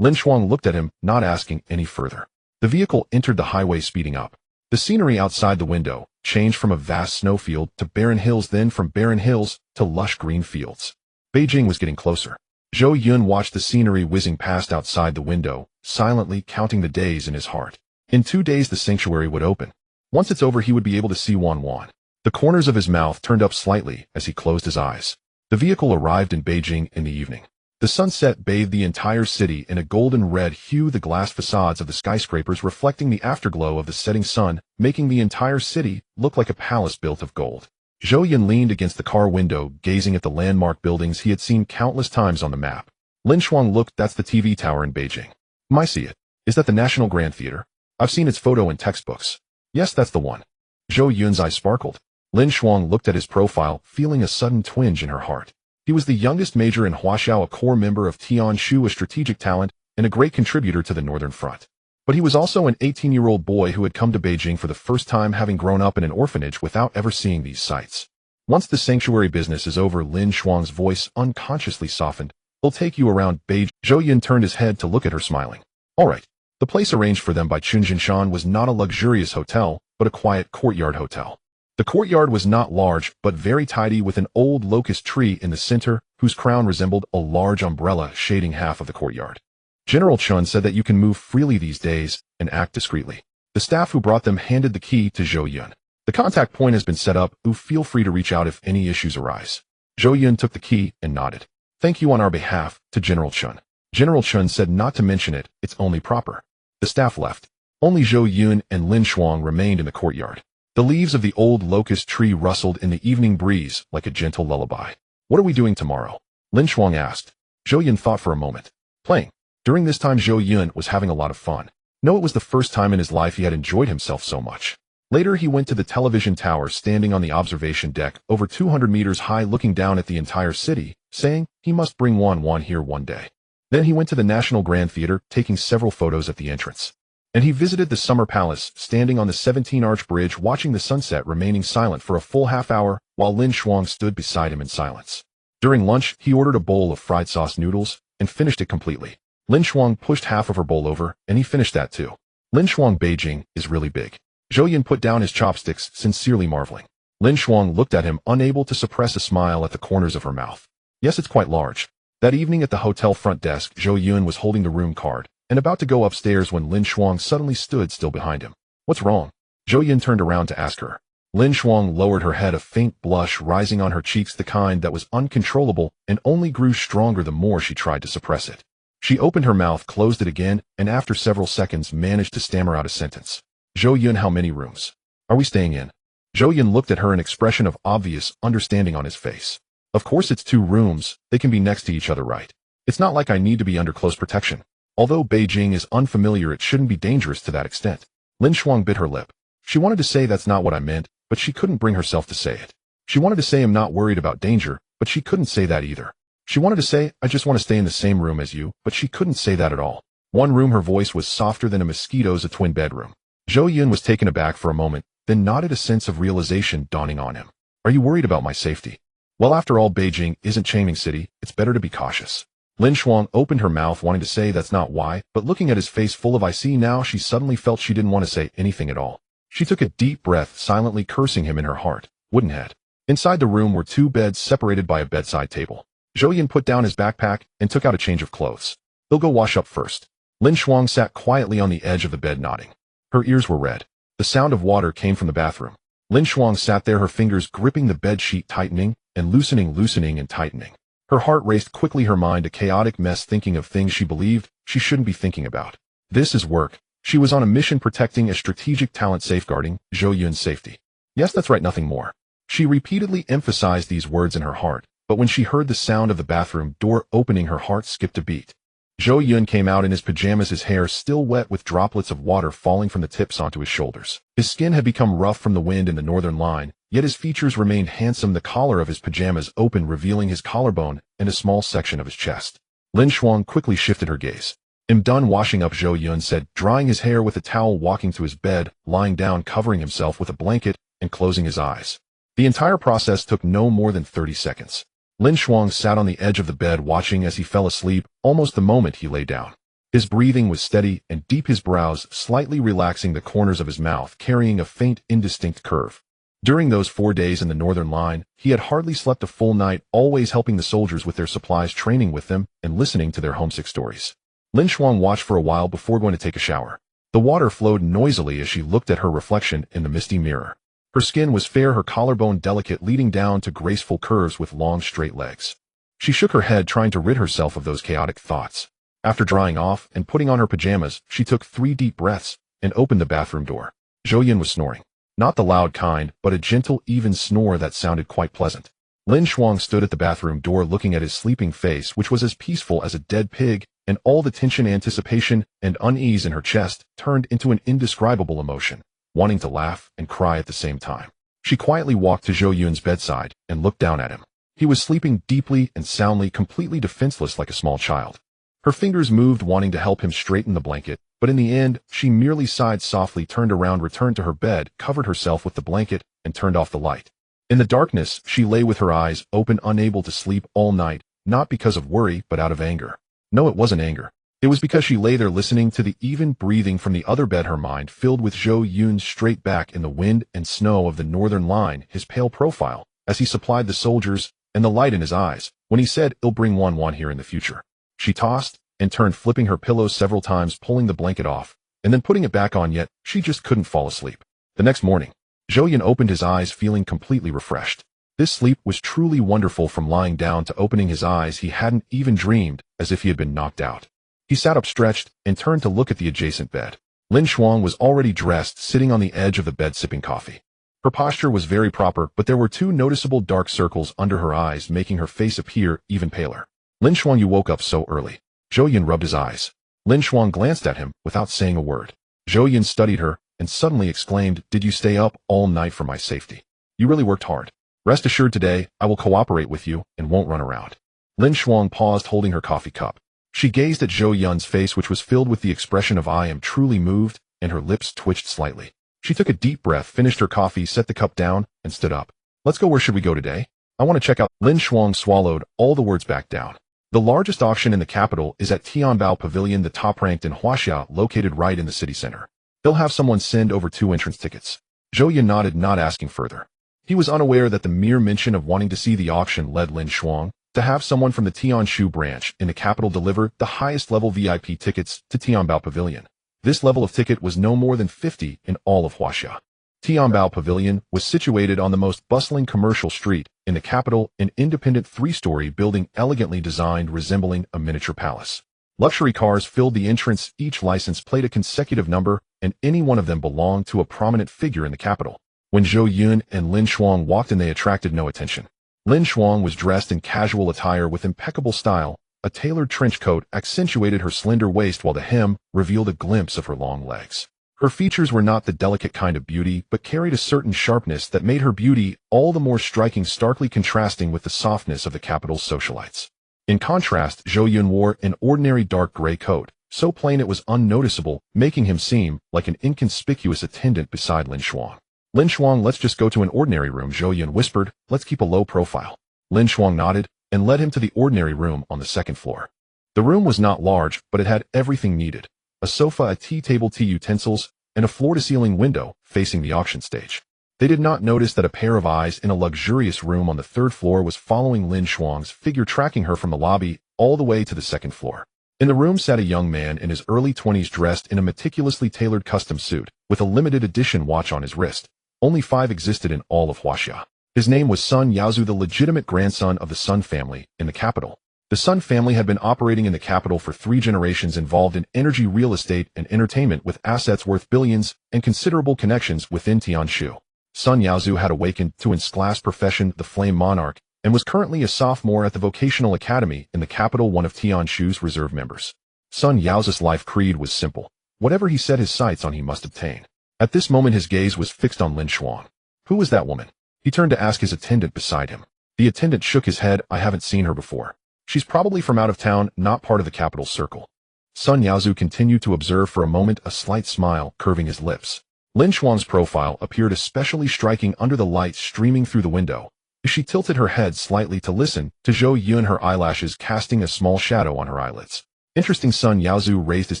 Lin Shuang looked at him, not asking any further. The vehicle entered the highway, speeding up. The scenery outside the window changed from a vast snowfield to barren hills, then from barren hills to lush green fields. Beijing was getting closer. Zhou Yun watched the scenery whizzing past outside the window, silently counting the days in his heart. In 2 days the sanctuary would open. Once it's over, he would be able to see Wan Wan. The corners of his mouth turned up slightly as he closed his eyes. The vehicle arrived in Beijing in the evening. The sunset bathed the entire city in a golden red hue, the glass facades of the skyscrapers reflecting the afterglow of the setting sun, making the entire city look like a palace built of gold. Zhou Yun leaned against the car window, gazing at the landmark buildings he had seen countless times on the map. Lin Shuang looked. That's the TV tower in Beijing. I see it. Is that the National Grand Theater? I've seen its photo in textbooks. Yes, that's the one. Zhou Yun's eyes sparkled. Lin Shuang looked at his profile, feeling a sudden twinge in her heart. He was the youngest major in Huaxia, a core member of Tianshu, a strategic talent, and a great contributor to the Northern Front. But he was also an 18-year-old boy who had come to Beijing for the first time, having grown up in an orphanage without ever seeing these sights. Once the sanctuary business is over, Lin Shuang's voice unconsciously softened. He'll take you around Beijing. Zhou Yun turned his head to look at her, smiling. All right. The place arranged for them by Chunjinshan was not a luxurious hotel, but a quiet courtyard hotel. The courtyard was not large, but very tidy, with an old locust tree in the center, whose crown resembled a large umbrella shading half of the courtyard. General Chun said that you can move freely these days and act discreetly. The staff who brought them handed the key to Zhou Yun. The contact point has been set up. Feel free to reach out if any issues arise. Zhou Yun took the key and nodded. Thank you on our behalf, to General Chun. General Chun said not to mention it, it's only proper. The staff left. Only Zhou Yun and Lin Shuang remained in the courtyard. The leaves of the old locust tree rustled in the evening breeze like a gentle lullaby. What are we doing tomorrow? Lin Shuang asked. Zhou Yun thought for a moment. Playing. During this time Zhou Yun was having a lot of fun. No, it was the first time in his life he had enjoyed himself so much. Later he went to the television tower, standing on the observation deck over 200 meters high, looking down at the entire city, saying he must bring Wan Wan here one day. Then he went to the National Grand Theater, taking several photos at the entrance. And he visited the Summer Palace, standing on the 17-arch bridge watching the sunset, remaining silent for a full half-hour while Lin Shuang stood beside him in silence. During lunch, he ordered a bowl of fried sauce noodles and finished it completely. Lin Shuang pushed half of her bowl over, and he finished that too. Lin Shuang, Beijing is really big. Zhou Yun put down his chopsticks, sincerely marveling. Lin Shuang looked at him, unable to suppress a smile at the corners of her mouth. Yes, it's quite large. That evening at the hotel front desk, Zhou Yun was holding the room card and about to go upstairs when Lin Shuang suddenly stood still behind him. What's wrong? Zhou Yun turned around to ask her. Lin Shuang lowered her head, a faint blush rising on her cheeks, the kind that was uncontrollable and only grew stronger the more she tried to suppress it. She opened her mouth, closed it again, and after several seconds managed to stammer out a sentence. Zhou Yun, how many rooms are we staying in? Zhou Yun looked at her, an expression of obvious understanding on his face. Of course it's 2 rooms, they can be next to each other, right? It's not like I need to be under close protection. Although Beijing is unfamiliar, it shouldn't be dangerous to that extent. Lin Shuang bit her lip. She wanted to say that's not what I meant, but she couldn't bring herself to say it. She wanted to say I'm not worried about danger, but she couldn't say that either. She wanted to say I just want to stay in the same room as you, but she couldn't say that at all. 1 room, her voice was softer than a mosquito's, a twin bedroom. Zhou Yun was taken aback for a moment, then nodded, a sense of realization dawning on him. Are you worried about my safety? Well, after all, Beijing isn't Changming City. It's better to be cautious. Lin Shuang opened her mouth wanting to say that's not why, but looking at his face full of I see now, she suddenly felt she didn't want to say anything at all. She took a deep breath, silently cursing him in her heart. Woodenhead. Inside the room were two beds separated by a bedside table. Zhou Yun put down his backpack and took out a change of clothes. He'll go wash up first. Lin Shuang sat quietly on the edge of the bed nodding. Her ears were red. The sound of water came from the bathroom. Lin Shuang sat there, her fingers gripping the bed sheet, tightening and loosening and tightening. Her heart raced quickly, her mind a chaotic mess, thinking of things she believed she shouldn't be thinking about. This is work. She was on a mission, protecting a strategic talent, safeguarding Zhou Yun's safety. Yes, that's right, nothing more. She repeatedly emphasized these words in her heart, but when she heard the sound of the bathroom door opening, her heart skipped a beat. Zhou Yun came out in his pajamas, his hair still wet with droplets of water falling from the tips onto his shoulders. His skin had become rough from the wind in the northern line, yet his features remained handsome, the collar of his pajamas open, revealing his collarbone and a small section of his chest. Lin Shuang quickly shifted her gaze. "I'm done washing up," Zhou Yun said, drying his hair with a towel, walking to his bed, lying down, covering himself with a blanket, and closing his eyes. The entire process took no more than 30 seconds. Lin Shuang sat on the edge of the bed watching as he fell asleep almost the moment he lay down. His breathing was steady and deep, his brows slightly relaxing, the corners of his mouth carrying a faint, indistinct curve. During those 4 days in the northern line, he had hardly slept a full night, always helping the soldiers with their supplies, training with them, and listening to their homesick stories. Lin Shuang watched for a while before going to take a shower. The water flowed noisily as she looked at her reflection in the misty mirror. Her skin was fair, her collarbone delicate, leading down to graceful curves with long, straight legs. She shook her head, trying to rid herself of those chaotic thoughts. After drying off and putting on her pajamas, she took 3 deep breaths and opened the bathroom door. Zhou Yun was snoring. Not the loud kind, but a gentle, even snore that sounded quite pleasant. Lin Shuang stood at the bathroom door looking at his sleeping face, which was as peaceful as a dead pig, and all the tension, anticipation, and unease in her chest turned into an indescribable emotion, wanting to laugh and cry at the same time. She quietly walked to Zhou Yun's bedside and looked down at him. He was sleeping deeply and soundly, completely defenseless like a small child. Her fingers moved, wanting to help him straighten the blanket, but in the end, she merely sighed softly, turned around, returned to her bed, covered herself with the blanket, and turned off the light. In the darkness, she lay with her eyes open, unable to sleep all night, not because of worry, but out of anger. No, it wasn't anger. It was because she lay there listening to the even breathing from the other bed, her mind filled with Zhou Yun's straight back in the wind and snow of the northern line, his pale profile, as he supplied the soldiers, and the light in his eyes, when he said, "I'll bring one here in the future." She tossed and turned, flipping her pillows several times, pulling the blanket off, and then putting it back on, yet she just couldn't fall asleep. The next morning, Zhou Yun opened his eyes feeling completely refreshed. This sleep was truly wonderful. From lying down to opening his eyes, he hadn't even dreamed, as if he had been knocked out. He sat up, stretched, and turned to look at the adjacent bed. Lin Shuang was already dressed, sitting on the edge of the bed sipping coffee. Her posture was very proper, but there were 2 noticeable dark circles under her eyes, making her face appear even paler. "Lin Shuang, you woke up so early." Zhou Yun rubbed his eyes. Lin Shuang glanced at him without saying a word. Zhou Yun studied her and suddenly exclaimed, "Did you stay up all night for my safety? You really worked hard. Rest assured today, I will cooperate with you and won't run around." Lin Shuang paused, holding her coffee cup. She gazed at Zhou Yun's face, which was filled with the expression of "I am truly moved," and her lips twitched slightly. She took a deep breath, finished her coffee, set the cup down, and stood up. "Let's go. Where should we go today? I want to check out." Lin Shuang swallowed all the words back down. "The largest auction in the capital is at Tianbao Pavilion, the top-ranked in Huaxia, located right in the city center. They'll have someone send over 2 entrance tickets." Zhou Yun nodded, not asking further. He was unaware that the mere mention of wanting to see the auction led Lin Shuang to have someone from the Tianshu branch in the capital deliver the highest-level VIP tickets to Tianbao Pavilion. This level of ticket was no more than 50 in all of Huaxia. Tianbao Pavilion was situated on the most bustling commercial street in the capital, an independent 3-story building elegantly designed, resembling a miniature palace. Luxury cars filled the entrance, each license plate a consecutive number, and any one of them belonged to a prominent figure in the capital. When Zhou Yun and Lin Shuang walked in, they attracted no attention. Lin Shuang was dressed in casual attire with impeccable style. A tailored trench coat accentuated her slender waist, while the hem revealed a glimpse of her long legs. Her features were not the delicate kind of beauty, but carried a certain sharpness that made her beauty all the more striking, starkly contrasting with the softness of the capital's socialites. In contrast, Zhou Yun wore an ordinary dark gray coat, so plain it was unnoticeable, making him seem like an inconspicuous attendant beside Lin Shuang. "Lin Shuang, let's just go to an ordinary room," Zhou Yun whispered. "Let's keep a low profile." Lin Shuang nodded and led him to the ordinary room on the second floor. The room was not large, but it had everything needed: a sofa, a tea table, tea utensils, and a floor-to-ceiling window facing the auction stage. They did not notice that a pair of eyes in a luxurious room on the third floor was following Lin Shuang's figure, tracking her from the lobby all the way to the second floor. In the room sat a young man in his early 20s, dressed in a meticulously tailored custom suit, with a limited edition watch on his wrist. Only 5 existed in all of Huaxia. His name was Sun Yaozu, the legitimate grandson of the Sun family in the capital. The Sun family had been operating in the capital for 3 generations, involved in energy, real estate, and entertainment, with assets worth billions and considerable connections within Tianshu. Sun Yaozu had awakened to his class profession, the Flame Monarch, and was currently a sophomore at the Vocational Academy in the capital, one of Tianshu's reserve members. Sun Yaozu's life creed was simple: whatever he set his sights on, he must obtain. At this moment, his gaze was fixed on Lin Shuang. Who was that woman? He turned to ask his attendant beside him. The attendant shook his head. I haven't seen her before. She's probably from out of town, not part of the capital circle. Sun Yaozu continued to observe for a moment, a slight smile curving his lips. Lin Shuang's profile appeared especially striking under the light streaming through the window. She tilted her head slightly to listen to Zhou Yun, her eyelashes casting a small shadow on her eyelids. Interesting. Sun Yaozu raised his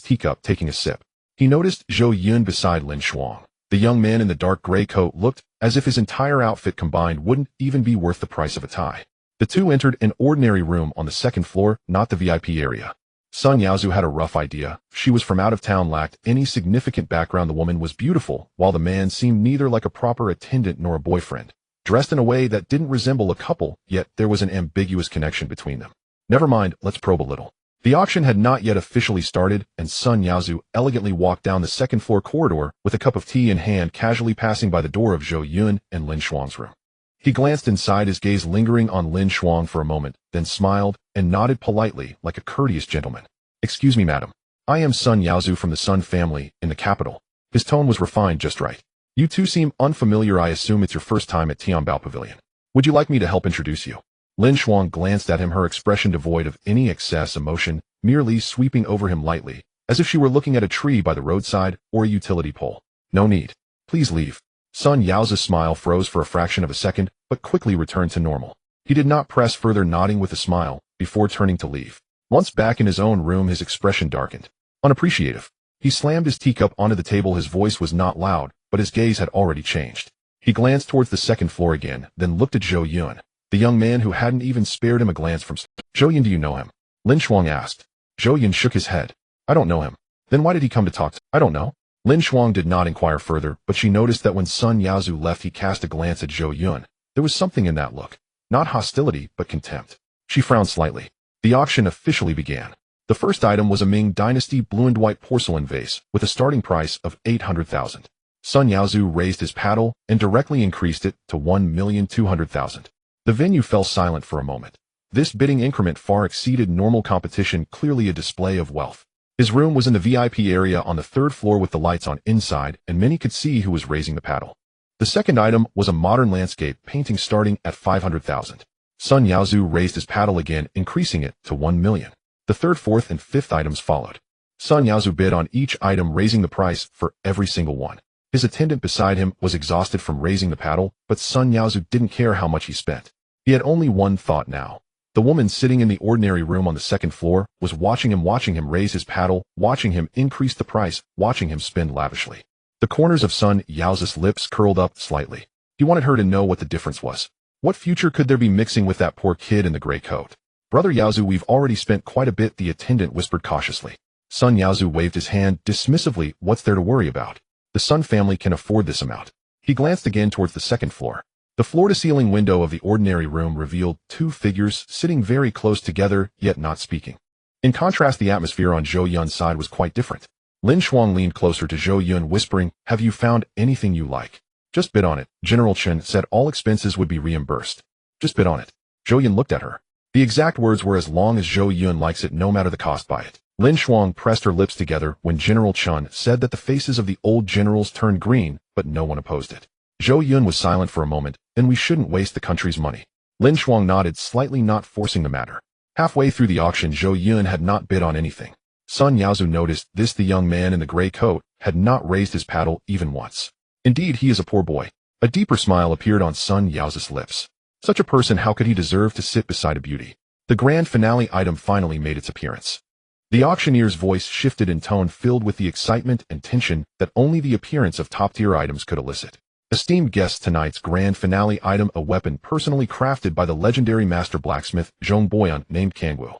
teacup, taking a sip. He noticed Zhou Yun beside Lin Shuang. The young man in the dark gray coat looked as if his entire outfit combined wouldn't even be worth the price of a tie. The two entered an ordinary room on the second floor, not the VIP area. Sun Yaozu had a rough idea. She was from out of town, lacked any significant background. The woman was beautiful, while the man seemed neither like a proper attendant nor a boyfriend. Dressed in a way that didn't resemble a couple, yet there was an ambiguous connection between them. Never mind, let's probe a little. The auction had not yet officially started, and Sun Yaozu elegantly walked down the second floor corridor with a cup of tea in hand, casually passing by the door of Zhou Yun and Lin Shuang's room. He glanced inside, his gaze lingering on Lin Shuang for a moment, then smiled and nodded politely like a courteous gentleman. Excuse me, madam. I am Sun Yaozu from the Sun family in the capital. His tone was refined just right. You two seem unfamiliar. I assume it's your first time at Tianbao Pavilion. Would you like me to help introduce you? Lin Shuang glanced at him, her expression devoid of any excess emotion, merely sweeping over him lightly, as if she were looking at a tree by the roadside or a utility pole. No need. Please leave. Sun Yaozu's smile froze for a fraction of a second, but quickly returned to normal. He did not press further, nodding with a smile before turning to leave. Once back in his own room, his expression darkened. Unappreciative. He slammed his teacup onto the table. His voice was not loud, but his gaze had already changed. He glanced towards the second floor again, then looked at Zhou Yun, the young man who hadn't even spared him a glance from. Zhou Yun, do you know him? Lin Shuang asked. Zhou Yun shook his head. I don't know him. Then why did he come to talk to? I don't know. Lin Shuang did not inquire further, but she noticed that when Sun Yaozu left, he cast a glance at Zhou Yun. There was something in that look. Not hostility, but contempt. She frowned slightly. The auction officially began. The first item was a Ming Dynasty blue and white porcelain vase with a starting price of 800,000. Sun Yaozu raised his paddle and directly increased it to 1,200,000. The venue fell silent for a moment. This bidding increment far exceeded normal competition, clearly a display of wealth. His room was in the VIP area on the third floor with the lights on inside, and many could see who was raising the paddle. The second item was a modern landscape painting starting at 500,000. Sun Yaozu raised his paddle again, increasing it to 1 million. The third, fourth, and fifth items followed. Sun Yaozu bid on each item, raising the price for every single one. His attendant beside him was exhausted from raising the paddle, but Sun Yaozu didn't care how much he spent. He had only one thought now. The woman sitting in the ordinary room on the second floor was watching him raise his paddle, watching him increase the price, watching him spend lavishly. The corners of Sun Yaozu's lips curled up slightly. He wanted her to know what the difference was. What future could there be mixing with that poor kid in the gray coat? Brother Yaozu, we've already spent quite a bit, the attendant whispered cautiously. Sun Yaozu waved his hand dismissively. What's there to worry about? The Sun family can afford this amount. He glanced again towards the second floor. The floor-to-ceiling window of the ordinary room revealed 2 figures sitting very close together, yet not speaking. In contrast, the atmosphere on Zhou Yun's side was quite different. Lin Shuang leaned closer to Zhou Yun, whispering, have you found anything you like? Just bid on it. General Chen said all expenses would be reimbursed. Just bid on it. Zhou Yun looked at her. The exact words were, as long as Zhou Yun likes it, no matter the cost, buy it. Lin Shuang pressed her lips together when General Chen said that. The faces of the old generals turned green, but no one opposed it. Zhou Yun was silent for a moment. Then we shouldn't waste the country's money. Lin Shuang nodded slightly, not forcing the matter. Halfway through the auction, Zhou Yun had not bid on anything. Sun Yaozu noticed this. The young man in the gray coat had not raised his paddle even once. Indeed, he is a poor boy. A deeper smile appeared on Sun Yaozu's lips. Such a person, how could he deserve to sit beside a beauty? The grand finale item finally made its appearance. The auctioneer's voice shifted in tone, filled with the excitement and tension that only the appearance of top-tier items could elicit. Esteemed guests, tonight's grand finale item, a weapon personally crafted by the legendary master blacksmith Zhou Yun named Qingli.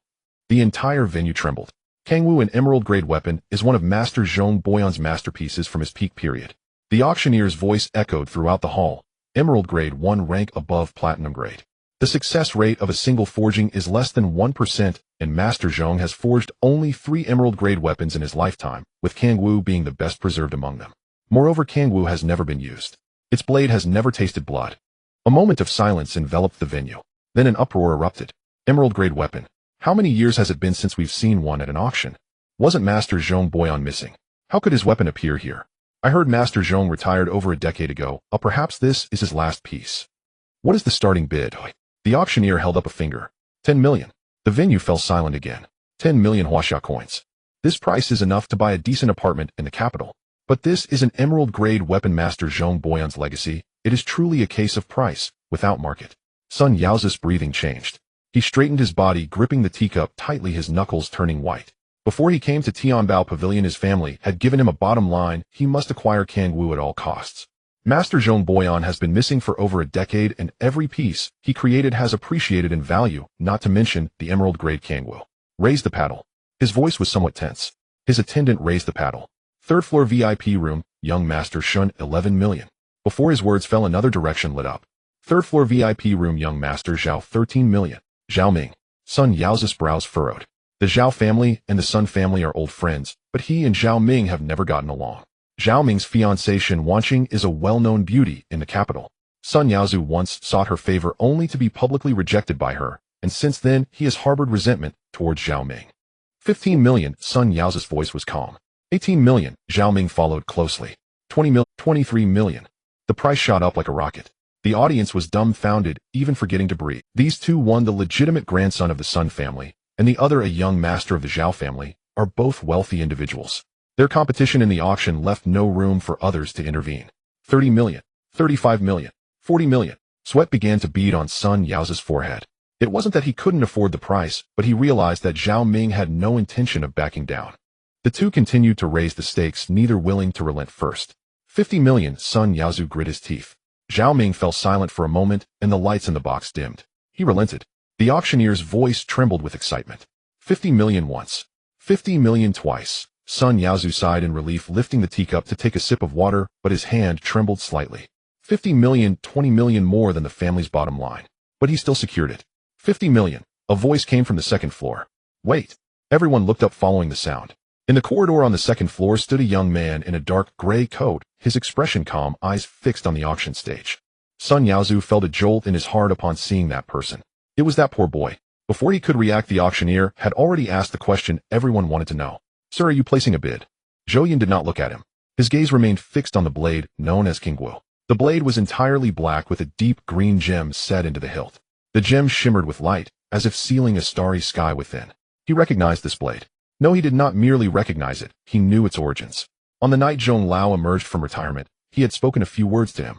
The entire venue trembled. Qingli, an emerald-grade weapon, is one of Master Zhou Yun's masterpieces from his peak period. The auctioneer's voice echoed throughout the hall. Emerald grade, one rank above platinum grade. The success rate of a single forging is less than 1%, and Master Zhou has forged only 3 emerald-grade weapons in his lifetime, with Qingli being the best preserved among them. Moreover, Qingli has never been used. Its blade has never tasted blood. A moment of silence enveloped the venue. Then an uproar erupted. Emerald-grade weapon. How many years has it been since we've seen one at an auction? Wasn't Master Zhou Yun missing? How could his weapon appear here? I heard Master Zhou retired over a decade ago. Perhaps this is his last piece. What is the starting bid? The auctioneer held up a finger. 10 million. The venue fell silent again. 10 million Huaxia coins. This price is enough to buy a decent apartment in the capital. But this is an emerald-grade weapon, Master Zhou Yun's legacy. It is truly a case of price, without market. Sun Yao's breathing changed. He straightened his body, gripping the teacup tightly, his knuckles turning white. Before he came to Tianbao Pavilion, his family had given him a bottom line: he must acquire Qingli at all costs. Master Zhou Yun has been missing for over a decade, and every piece he created has appreciated in value, not to mention the emerald-grade Qingli. Raise the paddle. His voice was somewhat tense. His attendant raised the paddle. Third floor VIP room, young Master Shen, 11 million. Before his words fell, another direction lit up. Third floor VIP room, young Master Zhao, 13 million. Zhao Ming. Sun Yao's brows furrowed. The Zhao family and the Sun family are old friends, but he and Zhao Ming have never gotten along. Zhao Ming's fiancée Shen Qingli is a well-known beauty in the capital. Sun Yao once sought her favor only to be publicly rejected by her, and since then he has harbored resentment towards Zhao Ming. 15 million, Sun Yao's voice was calm. 18 million, Zhao Ming followed closely. 20 million, 23 million. The price shot up like a rocket. The audience was dumbfounded, even forgetting to breathe. These two, one the legitimate grandson of the Sun family, and the other a young master of the Zhao family, are both wealthy individuals. Their competition in the auction left no room for others to intervene. 30 million, 35 million, 40 million. Sweat began to bead on Sun Yao's forehead. It wasn't that he couldn't afford the price, but he realized that Zhao Ming had no intention of backing down. The two continued to raise the stakes, neither willing to relent first. 50 million, Sun Yao grit his teeth. Zhao Ming fell silent for a moment, and the lights in the box dimmed. He relented. The auctioneer's voice trembled with excitement. 50 million once. 50 million twice. Sun Yao sighed in relief, lifting the teacup to take a sip of water, but his hand trembled slightly. 50 million, 20 million more than the family's bottom line. But he still secured it. 50 million. A voice came from the second floor. Wait. Everyone looked up following the sound. In the corridor on the second floor stood a young man in a dark gray coat, his expression calm, eyes fixed on the auction stage. Sun Yao felt a jolt in his heart upon seeing that person. It was that poor boy. Before he could react, the auctioneer had already asked the question everyone wanted to know. Sir, are you placing a bid? Zhou Yun did not look at him. His gaze remained fixed on the blade, known as Qingli. The blade was entirely black with a deep green gem set into the hilt. The gem shimmered with light, as if sealing a starry sky within. He recognized this blade. No, he did not merely recognize it, he knew its origins. On the night Zhou Lao emerged from retirement, he had spoken a few words to him.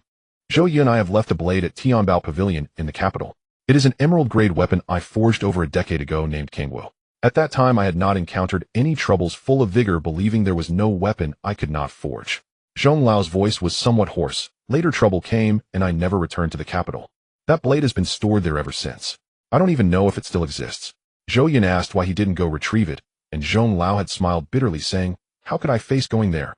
Zhou Yun, I have left a blade at Tianbao Pavilion in the capital. It is an emerald-grade weapon I forged over a decade ago named Qingli. At that time I had not encountered any troubles, full of vigor, believing there was no weapon I could not forge. Zhou Lao's voice was somewhat hoarse. Later trouble came, and I never returned to the capital. That blade has been stored there ever since. I don't even know if it still exists. Zhou Yun asked why he didn't go retrieve it, and Zhou Lao had smiled bitterly, saying, how could I face going there?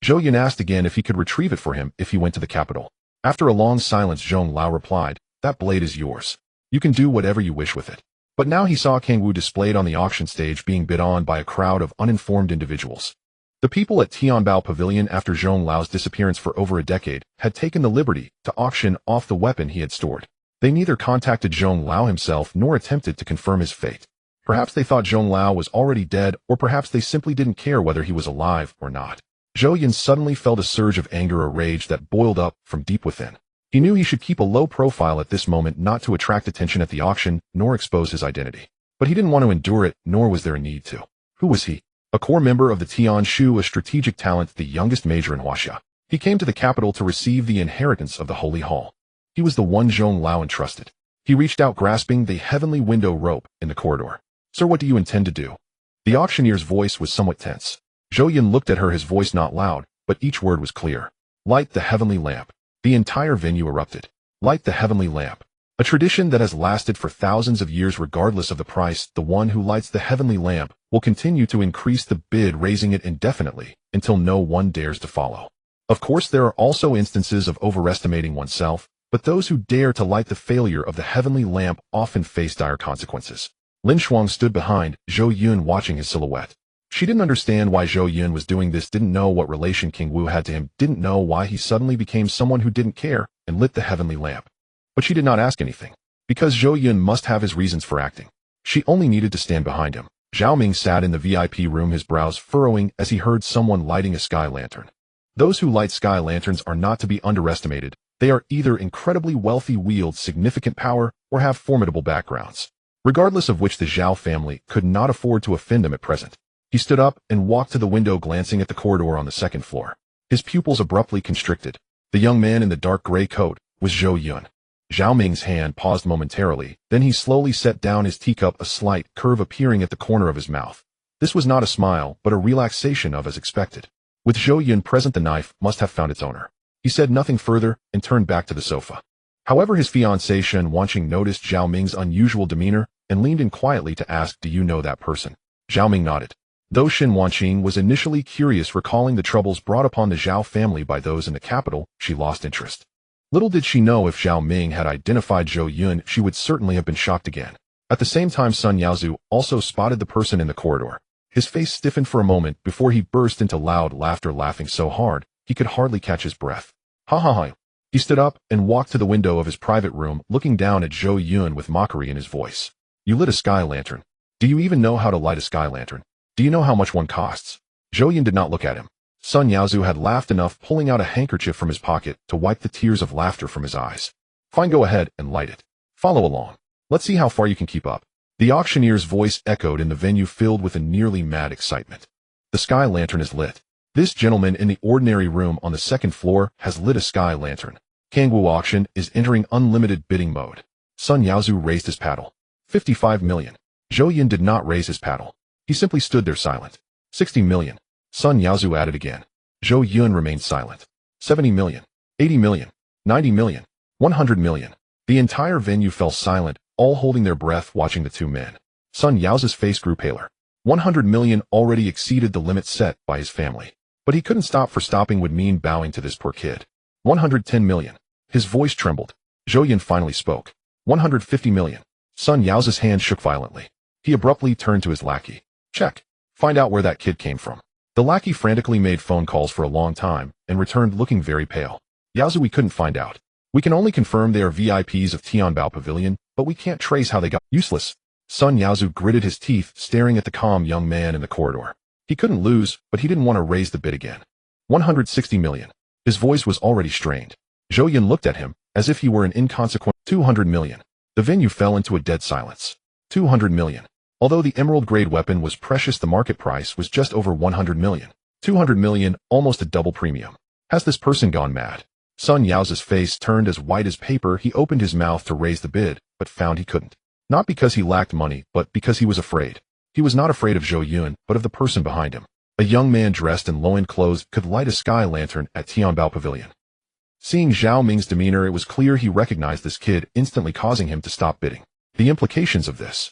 Zhou Yun asked again if he could retrieve it for him if he went to the capital. After a long silence, Zhou Lao replied, that blade is yours. You can do whatever you wish with it. But now he saw Qingli displayed on the auction stage being bid on by a crowd of uninformed individuals. The people at Tianbao Pavilion, after Zhou Lao's disappearance for over a decade, had taken the liberty to auction off the weapon he had stored. They neither contacted Zhou Lao himself nor attempted to confirm his fate. Perhaps they thought Zhou Lao was already dead, or perhaps they simply didn't care whether he was alive or not. Zhou Yun suddenly felt a surge of anger, a rage that boiled up from deep within. He knew he should keep a low profile at this moment, not to attract attention at the auction, nor expose his identity. But he didn't want to endure it, nor was there a need to. Who was he? A core member of the Tian Shu, a strategic talent, the youngest major in Huaxia. He came to the capital to receive the inheritance of the Holy Hall. He was the one Zhou Lao entrusted. He reached out grasping the heavenly window rope in the corridor. Sir, what do you intend to do? The auctioneer's voice was somewhat tense. Zhou Yun looked at her, his voice not loud, but each word was clear. Light the heavenly lamp. The entire venue erupted. Light the heavenly lamp. A tradition that has lasted for thousands of years regardless of the price. The one who lights the heavenly lamp will continue to increase the bid, raising it indefinitely until no one dares to follow. Of course, there are also instances of overestimating oneself, but those who dare to light the failure of the heavenly lamp often face dire consequences. Lin Shuang stood behind Zhou Yun watching his silhouette. She didn't understand why Zhou Yun was doing this, didn't know what relation King Wu had to him, didn't know why he suddenly became someone who didn't care and lit the heavenly lamp. But she did not ask anything, because Zhou Yun must have his reasons for acting. She only needed to stand behind him. Zhao Ming sat in the VIP room, his brows furrowing as he heard someone lighting a sky lantern. Those who light sky lanterns are not to be underestimated. They are either incredibly wealthy, wield significant power, or have formidable backgrounds. Regardless of which, the Zhao family could not afford to offend them at present. He stood up and walked to the window, glancing at the corridor on the second floor. His pupils abruptly constricted. The young man in the dark gray coat was Zhou Yun. Zhao Ming's hand paused momentarily, then he slowly set down his teacup, a slight curve appearing at the corner of his mouth. This was not a smile, but a relaxation of as expected. With Zhou Yun present, the knife must have found its owner. He said nothing further and turned back to the sofa. However, his fiancée Shen Qingli noticed Zhao Ming's unusual demeanor and leaned in quietly to ask, "Do you know that person?" Zhao Ming nodded. Though Shen Qingli was initially curious, recalling the troubles brought upon the Zhao family by those in the capital, she lost interest. Little did she know if Zhao Ming had identified Zhou Yun, she would certainly have been shocked again. At the same time, Sun Yaozu also spotted the person in the corridor. His face stiffened for a moment before he burst into loud laughter, laughing so hard he could hardly catch his breath. Ha ha ha. He stood up and walked to the window of his private room, looking down at Zhou Yun with mockery in his voice. You lit a sky lantern. Do you even know how to light a sky lantern? Do you know how much one costs? Zhou Yun did not look at him. Sun Yaozu had laughed enough, pulling out a handkerchief from his pocket to wipe the tears of laughter from his eyes. Fine, go ahead and light it. Follow along. Let's see how far you can keep up. The auctioneer's voice echoed in the venue, filled with a nearly mad excitement. The sky lantern is lit. This gentleman in the ordinary room on the second floor has lit a sky lantern. Kangwu auction is entering unlimited bidding mode. Sun Yaozu raised his paddle. 55 million. Zhou Yun did not raise his paddle. He simply stood there silent. 60 million. Sun Yaozu added again. Zhou Yun remained silent. 70 million. 80 million. 90 million. 100 million. The entire venue fell silent, all holding their breath, watching the two men. Sun Yaozu's face grew paler. 100 million already exceeded the limit set by his family. But he couldn't stop, for stopping would mean bowing to this poor kid. 110 million. His voice trembled. Zhou Yun finally spoke. 150 million. Sun Yaozu's hand shook violently. He abruptly turned to his lackey. Check. Find out where that kid came from. The lackey frantically made phone calls for a long time and returned looking very pale. Yaozu, we couldn't find out. We can only confirm they are VIPs of Tianbao Pavilion, but we can't trace how they got. Useless. Sun Yaozu gritted his teeth, staring at the calm young man in the corridor. He couldn't lose, but he didn't want to raise the bid again. 160 million. His voice was already strained. Zhou Yun looked at him as if he were an inconsequent. 200 million. The venue fell into a dead silence. 200 million. Although the emerald-grade weapon was precious, the market price was just over 100 million. 200 million, almost a double premium. Has this person gone mad? Sun Yaozu's face turned as white as paper. He opened his mouth to raise the bid, but found he couldn't. Not because he lacked money, but because he was afraid. He was not afraid of Zhou Yun, but of the person behind him. A young man dressed in low-end clothes could light a sky lantern at Tianbao Pavilion. Seeing Zhao Ming's demeanor, it was clear he recognized this kid, instantly causing him to stop bidding. The implications of this.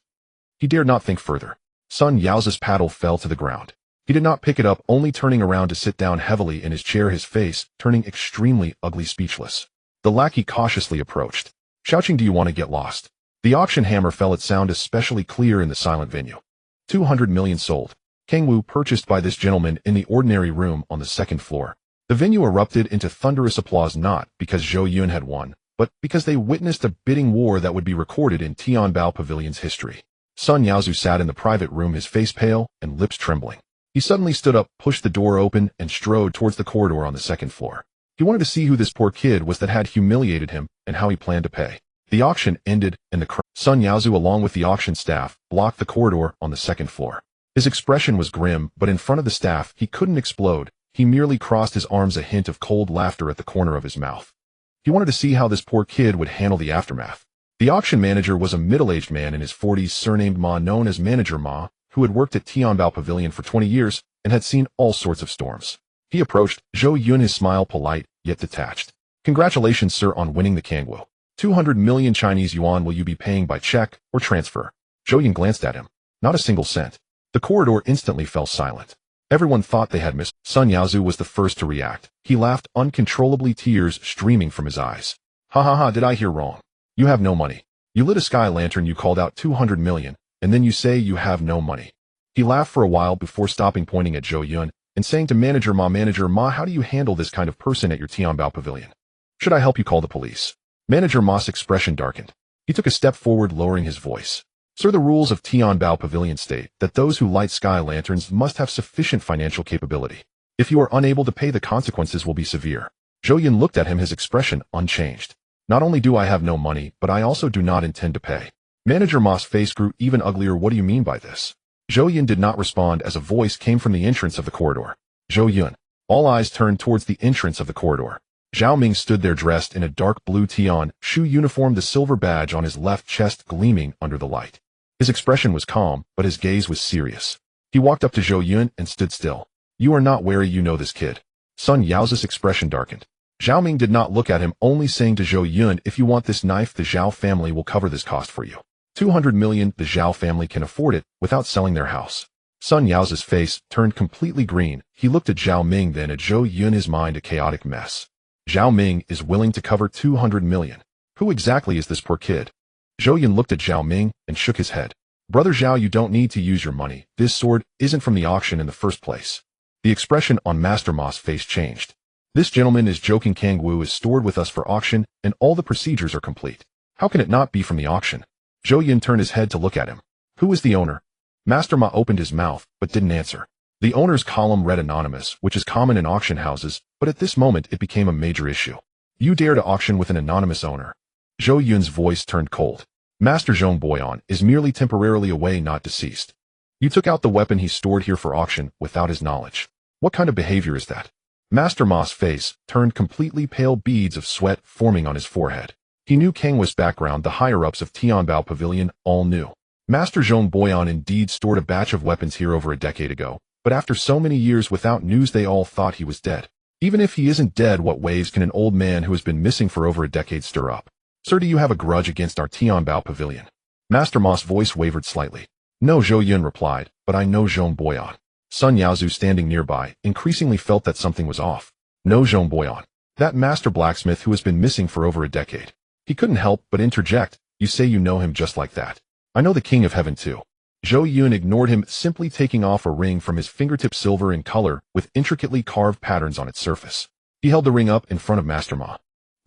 He dared not think further. Sun Yaozu's paddle fell to the ground. He did not pick it up, only turning around to sit down heavily in his chair, his face turning extremely ugly, speechless. The lackey cautiously approached. Shouting, do you want to get lost? The auction hammer fell, its sound especially clear in the silent venue. 200 million sold. Kangwu purchased by this gentleman in the ordinary room on the second floor. The venue erupted into thunderous applause, not because Zhou Yun had won, but because they witnessed a bidding war that would be recorded in Tianbao Pavilion's history. Sun Yaozu sat in the private room, his face pale and lips trembling. He suddenly stood up, pushed the door open, and strode towards the corridor on the second floor. He wanted to see who this poor kid was that had humiliated him and how he planned to pay. The auction ended, and Sun Yaozu, along with the auction staff, blocked the corridor on the second floor. His expression was grim, but in front of the staff, he couldn't explode. He merely crossed his arms, a hint of cold laughter at the corner of his mouth. He wanted to see how this poor kid would handle the aftermath. The auction manager was a middle-aged man in his 40s surnamed Ma, known as Manager Ma, who had worked at Tianbao Pavilion for 20 years and had seen all sorts of storms. He approached Zhou Yun, his smile polite yet detached. "Congratulations, sir, on winning the Kangwu. 200 million Chinese yuan will you be paying by check or transfer?" Zhou Yun glanced at him. Not a single cent. The corridor instantly fell silent. Everyone thought they had missed. Sun Yaozu was the first to react. He laughed uncontrollably, tears streaming from his eyes. "Ha ha ha, did I hear wrong? You have no money. You lit a sky lantern, you called out 200 million, and then you say you have no money." He laughed for a while before stopping, pointing at Zhou Yun, and saying to Manager Ma, "How do you handle this kind of person at your Tianbao Pavilion? Should I help you call the police?" Manager Ma's expression darkened. He took a step forward, lowering his voice. "Sir, the rules of Tianbao Pavilion state that those who light sky lanterns must have sufficient financial capability. If you are unable to pay, the consequences will be severe." Zhou Yun looked at him, his expression unchanged. "Not only do I have no money, but I also do not intend to pay." Manager Ma's face grew even uglier. "What do you mean by this?" Zhou Yun did not respond as a voice came from the entrance of the corridor. "Zhou Yun." All eyes turned towards the entrance of the corridor. Zhao Ming stood there dressed in a dark blue Tian Shu uniform, the silver badge on his left chest gleaming under the light. His expression was calm, but his gaze was serious. He walked up to Zhou Yun and stood still. "You are not wary, you know this kid." Sun Yaozu's expression darkened. Zhao Ming did not look at him, only saying to Zhou Yun, "If you want this knife, the Zhao family will cover this cost for you. 200 million, the Zhao family can afford it without selling their house." Sun Yaozu's face turned completely green. He looked at Zhao Ming, then at Zhou Yun, his mind a chaotic mess. Zhao Ming is willing to cover 200 million. Who exactly is this poor kid? Zhou Yun looked at Zhao Ming and shook his head. "Brother Zhao, you don't need to use your money. This sword isn't from the auction in the first place." The expression on Master Ma's face changed. "This gentleman is joking. Kangwu is stored with us for auction, and all the procedures are complete. How can it not be from the auction?" Zhou Yun turned his head to look at him. "Who is the owner?" Master Ma opened his mouth, but didn't answer. The owner's column read anonymous, which is common in auction houses, but at this moment it became a major issue. "You dare to auction with an anonymous owner?" Zhou Yun's voice turned cold. "Master Zhong Boyan is merely temporarily away, not deceased. You took out the weapon he stored here for auction without his knowledge. What kind of behavior is that?" Master Ma's face turned completely pale, beads of sweat forming on his forehead. He knew Kangwu's background. The higher-ups of Tianbao Pavilion all knew. Master Zhong Boyan indeed stored a batch of weapons here over a decade ago, but after so many years without news, they all thought he was dead. Even if he isn't dead, what waves can an old man who has been missing for over a decade stir up? "Sir, do you have a grudge against our Tianbao Pavilion?" Master Ma's voice wavered slightly. "No," Zhou Yun replied, "but I know Zhong Boyan." Sun Yaozu, standing nearby, increasingly felt that something was off. "No, Zhong Boyan. That master blacksmith who has been missing for over a decade." He couldn't help but interject. "You say you know him just like that?" "I know the King of Heaven too." Zhou Yun ignored him, simply taking off a ring from his fingertip, silver in color, with intricately carved patterns on its surface. He held the ring up in front of Master Ma.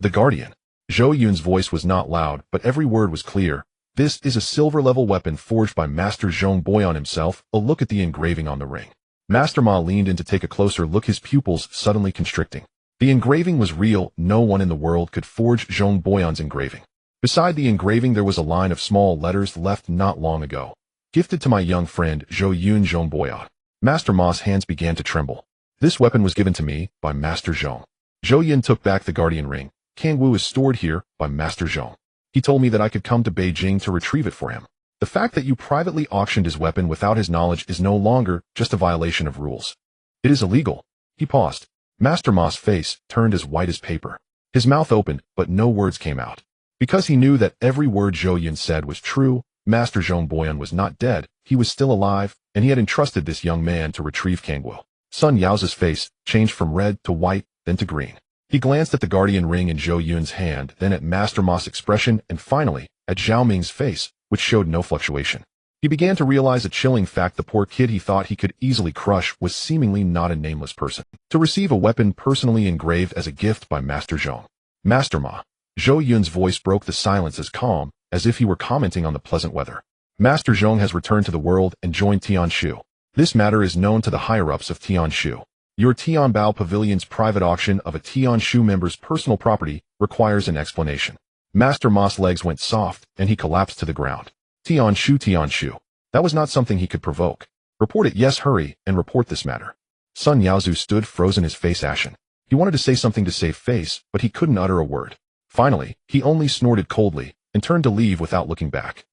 "The Guardian." Zhou Yun's voice was not loud, but every word was clear. "This is a silver-level weapon forged by Master Zhong Boyan himself." A look at the engraving on the ring. Master Ma leaned in to take a closer look, his pupils suddenly constricting. The engraving was real. No one in the world could forge Zhong Boyan's engraving. Beside the engraving there was a line of small letters left not long ago. "Gifted to my young friend, Zhou Yun Zhong Boyan." Master Ma's hands began to tremble. "This weapon was given to me by Master Zhong." Zhou Yun took back the guardian ring. "Kangwu is stored here by Master Zhong. He told me that I could come to Beijing to retrieve it for him. The fact that you privately auctioned his weapon without his knowledge is no longer just a violation of rules. It is illegal." He paused. Master Ma's face turned as white as paper. His mouth opened, but no words came out. Because he knew that every word Zhou Yun said was true. Master Zhong Boyan was not dead, he was still alive, and he had entrusted this young man to retrieve Kangwu. Sun Yaozu's face changed from red to white, then to green. He glanced at the guardian ring in Zhou Yun's hand, then at Master Ma's expression, and finally, at Zhao Ming's face, which showed no fluctuation. He began to realize a chilling fact: the poor kid he thought he could easily crush was seemingly not a nameless person. To receive a weapon personally engraved as a gift by Master Zhong. "Master Ma." Zhou Yun's voice broke the silence, as calm as if he were commenting on the pleasant weather. "Master Zhong has returned to the world and joined Tianshu. This matter is known to the higher-ups of Tianshu. Your Tianbao Pavilion's private auction of a Tianshu member's personal property requires an explanation." Master Ma's legs went soft, and he collapsed to the ground. Tianshu. That was not something he could provoke. "Report it, yes, hurry, and report this matter." Sun Yaozu stood frozen, his face ashen. He wanted to say something to save face, but he couldn't utter a word. Finally, he only snorted coldly. and turned to leave without looking back.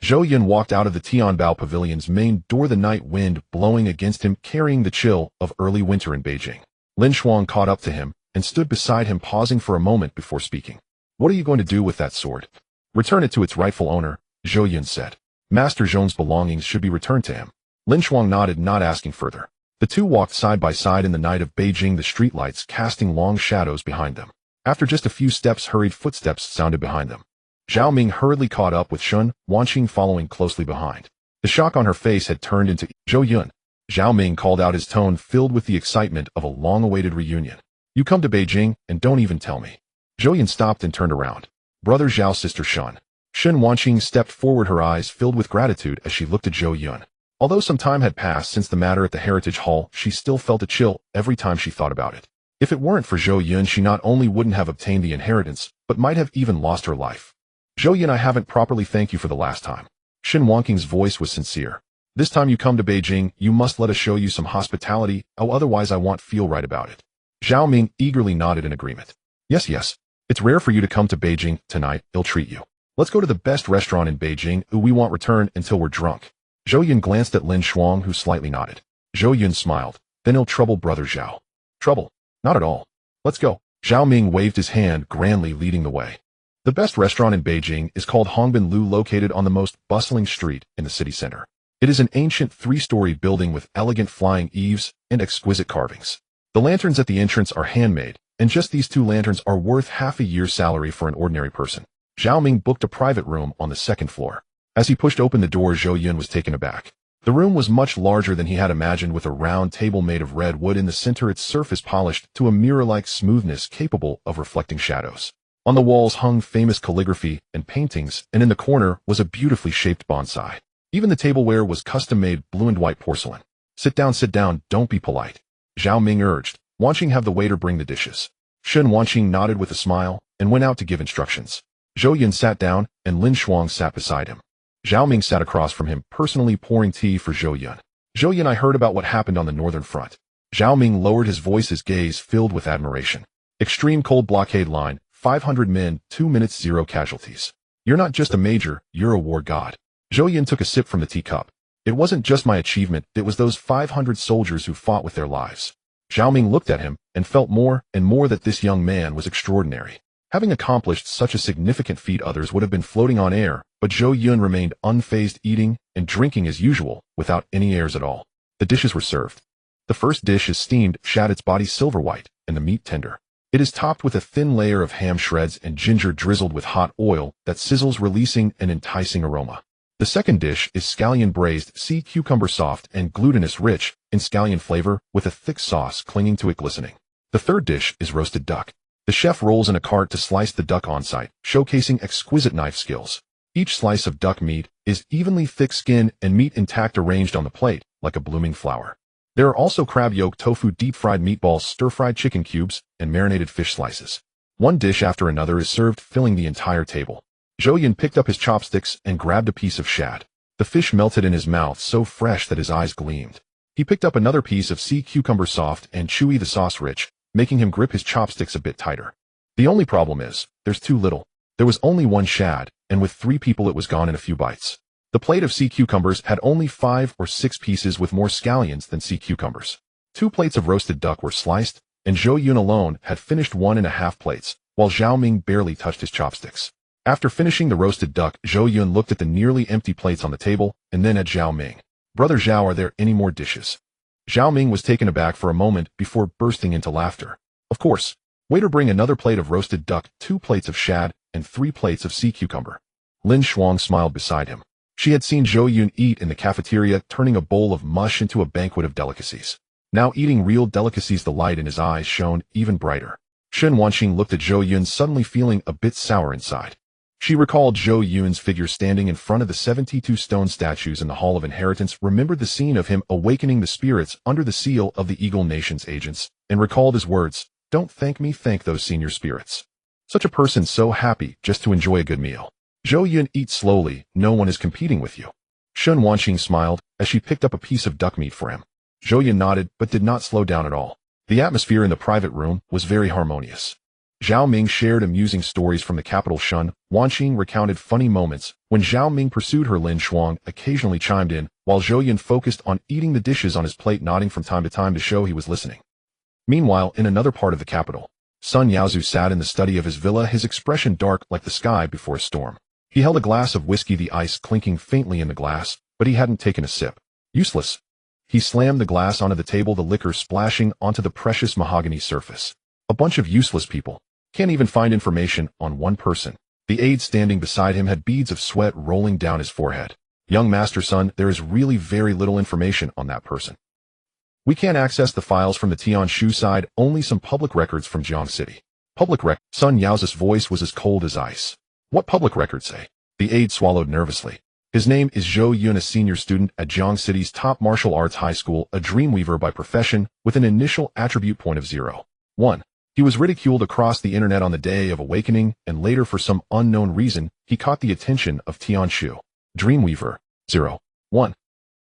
Zhou Yun walked out of the Tianbao Pavilion's main door, the night wind blowing against him, carrying the chill of early winter in Beijing. Lin Shuang caught up to him and stood beside him, pausing for a moment before speaking. "What are you going to do with that sword?" "Return it to its rightful owner," Zhou Yun said. "Master Zhong's belongings should be returned to him." Lin Shuang nodded, not asking further. The two walked side by side in the night of Beijing, the streetlights casting long shadows behind them. After just a few steps, hurried footsteps sounded behind them. Zhao Ming hurriedly caught up with Shen Qingli following closely behind. The shock on her face had turned into Zhou Yun. Zhao Ming called out, his tone filled with the excitement of a long-awaited reunion. "You come to Beijing and don't even tell me." Zhou Yun stopped and turned around. "Brother Zhao, sister Shen." Shen Qingli stepped forward, her eyes filled with gratitude as she looked at Zhou Yun. Although some time had passed since the matter at the Heritage Hall, she still felt a chill every time she thought about it. If it weren't for Zhou Yun, she not only wouldn't have obtained the inheritance, but might have even lost her life. "Zhou Yun, I haven't properly thanked you for the last time." Shen Qingli's voice was sincere. "This time you come to Beijing, you must let us show you some hospitality, otherwise I won't feel right about it." Zhao Ming eagerly nodded in agreement. Yes. It's rare for you to come to Beijing. Tonight, I'll treat you. Let's go to the best restaurant in Beijing. We won't return until we're drunk." Zhou Yun glanced at Lin Shuang, who slightly nodded. Zhou Yun smiled. "Then he'll trouble brother Zhao." "Trouble? Not at all. Let's go." Zhao Ming waved his hand, grandly leading the way. The best restaurant in Beijing is called Hongbin Lu, located on the most bustling street in the city center. It is an ancient three-story building with elegant flying eaves and exquisite carvings. The lanterns at the entrance are handmade, and just these 2 lanterns are worth half a year's salary for an ordinary person. Zhao Ming booked a private room on the 2nd floor. As he pushed open the door, Zhou Yun was taken aback. The room was much larger than he had imagined, with a round table made of red wood in the center, its surface polished to a mirror-like smoothness capable of reflecting shadows. On the walls hung famous calligraphy and paintings, and in the corner was a beautifully shaped bonsai. Even the tableware was custom-made blue and white porcelain. Sit down, don't be polite," Zhao Ming urged, watching have the waiter bring the dishes. Shen Qingli nodded with a smile and went out to give instructions. Zhou Yun sat down, and Lin Shuang sat beside him. Zhao Ming sat across from him, personally pouring tea for Zhou Yun. "Zhou Yun, I heard about what happened on the northern front." Zhao Ming lowered his voice, his gaze filled with admiration. "Extreme cold blockade line. 500 men, 2 minutes, 0 casualties. You're not just a major, you're a war god." Zhou Yun took a sip from the teacup. "It wasn't just my achievement, it was those 500 soldiers who fought with their lives." Zhao Ming looked at him and felt more and more that this young man was extraordinary. Having accomplished such a significant feat, others would have been floating on air, but Zhou Yun remained unfazed, eating and drinking as usual, without any airs at all. The dishes were served. The first dish is steamed shad, its body silver white, and the meat tender. It is topped with a thin layer of ham shreds and ginger drizzled with hot oil that sizzles, releasing an enticing aroma. The second dish is scallion braised, sea cucumber, soft and glutinous, rich in scallion flavor, with a thick sauce clinging to it, glistening. The third dish is roasted duck. The chef rolls in a cart to slice the duck on site, showcasing exquisite knife skills. Each slice of duck meat is evenly thick, skin and meat intact, arranged on the plate like a blooming flower. There are also crab yolk, tofu, deep-fried meatballs, stir-fried chicken cubes, and marinated fish slices. One dish after another is served, filling the entire table. Zhou Yun picked up his chopsticks and grabbed a piece of shad. The fish melted in his mouth, so fresh that his eyes gleamed. He picked up another piece of sea cucumber, soft and chewy, the sauce rich, making him grip his chopsticks a bit tighter. The only problem is, there's too little. There was only 1 shad, and with 3 people it was gone in a few bites. The plate of sea cucumbers had only 5 or 6 pieces, with more scallions than sea cucumbers. 2 plates of roasted duck were sliced, and Zhou Yun alone had finished 1.5 plates, while Zhao Ming barely touched his chopsticks. After finishing the roasted duck, Zhou Yun looked at the nearly empty plates on the table, and then at Zhao Ming. "Brother Zhao, are there any more dishes?" Zhao Ming was taken aback for a moment before bursting into laughter. "Of course. Waiter, bring another plate of roasted duck, 2 plates of shad, and 3 plates of sea cucumber." Lin Shuang smiled beside him. She had seen Zhou Yun eat in the cafeteria, turning a bowl of mush into a banquet of delicacies. Now eating real delicacies, the light in his eyes shone even brighter. Shen Qingli looked at Zhou Yun, suddenly feeling a bit sour inside. She recalled Zhou Yun's figure standing in front of the 72 stone statues in the Hall of Inheritance, remembered the scene of him awakening the spirits under the seal of the Eagle Nation's agents, and recalled his words, "Don't thank me, thank those senior spirits." Such a person so happy just to enjoy a good meal. Zhou Yun, eat slowly, no one is competing with you. Shen Qingli smiled as she picked up a piece of duck meat for him. Zhou Yun nodded but did not slow down at all. The atmosphere in the private room was very harmonious. Zhao Ming shared amusing stories from the capital Shen. Wanqing recounted funny moments when Zhao Ming pursued her. Lin Shuang occasionally chimed in, while Zhou Yun focused on eating the dishes on his plate, nodding from time to time to show he was listening. Meanwhile, in another part of the capital, Sun Yaozu sat in the study of his villa, his expression dark like the sky before a storm. He held a glass of whiskey, the ice clinking faintly in the glass, but he hadn't taken a sip. Useless. He slammed the glass onto the table, the liquor splashing onto the precious mahogany surface. A bunch of useless people. Can't even find information on one person. The aide standing beside him had beads of sweat rolling down his forehead. Young Master Sun, there is really very little information on that person. We can't access the files from the Tianshu side, only some public records from Jiang City. Public record? Sun Yaozu's voice was as cold as ice. What public records say? The aide swallowed nervously. His name is Zhou Yun, a senior student at Jiang City's top martial arts high school, a dreamweaver by profession, with an initial attribute point of 0.1. He was ridiculed across the internet on the day of awakening, and later for some unknown reason, he caught the attention of Tianshu. Dreamweaver. 0.1.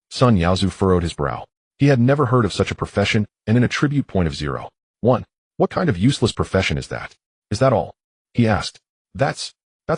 Sun Yaozu furrowed his brow. He had never heard of such a profession, and an attribute point of 0.1. What kind of useless profession is that? Is that all? He asked. That's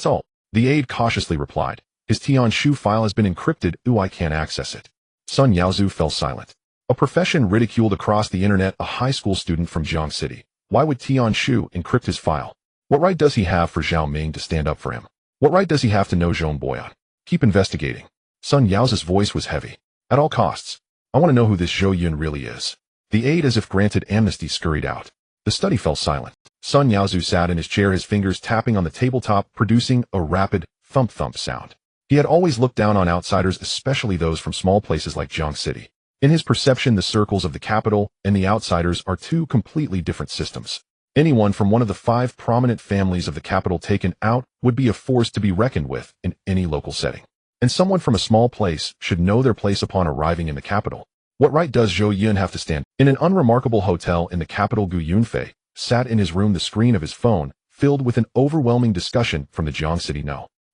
all. The aide cautiously replied. His Tianshu file has been encrypted. I can't access it. Sun Yaozu fell silent. A profession ridiculed across the internet, a high school student from Jiang City. Why would Tianshu encrypt his file? What right does he have for Zhao Ming to stand up for him? What right does he have to know Zhong Boyan? Keep investigating. Sun Yaozu's voice was heavy. At all costs. I want to know who this Zhou Yun really is. The aide, as if granted amnesty, scurried out. The study fell silent. Sun Yaozu sat in his chair, his fingers tapping on the tabletop, producing a rapid thump-thump sound. He had always looked down on outsiders, especially those from small places like Jiang City. In his perception, the circles of the capital and the outsiders are two completely different systems. Anyone from one of the 5 prominent families of the capital taken out would be a force to be reckoned with in any local setting. And someone from a small place should know their place upon arriving in the capital. What right does Zhou Yun have to stand? In an unremarkable hotel in the capital, Gu Yunfei sat in his room, the screen of his phone filled with an overwhelming discussion from the Jiang City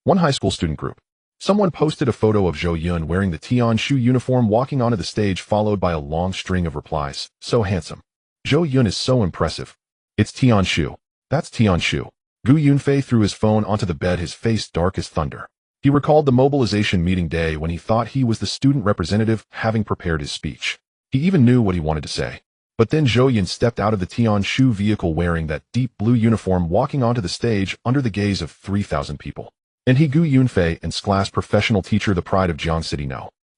one high school student group. Someone posted a photo of Zhou Yun wearing the Tianshu uniform walking onto the stage, followed by a long string of replies. So handsome. Zhou Yun is so impressive. It's Tianshu. That's Tianshu. Gu Yunfei threw his phone onto the bed, his face dark as thunder. He recalled the mobilization meeting day when he thought he was the student representative, having prepared his speech. He even knew what he wanted to say. But then Zhou Yun stepped out of the Tianshu vehicle wearing that deep blue uniform, walking onto the stage under the gaze of 3,000 people. And he, Gu Yunfei, and class professional teacher, the pride of Jiang City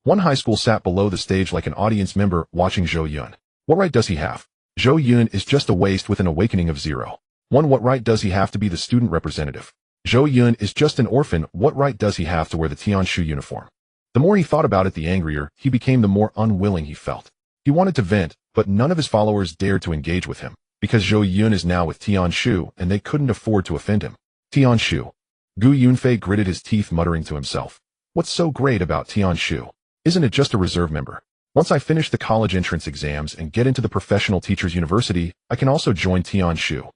one high school, sat below the stage like an audience member watching Zhou Yun. What right does he have? Zhou Yun is just a waste with an awakening of 0.1. What right does he have to be the student representative? Zhou Yun is just an orphan. What right does he have to wear the Tianshu uniform? The more he thought about it, the angrier he became, the more unwilling he felt. He wanted to vent, but none of his followers dared to engage with him, because Zhou Yun is now with Tianshu and they couldn't afford to offend him. Tianshu. Gu Yunfei gritted his teeth, muttering to himself. What's so great about Tianshu? Isn't it just a reserve member? Once I finish the college entrance exams and get into the professional teachers university, I can also join Tianshu.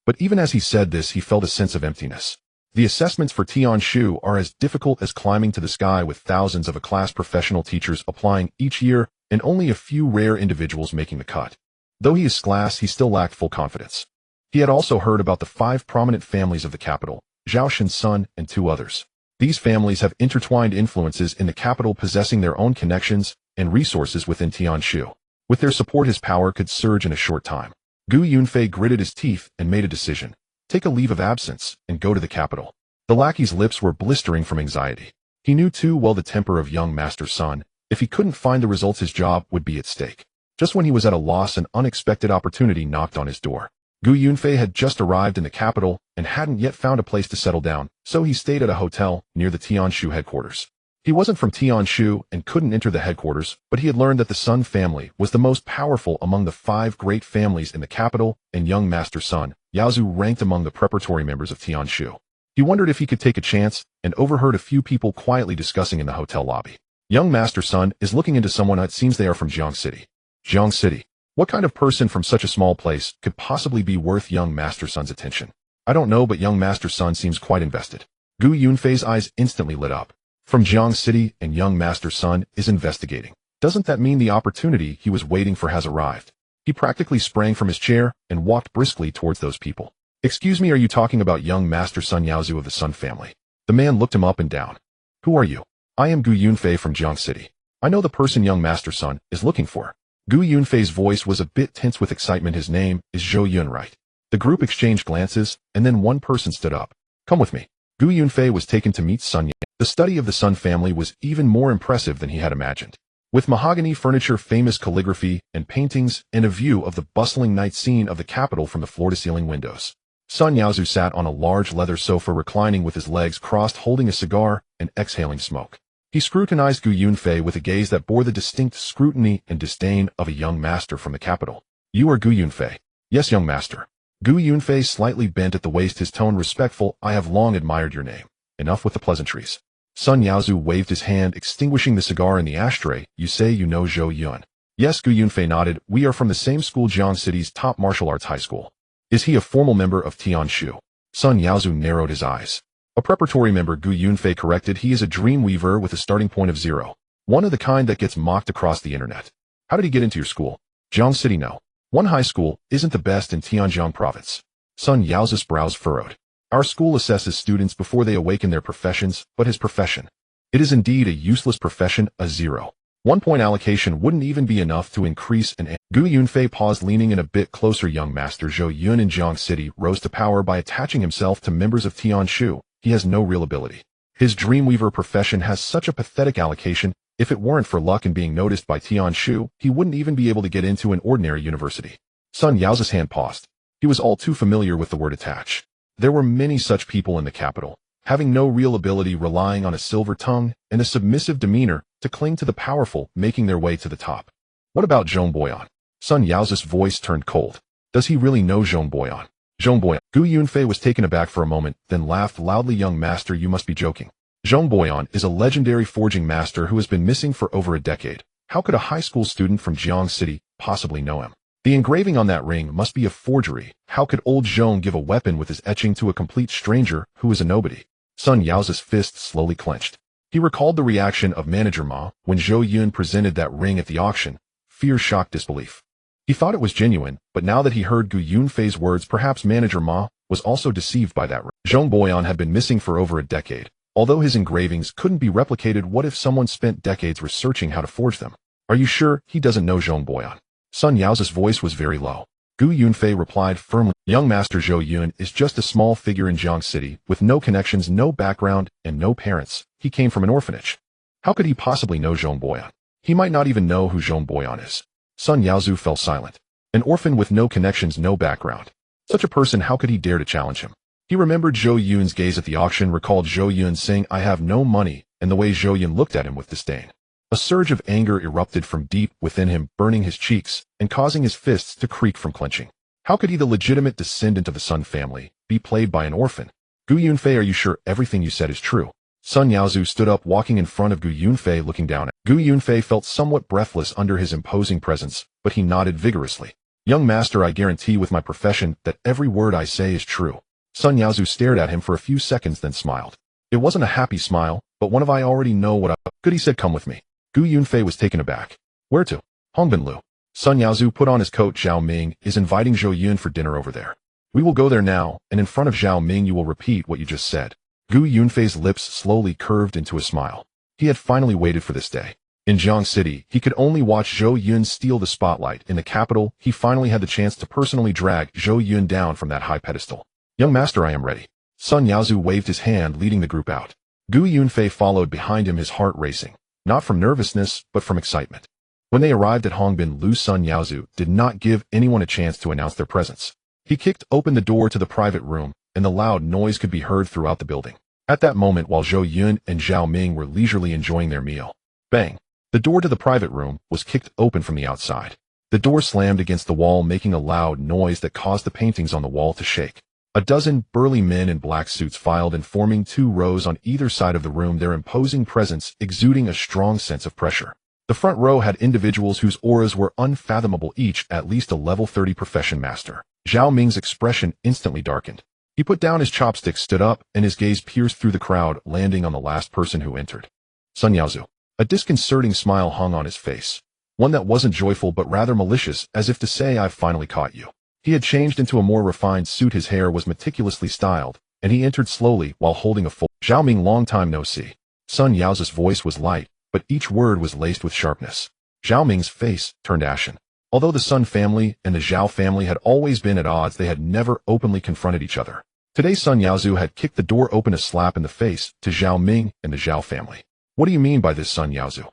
But even as he said this, he felt a sense of emptiness. The assessments for Tianshu are as difficult as climbing to the sky, with thousands of class professional teachers applying each year and only a few rare individuals making the cut. Though he is class, he still lacked full confidence. He had also heard about the 5 prominent families of the capital, Zhao Shen's son and 2 others. These families have intertwined influences in the capital, possessing their own connections and resources within Tianshu. With their support, his power could surge in a short time. Gu Yunfei gritted his teeth and made a decision. Take a leave of absence and go to the capital. The lackey's lips were blistering from anxiety. He knew too well the temper of young Master Sun. If he couldn't find the results, his job would be at stake. Just when he was at a loss, an unexpected opportunity knocked on his door. Gu Yunfei had just arrived in the capital and hadn't yet found a place to settle down, so he stayed at a hotel near the Tianshu headquarters. He wasn't from Tianshu and couldn't enter the headquarters, but he had learned that the Sun family was the most powerful among the 5 great families in the capital, and young Master Sun Yaozu ranked among the preparatory members of Tianshu. He wondered if he could take a chance, and overheard a few people quietly discussing in the hotel lobby. Young Master Sun is looking into someone. It seems they are from Jiang City. Jiang City. What kind of person from such a small place could possibly be worth young Master Sun's attention? I don't know, but young Master Sun seems quite invested. Gu Yunfei's eyes instantly lit up. From Jiang City, and young Master Sun is investigating. Doesn't that mean the opportunity he was waiting for has arrived? He practically sprang from his chair and walked briskly towards those people. Excuse me, are you talking about young Master Sun Yaozu of the Sun family? The man looked him up and down. Who are you? I am Gu Yunfei from Jiang City. I know the person young Master Sun is looking for. Gu Yunfei's voice was a bit tense with excitement. His name is Zhou Yun, right? The group exchanged glances, and then one person stood up. Come with me. Gu Yunfei was taken to meet Sun Yan. The study of the Sun family was even more impressive than he had imagined. With mahogany furniture, famous calligraphy, and paintings, and a view of the bustling night scene of the capital from the floor-to-ceiling windows. Sun Yaozu sat on a large leather sofa, reclining with his legs crossed, holding a cigar and exhaling smoke. He scrutinized Gu Yunfei with a gaze that bore the distinct scrutiny and disdain of a young master from the capital. You are Gu Yunfei? Yes, young master. Gu Yunfei slightly bent at the waist, his tone respectful. I have long admired your name. Enough with the pleasantries. Sun Yaozu waved his hand, extinguishing the cigar in the ashtray. You say you know Zhou Yun? Yes, Gu Yunfei nodded. We are from the same school, Jiang City's top martial arts high school. Is he a formal member of Tianshu? Sun Yaozu narrowed his eyes. A preparatory member, Gu Yunfei corrected. He is a dream weaver with a starting point of 0. One of the kind that gets mocked across the internet. How did he get into your school? Jiang City, no. One high school isn't the best in Tianjiang province. Sun Yaozu's brows furrowed. Our school assesses students before they awaken their professions, but his profession. It is indeed a useless profession, a 0. 1 point allocation wouldn't even be enough to increase an. Gu Yunfei paused, leaning in a bit closer. Young Master Zhou Yun in Jiang City rose to power by attaching himself to members of Tianshu. He has no real ability. His dreamweaver profession has such a pathetic allocation. If it weren't for luck and being noticed by Tianshu, he wouldn't even be able to get into an ordinary university. Sun Yaozu's hand paused. He was all too familiar with the word attach. There were many such people in the capital, having no real ability, relying on a silver tongue and a submissive demeanor to cling to the powerful, making their way to the top. What about Zhong Boyan? Sun Yaozu's voice turned cold. Does he really know Zhong Boyan? Zhong Boyan. Gu Yunfei was taken aback for a moment, then laughed loudly. Young master, you must be joking. Zhong Boyan is a legendary forging master who has been missing for over a decade. How could a high school student from Jiang City possibly know him? The engraving on that ring must be a forgery. How could old Zhong give a weapon with his etching to a complete stranger who is a nobody? Sun Yaozu's fist slowly clenched. He recalled the reaction of Manager Ma when Zhou Yun presented that ring at the auction. Fear, shock, disbelief. He thought it was genuine, but now that he heard Gu Yunfei's words, perhaps Manager Ma was also deceived by that ring. Zhong Boyan had been missing for over a decade. Although his engravings couldn't be replicated, what if someone spent decades researching how to forge them? Are you sure he doesn't know Zhong Boyan? Sun Yaozu's voice was very low. Gu Yunfei replied firmly, young master Zhou Yun is just a small figure in Jiang City, with no connections, no background, and no parents. He came from an orphanage. How could he possibly know Zhong Boyan? He might not even know who Zhong Boyan is. Sun Yaozu fell silent. An orphan with no connections, no background. Such a person, how could he dare to challenge him? He remembered Zhou Yun's gaze at the auction, recalled Zhou Yun saying, I have no money, and the way Zhou Yun looked at him with disdain. A surge of anger erupted from deep within him, burning his cheeks and causing his fists to creak from clenching. How could he, the legitimate descendant of the Sun family, be played by an orphan? Gu Yunfei, are you sure everything you said is true? Sun Yaozu stood up, walking in front of Gu Yunfei, looking down at Gu Yunfei felt somewhat breathless under his imposing presence, but he nodded vigorously. Young master, I guarantee with my profession that every word I say is true. Sun Yaozu stared at him for a few seconds, then smiled. It wasn't a happy smile, but one of I already know what I... Good, he said, come with me. Gu Yunfei was taken aback. Where to? Hongbin. Sun Yaozu put on his coat. Zhao Ming is inviting Zhou Yun for dinner over there. We will go there now, and in front of Zhao Ming you will repeat what you just said. Gu Yunfei's lips slowly curved into a smile. He had finally waited for this day. In Jiang City, he could only watch Zhou Yun steal the spotlight. In the capital, he finally had the chance to personally drag Zhou Yun down from that high pedestal. Young master, I am ready. Sun Yaozu waved his hand, leading the group out. Gu Yunfei followed behind him, his heart racing. Not from nervousness, but from excitement. When they arrived at Hongbin Lu, Sun Yaozu did not give anyone a chance to announce their presence. He kicked open the door to the private room, and the loud noise could be heard throughout the building. At that moment, while Zhou Yun and Zhao Ming were leisurely enjoying their meal, bang! The door to the private room was kicked open from the outside. The door slammed against the wall, making a loud noise that caused the paintings on the wall to shake. A dozen burly men in black suits filed in, forming 2 rows on either side of the room, their imposing presence exuding a strong sense of pressure. The front row had individuals whose auras were unfathomable, each at least a level 30 profession master. Zhao Ming's expression instantly darkened. He put down his chopsticks, stood up, and his gaze pierced through the crowd, landing on the last person who entered. Sun Yaozu. A disconcerting smile hung on his face. One that wasn't joyful but rather malicious, as if to say, I've finally caught you. He had changed into a more refined suit, his hair was meticulously styled, and he entered slowly while holding a full Zhao Ming. Long time no see. Sun Yao's voice was light, but each word was laced with sharpness. Zhao Ming's face turned ashen. Although the Sun family and the Zhao family had always been at odds, they had never openly confronted each other. Today Sun Yaozu had kicked the door open, a slap in the face to Zhao Ming and the Zhao family. What do you mean by this, Sun Yaozu?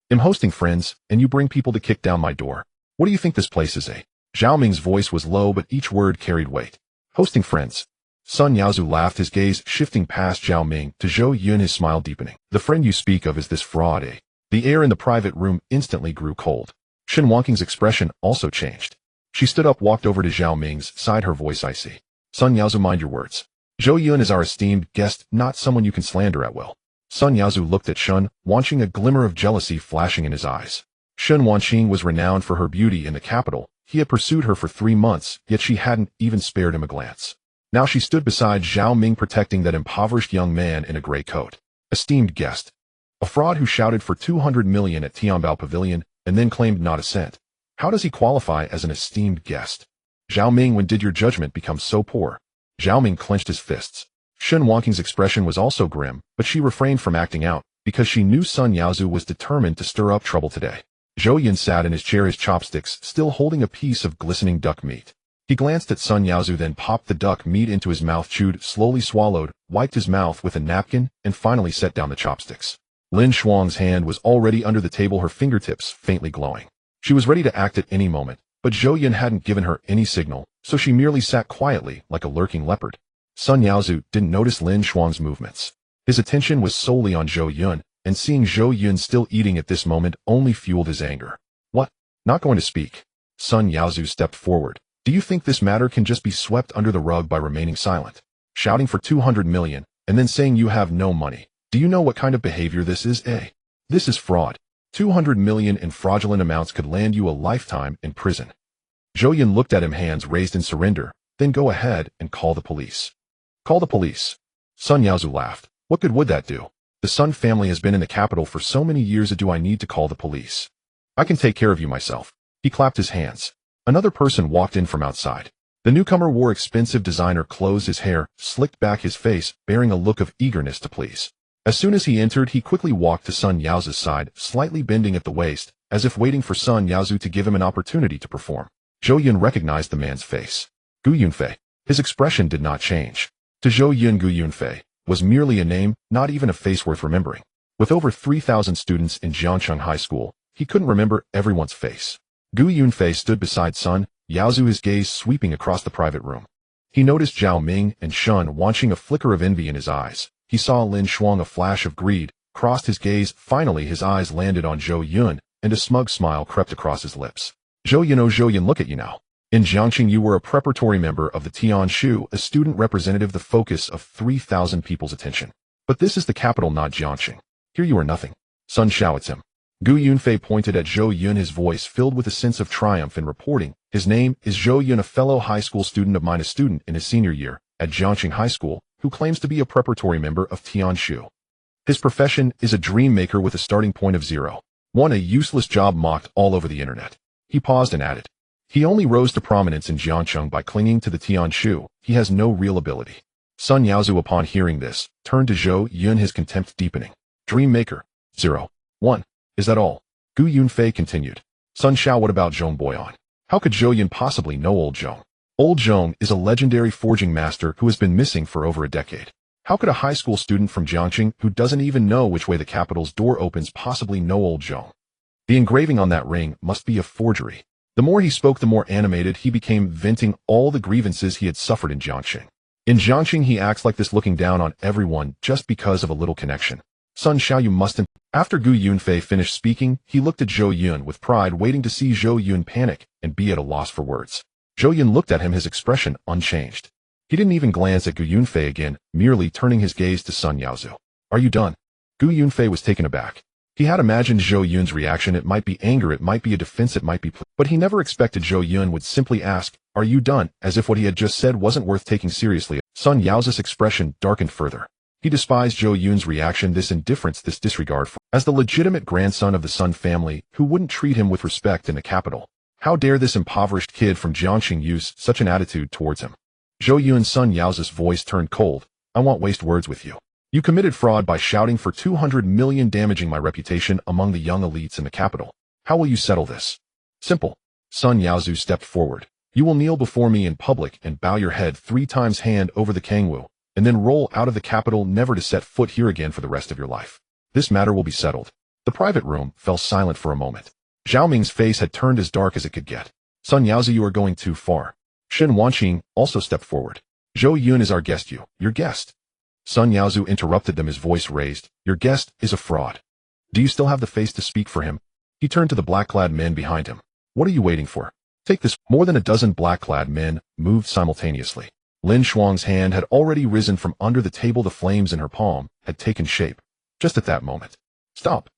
I'm hosting friends, and you bring people to kick down my door. What do you think this place is, eh? Zhao Ming's voice was low, but each word carried weight. Hosting friends. Sun Yaozu laughed, his gaze shifting past Zhao Ming to Zhou Yun, his smile deepening. The friend you speak of is this fraud, eh? The air in the private room instantly grew cold. Shen Qingli's expression also changed. She stood up, walked over to Zhao Ming's side, her voice icy. Sun Yaozu, mind your words. Zhou Yun is our esteemed guest, not someone you can slander at will. Sun Yaozu looked at Shen, watching a glimmer of jealousy flashing in his eyes. Shen Qingli was renowned for her beauty in the capital. He had pursued her for 3 months, yet she hadn't even spared him a glance. Now she stood beside Zhao Ming, protecting that impoverished young man in a gray coat. Esteemed guest. A fraud who shouted for 200 million at Tianbao Pavilion and then claimed not a cent. How does he qualify as an esteemed guest? Zhao Ming, when did your judgment become so poor? Zhao Ming clenched his fists. Shen Qingli's expression was also grim, but she refrained from acting out, because she knew Sun Yaozu was determined to stir up trouble today. Zhou Yun sat in his chair, his chopsticks still holding a piece of glistening duck meat. He glanced at Sun Yaozu, then popped the duck meat into his mouth, chewed, slowly swallowed, wiped his mouth with a napkin, and finally set down the chopsticks. Lin Shuang's hand was already under the table, her fingertips faintly glowing. She was ready to act at any moment, but Zhou Yun hadn't given her any signal, so she merely sat quietly like a lurking leopard. Sun Yaozu didn't notice Lin Shuang's movements. His attention was solely on Zhou Yun, and seeing Zhou Yun still eating at this moment only fueled his anger. What? Not going to speak? Sun Yaozu stepped forward. Do you think this matter can just be swept under the rug by remaining silent? Shouting for 200 million, and then saying you have no money. Do you know what kind of behavior this is, eh? This is fraud. 200 million in fraudulent amounts could land you a lifetime in prison. Zhou Yun looked at him, hands raised in surrender. Then go ahead and call the police. Call the police. Sun Yaozu laughed. What good would that do? The Sun family has been in the capital for so many years. Do I need to call the police? I can take care of you myself. He clapped his hands. Another person walked in from outside. The newcomer wore expensive designer clothes, his hair slicked back, his face bearing a look of eagerness to please. As soon as he entered, he quickly walked to Sun Yaozu's side, slightly bending at the waist, as if waiting for Sun Yaozu to give him an opportunity to perform. Zhou Yun recognized the man's face. Gu Yunfei. His expression did not change. To Zhou Yun, Gu Yunfei was merely a name, not even a face worth remembering. With over 3,000 students in Jiangcheng High School, he couldn't remember everyone's face. Gu Yunfei stood beside Sun Yaozu, his gaze sweeping across the private room. He noticed Zhao Ming and Shen, watching, a flicker of envy in his eyes. He saw Lin Shuang, a flash of greed, crossed his gaze. Finally his eyes landed on Zhou Yun, and a smug smile crept across his lips. Zhou Yun, oh Zhou Yun, look at you now. In Jiangcheng you were a preparatory member of the Tianshu, a student representative, the focus of 3,000 people's attention. But this is the capital, not Jiangcheng. Here you are nothing. Sun shouts him. Gu Yunfei pointed at Zhou Yun, his voice filled with a sense of triumph in reporting. His name is Zhou Yun, a fellow high school student of mine, a student in his senior year at Jiangcheng High School, who claims to be a preparatory member of Tianshu. His profession is a dream maker with a starting point of 0. A useless job mocked all over the internet. He paused and added. He only rose to prominence in Jiangcheng by clinging to the Tianshu. He has no real ability. Sun Yaozu, upon hearing this, turned to Zhou Yun, his contempt deepening. Dream maker. 0. 1. Is that all? Gu Yunfei continued. Sun Xiao, what about Zhong Boyan? How could Zhou Yun possibly know old Zhong? Old Zhong is a legendary forging master who has been missing for over a decade. How could a high school student from Jiangcheng who doesn't even know which way the capital's door opens possibly know old Zhong? The engraving on that ring must be a forgery. The more he spoke, the more animated he became, venting all the grievances he had suffered in Jiangcheng. In Jiangcheng he acts like this, looking down on everyone just because of a little connection. Sun Xiao, you mustn't. After Gu Yunfei finished speaking, he looked at Zhou Yun with pride, waiting to see Zhou Yun panic and be at a loss for words. Zhou Yun looked at him, his expression unchanged. He didn't even glance at Gu Yunfei again, merely turning his gaze to Sun Yaozu. Are you done? Gu Yunfei was taken aback. He had imagined Zhou Yun's reaction. It might be anger, it might be a defense, it might be but he never expected Zhou Yun would simply ask, are you done, as if what he had just said wasn't worth taking seriously. Sun Yaozu's expression darkened further. He despised Zhou Yun's reaction, this indifference, this disregard for, as the legitimate grandson of the Sun family, who wouldn't treat him with respect in the capital. How dare this impoverished kid from Jiangxing use such an attitude towards him? Zhou Yun's son Yao's voice turned cold. I won't waste words with you. You committed fraud by shouting for 200 million, damaging my reputation among the young elites in the capital. How will you settle this? Simple. Sun Yaozu stepped forward. You will kneel before me in public and bow your head 3 times hand over the Kangwu, and then roll out of the capital, never to set foot here again for the rest of your life. This matter will be settled. The private room fell silent for a moment. Zhao Ming's face had turned as dark as it could get. Sun Yaozu, you are going too far. Shen Qingli also stepped forward. Zhou Yun is our guest, your guest. Sun Yaozu interrupted them, his voice raised. Your guest is a fraud. Do you still have the face to speak for him? He turned to the black-clad men behind him. What are you waiting for? Take this. More than a dozen black-clad men moved simultaneously. Lin Shuang's hand had already risen from under the table. The flames in her palm had taken shape. Just at that moment. Stop.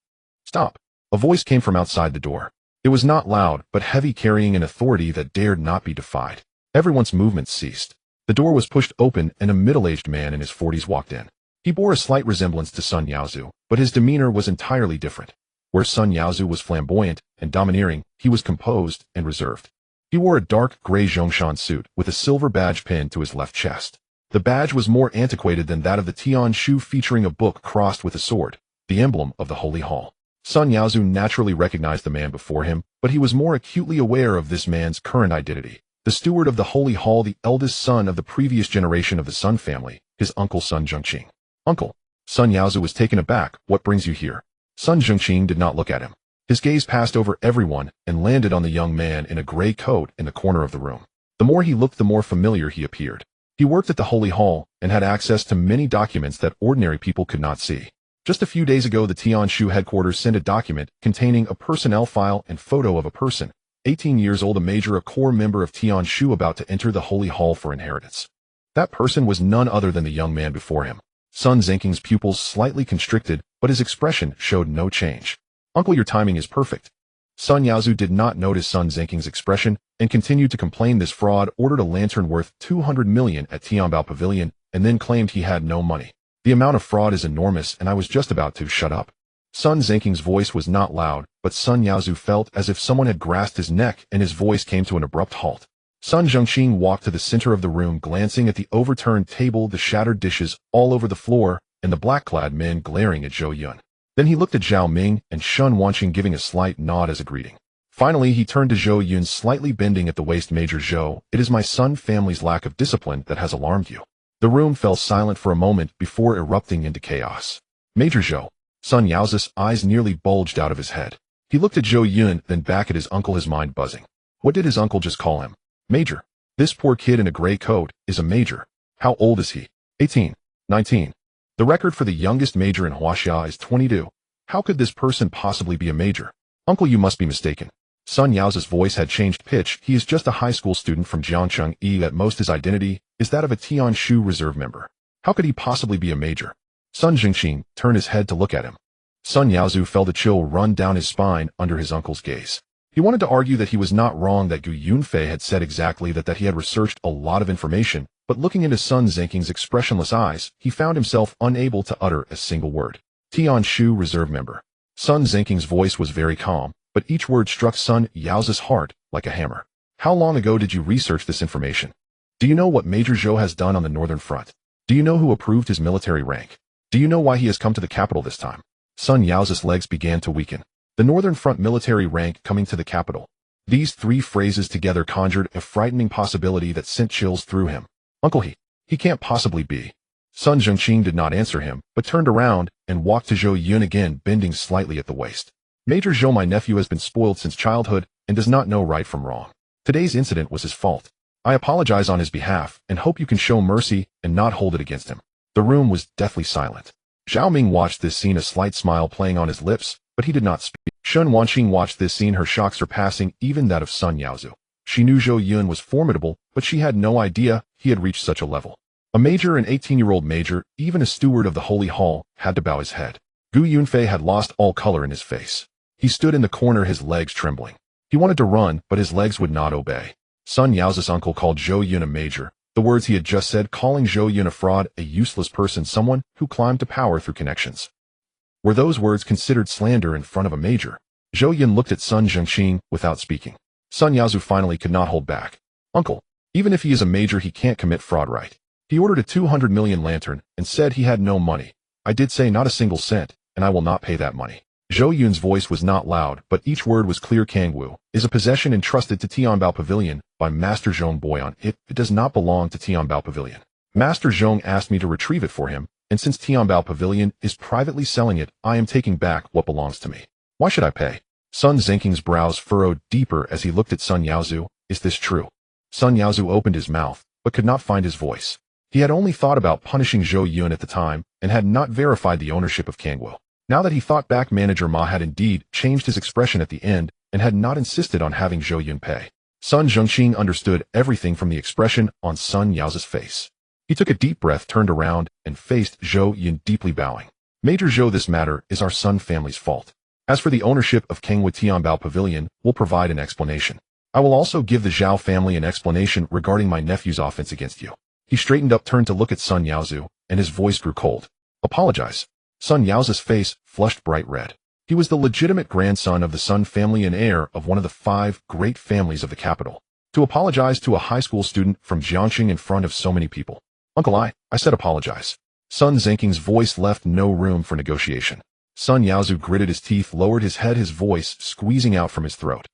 Stop. A voice came from outside the door. It was not loud, but heavy, carrying an authority that dared not be defied. Everyone's movements ceased. The door was pushed open and a middle-aged man in his 40s walked in. He bore a slight resemblance to Sun Yaozu, but his demeanor was entirely different. Where Sun Yaozu was flamboyant and domineering, he was composed and reserved. He wore a dark gray Zhongshan suit with a silver badge pinned to his left chest. The badge was more antiquated than that of the Tian Shu, featuring a book crossed with a sword, the emblem of the Holy Hall. Sun Yaozu naturally recognized the man before him, but he was more acutely aware of this man's current identity. The steward of the Holy Hall, the eldest son of the previous generation of the Sun family, his uncle Sun Zhengqing. Uncle. Sun Yaozu was taken aback. What brings you here? Sun Zhengqing did not look at him. His gaze passed over everyone and landed on the young man in a gray coat in the corner of the room. The more he looked, the more familiar he appeared. He worked at the Holy Hall and had access to many documents that ordinary people could not see. Just a few days ago, the Tian Shu headquarters sent a document containing a personnel file and photo of a person, 18 years old, a major, a core member of Tian Shu, about to enter the Holy Hall for inheritance. That person was none other than the young man before him. Sun Zhengqing's pupils slightly constricted, but his expression showed no change. Uncle, your timing is perfect. Sun Yaozu did not notice Sun Zhengqing's expression and continued to complain. This fraud ordered a lantern worth 200 million at Tianbao Pavilion and then claimed he had no money. The amount of fraud is enormous, and I was just about to shut up. Sun Zhengqing's voice was not loud, but Sun Yaozu felt as if someone had grasped his neck, and his voice came to an abrupt halt. Sun Zhengqing walked to the center of the room, glancing at the overturned table, the shattered dishes all over the floor, and the black-clad men glaring at Zhou Yun. Then he looked at Zhao Ming and Shen Qingli, giving a slight nod as a greeting. Finally, he turned to Zhou Yun, slightly bending at the waist. Major Zhou, it is my Sun family's lack of discipline that has alarmed you. The room fell silent for a moment before erupting into chaos. Major Zhou. Sun Yaozu's eyes nearly bulged out of his head. He looked at Zhou Yun, then back at his uncle, his mind buzzing. What did his uncle just call him? Major. This poor kid in a gray coat is a major. How old is he? 18. 19. The record for the youngest major in Huaxia is 22. How could this person possibly be a major? Uncle, you must be mistaken. Sun Yaozu's voice had changed pitch. He is just a high school student from Jiangcheng. At most, his identity is that of a Tian Shu reserve member. How could he possibly be a major? Sun Zhengqing turned his head to look at him. Sun Yaozu felt a chill run down his spine under his uncle's gaze. He wanted to argue that he was not wrong, that Gu Yunfei had said exactly that he had researched a lot of information, but looking into Sun Zhengqing's expressionless eyes, he found himself unable to utter a single word. Tian Shu reserve member. Sun Zhengqing's voice was very calm, but each word struck Sun Yaozu's heart like a hammer. How long ago did you research this information? Do you know what Major Zhou has done on the northern front? Do you know who approved his military rank? Do you know why he has come to the capital this time? Sun Yaozu's legs began to weaken. The northern front military rank coming to the capital. These 3 phrases together conjured a frightening possibility that sent chills through him. Uncle, he can't possibly be. Sun Zhengqing did not answer him, but turned around and walked to Zhou Yun again, bending slightly at the waist. Major Zhou, my nephew has been spoiled since childhood and does not know right from wrong. Today's incident was his fault. I apologize on his behalf and hope you can show mercy and not hold it against him. The room was deathly silent. Zhao Ming watched this scene, a slight smile playing on his lips, but he did not speak. Shen Qingli watched this scene, her shock surpassing even that of Sun Yaozu. She knew Zhou Yun was formidable, but she had no idea he had reached such a level. A major, an 18-year-old major, even a steward of the Holy Hall, had to bow his head. Gu Yunfei had lost all color in his face. He stood in the corner, his legs trembling. He wanted to run, but his legs would not obey. Sun Yaozu's uncle called Zhou Yun a major. The words he had just said, calling Zhou Yun a fraud, a useless person, someone who climbed to power through connections. Were those words considered slander in front of a major? Zhou Yun looked at Sun Zhengqing without speaking. Sun Yaozu finally could not hold back. Uncle, even if he is a major, he can't commit fraud, right? He ordered a 200 million lantern and said he had no money. I did say not a single cent, and I will not pay that money. Zhou Yun's voice was not loud, but each word was clear. Kangwu is a possession entrusted to Tianbao Pavilion by Master Zhong Boyan. It does not belong to Tianbao Pavilion. Master Zhong asked me to retrieve it for him, and since Tianbao Pavilion is privately selling it, I am taking back what belongs to me. Why should I pay? Sun Zengqing's brows furrowed deeper as he looked at Sun Yaozu. Is this true? Sun Yaozu opened his mouth, but could not find his voice. He had only thought about punishing Zhou Yun at the time, and had not verified the ownership of Kangwu. Now that he thought back, Manager Ma had indeed changed his expression at the end, and had not insisted on having Zhou Yun pay. Sun Zhengqing understood everything from the expression on Sun Yaozu's face. He took a deep breath, turned around, and faced Zhou Yun, deeply bowing. Major Zhou, this matter is our Sun family's fault. As for the ownership of Kangwu, Tianbao Pavilion will provide an explanation. I will also give the Zhao family an explanation regarding my nephew's offense against you. He straightened up, turned to look at Sun Yaozu, and his voice grew cold. Apologize. Sun Yaozu's face flushed bright red. He was the legitimate grandson of the Sun family and heir of one of the 5 great families of the capital. To apologize to a high school student from Jiangxing in front of so many people. Uncle, I said apologize. Sun Zengqing's voice left no room for negotiation. Sun Yaozu gritted his teeth, lowered his head, his voice squeezing out from his throat.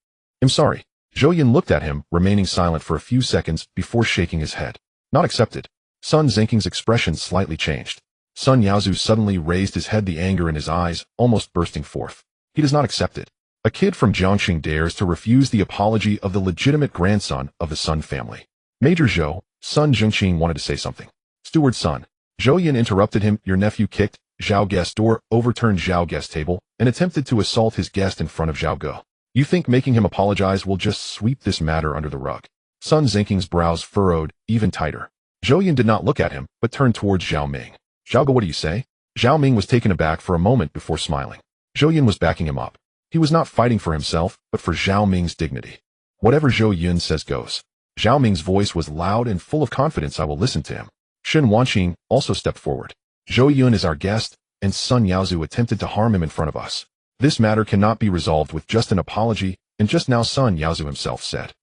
I'm sorry. Zhou Yun looked at him, remaining silent for a few seconds before shaking his head. Not accepted. Sun Zengqing's expression slightly changed. Sun Yaozu suddenly raised his head, the anger in his eyes almost bursting forth. He does not accept it. A kid from Jiangxing dares to refuse the apology of the legitimate grandson of the Sun family. Major Zhou, Sun Zhengqing wanted to say something. Steward Sun. Zhou Yun interrupted him. Your nephew kicked Zhao guest's door, overturned Zhao guest's table, and attempted to assault his guest in front of Zhao Ge. You think making him apologize will just sweep this matter under the rug? Sun Zengqing's brows furrowed even tighter. Zhou Yun did not look at him, but turned towards Zhao Ming. Zhao Ge, what do you say? Zhao Ming was taken aback for a moment before smiling. Zhou Yun was backing him up. He was not fighting for himself, but for Zhao Ming's dignity. Whatever Zhou Yun says goes. Zhao Ming's voice was loud and full of confidence. I will listen to him. Shen Qingli also stepped forward. Zhou Yun is our guest, and Sun Yaozu attempted to harm him in front of us. This matter cannot be resolved with just an apology, and just now Sun Yaozu himself said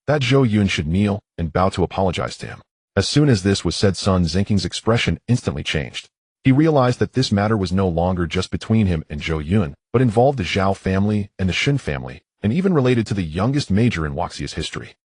that Zhou Yun should kneel and bow to apologize to him. As soon as this was said, Sun Zengqing's expression instantly changed. He realized that this matter was no longer just between him and Zhou Yun, but involved the Zhao family and the Shen family, and even related to the youngest major in Huaxia's history.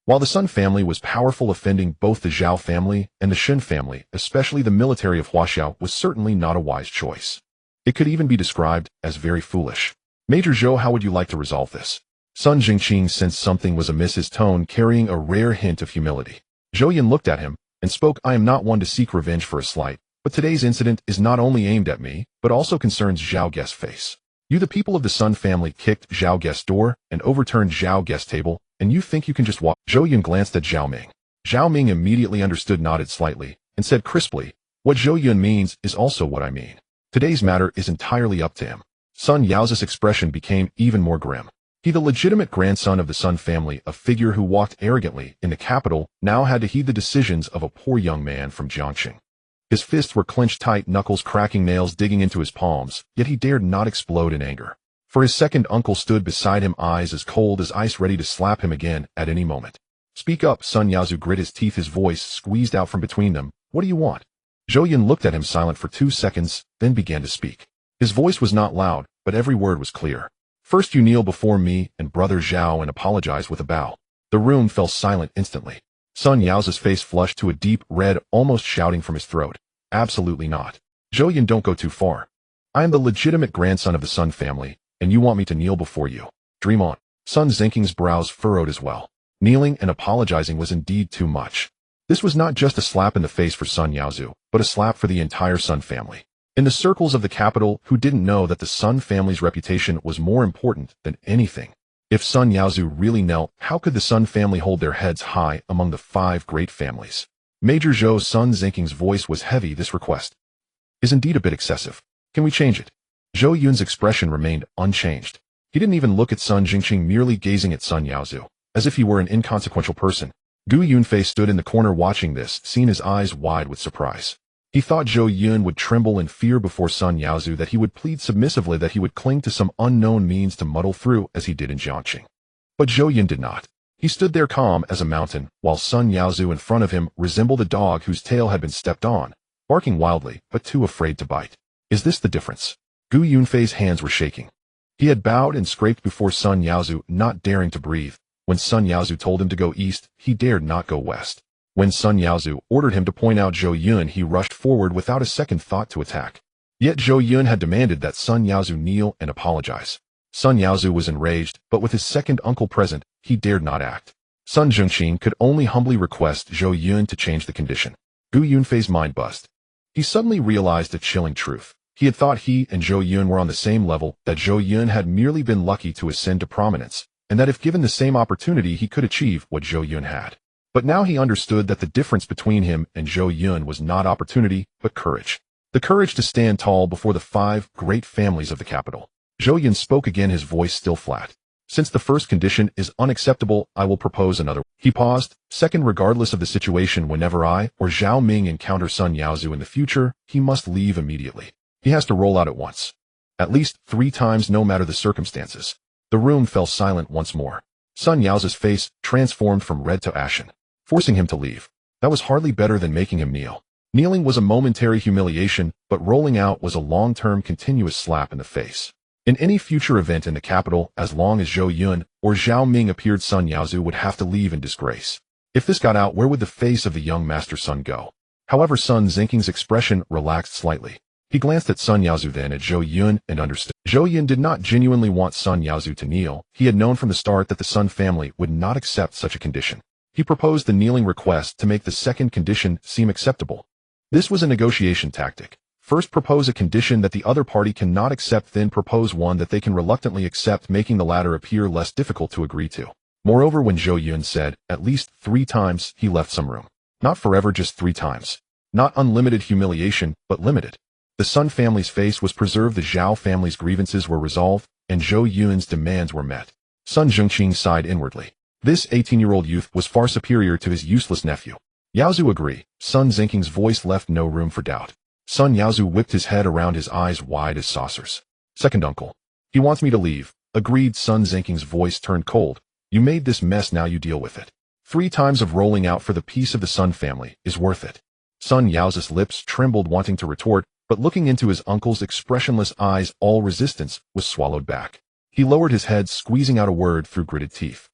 While the Sun family was powerful, offending both the Zhao family and the Shen family, especially the military of Huaxia, was certainly not a wise choice. It could even be described as very foolish. Major Zhou, how would you like to resolve this? Sun Zhengqing sensed something was amiss, his tone carrying a rare hint of humility. Zhou Yun looked at him and spoke. I am not one to seek revenge for a slight, but today's incident is not only aimed at me, but also concerns Zhao Guest's face. You, the people of the Sun family, kicked Zhao Guest's door and overturned Zhao Guest's table, and you think you can just walk? Zhou Yun glanced at Zhao Ming. Zhao Ming immediately understood, nodded slightly, and said crisply, what Zhou Yun means is also what I mean. Today's matter is entirely up to him. Sun Yaozu's expression became even more grim. He, the legitimate grandson of the Sun family, a figure who walked arrogantly in the capital, now had to heed the decisions of a poor young man from Jiangxing. His fists were clenched tight, knuckles cracking, nails digging into his palms, yet he dared not explode in anger. For his second uncle stood beside him, eyes as cold as ice, ready to slap him again at any moment. Speak up, Sun Yaozu grit his teeth, his voice squeezed out from between them. What do you want? Zhou Yun looked at him, silent for 2 seconds, then began to speak. His voice was not loud, but every word was clear. First you kneel before me and brother Zhao and apologize with a bow. The room fell silent instantly. Sun Yaozu's face flushed to a deep red, almost shouting from his throat. Absolutely not. Zhou Yun, don't go too far. I am the legitimate grandson of the Sun family, and you want me to kneel before you. Dream on. Sun Zengqing's brows furrowed as well. Kneeling and apologizing was indeed too much. This was not just a slap in the face for Sun Yaozu, but a slap for the entire Sun family. In the circles of the capital, who didn't know that the Sun family's reputation was more important than anything? If Sun Yaozu really knelt, how could the Sun family hold their heads high among the 5 great families? Major Zhou, Sun Zengqing's voice was heavy. This request is indeed a bit excessive. Can we change it? Zhou Yun's expression remained unchanged. He didn't even look at Sun Zhengqing, merely gazing at Sun Yaozu, as if he were an inconsequential person. Gu Yunfei stood in the corner watching this, seeing his eyes wide with surprise. He thought Zhou Yun would tremble in fear before Sun Yaozu, that he would plead submissively, that he would cling to some unknown means to muddle through as he did in Jiangxing. But Zhou Yun did not. He stood there calm as a mountain, while Sun Yaozu in front of him resembled a dog whose tail had been stepped on, barking wildly, but too afraid to bite. Is this the difference? Gu Yunfei's hands were shaking. He had bowed and scraped before Sun Yaozu, not daring to breathe. When Sun Yaozu told him to go east, he dared not go west. When Sun Yaozu ordered him to point out Zhou Yun, he rushed forward without a second thought to attack. Yet Zhou Yun had demanded that Sun Yaozu kneel and apologize. Sun Yaozu was enraged, but with his second uncle present, he dared not act. Sun Zhengqing could only humbly request Zhou Yun to change the condition. Gu Yunfei's mind buzzed. He suddenly realized a chilling truth. He had thought he and Zhou Yun were on the same level, that Zhou Yun had merely been lucky to ascend to prominence, and that if given the same opportunity he could achieve what Zhou Yun had. But now he understood that the difference between him and Zhou Yun was not opportunity, but courage. The courage to stand tall before the 5 great families of the capital. Zhou Yun spoke again, his voice still flat. Since the first condition is unacceptable, I will propose another. He paused. Second, regardless of the situation, whenever I or Zhao Ming encounter Sun Yaozu in the future, he must leave immediately. He has to roll out at once. At least 3 times, no matter the circumstances. The room fell silent once more. Sun Yaozu's face transformed from red to ashen, forcing him to leave. That was hardly better than making him kneel. Kneeling was a momentary humiliation, but rolling out was a long-term continuous slap in the face. In any future event in the capital, as long as Zhou Yun or Zhao Ming appeared, Sun Yaozu would have to leave in disgrace. If this got out, where would the face of the young master Sun go? However, Sun Zhengqing's expression relaxed slightly. He glanced at Sun Yaozu, then at Zhou Yun, and understood. Zhou Yun did not genuinely want Sun Yaozu to kneel. He had known from the start that the Sun family would not accept such a condition. He proposed the kneeling request to make the second condition seem acceptable. This was a negotiation tactic. First propose a condition that the other party cannot accept, then propose one that they can reluctantly accept, making the latter appear less difficult to agree to. Moreover, when Zhou Yun said, at least 3 times, he left some room. Not forever, just 3 times. Not unlimited humiliation, but limited. The Sun family's face was preserved, the Zhao family's grievances were resolved, and Zhou Yun's demands were met. Sun Zhengqing sighed inwardly. This 18-year-old youth was far superior to his useless nephew. Yaozu agree. Sun Zhengqing's voice left no room for doubt. Sun Yaozu whipped his head around, his eyes wide as saucers. Second uncle. He wants me to leave. Agreed. Sun Zhengqing's voice turned cold. You made this mess, now you deal with it. 3 times of rolling out for the peace of the Sun family is worth it. Sun Yaozu's lips trembled, wanting to retort, but looking into his uncle's expressionless eyes, all resistance was swallowed back. He lowered his head, squeezing out a word through gritted teeth.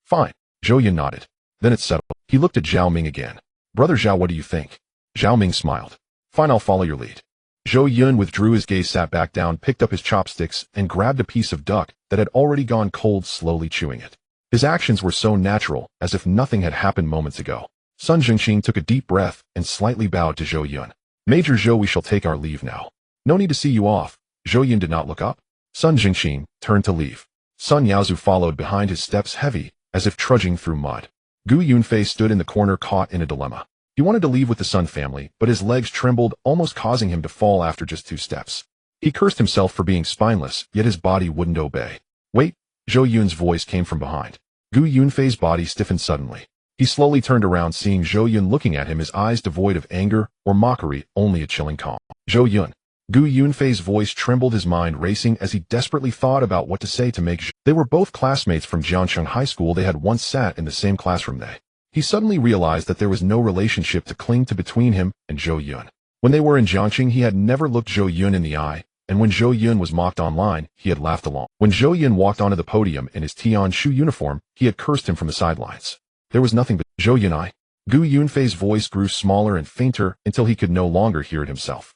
Fine. Zhou Yun nodded. Then it's settled. He looked at Zhao Ming again. Brother Zhao, what do you think? Zhao Ming smiled. Fine, I'll follow your lead. Zhou Yun withdrew his gaze, sat back down, picked up his chopsticks, and grabbed a piece of duck that had already gone cold, slowly chewing it. His actions were so natural, as if nothing had happened moments ago. Sun Zhengqing took a deep breath and slightly bowed to Zhou Yun. Major Zhou, we shall take our leave now. No need to see you off. Zhou Yun did not look up. Sun Zhengqing turned to leave. Sun Yaozu followed behind, his steps heavy, as if trudging through mud. Gu Yunfei stood in the corner, caught in a dilemma. He wanted to leave with the Sun family, but his legs trembled, almost causing him to fall after just 2 steps. He cursed himself for being spineless, yet his body wouldn't obey. Wait, Zhou Yun's voice came from behind. Gu Yunfei's body stiffened suddenly. He slowly turned around, seeing Zhou Yun looking at him, his eyes devoid of anger or mockery, only a chilling calm. Zhou Yun. Gu Yunfei's voice trembled, his mind racing as he desperately thought about what to say to make Zhou. They were both classmates from Jiangcheng High School. They had once sat in the same classroom. He suddenly realized that there was no relationship to cling to between him and Zhou Yun. When they were in Jiangcheng, he had never looked Zhou Yun in the eye, and when Zhou Yun was mocked online, he had laughed along. When Zhou Yun walked onto the podium in his Tianshu uniform, he had cursed him from the sidelines. There was nothing but Zhou Yun. Gu Yunfei's voice grew smaller and fainter until he could no longer hear it himself.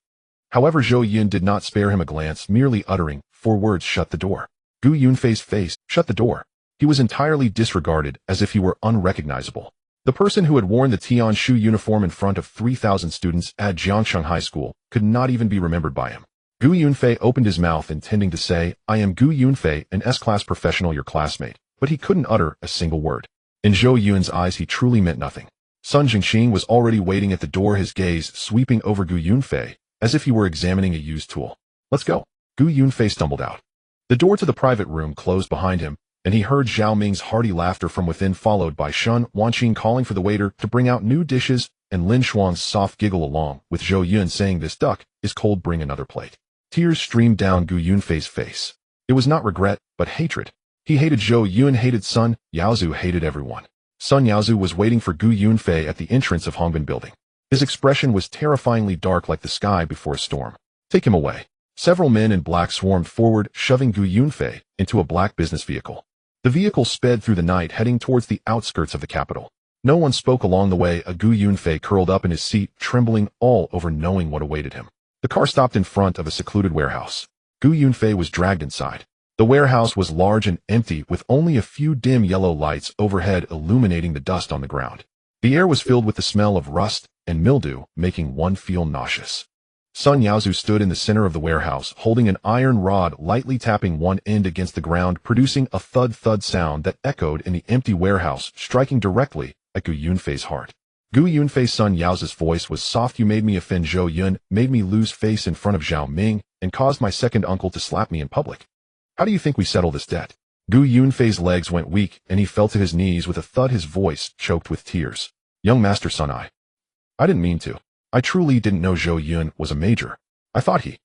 However, Zhou Yun did not spare him a glance, merely uttering 4 words, shut the door. Gu Yunfei's face, shut the door. He was entirely disregarded, as if he were unrecognizable. The person who had worn the Tianshu uniform in front of 3,000 students at Jiangcheng High School could not even be remembered by him. Gu Yunfei opened his mouth, intending to say, I am Gu Yunfei, an S-class professional, your classmate, but he couldn't utter a single word. In Zhou Yun's eyes, he truly meant nothing. Sun Zhengqing was already waiting at the door, his gaze sweeping over Gu Yunfei, as if he were examining a used tool. Let's go. Gu Yunfei stumbled out. The door to the private room closed behind him, and he heard Zhao Ming's hearty laughter from within, followed by Shen Qingli calling for the waiter to bring out new dishes, and Lin Shuang's soft giggle, along with Zhou Yun saying, this duck is cold, bring another plate. Tears streamed down Gu Yunfei's face. It was not regret, but hatred. He hated Zhou Yun, hated Sun Yaozu, hated everyone. Sun Yaozu was waiting for Gu Yunfei at the entrance of Hongbin building. His expression was terrifyingly dark like the sky before a storm. Take him away. Several men in black swarmed forward, shoving Gu Yunfei into a black business vehicle. The vehicle sped through the night, heading towards the outskirts of the capital. No one spoke along the way. Gu Yunfei curled up in his seat, trembling all over, knowing what awaited him. The car stopped in front of a secluded warehouse. Gu Yunfei was dragged inside. The warehouse was large and empty, with only a few dim yellow lights overhead illuminating the dust on the ground. The air was filled with the smell of rust and mildew, making one feel nauseous. Sun Yaozu stood in the center of the warehouse, holding an iron rod, lightly tapping one end against the ground, producing a thud-thud sound that echoed in the empty warehouse, striking directly at Gu Yunfei's heart. Gu Yunfei. Sun Yaozu's voice was soft. You made me offend Zhou Yun, made me lose face in front of Zhao Ming, and caused my second uncle to slap me in public. How do you think we settle this debt? Gu Yunfei's legs went weak, and he fell to his knees with a thud, his voice choked with tears. Young Master Sun, I didn't mean to. I truly didn't know Zhou Yun was a major. I thought he...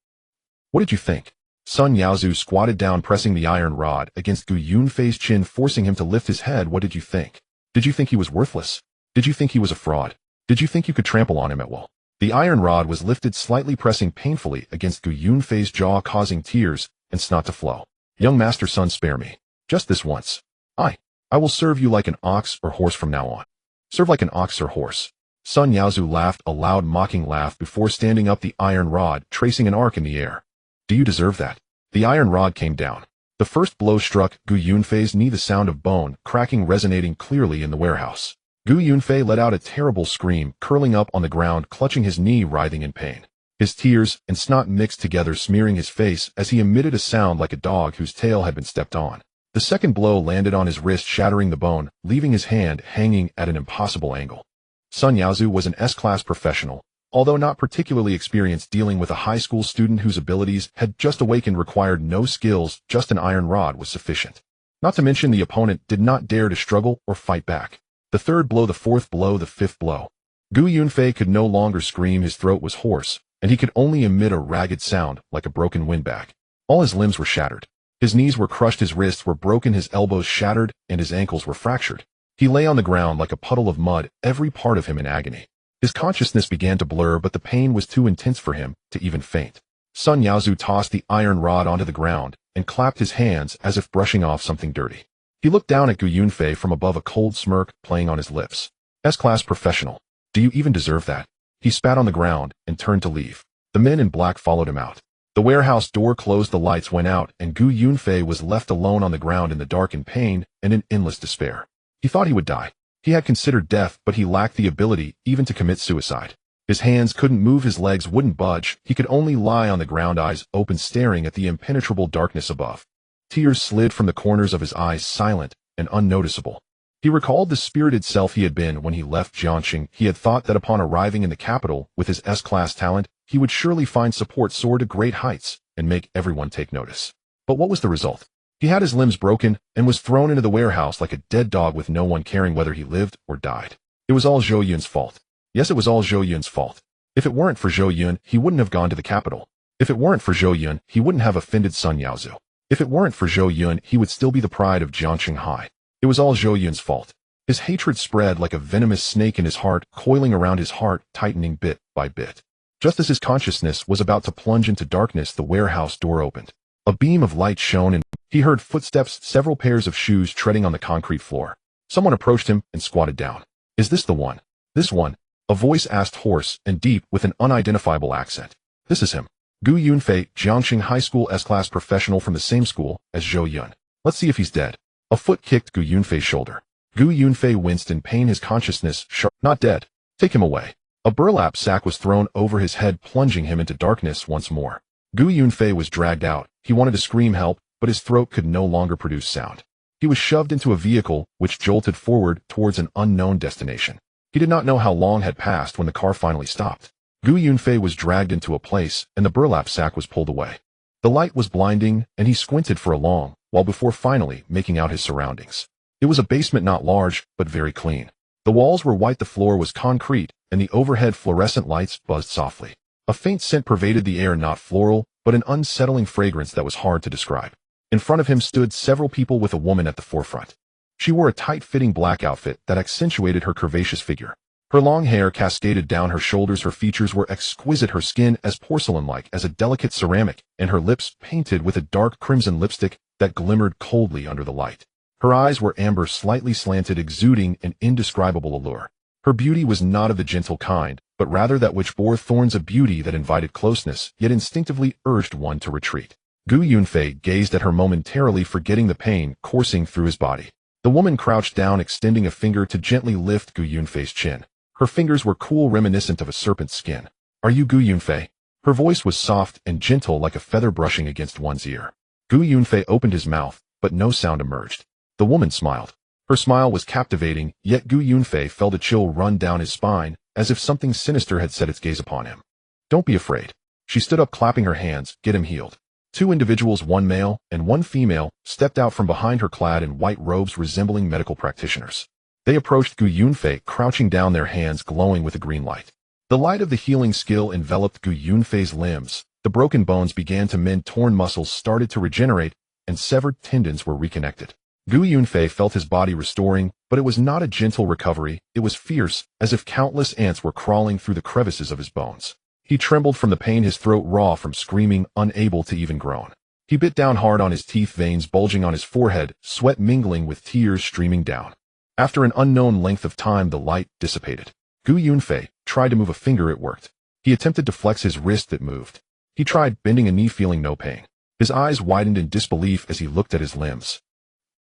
What did you think? Sun Yaozu squatted down, pressing the iron rod against Gu Yunfei's chin, forcing him to lift his head. What did you think? Did you think he was worthless? Did you think he was a fraud? Did you think you could trample on him at will? The iron rod was lifted slightly, pressing painfully against Gu Yunfei's jaw, causing tears and snot to flow. Young Master Sun, spare me. Just this once. I will serve you like an ox or horse from now on. Serve like an ox or horse. Sun Yaozu laughed a loud, mocking laugh before standing up, the iron rod tracing an arc in the air. Do you deserve that? The iron rod came down. The first blow struck Gu Yunfei's knee, the sound of bone cracking resonating clearly in the warehouse. Gu Yunfei let out a terrible scream, curling up on the ground, clutching his knee, writhing in pain. His tears and snot mixed together, smearing his face as he emitted a sound like a dog whose tail had been stepped on. The second blow landed on his wrist, shattering the bone, leaving his hand hanging at an impossible angle. Sun Yaozu was an S-class professional, although not particularly experienced. Dealing with a high school student whose abilities had just awakened, required no skills, just an iron rod was sufficient. Not to mention the opponent did not dare to struggle or fight back. The third blow, the fourth blow, the fifth blow. Gu Yunfei could no longer scream, his throat was hoarse, and he could only emit a ragged sound like a broken windbag. All his limbs were shattered. His knees were crushed, his wrists were broken, his elbows shattered, and his ankles were fractured. He lay on the ground like a puddle of mud, every part of him in agony. His consciousness began to blur, but the pain was too intense for him to even faint. Sun Yaozu tossed the iron rod onto the ground and clapped his hands as if brushing off something dirty. He looked down at Gu Yunfei from above, a cold smirk playing on his lips. S-class professional. Do you even deserve that? He spat on the ground and turned to leave. The men in black followed him out. The warehouse door closed, the lights went out, and Gu Yunfei was left alone on the ground in the dark, in pain and in endless despair. He thought he would die. He had considered death, but he lacked the ability even to commit suicide. His hands couldn't move, his legs wouldn't budge. He could only lie on the ground, eyes open, staring at the impenetrable darkness above. Tears slid from the corners of his eyes, silent and unnoticeable. He recalled the spirited self he had been when he left Jiangxing. He had thought that upon arriving in the capital with his S-class talent, he would surely find support, soar to great heights, and make everyone take notice. But what was the result? He had his limbs broken and was thrown into the warehouse like a dead dog, with no one caring whether he lived or died. It was all Zhou Yun's fault. Yes, it was all Zhou Yun's fault. If it weren't for Zhou Yun, he wouldn't have gone to the capital. If it weren't for Zhou Yun, he wouldn't have offended Sun Yaozu. If it weren't for Zhou Yun, he would still be the pride of Jiangxing High. It was all Zhou Yun's fault. His hatred spread like a venomous snake in his heart, coiling around his heart, tightening bit by bit. Just as his consciousness was about to plunge into darkness, the warehouse door opened. A beam of light shone, and he heard footsteps, several pairs of shoes treading on the concrete floor. Someone approached him and squatted down. Is this the one? This one? A voice asked, hoarse and deep with an unidentifiable accent. This is him. Gu Yunfei, Jiangxing High School S-class professional from the same school as Zhou Yun. Let's see if he's dead. A foot kicked Gu Yunfei's shoulder. Gu Yunfei winced in pain, his consciousness sharp. Not dead. Take him away. A burlap sack was thrown over his head, plunging him into darkness once more. Gu Yunfei was dragged out. He wanted to scream help, but his throat could no longer produce sound. He was shoved into a vehicle which jolted forward towards an unknown destination. He did not know how long had passed when the car finally stopped. Gu Yunfei was dragged into a place, and the burlap sack was pulled away. The light was blinding, and he squinted for a long while before finally making out his surroundings. It was a basement, not large, but very clean. The walls were white, the floor was concrete, and the overhead fluorescent lights buzzed softly. A faint scent pervaded the air, not floral, but an unsettling fragrance that was hard to describe. In front of him stood several people with a woman at the forefront. She wore a tight-fitting black outfit that accentuated her curvaceous figure. Her long hair cascaded down her shoulders, her features were exquisite, her skin as porcelain-like as a delicate ceramic, and her lips painted with a dark crimson lipstick that glimmered coldly under the light. Her eyes were amber, slightly slanted, exuding an indescribable allure. Her beauty was not of the gentle kind, but rather that which bore thorns, a beauty that invited closeness, yet instinctively urged one to retreat. Gu Yunfei gazed at her momentarily, forgetting the pain coursing through his body. The woman crouched down, extending a finger to gently lift Gu Yunfei's chin. Her fingers were cool, reminiscent of a serpent's skin. "Are you Gu Yunfei?" Her voice was soft and gentle, like a feather brushing against one's ear. Gu Yunfei opened his mouth, but no sound emerged. The woman smiled. Her smile was captivating, yet Gu Yunfei felt a chill run down his spine, as if something sinister had set its gaze upon him. "Don't be afraid." She stood up, clapping her hands. "Get him healed." Two individuals, one male and one female, stepped out from behind her, clad in white robes resembling medical practitioners. They approached Gu Yunfei, crouching down, their hands glowing with a green light. The light of the healing skill enveloped Gu Yunfei's limbs. The broken bones began to mend, torn muscles started to regenerate, and severed tendons were reconnected. Gu Yunfei felt his body restoring, but it was not a gentle recovery, it was fierce, as if countless ants were crawling through the crevices of his bones. He trembled from the pain, his throat raw from screaming, unable to even groan. He bit down hard on his teeth, veins bulging on his forehead, sweat mingling with tears streaming down. After an unknown length of time, the light dissipated. Gu Yunfei tried to move a finger, it worked. He attempted to flex his wrist, it moved. He tried bending a knee, feeling no pain. His eyes widened in disbelief as he looked at his limbs.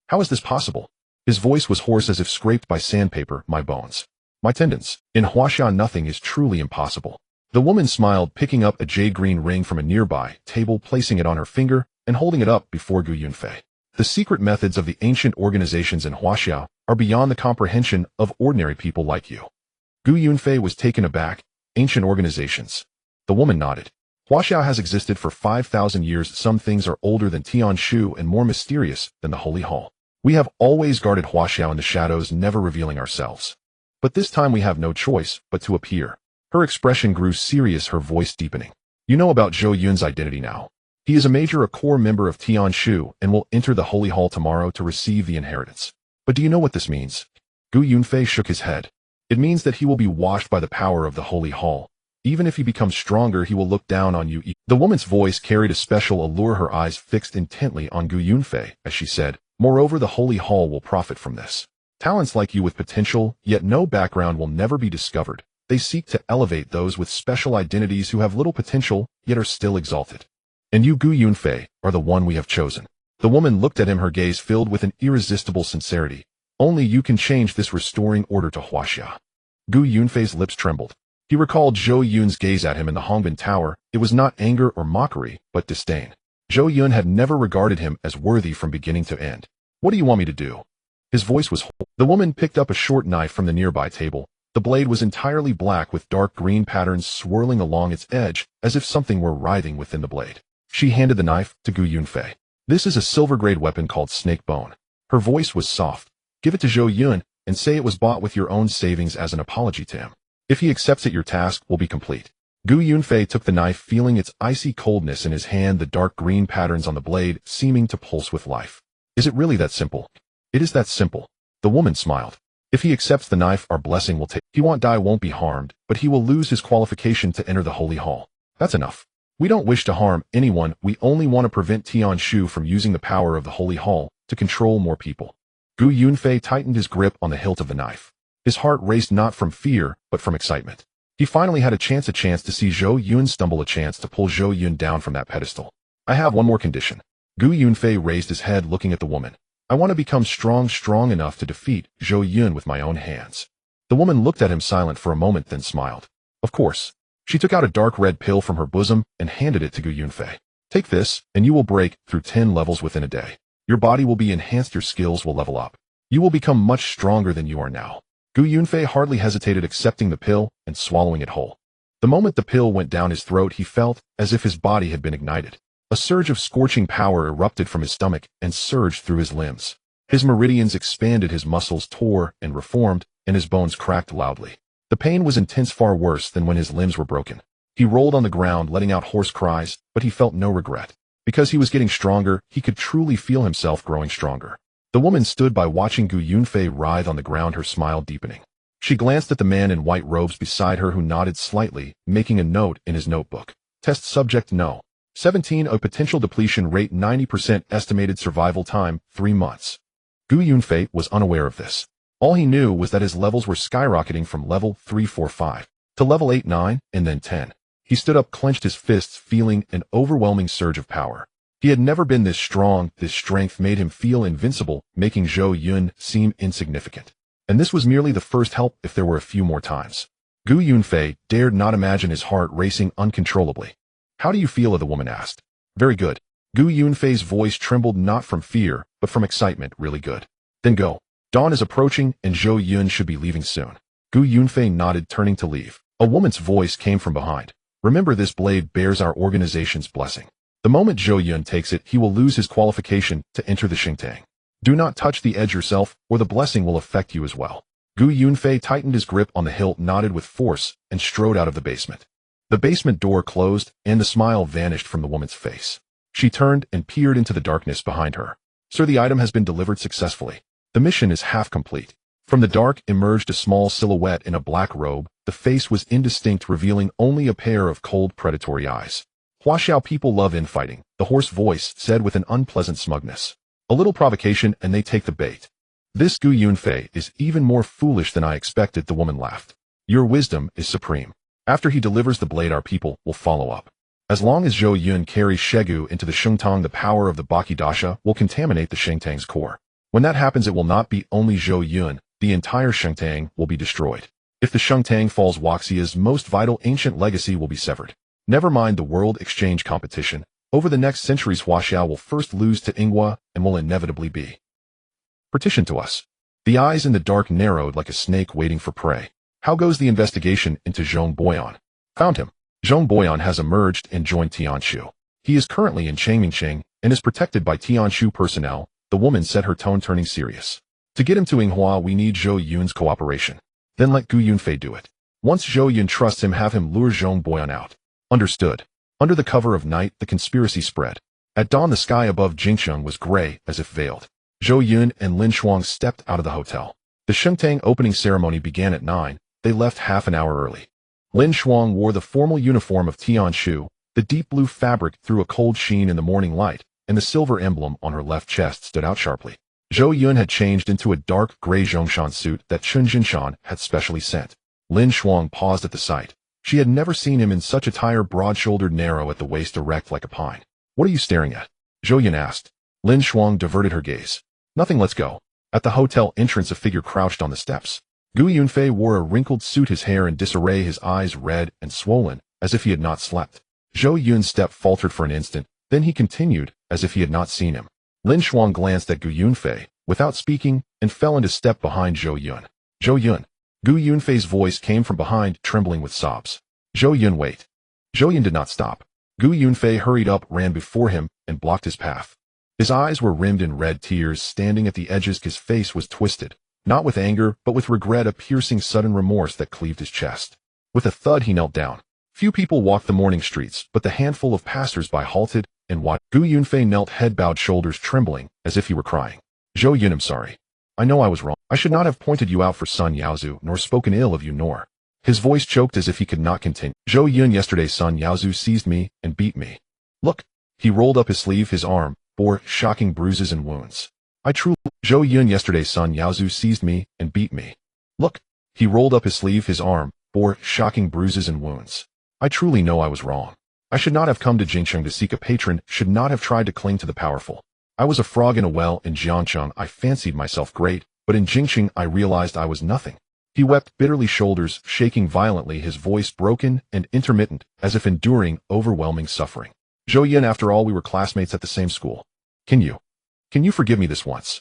"How is this possible?" His voice was hoarse, as if scraped by sandpaper. "My bones. My tendons. In Huaxia, nothing is truly impossible." The woman smiled, picking up a jade-green ring from a nearby table, placing it on her finger, and holding it up before Gu Yunfei. "The secret methods of the ancient organizations in Huaxia are beyond the comprehension of ordinary people like you." Gu Yunfei was taken aback. "Ancient organizations?" The woman nodded. "Huaxia has existed for 5,000 years. Some things are older than Tianshu and more mysterious than the Holy Hall. We have always guarded Huaxia in the shadows, never revealing ourselves. But this time we have no choice but to appear." Her expression grew serious, her voice deepening. "You know about Zhou Yun's identity now. He is a core member of Tianshu, and will enter the Holy Hall tomorrow to receive the inheritance. But do you know what this means?" Gu Yunfei shook his head. "It means that he will be washed by the power of the Holy Hall. Even if he becomes stronger, he will look down on you." The woman's voice carried a special allure, her eyes fixed intently on Gu Yunfei as she said, "Moreover, the Holy Hall will profit from this. Talents like you with potential, yet no background, will never be discovered. They seek to elevate those with special identities who have little potential, yet are still exalted. And you, Gu Yunfei, are the one we have chosen." The woman looked at him, her gaze filled with an irresistible sincerity. "Only you can change this, restoring order to Huaxia." Gu Yunfei's lips trembled. He recalled Zhou Yun's gaze at him in the Hongbin Tower. It was not anger or mockery, but disdain. Zhou Yun had never regarded him as worthy from beginning to end. "What do you want me to do?" His voice was hoarse. The woman picked up a short knife from the nearby table. The blade was entirely black with dark green patterns swirling along its edge, as if something were writhing within the blade. She handed the knife to Gu Yunfei. "This is a silver-grade weapon called Snake Bone." Her voice was soft. "Give it to Zhou Yun, and say it was bought with your own savings as an apology to him. If he accepts it, your task will be complete." Gu Yunfei took the knife, feeling its icy coldness in his hand, the dark green patterns on the blade seeming to pulse with life. "Is it really that simple?" "It is that simple." The woman smiled. "If he accepts the knife, our blessing will take. He won't die, won't be harmed, but he will lose his qualification to enter the Holy Hall. That's enough. We don't wish to harm anyone, we only want to prevent Tianshu from using the power of the Holy Hall to control more people." Gu Yunfei tightened his grip on the hilt of the knife. His heart raced not from fear, but from excitement. He finally had a chance to see Zhou Yun stumble, a chance to pull Zhou Yun down from that pedestal. "I have one more condition." Gu Yunfei raised his head, looking at the woman. "I want to become strong enough to defeat Zhou Yun with my own hands." The woman looked at him, silent for a moment, then smiled. "Of course." She took out a dark red pill from her bosom and handed it to Gu Yunfei. "Take this, and you will break through 10 levels within a day. Your body will be enhanced, your skills will level up. You will become much stronger than you are now." Gu Yunfei hardly hesitated, accepting the pill and swallowing it whole. The moment the pill went down his throat, he felt as if his body had been ignited. A surge of scorching power erupted from his stomach and surged through his limbs. His meridians expanded, his muscles tore and reformed, and his bones cracked loudly. The pain was intense, far worse than when his limbs were broken. He rolled on the ground, letting out hoarse cries, but he felt no regret. Because he was getting stronger, he could truly feel himself growing stronger. The woman stood by watching Gu Yunfei writhe on the ground, her smile deepening. She glanced at the man in white robes beside her who nodded slightly, making a note in his notebook. Test subject no. 17 a potential depletion rate 90% estimated survival time 3 months. Gu Yunfei was unaware of this. All he knew was that his levels were skyrocketing from level 345 to level 8-9 and then 10. He stood up, clenched his fists, feeling an overwhelming surge of power. He had never been this strong. This strength made him feel invincible, making Zhou Yun seem insignificant. And this was merely the first help if there were a few more times. Gu Yunfei dared not imagine his heart racing uncontrollably. How do you feel? The woman asked. Very good. Gu Yunfei's voice trembled, not from fear, but from excitement. Really good. Then go. Dawn is approaching and Zhou Yun should be leaving soon. Gu Yunfei nodded, turning to leave. A woman's voice came from behind. Remember, this blade bears our organization's blessing. The moment Zhou Yun takes it, he will lose his qualification to enter the Xingtang. Do not touch the edge yourself, or the blessing will affect you as well. Gu Yunfei tightened his grip on the hilt, nodded with force, and strode out of the basement. The basement door closed, and the smile vanished from the woman's face. She turned and peered into the darkness behind her. Sir, the item has been delivered successfully. The mission is half complete. From the dark emerged a small silhouette in a black robe. The face was indistinct, revealing only a pair of cold, predatory eyes. Huaxia people love infighting, the hoarse voice said with an unpleasant smugness. A little provocation and they take the bait. This Gu Yunfei is even more foolish than I expected, the woman laughed. Your wisdom is supreme. After he delivers the blade, our people will follow up. As long as Zhou Yun carries Shegu into the Shengtang, the power of the Baki Dasha will contaminate the Shengtang's core. When that happens, it will not be only Zhou Yun, the entire Shengtang will be destroyed. If the Shengtang falls, Huaxia's most vital ancient legacy will be severed. Never mind the world exchange competition. Over the next centuries, Huaxia will first lose to Inghua and will inevitably be partitioned to us. The eyes in the dark narrowed like a snake waiting for prey. How goes the investigation into Zhong Boyan? Found him. Zhong Boyan has emerged and joined Tianshu. He is currently in Changmingqing and is protected by Tianshu personnel. The woman said, her tone turning serious. To get him to Inghua, we need Zhou Yun's cooperation. Then let Gu Yunfei do it. Once Zhou Yun trusts him, have him lure Zhong Boyan out. Understood. Under the cover of night, the conspiracy spread. At dawn, the sky above Jingcheng was gray, as if veiled. Zhou Yun and Lin Shuang stepped out of the hotel. The Shengtang opening ceremony began at 9. They left half an hour early. Lin Shuang wore the formal uniform of Tianshu. The deep blue fabric threw a cold sheen in the morning light, and the silver emblem on her left chest stood out sharply. Zhou Yun had changed into a dark gray Zhongshan suit that Chun Jinshan had specially sent. Lin Shuang paused at the sight. She had never seen him in such attire, broad-shouldered, narrow at the waist, erect like a pine. What are you staring at? Zhou Yun asked. Lin Shuang diverted her gaze. Nothing, let's go. At the hotel entrance, a figure crouched on the steps. Gu Yunfei wore a wrinkled suit, his hair in disarray, his eyes red and swollen, as if he had not slept. Zhou Yun's step faltered for an instant, then he continued, as if he had not seen him. Lin Shuang glanced at Gu Yunfei, without speaking, and fell into step behind Zhou Yun. Zhou Yun. Gu Yunfei's voice came from behind, trembling with sobs. Zhou Yun, wait. Zhou Yun did not stop. Gu Yunfei hurried up, ran before him, and blocked his path. His eyes were rimmed in red tears, standing at the edges. His face was twisted, not with anger, but with regret, a piercing sudden remorse that cleaved his chest. With a thud, he knelt down. Few people walked the morning streets, but the handful of passers-by halted and watched. Gu Yunfei knelt, head bowed, shoulders trembling, as if he were crying. Zhou Yun, I'm sorry. I know I was wrong. I should not have pointed you out for Sun Yaozu, nor spoken ill of you, nor. His voice choked as if he could not continue. Zhou Yun, yesterday Sun Yaozu seized me and beat me. Look. He rolled up his sleeve, his arm bore shocking bruises and wounds. Zhou Yun, yesterday Sun Yaozu seized me and beat me. Look. He rolled up his sleeve, his arm bore shocking bruises and wounds. I truly know I was wrong. I should not have come to Jingcheng to seek a patron, should not have tried to cling to the powerful. I was a frog in a well in Jiangcheng. I fancied myself great, but in Jingcheng I realized I was nothing. He wept bitterly, shoulders shaking violently, his voice broken and intermittent, as if enduring overwhelming suffering. Zhou Yun, after all, we were classmates at the same school. Can you forgive me this once?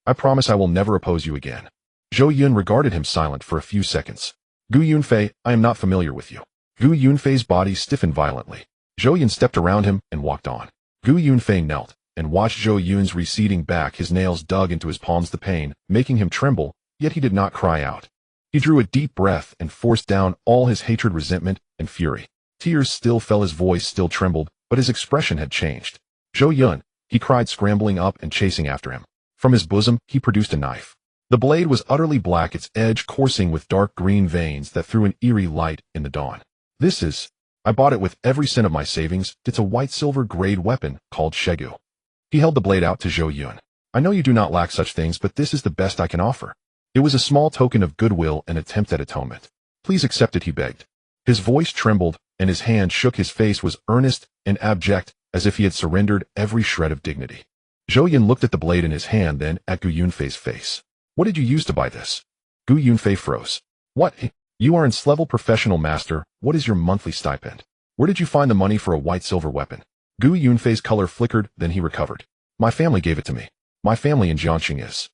I promise I will never oppose you again. Zhou Yun regarded him silent for a few seconds. Gu Yunfei, I am not familiar with you. Gu Yunfei's body stiffened violently. Zhou Yun stepped around him and walked on. Gu Yunfei knelt and watched Zhou Yun's receding back, his nails dug into his palms, the pain making him tremble, yet he did not cry out. He drew a deep breath and forced down all his hatred, resentment, and fury. Tears still fell, his voice still trembled, but his expression had changed. Zhou Yun, he cried, scrambling up and chasing after him. From his bosom, he produced a knife. The blade was utterly black, its edge coursing with dark green veins that threw an eerie light in the dawn. I bought it with every cent of my savings. It's a white-silver grade weapon called Shegu. He held the blade out to Zhou Yun. I know you do not lack such things, but this is the best I can offer. It was a small token of goodwill and attempt at atonement. Please accept it, he begged. His voice trembled, and his hand shook. His face was earnest and abject, as if he had surrendered every shred of dignity. Zhou Yun looked at the blade in his hand, then at Gu Yunfei's face. What did you use to buy this? Gu Yunfei froze. What? You are N-level professional master. What is your monthly stipend? Where did you find the money for a white-silver weapon? Gu Yunfei's color flickered, then he recovered. My family gave it to me. My family in Jiangxing is.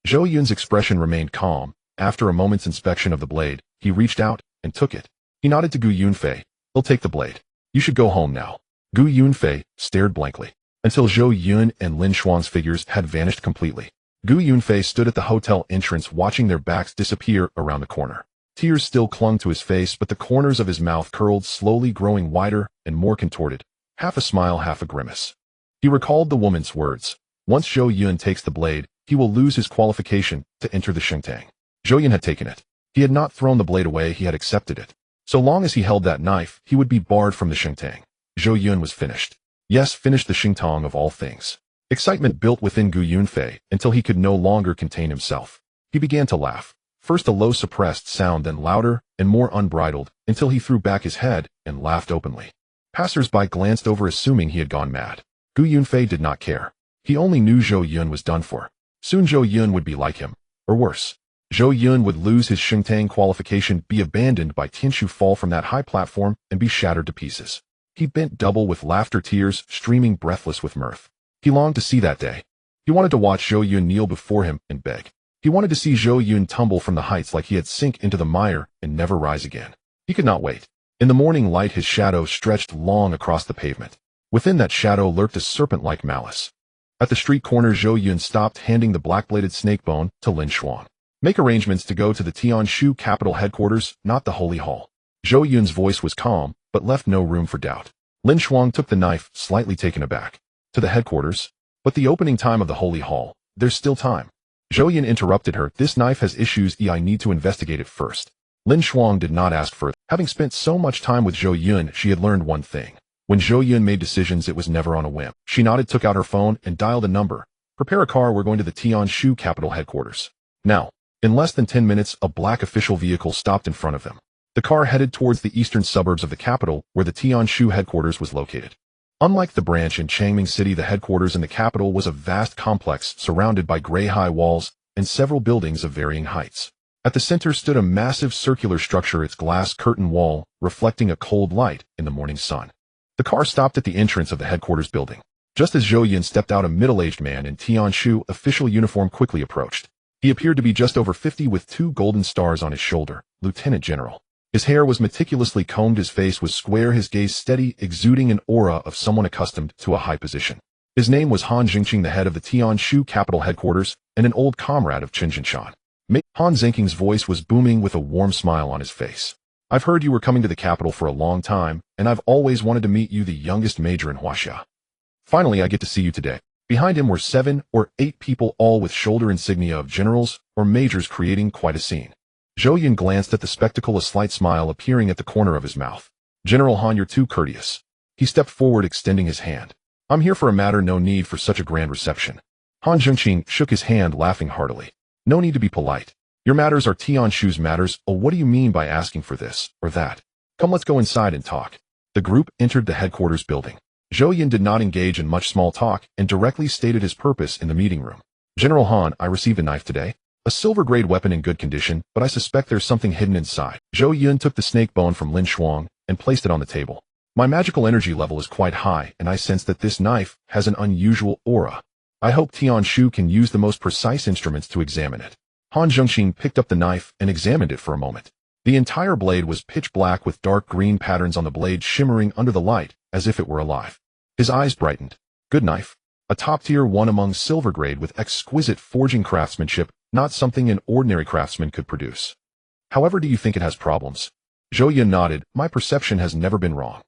Zhou Yun's expression remained calm. After a moment's inspection of the blade, he reached out and took it. He nodded to Gu Yunfei. He'll take the blade. You should go home now. Gu Yunfei stared blankly, until Zhou Yun and Lin Xuan's figures had vanished completely. Gu Yunfei stood at the hotel entrance, watching their backs disappear around the corner. Tears still clung to his face, but the corners of his mouth curled, slowly growing wider and more contorted, half a smile, half a grimace. He recalled the woman's words. Once Zhou Yun takes the blade, he will lose his qualification to enter the Shengtang. Zhou Yun had taken it. He had not thrown the blade away, he had accepted it. So long as he held that knife, he would be barred from the Shengtang. Zhou Yun was finished. Yes, finished the Xingtang of all things. Excitement built within Gu Yunfei until he could no longer contain himself. He began to laugh. First a low suppressed sound, then louder and more unbridled, until he threw back his head and laughed openly. Passers-by glanced over, assuming he had gone mad. Gu Yunfei did not care. He only knew Zhou Yun was done for. Soon Zhou Yun would be like him, or worse. Zhou Yun would lose his Shengtang qualification, be abandoned by Tianshu, fall from that high platform, and be shattered to pieces. He bent double with laughter, tears streaming, breathless with mirth. He longed to see that day. He wanted to watch Zhou Yun kneel before him and beg. He wanted to see Zhou Yun tumble from the heights like he had sink into the mire and never rise again. He could not wait. In the morning light, his shadow stretched long across the pavement. Within that shadow lurked a serpent-like malice. At the street corner, Zhou Yun stopped, handing the black-bladed snake bone to Lin Xuan. Make arrangements to go to the Tianshu capital headquarters, not the Holy Hall. Zhou Yun's voice was calm, but left no room for doubt. Lin Xuan took the knife, slightly taken aback. To the headquarters? But the opening time of the Holy Hall. There's still time. Zhou Yun interrupted her. This knife has issues. I need to investigate it first. Lin Xuan did not ask for it. Having spent so much time with Zhou Yun, she had learned one thing. When Zhou Yun made decisions, it was never on a whim. She nodded, took out her phone, and dialed a number. Prepare a car, we're going to the Tianshu capital headquarters. Now. In less than 10 minutes, a black official vehicle stopped in front of them. The car headed towards the eastern suburbs of the capital, where the Tianshu headquarters was located. Unlike the branch in Changming City, the headquarters in the capital was a vast complex surrounded by gray high walls and several buildings of varying heights. At the center stood a massive circular structure, its glass curtain wall reflecting a cold light in the morning sun. The car stopped at the entrance of the headquarters building. Just as Zhou Yun stepped out, a middle-aged man in Tianshu official uniform quickly approached. He appeared to be just over 50 with 2 golden stars on his shoulder, Lieutenant General. His hair was meticulously combed, his face was square, his gaze steady, exuding an aura of someone accustomed to a high position. His name was Han Jingqing, the head of the Tianshu capital headquarters, and an old comrade of Chen Jinshan. Han Jingqing's voice was booming with a warm smile on his face. I've heard you were coming to the capital for a long time, and I've always wanted to meet you, the youngest major in Huaxia. Finally, I get to see you today. Behind him were 7 or 8 people, all with shoulder insignia of generals or majors, creating quite a scene. Zhou Yun glanced at the spectacle, a slight smile appearing at the corner of his mouth. General Han, you're too courteous. He stepped forward, extending his hand. I'm here for a matter, no need for such a grand reception. Han Jingqing shook his hand, laughing heartily. No need to be polite. Your matters are Tianshu's matters. Oh, what do you mean by asking for this or that? Come, let's go inside and talk. The group entered the headquarters building. Zhou Yun did not engage in much small talk and directly stated his purpose in the meeting room. General Han, I received a knife today. A silver-grade weapon in good condition, but I suspect there's something hidden inside. Zhou Yun took the snake bone from Lin Xuan and placed it on the table. My magical energy level is quite high, and I sense that this knife has an unusual aura. I hope Tianshu can use the most precise instruments to examine it. Han Jingqing picked up the knife and examined it for a moment. The entire blade was pitch black with dark green patterns on the blade shimmering under the light as if it were alive. His eyes brightened. Good knife. A top-tier one among silver grade with exquisite forging craftsmanship, not something an ordinary craftsman could produce. However, do you think it has problems? Zhou Yun nodded. My perception has never been wrong.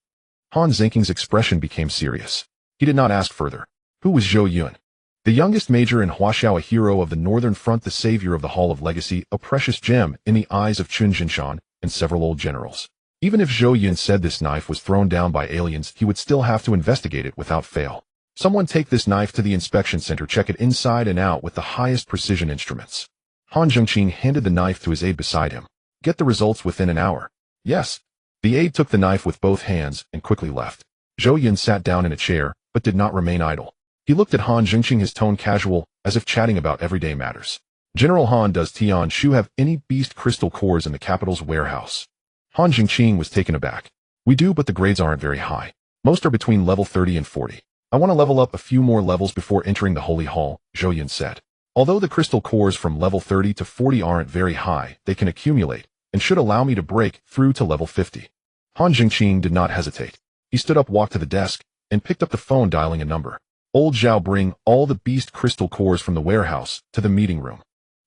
Han Jingqing's expression became serious. He did not ask further. Who was Zhou Yun? The youngest major in Huaxia, a hero of the Northern Front, the savior of the Hall of Legacy, a precious gem in the eyes of Chun Jinshan and several old generals. Even if Zhou Yun said this knife was thrown down by aliens, he would still have to investigate it without fail. Someone take this knife to the inspection center, check it inside and out with the highest precision instruments. Han Zhengqing handed the knife to his aide beside him. Get the results within an hour. Yes. The aide took the knife with both hands and quickly left. Zhou Yun sat down in a chair, but did not remain idle. He looked at Han Zhengqing, his tone casual, as if chatting about everyday matters. General Han, does Tian Shu have any beast crystal cores in the capital's warehouse? Han Zhengqing was taken aback. We do, but the grades aren't very high. Most are between level 30 and 40. I want to level up a few more levels before entering the Holy Hall, Zhou Yun said. Although the crystal cores from level 30 to 40 aren't very high, they can accumulate, and should allow me to break through to level 50. Han Zhengqing did not hesitate. He stood up, walked to the desk, and picked up the phone, dialing a number. Old Zhao, bring all the beast crystal cores from the warehouse to the meeting room.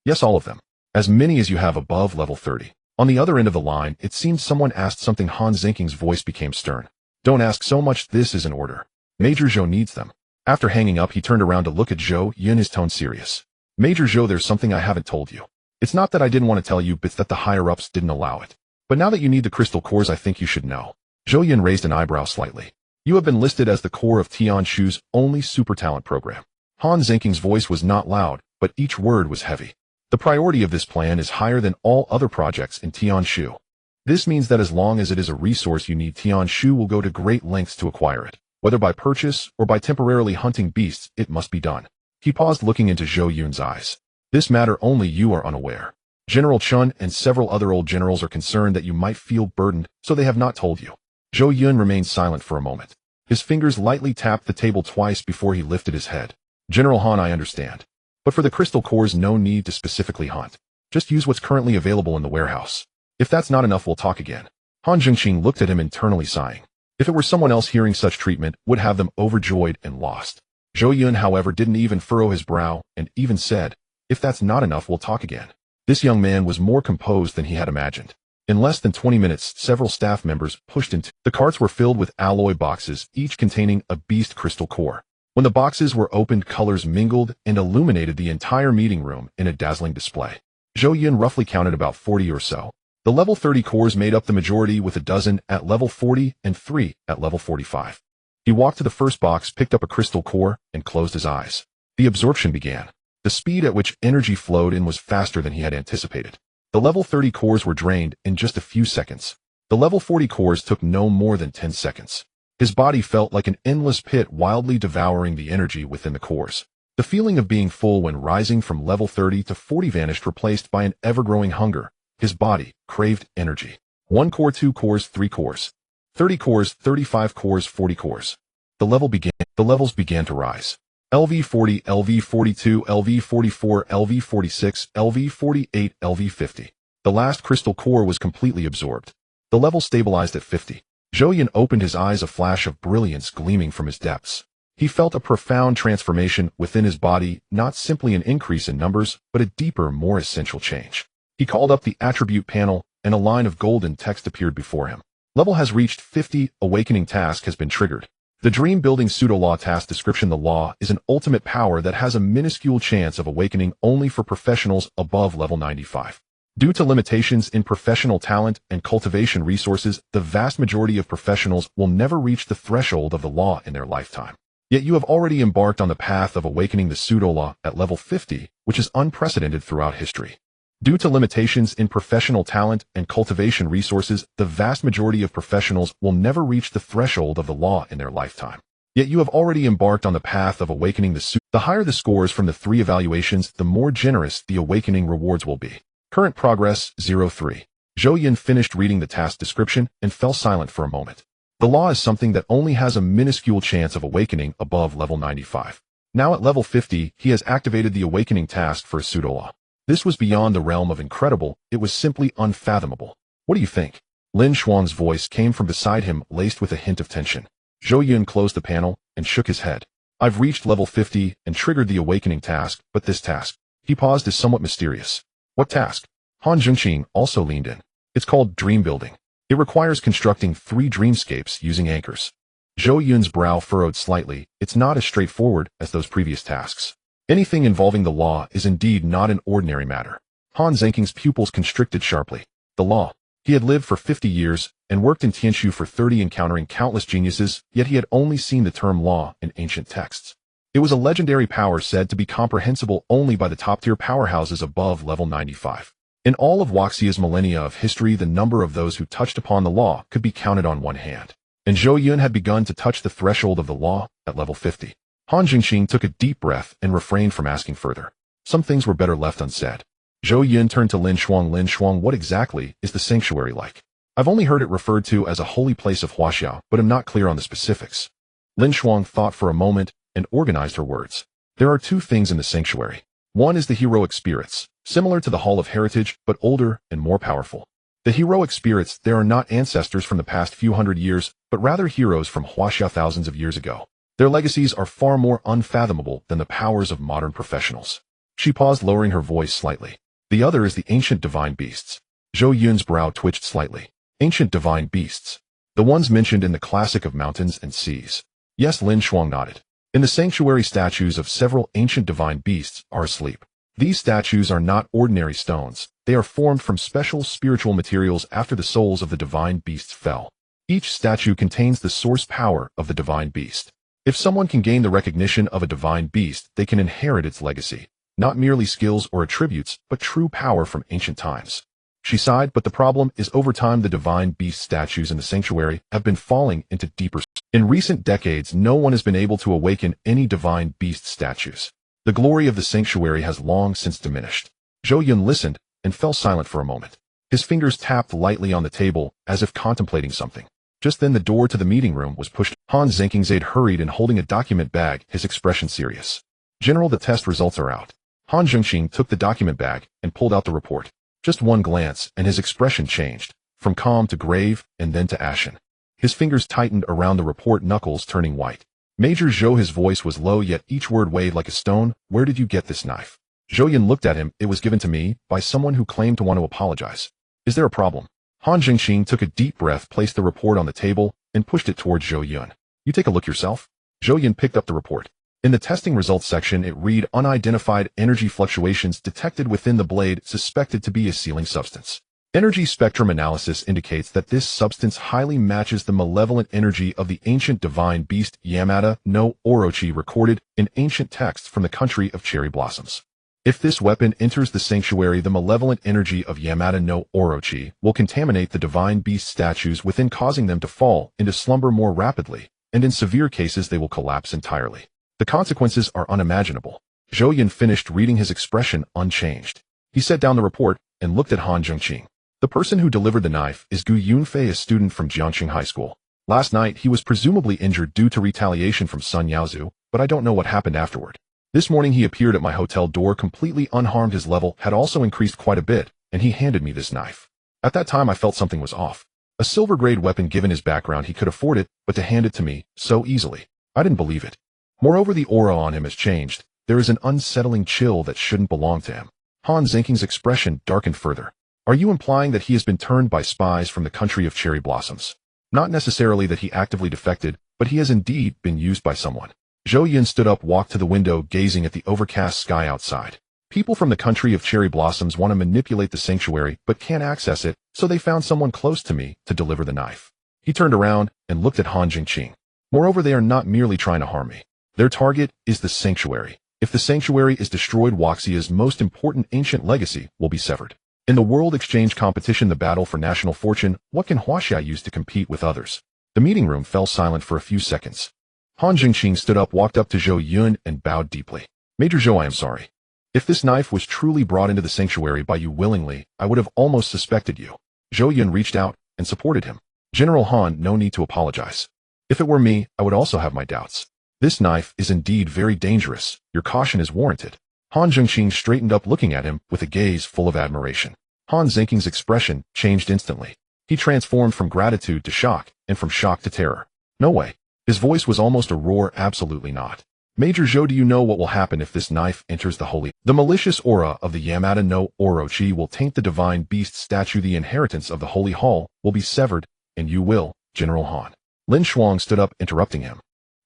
Yes, all of them. As many as you have above level 30. On the other end of the line, it seemed someone asked something. Han Zhengqing's voice became stern. Don't ask so much, this is an order. Major Zhou needs them. After hanging up, he turned around to look at Zhou Yun, his tone serious. Major Zhou, there's something I haven't told you. It's not that I didn't want to tell you, but it's that the higher-ups didn't allow it. But now that you need the crystal cores, I think you should know. Zhou Yun raised an eyebrow slightly. You have been listed as the core of Tian Shu's only super talent program. Han Zhengqing's voice was not loud, but each word was heavy. The priority of this plan is higher than all other projects in Tian Shu. This means that as long as it is a resource you need, Tian Shu will go to great lengths to acquire it. Whether by purchase or by temporarily hunting beasts, it must be done. He paused, looking into Zhou Yun's eyes. This matter only you are unaware. General Chun and several other old generals are concerned that you might feel burdened, so they have not told you. Zhou Yun remained silent for a moment. His fingers lightly tapped the table twice before he lifted his head. General Han, I understand. But for the crystal cores, no need to specifically hunt. Just use what's currently available in the warehouse. If that's not enough, we'll talk again. Han Zhengqing looked at him, internally sighing. If it were someone else hearing such treatment, would have them overjoyed and lost. Zhou Yun, however, didn't even furrow his brow, and even said, if that's not enough, we'll talk again. This young man was more composed than he had imagined. In less than 20 minutes, several staff members pushed into. The carts were filled with alloy boxes, each containing a beast crystal core. When the boxes were opened, colors mingled and illuminated the entire meeting room in a dazzling display. Zhou Yun roughly counted about 40 or so. The level 30 cores made up the majority, with a dozen at level 40 and 3 at level 45. He walked to the first box, picked up a crystal core, and closed his eyes. The absorption began. The speed at which energy flowed in was faster than he had anticipated. The level 30 cores were drained in just a few seconds. The level 40 cores took no more than 10 seconds. His body felt like an endless pit, wildly devouring the energy within the cores. The feeling of being full when rising from level 30 to 40 vanished, replaced by an ever-growing hunger. His body craved energy. 1 core, 2 cores, 3 cores. 30 cores, 35 cores, 40 cores. The levels began to rise. LV40, LV42, LV44, LV46, LV48, LV50. The last crystal core was completely absorbed. The level stabilized at 50. Zhou Yun opened his eyes, a flash of brilliance gleaming from his depths. He felt a profound transformation within his body, not simply an increase in numbers, but a deeper, more essential change. He called up the attribute panel, and a line of golden text appeared before him. Level has reached 50, awakening task has been triggered. The Dream Building Pseudo-Law Task Description. The law is an ultimate power that has a minuscule chance of awakening only for professionals above level 95. Due to limitations in professional talent and cultivation resources, the vast majority of professionals will never reach the threshold of the law in their lifetime. Yet you have already embarked on the path of awakening the pseudo-law at level 50, which is unprecedented throughout history. Due to limitations in professional talent and cultivation resources, the vast majority of professionals will never reach the threshold of the law in their lifetime. Yet you have already embarked on the path of awakening the higher the scores from the 3 evaluations, the more generous the awakening rewards will be. Current progress, 03. Zhou Yun finished reading the task description and fell silent for a moment. The law is something that only has a minuscule chance of awakening above level 95. Now at level 50, he has activated the awakening task for a pseudo-law. This was beyond the realm of incredible, it was simply unfathomable. What do you think? Lin Xuan's voice came from beside him, laced with a hint of tension. Zhou Yun closed the panel and shook his head. I've reached level 50 and triggered the awakening task, but this task. He paused, is somewhat mysterious. What task? Han Zhengqing also leaned in. It's called dream building. It requires constructing 3 dreamscapes using anchors. Zhou Yun's brow furrowed slightly. It's not as straightforward as those previous tasks. Anything involving the law is indeed not an ordinary matter. Han Zhengqing's pupils constricted sharply. The law. He had lived for 50 years and worked in Tianshu for 30, encountering countless geniuses, yet he had only seen the term law in ancient texts. It was a legendary power said to be comprehensible only by the top-tier powerhouses above level 95. In all of Huaxia's millennia of history, the number of those who touched upon the law could be counted on one hand. And Zhou Yun had begun to touch the threshold of the law at level 50. Han Zhengqing took a deep breath and refrained from asking further. Some things were better left unsaid. Zhou Yun turned to Lin Shuang. Lin Shuang, what exactly is the sanctuary like? I've only heard it referred to as a holy place of Huaxia, but am not clear on the specifics. Lin Shuang thought for a moment and organized her words. There are two things in the sanctuary. One is the heroic spirits, similar to the Hall of Heritage, but older and more powerful. The heroic spirits, they are not ancestors from the past few hundred years, but rather heroes from Huaxia thousands of years ago. Their legacies are far more unfathomable than the powers of modern professionals. She paused, lowering her voice slightly. The other is the ancient divine beasts. Zhou Yun's brow twitched slightly. Ancient divine beasts. The ones mentioned in the classic of mountains and seas. Yes, Lin Shuang nodded. In the sanctuary, statues of several ancient divine beasts are asleep. These statues are not ordinary stones. They are formed from special spiritual materials after the souls of the divine beasts fell. Each statue contains the source power of the divine beast. If someone can gain the recognition of a divine beast, they can inherit its legacy. Not merely skills or attributes, but true power from ancient times. She sighed, but the problem is over time the divine beast statues in the sanctuary have been falling into deeper. In recent decades, no one has been able to awaken any divine beast statues. The glory of the sanctuary has long since diminished. Zhou Yun listened and fell silent for a moment. His fingers tapped lightly on the table as if contemplating something. Just then the door to the meeting room was pushed. Han Zhengqing's aide hurried and holding a document bag, his expression serious. General, the test results are out. Han Zhengqing took the document bag and pulled out the report. Just one glance and his expression changed, from calm to grave and then to ashen. His fingers tightened around the report, knuckles turning white. Major Zhou, his voice was low yet each word weighed like a stone. Where did you get this knife? Zhou Yun looked at him. It was given to me by someone who claimed to want to apologize. Is there a problem? Han Zhengqing took a deep breath, placed the report on the table, and pushed it towards Zhou Yun. You take a look yourself? Zhou Yun picked up the report. In the testing results section, it read unidentified energy fluctuations detected within the blade suspected to be a sealing substance. Energy spectrum analysis indicates that this substance highly matches the malevolent energy of the ancient divine beast Yamada no Orochi recorded in ancient texts from the country of cherry blossoms. If this weapon enters the sanctuary, the malevolent energy of Yamada no Orochi will contaminate the divine beast statues within, causing them to fall into slumber more rapidly, and in severe cases they will collapse entirely. The consequences are unimaginable. Zhou Yun finished reading, his expression unchanged. He set down the report and looked at Han Zhengqing. The person who delivered the knife is Gu Yunfei, a student from Jiangxing High School. Last night he was presumably injured due to retaliation from Sun Yaozu, but I don't know what happened afterward. This morning he appeared at my hotel door completely unharmed. His level had also increased quite a bit, and he handed me this knife. At that time I felt something was off. A silver-grade weapon, given his background he could afford it, but to hand it to me so easily, I didn't believe it. Moreover, the aura on him has changed. There is an unsettling chill that shouldn't belong to him. Han Zhengqing's expression darkened further. Are you implying that he has been turned by spies from the country of cherry blossoms? Not necessarily that he actively defected, but he has indeed been used by someone. Zhou Yun stood up, walked to the window, gazing at the overcast sky outside. People from the country of cherry blossoms want to manipulate the sanctuary, but can't access it, so they found someone close to me to deliver the knife. He turned around and looked at Han Zhengqing. Moreover, they are not merely trying to harm me. Their target is the sanctuary. If the sanctuary is destroyed, Huaxia's most important ancient legacy will be severed. In the world exchange competition, the battle for national fortune, what can Huaxia use to compete with others? The meeting room fell silent for a few seconds. Han Zhengqing stood up, walked up to Zhou Yun, and bowed deeply. Major Zhou, I am sorry. If this knife was truly brought into the sanctuary by you willingly, I would have almost suspected you. Zhou Yun reached out and supported him. General Han, no need to apologize. If it were me, I would also have my doubts. This knife is indeed very dangerous. Your caution is warranted. Han Zhengqing straightened up, looking at him with a gaze full of admiration. Han Zhengqing's expression changed instantly. He transformed from gratitude to shock, and from shock to terror. No way. His voice was almost a roar. Absolutely not. Major Zhou, do you know what will happen if this knife enters the holy? The malicious aura of the Yamada no Orochi will taint the divine beast statue. The inheritance of the holy hall will be severed, and you will, General Han. Lin Shuang stood up, interrupting him.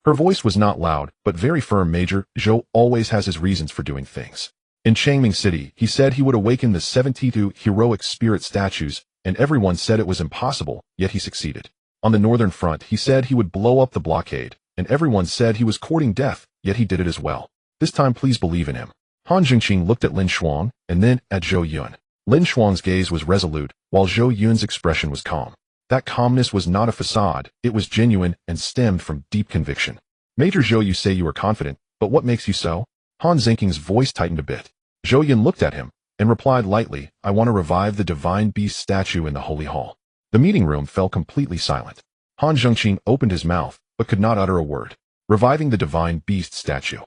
Her voice was not loud, but very firm. Major Zhou always has his reasons for doing things. In Changming City, he said he would awaken the 72 heroic spirit statues, and everyone said it was impossible, yet he succeeded. On the northern front, he said he would blow up the blockade, and everyone said he was courting death, yet he did it as well. This time please believe in him. Han Jingqing looked at Lin Shuang, and then at Zhou Yun. Lin Shuang's gaze was resolute, while Zhou Yun's expression was calm. That calmness was not a facade, it was genuine and stemmed from deep conviction. Major Zhou, you say you are confident, but what makes you so? Han Jingqing's voice tightened a bit. Zhou Yun looked at him, and replied lightly, I want to revive the divine beast statue in the holy hall. The meeting room fell completely silent. Han Jingqing opened his mouth, but could not utter a word. Reviving the divine beast statue.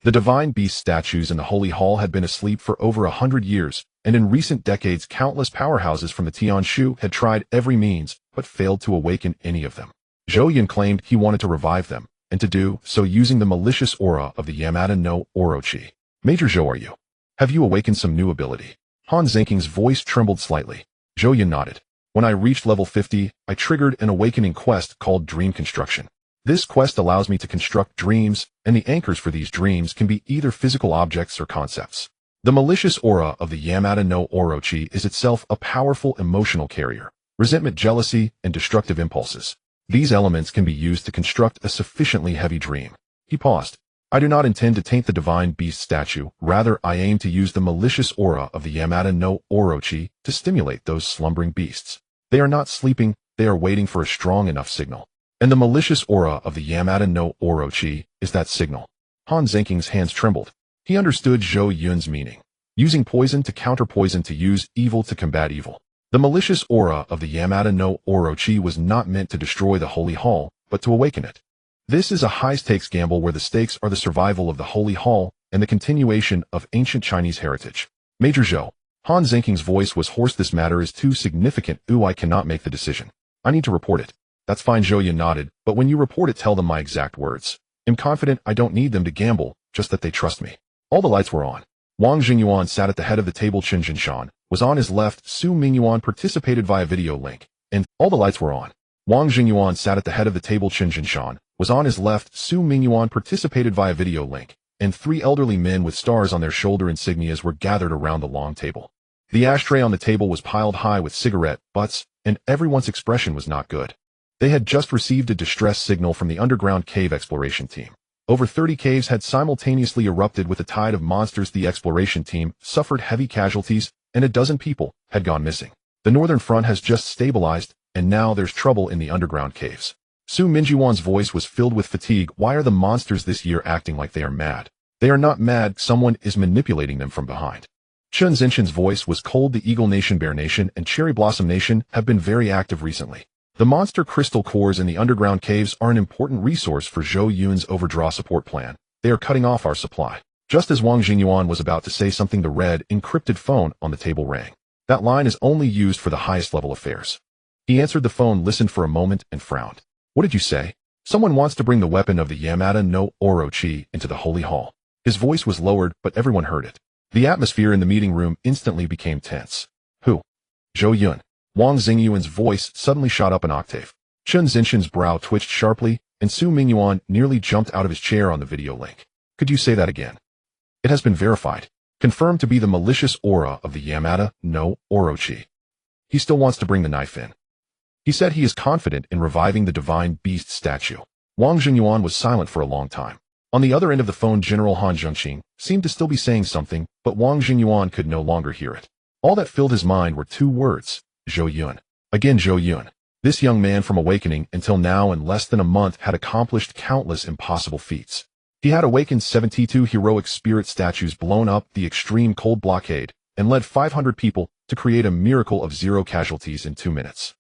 The divine beast statues in the holy hall had been asleep for over 100 years, and in recent decades countless powerhouses from the Tianshu had tried every means, but failed to awaken any of them. Zhou Yun claimed he wanted to revive them, and to do so using the malicious aura of the Yamada no Orochi. Major Zhou, are you? Have you awakened some new ability? Han Jingqing's voice trembled slightly. Zhou Yun nodded. When I reached level 50, I triggered an awakening quest called Dream Construction. This quest allows me to construct dreams, and the anchors for these dreams can be either physical objects or concepts. The malicious aura of the Yamada no Orochi is itself a powerful emotional carrier, resentment, jealousy, and destructive impulses. These elements can be used to construct a sufficiently heavy dream. He paused. I do not intend to taint the divine beast statue, rather I aim to use the malicious aura of the Yamada no Orochi to stimulate those slumbering beasts. They are not sleeping, they are waiting for a strong enough signal. And the malicious aura of the Yamada no Orochi is that signal. Han Jingqing's hands trembled. He understood Zhou Yun's meaning. Using poison to counter poison, to use evil to combat evil. The malicious aura of the Yamada no Orochi was not meant to destroy the holy hall, but to awaken it. This is a high-stakes gamble where the stakes are the survival of the holy hall and the continuation of ancient Chinese heritage. Major Zhou. Han Jingqing's voice was hoarse. This matter is too significant. I cannot make the decision. I need to report it. That's fine, Zhou Yun nodded, but when you report it, tell them my exact words. I'm confident I don't need them to gamble, just that they trust me. All the lights were on. Wang Jingyuan sat at the head of the table. Chen Jinshan was on his left. Su Mingyuan participated via video link, and all the lights were on. Wang Jingyuan sat at the head of the table. Chen Jinshan was on his left. Su Mingyuan participated via video link, and three elderly men with stars on their shoulder insignias were gathered around the long table. The ashtray on the table was piled high with cigarette butts, and everyone's expression was not good. They had just received a distress signal from the underground cave exploration team. Over 30 caves had simultaneously erupted with a tide of monsters. The exploration team suffered heavy casualties, and a dozen people had gone missing. The northern front has just stabilized, and now there's trouble in the underground caves. Su Mingyuan's voice was filled with fatigue. Why are the monsters this year acting like they are mad? They are not mad, someone is manipulating them from behind. Chen Zinshan's voice was cold. The Eagle Nation, Bear Nation, and Cherry Blossom Nation have been very active recently. The monster crystal cores in the underground caves are an important resource for Zhou Yun's overdraw support plan. They are cutting off our supply. Just as Wang Jingyuan was about to say something, the red, encrypted phone on the table rang. That line is only used for the highest level affairs. He answered the phone, listened for a moment, and frowned. What did you say? Someone wants to bring the weapon of the Yamada no Orochi into the holy hall. His voice was lowered, but everyone heard it. The atmosphere in the meeting room instantly became tense. Who? Zhou Yun. Wang Jingyuan's voice suddenly shot up an octave. Chen Zinshan's brow twitched sharply, and Su Mingyuan nearly jumped out of his chair on the video link. Could you say that again? It has been verified. Confirmed to be the malicious aura of the Yamada no Orochi. He still wants to bring the knife in. He said he is confident in reviving the divine beast statue. Wang Jingyuan was silent for a long time. On the other end of the phone, General Han Jingqing seemed to still be saying something, but Wang Jingyuan could no longer hear it. All that filled his mind were two words. Zhou Yun. Again Zhou Yun. This young man from awakening until now in less than a month had accomplished countless impossible feats. He had awakened 72 heroic spirit statues, blown up the extreme cold blockade, and led 500 people to create a miracle of 0 casualties in 2 minutes.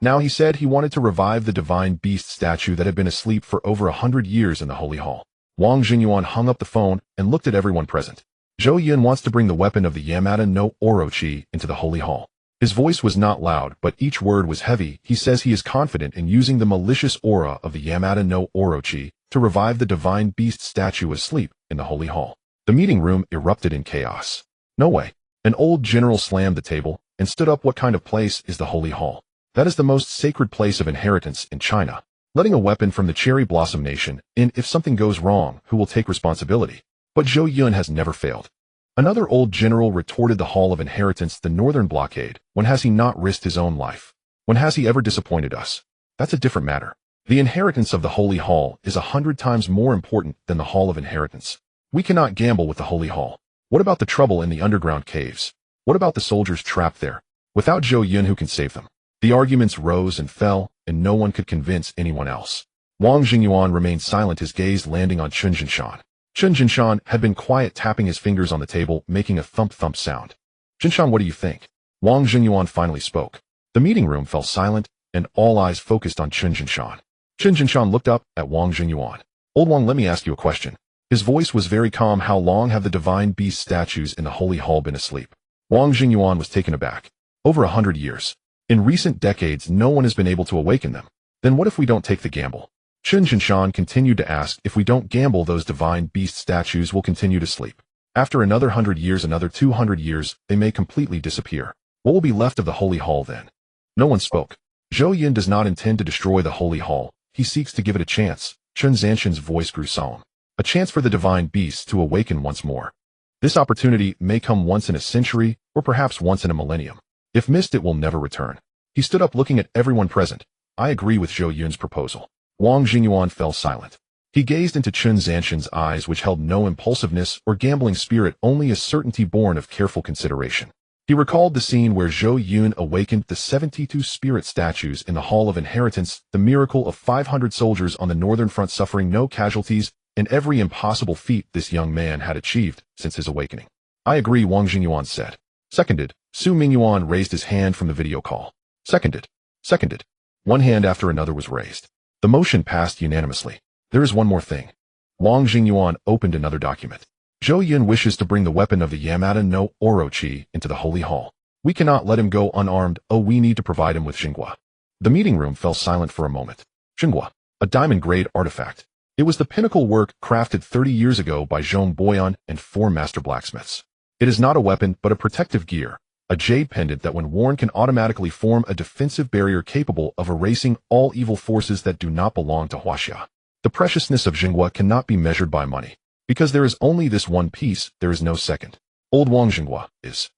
Now he said he wanted to revive the divine beast statue that had been asleep for over 100 years in the holy hall. Wang Jingyuan hung up the phone and looked at everyone present. Zhou Yun wants to bring the weapon of the Yamada no Orochi into the holy hall. His voice was not loud, but each word was heavy. He says he is confident in using the malicious aura of the Yamada no Orochi to revive the divine beast statue asleep in the holy hall. The meeting room erupted in chaos. No way. An old general slammed the table and stood up. What kind of place is the holy hall? That is the most sacred place of inheritance in China. letting a weapon from the Cherry Blossom Nation in. If something goes wrong, who will take responsibility? But Zhou Yun has never failed. Another old general retorted, the Hall of Inheritance, the Northern Blockade. When has he not risked his own life? When has he ever disappointed us? That's a different matter. The inheritance of the Holy Hall is 100 times more important than the Hall of Inheritance. We cannot gamble with the Holy Hall. What about the trouble in the underground caves? What about the soldiers trapped there? Without Zhou Yun, who can save them? The arguments rose and fell, and no one could convince anyone else. Wang Jingyuan remained silent, his gaze landing on Chen Jinshan. Chen Jinshan had been quiet, tapping his fingers on the table, making a thump-thump sound. Jinshan, what do you think? Wang Jingyuan finally spoke. The meeting room fell silent, and all eyes focused on Chen Jinshan. Chen Jinshan looked up at Wang Jingyuan. Old Wang, let me ask you a question. His voice was very calm. How long have the divine beast statues in the Holy Hall been asleep? Wang Jingyuan was taken aback. Over 100 years. In recent decades, no one has been able to awaken them. Then what if we don't take the gamble? Chen Jinshan continued to ask. If we don't gamble, those divine beast statues will continue to sleep. After another 100 years, another 200 years, they may completely disappear. What will be left of the Holy Hall then? No one spoke. Zhou Yun does not intend to destroy the Holy Hall. He seeks to give it a chance. Chen Zanshan's voice grew solemn. A chance for the divine beasts to awaken once more. This opportunity may come once in a century, or perhaps once in a millennium. If missed, it will never return. He stood up, looking at everyone present. I agree with Zhou Yun's proposal. Wang Jingyuan fell silent. He gazed into Chen Zanshan's eyes, which held no impulsiveness or gambling spirit, only a certainty born of careful consideration. He recalled the scene where Zhou Yun awakened the 72 spirit statues in the Hall of Inheritance, the miracle of 500 soldiers on the northern front suffering no casualties, and every impossible feat this young man had achieved since his awakening. I agree, Wang Jingyuan said. Seconded. Su Mingyuan raised his hand from the video call. Seconded. Seconded. One hand after another was raised. The motion passed unanimously. There is one more thing. Wang Jingyuan opened another document. Zhou Yun wishes to bring the weapon of the Yamada no Orochi into the Holy Hall. We cannot let him go unarmed. Oh, we need to provide him with Xinghua. The meeting room fell silent for a moment. Xinghua, a diamond-grade artifact. It was the pinnacle work crafted 30 years ago by Zhong Boyan and 4 master blacksmiths. It is not a weapon, but a protective gear, a jade pendant that when worn can automatically form a defensive barrier capable of erasing all evil forces that do not belong to Huaxia. The preciousness of Xinghua cannot be measured by money. Because there is only this one piece, there is no second. Old Wang Xinghua is.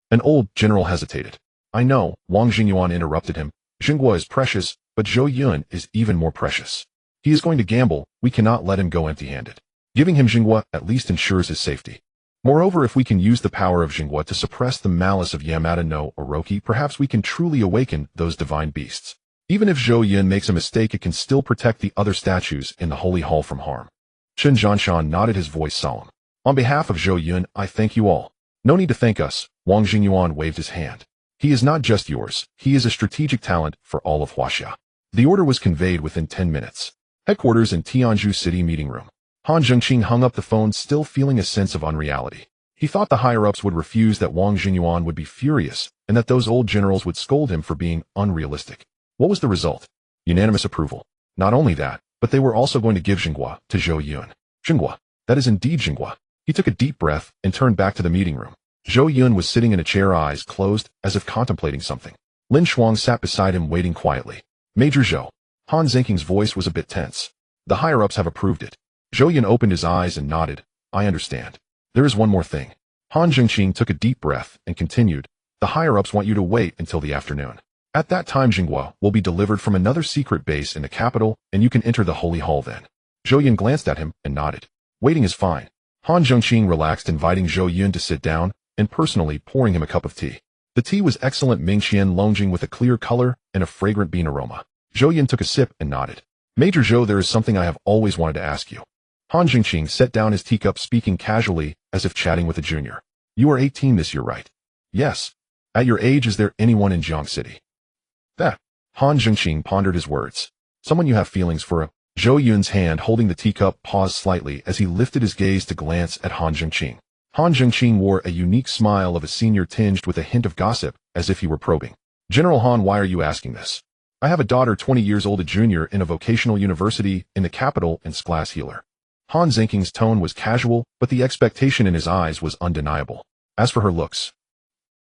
An old general hesitated. I know, Wang Jingyuan interrupted him. Xinghua is precious, but Zhou Yun is even more precious. He is going to gamble. We cannot let him go empty-handed. Giving him Xinghua at least ensures his safety. Moreover, if we can use the power of Xinghua to suppress the malice of Yamada no Orochi, perhaps we can truly awaken those divine beasts. Even if Zhou Yun makes a mistake, it can still protect the other statues in the Holy Hall from harm. Chen Jinshan nodded, his voice solemn. On behalf of Zhou Yun, I thank you all. No need to thank us. Wang Jingyuan waved his hand. He is not just yours. He is a strategic talent for all of Huaxia. The order was conveyed within 10 minutes. Headquarters in Tianzhu City meeting room. Han Zhengqing hung up the phone, still feeling a sense of unreality. He thought the higher-ups would refuse, that Wang Jingyuan would be furious, and that those old generals would scold him for being unrealistic. What was the result? Unanimous approval. Not only that, but they were also going to give Xinghua to Zhou Yun. Xinghua. That is indeed Xinghua. He took a deep breath and turned back to the meeting room. Zhou Yun was sitting in a chair, eyes closed, as if contemplating something. Lin Shuang sat beside him, waiting quietly. Major Zhou. Han Zhengqing's voice was a bit tense. The higher-ups have approved it. Zhou Yun opened his eyes and nodded. I understand. There is one more thing. Han Zhengqing took a deep breath and continued. The higher-ups want you to wait until the afternoon. At that time, Xinghua will be delivered from another secret base in the capital, and you can enter the Holy Hall then. Zhou Yun glanced at him and nodded. Waiting is fine. Han Zhengqing relaxed, inviting Zhou Yun to sit down, and personally pouring him a cup of tea. The tea was excellent Mingqian Longjing with a clear color and a fragrant bean aroma. Zhou Yun took a sip and nodded. Major Zhou, there is something I have always wanted to ask you. Han Zhengqing set down his teacup, speaking casually, as if chatting with a junior. You are 18 this year, right? Yes. At your age, is there anyone in Jiang City? That. Han Zhengqing pondered his words. Someone you have feelings for? Zhou Yun's hand holding the teacup paused slightly as he lifted his gaze to glance at Han Zhengqing. Han Zhengqing wore a unique smile of a senior tinged with a hint of gossip, as if he were probing. General Han, why are you asking this? I have a daughter 20 years old, a junior in a vocational university in the capital and class healer. Han Zhengqing's tone was casual, but the expectation in his eyes was undeniable. As for her looks,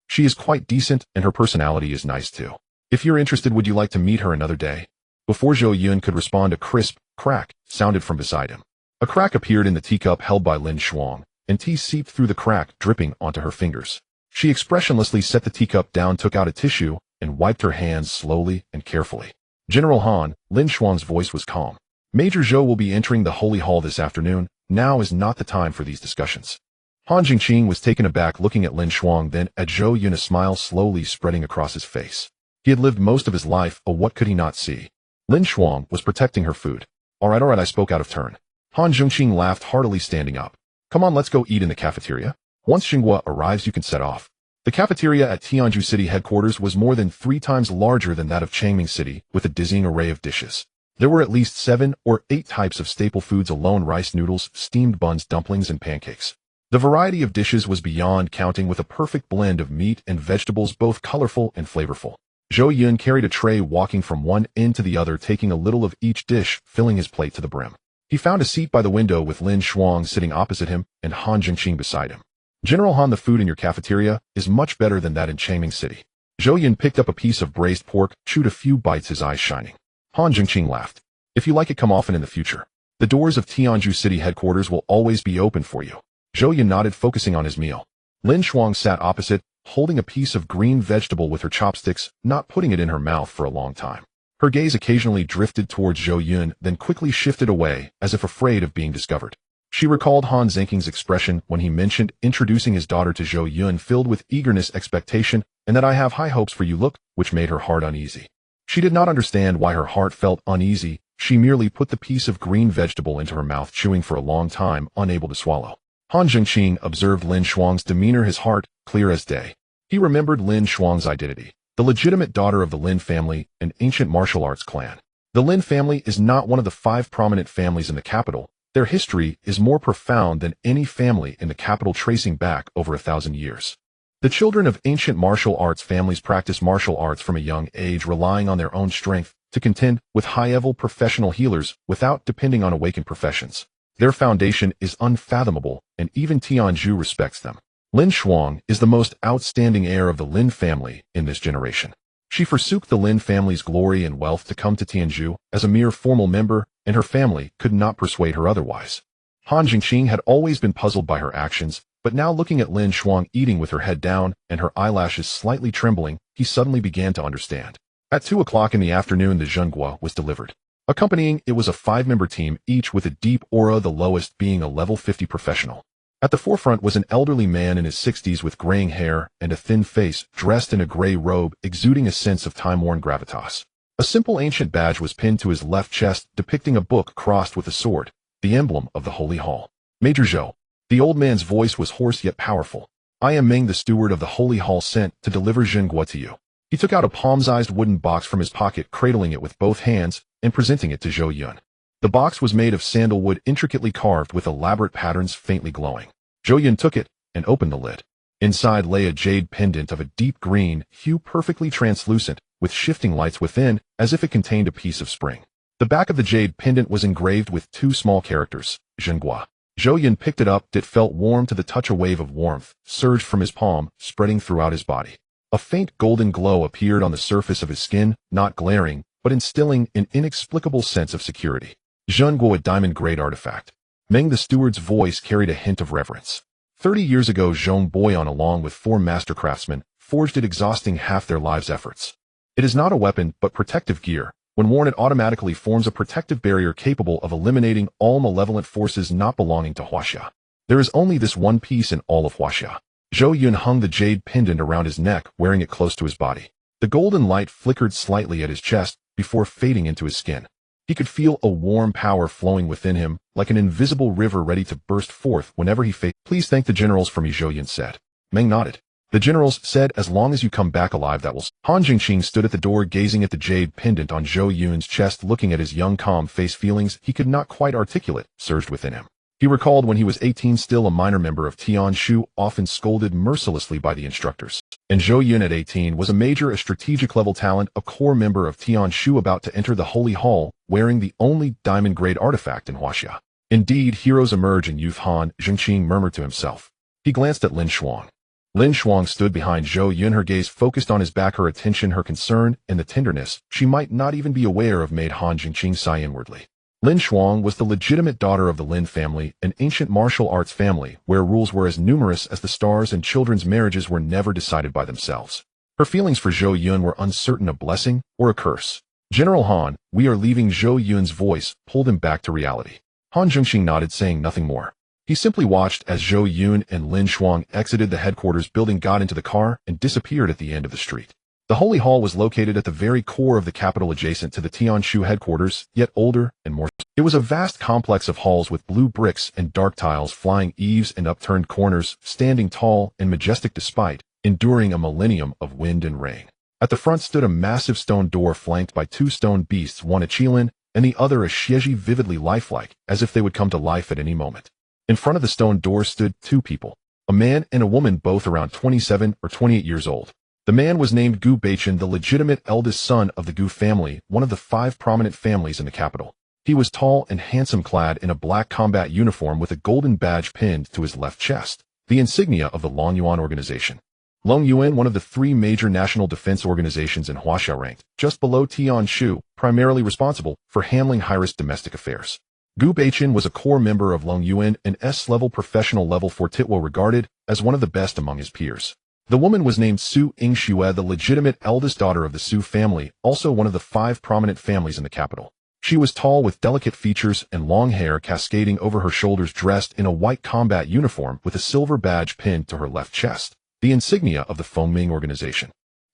she is quite decent and her personality is nice too. If you're interested, would you like to meet her another day? Before Zhou Yun could respond, a crisp crack sounded from beside him. A crack appeared in the teacup held by Lin Shuang, and tea seeped through the crack, dripping onto her fingers. She expressionlessly set the teacup down, took out a tissue, and wiped her hands slowly and carefully. General Han, Lin Shuang's voice was calm. Major Zhou will be entering the Holy Hall this afternoon. Now is not the time for these discussions. Han Jingqing was taken aback, looking at Lin Shuang, then at Zhou Yun, a smile slowly spreading across his face. He had lived most of his life, what could he not see? Lin Shuang was protecting her food. All right, I spoke out of turn. Han Jingqing laughed heartily, standing up. Come on, let's go eat in the cafeteria. Once Xinghua arrives, you can set off. The cafeteria at Tianju City headquarters was more than 3 times larger than that of Changming City, with a dizzying array of dishes. There were at least 7 or 8 types of staple foods alone: rice noodles, steamed buns, dumplings, and pancakes. The variety of dishes was beyond counting, with a perfect blend of meat and vegetables, both colorful and flavorful. Zhou Yun carried a tray, walking from one end to the other, taking a little of each dish, filling his plate to the brim. He found a seat by the window with Lin Shuang sitting opposite him and Han Jingqing beside him. General Han, the food in your cafeteria is much better than that in Changming City. Zhou Yun picked up a piece of braised pork, chewed a few bites, his eyes shining. Han Jingqing laughed. If you like it, come often in the future. The doors of Tianju City headquarters will always be open for you. Zhou Yun nodded, focusing on his meal. Lin Shuang sat opposite, holding a piece of green vegetable with her chopsticks, not putting it in her mouth for a long time. Her gaze occasionally drifted towards Zhou Yun, then quickly shifted away, as if afraid of being discovered. She recalled Han Zhengqing's expression when he mentioned introducing his daughter to Zhou Yun, filled with eagerness, expectation, and that "I have high hopes for you" look, which made her heart uneasy. She did not understand why her heart felt uneasy. She merely put the piece of green vegetable into her mouth, chewing for a long time, unable to swallow. Han Jingqing observed Lin Shuang's demeanor, his heart clear as day. He remembered Lin Shuang's identity. The legitimate daughter of the Lin family, an ancient martial arts clan. The Lin family is not one of the 5 prominent families in the capital. Their history is more profound than any family in the capital, tracing back over 1,000 years. The children of ancient martial arts families practice martial arts from a young age, relying on their own strength to contend with high-level professional healers without depending on awakened professions. Their foundation is unfathomable, and even Tianju respects them. Lin Shuang is the most outstanding heir of the Lin family in this generation. She forsook the Lin family's glory and wealth to come to Tianju as a mere formal member, and her family could not persuade her otherwise. Han Jingqing had always been puzzled by her actions, but now, looking at Lin Shuang eating with her head down and her eyelashes slightly trembling, he suddenly began to understand. At 2 o'clock in the afternoon, the zhenghua was delivered. Accompanying it was a 5-member team, each with a deep aura, the lowest being a level 50 professional. At the forefront was an elderly man in his 60s with graying hair and a thin face, dressed in a gray robe, exuding a sense of time-worn gravitas. A simple ancient badge was pinned to his left chest, depicting a book crossed with a sword, the emblem of the Holy Hall. Major Zhou. The old man's voice was hoarse yet powerful. I am Meng, the steward of the Holy Hall, sent to deliver zhenghua to you. He took out a palm-sized wooden box from his pocket, cradling it with both hands and presenting it to Zhou Yun. The box was made of sandalwood, intricately carved with elaborate patterns faintly glowing. Zhou Yun took it and opened the lid. Inside lay a jade pendant of a deep green hue, perfectly translucent, with shifting lights within, as if it contained a piece of spring. The back of the jade pendant was engraved with 2 small characters, zhenghua. Zhou Yun picked it up. It felt warm to the touch. A wave of warmth surged from his palm, spreading throughout his body. A faint golden glow appeared on the surface of his skin, not glaring, but instilling an inexplicable sense of security. Zhenghua, a diamond-grade artifact. Meng the steward's voice carried a hint of reverence. 30 years ago, Zhong Boyan, along with 4 master craftsmen, forged it, exhausting half their lives' efforts. It is not a weapon, but protective gear. When worn, it automatically forms a protective barrier capable of eliminating all malevolent forces not belonging to Huaxia. There is only this one piece in all of Huaxia. Zhou Yun hung the jade pendant around his neck, wearing it close to his body. The golden light flickered slightly at his chest before fading into his skin. He could feel a warm power flowing within him, like an invisible river ready to burst forth whenever he faced. Please thank the generals for me, Zhou Yun said. Meng nodded. The generals said, as long as you come back alive, that will. Han Jingqing stood at the door, gazing at the jade pendant on Zhou Yun's chest, looking at his young, calm face. Feelings he could not quite articulate surged within him. He recalled when he was 18, still a minor member of Tianshu, often scolded mercilessly by the instructors. And Zhou Yun at 18 was a major, a strategic level talent, a core member of Tianshu, about to enter the Holy Hall, wearing the only diamond-grade artifact in Huaxia. Indeed, heroes emerge in youth, Han Jingqing murmured to himself. He glanced at Lin Shuang. Lin Shuang stood behind Zhou Yun, her gaze focused on his back, her attention, her concern, and the tenderness she might not even be aware of made Han Jingqing sigh inwardly. Lin Shuang was the legitimate daughter of the Lin family, an ancient martial arts family where rules were as numerous as the stars and children's marriages were never decided by themselves. Her feelings for Zhou Yun were uncertain, a blessing or a curse. General Han, we are leaving. Zhou Yun's voice pulled him back to reality. Han Jingqing nodded, saying nothing more. He simply watched as Zhou Yun and Lin Shuang exited the headquarters building, got into the car, and disappeared at the end of the street. The Holy Hall was located at the very core of the capital, adjacent to the Tianshu headquarters, yet older and more. It was a vast complex of halls with blue bricks and dark tiles, flying eaves and upturned corners, standing tall and majestic despite enduring a millennium of wind and rain. At the front stood a massive stone door flanked by two stone beasts, one a qilin and the other a xieji, vividly lifelike, as if they would come to life at any moment. In front of the stone door stood two people, a man and a woman, both around 27 or 28 years old. The man was named Gu Beichen, the legitimate eldest son of the Gu family, one of the 5 prominent families in the capital. He was tall and handsome, clad in a black combat uniform with a golden badge pinned to his left chest, the insignia of the Longyuan organization. Longyuan, one of the 3 major national defense organizations in Huaxia, ranked just below Tianshu, primarily responsible for handling high-risk domestic affairs. Gu Beichen was a core member of Longyuan, an S-level professional level 4 titwo, regarded as one of the best among his peers. The woman was named Su Yingxue, the legitimate eldest daughter of the Su family, also one of the 5 prominent families in the capital. She was tall with delicate features and long hair cascading over her shoulders, dressed in a white combat uniform with a silver badge pinned to her left chest, the insignia of the Fengming organization.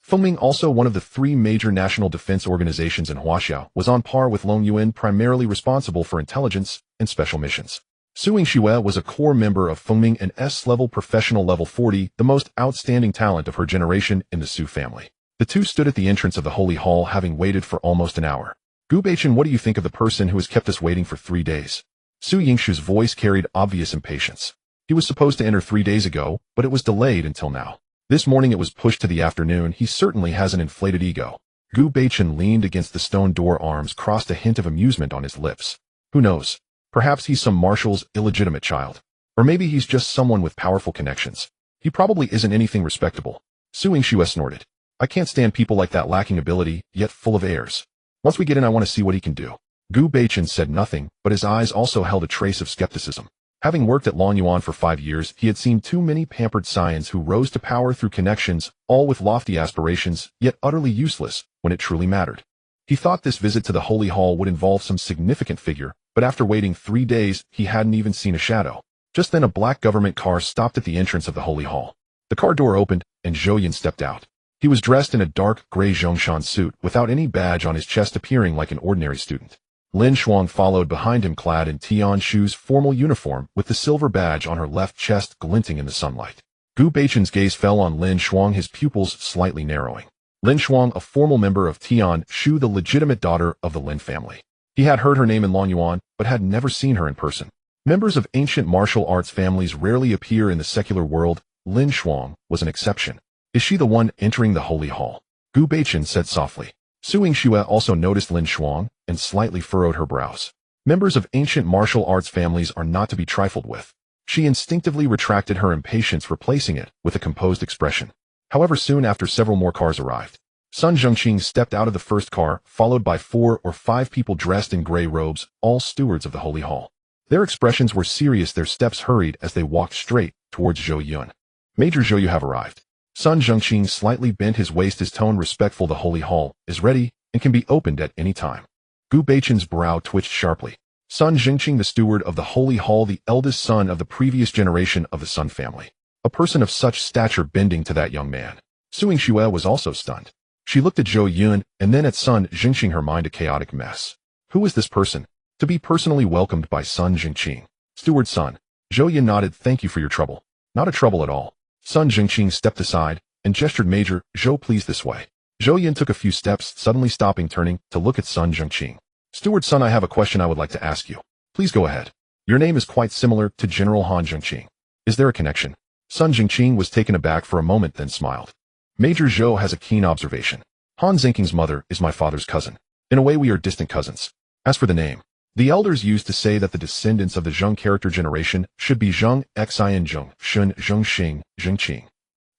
Fengming, also one of the 3 major national defense organizations in Huaxia, was on par with Longyuan, primarily responsible for intelligence and special missions. Su Yingxue was a core member of Fengming, an S-level professional level 40, the most outstanding talent of her generation in the Su family. The two stood at the entrance of the Holy Hall, having waited for almost an hour. Gu Beichen, what do you think of the person who has kept us waiting for 3 days? Su Yingshu's voice carried obvious impatience. He was supposed to enter 3 days ago, but it was delayed until now. This morning it was pushed to the afternoon. He certainly has an inflated ego. Gu Beichen leaned against the stone door, arms crossed, a hint of amusement on his lips. Who knows? Perhaps he's some marshal's illegitimate child. Or maybe he's just someone with powerful connections. He probably isn't anything respectable. Su Yingxue snorted. I can't stand people like that, lacking ability, yet full of airs. Once we get in, I want to see what he can do. Gu Beichen said nothing, but his eyes also held a trace of skepticism. Having worked at Longyuan for 5 years, he had seen too many pampered scions who rose to power through connections, all with lofty aspirations, yet utterly useless when it truly mattered. He thought this visit to the Holy Hall would involve some significant figure, but after waiting 3 days, he hadn't even seen a shadow. Just then a black government car stopped at the entrance of the Holy Hall. The car door opened, and Zhou Yun stepped out. He was dressed in a dark gray Zhongshan suit, without any badge on his chest, appearing like an ordinary student. Lin Shuang followed behind him, clad in Tianshu's formal uniform, with the silver badge on her left chest glinting in the sunlight. Gu Beichen's gaze fell on Lin Shuang, his pupils slightly narrowing. Lin Shuang, a formal member of Tianshu, the legitimate daughter of the Lin family. He had heard her name in Longyuan, but had never seen her in person. Members of ancient martial arts families rarely appear in the secular world. Lin Shuang was an exception. Is she the one entering the Holy Hall? Gu Beichen said softly. Su Yingxue also noticed Lin Shuang and slightly furrowed her brows. Members of ancient martial arts families are not to be trifled with. She instinctively retracted her impatience, replacing it with a composed expression. However, soon after, several more cars arrived. Sun Zhengqing stepped out of the first car, followed by 4 or 5 people dressed in gray robes, all stewards of the Holy Hall. Their expressions were serious, their steps hurried as they walked straight towards Zhou Yun. Major Zhou, you have arrived. Sun Zhengqing slightly bent his waist, his tone respectful. The Holy Hall is ready and can be opened at any time. Gu Beichen's brow twitched sharply. Sun Zhengqing, the steward of the Holy Hall, the eldest son of the previous generation of the Sun family. A person of such stature bending to that young man. Su Yingxue was also stunned. She looked at Zhou Yun and then at Sun Zhengqing, her mind a chaotic mess. Who is this person? To be personally welcomed by Sun Zhengqing. Steward Sun. Zhou Yun nodded. Thank you for your trouble. Not a trouble at all. Sun Zhengqing stepped aside and gestured. Major Zhou, please this way. Zhou Yun took a few steps, suddenly stopping, turning to look at Sun Zhengqing. Steward Sun, I have a question I would like to ask you. Please go ahead. Your name is quite similar to General Han Zhengqing. Is there a connection? Sun Zhengqing was taken aback for a moment, then smiled. Major Zhou has a keen observation. Han Zhengqing's mother is my father's cousin. In a way, we are distant cousins. As for the name, the elders used to say that the descendants of the Zheng character generation should be Zheng Xian Zheng, Shun Zheng Xing, Zheng Qing.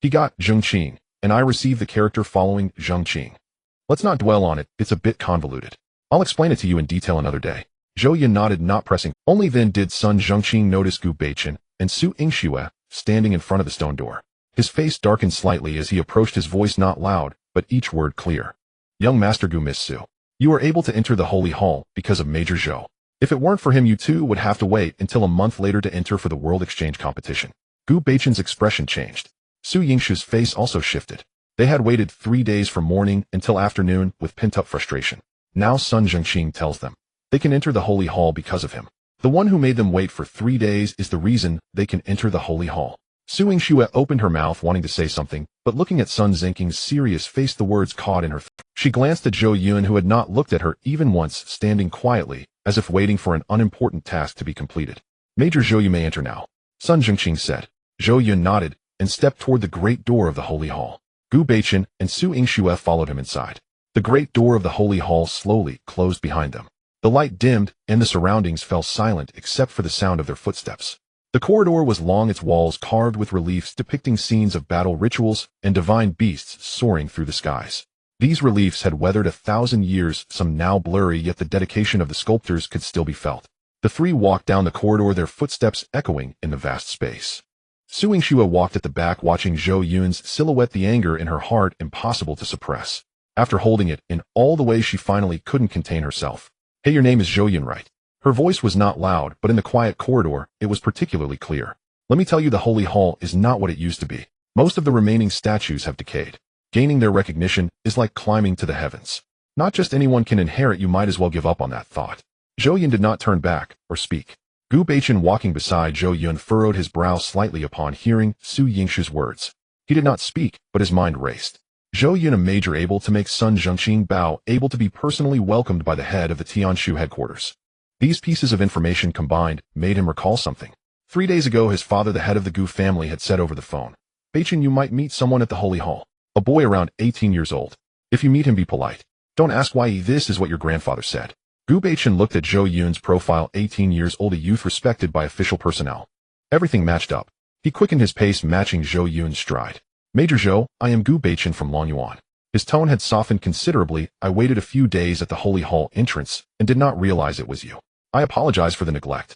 He got Zheng Qing, and I received the character following Zheng Qing. Let's not dwell on it, it's a bit convoluted. I'll explain it to you in detail another day. Zhou Yun nodded, not pressing. Only then did Sun Zhengqing notice Gu Beichen and Su Yingxue standing in front of the stone door. His face darkened slightly as he approached, his voice not loud, but each word clear. Young Master Gu, Miss Su. You are able to enter the Holy Hall because of Major Zhou. If it weren't for him, you too would have to wait until a month later to enter for the World Exchange competition. Gu Beichen's expression changed. Su Yingxue's face also shifted. They had waited 3 days from morning until afternoon with pent-up frustration. Now Sun Zhengqing tells them they can enter the Holy Hall because of him. The one who made them wait for 3 days is the reason they can enter the Holy Hall. Su Yingxue opened her mouth wanting to say something, but looking at Sun Zhengqing's serious face, the words caught in her throat. She glanced at Zhou Yun, who had not looked at her even once, standing quietly, as if waiting for an unimportant task to be completed. Major Zhou, you may enter now, Sun Zhengqing said. Zhou Yun nodded and stepped toward the great door of the Holy Hall. Gu Beichen and Su Yingxue followed him inside. The great door of the Holy Hall slowly closed behind them. The light dimmed, and the surroundings fell silent except for the sound of their footsteps. The corridor was long, its walls carved with reliefs depicting scenes of battle rituals and divine beasts soaring through the skies. These reliefs had weathered 1,000 years, some now blurry, yet the dedication of the sculptors could still be felt. The three walked down the corridor, their footsteps echoing in the vast space. Su Yingxue walked at the back, watching Zhou Yun's silhouette, the anger in her heart impossible to suppress. After holding it in all the way, she finally couldn't contain herself. Hey, your name is Zhou Yun, right? Her voice was not loud, but in the quiet corridor, it was particularly clear. Let me tell you, the Holy Hall is not what it used to be. Most of the remaining statues have decayed. Gaining their recognition is like climbing to the heavens. Not just anyone can inherit, you might as well give up on that thought. Zhou Yun did not turn back or speak. Gu Beichen, walking beside Zhou Yun, furrowed his brow slightly upon hearing Su Yingxue's words. He did not speak, but his mind raced. Zhou Yun, a major, able to make Sun Zhengqing bow, able to be personally welcomed by the head of the Tianshu headquarters. These pieces of information combined made him recall something. 3 days ago, his father, the head of the Gu family, had said over the phone, Beichen, you might meet someone at the Holy Hall. A boy around 18 years old. If you meet him, be polite. Don't ask why. This is what your grandfather said. Gu Beichen looked at Zhou Yun's profile. 18 years old, a youth respected by official personnel. Everything matched up. He quickened his pace, matching Zhou Yun's stride. Major Zhou, I am Gu Beichen from Longyuan. His tone had softened considerably. I waited a few days at the Holy Hall entrance and did not realize it was you. I apologize for the neglect.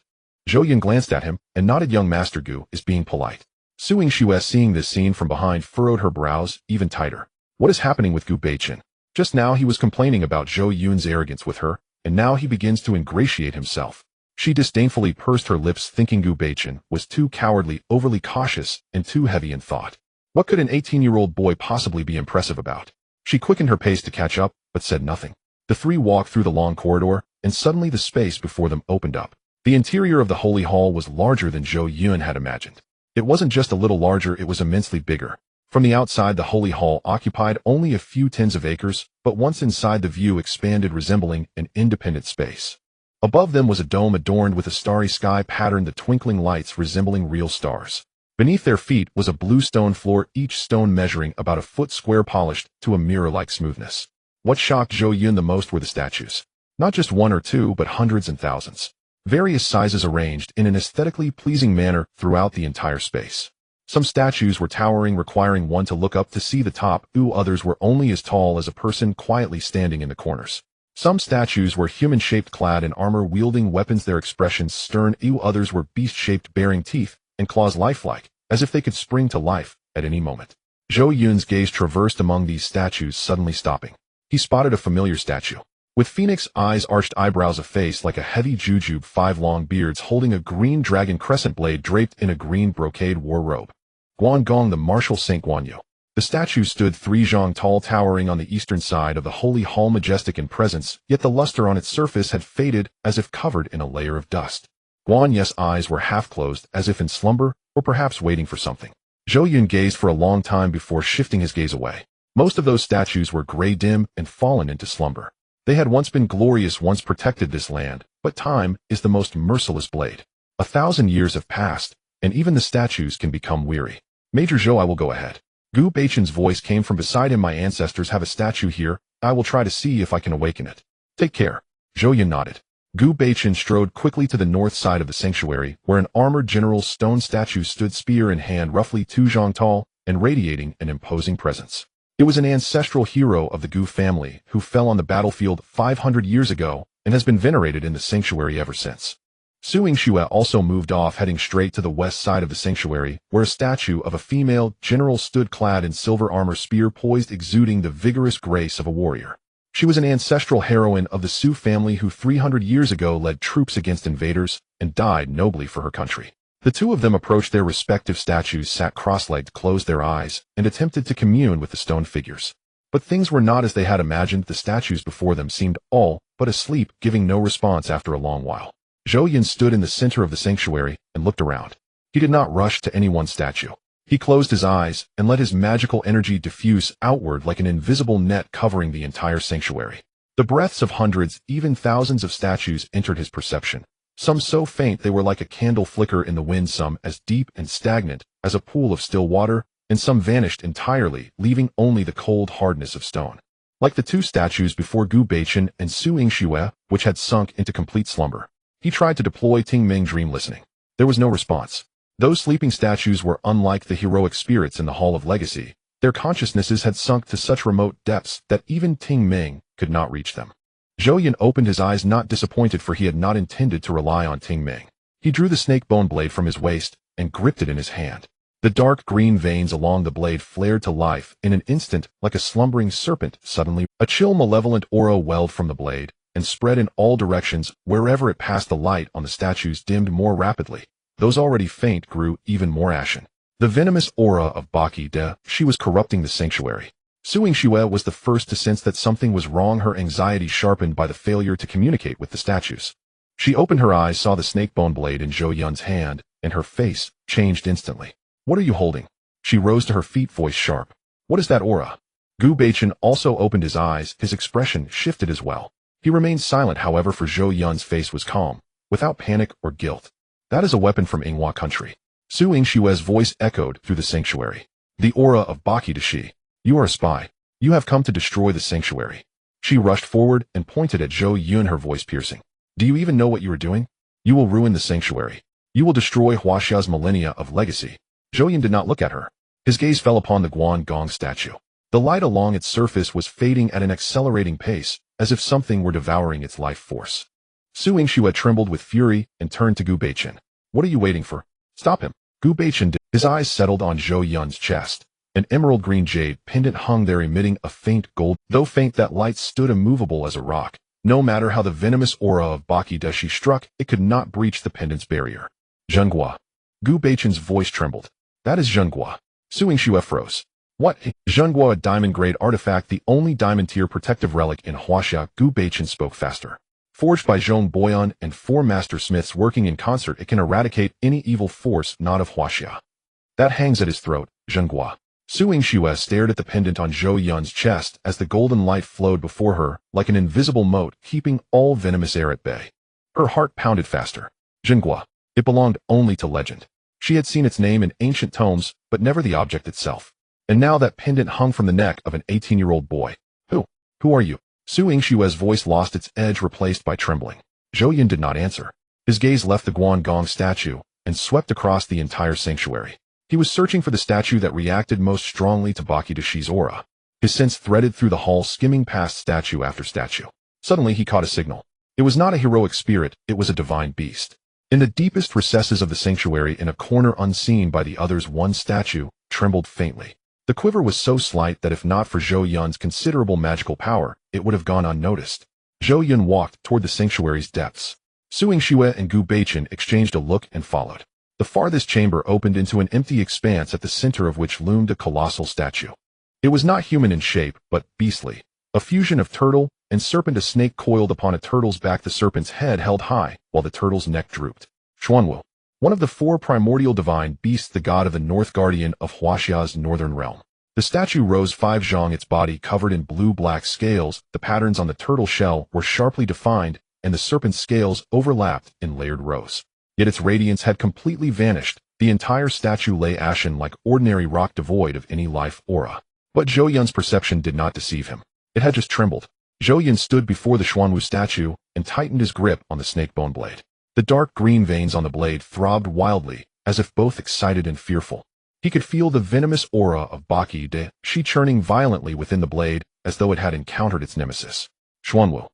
Zhou Yun glanced at him and nodded. Young Master Gu is being polite. Su Yingxue, seeing this scene from behind, furrowed her brows even tighter. What is happening with Gu Beichen? Just now he was complaining about Zhou Yun's arrogance with her, and now he begins to ingratiate himself. She disdainfully pursed her lips, thinking Gu Beichen was too cowardly, overly cautious, and too heavy in thought. What could an 18-year-old boy possibly be impressive about? She quickened her pace to catch up, but said nothing. The three walked through the long corridor, and suddenly the space before them opened up. The interior of the Holy Hall was larger than Zhou Yun had imagined. It wasn't just a little larger, it was immensely bigger. From the outside, the Holy Hall occupied only a few tens of acres, but once inside, the view expanded, resembling an independent space. Above them was a dome adorned with a starry sky pattern, the twinkling lights resembling real stars. Beneath their feet was a blue stone floor, each stone measuring about a foot square, polished to a mirror-like smoothness. What shocked Zhou Yun the most were the statues. Not just one or two, but hundreds and thousands. Various sizes arranged in an aesthetically pleasing manner throughout the entire space. Some statues were towering, requiring one to look up to see the top. Others were only as tall as a person, quietly standing in the corners. Some statues were human-shaped, clad in armor, wielding weapons, their expressions stern. Others were beast-shaped, bearing teeth and claws, lifelike, as if they could spring to life at any moment. Zhou Yun's gaze traversed among these statues, suddenly stopping. He spotted a familiar statue. With phoenix eyes, arched eyebrows, a face like a heavy jujube, 5 long beards, holding a green dragon crescent blade draped in a green brocade war robe. Guangong, the martial Saint Guanyu. The statue stood 3 zhang tall, towering on the eastern side of the Holy Hall, majestic in presence, yet the luster on its surface had faded, as if covered in a layer of dust. Guanyu's eyes were half closed, as if in slumber, or perhaps waiting for something. Zhou Yun gazed for a long time before shifting his gaze away. Most of those statues were gray, dim, and fallen into slumber. They had once been glorious, once protected this land, but time is the most merciless blade. 1,000 years have passed, and even the statues can become weary. Major Zhou, I will go ahead. Gu Beichen's voice came from beside him. My ancestors have a statue here. I will try to see if I can awaken it. Take care. Zhou Yun nodded. Gu Beichen strode quickly to the north side of the sanctuary, where an armored general's stone statue stood, spear in hand, roughly 2 zhang tall, and radiating an imposing presence. It was an ancestral hero of the Gu family who fell on the battlefield 500 years ago and has been venerated in the sanctuary ever since. Su Yingxue also moved off, heading straight to the west side of the sanctuary, where a statue of a female general stood clad in silver armor, spear poised, exuding the vigorous grace of a warrior. She was an ancestral heroine of the Su family who 300 years ago led troops against invaders and died nobly for her country. The two of them approached their respective statues, sat cross-legged, closed their eyes, and attempted to commune with the stone figures. But things were not as they had imagined. The statues before them seemed all but asleep, giving no response after a long while. Zhou Yun stood in the center of the sanctuary and looked around. He did not rush to any one statue. He closed his eyes and let his magical energy diffuse outward like an invisible net covering the entire sanctuary. The breaths of hundreds, even thousands of statues entered his perception. Some so faint they were like a candle flicker in the wind, some as deep and stagnant as a pool of still water, and some vanished entirely, leaving only the cold hardness of stone. Like the two statues before Gu Beichen and Su Yingxue, which had sunk into complete slumber. He tried to deploy Tingming dream listening. There was no response. Those sleeping statues were unlike the heroic spirits in the Hall of Legacy. Their consciousnesses had sunk to such remote depths that even Tingming could not reach them. Zhou Yun opened his eyes, not disappointed, for he had not intended to rely on Tingming. He drew the snake bone blade from his waist and gripped it in his hand. The dark green veins along the blade flared to life in an instant like a slumbering serpent. Suddenly, a chill malevolent aura welled from the blade and spread in all directions. Wherever it passed, the light on the statues dimmed more rapidly. Those already faint grew even more ashen. The venomous aura of Baki De, she was corrupting the sanctuary. Su Yingxue was the first to sense that something was wrong, her anxiety sharpened by the failure to communicate with the statues. She opened her eyes, saw the snake bone blade in Zhou Yun's hand, and her face changed instantly. "What are you holding?" She rose to her feet, voice sharp. "What is that aura?" Gu Beichen also opened his eyes, his expression shifted as well. He remained silent, however, for Zhou Yun's face was calm, without panic or guilt. "That is a weapon from Yinghua country." Su Yingxue's voice echoed through the sanctuary. "The aura of Baki Dashi. You are a spy. You have come to destroy the sanctuary." She rushed forward and pointed at Zhou Yun, her voice piercing. "Do you even know what you are doing? You will ruin the sanctuary. You will destroy Huaxia's millennia of legacy." Zhou Yun did not look at her. His gaze fell upon the Guan Gong statue. The light along its surface was fading at an accelerating pace, as if something were devouring its life force. Su Yingxue trembled with fury and turned to Gu Beichen. "What are you waiting for? Stop him." Gu Beichen did. His eyes settled on Zhou Yun's chest. An emerald green jade pendant hung there, emitting a faint gold. Though faint, that light stood immovable as a rock. No matter how the venomous aura of Baki Dashi struck, it could not breach the pendant's barrier. "Zhenghua." Gu Beichen's voice trembled. "That is Zhenghua." Su Yingxue froze. "What? Zhenghua, a diamond-grade artifact, the only diamond-tier protective relic in Huaxia." Gu Beichen spoke faster. "Forged by Zhong Boyan and 4 master smiths working in concert, it can eradicate any evil force not of Huaxia. That hangs at his throat, Zhenghua." Su Yingxue stared at the pendant on Zhou Yun's chest as the golden light flowed before her like an invisible moat, keeping all venomous air at bay. Her heart pounded faster. Zhenghua. It belonged only to legend. She had seen its name in ancient tomes, but never the object itself. And now that pendant hung from the neck of an 18-year-old boy. Who are you?" Su Yingxue's voice lost its edge, replaced by trembling. Zhou Yun did not answer. His gaze left the Guan Gong statue and swept across the entire sanctuary. He was searching for the statue that reacted most strongly to Baki Dashi's aura. His sense threaded through the hall, skimming past statue after statue. Suddenly he caught a signal. It was not a heroic spirit, it was a divine beast. In the deepest recesses of the sanctuary, in a corner unseen by the others, one statue trembled faintly. The quiver was so slight that if not for Zhou Yun's considerable magical power, it would have gone unnoticed. Zhou Yun walked toward the sanctuary's depths. Su Yingxue and Gu Beichen exchanged a look and followed. The farthest chamber opened into an empty expanse, at the center of which loomed a colossal statue. It was not human in shape, but beastly. A fusion of turtle and serpent, a snake coiled upon a turtle's back, the serpent's head held high, while the turtle's neck drooped. Xuanwu. One of the 4 primordial divine beasts, the god of the north, guardian of Huaxia's northern realm. The statue rose 5 zhang, its body covered in blue-black scales. The patterns on the turtle shell were sharply defined, and the serpent's scales overlapped in layered rows. Yet its radiance had completely vanished. The entire statue lay ashen like ordinary rock, devoid of any life aura. But Zhou Yun's perception did not deceive him. It had just trembled. Zhou Yun stood before the Xuanwu statue and tightened his grip on the snake bone blade. The dark green veins on the blade throbbed wildly, as if both excited and fearful. He could feel the venomous aura of Baki de Shi churning violently within the blade, as though it had encountered its nemesis. Xuanwu.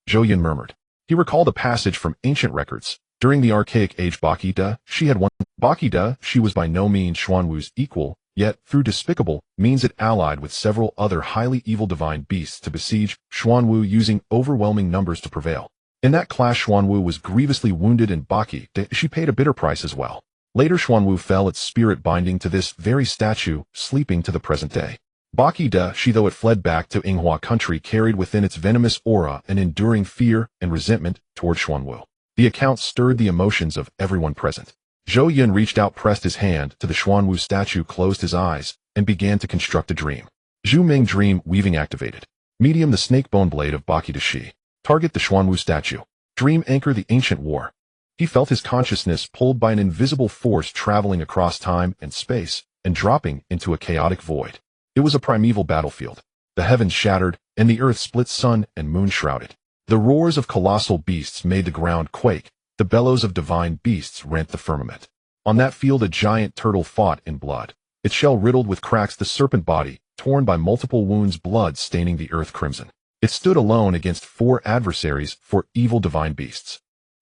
Zhou Yun murmured. He recalled a passage from ancient records. During the archaic age Baki de Shi had won. Baki de Shi was by no means Xuanwu's equal, yet, through despicable means it allied with several other highly evil divine beasts to besiege Xuanwu using overwhelming numbers to prevail. In that clash Xuanwu was grievously wounded and Baki de Shi paid a bitter price as well. Later Xuanwu fell its spirit binding to this very statue, sleeping to the present day. Baki de Shi, though it fled back to Yinghua country, carried within its venomous aura an enduring fear and resentment toward Xuanwu. The account stirred the emotions of everyone present. Zhou Yun reached out, pressed his hand to the Xuanwu statue, closed his eyes, and began to construct a dream. Zhu Ming dream weaving activated. Medium the snake bone blade of Baki de Shi. Target the Xuanwu statue. Dream anchor the ancient war. He felt his consciousness pulled by an invisible force traveling across time and space and dropping into a chaotic void. It was a primeval battlefield. The heavens shattered, and the earth split, sun and moon shrouded. The roars of colossal beasts made the ground quake. The bellows of divine beasts rent the firmament. On that field a giant turtle fought in blood. Its shell riddled with cracks, the serpent body, torn by multiple wounds, blood staining the earth crimson. It stood alone against 4 adversaries, 4 evil divine beasts.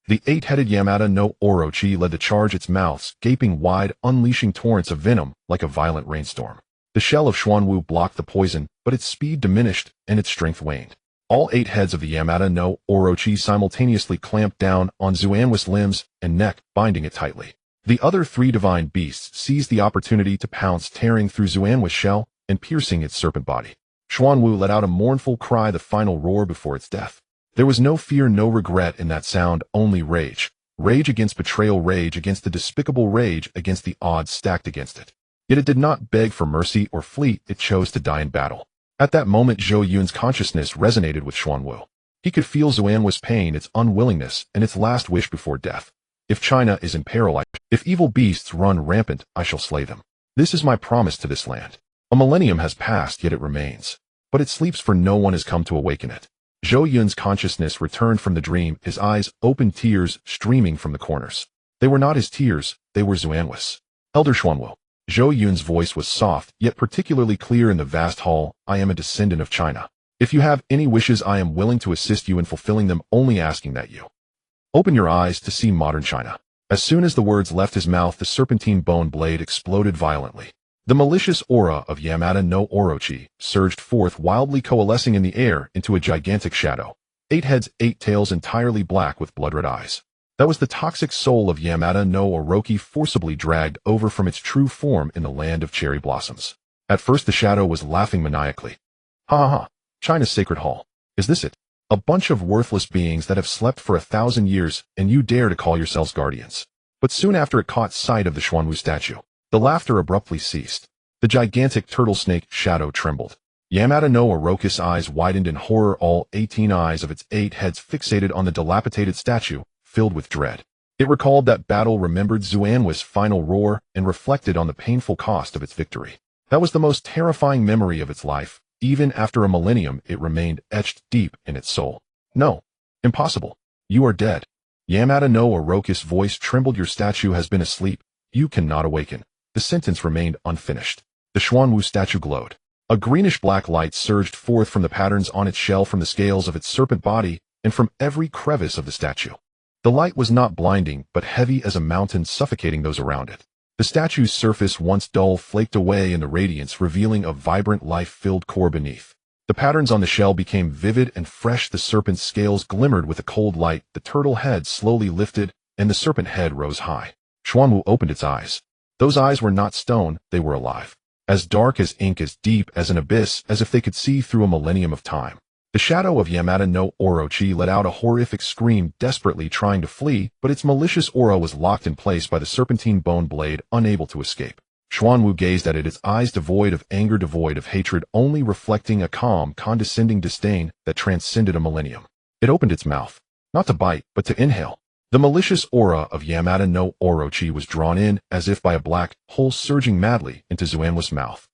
The 8-headed Yamada no Orochi led the charge, its mouths gaping wide, unleashing torrents of venom like a violent rainstorm. The shell of Xuanwu blocked the poison, but its speed diminished and its strength waned. All 8 heads of the Yamada no Orochi simultaneously clamped down on Xuanwu's limbs and neck, binding it tightly. The other 3 divine beasts seized the opportunity to pounce, tearing through Xuanwu's shell and piercing its serpent body. Xuanwu let out a mournful cry, the final roar before its death. There was no fear, no regret in that sound, only rage. Rage against betrayal, rage against the despicable, rage against the odds stacked against it. Yet it did not beg for mercy or flee, it chose to die in battle. At that moment Zhou Yun's consciousness resonated with Xuanwu. He could feel Xuanwu's pain, its unwillingness, and its last wish before death. If China is in peril, if evil beasts run rampant, I shall slay them. This is my promise to this land. A millennium has passed, yet it remains. But it sleeps, for no one has come to awaken it. Zhou Yun's consciousness returned from the dream, his eyes open, tears streaming from the corners. They were not his tears, they were Xuanwu's. Elder Xuanwu. Zhou Yun's voice was soft, yet particularly clear in the vast hall. I am a descendant of China. If you have any wishes, I am willing to assist you in fulfilling them, only asking that you open your eyes to see modern China. As soon as the words left his mouth, the serpentine bone blade exploded violently. The malicious aura of Yamada no Orochi surged forth, wildly coalescing in the air into a gigantic shadow. 8 heads, 8 tails, entirely black with blood-red eyes. That was the toxic soul of Yamada no Orochi, forcibly dragged over from its true form in the land of cherry blossoms. At first the shadow was laughing maniacally. Ha ha ha, China's sacred hall. Is this it? A bunch of worthless beings that have slept for 1,000 years, and you dare to call yourselves guardians. But soon after it caught sight of the Xuanwu statue. The laughter abruptly ceased. The gigantic turtle snake shadow trembled. Yamada no Orochi's eyes widened in horror, all 18 eyes of its 8 heads fixated on the dilapidated statue, filled with dread. It recalled that battle, remembered Xuanwu's final roar, and reflected on the painful cost of its victory. That was the most terrifying memory of its life. Even after a millennium, it remained etched deep in its soul. No. Impossible. You are dead. Yamada no Orochi's voice trembled. Your statue has been asleep. You cannot awaken. The sentence remained unfinished. The Xuanwu statue glowed. A greenish-black light surged forth from the patterns on its shell, from the scales of its serpent body, and from every crevice of the statue. The light was not blinding, but heavy as a mountain, suffocating those around it. The statue's surface, once dull, flaked away in the radiance, revealing a vibrant, life-filled core beneath. The patterns on the shell became vivid and fresh. The serpent's scales glimmered with a cold light. The turtle head slowly lifted, and the serpent head rose high. Xuanwu opened its eyes. Those eyes were not stone, they were alive. As dark as ink, as deep as an abyss, as if they could see through a millennium of time. The shadow of Yamada no Orochi let out a horrific scream, desperately trying to flee, but its malicious aura was locked in place by the serpentine bone blade, unable to escape. Xuanwu gazed at it, its eyes devoid of anger, devoid of hatred, only reflecting a calm, condescending disdain that transcended a millennium. It opened its mouth, not to bite, but to inhale. The malicious aura of Yamada no Orochi was drawn in, as if by a black hole, surging madly into Xuanwu's mouth.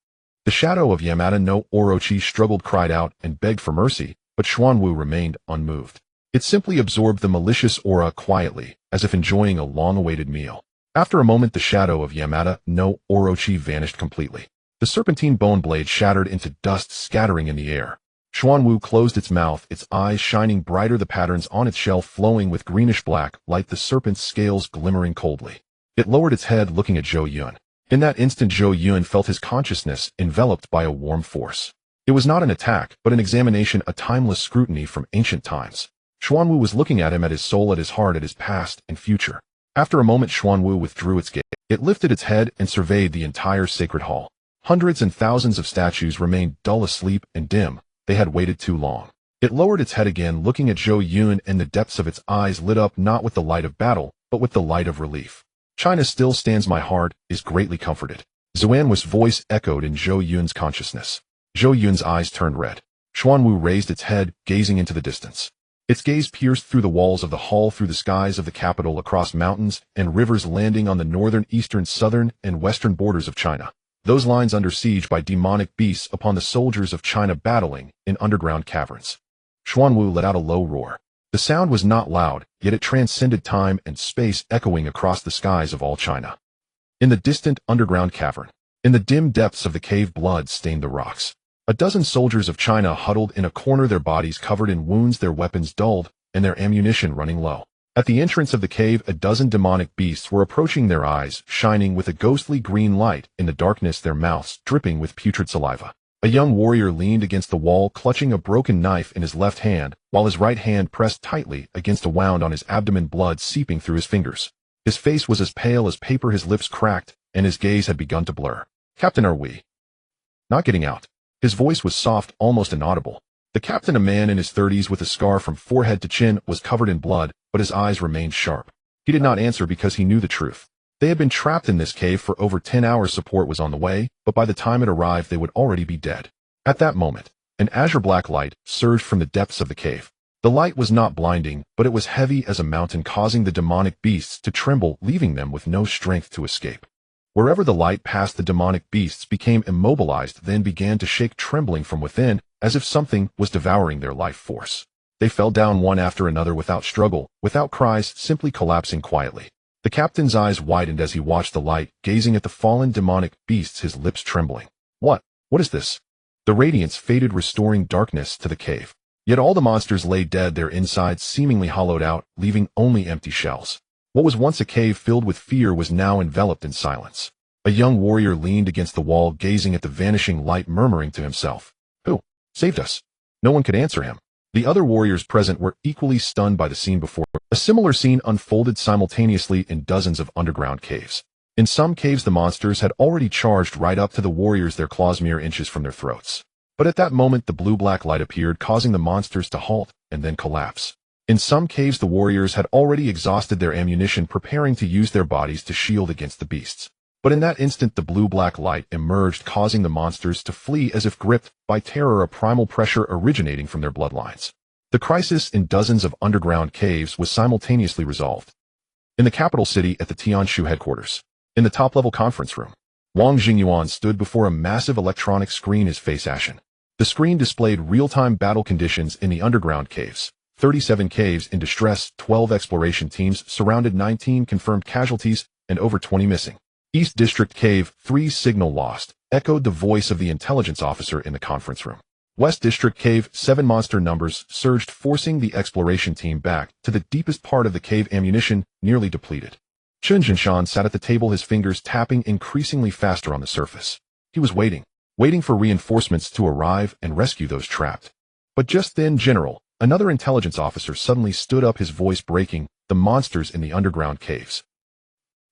The shadow of Yamada no Orochi struggled, cried out, and begged for mercy, but Xuanwu remained unmoved. It simply absorbed the malicious aura quietly, as if enjoying a long-awaited meal. After a moment, the shadow of Yamada no Orochi vanished completely. The serpentine bone blade shattered into dust, scattering in the air. Xuanwu closed its mouth, its eyes shining brighter, the patterns on its shell flowing with greenish-black light, the serpent's scales glimmering coldly. It lowered its head, looking at Zhou Yun. In that instant, Zhou Yun felt his consciousness enveloped by a warm force. It was not an attack, but an examination, a timeless scrutiny from ancient times. Xuanwu was looking at him, at his soul, at his heart, at his past and future. After a moment, Xuanwu withdrew its gaze. It lifted its head and surveyed the entire sacred hall. Hundreds and thousands of statues remained dull, asleep, and dim. They had waited too long. It lowered its head again, looking at Zhou Yun, and the depths of its eyes lit up not with the light of battle, but with the light of relief. China still stands, my heart is greatly comforted. Xuanwu's voice echoed in Zhou Yun's consciousness. Zhou Yun's eyes turned red. Xuanwu raised its head, gazing into the distance. Its gaze pierced through the walls of the hall, through the skies of the capital, across mountains and rivers, landing on the northern, eastern, southern, and western borders of China. Those lines under siege by demonic beasts, upon the soldiers of China battling in underground caverns. Xuanwu let out a low roar. The sound was not loud, yet it transcended time and space, echoing across the skies of all China. In the distant underground cavern, in the dim depths of the cave, blood stained the rocks. A dozen soldiers of China huddled in a corner, their bodies covered in wounds, their weapons dulled, and their ammunition running low. At the entrance of the cave, a dozen demonic beasts were approaching, their eyes shining with a ghostly green light in the darkness, their mouths dripping with putrid saliva. A young warrior leaned against the wall, clutching a broken knife in his left hand, while his right hand pressed tightly against a wound on his abdomen, blood seeping through his fingers. His face was as pale as paper, his lips cracked, and his gaze had begun to blur. "Captain, are we not getting out?" His voice was soft, almost inaudible. The captain, a man in his 30s with a scar from forehead to chin, was covered in blood, but his eyes remained sharp. He did not answer because he knew the truth. They had been trapped in this cave for over 10 hours. Support was on the way, but by the time it arrived, they would already be dead. At that moment, an azure-black light surged from the depths of the cave. The light was not blinding, but it was heavy as a mountain, causing the demonic beasts to tremble, leaving them with no strength to escape. Wherever the light passed, the demonic beasts became immobilized, then began to shake, trembling from within, as if something was devouring their life force. They fell down one after another, without struggle, without cries, simply collapsing quietly. The captain's eyes widened as he watched the light, gazing at the fallen demonic beasts, his lips trembling. What is this?" The radiance faded, restoring darkness to the cave. Yet all the monsters lay dead, their insides seemingly hollowed out, leaving only empty shells. What was once a cave filled with fear was now enveloped in silence. A young warrior leaned against the wall, gazing at the vanishing light, murmuring to himself, "Who saved us?" No one could answer him. The other warriors present were equally stunned by the scene before. A similar scene unfolded simultaneously in dozens of underground caves. In some caves, the monsters had already charged right up to the warriors, their claws mere inches from their throats. But at that moment, the blue-black light appeared, causing the monsters to halt and then collapse. In some caves, the warriors had already exhausted their ammunition, preparing to use their bodies to shield against the beasts. But in that instant, the blue-black light emerged, causing the monsters to flee as if gripped by terror, a primal pressure originating from their bloodlines. The crisis in dozens of underground caves was simultaneously resolved. In the capital city, at the Tianshu headquarters, in the top-level conference room, Wang Jingyuan stood before a massive electronic screen, his face ashen. The screen displayed real-time battle conditions in the underground caves. 37 caves in distress, 12 exploration teams surrounded, 19 confirmed casualties, and over 20 missing. East District Cave, 3 signal lost, echoed the voice of the intelligence officer in the conference room. West District Cave, 7 monster numbers surged, forcing the exploration team back to the deepest part of the cave, ammunition nearly depleted. Chen Jinshan sat at the table, his fingers tapping increasingly faster on the surface. He was waiting for reinforcements to arrive and rescue those trapped. But just then, General, another intelligence officer, suddenly stood up, his voice breaking. "The monsters in the underground caves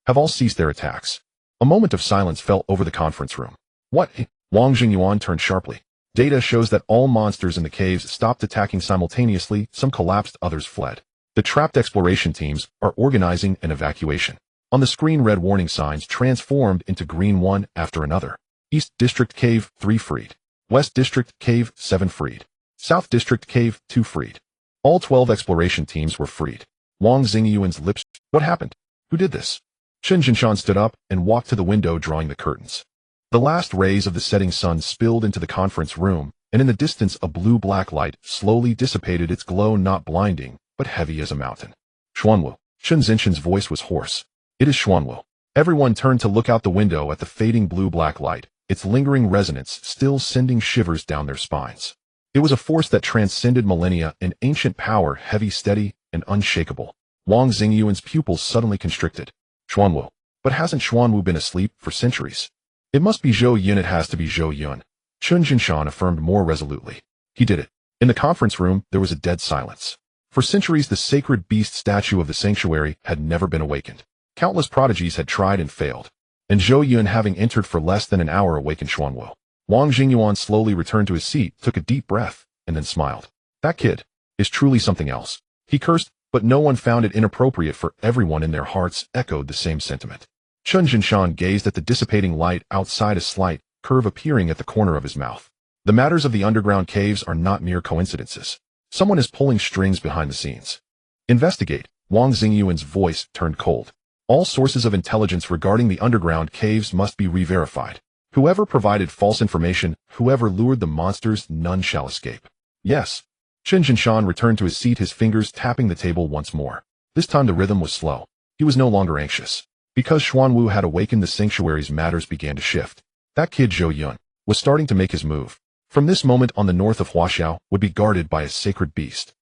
have all ceased their attacks." A moment of silence fell over the conference room. "What?" Wang Jingyuan turned sharply. "Data shows that all monsters in the caves stopped attacking simultaneously. Some collapsed, others fled. The trapped exploration teams are organizing an evacuation." On the screen, red warning signs transformed into green, one after another. East District Cave, 3 freed. West District Cave, 7 freed. South District Cave, 2 freed. All 12 exploration teams were freed. Wang Jingyuan's lips. "What happened? Who did this?" Chen Jinshan stood up and walked to the window, drawing the curtains. The last rays of the setting sun spilled into the conference room, and in the distance a blue-black light slowly dissipated, its glow not blinding, but heavy as a mountain. "Xuanwu." Chen Zinshan's voice was hoarse. "It is Xuanwu." Everyone turned to look out the window at the fading blue-black light, its lingering resonance still sending shivers down their spines. It was a force that transcended millennia, an ancient power, heavy, steady, and unshakable. Wang Xingyuan's pupils suddenly constricted. Xuanwu. But hasn't Xuanwu been asleep for centuries? It must be Zhou Yun. It has to be Zhou Yun. Chun Jinshan affirmed more resolutely. He did it. In the conference room, there was a dead silence. For centuries, the sacred beast statue of the sanctuary had never been awakened. Countless prodigies had tried and failed. And Zhou Yun, having entered for less than an hour, awakened Xuanwu. Wang Xingyuan slowly returned to his seat, took a deep breath, and then smiled. That kid is truly something else. He cursed, but no one found it inappropriate, for everyone in their hearts echoed the same sentiment. Chun Jinshan gazed at the dissipating light outside, a slight curve appearing at the corner of his mouth. The matters of the underground caves are not mere coincidences. Someone is pulling strings behind the scenes. Investigate. Wang Xingyuan's voice turned cold. All sources of intelligence regarding the underground caves must be re-verified. Whoever provided false information, whoever lured the monsters, none shall escape. Yes. Chun Jinshan returned to his seat, his fingers tapping the table once more. This time the rhythm was slow. He was no longer anxious. Because Xuanwu had awakened the sanctuary's, matters began to shift. That kid Zhou Yun was starting to make his move. From this moment on, the north of Huaxia would be guarded by a sacred beast.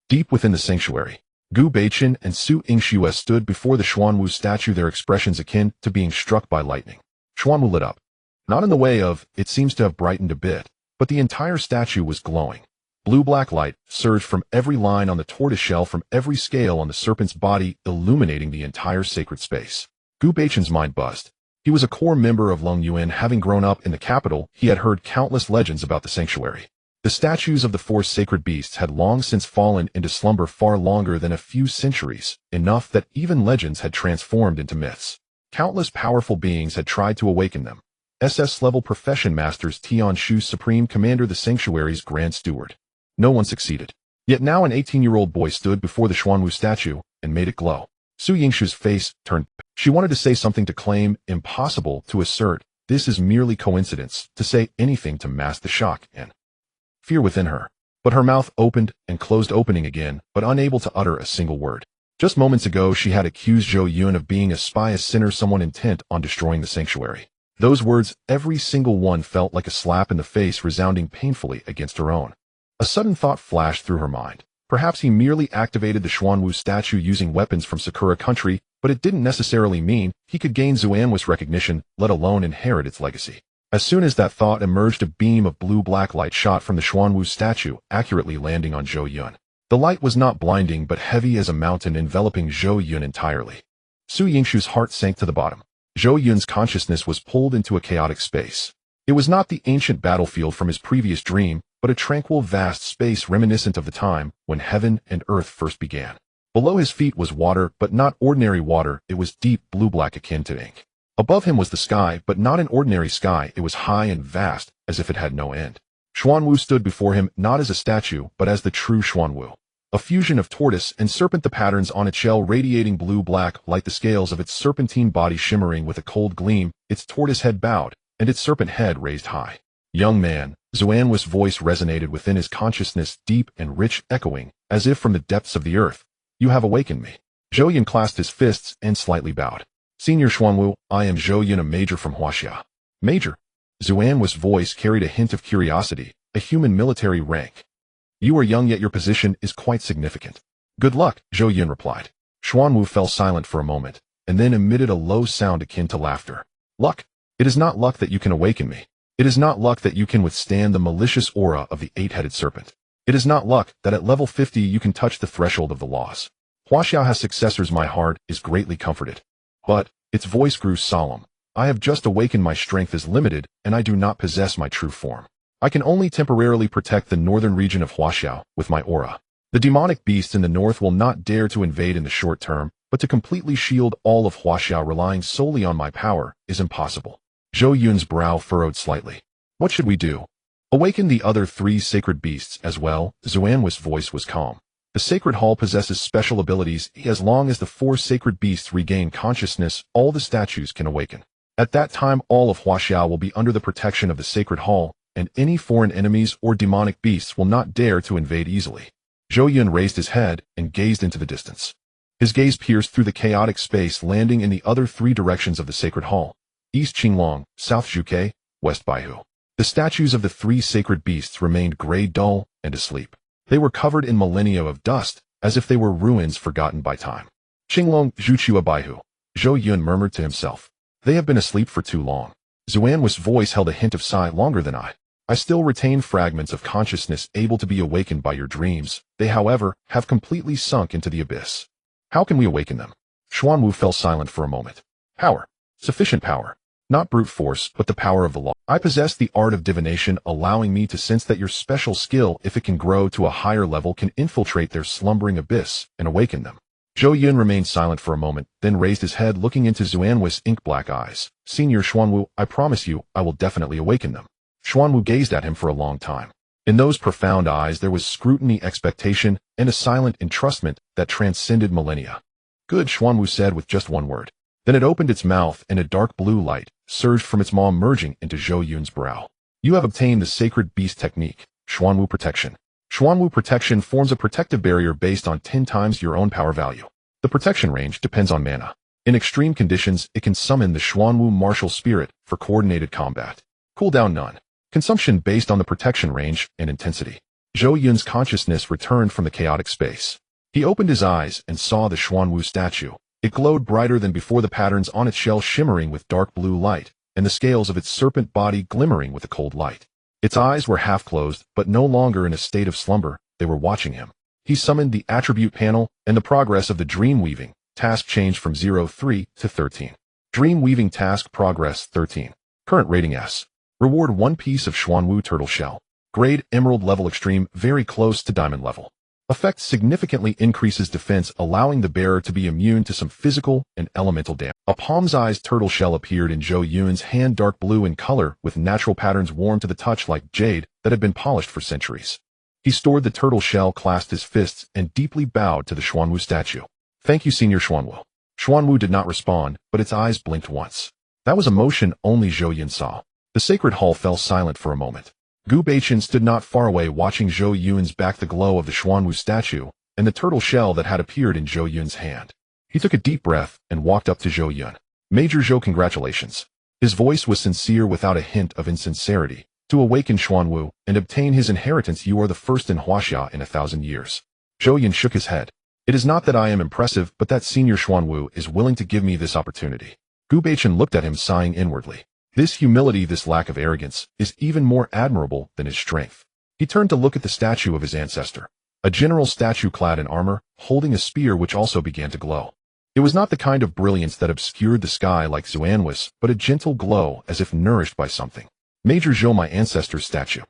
Deep within the sanctuary, Gu Beichen and Su Yingxue stood before the Xuanwu statue, their expressions akin to being struck by lightning. Xuanwu lit up. Not in the way of, it seems to have brightened a bit, but the entire statue was glowing. Blue-black light surged from every line on the tortoise shell, from every scale on the serpent's body, illuminating the entire sacred space. Gu Beichen's mind buzzed. He was a core member of Long Yuan. Having grown up in the capital, he had heard countless legends about the sanctuary. The statues of the four sacred beasts had long since fallen into slumber, far longer than a few centuries, enough that even legends had transformed into myths. Countless powerful beings had tried to awaken them. SS-level profession masters, Tian Shu, supreme commander, the sanctuary's grand steward. No one succeeded. Yet now an 18-year-old boy stood before the Xuanwu statue and made it glow. Su Yingshu's face turned. She wanted to say something, to claim, impossible to assert, this is merely coincidence, to say anything to mask the shock and fear within her. But her mouth opened and closed, opening again, but unable to utter a single word. Just moments ago she had accused Zhou Yun of being a spy, a sinner, someone intent on destroying the sanctuary. Those words, every single one, felt like a slap in the face, resounding painfully against her own. A sudden thought flashed through her mind. Perhaps he merely activated the Xuanwu statue using weapons from Sakura country, but it didn't necessarily mean he could gain Xuanwu's recognition, let alone inherit its legacy. As soon as that thought emerged, a beam of blue-black light shot from the Xuanwu statue, accurately landing on Zhou Yun. The light was not blinding, but heavy as a mountain, enveloping Zhou Yun entirely. Su Yingshu's heart sank to the bottom. Zhou Yun's consciousness was pulled into a chaotic space. It was not the ancient battlefield from his previous dream, but a tranquil, vast space reminiscent of the time when heaven and earth first began. Below his feet was water, but not ordinary water. It was deep blue-black, akin to ink. Above him was the sky, but not an ordinary sky. It was high and vast, as if it had no end. Xuanwu stood before him, not as a statue, but as the true Xuanwu. A fusion of tortoise and serpent, the patterns on its shell radiating blue-black, like the scales of its serpentine body shimmering with a cold gleam, its tortoise head bowed, and its serpent head raised high. Young man, Xuanwu's voice resonated within his consciousness, deep and rich, echoing, as if from the depths of the earth. You have awakened me. Zhou Yun clasped his fists and slightly bowed. Senior Xuanwu, I am Zhou Yun, a major from Huaxia. Major? Xuanwu's voice carried a hint of curiosity, a human military rank. You are young, yet your position is quite significant. Good luck, Zhou Yun replied. Xuanwu fell silent for a moment, and then emitted a low sound akin to laughter. Luck? It is not luck that you can awaken me. It is not luck that you can withstand the malicious aura of the eight-headed serpent. It is not luck that at level 50 you can touch the threshold of the laws. Huaxia has successors. My heart is greatly comforted. But, its voice grew solemn, I have just awakened. My strength is limited, and I do not possess my true form. I can only temporarily protect the northern region of Huaxia with my aura. The demonic beasts in the north will not dare to invade in the short term, but to completely shield all of Huaxia relying solely on my power is impossible. Zhou Yun's brow furrowed slightly. What should we do? Awaken the other three sacred beasts as well. Xuanwu's voice was calm. The sacred hall possesses special abilities. As long as the four sacred beasts regain consciousness, all the statues can awaken. At that time, all of Huaxia will be under the protection of the sacred hall, and any foreign enemies or demonic beasts will not dare to invade easily. Zhou Yun raised his head and gazed into the distance. His gaze pierced through the chaotic space, landing in the other three directions of the sacred hall: East Qinglong, South Zhuke, West Baihu. The statues of the three sacred beasts remained gray, dull, and asleep. They were covered in millennia of dust, as if they were ruins forgotten by time. Qinglong, Zhuchua Baihu, Zhou Yun murmured to himself. They have been asleep for too long. Xuanwu's voice held a hint of sigh. Longer than I still retain fragments of consciousness able to be awakened by your dreams. They, however, have completely sunk into the abyss. How can we awaken them? Xuanwu fell silent for a moment. Power. Sufficient power. Not brute force, but the power of the law. I possess the art of divination, allowing me to sense that your special skill, if it can grow to a higher level, can infiltrate their slumbering abyss and awaken them. Zhou Yun remained silent for a moment, then raised his head, looking into Xuanwu's ink-black eyes. Senior Xuanwu, I promise you, I will definitely awaken them. Xuanwu gazed at him for a long time. In those profound eyes there was scrutiny, expectation, and a silent entrustment that transcended millennia. Good, Xuanwu said with just one word. Then it opened its mouth, and a dark blue light surged from its maw, merging into Zhou Yun's brow. You have obtained the sacred beast technique, Xuanwu Protection. Xuanwu Protection forms a protective barrier based on 10 times your own power value. The protection range depends on mana. In extreme conditions, it can summon the Xuanwu martial spirit for coordinated combat. Cooldown none. Consumption based on the protection range and intensity. Zhou Yun's consciousness returned from the chaotic space. He opened his eyes and saw the Xuanwu statue. It glowed brighter than before, the patterns on its shell shimmering with dark blue light, and the scales of its serpent body glimmering with the cold light. Its eyes were half closed, but no longer in a state of slumber. They were watching him. He summoned the attribute panel, and the progress of the dream weaving task changed from 03 to 13. Dream weaving task progress 13. Current rating S. Reward 1 piece of Xuanwu turtle shell. Grade emerald level extreme, very close to diamond level. Effect significantly increases defense, allowing the bearer to be immune to some physical and elemental damage. A palm-sized turtle shell appeared in Zhou Yun's hand, dark blue in color with natural patterns warm to the touch like jade that had been polished for centuries. He stored the turtle shell, clasped his fists, and deeply bowed to the Xuanwu statue. Thank you, Senior Xuanwu. Xuanwu did not respond, but its eyes blinked once. That was emotion only Zhou Yun saw. The sacred hall fell silent for a moment. Gu Beichen stood not far away, watching Zhou Yun's back, the glow of the Xuanwu statue, and the turtle shell that had appeared in Zhou Yun's hand. He took a deep breath and walked up to Zhou Yun. Major Zhou, congratulations. His voice was sincere without a hint of insincerity. To awaken Xuanwu and obtain his inheritance, you are the first in Huaxia in 1,000 years. Zhou Yun shook his head. It is not that I am impressive, but that Senior Xuanwu is willing to give me this opportunity. Gu Beichen looked at him, sighing inwardly. This humility, this lack of arrogance, is even more admirable than his strength. He turned to look at the statue of his ancestor. A general statue clad in armor, holding a spear which also began to glow. It was not the kind of brilliance that obscured the sky like Xuanwu's, but a gentle glow as if nourished by something. Major Zhou, my ancestor's statue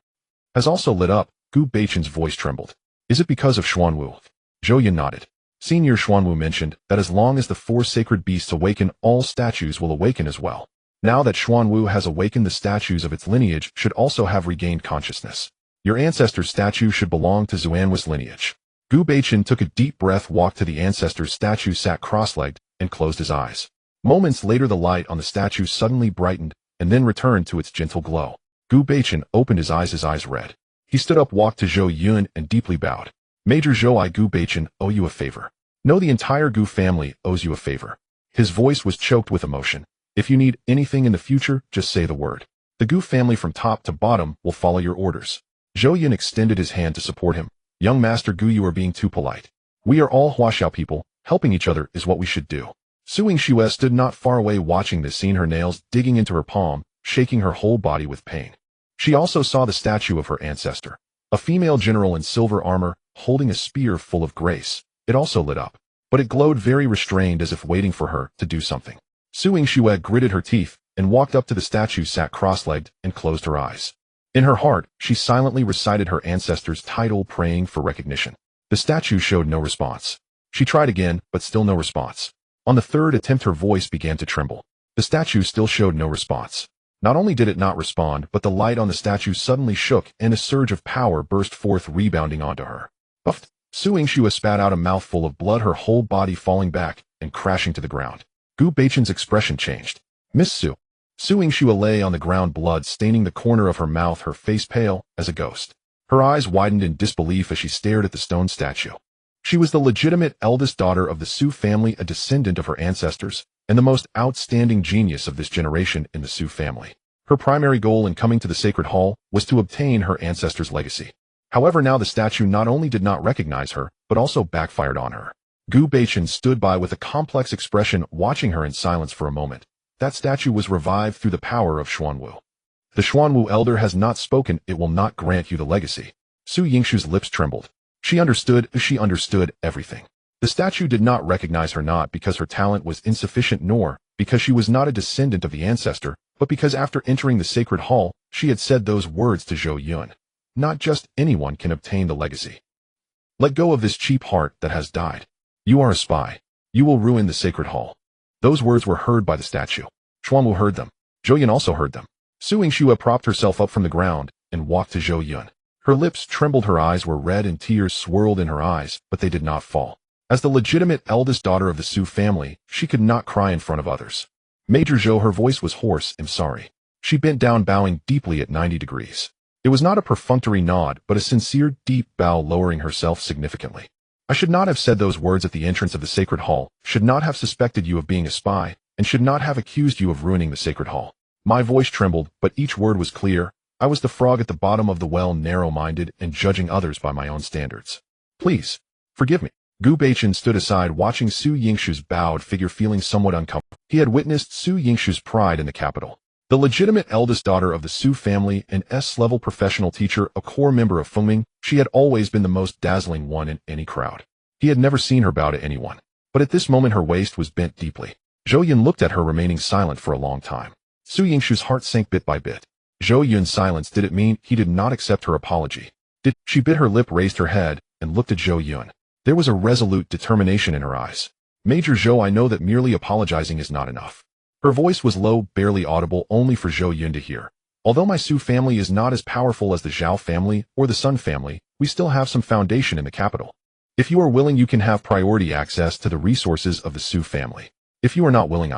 has also lit up. Gu Beichen's voice trembled. Is it because of Xuanwu? Zhou Yun nodded. Senior Xuanwu mentioned that as long as the 4 sacred beasts awaken, all statues will awaken as well. Now that Xuanwu has awakened, the statues of its lineage should also have regained consciousness. Your ancestor's statue should belong to Xuanwu's lineage. Gu Beichen took a deep breath, walked to the ancestor's statue, sat cross-legged, and closed his eyes. Moments later, the light on the statue suddenly brightened, and then returned to its gentle glow. Gu Beichen opened his eyes red. He stood up, walked to Zhou Yun, and deeply bowed. Major Zhou, I, Gu Beichen, owe you a favor. No, the entire Gu family owes you a favor. His voice was choked with emotion. If you need anything in the future, just say the word. The Gu family from top to bottom will follow your orders. Zhou Yun extended his hand to support him. Young Master Gu, you are being too polite. We are all Huaxia people. Helping each other is what we should do. Suing Xue stood not far away, watching this scene, her nails digging into her palm, shaking her whole body with pain. She also saw the statue of her ancestor. A female general in silver armor, holding a spear full of grace. It also lit up. But it glowed very restrained, as if waiting for her to do something. Suing Xue gritted her teeth and walked up to the statue, sat cross-legged, and closed her eyes. In her heart, she silently recited her ancestor's title, praying for recognition. The statue showed no response. She tried again, but still no response. On the third attempt, her voice began to tremble. The statue still showed no response. Not only did it not respond, but the light on the statue suddenly shook, and a surge of power burst forth, rebounding onto her. Puffed. Suing Xue spat out a mouthful of blood, her whole body falling back and crashing to the ground. Gu Beichen's expression changed. Miss Su. Suing Xue lay on the ground, blood staining the corner of her mouth, her face pale as a ghost. Her eyes widened in disbelief as she stared at the stone statue. She was the legitimate eldest daughter of the Su family, a descendant of her ancestors, and the most outstanding genius of this generation in the Su family. Her primary goal in coming to the Sacred Hall was to obtain her ancestors' legacy. However, now the statue not only did not recognize her, but also backfired on her. Gu Beichen stood by with a complex expression, watching her in silence for a moment. That statue was revived through the power of Xuanwu. The Xuanwu elder has not spoken, it will not grant you the legacy. Su Yingshu's lips trembled. She understood everything. The statue did not recognize her not because her talent was insufficient nor because she was not a descendant of the ancestor, but because after entering the Sacred Hall, she had said those words to Zhou Yun. Not just anyone can obtain the legacy. Let go of this cheap heart that has died. You are a spy. You will ruin the Sacred Hall. Those words were heard by the statue. Xuanwu heard them. Zhou Yun also heard them. Su Yingxue propped herself up from the ground and walked to Zhou Yun. Her lips trembled, her eyes were red, and tears swirled in her eyes, but they did not fall. As the legitimate eldest daughter of the Su family, she could not cry in front of others. Major Zhou, her voice was hoarse, I'm sorry. She bent down, bowing deeply at 90 degrees. It was not a perfunctory nod, but a sincere, deep bow, lowering herself significantly. I should not have said those words at the entrance of the Sacred Hall, should not have suspected you of being a spy, and should not have accused you of ruining the Sacred Hall. My voice trembled, but each word was clear. I was the frog at the bottom of the well, narrow-minded and judging others by my own standards. Please, forgive me. Gu Beichen stood aside, watching Su Yingshu's bowed figure, feeling somewhat uncomfortable. He had witnessed Su Yingshu's pride in the capital. The legitimate eldest daughter of the Su family, an S-level professional teacher, a core member of Fengming, she had always been the most dazzling one in any crowd. He had never seen her bow to anyone. But at this moment her waist was bent deeply. Zhou Yun looked at her, remaining silent for a long time. Su Yingshu's heart sank bit by bit. Zhou Yun's silence, did it mean he did not accept her apology? She bit her lip, raised her head, and looked at Zhou Yun. There was a resolute determination in her eyes. Major Zhou, I know that merely apologizing is not enough. Her voice was low, barely audible, only for Zhou Yun to hear. Although my Su family is not as powerful as the Zhao family or the Sun family, we still have some foundation in the capital. If you are willing, you can have priority access to the resources of the Su family. If you are not willing,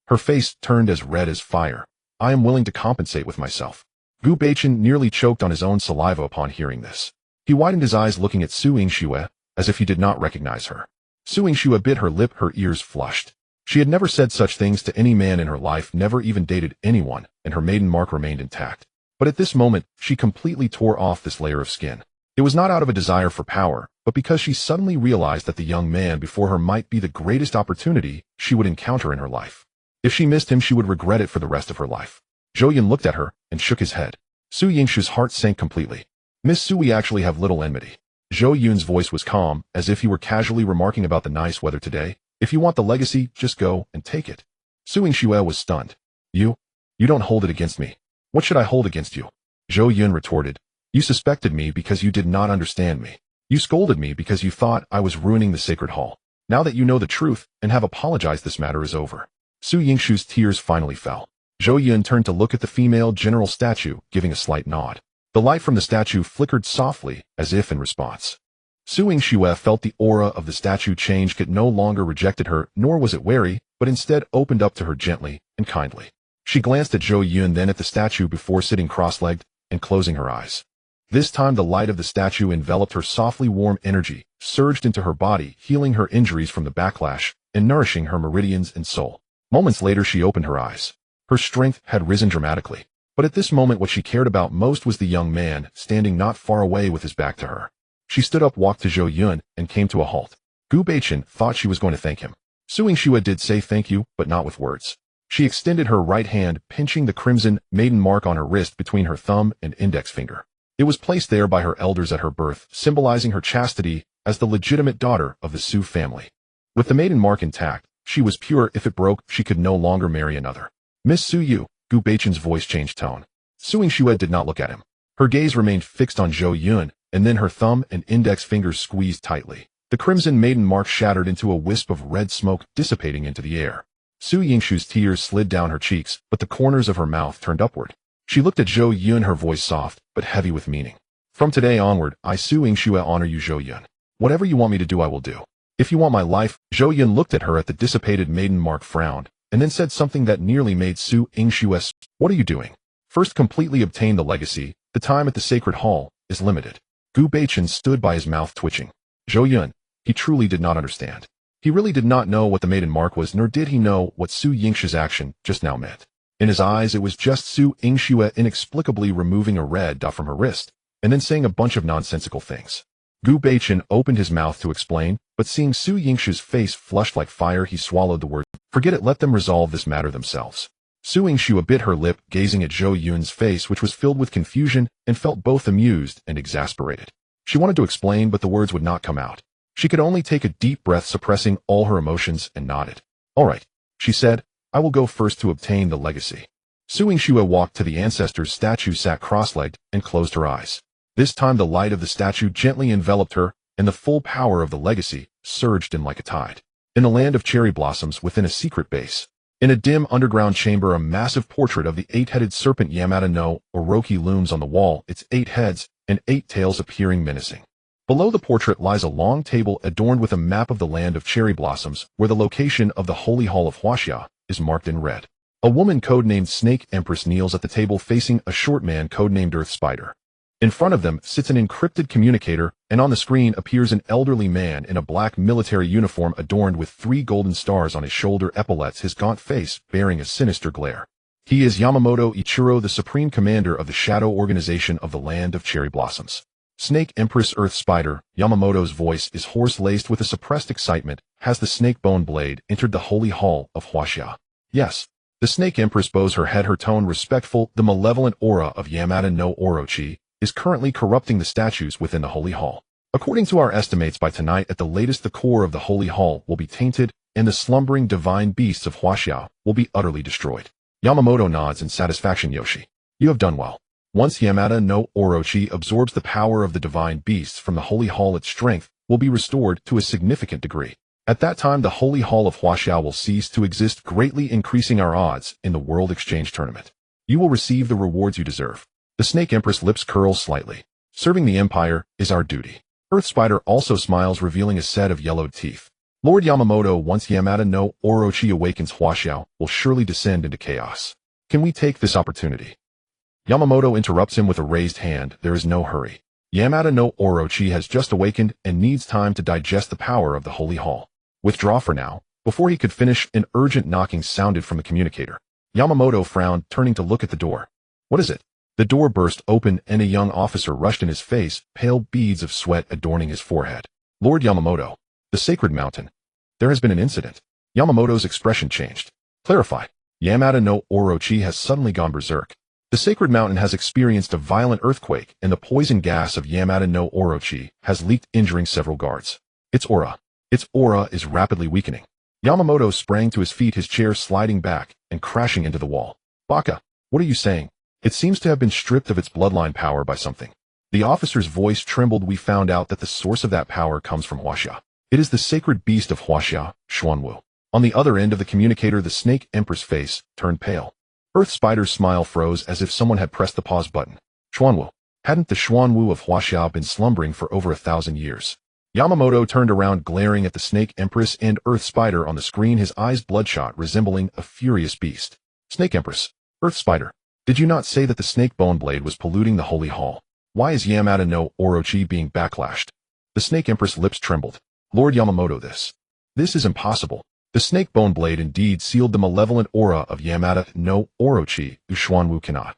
Her face turned as red as fire. I am willing to compensate with myself. Gu Beichen nearly choked on his own saliva upon hearing this. He widened his eyes, looking at Su Yingxue, as if he did not recognize her. Su Yingxue bit her lip, her ears flushed. She had never said such things to any man in her life, never even dated anyone, and her maiden mark remained intact. But at this moment, she completely tore off this layer of skin. It was not out of a desire for power, but because she suddenly realized that the young man before her might be the greatest opportunity she would encounter in her life. If she missed him, she would regret it for the rest of her life. Zhou Yun looked at her and shook his head. Su Yingshu's heart sank completely. Miss Su, we actually have little enmity. Zhou Yun's voice was calm, as if he were casually remarking about the nice weather today. If you want the legacy, just go and take it. Su Yingxue was stunned. You don't hold it against me. What should I hold against you? Zhou Yun retorted. You suspected me because you did not understand me. You scolded me because you thought I was ruining the Sacred Hall. Now that you know the truth and have apologized, this matter is over. Su Yingshu's tears finally fell. Zhou Yun turned to look at the female general statue, giving a slight nod. The light from the statue flickered softly, as if in response. Su Yingxue felt the aura of the statue change. It no longer rejected her, nor was it wary, but instead opened up to her gently and kindly. She glanced at Zhou Yun, then at the statue before sitting cross-legged and closing her eyes. This time the light of the statue enveloped her. Softly warm energy surged into her body, healing her injuries from the backlash and nourishing her meridians and soul. Moments later she opened her eyes. Her strength had risen dramatically. But at this moment what she cared about most was the young man, standing not far away with his back to her. She stood up, walked to Zhou Yun, and came to a halt. Gu Beichen thought she was going to thank him. Su Yingxue did say thank you, but not with words. She extended her right hand, pinching the crimson maiden mark on her wrist between her thumb and index finger. It was placed there by her elders at her birth, symbolizing her chastity as the legitimate daughter of the Su family. With the maiden mark intact, she was pure. If it broke, she could no longer marry another. Miss Su Yu, Gu Beichen's voice changed tone. Su Yingxue did not look at him. Her gaze remained fixed on Zhou Yun, and then her thumb and index fingers squeezed tightly. The crimson maiden mark shattered into a wisp of red smoke, dissipating into the air. Su Yingshu's tears slid down her cheeks, but the corners of her mouth turned upward. She looked at Zhou Yun, her voice soft, but heavy with meaning. From today onward, I, Su Yingxue, honor you, Zhou Yun. Whatever you want me to do, I will do. If you want my life, Zhou Yun looked at her at the dissipated maiden mark, frowned, and then said something that nearly made Su Yingxue. What are you doing? First, completely obtain the legacy. The time at the Sacred Hall is limited. Gu Beichen stood by, his mouth twitching. Zhou Yun, He truly did not understand. He really did not know what the maiden mark was, nor did he know what Su Yingshu's action just now meant. In his eyes, it was just Su Yingshu inexplicably removing a red dot from her wrist, and then saying a bunch of nonsensical things. Gu Beichen opened his mouth to explain, but seeing Su Yingshu's face flushed like fire, he swallowed the word. Forget it, let them resolve this matter themselves. Su Yingshu bit her lip, gazing at Zhou Yun's face, which was filled with confusion, and felt both amused and exasperated. She wanted to explain, but the words would not come out. She could only take a deep breath, suppressing all her emotions, and nodded. All right, she said, I will go first to obtain the legacy. Su Yingshu walked to the ancestor's statue, sat cross-legged, and closed her eyes. This time the light of the statue gently enveloped her, and the full power of the legacy surged in like a tide. In the land of cherry blossoms, within a secret base, in a dim underground chamber, a massive portrait of the eight-headed serpent Yamada no Orochi looms on the wall, its 8 heads and 8 tails appearing menacing. Below the portrait lies a long table adorned with a map of the land of cherry blossoms, where the location of the Holy Hall of Huaxia is marked in red. A woman codenamed Snake Empress kneels at the table facing a short man codenamed Earth Spider. In front of them sits an encrypted communicator, and on the screen appears an elderly man in a black military uniform adorned with 3 golden stars on his shoulder epaulets, his gaunt face bearing a sinister glare. He is Yamamoto Ichiro, the supreme commander of the shadow organization of the land of cherry blossoms. Snake Empress Earth Spider, Yamamoto's voice is hoarse, laced with a suppressed excitement. Has the snake bone blade entered the holy hall of Huaxia? Yes. The Snake Empress bows her head, her tone respectful. The malevolent aura of Yamada no Orochi is currently corrupting the statues within the holy hall. According to our estimates, by tonight at the latest, the core of the holy hall will be tainted, and the slumbering divine beasts of Huaxia will be utterly destroyed. Yamamoto nods in satisfaction. Yoshi, you have done well. Once Yamada no Orochi absorbs the power of the divine beasts from the holy hall, its strength will be restored to a significant degree. At that time, the holy hall of Huaxia will cease to exist, greatly increasing our odds in the world exchange tournament. You will receive the rewards you deserve. The Snake Empress lips curl slightly. Serving the Empire is our duty. Earth Spider also smiles, revealing a set of yellowed teeth. Lord Yamamoto, once Yamada no Orochi awakens, Huaxia will surely descend into chaos. Can we take this opportunity? Yamamoto interrupts him with a raised hand. There is no hurry. Yamada no Orochi has just awakened and needs time to digest the power of the holy hall. Withdraw for now. Before he could finish, an urgent knocking sounded from the communicator. Yamamoto frowned, turning to look at the door. What is it? The door burst open and a young officer rushed in, his face, pale beads of sweat adorning his forehead. Lord Yamamoto, the sacred mountain. There has been an incident. Yamamoto's expression changed. Clarify. Yamada no Orochi has suddenly gone berserk. The sacred mountain has experienced a violent earthquake, and the poison gas of Yamada no Orochi has leaked, injuring several guards. Its aura is rapidly weakening. Yamamoto sprang to his feet, his chair sliding back and crashing into the wall. Baka, what are you saying? It seems to have been stripped of its bloodline power by something. The officer's voice trembled. We found out that the source of that power comes from Huaxia. It is the sacred beast of Huaxia, Xuanwu. On the other end of the communicator, the Snake Empress face turned pale. Earth Spider's smile froze as if someone had pressed the pause button. Xuanwu. Hadn't the Xuanwu of Huaxia been slumbering for over 1,000 years? Yamamoto turned around, glaring at the Snake Empress and Earth Spider on the screen, his eyes bloodshot, resembling a furious beast. Snake Empress. Earth Spider. Did you not say that the snake bone blade was polluting the holy hall? Why is Yamada no Orochi being backlashed? The Snake Empress lips trembled. Lord Yamamoto, this is impossible. The snake bone blade indeed sealed the malevolent aura of Yamada no Orochi. Xuanwu cannot.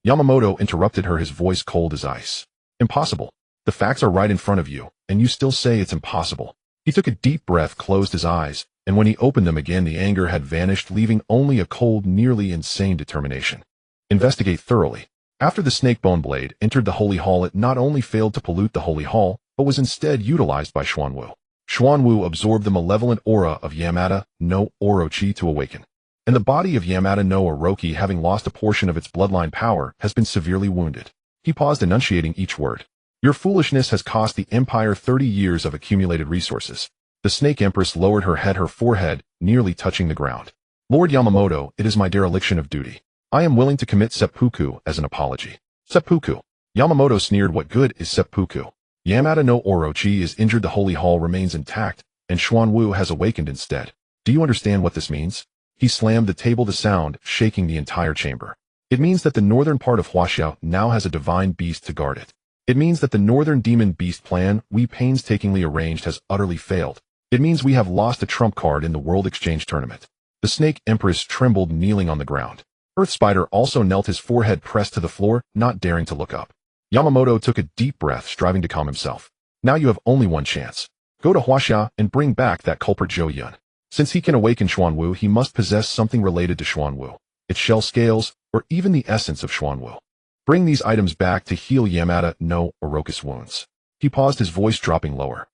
Yamamoto interrupted her, his voice cold as ice. Impossible. The facts are right in front of you, and you still say it's impossible. He took a deep breath, closed his eyes, and when he opened them again, the anger had vanished, leaving only a cold, nearly insane determination. Investigate thoroughly. After the snake bone blade entered the holy hall, it not only failed to pollute the holy hall, but was instead utilized by Xuanwu. Xuanwu absorbed the malevolent aura of Yamada no Orochi to awaken. And the body of Yamada no Orochi, having lost a portion of its bloodline power, has been severely wounded. He paused, enunciating each word. Your foolishness has cost the Empire 30 years of accumulated resources. The Snake Empress lowered her head, her forehead nearly touching the ground. Lord Yamamoto, it is my dereliction of duty. I am willing to commit seppuku as an apology. Seppuku. Yamamoto sneered. What good is seppuku? Yamada no Orochi is injured, the holy hall remains intact, and Xuanwu has awakened instead. Do you understand what this means? He slammed the table, the sound shaking the entire chamber. It means that the northern part of Huaxia now has a divine beast to guard it. It means that the Northern Demon Beast plan we painstakingly arranged has utterly failed. It means we have lost a trump card in the World Exchange Tournament. The Snake Empress trembled, kneeling on the ground. Earth Spider also knelt, his forehead pressed to the floor, not daring to look up. Yamamoto took a deep breath, striving to calm himself. Now you have only one chance. Go to Huaxia and bring back that culprit Zhou Yun. Since he can awaken Xuanwu, he must possess something related to Xuanwu, its shell scales, or even the essence of Xuanwu. Bring these items back to heal Yamada no Orokus wounds. He paused, his voice dropping lower.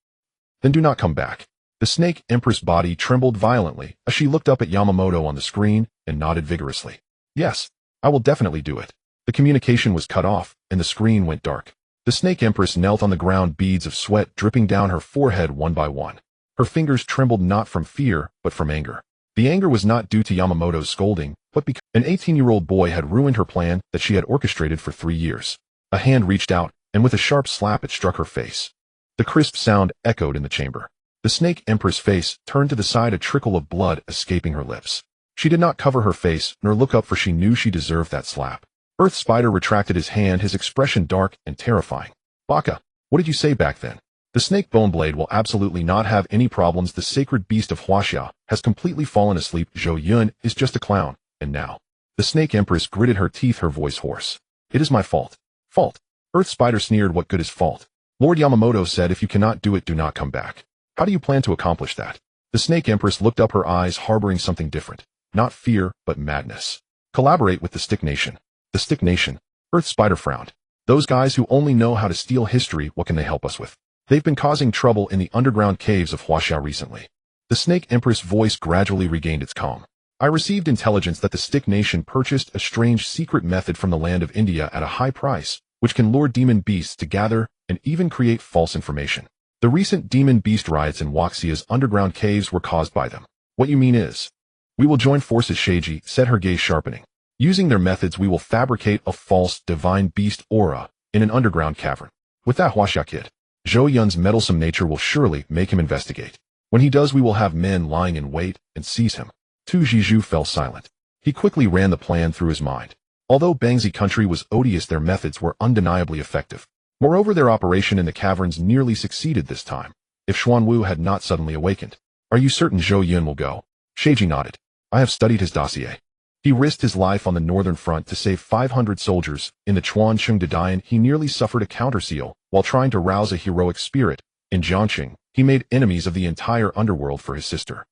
Then do not come back. The Snake Empress body trembled violently as she looked up at Yamamoto on the screen and nodded vigorously. Yes, I will definitely do it. The communication was cut off, and the screen went dark. The Snake Empress knelt on the ground, beads of sweat dripping down her forehead one by one. Her fingers trembled not from fear, but from anger. The anger was not due to Yamamoto's scolding, but because an 18-year-old boy had ruined her plan that she had orchestrated for 3 years. A hand reached out, and with a sharp slap it struck her face. The crisp sound echoed in the chamber. The Snake Empress' face turned to the side, a trickle of blood escaping her lips. She did not cover her face, nor look up, for she knew she deserved that slap. Earth Spider retracted his hand, his expression dark and terrifying. Baka, what did you say back then? The Snake Boneblade will absolutely not have any problems. The sacred beast of Huaxia has completely fallen asleep. Zhou Yun is just a clown, and now. The Snake Empress gritted her teeth, her voice hoarse. It is my fault. Fault. Earth Spider sneered. What good is fault? Lord Yamamoto said if you cannot do it, do not come back. How do you plan to accomplish that? The Snake Empress looked up, her eyes harboring something different. Not fear, but madness. Collaborate with the Stick Nation. The Stick Nation. Earth Spider frowned. Those guys who only know how to steal history, what can they help us with? They've been causing trouble in the underground caves of Huaxia recently. The Snake Empress' voice gradually regained its calm. I received intelligence that the Stick Nation purchased a strange secret method from the land of India at a high price, which can lure demon beasts to gather and even create false information. The recent demon beast riots in Huaxia's underground caves were caused by them. What you mean is, we will join forces. Sheiji said, her gaze sharpening. Using their methods, we will fabricate a false divine beast aura in an underground cavern. With that, Huaxia kid, Zhou Yun's meddlesome nature will surely make him investigate. When he does, we will have men lying in wait and seize him. Tu Zhizhu fell silent. He quickly ran the plan through his mind. Although Bangzi country was odious, their methods were undeniably effective. Moreover, their operation in the caverns nearly succeeded this time. If Xuanwu had not suddenly awakened. Are you certain Zhou Yun will go? Sheiji nodded. I have studied his dossier. He risked his life on the northern front to save 500 soldiers. In the Chuancheng Dadayan, he nearly suffered a counterseal while trying to rouse a heroic spirit. In Jiangqing, he made enemies of the entire underworld for his sister.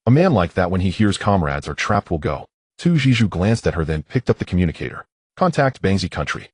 A man like that, when he hears comrades are trapped, will go. Tu Zhizhu glanced at her, then picked up the communicator. Contact Bangzi country.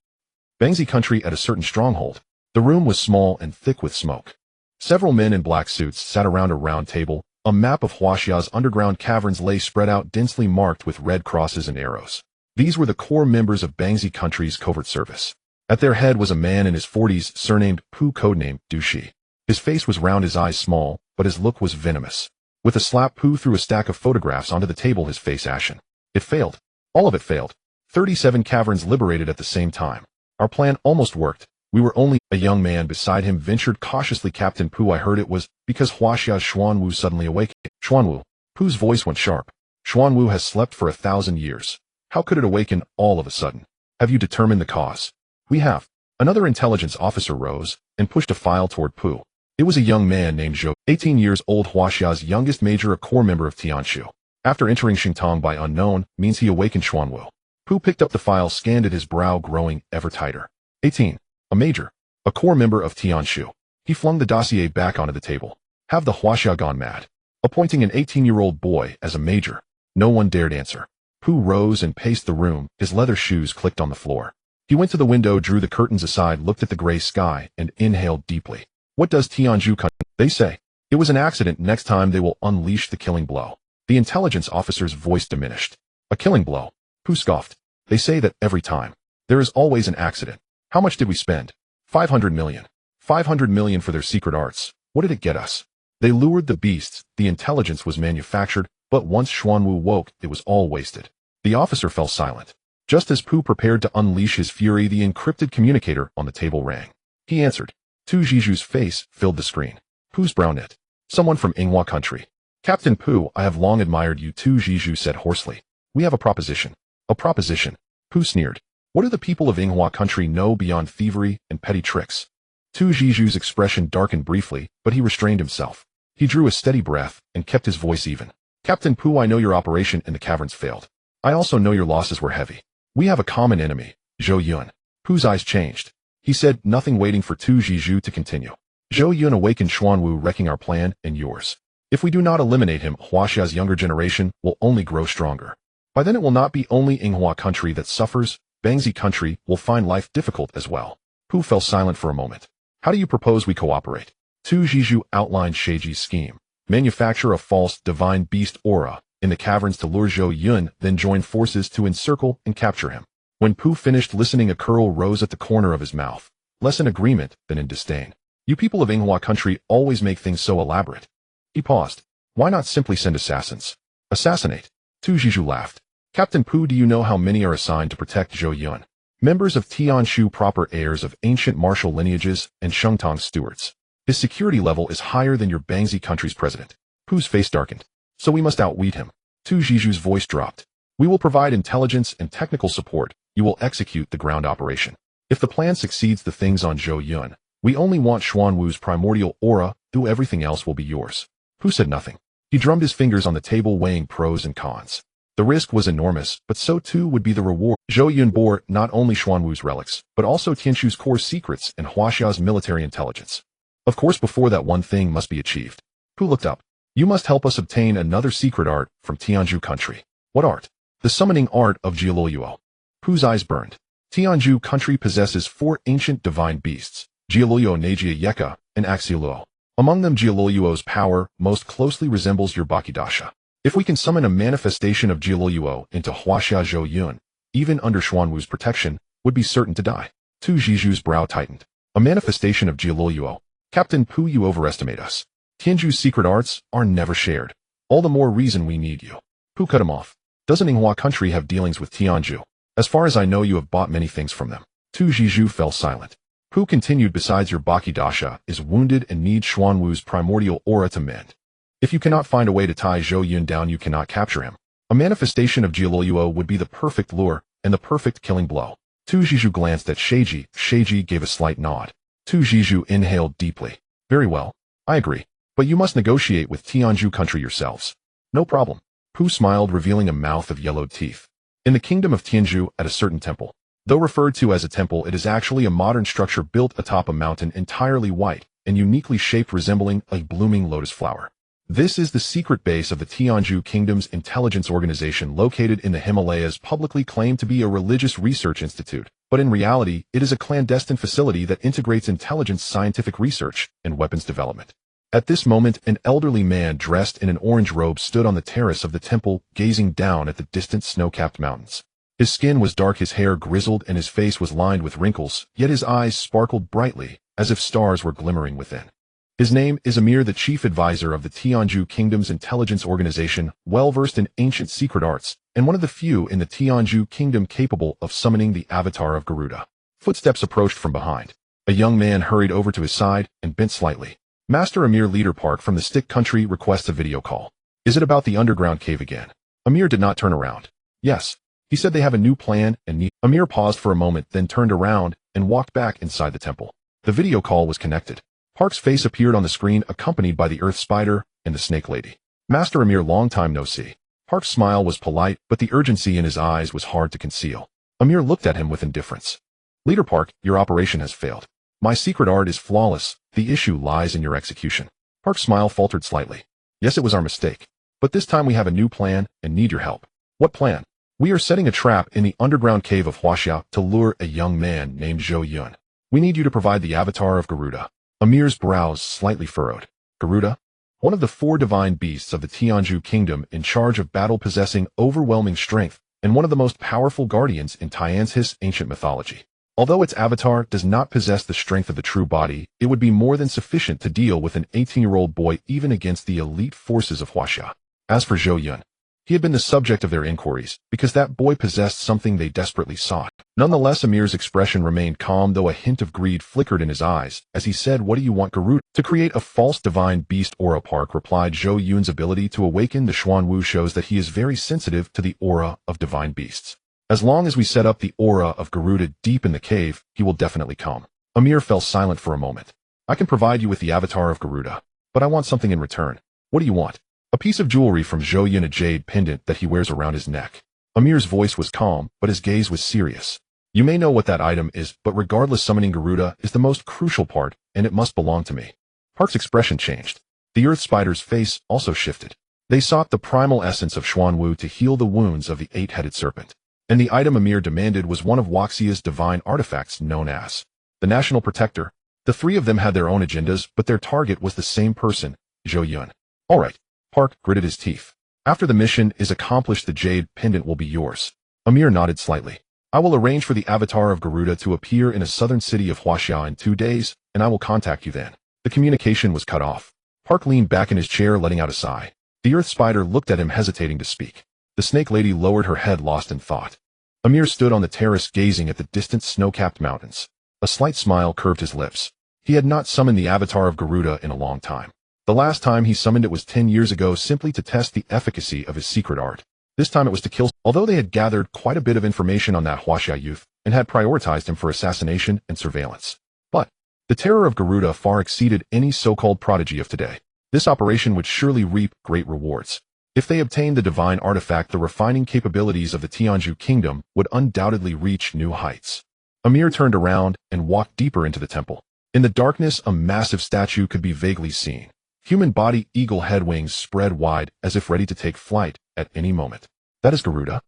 Bangzi country at a certain stronghold. The room was small and thick with smoke. Several men in black suits sat around a round table. A map of Huaxia's underground caverns lay spread out, densely marked with red crosses and arrows. These were the core members of Bangzi country's covert service. At their head was a man in his 40s, surnamed Pu, codename Dushi. His face was round, his eyes small, but his look was venomous. With a slap, Pu threw a stack of photographs onto the table, his face ashen. It failed. All of it failed. 37 caverns liberated at the same time. Our plan almost worked. We were only. A young man beside him ventured cautiously. Captain Pu, I heard it was because Huaxia's Xuanwu suddenly awakened. Xuanwu. Pu's voice went sharp. Xuanwu has slept for 1,000 years. How could it awaken all of a sudden? Have you determined the cause? We have. Another intelligence officer rose and pushed a file toward Pu. It was a young man named Zhou, 18 years old, Huaxia's youngest major, a core member of Tianshu. After entering Xingtong by unknown means, he awakened Xuanwu. Pu picked up the file, scanned it, his brow growing ever tighter. 18. A major. A core member of Tianshu. He flung the dossier back onto the table. Have the Huaxia gone mad? Appointing an 18-year-old boy as a major. No one dared answer. Pu rose and paced the room, his leather shoes clicked on the floor. He went to the window, drew the curtains aside, looked at the gray sky, and inhaled deeply. What does Tianzhu country? They say. It was an accident. Next time they will unleash the killing blow. The intelligence officer's voice diminished. A killing blow. Pu scoffed. They say that every time. There is always an accident. How much did we spend? 500 million. 500 million for their secret arts. What did it get us? They lured the beasts. The intelligence was manufactured, but once Xuanwu woke, it was all wasted. The officer fell silent. Just as Pu prepared to unleash his fury, the encrypted communicator on the table rang. He answered. Tu Zhizhu's face filled the screen. Pu's brow knit. Someone from Inghua country. Captain Pu, I have long admired you, Tu Zhizhu said hoarsely. We have a proposition. A proposition. Pu sneered. What do the people of Yinghua country know beyond thievery and petty tricks? Tu Zhiju's expression darkened briefly, but he restrained himself. He drew a steady breath and kept his voice even. Captain Pu, I know your operation in the caverns failed. I also know your losses were heavy. We have a common enemy, Zhou Yun. Pu's eyes changed. He said nothing, waiting for Tu Zhiju to continue. Zhou Yun awakened Xuanwu, wrecking our plan and yours. If we do not eliminate him, Huaxia's younger generation will only grow stronger. By then it will not be only Yinghua country that suffers, Bangzi country will find life difficult as well. Pu fell silent for a moment. How do you propose we cooperate? Tu Zhiju outlined Sheiji's scheme. Manufacture a false divine beast aura in the caverns to lure Zhou Yun, then join forces to encircle and capture him. When Pu finished listening, a curl rose at the corner of his mouth, less in agreement than in disdain. You people of Yinghua country always make things so elaborate. He paused. Why not simply send assassins? Assassinate. Tu Zhiju laughed. Captain Pu, do you know how many are assigned to protect Zhou Yun? Members of Tianshu, proper heirs of ancient martial lineages, and Shengtong stewards. His security level is higher than your Bangzi country's president. Pu's face darkened. So we must outwit him. Tu Zhiju's voice dropped. We will provide intelligence and technical support. You will execute the ground operation. If the plan succeeds, the things on Zhou Yun, we only want Xuanwu's primordial aura, do everything else will be yours. Pu said nothing. He drummed his fingers on the table, weighing pros and cons. The risk was enormous, but so too would be the reward. Zhou Yun bore not only Xuanwu's relics, but also Tianshu's core secrets and Huaxia's military intelligence. Of course, before that, one thing must be achieved. Pu looked up. You must help us obtain another secret art from Tianju country. What art? The summoning art of Jialuo. Pu's eyes burned. Tianju country possesses 4 ancient divine beasts, Jialuo, Negia Yeka, and Axiluo. Among them, Jialuo's power most closely resembles your Bakidasha. If we can summon a manifestation of Jialuo into Huaxia, Zhou Yun, even under Xuanwu's protection, would be certain to die. Tu Zhiju's brow tightened. A manifestation of Jialuo. Captain Pu, you overestimate us. Tianju's secret arts are never shared. All the more reason we need you. Pu cut him off. Doesn't Yinghua country have dealings with Tianju? As far as I know, you have bought many things from them. Tu Zhiju fell silent. Pu continued, besides, your Bakidasha is wounded and needs Xuanwu's primordial aura to mend. If you cannot find a way to tie Zhou Yun down, you cannot capture him. A manifestation of Jialuo would be the perfect lure and the perfect killing blow. Tu Zhiju glanced at Sheiji. Sheiji gave a slight nod. Tu Zhiju inhaled deeply. Very well. I agree. But you must negotiate with Tianju country yourselves. No problem. Pu smiled, revealing a mouth of yellowed teeth. In the kingdom of Tianju, at a certain temple. Though referred to as a temple, it is actually a modern structure built atop a mountain, entirely white and uniquely shaped, resembling a blooming lotus flower. This is the secret base of the Tianju Kingdom's intelligence organization, located in the Himalayas, publicly claimed to be a religious research institute, but in reality, it is a clandestine facility that integrates intelligence, scientific research, and weapons development. At this moment, an elderly man dressed in an orange robe stood on the terrace of the temple, gazing down at the distant snow-capped mountains. His skin was dark, his hair grizzled, and his face was lined with wrinkles, yet his eyes sparkled brightly, as if stars were glimmering within. His name is Amir, the chief advisor of the Tianju Kingdom's intelligence organization, well-versed in ancient secret arts, and one of the few in the Tianju Kingdom capable of summoning the avatar of Garuda. Footsteps approached from behind. A young man hurried over to his side and bent slightly. Master Amir, Leader Park from the Stick Country requests a video call. Is it about the underground cave again? Amir did not turn around. Yes. He said they have a new plan and need. Amir paused for a moment, then turned around and walked back inside the temple. The video call was connected. Park's face appeared on the screen, accompanied by the Earth Spider and the Snake Lady. Master Amir, long time no see. Park's smile was polite, but the urgency in his eyes was hard to conceal. Amir looked at him with indifference. Leader Park, your operation has failed. My secret art is flawless. The issue lies in your execution. Park's smile faltered slightly. Yes, it was our mistake. But this time we have a new plan and need your help. What plan? We are setting a trap in the underground cave of Huaxia to lure a young man named Zhou Yun. We need you to provide the avatar of Garuda. Amir's brows slightly furrowed. Garuda? One of the 4 divine beasts of the Tianju Kingdom, in charge of battle, possessing overwhelming strength, and one of the most powerful guardians in Tian's ancient mythology. Although its avatar does not possess the strength of the true body, it would be more than sufficient to deal with an 18-year-old boy, even against the elite forces of Huaxia. As for Zhou Yun, he had been the subject of their inquiries, because that boy possessed something they desperately sought. Nonetheless, Amir's expression remained calm, though a hint of greed flickered in his eyes, as he said, what do you want, Garuda? To create a false divine beast aura, Park replied. Zhou Yun's ability to awaken the Xuanwu shows that he is very sensitive to the aura of divine beasts. As long as we set up the aura of Garuda deep in the cave, he will definitely come. Amir fell silent for a moment. I can provide you with the avatar of Garuda, but I want something in return. What do you want? A piece of jewelry from Zhou Yun, a jade pendant that he wears around his neck. Amir's voice was calm, but his gaze was serious. You may know what that item is, but regardless, summoning Garuda is the most crucial part, and it must belong to me. Park's expression changed. The earth spider's face also shifted. They sought the primal essence of Xuanwu to heal the wounds of the eight-headed serpent. And the item Amir demanded was one of Huaxia's divine artifacts known as the National Protector. The three of them had their own agendas, but their target was the same person, Zhou Yun. All right. Park gritted his teeth. After the mission is accomplished, the jade pendant will be yours. Amir nodded slightly. I will arrange for the avatar of Garuda to appear in a southern city of Huaxia in 2 days, and I will contact you then. The communication was cut off. Park leaned back in his chair, letting out a sigh. The earth spider looked at him, hesitating to speak. The snake lady lowered her head, lost in thought. Amir stood on the terrace, gazing at the distant snow-capped mountains. A slight smile curved his lips. He had not summoned the avatar of Garuda in a long time. The last time he summoned it was 10 years ago, simply to test the efficacy of his secret art. This time it was to kill. Although they had gathered quite a bit of information on that Huaxia youth, and had prioritized him for assassination and surveillance. But the terror of Garuda far exceeded any so-called prodigy of today. This operation would surely reap great rewards. If they obtained the divine artifact, the refining capabilities of the Tianzhu kingdom would undoubtedly reach new heights. Amir turned around and walked deeper into the temple. In the darkness, a massive statue could be vaguely seen. Human body, eagle head, wings spread wide as if ready to take flight at any moment. That is Garuda.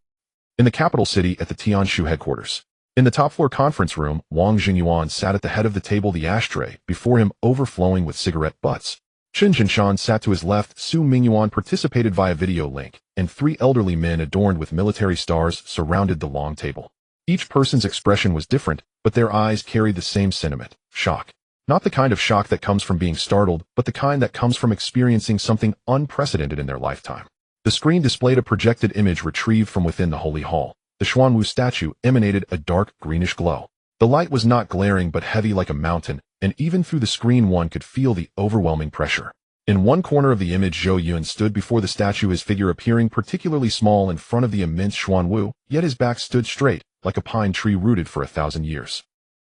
In the capital city at the Tianzhu headquarters. In the top floor conference room, Wang Jingyuan sat at the head of the table, the ashtray before him overflowing with cigarette butts. Chen Jinshan sat to his left. Su Mingyuan participated via video link, and 3 elderly men adorned with military stars surrounded the long table. Each person's expression was different, but their eyes carried the same sentiment: shock. Not the kind of shock that comes from being startled, but the kind that comes from experiencing something unprecedented in their lifetime. The screen displayed a projected image retrieved from within the holy hall. The Xuanwu statue emanated a dark greenish glow. The light was not glaring but heavy like a mountain, and even through the screen one could feel the overwhelming pressure. In one corner of the image, Zhou Yun stood before the statue, his figure appearing particularly small in front of the immense Xuanwu, yet his back stood straight, like a pine tree rooted for 1,000 years.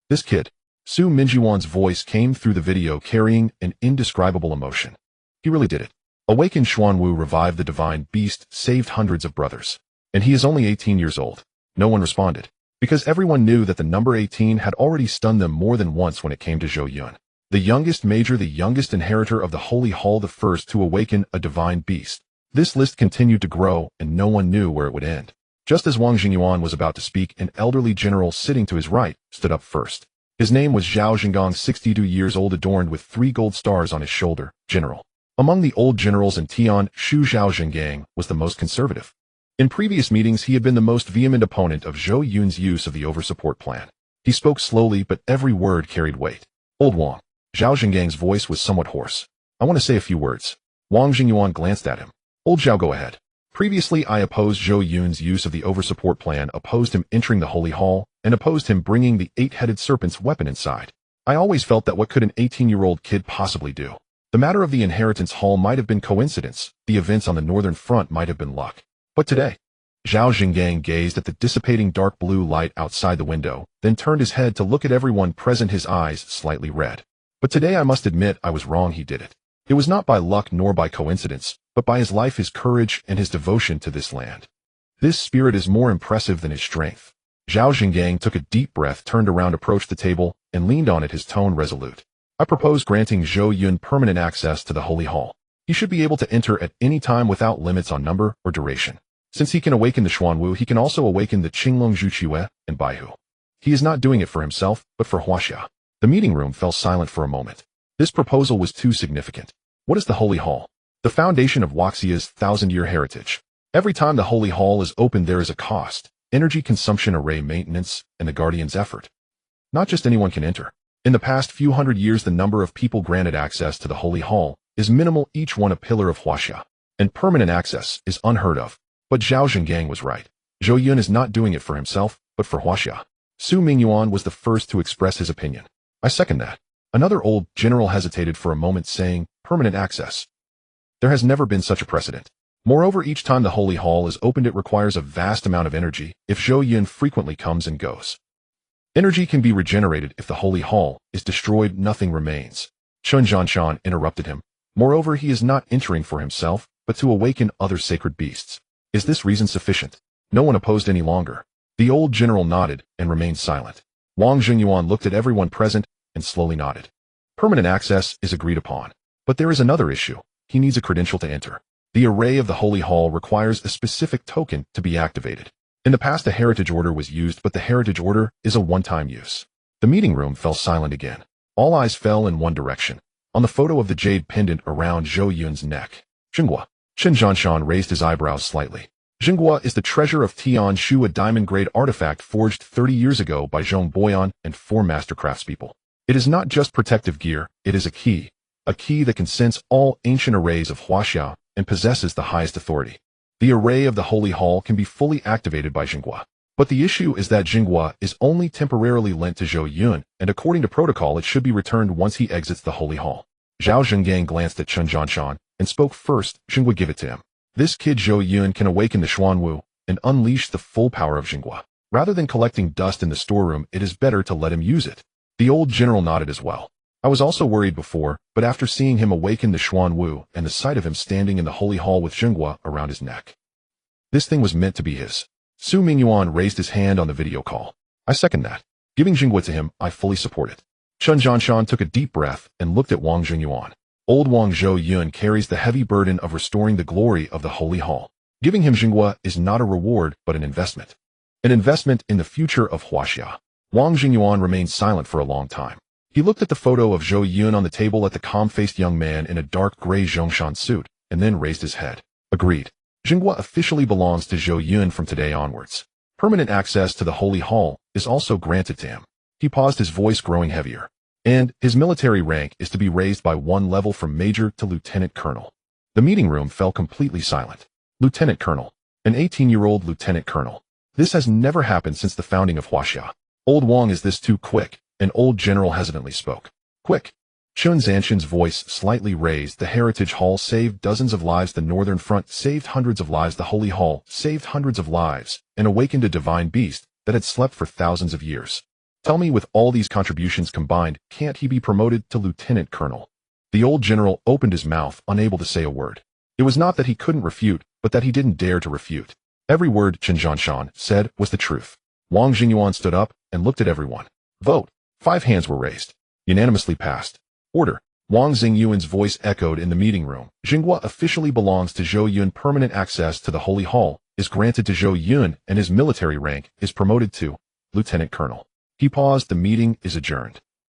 This kid. Su Mingyuan's voice came through the video, carrying an indescribable emotion. He really did it. Awakened Xuanwu, revived the divine beast, saved hundreds of brothers. And he is only 18 years old. No one responded, because everyone knew that the number 18 had already stunned them more than once when it came to Zhou Yun. The youngest major, the youngest inheritor of the Holy Hall, the first to awaken a divine beast. This list continued to grow, and no one knew where it would end. Just as Wang Jingyuan was about to speak, an elderly general sitting to his right stood up first. His name was Zhao Zhengong, 62 years old, adorned with 3 gold stars on his shoulder. General. Among the old generals in Tian, Shu Zhao Zhengang was the most conservative. In previous meetings, he had been the most vehement opponent of Zhou Yun's use of the oversupport plan. He spoke slowly, but every word carried weight. Old Wang. Zhao Zhenggang's voice was somewhat hoarse. I want to say a few words. Wang Jingyuan glanced at him. Old Zhao, go ahead. Previously, I opposed Zhou Yun's use of the oversupport plan, opposed him entering the Holy Hall, and opposed him bringing the 8-headed serpent's weapon inside. I always felt that what could an 18-year-old kid possibly do? The matter of the inheritance hall might have been coincidence. The events on the northern front might have been luck. But today, Zhao Zhengang gazed at the dissipating dark blue light outside the window, then turned his head to look at everyone present, his eyes slightly red. But today I must admit I was wrong. He did it. It was not by luck nor by coincidence, but by his life, his courage, and his devotion to this land. This spirit is more impressive than his strength. Zhao Zhengang took a deep breath, turned around, approached the table, and leaned on it, his tone resolute. I propose granting Zhou Yun permanent access to the Holy Hall. He should be able to enter at any time without limits on number or duration. Since he can awaken the Xuanwu, he can also awaken the Qinglong Zhuqiue and Baihu. He is not doing it for himself, but for Huaxia. The meeting room fell silent for a moment. This proposal was too significant. What is the Holy Hall? The foundation of Huaxia's 1,000-year heritage. Every time the Holy Hall is opened, there is a cost: energy consumption, array maintenance, and the Guardian's effort. Not just anyone can enter. In the past few hundred years, the number of people granted access to the Holy Hall is minimal, each one a pillar of Huaxia. And permanent access is unheard of. But Zhao Zhengang was right. Zhou Yun is not doing it for himself, but for Huaxia. Su Mingyuan was the first to express his opinion. I second that. Another old general hesitated for a moment, saying, permanent access. There has never been such a precedent. Moreover, each time the holy hall is opened it requires a vast amount of energy if Zhou Yun frequently comes and goes. Energy can be regenerated if the holy hall is destroyed, nothing remains. Chen Zhanshan interrupted him. Moreover, he is not entering for himself, but to awaken other sacred beasts. Is this reason sufficient? No one opposed any longer. The old general nodded and remained silent. Wang Xingyuan looked at everyone present and slowly nodded. Permanent access is agreed upon. But there is another issue. He needs a credential to enter. The array of the Holy Hall requires a specific token to be activated. In the past, a heritage order was used, but the heritage order is a one-time use. The meeting room fell silent again. All eyes fell in one direction. On the photo of the jade pendant around Zhou Yun's neck. Xinghua. Chen Zhanshan raised his eyebrows slightly. Xinghua is the treasure of Tian Shu, a diamond-grade artifact forged 30 years ago by Zhong Boyan and 4 master craftspeople. It is not just protective gear, it is a key that can sense all ancient arrays of Huaxia and possesses the highest authority. The array of the Holy Hall can be fully activated by Xinghua. But the issue is that Xinghua is only temporarily lent to Zhou Yun, and according to protocol it should be returned once he exits the Holy Hall. Zhao Zhengang glanced at Chen Zhanshan and spoke first. Xinghua, give it to him. This kid Zhou Yun can awaken the Xuanwu and unleash the full power of Xinghua. Rather than collecting dust in the storeroom, it is better to let him use it. The old general nodded as well. I was also worried before, but after seeing him awaken the Xuanwu and the sight of him standing in the Holy Hall with Xinghua around his neck. This thing was meant to be his. Su Mingyuan raised his hand on the video call. I second that. Giving Xinghua to him, I fully support it. Chen Zhanshan took a deep breath and looked at Wang Xingyuan. Old Wang Zhou Yun carries the heavy burden of restoring the glory of the Holy Hall. Giving him Xinghua is not a reward, but an investment. An investment in the future of Huaxia. Wang Xingyuan remained silent for a long time. He looked at the photo of Zhou Yun on the table at the calm-faced young man in a dark gray Zhongshan suit, and then raised his head. Agreed. Xinghua officially belongs to Zhou Yun from today onwards. Permanent access to the Holy Hall is also granted to him. He paused, his voice growing heavier. And his military rank is to be raised by 1 level from Major to Lieutenant Colonel. The meeting room fell completely silent. Lieutenant Colonel. An 18-year-old Lieutenant Colonel. This has never happened since the founding of Huaxia. Old Wang, is this too quick? An old general hesitantly spoke. Quick. Chun Zanshin's voice slightly raised. The Heritage Hall saved dozens of lives. The Northern Front saved hundreds of lives. The Holy Hall saved hundreds of lives and awakened a divine beast that had slept for thousands of years. Tell me, with all these contributions combined, can't he be promoted to Lieutenant Colonel? The old general opened his mouth, unable to say a word. It was not that he couldn't refute, but that he didn't dare to refute. Every word Chen Zhanshan said was the truth. Wang Xingyuan stood up and looked at everyone. Vote. 5 hands were raised. Unanimously passed. Order. Wang Xingyuan's voice echoed in the meeting room. Xinghua officially belongs to Zhou Yun. Permanent access to the Holy Hall is granted to Zhou Yun, and his military rank is promoted to Lieutenant Colonel. He paused. The meeting is adjourned.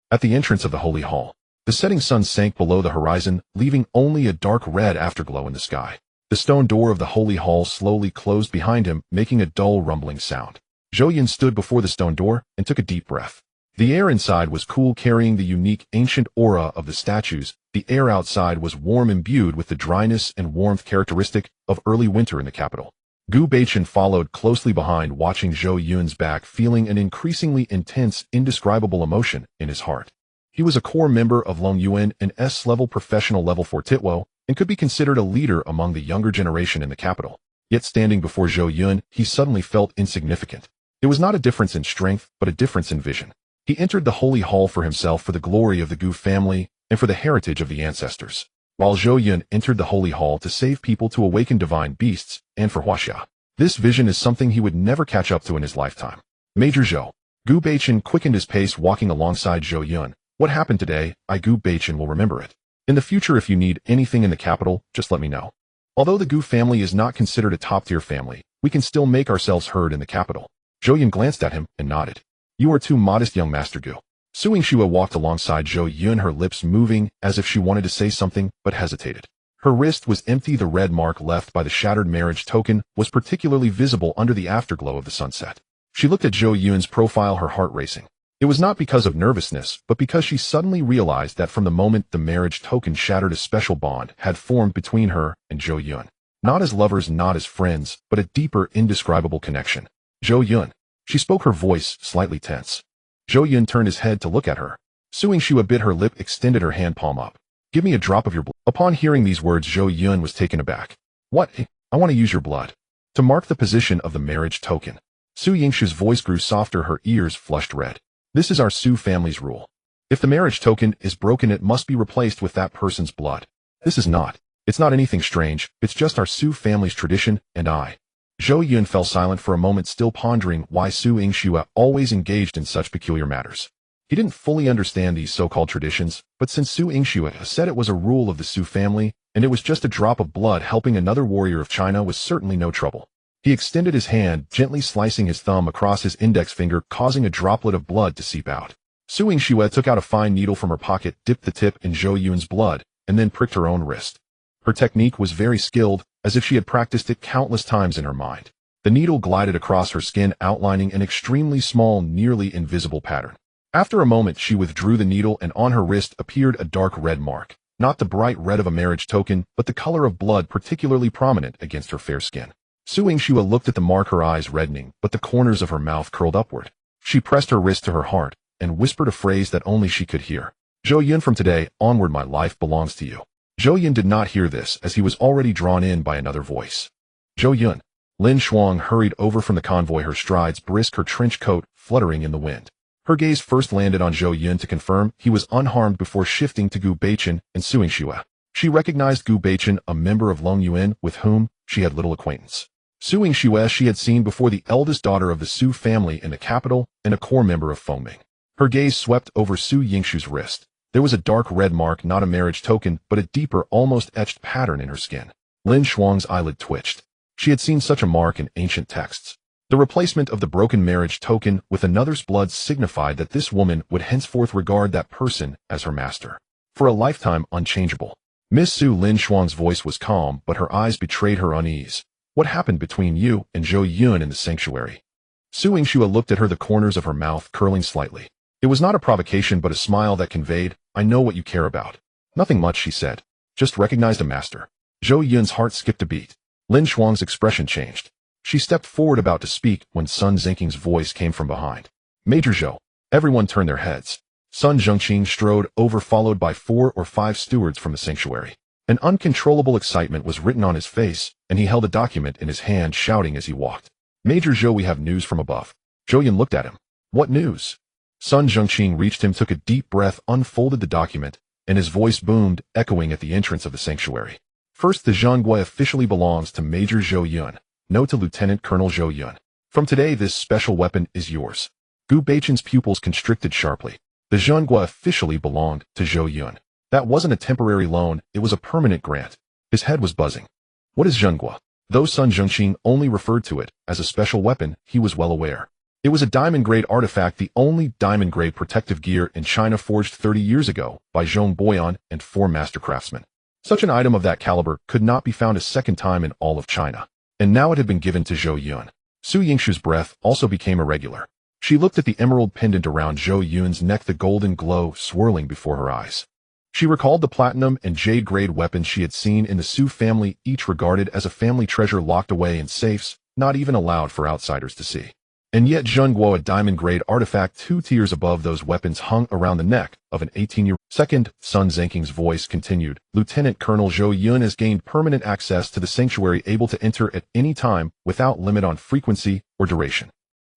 At the entrance of the Holy Hall, the setting sun sank below the horizon, leaving only a dark red afterglow in the sky. The stone door of the Holy Hall slowly closed behind him, making a dull rumbling sound. Zhou Yun stood before the stone door and took a deep breath. The air inside was cool, carrying the unique ancient aura of the statues. The air outside was warm, imbued with the dryness and warmth characteristic of early winter in the capital. Gu Beichen followed closely behind, watching Zhou Yun's back, feeling an increasingly intense, indescribable emotion in his heart. He was a core member of Long Yuan, an S-level professional level 4 Titwo, and could be considered a leader among the younger generation in the capital. Yet standing before Zhou Yun, he suddenly felt insignificant. It was not a difference in strength, but a difference in vision. He entered the Holy Hall for himself, for the glory of the Gu family, and for the heritage of the ancestors. While Zhou Yun entered the Holy Hall to save people, to awaken divine beasts, and for Huaxia. This vision is something he would never catch up to in his lifetime. Major Zhou. Gu Beichen quickened his pace, walking alongside Zhou Yun. What happened today, Gu Beichen will remember it. In the future, if you need anything in the capital, just let me know. Although the Gu family is not considered a top-tier family, we can still make ourselves heard in the capital. Zhou Yun glanced at him and nodded. You are too modest, young Master Gu. Su Yingxue walked alongside Zhou Yun, her lips moving as if she wanted to say something but hesitated. Her wrist was empty. The red mark left by the shattered marriage token was particularly visible under the afterglow of the sunset. She looked at Zhou Yun's profile, her heart racing. It was not because of nervousness, but because she suddenly realized that from the moment the marriage token shattered, a special bond had formed between her and Zhou Yun. Not as lovers, not as friends, but a deeper, indescribable connection. Zhou Yun. She spoke, her voice slightly tense. Zhou Yun turned his head to look at her. Su Yingxue bit her lip, extended her hand palm up. Give me a drop of your blood. Upon hearing these words, Zhou Yun was taken aback. What? I want to use your blood to mark the position of the marriage token. Su Yingshu's voice grew softer, her ears flushed red. This is our Su family's rule. If the marriage token is broken, it must be replaced with that person's blood. This is not. It's not anything strange, it's just our Su family's tradition, and I. Zhou Yun fell silent for a moment, still pondering why Su Yingshu always engaged in such peculiar matters. He didn't fully understand these so-called traditions, but since Su Yingshu said it was a rule of the Su family, and it was just a drop of blood, helping another warrior of China was certainly no trouble. He extended his hand, gently slicing his thumb across his index finger, causing a droplet of blood to seep out. Su Yingshu took out a fine needle from her pocket, dipped the tip in Zhou Yun's blood, and then pricked her own wrist. Her technique was very skilled, as if she had practiced it countless times in her mind. The needle glided across her skin, outlining an extremely small, nearly invisible pattern. After a moment, she withdrew the needle, and on her wrist appeared a dark red mark. Not the bright red of a marriage token, but the color of blood, particularly prominent against her fair skin. Su Yingshu looked at the mark, her eyes reddening, but the corners of her mouth curled upward. She pressed her wrist to her heart, and whispered a phrase that only she could hear. Zhou Yun, from today onward my life belongs to you. Zhou Yun did not hear this, as he was already drawn in by another voice. Zhou Yun. Lin Shuang hurried over from the convoy, her strides brisk, her trench coat fluttering in the wind. Her gaze first landed on Zhou Yun to confirm he was unharmed before shifting to Gu Beichen and Su Yingshu. She recognized Gu Beichen, a member of Long Yuan with whom she had little acquaintance. Su Yingshu she had seen before, the eldest daughter of the Su family in the capital and a core member of Fengming. Her gaze swept over Su Yingshu's wrist. There was a dark red mark, not a marriage token, but a deeper, almost etched pattern in her skin. Lin Shuang's eyelid twitched. She had seen such a mark in ancient texts. The replacement of the broken marriage token with another's blood signified that this woman would henceforth regard that person as her master. For a lifetime unchangeable. Miss Su. Lin Shuang's voice was calm, but her eyes betrayed her unease. What happened between you and Zhou Yun in the sanctuary? Su Yingshu looked at her, the corners of her mouth curling slightly. It was not a provocation, but a smile that conveyed, I know what you care about. Nothing much, she said. Just recognized a master. Zhou Yun's heart skipped a beat. Lin Shuang's expression changed. She stepped forward, about to speak, when Sun Zhengqing's voice came from behind. Major Zhou. Everyone turned their heads. Sun Zhengqing strode over, followed by 4 or 5 stewards from the sanctuary. An uncontrollable excitement was written on his face, and he held a document in his hand, shouting as he walked. Major Zhou, we have news from above. Zhou Yun looked at him. What news? Sun Zhengqing reached him, took a deep breath, unfolded the document, and his voice boomed, echoing at the entrance of the sanctuary. First, the Zhonggui officially belongs to Major Zhou Yun. No, to Lieutenant Colonel Zhou Yun. From today, this special weapon is yours. Gu Beichen's pupils constricted sharply. The Zhonggui officially belonged to Zhou Yun. That wasn't a temporary loan, it was a permanent grant. His head was buzzing. What is Zhonggui? Though Sun Zhengqing only referred to it as a special weapon, he was well aware. It was a diamond-grade artifact, the only diamond-grade protective gear in China, forged 30 years ago by Zhong Boyan and 4 master craftsmen. Such an item of that caliber could not be found a second time in all of China. And now it had been given to Zhou Yun. Su Yingshu's breath also became irregular. She looked at the emerald pendant around Zhou Yun's neck, the golden glow swirling before her eyes. She recalled the platinum and jade-grade weapons she had seen in the Su family, each regarded as a family treasure locked away in safes, not even allowed for outsiders to see. And yet Zhonggui, a diamond-grade artifact 2 tiers above those weapons, hung around the neck of an 18-year-old. Second, Sun Zhengqing's voice continued. Lieutenant Colonel Zhou Yun has gained permanent access to the sanctuary, able to enter at any time, without limit on frequency or duration.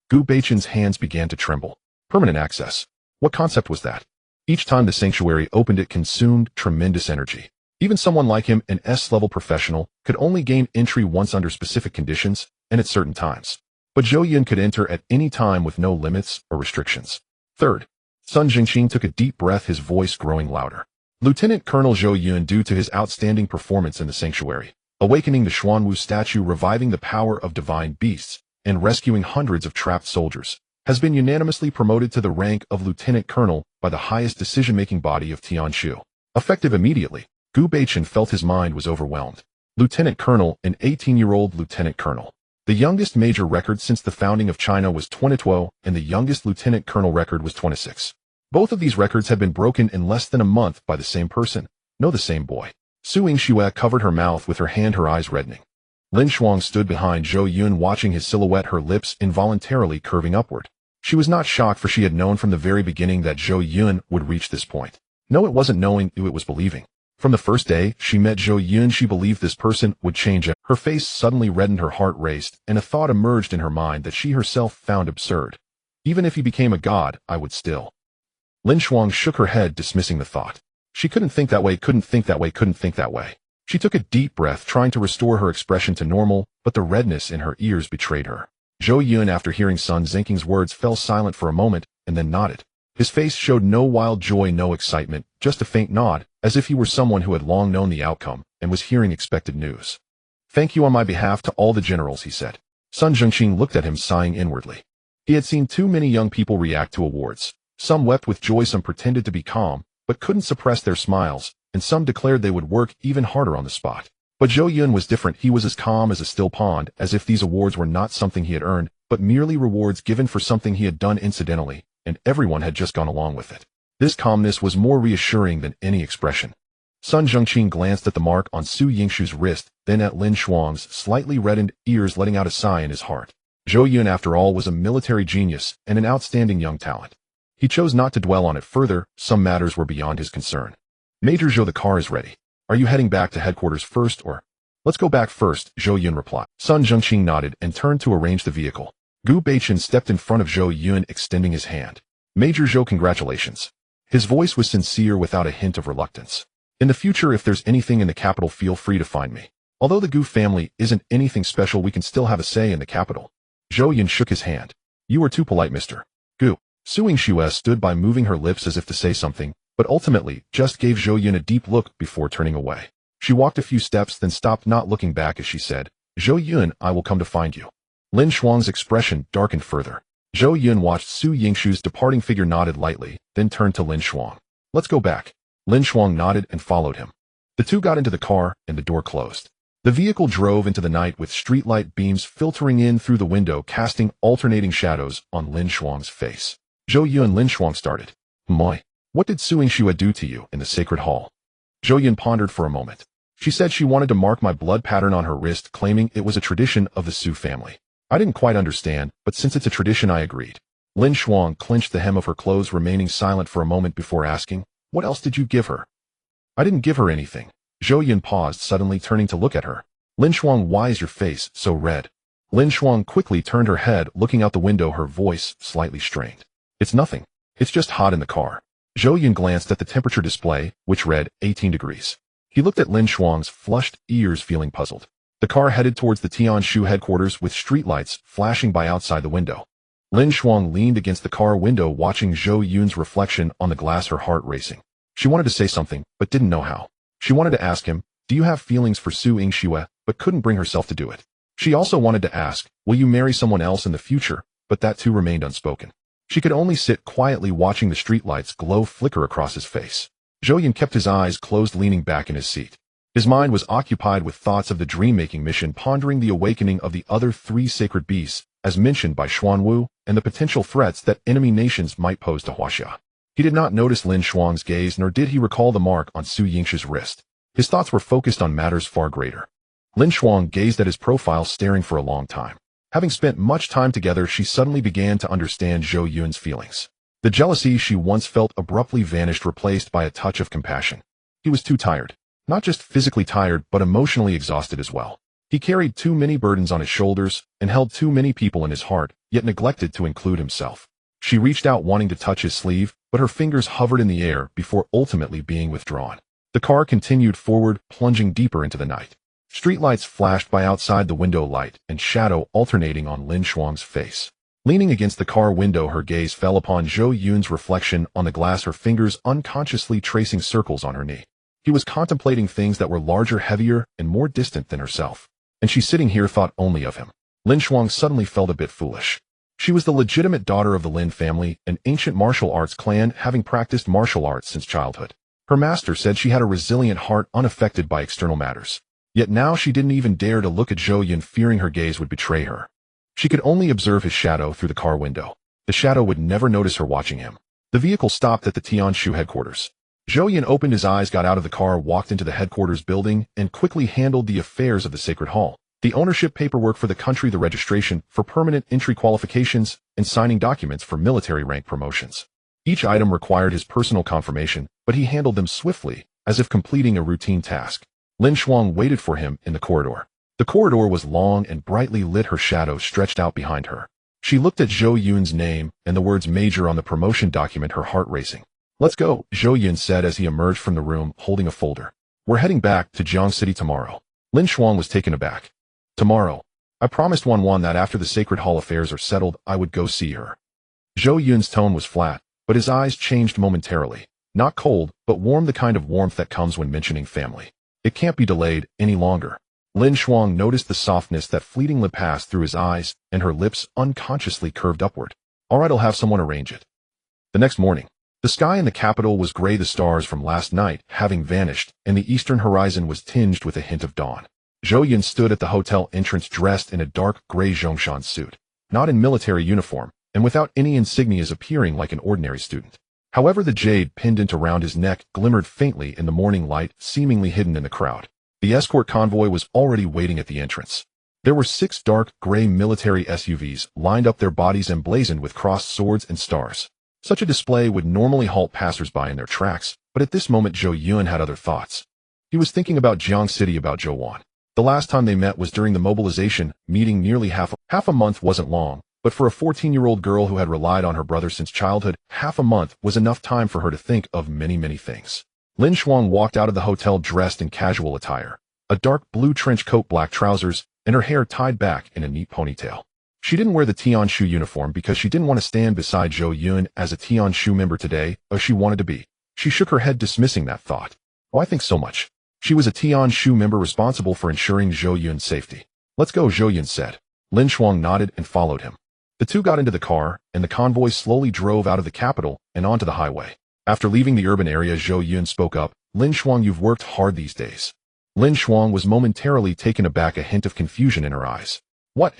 Gu Beichen's hands began to tremble. Permanent access. What concept was that? Each time the sanctuary opened, it consumed tremendous energy. Even someone like him, an S-level professional, could only gain entry once under specific conditions and at certain times. But Zhou Yun could enter at any time with no limits or restrictions. Third, Sun Zhengqing took a deep breath, his voice growing louder. Lieutenant Colonel Zhou Yun, due to his outstanding performance in the sanctuary, awakening the Xuanwu statue, reviving the power of divine beasts, and rescuing hundreds of trapped soldiers, has been unanimously promoted to the rank of Lieutenant Colonel by the highest decision-making body of Tianshu. Effective immediately, Gu Beichen felt his mind was overwhelmed. Lieutenant Colonel, an 18-year-old Lieutenant Colonel. The youngest major record since the founding of China was 22, and the youngest Lieutenant Colonel record was 26. Both of these records had been broken in less than a month by the same person. No, the same boy. Su Yingshu covered her mouth with her hand, her eyes reddening. Lin Shuang stood behind Zhou Yun, watching his silhouette, her lips involuntarily curving upward. She was not shocked, for she had known from the very beginning that Zhou Yun would reach this point. No, it wasn't knowing, it was believing. From the first day she met Zhou Yun, she believed this person would change it. Her face suddenly reddened, her heart raced, and a thought emerged in her mind that she herself found absurd. Even if he became a god, I would still. Lin Shuang shook her head, dismissing the thought. She couldn't think that way, couldn't think that way, couldn't think that way. She took a deep breath, trying to restore her expression to normal, but the redness in her ears betrayed her. Zhou Yun, after hearing Sun Zhengqing's words, fell silent for a moment, and then nodded. His face showed no wild joy, no excitement, just a faint nod, as if he were someone who had long known the outcome, and was hearing expected news. Thank you on my behalf to all the generals, he said. Sun Zhengqing looked at him, sighing inwardly. He had seen too many young people react to awards. Some wept with joy, some pretended to be calm, but couldn't suppress their smiles, and some declared they would work even harder on the spot. But Zhou Yun was different. He was as calm as a still pond, as if these awards were not something he had earned, but merely rewards given for something he had done incidentally, and everyone had just gone along with it. This calmness was more reassuring than any expression. Sun Zhengqing glanced at the mark on Su Yingshu's wrist, then at Lin Shuang's slightly reddened ears, letting out a sigh in his heart. Zhou Yun, after all, was a military genius and an outstanding young talent. He chose not to dwell on it further. Some matters were beyond his concern. Major Zhou, the car is ready. Are you heading back to headquarters first, or? Let's go back first, Zhou Yun replied. Sun Zhengqing nodded and turned to arrange the vehicle. Gu Beichen stepped in front of Zhou Yun, extending his hand. Major Zhou, congratulations. His voice was sincere without a hint of reluctance. In the future, if there's anything in the capital, feel free to find me. Although the Gu family isn't anything special, we can still have a say in the capital. Zhou Yun shook his hand. You are too polite, Mr. Gu. Su Yingshu stood by, moving her lips as if to say something, but ultimately just gave Zhou Yun a deep look before turning away. She walked a few steps, then stopped, not looking back as she said, Zhou Yun, I will come to find you. Lin Shuang's expression darkened further. Zhou Yun watched Su Yingshu's departing figure, nodded lightly, then turned to Lin Shuang. Let's go back. Lin Shuang nodded and followed him. The two got into the car, and the door closed. The vehicle drove into the night with streetlight beams filtering in through the window, casting alternating shadows on Lin Shuang's face. Zhou Yun, Lin Shuang started. Moi. What did Su Yingshu do to you in the sacred hall? Zhou Yun pondered for a moment. She said she wanted to mark my blood pattern on her wrist, claiming it was a tradition of the Su family. I didn't quite understand, but since it's a tradition, I agreed. Lin Shuang clenched the hem of her clothes, remaining silent for a moment before asking, what else did you give her? I didn't give her anything. Zhou Yun paused, suddenly turning to look at her. Lin Shuang, why is your face so red? Lin Shuang quickly turned her head, looking out the window, her voice slightly strained. It's nothing. It's just hot in the car. Zhou Yun glanced at the temperature display, which read 18 degrees. He looked at Lin Shuang's flushed ears, feeling puzzled. The car headed towards the Tianshu headquarters with streetlights flashing by outside the window. Lin Shuang leaned against the car window, watching Zhou Yun's reflection on the glass, her heart racing. She wanted to say something, but didn't know how. She wanted to ask him, do you have feelings for Su Yingshu, but couldn't bring herself to do it. She also wanted to ask, will you marry someone else in the future, but that too remained unspoken. She could only sit quietly, watching the streetlights glow flicker across his face. Zhou Yun kept his eyes closed, leaning back in his seat. His mind was occupied with thoughts of the dream-making mission, pondering the awakening of the other three sacred beasts, as mentioned by Xuanwu, and the potential threats that enemy nations might pose to Huaxia. He did not notice Lin Shuang's gaze, nor did he recall the mark on Su Yingshu's wrist. His thoughts were focused on matters far greater. Lin Shuang gazed at his profile, staring for a long time. Having spent much time together, she suddenly began to understand Zhou Yun's feelings. The jealousy she once felt abruptly vanished, replaced by a touch of compassion. He was too tired. Not just physically tired, but emotionally exhausted as well. He carried too many burdens on his shoulders and held too many people in his heart, yet neglected to include himself. She reached out, wanting to touch his sleeve, but her fingers hovered in the air before ultimately being withdrawn. The car continued forward, plunging deeper into the night. Streetlights flashed by outside the window, light and shadow alternating on Lin Shuang's face. Leaning against the car window, her gaze fell upon Zhou Yun's reflection on the glass, her fingers unconsciously tracing circles on her knee. He was contemplating things that were larger, heavier, and more distant than herself. And she, sitting here, thought only of him. Lin Shuang suddenly felt a bit foolish. She was the legitimate daughter of the Lin family, an ancient martial arts clan, having practiced martial arts since childhood. Her master said she had a resilient heart, unaffected by external matters. Yet now she didn't even dare to look at Zhou Yun, fearing her gaze would betray her. She could only observe his shadow through the car window. The shadow would never notice her watching him. The vehicle stopped at the Tianshu headquarters. Zhou Yun opened his eyes, got out of the car, walked into the headquarters building, and quickly handled the affairs of the sacred hall. The ownership paperwork for the country, the registration for permanent entry qualifications, and signing documents for military rank promotions. Each item required his personal confirmation, but he handled them swiftly, as if completing a routine task. Lin Shuang waited for him in the corridor. The corridor was long and brightly lit. Her shadow stretched out behind her. She looked at Zhou Yun's name and the words major on the promotion document, her heart racing. "Let's go," Zhou Yun said as he emerged from the room holding a folder. "We're heading back to Jiang City tomorrow." Lin Shuang was taken aback. "Tomorrow? I promised Wan that after the Sacred Hall affairs are settled, I would go see her." Zhou Yun's tone was flat, but his eyes changed momentarily. Not cold, but warm, the kind of warmth that comes when mentioning family. "It can't be delayed any longer." Lin Shuang noticed the softness that fleetingly passed through his eyes, and her lips unconsciously curved upward. "All right, I'll have someone arrange it." The next morning, the sky in the capital was gray, the stars from last night having vanished, and the eastern horizon was tinged with a hint of dawn. Zhou Yun stood at the hotel entrance dressed in a dark gray Zhongshan suit, not in military uniform, and without any insignias, appearing like an ordinary student. However, the jade pendant around his neck glimmered faintly in the morning light, seemingly hidden in the crowd. The escort convoy was already waiting at the entrance. There were 6 dark gray military SUVs lined up, their bodies emblazoned with crossed swords and stars. Such a display would normally halt passersby in their tracks, but at this moment Zhou Yun had other thoughts. He was thinking about Jiang City, about Zhou Wan. The last time they met was during the mobilization meeting nearly half a month wasn't long, but for a 14-year-old girl who had relied on her brother since childhood, half a month was enough time for her to think of many things. Lin Shuang walked out of the hotel dressed in casual attire, a dark blue trench coat, black trousers, and her hair tied back in a neat ponytail. She didn't wear the Tianshu uniform because she didn't want to stand beside Zhou Yun as a Tianshu member today, as she wanted to be. She shook her head, dismissing that thought. "Oh, I think so much." She was a Tianshu member responsible for ensuring Zhou Yun's safety. "Let's go," Zhou Yun said. Lin Shuang nodded and followed him. The two got into the car, and the convoy slowly drove out of the capital and onto the highway. After leaving the urban area, Zhou Yun spoke up. "Lin Shuang, you've worked hard these days." Lin Shuang was momentarily taken aback, a hint of confusion in her eyes. "What?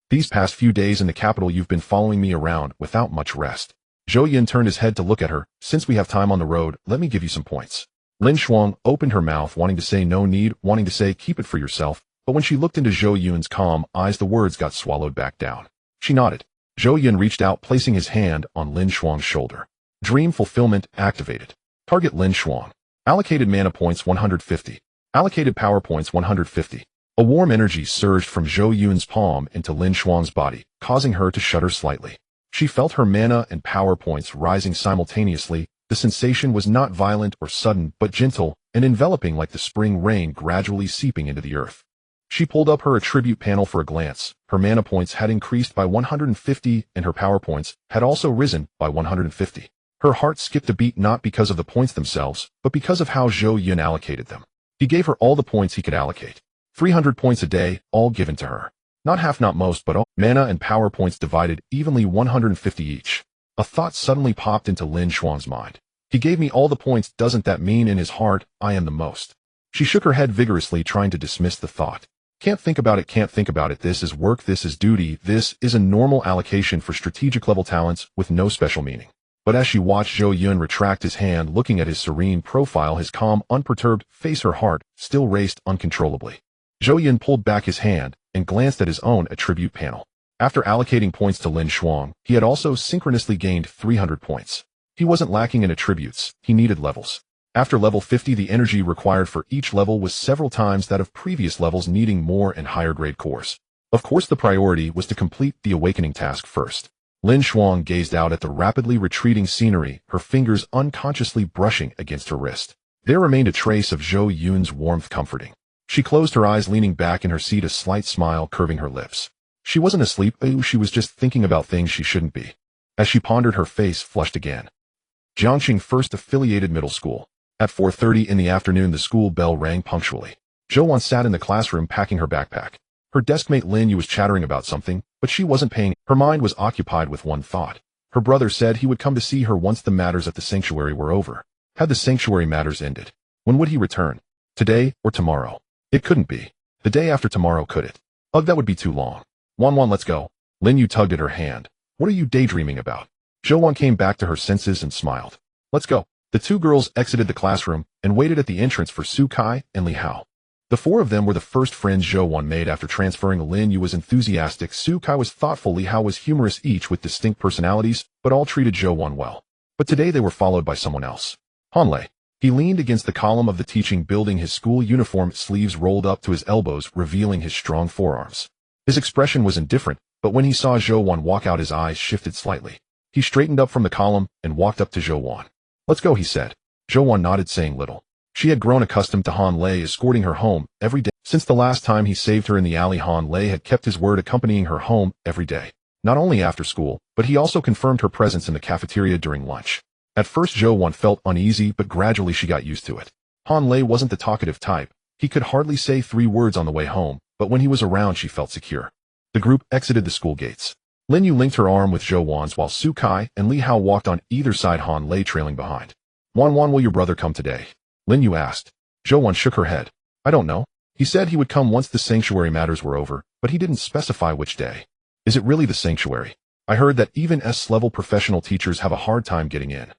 These past few days in the capital you've been following me around without much rest." Zhou Yun turned his head to look at her. "Since we have time on the road, let me give you some points." Lin Shuang opened her mouth, wanting to say no need, wanting to say keep it for yourself, but when she looked into Zhou Yun's calm eyes, the words got swallowed back down. She nodded. Zhou Yun reached out, placing his hand on Lin Shuang's shoulder. Dream fulfillment activated. Target Lin Shuang. Allocated mana points 150. Allocated power points 150. A warm energy surged from Zhou Yun's palm into Lin Shuang's body, causing her to shudder slightly. She felt her mana and power points rising simultaneously. The sensation was not violent or sudden, but gentle and enveloping, like the spring rain gradually seeping into the earth. She pulled up her attribute panel for a glance. Her mana points had increased by 150, and her power points had also risen by 150. Her heart skipped a beat, not because of the points themselves, but because of how Zhou Yun allocated them. He gave her all the points he could allocate. 300 points a day, all given to her. Not half, not most, but all. Mana and power points divided evenly, 150 each. A thought suddenly popped into Lin Shuang's mind. He gave me all the points, doesn't that mean in his heart, I am the most? She shook her head vigorously, trying to dismiss the thought. Can't think about it, can't think about it. This is work, this is duty, this is a normal allocation for strategic level talents with no special meaning. But as she watched Zhou Yun retract his hand, looking at his serene profile, his calm, unperturbed face, her heart still raced uncontrollably. Zhou Yun pulled back his hand and glanced at his own attribute panel. After allocating points to Lin Shuang, he had also synchronously gained 300 points. He wasn't lacking in attributes, he needed levels. After level 50, the energy required for each level was several times that of previous levels, needing more and higher grade cores. Of course, the priority was to complete the awakening task first. Lin Shuang gazed out at the rapidly retreating scenery, her fingers unconsciously brushing against her wrist. There remained a trace of Zhou Yun's warmth, comforting. She closed her eyes, leaning back in her seat, a slight smile curving her lips. She wasn't asleep, she was just thinking about things she shouldn't be. As she pondered, her face flushed again. Jiangxing First Affiliated Middle School. At 4:30 in the afternoon, the school bell rang punctually. Zhou Wan sat in the classroom packing her backpack. Her deskmate Lin Yu was chattering about something, but she wasn't paying. Her mind was occupied with one thought. Her brother said he would come to see her once the matters at the sanctuary were over. Had the sanctuary matters ended? When would he return? Today or tomorrow? It couldn't be. The day after tomorrow, could it? Ugh, that would be too long. Wan, let's go. Lin Yu tugged at her hand. What are you daydreaming about? Zhou Wan came back to her senses and smiled. Let's go. The two girls exited the classroom and waited at the entrance for Su Kai and Li Hao. The four of them were the first friends Zhou Wan made after transferring. Lin Yu was enthusiastic, Su Kai was thoughtful, Li Hao was humorous, each with distinct personalities, but all treated Zhou Wan well. But today they were followed by someone else. Han Lei. He leaned against the column of the teaching building, his school uniform sleeves rolled up to his elbows, revealing his strong forearms. His expression was indifferent, but when he saw Zhou Yun walk out, his eyes shifted slightly. He straightened up from the column and walked up to Zhou Yun. "Let's go," he said. Zhou Yun nodded, saying little. She had grown accustomed to Han Lei escorting her home every day. Since the last time he saved her in the alley, Han Lei had kept his word, accompanying her home every day. Not only after school, but he also confirmed her presence in the cafeteria during lunch. At first Zhou Yun felt uneasy, but gradually she got used to it. Han Lei wasn't the talkative type. He could hardly say 3 words on the way home, but when he was around she felt secure. The group exited the school gates. Lin Yu linked her arm with Zhou Yun's while Su Kai and Li Hao walked on either side, Han Lei trailing behind. "Wan, will your brother come today?" Lin Yu asked. Zhou Yun shook her head. "I don't know. He said he would come once the sanctuary matters were over, but he didn't specify which day." "Is it really the sanctuary? I heard that even S-level professional teachers have a hard time getting in."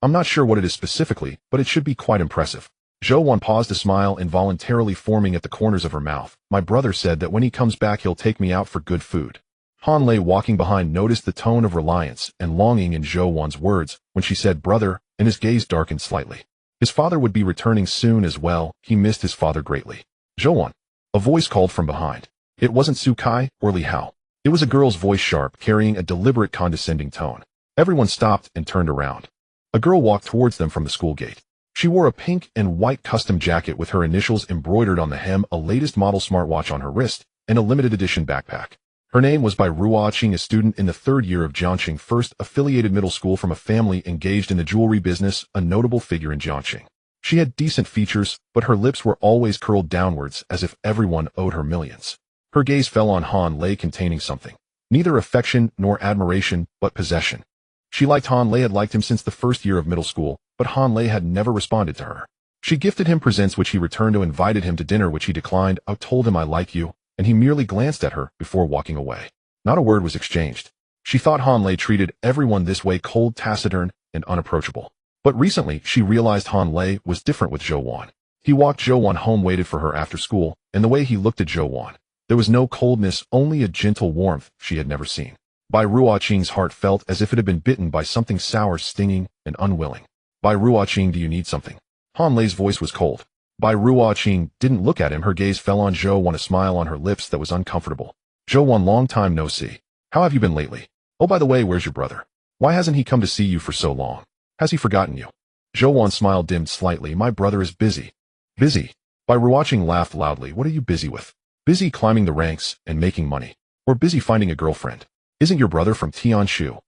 "I'm not sure what it is specifically, but it should be quite impressive." Zhou Yun paused, a smile involuntarily forming at the corners of her mouth. "My brother said that when he comes back he'll take me out for good food." Han Lei, walking behind, noticed the tone of reliance and longing in Zhou Yun's words when she said brother, and his gaze darkened slightly. His father would be returning soon as well. He missed his father greatly. "Zhou Yun." A voice called from behind. It wasn't Su Kai or Li Hao. It was a girl's voice, sharp, carrying a deliberate, condescending tone. Everyone stopped and turned around. A girl walked towards them from the school gate. She wore a pink and white custom jacket with her initials embroidered on the hem, a latest model smartwatch on her wrist, and a limited edition backpack. Her name was Huaxia, a student in the 3rd year of Jiangxing First Affiliated Middle School from a family engaged in the jewelry business, a notable figure in Jiangxing. She had decent features, but her lips were always curled downwards as if everyone owed her millions. Her gaze fell on Han Lei, containing something. Neither affection nor admiration, but possession. She liked Han Lei, had liked him since the 1st year of middle school, but Han Lei had never responded to her. She gifted him presents which he returned to, invited him to dinner which he declined. I told him I like you, and he merely glanced at her before walking away. Not a word was exchanged. She thought Han Lei treated everyone this way, cold, taciturn, and unapproachable. But recently she realized Han Lei was different with Zhou Yun. He walked Zhou Yun home, waited for her after school, and the way he looked at Zhou Yun, there was no coldness, only a gentle warmth she had never seen. Bai Ruoqing's heart felt as if it had been bitten by something sour, stinging, and unwilling. "Bai Ruoqing, do you need something?" Han Lei's voice was cold. Bai Ruoqing didn't look at him. Her gaze fell on Zhou Yun, a smile on her lips that was uncomfortable. "Zhou Yun, long time no see. How have you been lately? Oh, by the way, where's your brother? Why hasn't he come to see you for so long? Has he forgotten you?" Zhou Yun's smile dimmed slightly. "My brother is busy." "Busy?" Bai Ruoqing laughed loudly. "What are you busy with? Busy climbing the ranks and making money? Or busy finding a girlfriend? Isn't your brother from Tianshu?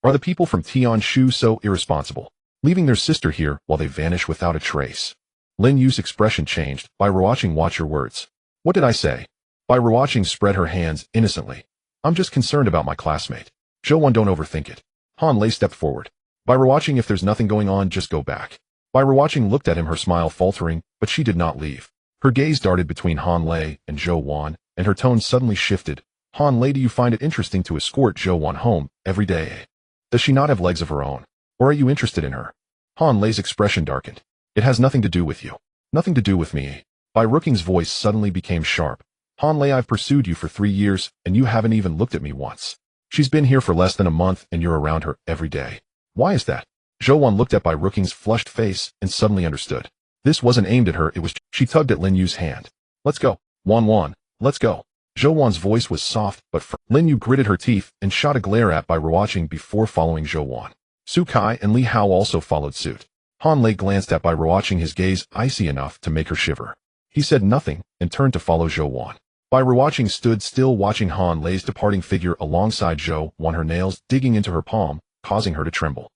Are the people from Tianshu so irresponsible, leaving their sister here while they vanish without a trace?" Lin Yu's expression changed. "Bai Ruoqing, watch your words." "What did I say?" Bai Ruoqing spread her hands innocently. "I'm just concerned about my classmate." "Zhou Yun, don't overthink it." Han Lei stepped forward. "Bai Ruoqing, if there's nothing going on, just go back." Bai Ruoqing looked at him, her smile faltering, but she did not leave. Her gaze darted between Han Lei and Zhou Yun, and her tone suddenly shifted. "Han Lei, do you find it interesting to escort Zhou Yun home every day? Does she not have legs of her own? Or are you interested in her?" Han Lei's expression darkened. "It has nothing to do with you. Nothing to do with me." Bai Ruoqing's voice suddenly became sharp. "Han Lei, I've pursued you for 3 years, and you haven't even looked at me once. She's been here for less than a month, and you're around her every day. Why is that?" Zhou Yun looked at Bai Ruoqing's flushed face and suddenly understood. This wasn't aimed at her, it was... She tugged at Lin Yu's hand. "Let's go. Wan, let's go." Zhou Yun's voice was soft but firm. Lin Yu gritted her teeth and shot a glare at Bai Ruoqing before following Zhou Yun. Su Kai and Li Hao also followed suit. Han Lei glanced at Bai Ruoqing, his gaze icy enough to make her shiver. He said nothing and turned to follow Zhou Yun. Bai Ruoqing stood still, watching Han Lei's departing figure alongside Zhou Yun, her nails digging into her palm, causing her to tremble.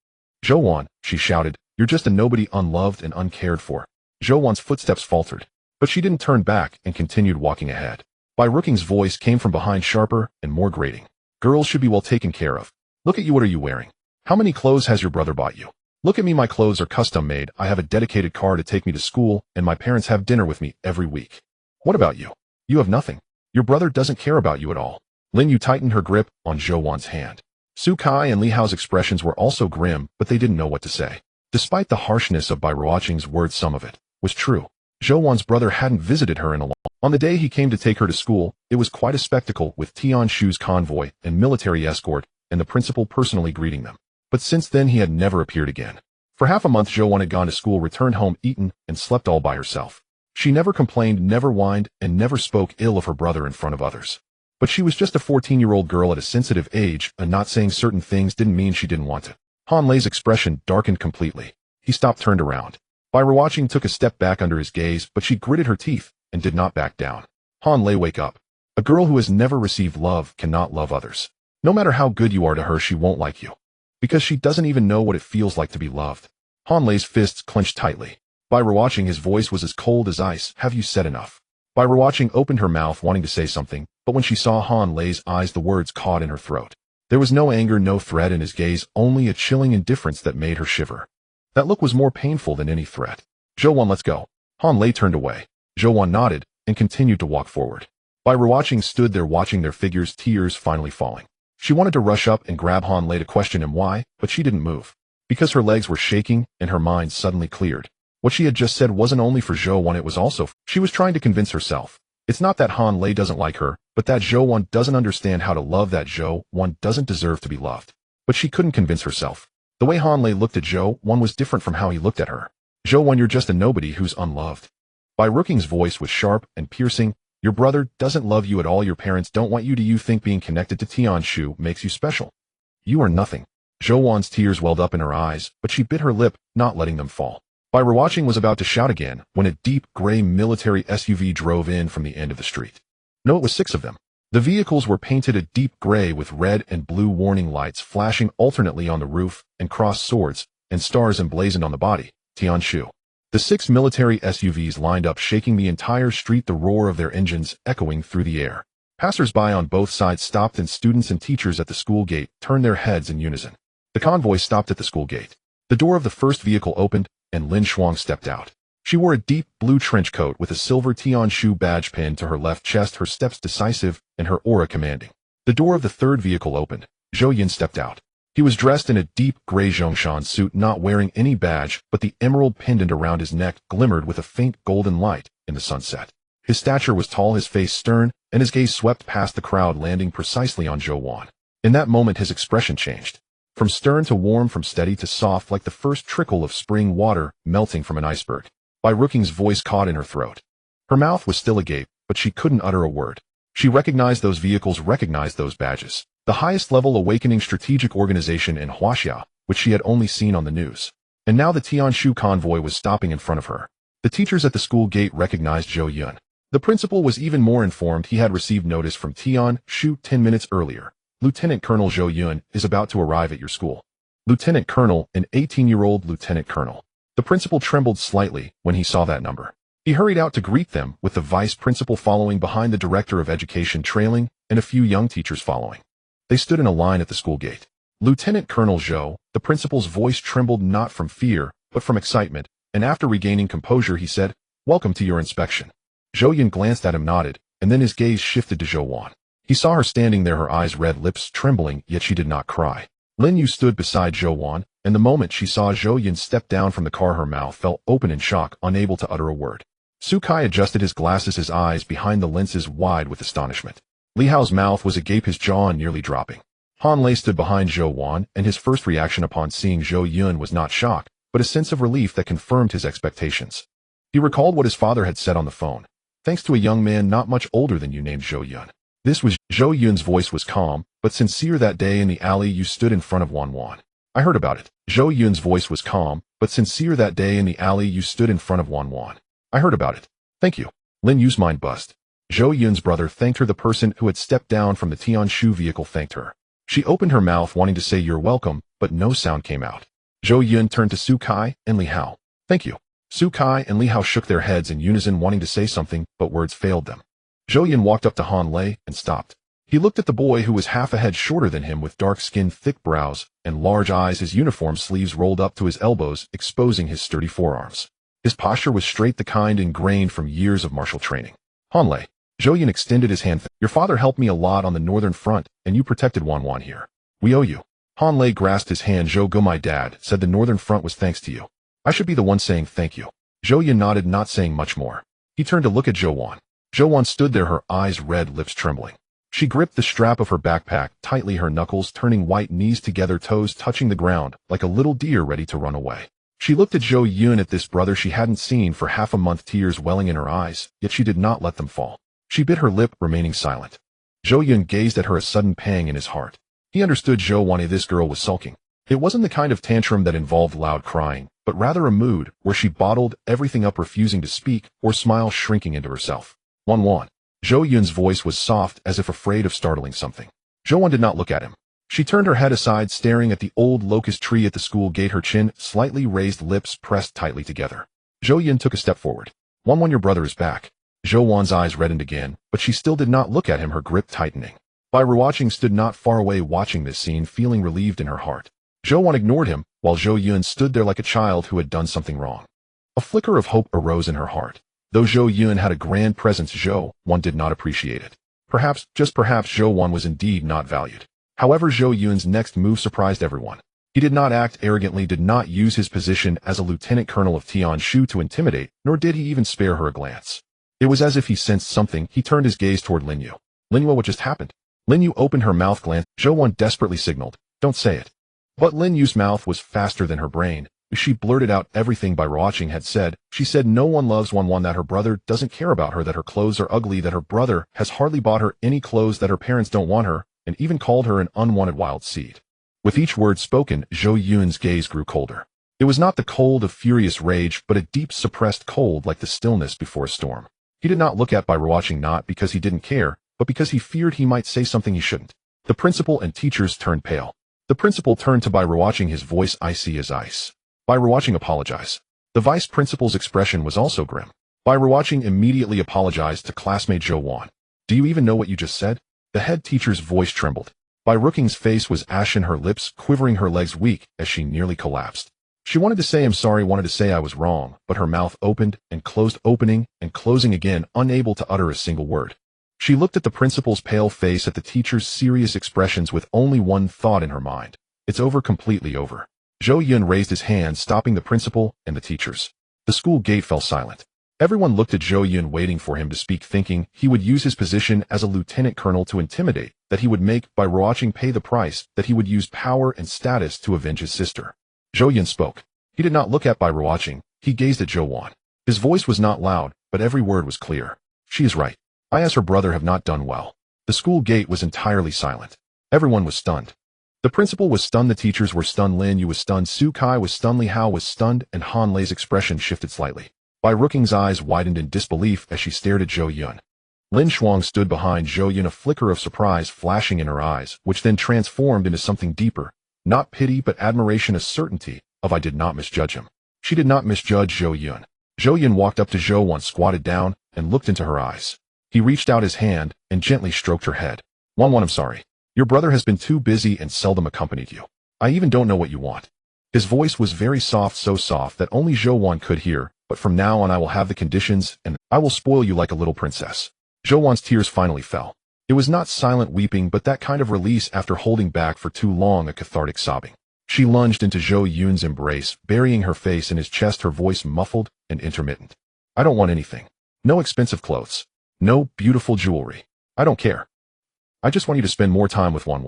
"Zhou Yun," she shouted, "you're just a nobody, unloved and uncared for." Zhou Yun's footsteps faltered, but she didn't turn back and continued walking ahead. Bai Ruoqing's voice came from behind, sharper and more grating. "Girls should be well taken care of. Look at you, what are you wearing? How many clothes has your brother bought you? Look at me, my clothes are custom made, I have a dedicated car to take me to school, and my parents have dinner with me every week. What about you? You have nothing. Your brother doesn't care about you at all." Lin Yu tightened her grip on Zhou Yun's hand. Su Kai and Li Hao's expressions were also grim, but they didn't know what to say. Despite the harshness of Bai Ruoqing's words, some of it was true. Zhou Yun's brother hadn't visited her in a long time. On the day he came to take her to school, it was quite a spectacle, with Tianshu's convoy and military escort, and the principal personally greeting them. But since then he had never appeared again. For half a month, Zhou Yun had gone to school, returned home, eaten, and slept all by herself. She never complained, never whined, and never spoke ill of her brother in front of others. But she was just a 14-year-old girl at a sensitive age, and not saying certain things didn't mean she didn't want to. Han Lei's expression darkened completely. He stopped, turned around. Bai Ruoqing took a step back under his gaze, but she gritted her teeth and did not back down. Han Lei, wake up. A girl who has never received love cannot love others. No matter how good you are to her, she won't like you. Because she doesn't even know what it feels like to be loved. Han Lei's fists clenched tightly. Bai Ruoqing, his voice was as cold as ice. Have you said enough? Bai Ruoqing opened her mouth, wanting to say something, but when she saw Han Lei's eyes, the words caught in her throat. There was no anger, no threat in his gaze, only a chilling indifference that made her shiver. That look was more painful than any threat. Zhou Yun, let's go. Han Lei turned away. Zhou Yun nodded and continued to walk forward. Bai Ruoqing stood there watching their figures, tears finally falling. She wanted to rush up and grab Han Lei to question him why, but she didn't move. Because her legs were shaking and her mind suddenly cleared. What she had just said wasn't only for Zhou Yun, it was also she was trying to convince herself. It's not that Han Lei doesn't like her, but that Zhou Yun doesn't understand how to love, that Zhou Yun doesn't deserve to be loved. But she couldn't convince herself. The way Han Lei looked at Zhou Yun was different from how he looked at her. Zhou Yun, you're just a nobody who's unloved. Bai Ruoqing's voice was sharp and piercing. Your brother doesn't love you at all. Your parents don't want you to. You think being connected to Tianshu makes you special. You are nothing. Zhou Yun's tears welled up in her eyes, but she bit her lip, not letting them fall. Bai Ruoqing was about to shout again when a deep gray military SUV drove in from the end of the street. No, it was 6 of them. The vehicles were painted a deep gray with red and blue warning lights flashing alternately on the roof and crossed swords and stars emblazoned on the body. Tianshu. The 6 military SUVs lined up, shaking the entire street, the roar of their engines echoing through the air. Passers-by on both sides stopped, and students and teachers at the school gate turned their heads in unison. The convoy stopped at the school gate. The door of the first vehicle opened, and Lin Shuang stepped out. She wore a deep blue trench coat with a silver Tianshu badge pinned to her left chest, her steps decisive and her aura commanding. The door of the third vehicle opened. Zhou Yun stepped out. He was dressed in a deep gray Zhongshan suit, not wearing any badge, but the emerald pendant around his neck glimmered with a faint golden light in the sunset. His stature was tall, his face stern, and his gaze swept past the crowd, landing precisely on Zhou Yun. In that moment, his expression changed. From stern to warm, from steady to soft, like the first trickle of spring water melting from an iceberg. Bai Ruoqing's voice caught in her throat. Her mouth was still agape, but she couldn't utter a word. She recognized those vehicles, recognized those badges. The highest level awakening strategic organization in Huaxia, which she had only seen on the news. And now the Tianshu convoy was stopping in front of her. The teachers at the school gate recognized Zhou Yun. The principal was even more informed. He had received notice from Tianshu 10 minutes earlier. Lieutenant Colonel Zhou Yun is about to arrive at your school. Lieutenant Colonel, an 18-year-old lieutenant colonel. The principal trembled slightly when he saw that number. He hurried out to greet them, with the vice principal following behind, the director of education trailing, and a few young teachers following. They stood in a line at the school gate. Lieutenant Colonel Zhou, the principal's voice trembled not from fear, but from excitement, and after regaining composure he said, "Welcome to your inspection." Zhou Yun glanced at him, nodded, and then his gaze shifted to Zhou Yun. He saw her standing there, her eyes red, lips trembling, yet she did not cry. Lin Yu stood beside Zhou Yun, and the moment she saw Zhou Yun step down from the car, her mouth fell open in shock, unable to utter a word. Su Kai adjusted his glasses, his eyes behind the lenses wide with astonishment. Li Hao's mouth was agape, his jaw nearly dropping. Han Lei stood behind Zhou Yun, and his first reaction upon seeing Zhou Yun was not shock, but a sense of relief that confirmed his expectations. He recalled what his father had said on the phone. Thanks to a young man not much older than you named Zhou Yun. This was Zhou Yun's voice was calm, but sincere. That day in the alley you stood in front of Wan Wan. I heard about it. Zhou Yun's voice was calm, but sincere. That day in the alley you stood in front of Wan Wan. I heard about it. Thank you. Lin Yu's mind buzzed. Zhou Yun's brother thanked her. The person who had stepped down from the Tianshu vehicle thanked her. She opened her mouth wanting to say you're welcome, but no sound came out. Zhou Yun turned to Su Kai and Li Hao. Thank you. Su Kai and Li Hao shook their heads in unison, wanting to say something, but words failed them. Zhou Yun walked up to Han Lei and stopped. He looked at the boy who was half a head shorter than him, with dark skin, thick brows, and large eyes, his uniform sleeves rolled up to his elbows, exposing his sturdy forearms. His posture was straight, the kind ingrained from years of martial training. Han Lei. Zhou Yun extended his hand. Your father helped me a lot on the northern front, and you protected Wan Wan here. We owe you. Han Lei grasped his hand. Zhou Go, my dad said the northern front was thanks to you. I should be the one saying thank you. Zhou Yun nodded, not saying much more. He turned to look at Zhou Wan. Zhou Wan stood there, her eyes red, lips trembling. She gripped the strap of her backpack tightly, her knuckles turning white, knees together, toes touching the ground, like a little deer ready to run away. She looked at Zhou Yun, at this brother she hadn't seen for half a month, tears welling in her eyes, yet she did not let them fall. She bit her lip, remaining silent. Zhou Yun gazed at her, a sudden pang in his heart. He understood Zhou Wan. This girl was sulking. It wasn't the kind of tantrum that involved loud crying, but rather a mood where she bottled everything up, refusing to speak or smile, shrinking into herself. Wan. Zhou Yun's voice was soft, as if afraid of startling something. Zhou Wan did not look at him. She turned her head aside, staring at the old locust tree at the school gate, her chin slightly raised, lips pressed tightly together. Zhou Yun took a step forward. Wan, your brother is back. Zhou Wan's eyes reddened again, but she still did not look at him, her grip tightening. Bai Ruoqing stood not far away, watching this scene, feeling relieved in her heart. Zhou Wan ignored him, while Zhou Yun stood there like a child who had done something wrong. A flicker of hope arose in her heart. Though Zhou Yun had a grand presence, Zhou Wan did not appreciate it. Perhaps, just perhaps, Zhou Wan was indeed not valued. However, Zhou Yun's next move surprised everyone. He did not act arrogantly, did not use his position as a lieutenant colonel of Tianshu to intimidate, nor did he even spare her a glance. It was as if he sensed something. He turned his gaze toward Lin Yu. Lin Yu, what just happened? Lin Yu opened her mouth, glanced. Zhou Wan desperately signaled, don't say it. But Lin Yu's mouth was faster than her brain. She blurted out everything Bai Ruoqing had said. She said no one loves Wan, that her brother doesn't care about her, that her clothes are ugly, that her brother has hardly bought her any clothes, that her parents don't want her, and even called her an unwanted wild seed. With each word spoken, Zhou Yun's gaze grew colder. It was not the cold of furious rage, but a deep, suppressed cold, like the stillness before a storm. He did not look at Bai Ruoqing, not because he didn't care, but because he feared he might say something he shouldn't. The principal and teachers turned pale. The principal turned to Bai Ruoqing, his voice icy as ice. Bai Ruoqing, apologize. The vice principal's expression was also grim. Bai Ruoqing immediately apologized to classmate Zhou Wan. Do you even know what you just said? The head teacher's voice trembled. Bai Ruoqing's face was ashen, her lips quivering, her legs weak, as she nearly collapsed. She wanted to say I'm sorry, wanted to say I was wrong, but her mouth opened and closed, opening and closing again, unable to utter a single word. She looked at the principal's pale face, at the teacher's serious expressions, with only one thought in her mind. It's over, completely over. Zhou Yun raised his hand, stopping the principal and the teachers. The school gate fell silent. Everyone looked at Zhou Yun, waiting for him to speak, thinking he would use his position as a lieutenant colonel to intimidate, that he would make Bai Ruoqing pay the price, that he would use power and status to avenge his sister. Zhou Yun spoke. He did not look at Bai Ruoqing. He gazed at Zhou Wan. His voice was not loud, but every word was clear. She is right. I, as her brother, have not done well. The school gate was entirely silent. Everyone was stunned. The principal was stunned, the teachers were stunned, Lin Yu was stunned, Su Kai was stunned, Li Hao was stunned, and Han Lei's expression shifted slightly. Bai Ruoqing's eyes widened in disbelief as she stared at Zhou Yun. Lin Shuang stood behind Zhou Yun, a flicker of surprise flashing in her eyes, which then transformed into something deeper, not pity but admiration, a certainty of I did not misjudge him. She did not misjudge Zhou Yun. Zhou Yun walked up to Zhou Wan, squatted down, and looked into her eyes. He reached out his hand and gently stroked her head. Wan, I'm sorry. Your brother has been too busy and seldom accompanied you. I even don't know what you want. His voice was very soft, so soft that only Zhou Wan could hear, but from now on I will have the conditions, and I will spoil you like a little princess. Zhou Wan's tears finally fell. It was not silent weeping, but that kind of release after holding back for too long, a cathartic sobbing. She lunged into Zhou Yun's embrace, burying her face in his chest, her voice muffled and intermittent. I don't want anything. No expensive clothes. No beautiful jewelry. I don't care. I just want you to spend more time with Wan.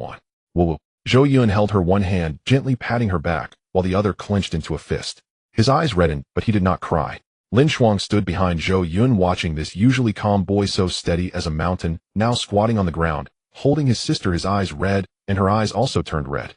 Woo. Zhou Yun held her one hand, gently patting her back, while the other clenched into a fist. His eyes reddened, but he did not cry. Lin Shuang stood behind Zhou Yun, watching this usually calm boy, so steady as a mountain, now squatting on the ground, holding his sister, his eyes red, and her eyes also turned red.